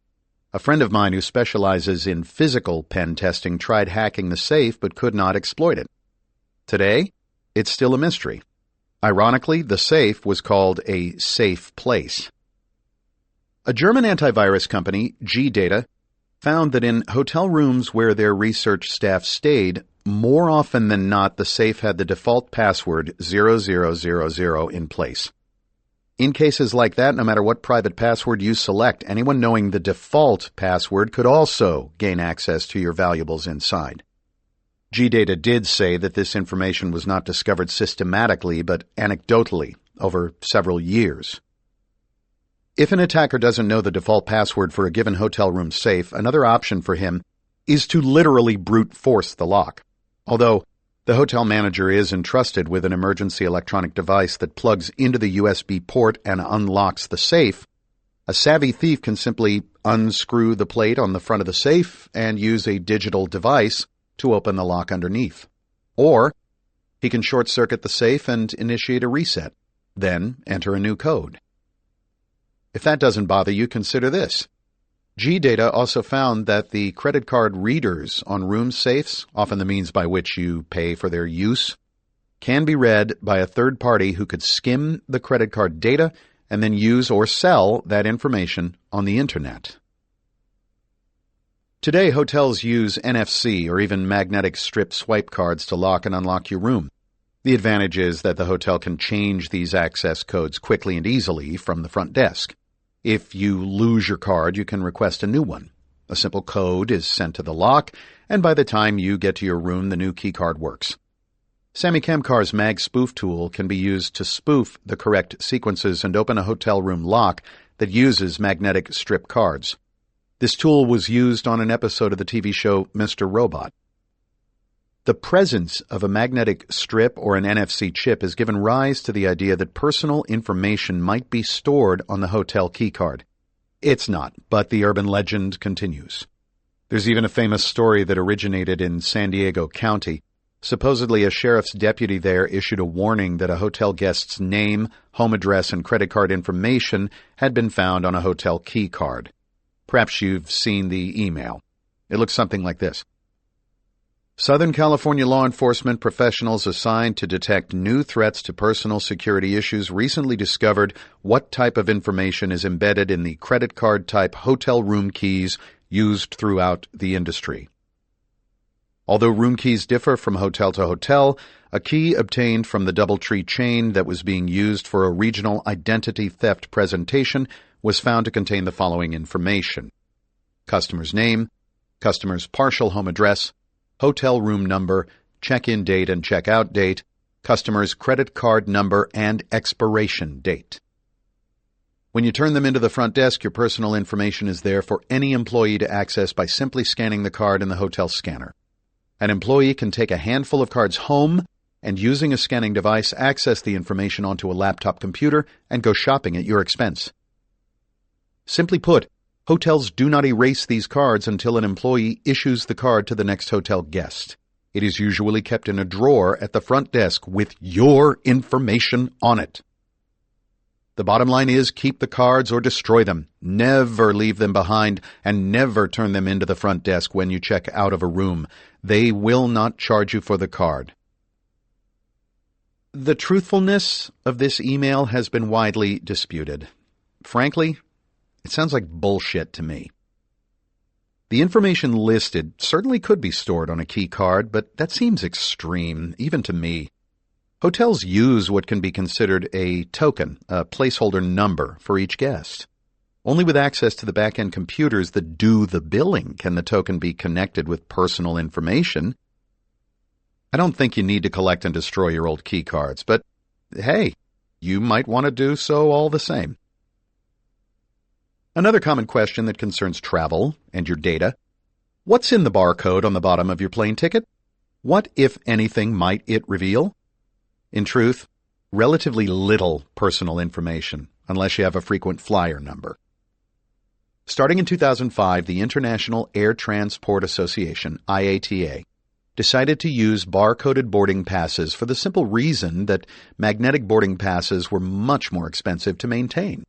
A friend of mine who specializes in physical pen testing tried hacking the safe but could not exploit it. Today, it's still a mystery. Ironically, the safe was called a safe place. A German antivirus company, G-Data, found that in hotel rooms where their research staff stayed, more often than not, the safe had the default password 0000 in place. In cases like that, no matter what private password you select, anyone knowing the default password could also gain access to your valuables inside. G-Data did say that this information was not discovered systematically, but anecdotally over several years. If an attacker doesn't know the default password for a given hotel room safe, another option for him is to literally brute force the lock. Although the hotel manager is entrusted with an emergency electronic device that plugs into the USB port and unlocks the safe, a savvy thief can simply unscrew the plate on the front of the safe and use a digital device to open the lock underneath. Or he can short-circuit the safe and initiate a reset, then enter a new code. If that doesn't bother you, consider this. G-Data also found that the credit card readers on room safes, often the means by which you pay for their use, can be read by a third party who could skim the credit card data and then use or sell that information on the Internet. Today, hotels use NFC or even magnetic strip swipe cards to lock and unlock your room. The advantage is that the hotel can change these access codes quickly and easily from the front desk. If you lose your card, you can request a new one. A simple code is sent to the lock, and by the time you get to your room, the new key card works. Sammy Kamkar's Mag Spoof tool can be used to spoof the correct sequences and open a hotel room lock that uses magnetic strip cards. This tool was used on an episode of the TV show Mr. Robot. The presence of a magnetic strip or an NFC chip has given rise to the idea that personal information might be stored on the hotel keycard. It's not, but the urban legend continues. There's even a famous story that originated in San Diego County. Supposedly, a sheriff's deputy there issued a warning that a hotel guest's name, home address, and credit card information had been found on a hotel keycard. Perhaps you've seen the email. It looks something like this. Southern California law enforcement professionals assigned to detect new threats to personal security issues recently discovered what type of information is embedded in the credit card type hotel room keys used throughout the industry. Although room keys differ from hotel to hotel, a key obtained from the DoubleTree chain that was being used for a regional identity theft presentation was found to contain the following information: customer's name, customer's partial home address, hotel room number, check-in date and check-out date, customer's credit card number, and expiration date. When you turn them into the front desk, your personal information is there for any employee to access by simply scanning the card in the hotel scanner. An employee can take a handful of cards home and, using a scanning device, access the information onto a laptop computer and go shopping at your expense. Simply put, hotels do not erase these cards until an employee issues the card to the next hotel guest. It is usually kept in a drawer at the front desk with your information on it. The bottom line is, keep the cards or destroy them. Never leave them behind, and never turn them into the front desk when you check out of a room. They will not charge you for the card. The truthfulness of this email has been widely disputed. Frankly, it sounds like bullshit to me. The information listed certainly could be stored on a key card, but that seems extreme, even to me. Hotels use what can be considered a token, a placeholder number, for each guest. Only with access to the back-end computers that do the billing can the token be connected with personal information. I don't think you need to collect and destroy your old key cards, but hey, you might want to do so all the same. Another common question that concerns travel and your data: what's in the barcode on the bottom of your plane ticket? What, if anything, might it reveal? In truth, relatively little personal information, unless you have a frequent flyer number. Starting in 2005, the International Air Transport Association, IATA, decided to use barcoded boarding passes for the simple reason that magnetic boarding passes were much more expensive to maintain.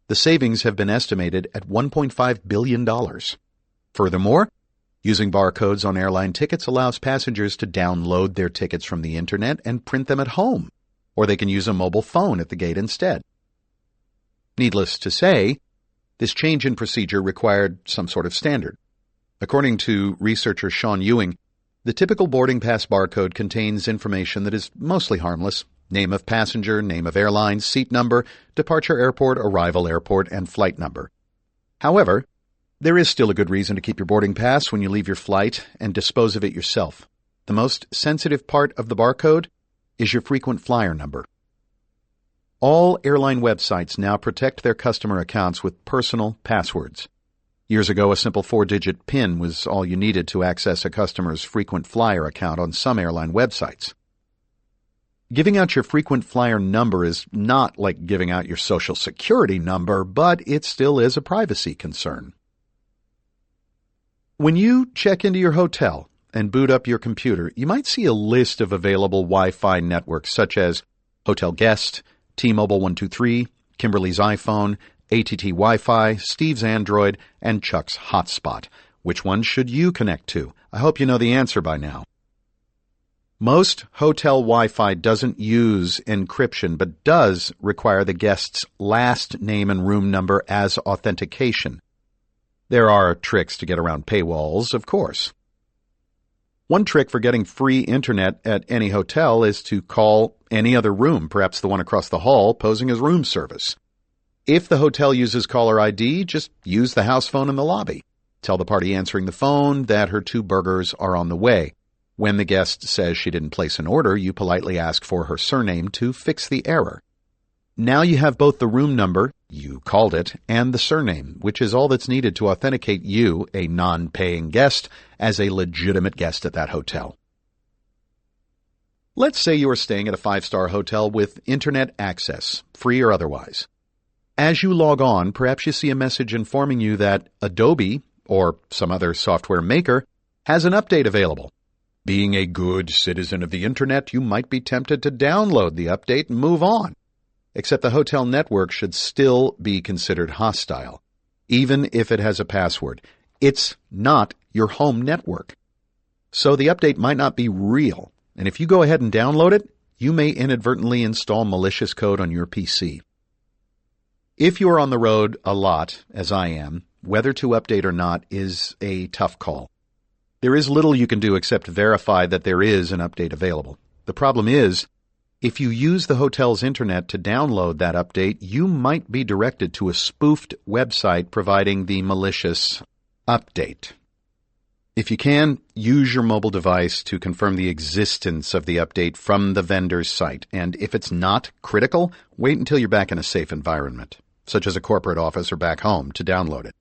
The savings have been estimated at $1.5 billion. Furthermore, using barcodes on airline tickets allows passengers to download their tickets from the internet and print them at home, or they can use a mobile phone at the gate instead. Needless to say, this change in procedure required some sort of standard. According to researcher Sean Ewing, the typical boarding pass barcode contains information that is mostly harmless: name of passenger, name of airline, seat number, departure airport, arrival airport, and flight number. However, there is still a good reason to keep your boarding pass when you leave your flight and dispose of it yourself. The most sensitive part of the barcode is your frequent flyer number. All airline websites now protect their customer accounts with personal passwords. Years ago, a simple 4-digit PIN was all you needed to access a customer's frequent flyer account on some airline websites. Giving out your frequent flyer number is not like giving out your social security number, but it still is a privacy concern. When you check into your hotel and boot up your computer, you might see a list of available Wi-Fi networks such as Hotel Guest, T-Mobile 123, Kimberly's iPhone, ATT Wi-Fi, Steve's Android, and Chuck's Hotspot. Which one should you connect to? I hope you know the answer by now. Most hotel Wi-Fi doesn't use encryption, but does require the guest's last name and room number as authentication. There are tricks to get around paywalls, of course. One trick for getting free internet at any hotel is to call any other room, perhaps the one across the hall, posing as room service. If the hotel uses caller ID, just use the house phone in the lobby. Tell the party answering the phone that her 2 burgers are on the way. When the guest says she didn't place an order, you politely ask for her surname to fix the error. Now you have both the room number, you called it, and the surname, which is all that's needed to authenticate you, a non-paying guest, as a legitimate guest at that hotel. Let's say you are staying at a 5-star hotel with internet access, free or otherwise. As you log on, perhaps you see a message informing you that Adobe, or some other software maker, has an update available. Being a good citizen of the internet, you might be tempted to download the update and move on. Except the hotel network should still be considered hostile, even if it has a password. It's not your home network. So the update might not be real, and if you go ahead and download it, you may inadvertently install malicious code on your PC. If you are on the road a lot, as I am, whether to update or not is a tough call. There is little you can do except verify that there is an update available. The problem is, if you use the hotel's internet to download that update, you might be directed to a spoofed website providing the malicious update. If you can, use your mobile device to confirm the existence of the update from the vendor's site. And if it's not critical, wait until you're back in a safe environment, such as a corporate office or back home, to download it.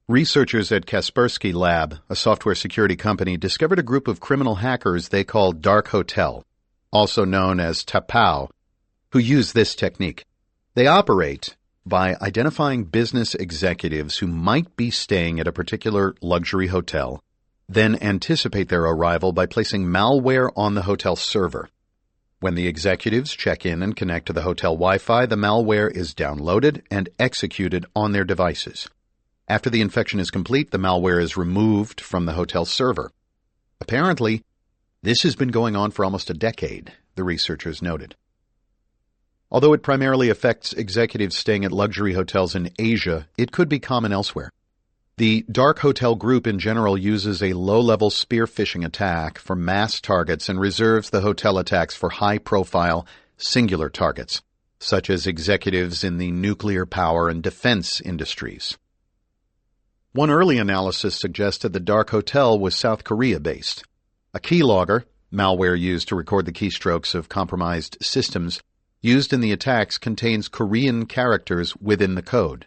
Researchers at Kaspersky Lab, a software security company, discovered a group of criminal hackers they call Dark Hotel, also known as Tapao, who use this technique. They operate by identifying business executives who might be staying at a particular luxury hotel, then anticipate their arrival by placing malware on the hotel server. When the executives check in and connect to the hotel Wi-Fi, the malware is downloaded and executed on their devices. After the infection is complete, the malware is removed from the hotel server. Apparently, this has been going on for almost a decade, the researchers noted. Although it primarily affects executives staying at luxury hotels in Asia, it could be common elsewhere. The Dark Hotel group in general uses a low-level spear phishing attack for mass targets and reserves the hotel attacks for high-profile, singular targets, such as executives in the nuclear power and defense industries. One early analysis suggested the Dark Hotel was South Korea-based. A keylogger, malware used to record the keystrokes of compromised systems used in the attacks contains Korean characters within the code.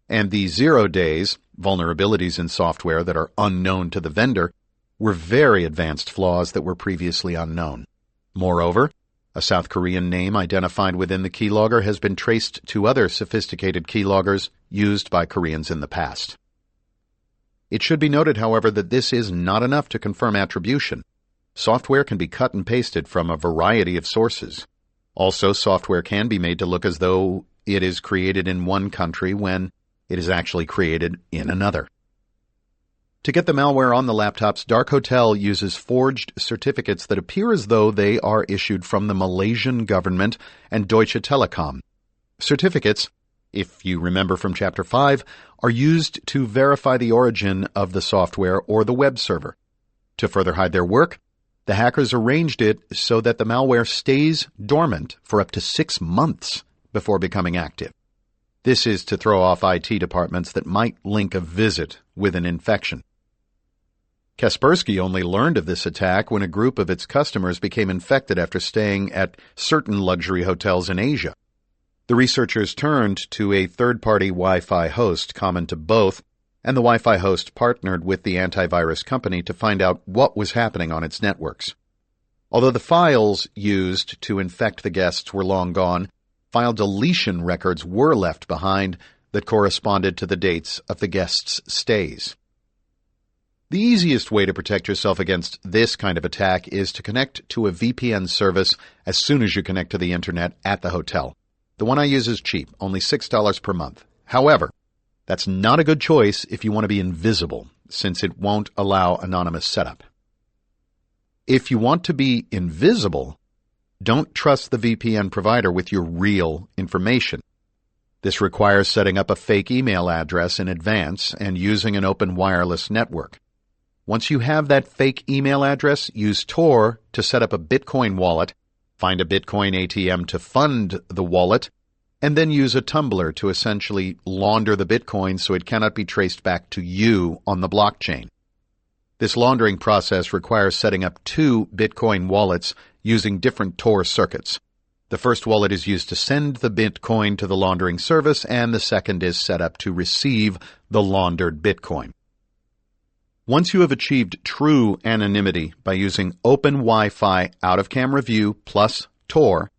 And the 0 days, vulnerabilities in software that are unknown to the vendor, were very advanced flaws that were previously unknown. Moreover, a South Korean name identified within the keylogger has been traced to other sophisticated keyloggers used by Koreans in the past. It should be noted, however, that this is not enough to confirm attribution. Software can be cut and pasted from a variety of sources. Also, software can be made to look as though it is created in one country when it is actually created in another. To get the malware on the laptops, Dark Hotel uses forged certificates that appear as though they are issued from the Malaysian government and Deutsche Telekom. Certificates, if you remember from Chapter 5, are used to verify the origin of the software or the web server. To further hide their work, the hackers arranged it so that the malware stays dormant for up to 6 months before becoming active. This is to throw off IT departments that might link a visit with an infection. Kaspersky only learned of this attack when a group of its customers became infected after staying at certain luxury hotels in Asia. The researchers turned to a third-party Wi-Fi host common to both, and the Wi-Fi host partnered with the antivirus company to find out what was happening on its networks. Although the files used to infect the guests were long gone, file deletion records were left behind that corresponded to the dates of the guests' stays. The easiest way to protect yourself against this kind of attack is to connect to a VPN service as soon as you connect to the internet at the hotel. The one I use is cheap, only $6 per month. However, that's not a good choice if you want to be invisible, since it won't allow anonymous setup. If you want to be invisible, don't trust the VPN provider with your real information. This requires setting up a fake email address in advance and using an open wireless network. Once you have that fake email address, use Tor to set up a Bitcoin wallet, find a Bitcoin ATM to fund the wallet, and then use a tumbler to essentially launder the Bitcoin so it cannot be traced back to you on the blockchain. This laundering process requires setting up 2 Bitcoin wallets using different Tor circuits. The first wallet is used to send the Bitcoin to the laundering service, and the second is set up to receive the laundered Bitcoin. Once you have achieved true anonymity by using Open Wi-Fi out-of-camera view plus Tor,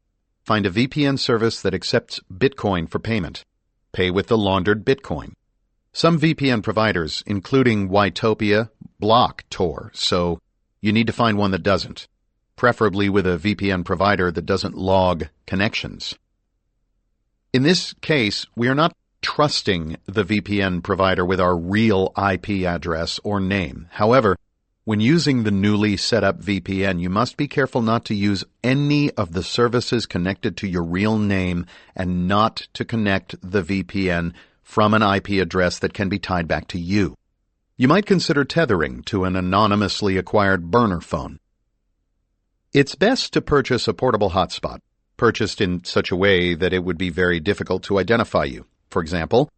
find a VPN service that accepts Bitcoin for payment. Pay with the laundered Bitcoin. Some VPN providers, including Ytopia, block Tor, so you need to find one that doesn't, preferably with a VPN provider that doesn't log connections. In this case, we are not trusting the VPN provider with our real IP address or name. However, when using the newly set up VPN, you must be careful not to use any of the services connected to your real name and not to connect the VPN from an IP address that can be tied back to you. You might consider tethering to an anonymously acquired burner phone. It's best to purchase a portable hotspot, purchased in such a way that it would be very difficult to identify you. For example,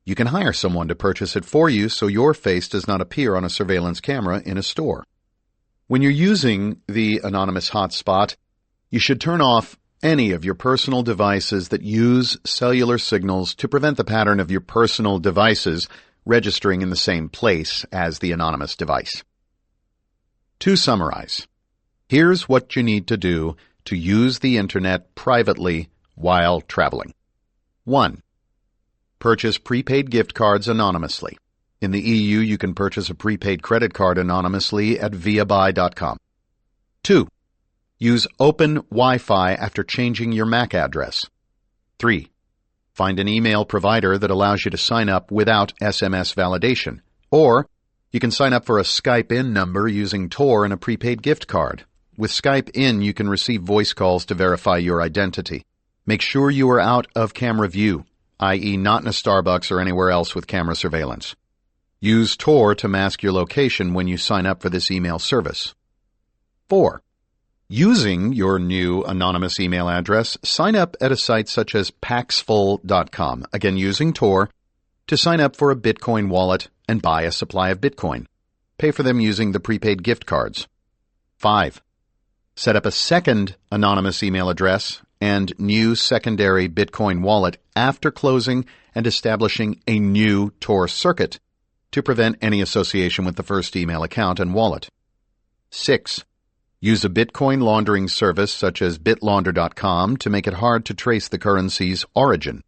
you can hire someone to purchase it for you so your face does not appear on a surveillance camera in a store. When you're using the anonymous hotspot, you should turn off any of your personal devices that use cellular signals to prevent the pattern of your personal devices registering in the same place as the anonymous device. To summarize, here's what you need to do to use the internet privately while traveling. 1. Purchase prepaid gift cards anonymously. In the EU, you can purchase a prepaid credit card anonymously at viabuy.com. 2. Use Open Wi-Fi after changing your MAC address. 3. Find an email provider that allows you to sign up without SMS validation. Or you can sign up for a Skype in number using Tor and a prepaid gift card. With Skype in, you can receive voice calls to verify your identity. Make sure you are out of camera view, i.e. not in a Starbucks or anywhere else with camera surveillance. Use Tor to mask your location when you sign up for this email service. 4. Using your new anonymous email address, sign up at a site such as Paxful.com, again using Tor, to sign up for a Bitcoin wallet and buy a supply of Bitcoin. Pay for them using the prepaid gift cards. 5. set up a second anonymous email address and new secondary Bitcoin wallet after closing and establishing a new Tor circuit to prevent any association with the first email account and wallet. 6. Use a Bitcoin laundering service such as bitlaunder.com to make it hard to trace the currency's origin.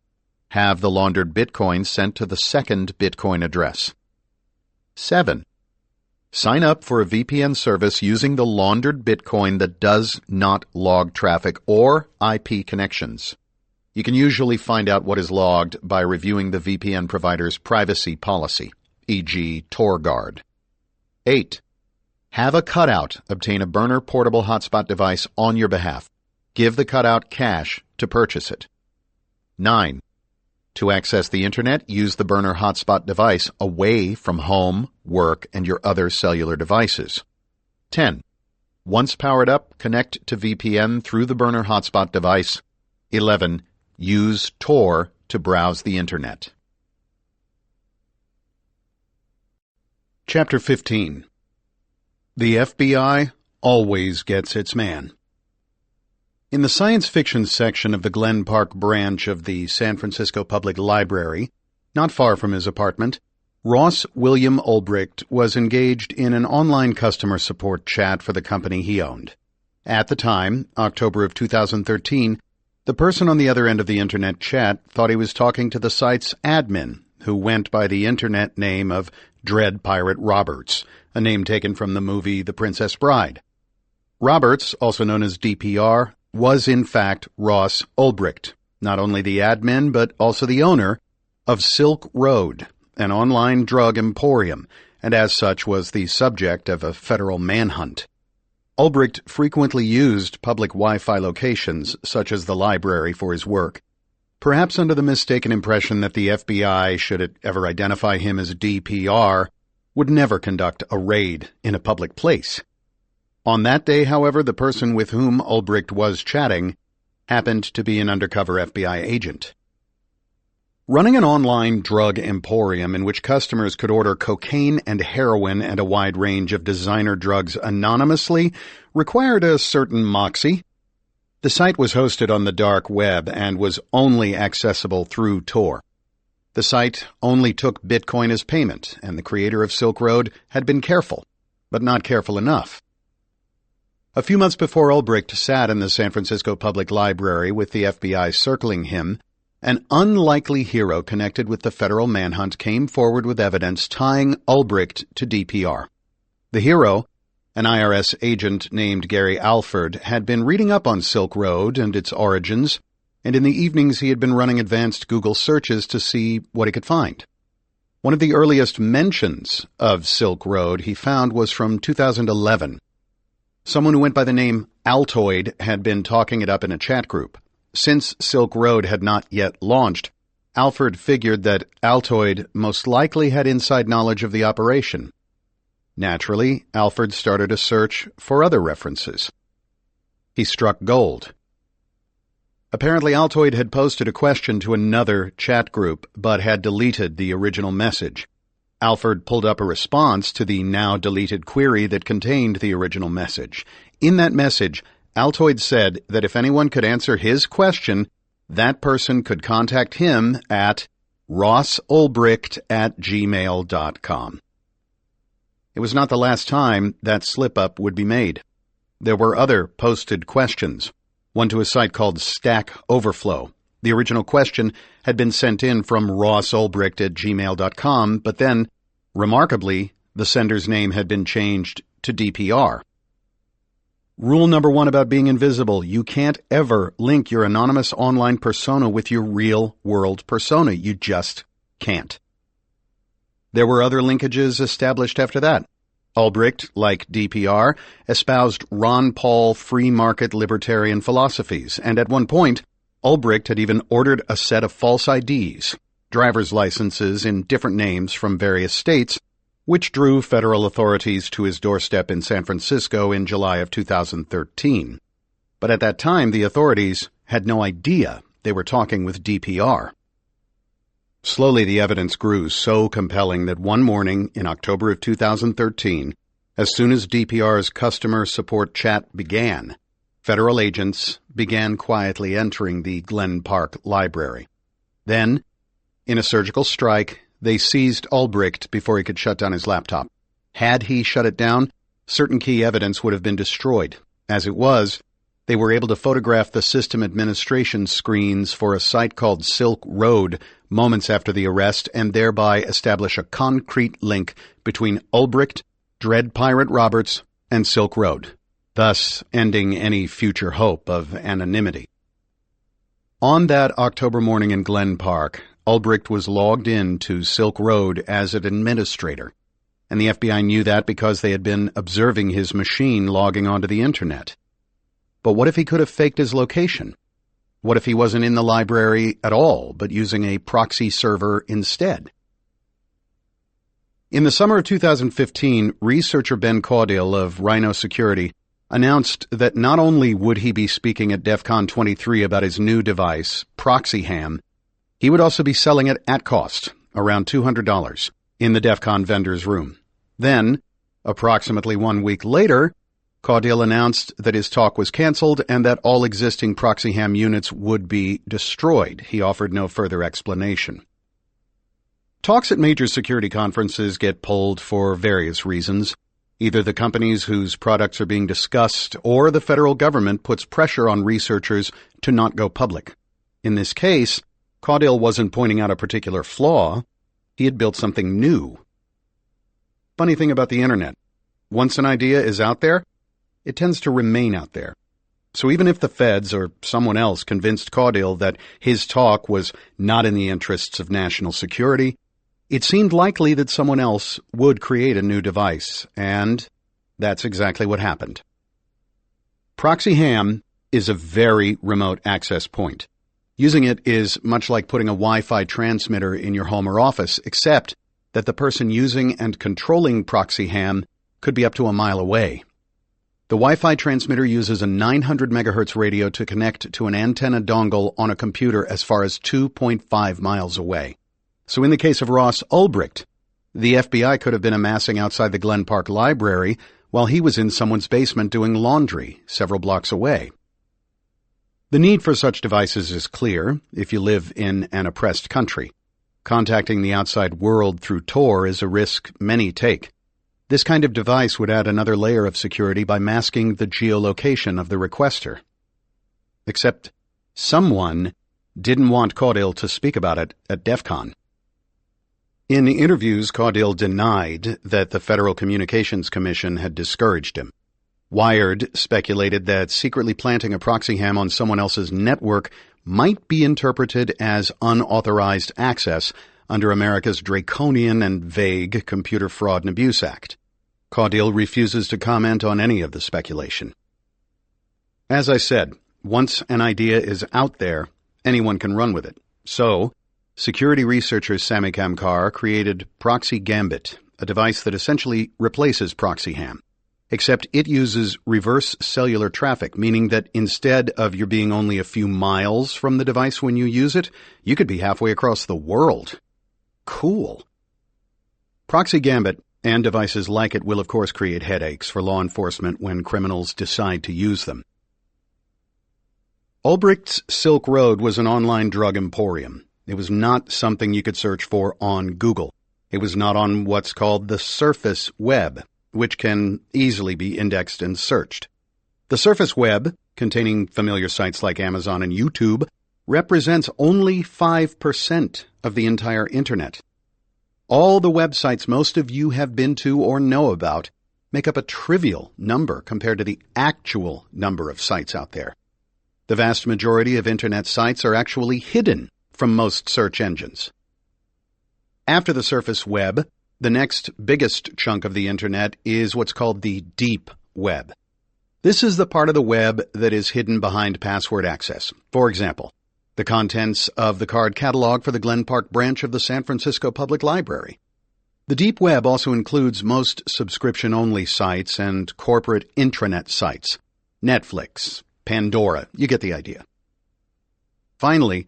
Have the laundered Bitcoin sent to the second Bitcoin address. 7. Sign up for a VPN service using the laundered Bitcoin that does not log traffic or IP connections. You can usually find out what is logged by reviewing the VPN provider's privacy policy, e.g. TorGuard. 8. Have a cutout obtain a burner portable hotspot device on your behalf. Give the cutout cash to purchase it. 9. To access the Internet, use the burner hotspot device away from home, work, and your other cellular devices. 10. Once powered up, connect to VPN through the burner hotspot device. 11. Use Tor to browse the Internet. Chapter 15. The FBI always gets its man. In the science fiction section of the Glen Park branch of the San Francisco Public Library, not far from his apartment, Ross William Ulbricht was engaged in an online customer support chat for the company he owned. At the time, October of 2013, the person on the other end of the Internet chat thought he was talking to the site's admin, who went by the Internet name of Dread Pirate Roberts, a name taken from the movie The Princess Bride. Roberts, also known as DPR, was in fact Ross Ulbricht, not only the admin but also the owner of Silk Road, an online drug emporium, and as such was the subject of a federal manhunt. Ulbricht frequently used public Wi-Fi locations, such as the library, for his work, perhaps under the mistaken impression that the FBI, should it ever identify him as DPR, would never conduct a raid in a public place. On that day, however, the person with whom Ulbricht was chatting happened to be an undercover FBI agent. Running an online drug emporium in which customers could order cocaine and heroin and a wide range of designer drugs anonymously required a certain moxie. The site was hosted on the dark web and was only accessible through Tor. The site only took Bitcoin as payment, and the creator of Silk Road had been careful, but not careful enough. A few months before Ulbricht sat in the San Francisco Public Library with the FBI circling him, an unlikely hero connected with the federal manhunt came forward with evidence tying Ulbricht to DPR. The hero, an IRS agent named Gary Alford, had been reading up on Silk Road and its origins, and in the evenings he had been running advanced Google searches to see what he could find. One of the earliest mentions of Silk Road he found was from 2011. Someone who went by the name Altoid had been talking it up in a chat group. Since Silk Road had not yet launched, Alford figured that Altoid most likely had inside knowledge of the operation. Naturally, Alford started a search for other references. He struck gold. Apparently, Altoid had posted a question to another chat group, but had deleted the original message. Alford pulled up a response to the now-deleted query that contained the original message. In that message, Altoid said that if anyone could answer his question, that person could contact him at rossulbricht@gmail.com. It was not the last time that slip-up would be made. There were other posted questions, one to a site called Stack Overflow. The original question had been sent in from rossulbricht@gmail.com, but then, remarkably, the sender's name had been changed to DPR. Rule number 1 about being invisible: you can't ever link your anonymous online persona with your real-world persona. You just can't. There were other linkages established after that. Ulbricht, like DPR, espoused Ron Paul free market libertarian philosophies, and at one point, Ulbricht had even ordered a set of false IDs, driver's licenses in different names from various states, which drew federal authorities to his doorstep in San Francisco in July of 2013. But at that time, the authorities had no idea they were talking with DPR. Slowly, the evidence grew so compelling that one morning in October of 2013, as soon as DPR's customer support chat began, federal agents began quietly entering the Glen Park Library. Then, in a surgical strike, they seized Ulbricht before he could shut down his laptop. Had he shut it down, certain key evidence would have been destroyed. As it was, they were able to photograph the system administration screens for a site called Silk Road moments after the arrest and thereby establish a concrete link between Ulbricht, Dread Pirate Roberts, and Silk Road, thus ending any future hope of anonymity. On that October morning in Glen Park, Ulbricht was logged in to Silk Road as an administrator, and the FBI knew that because they had been observing his machine logging onto the internet. But what if he could have faked his location? What if he wasn't in the library at all, but using a proxy server instead? In the summer of 2015, researcher Ben Caudill of Rhino Security announced that not only would he be speaking at DEF CON 23 about his new device, ProxyHam, he would also be selling it at cost, around $200, in the DEF CON vendor's room. Then, approximately 1 week later, Caudill announced that his talk was canceled and that all existing ProxyHam units would be destroyed. He offered no further explanation. Talks at major security conferences get pulled for various reasons. Either the companies whose products are being discussed or the federal government puts pressure on researchers to not go public. In this case, Caudill wasn't pointing out a particular flaw. He had built something new. Funny thing about the internet. Once an idea is out there, it tends to remain out there. So even if the feds or someone else convinced Caudill that his talk was not in the interests of national security, it seemed likely that someone else would create a new device, and that's exactly what happened. ProxyHam is a very remote access point. Using it is much like putting a Wi-Fi transmitter in your home or office, except that the person using and controlling ProxyHam could be up to a mile away. The Wi-Fi transmitter uses a 900 MHz radio to connect to an antenna dongle on a computer as far as 2.5 miles away. So in the case of Ross Ulbricht, the FBI could have been amassing outside the Glen Park Library while he was in someone's basement doing laundry several blocks away. The need for such devices is clear if you live in an oppressed country. Contacting the outside world through Tor is a risk many take. This kind of device would add another layer of security by masking the geolocation of the requester. Except someone didn't want Caudill to speak about it at DEF CON. In the interviews, Caudill denied that the Federal Communications Commission had discouraged him. Wired speculated that secretly planting a ProxyHam on someone else's network might be interpreted as unauthorized access under America's draconian and vague Computer Fraud and Abuse Act. Caudill refuses to comment on any of the speculation. As I said, once an idea is out there, anyone can run with it. So, security researcher Sami Kamkar created Proxy Gambit, a device that essentially replaces ProxyHam. Except it uses reverse cellular traffic, meaning that instead of you being only a few miles from the device when you use it, you could be halfway across the world. Cool. Proxy Gambit and devices like it will of course create headaches for law enforcement when criminals decide to use them. Ulbricht's Silk Road was an online drug emporium. It was not something you could search for on Google. It was not on what's called the surface web, which can easily be indexed and searched. The surface web, containing familiar sites like Amazon and YouTube, represents only 5% of the entire internet. All the websites most of you have been to or know about make up a trivial number compared to the actual number of sites out there. The vast majority of internet sites are actually hidden from most search engines. After the surface web, the next biggest chunk of the internet is what's called the deep web. This is the part of the web that is hidden behind password access. For example, the contents of the card catalog for the Glen Park branch of the San Francisco Public Library. The deep web also includes most subscription-only sites and corporate intranet sites. Netflix, Pandora, you get the idea. Finally,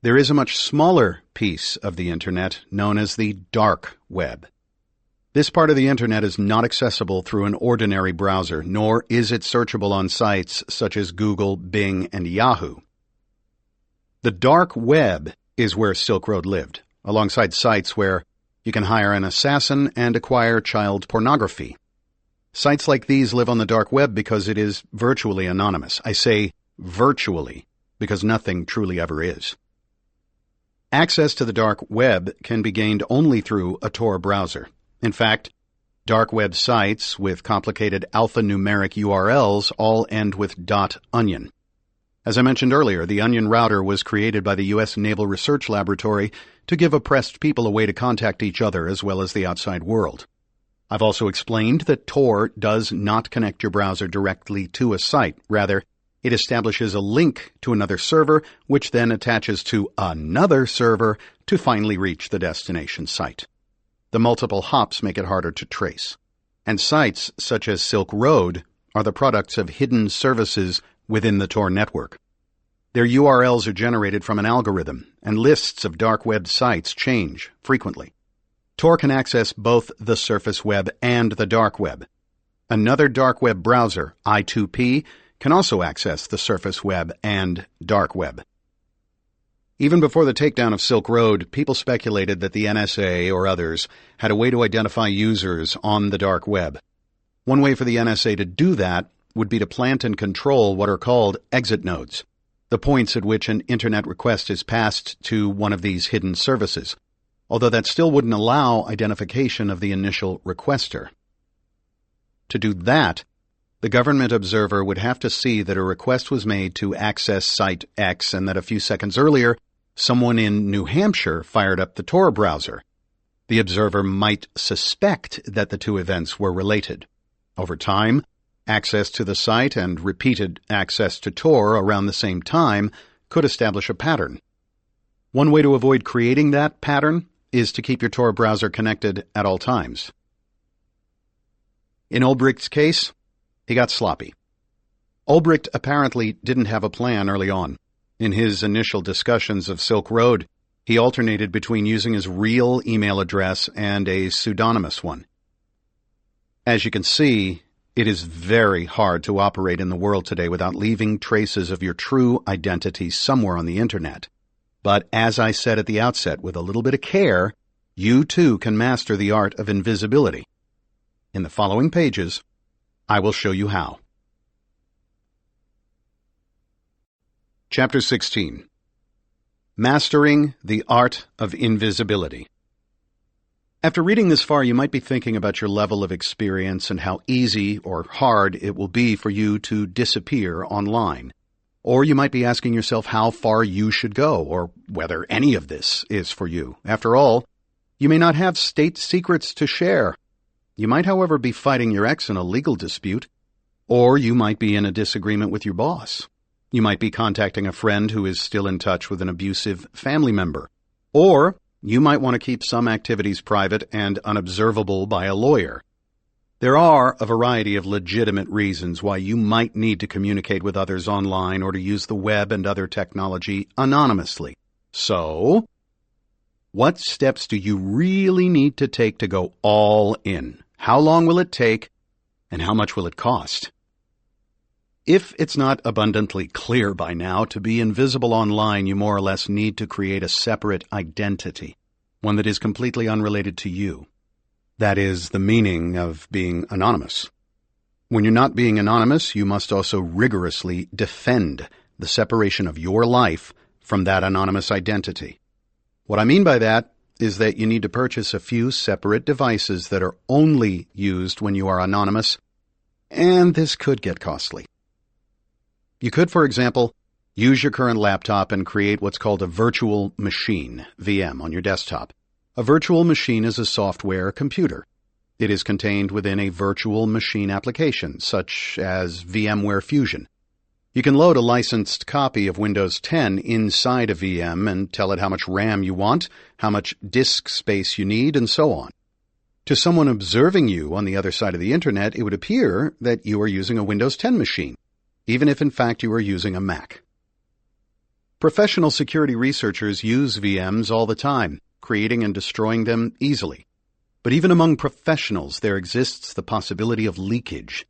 there is a much smaller piece of the internet known as the dark web. This part of the Internet is not accessible through an ordinary browser, nor is it searchable on sites such as Google, Bing, and Yahoo. The dark web is where Silk Road lived, alongside sites where you can hire an assassin and acquire child pornography. Sites like these live on the dark web because it is virtually anonymous. I say virtually because nothing truly ever is. Access to the dark web can be gained only through a Tor browser. In fact, dark web sites with complicated alphanumeric URLs all end with .onion. As I mentioned earlier, the Onion router was created by the U.S. Naval Research Laboratory to give oppressed people a way to contact each other as well as the outside world. I've also explained that Tor does not connect your browser directly to a site. Rather, it establishes a link to another server, which then attaches to another server to finally reach the destination site. The multiple hops make it harder to trace. And sites such as Silk Road are the products of hidden services within the Tor network. Their URLs are generated from an algorithm, and lists of dark web sites change frequently. Tor can access both the surface web and the dark web. Another dark web browser, I2P, can also access the surface web and dark web. Even before the takedown of Silk Road, people speculated that the NSA or others had a way to identify users on the dark web. One way for the NSA to do that would be to plant and control what are called exit nodes, the points at which an Internet request is passed to one of these hidden services, although that still wouldn't allow identification of the initial requester. To do that, the government observer would have to see that a request was made to access site X and that a few seconds earlier, someone in New Hampshire fired up the Tor browser. The observer might suspect that the two events were related. Over time, access to the site and repeated access to Tor around the same time could establish a pattern. One way to avoid creating that pattern is to keep your Tor browser connected at all times. In Ulbricht's case, he got sloppy. Ulbricht apparently didn't have a plan early on. In his initial discussions of Silk Road, he alternated between using his real email address and a pseudonymous one. As you can see, it is very hard to operate in the world today without leaving traces of your true identity somewhere on the Internet. But as I said at the outset, with a little bit of care, you too can master the art of invisibility. In the following pages, I will show you how. Chapter 16. Mastering the Art of Invisibility. After reading this far, you might be thinking about your level of experience and how easy or hard it will be for you to disappear online. Or you might be asking yourself how far you should go, or whether any of this is for you. After all, you may not have state secrets to share. You might, however, be fighting your ex in a legal dispute, or you might be in a disagreement with your boss. You might be contacting a friend who is still in touch with an abusive family member, or you might want to keep some activities private and unobservable by a lawyer. There are a variety of legitimate reasons why you might need to communicate with others online or to use the web and other technology anonymously. So, what steps do you really need to take to go all in? How long will it take, and how much will it cost? If it's not abundantly clear by now, to be invisible online, you more or less need to create a separate identity, one that is completely unrelated to you. That is the meaning of being anonymous. When you're not being anonymous, you must also rigorously defend the separation of your life from that anonymous identity. What I mean by that is that you need to purchase a few separate devices that are only used when you are anonymous, and this could get costly. You could, for example, use your current laptop and create what's called a virtual machine, VM, on your desktop. A virtual machine is a software computer. It is contained within a virtual machine application, such as VMware Fusion. You can load a licensed copy of Windows 10 inside a VM and tell it how much RAM you want, how much disk space you need, and so on. To someone observing you on the other side of the Internet, it would appear that you are using a Windows 10 machine, even if in fact you are using a Mac. Professional security researchers use VMs all the time, creating and destroying them easily. But even among professionals, there exists the possibility of leakage.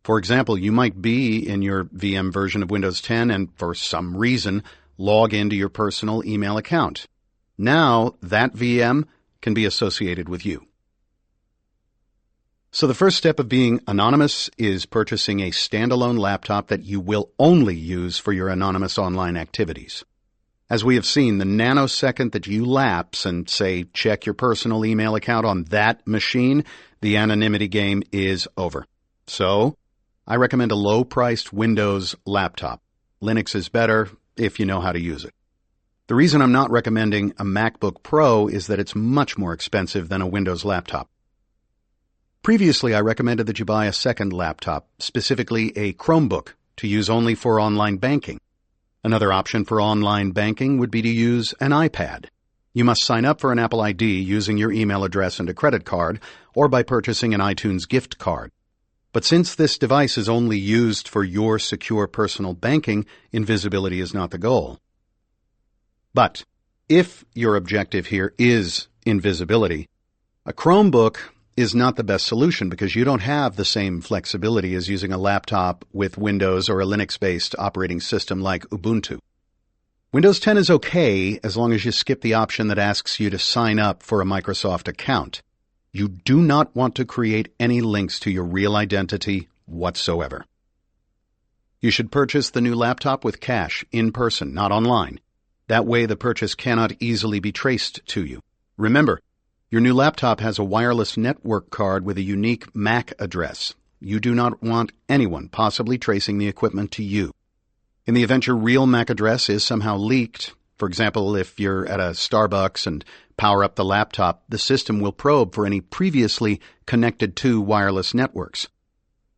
For example, you might be in your VM version of Windows 10 and, for some reason, log into your personal email account. Now, that VM can be associated with you. So the first step of being anonymous is purchasing a standalone laptop that you will only use for your anonymous online activities. As we have seen, the nanosecond that you lapse and, say, check your personal email account on that machine, the anonymity game is over. So, I recommend a low-priced Windows laptop. Linux is better if you know how to use it. The reason I'm not recommending a MacBook Pro is that it's much more expensive than a Windows laptop. Previously, I recommended that you buy a second laptop, specifically a Chromebook, to use only for online banking. Another option for online banking would be to use an iPad. You must sign up for an Apple ID using your email address and a credit card, or by purchasing an iTunes gift card. But since this device is only used for your secure personal banking, invisibility is not the goal. But if your objective here is invisibility, a Chromebook is not the best solution because you don't have the same flexibility as using a laptop with Windows or a Linux-based operating system like Ubuntu. Windows 10 is okay as long as you skip the option that asks you to sign up for a Microsoft account. You do not want to create any links to your real identity whatsoever. You should purchase the new laptop with cash, in person, not online. That way the purchase cannot easily be traced to you. Remember, your new laptop has a wireless network card with a unique MAC address. You do not want anyone possibly tracing the equipment to you. In the event your real MAC address is somehow leaked, for example, if you're at a Starbucks and power up the laptop, the system will probe for any previously connected to wireless networks.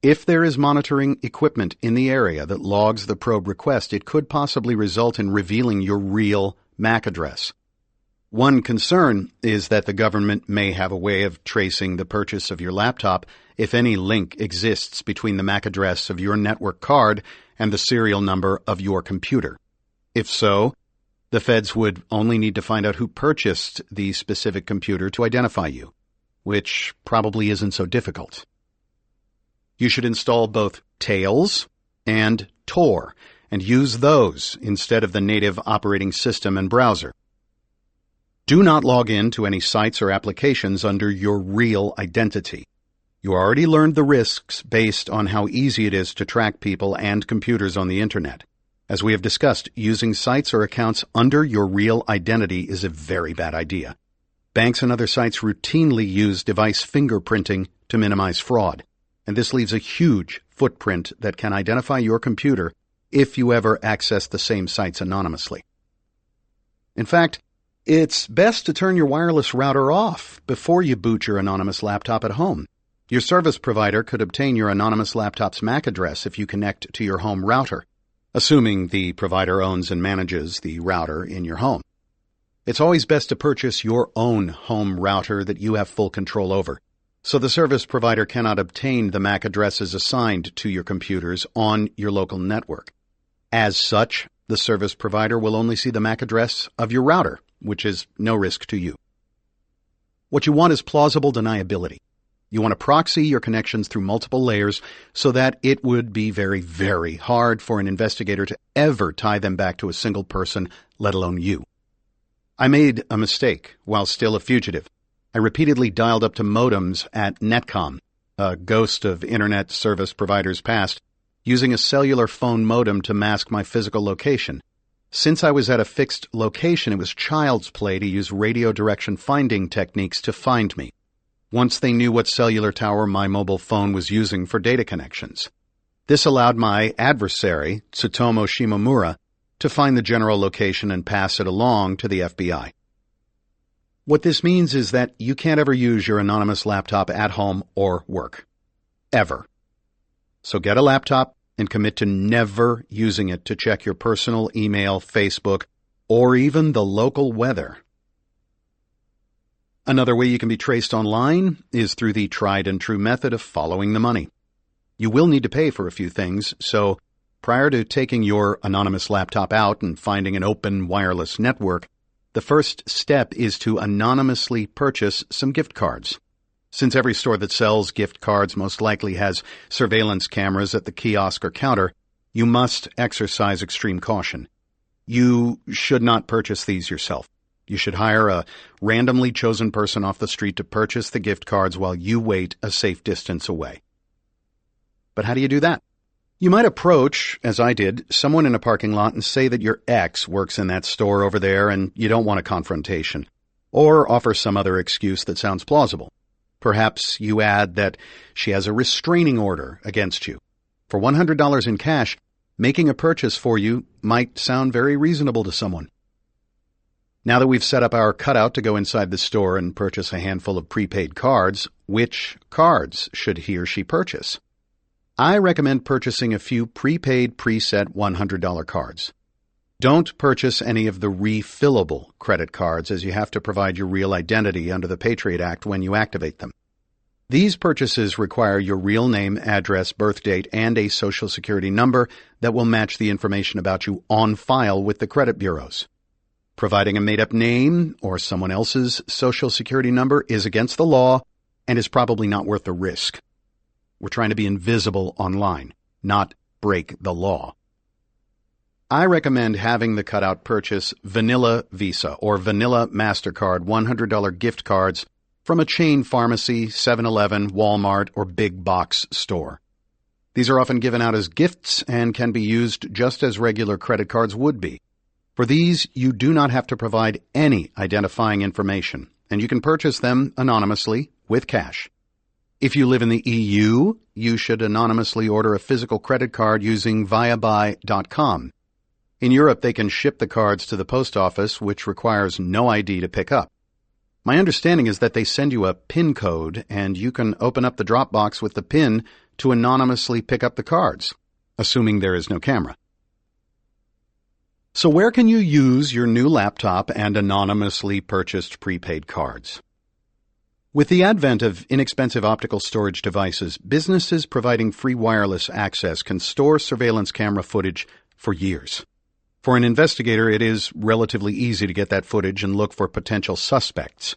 If there is monitoring equipment in the area that logs the probe request, it could possibly result in revealing your real MAC address. One concern is that the government may have a way of tracing the purchase of your laptop if any link exists between the MAC address of your network card and the serial number of your computer. If so, the feds would only need to find out who purchased the specific computer to identify you, which probably isn't so difficult. You should install both Tails and Tor and use those instead of the native operating system and browser. Do not log in to any sites or applications under your real identity. You already learned the risks based on how easy it is to track people and computers on the Internet. As we have discussed, using sites or accounts under your real identity is a very bad idea. Banks and other sites routinely use device fingerprinting to minimize fraud, and this leaves a huge footprint that can identify your computer if you ever access the same sites anonymously. In fact, it's best to turn your wireless router off before you boot your anonymous laptop at home. Your service provider could obtain your anonymous laptop's MAC address if you connect to your home router, assuming the provider owns and manages the router in your home. It's always best to purchase your own home router that you have full control over, so the service provider cannot obtain the MAC addresses assigned to your computers on your local network. As such, the service provider will only see the MAC address of your router, which is no risk to you. What you want is plausible deniability. You want to proxy your connections through multiple layers so that it would be very, very hard for an investigator to ever tie them back to a single person, let alone you. I made a mistake while still a fugitive. I repeatedly dialed up to modems at Netcom, a ghost of internet service providers past, using a cellular phone modem to mask my physical location. Since I was at a fixed location, it was child's play to use radio direction finding techniques to find me, once they knew what cellular tower my mobile phone was using for data connections. This allowed my adversary, Tsutomu Shimomura, to find the general location and pass it along to the FBI. What this means is that you can't ever use your anonymous laptop at home or work. Ever. So get a laptop and commit to never using it to check your personal email, Facebook, or even the local weather. Another way you can be traced online is through the tried and true method of following the money. You will need to pay for a few things, so prior to taking your anonymous laptop out and finding an open wireless network, the first step is to anonymously purchase some gift cards. Since every store that sells gift cards most likely has surveillance cameras at the kiosk or counter, you must exercise extreme caution. You should not purchase these yourself. You should hire a randomly chosen person off the street to purchase the gift cards while you wait a safe distance away. But how do you do that? You might approach, as I did, someone in a parking lot and say that your ex works in that store over there and you don't want a confrontation, or offer some other excuse that sounds plausible. Perhaps you add that she has a restraining order against you. For $100 in cash, making a purchase for you might sound very reasonable to someone. Now that we've set up our cutout to go inside the store and purchase a handful of prepaid cards, which cards should he or she purchase? I recommend purchasing a few prepaid preset $100 cards. Don't purchase any of the refillable credit cards, as you have to provide your real identity under the Patriot Act when you activate them. These purchases require your real name, address, birth date, and a Social Security number that will match the information about you on file with the credit bureaus. Providing a made-up name or someone else's Social Security number is against the law and is probably not worth the risk. We're trying to be invisible online, not break the law. I recommend having the cutout purchase Vanilla Visa or Vanilla MasterCard $100 gift cards from a chain pharmacy, 7-Eleven, Walmart, or big box store. These are often given out as gifts and can be used just as regular credit cards would be. For these, you do not have to provide any identifying information, and you can purchase them anonymously with cash. If you live in the EU, you should anonymously order a physical credit card using viabuy.com. In Europe, they can ship the cards to the post office, which requires no ID to pick up. My understanding is that they send you a PIN code, and you can open up the drop box with the PIN to anonymously pick up the cards, assuming there is no camera. So where can you use your new laptop and anonymously purchased prepaid cards? With the advent of inexpensive optical storage devices, businesses providing free wireless access can store surveillance camera footage for years. For an investigator, it is relatively easy to get that footage and look for potential suspects.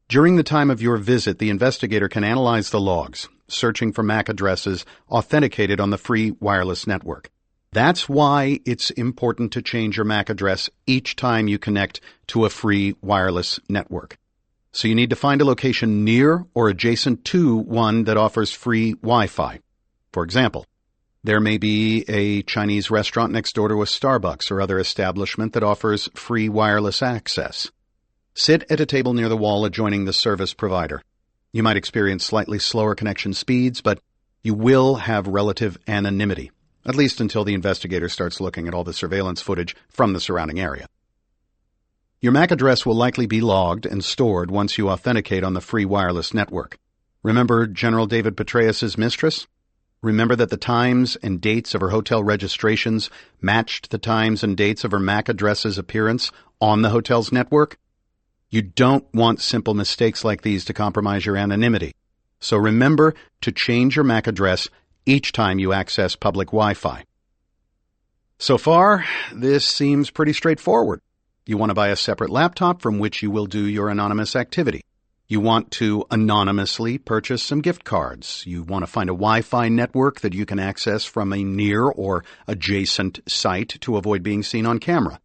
During the time of your visit, the investigator can analyze the logs, searching for MAC addresses authenticated on the free wireless network. That's why it's important to change your MAC address each time you connect to a free wireless network. So you need to find a location near or adjacent to one that offers free Wi-Fi. For example, there may be a Chinese restaurant next door to a Starbucks or other establishment that offers free wireless access. Sit at a table near the wall adjoining the service provider. You might experience slightly slower connection speeds, but you will have relative anonymity, at least until the investigator starts looking at all the surveillance footage from the surrounding area. Your MAC address will likely be logged and stored once you authenticate on the free wireless network. Remember General David Petraeus' mistress? Remember that the times and dates of her hotel registrations matched the times and dates of her MAC address's appearance on the hotel's network? You don't want simple mistakes like these to compromise your anonymity. So remember to change your MAC address each time you access public Wi-Fi. So far, this seems pretty straightforward. You want to buy a separate laptop from which you will do your anonymous activity. You want to anonymously purchase some gift cards. You want to find a Wi-Fi network that you can access from a near or adjacent site to avoid being seen on camera.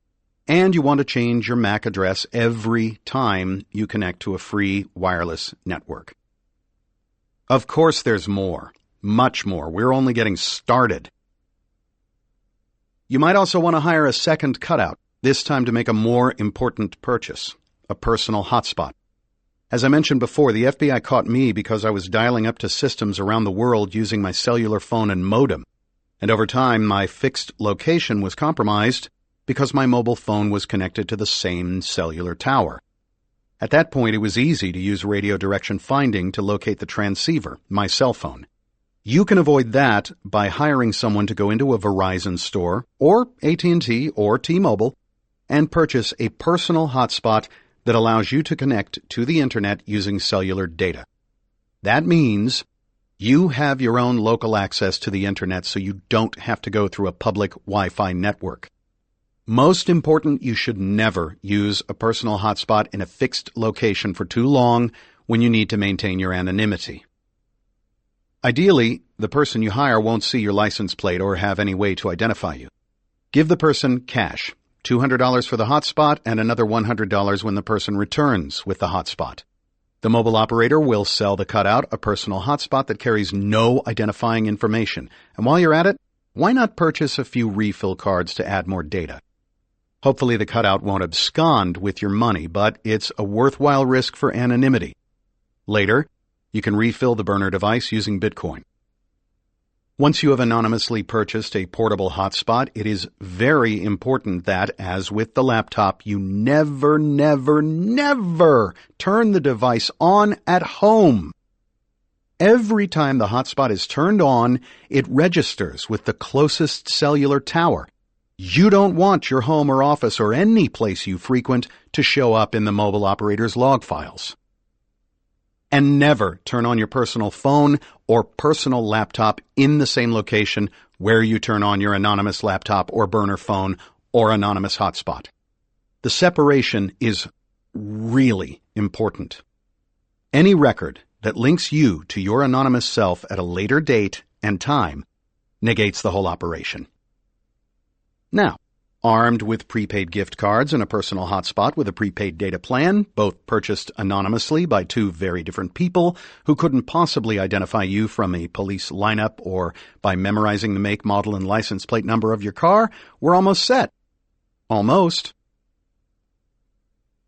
And you want to change your MAC address every time you connect to a free wireless network. Of course, there's more. Much more. We're only getting started. You might also want to hire a second cutout, this time to make a more important purchase, a personal hotspot. As I mentioned before, the FBI caught me because I was dialing up to systems around the world using my cellular phone and modem. And over time, my fixed location was compromised because my mobile phone was connected to the same cellular tower. At that point, it was easy to use radio direction finding to locate the transceiver, my cell phone. You can avoid that by hiring someone to go into a Verizon store, or AT&T or T-Mobile, and purchase a personal hotspot that allows you to connect to the internet using cellular data. That means you have your own local access to the internet so you don't have to go through a public Wi-Fi network. Most important, you should never use a personal hotspot in a fixed location for too long when you need to maintain your anonymity. Ideally, the person you hire won't see your license plate or have any way to identify you. Give the person cash, $200 for the hotspot and another $100 when the person returns with the hotspot. The mobile operator will sell the cutout a personal hotspot that carries no identifying information. And while you're at it, why not purchase a few refill cards to add more data? Hopefully the cutout won't abscond with your money, but it's a worthwhile risk for anonymity. Later, you can refill the burner device using Bitcoin. Once you have anonymously purchased a portable hotspot, it is very important that, as with the laptop, you never turn the device on at home. Every time the hotspot is turned on, it registers with the closest cellular tower. You don't want your home or office or any place you frequent to show up in the mobile operator's log files. And never turn on your personal phone or personal laptop in the same location where you turn on your anonymous laptop or burner phone or anonymous hotspot. The separation is really important. Any record that links you to your anonymous self at a later date and time negates the whole operation. Now, armed with prepaid gift cards and a personal hotspot with a prepaid data plan, both purchased anonymously by two very different people who couldn't possibly identify you from a police lineup or by memorizing the make, model, and license plate number of your car, we're almost set. Almost.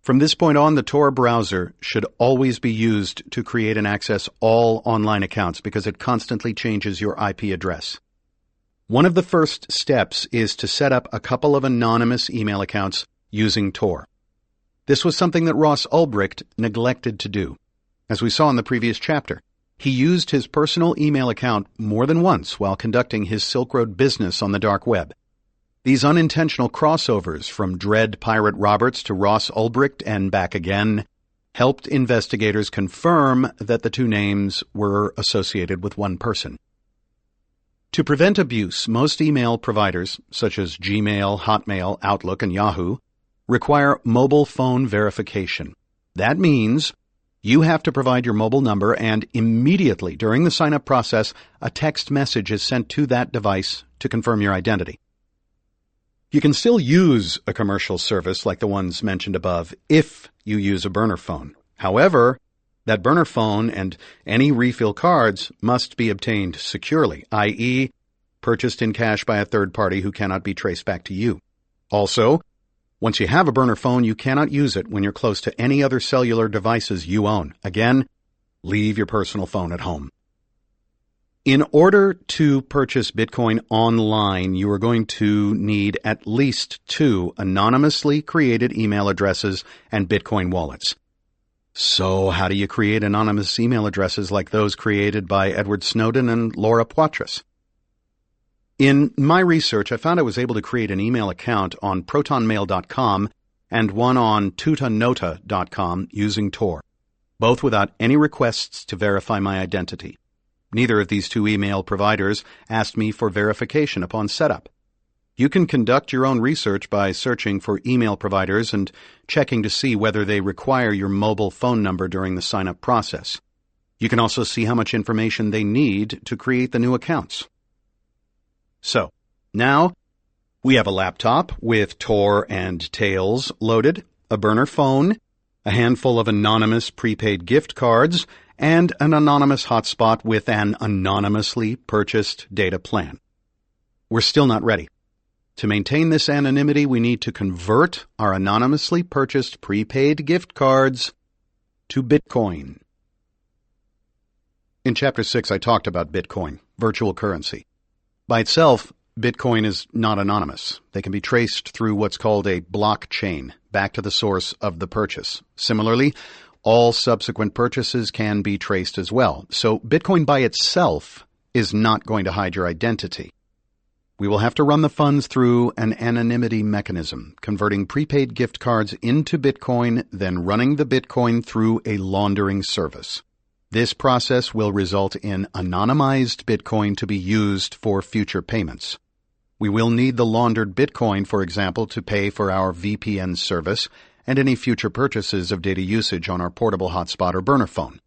From this point on, the Tor browser should always be used to create and access all online accounts because it constantly changes your IP address. One of the first steps is to set up a couple of anonymous email accounts using Tor. This was something that Ross Ulbricht neglected to do. As we saw in the previous chapter, he used his personal email account more than once while conducting his Silk Road business on the dark web. These unintentional crossovers from Dread Pirate Roberts to Ross Ulbricht and back again helped investigators confirm that the two names were associated with one person. To prevent abuse, most email providers, such as Gmail, Hotmail, Outlook, and Yahoo, require mobile phone verification. That means you have to provide your mobile number, and immediately during the sign-up process, a text message is sent to that device to confirm your identity. You can still use a commercial service like the ones mentioned above if you use a burner phone. However, that burner phone and any refill cards must be obtained securely, i.e., purchased in cash by a third party who cannot be traced back to you. Also, once you have a burner phone, you cannot use it when you're close to any other cellular devices you own. Again, leave your personal phone at home. In order to purchase Bitcoin online, you are going to need at least 2 anonymously created email addresses and Bitcoin wallets. So how do you create anonymous email addresses like those created by Edward Snowden and Laura Poitras? In my research, I found I was able to create an email account on protonmail.com and one on tutanota.com using Tor, both without any requests to verify my identity. Neither of these 2 email providers asked me for verification upon setup. You can conduct your own research by searching for email providers and checking to see whether they require your mobile phone number during the sign-up process. You can also see how much information they need to create the new accounts. So, now we have a laptop with Tor and Tails loaded, a burner phone, a handful of anonymous prepaid gift cards, and an anonymous hotspot with an anonymously purchased data plan. We're still not ready. To maintain this anonymity, we need to convert our anonymously purchased prepaid gift cards to Bitcoin. In Chapter 6, I talked about Bitcoin, virtual currency. By itself, Bitcoin is not anonymous. They can be traced through what's called a blockchain, back to the source of the purchase. Similarly, all subsequent purchases can be traced as well. So Bitcoin by itself is not going to hide your identity. We will have to run the funds through an anonymity mechanism, converting prepaid gift cards into Bitcoin, then running the Bitcoin through a laundering service. This process will result in anonymized Bitcoin to be used for future payments. We will need the laundered Bitcoin, for example, to pay for our VPN service, and any future purchases of data usage on our portable hotspot or burner phone.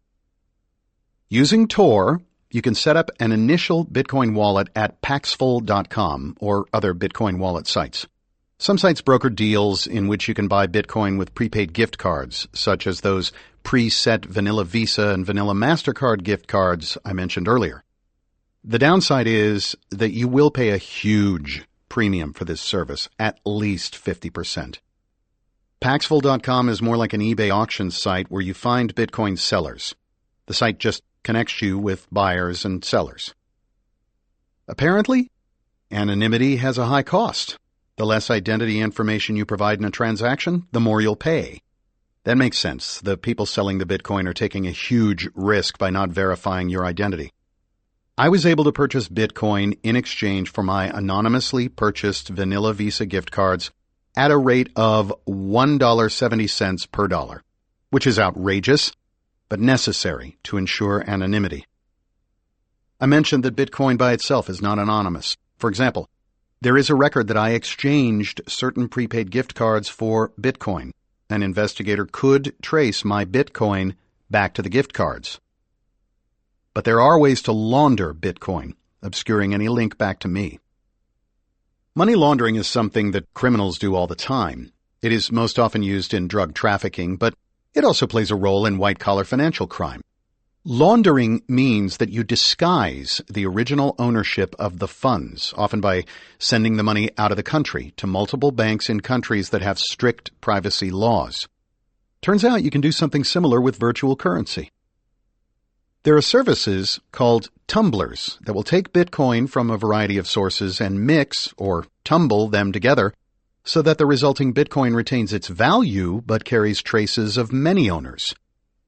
Using Tor, you can set up an initial Bitcoin wallet at paxful.com or other Bitcoin wallet sites. Some sites broker deals in which you can buy Bitcoin with prepaid gift cards, such as those preset vanilla Visa and vanilla MasterCard gift cards I mentioned earlier. The downside is that you will pay a huge premium for this service, at least 50%. Paxful.com is more like an eBay auction site where you find Bitcoin sellers. The site just connects you with buyers and sellers. Apparently, anonymity has a high cost. The less identity information you provide in a transaction, the more you'll pay. That makes sense. The people selling the Bitcoin are taking a huge risk by not verifying your identity. I was able to purchase Bitcoin in exchange for my anonymously purchased vanilla Visa gift cards at a rate of $1.70 per dollar, which is outrageous, but necessary to ensure anonymity. I mentioned that Bitcoin by itself is not anonymous. For example, there is a record that I exchanged certain prepaid gift cards for Bitcoin. An investigator could trace my Bitcoin back to the gift cards. But there are ways to launder Bitcoin, obscuring any link back to me. Money laundering is something that criminals do all the time. It is most often used in drug trafficking, but it also plays a role in white-collar financial crime. Laundering means that you disguise the original ownership of the funds, often by sending the money out of the country to multiple banks in countries that have strict privacy laws. Turns out you can do something similar with virtual currency. There are services called tumblers that will take Bitcoin from a variety of sources and mix or tumble them together so that the resulting Bitcoin retains its value but carries traces of many owners.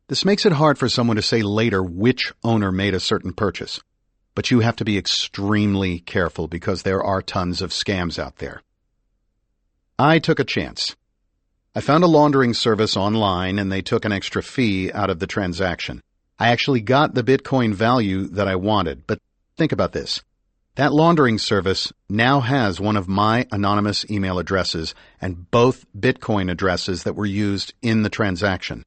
This makes it hard for someone to say later which owner made a certain purchase, but you have to be extremely careful because there are tons of scams out there. I took a chance. I found a laundering service online and they took an extra fee out of the transaction. I actually got the Bitcoin value that I wanted, but think about this. That laundering service now has one of my anonymous email addresses and both Bitcoin addresses that were used in the transaction.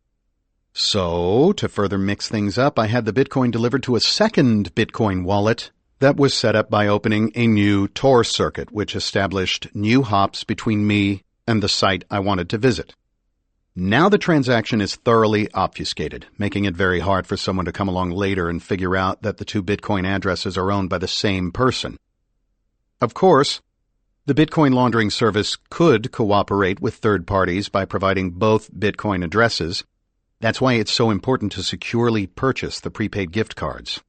So, to further mix things up, I had the Bitcoin delivered to a second Bitcoin wallet that was set up by opening a new Tor circuit, which established new hops between me and the site I wanted to visit. Now the transaction is thoroughly obfuscated, making it very hard for someone to come along later and figure out that the two Bitcoin addresses are owned by the same person. Of course, the Bitcoin laundering service could cooperate with third parties by providing both Bitcoin addresses. That's why it's so important to securely purchase the prepaid gift cards.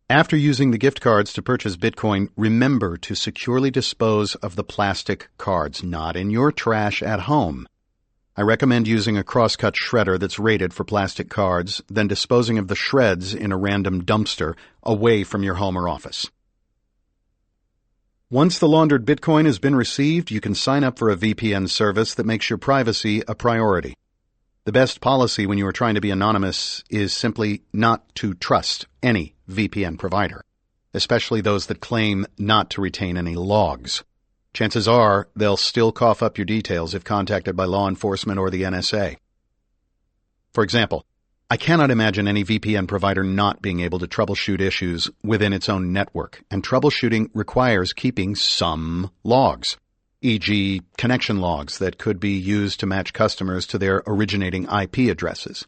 After using the gift cards to purchase Bitcoin, remember to securely dispose of the plastic cards, not in your trash at home. I recommend using a crosscut shredder that's rated for plastic cards, then disposing of the shreds in a random dumpster away from your home or office. Once the laundered Bitcoin has been received, you can sign up for a VPN service that makes your privacy a priority. The best policy when you are trying to be anonymous is simply not to trust any VPN provider, especially those that claim not to retain any logs. Chances are they'll still cough up your details if contacted by law enforcement or the NSA. For example, I cannot imagine any VPN provider not being able to troubleshoot issues within its own network, and troubleshooting requires keeping some logs, e.g. connection logs that could be used to match customers to their originating IP addresses.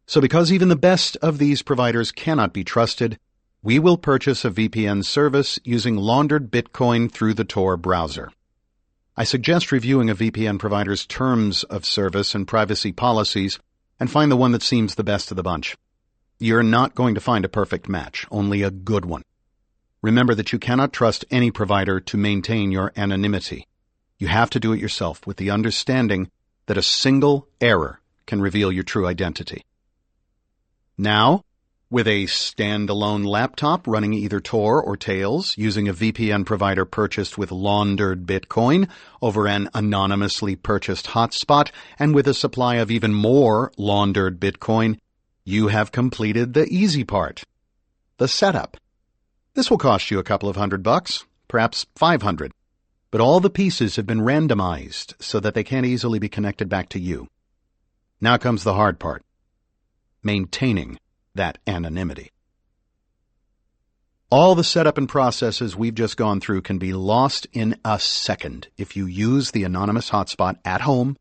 So because even the best of these providers cannot be trusted, we will purchase a VPN service using laundered Bitcoin through the Tor browser. I suggest reviewing a VPN provider's terms of service and privacy policies and find the one that seems the best of the bunch. You're not going to find a perfect match, only a good one. Remember that you cannot trust any provider to maintain your anonymity. You have to do it yourself with the understanding that a single error can reveal your true identity. Now, with a standalone laptop running either Tor or Tails, using a VPN provider purchased with laundered Bitcoin over an anonymously purchased hotspot, and with a supply of even more laundered Bitcoin, you have completed the easy part, the setup. This will cost you a couple of $100, perhaps $500. but all the pieces have been randomized so that they can't easily be connected back to you. Now comes the hard part: maintaining that anonymity. All the setup and processes we've just gone through can be lost in a second if you use the anonymous hotspot at home,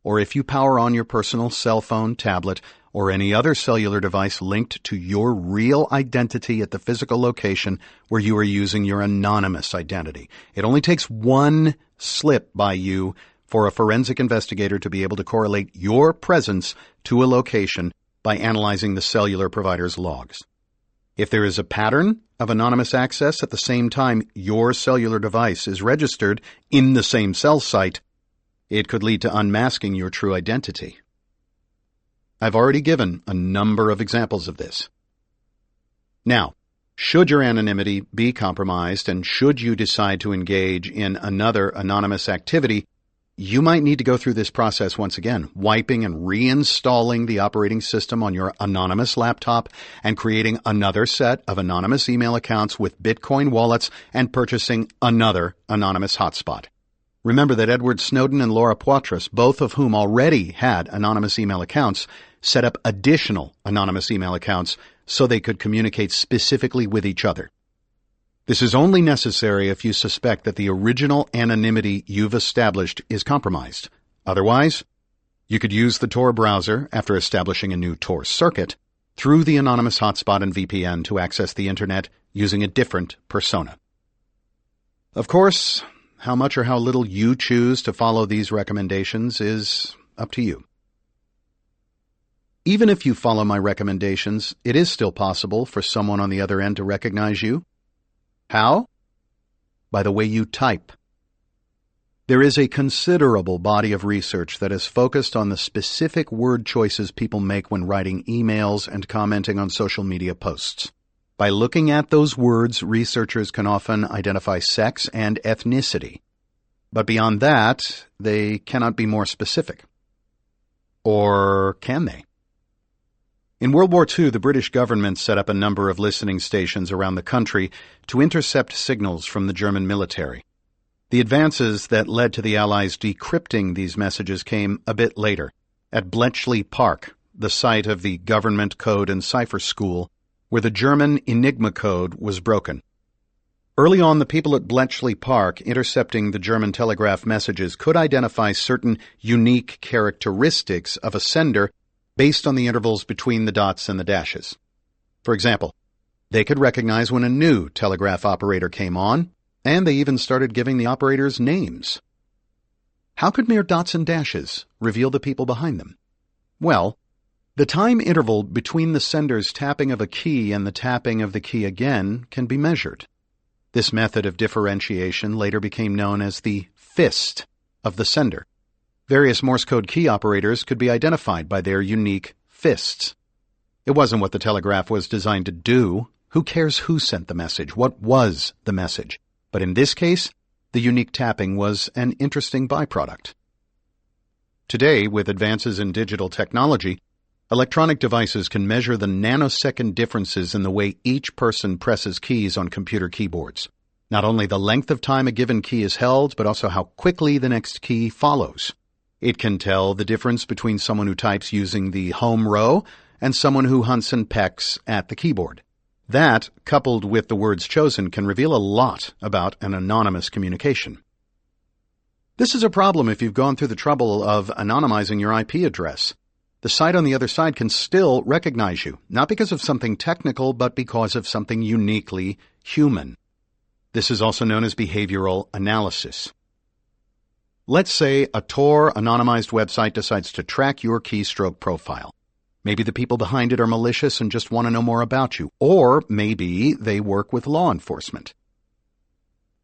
or if you power on your personal cell phone, tablet, or any other cellular device linked to your real identity at the physical location where you are using your anonymous identity. It only takes one slip by you for a forensic investigator to be able to correlate your presence to a location by analyzing the cellular provider's logs. If there is a pattern of anonymous access at the same time your cellular device is registered in the same cell site, it could lead to unmasking your true identity. I've already given a number of examples of this. Now, should your anonymity be compromised and should you decide to engage in another anonymous activity, you might need to go through this process once again, wiping and reinstalling the operating system on your anonymous laptop and creating another set of anonymous email accounts with Bitcoin wallets and purchasing another anonymous hotspot. Remember that Edward Snowden and Laura Poitras, both of whom already had anonymous email accounts, set up additional anonymous email accounts so they could communicate specifically with each other. This is only necessary if you suspect that the original anonymity you've established is compromised. Otherwise, you could use the Tor browser after establishing a new Tor circuit through the anonymous hotspot and VPN to access the Internet using a different persona. Of course, how much or how little you choose to follow these recommendations is up to you. Even if you follow my recommendations, it is still possible for someone on the other end to recognize you. How? By the way you type. There is a considerable body of research that is focused on the specific word choices people make when writing emails and commenting on social media posts. By looking at those words, researchers can often identify sex and ethnicity. But beyond that, they cannot be more specific. Or can they? In World War II, the British government set up a number of listening stations around the country to intercept signals from the German military. The advances that led to the Allies decrypting these messages came a bit later, at Bletchley Park, the site of the Government Code and Cipher School, where the German Enigma code was broken. Early on, the people at Bletchley Park intercepting the German telegraph messages could identify certain unique characteristics of a sender based on the intervals between the dots and the dashes. For example, they could recognize when a new telegraph operator came on, and they even started giving the operators names. How could mere dots and dashes reveal the people behind them? Well, the time interval between the sender's tapping of a key and the tapping of the key again can be measured. This method of differentiation later became known as the fist of the sender. Various Morse code key operators could be identified by their unique fists. It wasn't what the telegraph was designed to do. Who cares who sent the message? What was the message? But in this case, the unique tapping was an interesting byproduct. Today, with advances in digital technology, electronic devices can measure the nanosecond differences in the way each person presses keys on computer keyboards. Not only the length of time a given key is held, but also how quickly the next key follows. It can tell the difference between someone who types using the home row and someone who hunts and pecks at the keyboard. That, coupled with the words chosen, can reveal a lot about an anonymous communication. This is a problem if you've gone through the trouble of anonymizing your IP address. The site on the other side can still recognize you, not because of something technical, but because of something uniquely human. This is also known as behavioral analysis. Let's say a Tor anonymized website decides to track your keystroke profile. Maybe the people behind it are malicious and just want to know more about you, or maybe they work with law enforcement.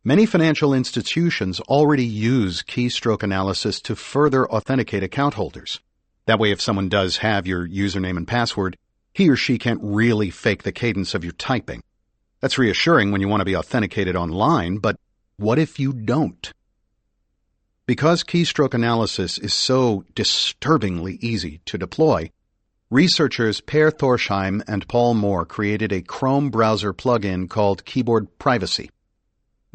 Many financial institutions already use keystroke analysis to further authenticate account holders. That way, if someone does have your username and password, he or she can't really fake the cadence of your typing. That's reassuring when you want to be authenticated online, but what if you don't? Because keystroke analysis is so disturbingly easy to deploy, researchers Per Thorsheim and Paul Moore created a Chrome browser plugin called Keyboard Privacy.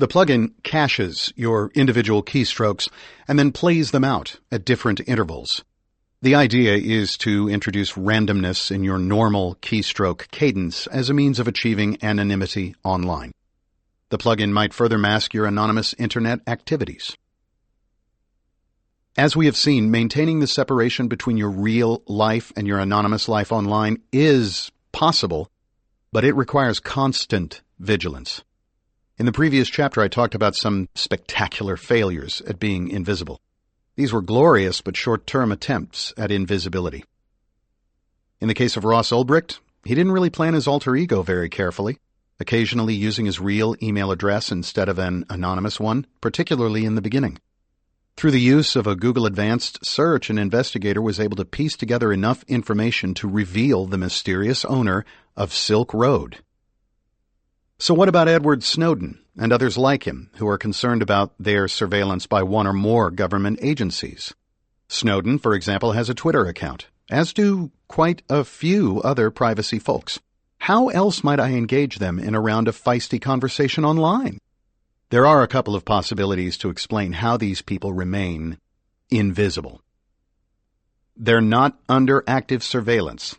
The plugin caches your individual keystrokes and then plays them out at different intervals. The idea is to introduce randomness in your normal keystroke cadence as a means of achieving anonymity online. The plugin might further mask your anonymous internet activities. As we have seen, maintaining the separation between your real life and your anonymous life online is possible, but it requires constant vigilance. In the previous chapter, I talked about some spectacular failures at being invisible. These were glorious but short-term attempts at invisibility. In the case of Ross Ulbricht, he didn't really plan his alter ego very carefully, occasionally using his real email address instead of an anonymous one, particularly in the beginning. Through the use of a Google Advanced Search, an investigator was able to piece together enough information to reveal the mysterious owner of Silk Road. So what about Edward Snowden and others like him who are concerned about their surveillance by one or more government agencies? Snowden, for example, has a Twitter account, as do quite a few other privacy folks. How else might I engage them in a round of feisty conversation online? There are a couple of possibilities to explain how these people remain invisible. They're not under active surveillance.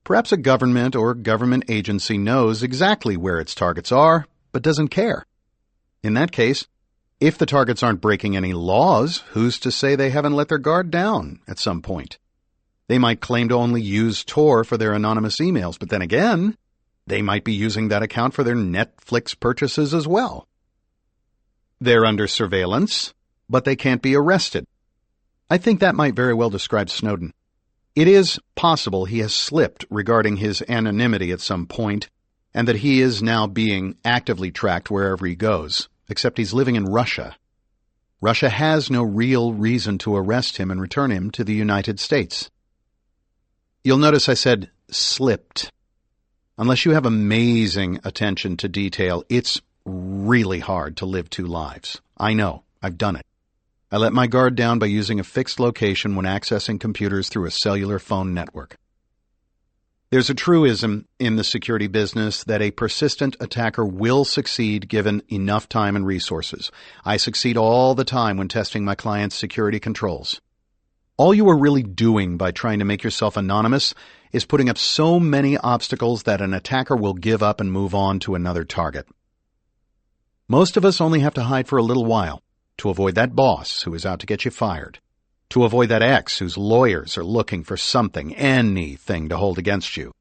Perhaps a government or government agency knows exactly where its targets are, but doesn't care. In that case, if the targets aren't breaking any laws, who's to say they haven't let their guard down at some point? They might claim to only use Tor for their anonymous emails, but then again, they might be using that account for their Netflix purchases as well. They're under surveillance, but they can't be arrested. I think that might very well describe Snowden. It is possible he has slipped regarding his anonymity at some point, and that he is now being actively tracked wherever he goes, except he's living in Russia. Russia has no real reason to arrest him and return him to the United States. You'll notice I said slipped. Unless you have amazing attention to detail, it's really hard to live two lives. I know. I've done it. I let my guard down by using a fixed location when accessing computers through a cellular phone network. There's a truism in the security business that a persistent attacker will succeed given enough time and resources. I succeed all the time when testing my clients' security controls. All you are really doing by trying to make yourself anonymous is putting up so many obstacles that an attacker will give up and move on to another target. Most of us only have to hide for a little while to avoid that boss who is out to get you fired, to avoid that ex whose lawyers are looking for something, anything to hold against you,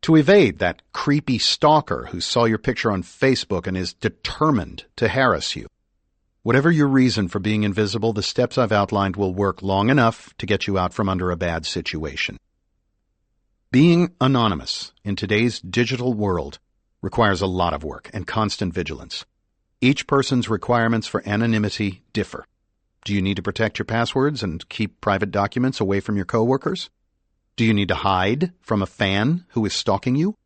to evade that creepy stalker who saw your picture on Facebook and is determined to harass you. Whatever your reason for being invisible, the steps I've outlined will work long enough to get you out from under a bad situation. Being anonymous in today's digital world requires a lot of work and constant vigilance. Each person's requirements for anonymity differ. Do you need to protect your passwords and keep private documents away from your coworkers? Do you need to hide from a fan who is stalking you?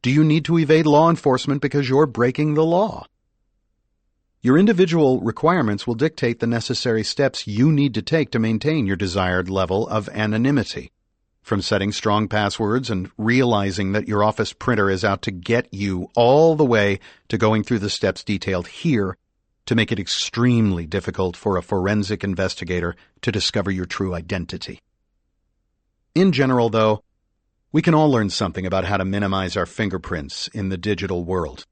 Do you need to evade law enforcement because you're breaking the law? Your individual requirements will dictate the necessary steps you need to take to maintain your desired level of anonymity. From setting strong passwords and realizing that your office printer is out to get you all the way to going through the steps detailed here to make it extremely difficult for a forensic investigator to discover your true identity. In general, though, we can all learn something about how to minimize our fingerprints in the digital world.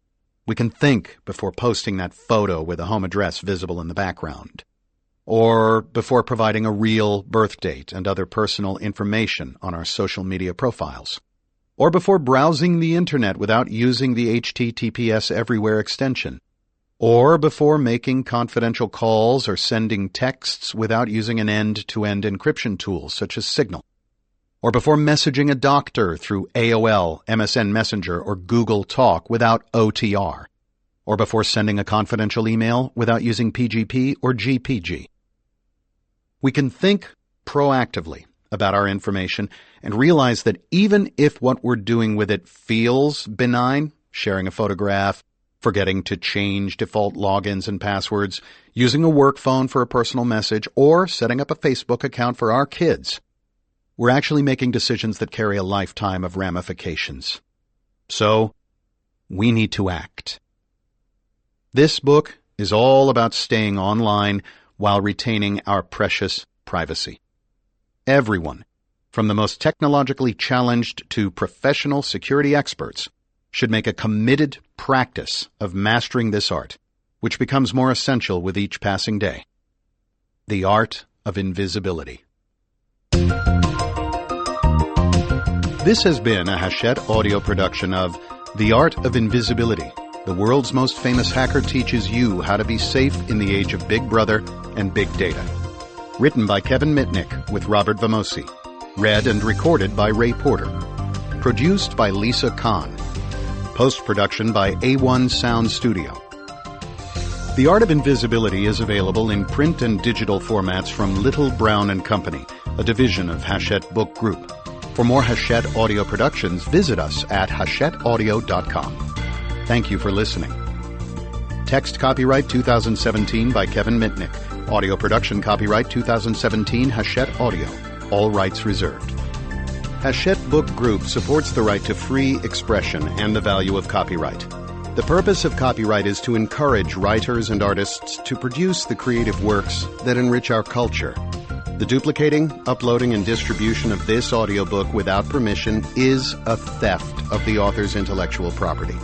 We can think before posting that photo with a home address visible in the background, or before providing a real birth date and other personal information on our social media profiles, or before browsing the internet without using the HTTPS Everywhere extension, or before making confidential calls or sending texts without using an end-to-end encryption tool such as Signal, or before messaging a doctor through AOL, MSN Messenger, or Google Talk without OTR, or before sending a confidential email without using PGP or GPG. We can think proactively about our information and realize that even if what we're doing with it feels benign, sharing a photograph, forgetting to change default logins and passwords, using a work phone for a personal message, or setting up a Facebook account for our kids, we're actually making decisions that carry a lifetime of ramifications. So, we need to act. This book is all about staying online while retaining our precious privacy. Everyone, from the most technologically challenged to professional security experts, should make a committed practice of mastering this art, which becomes more essential with each passing day. The art of invisibility. This has been a Hachette audio production of The Art of Invisibility. The world's most famous hacker teaches you how to be safe in the age of Big Brother and Big Data. Written by Kevin Mitnick with Robert Vamosi. Read and recorded by Ray Porter. Produced by Lisa Kahn. Post-production by A1 Sound Studio. The Art of Invisibility is available in print and digital formats from Little, Brown & Company, a division of Hachette Book Group. For more Hachette audio productions, visit us at hachetteaudio.com. Thank you for listening. Text copyright 2017 by Kevin Mitnick. Audio production copyright 2017 Hachette Audio. All rights reserved. Hachette Book Group supports the right to free expression and the value of copyright. The purpose of copyright is to encourage writers and artists to produce the creative works that enrich our culture. The duplicating, uploading, and distribution of this audiobook without permission is a theft of the author's intellectual property.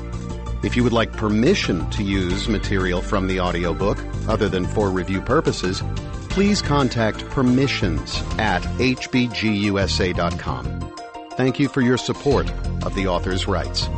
If you would like permission to use material from the audiobook, other than for review purposes, please contact permissions@hbgusa.com. Thank you for your support of the author's rights.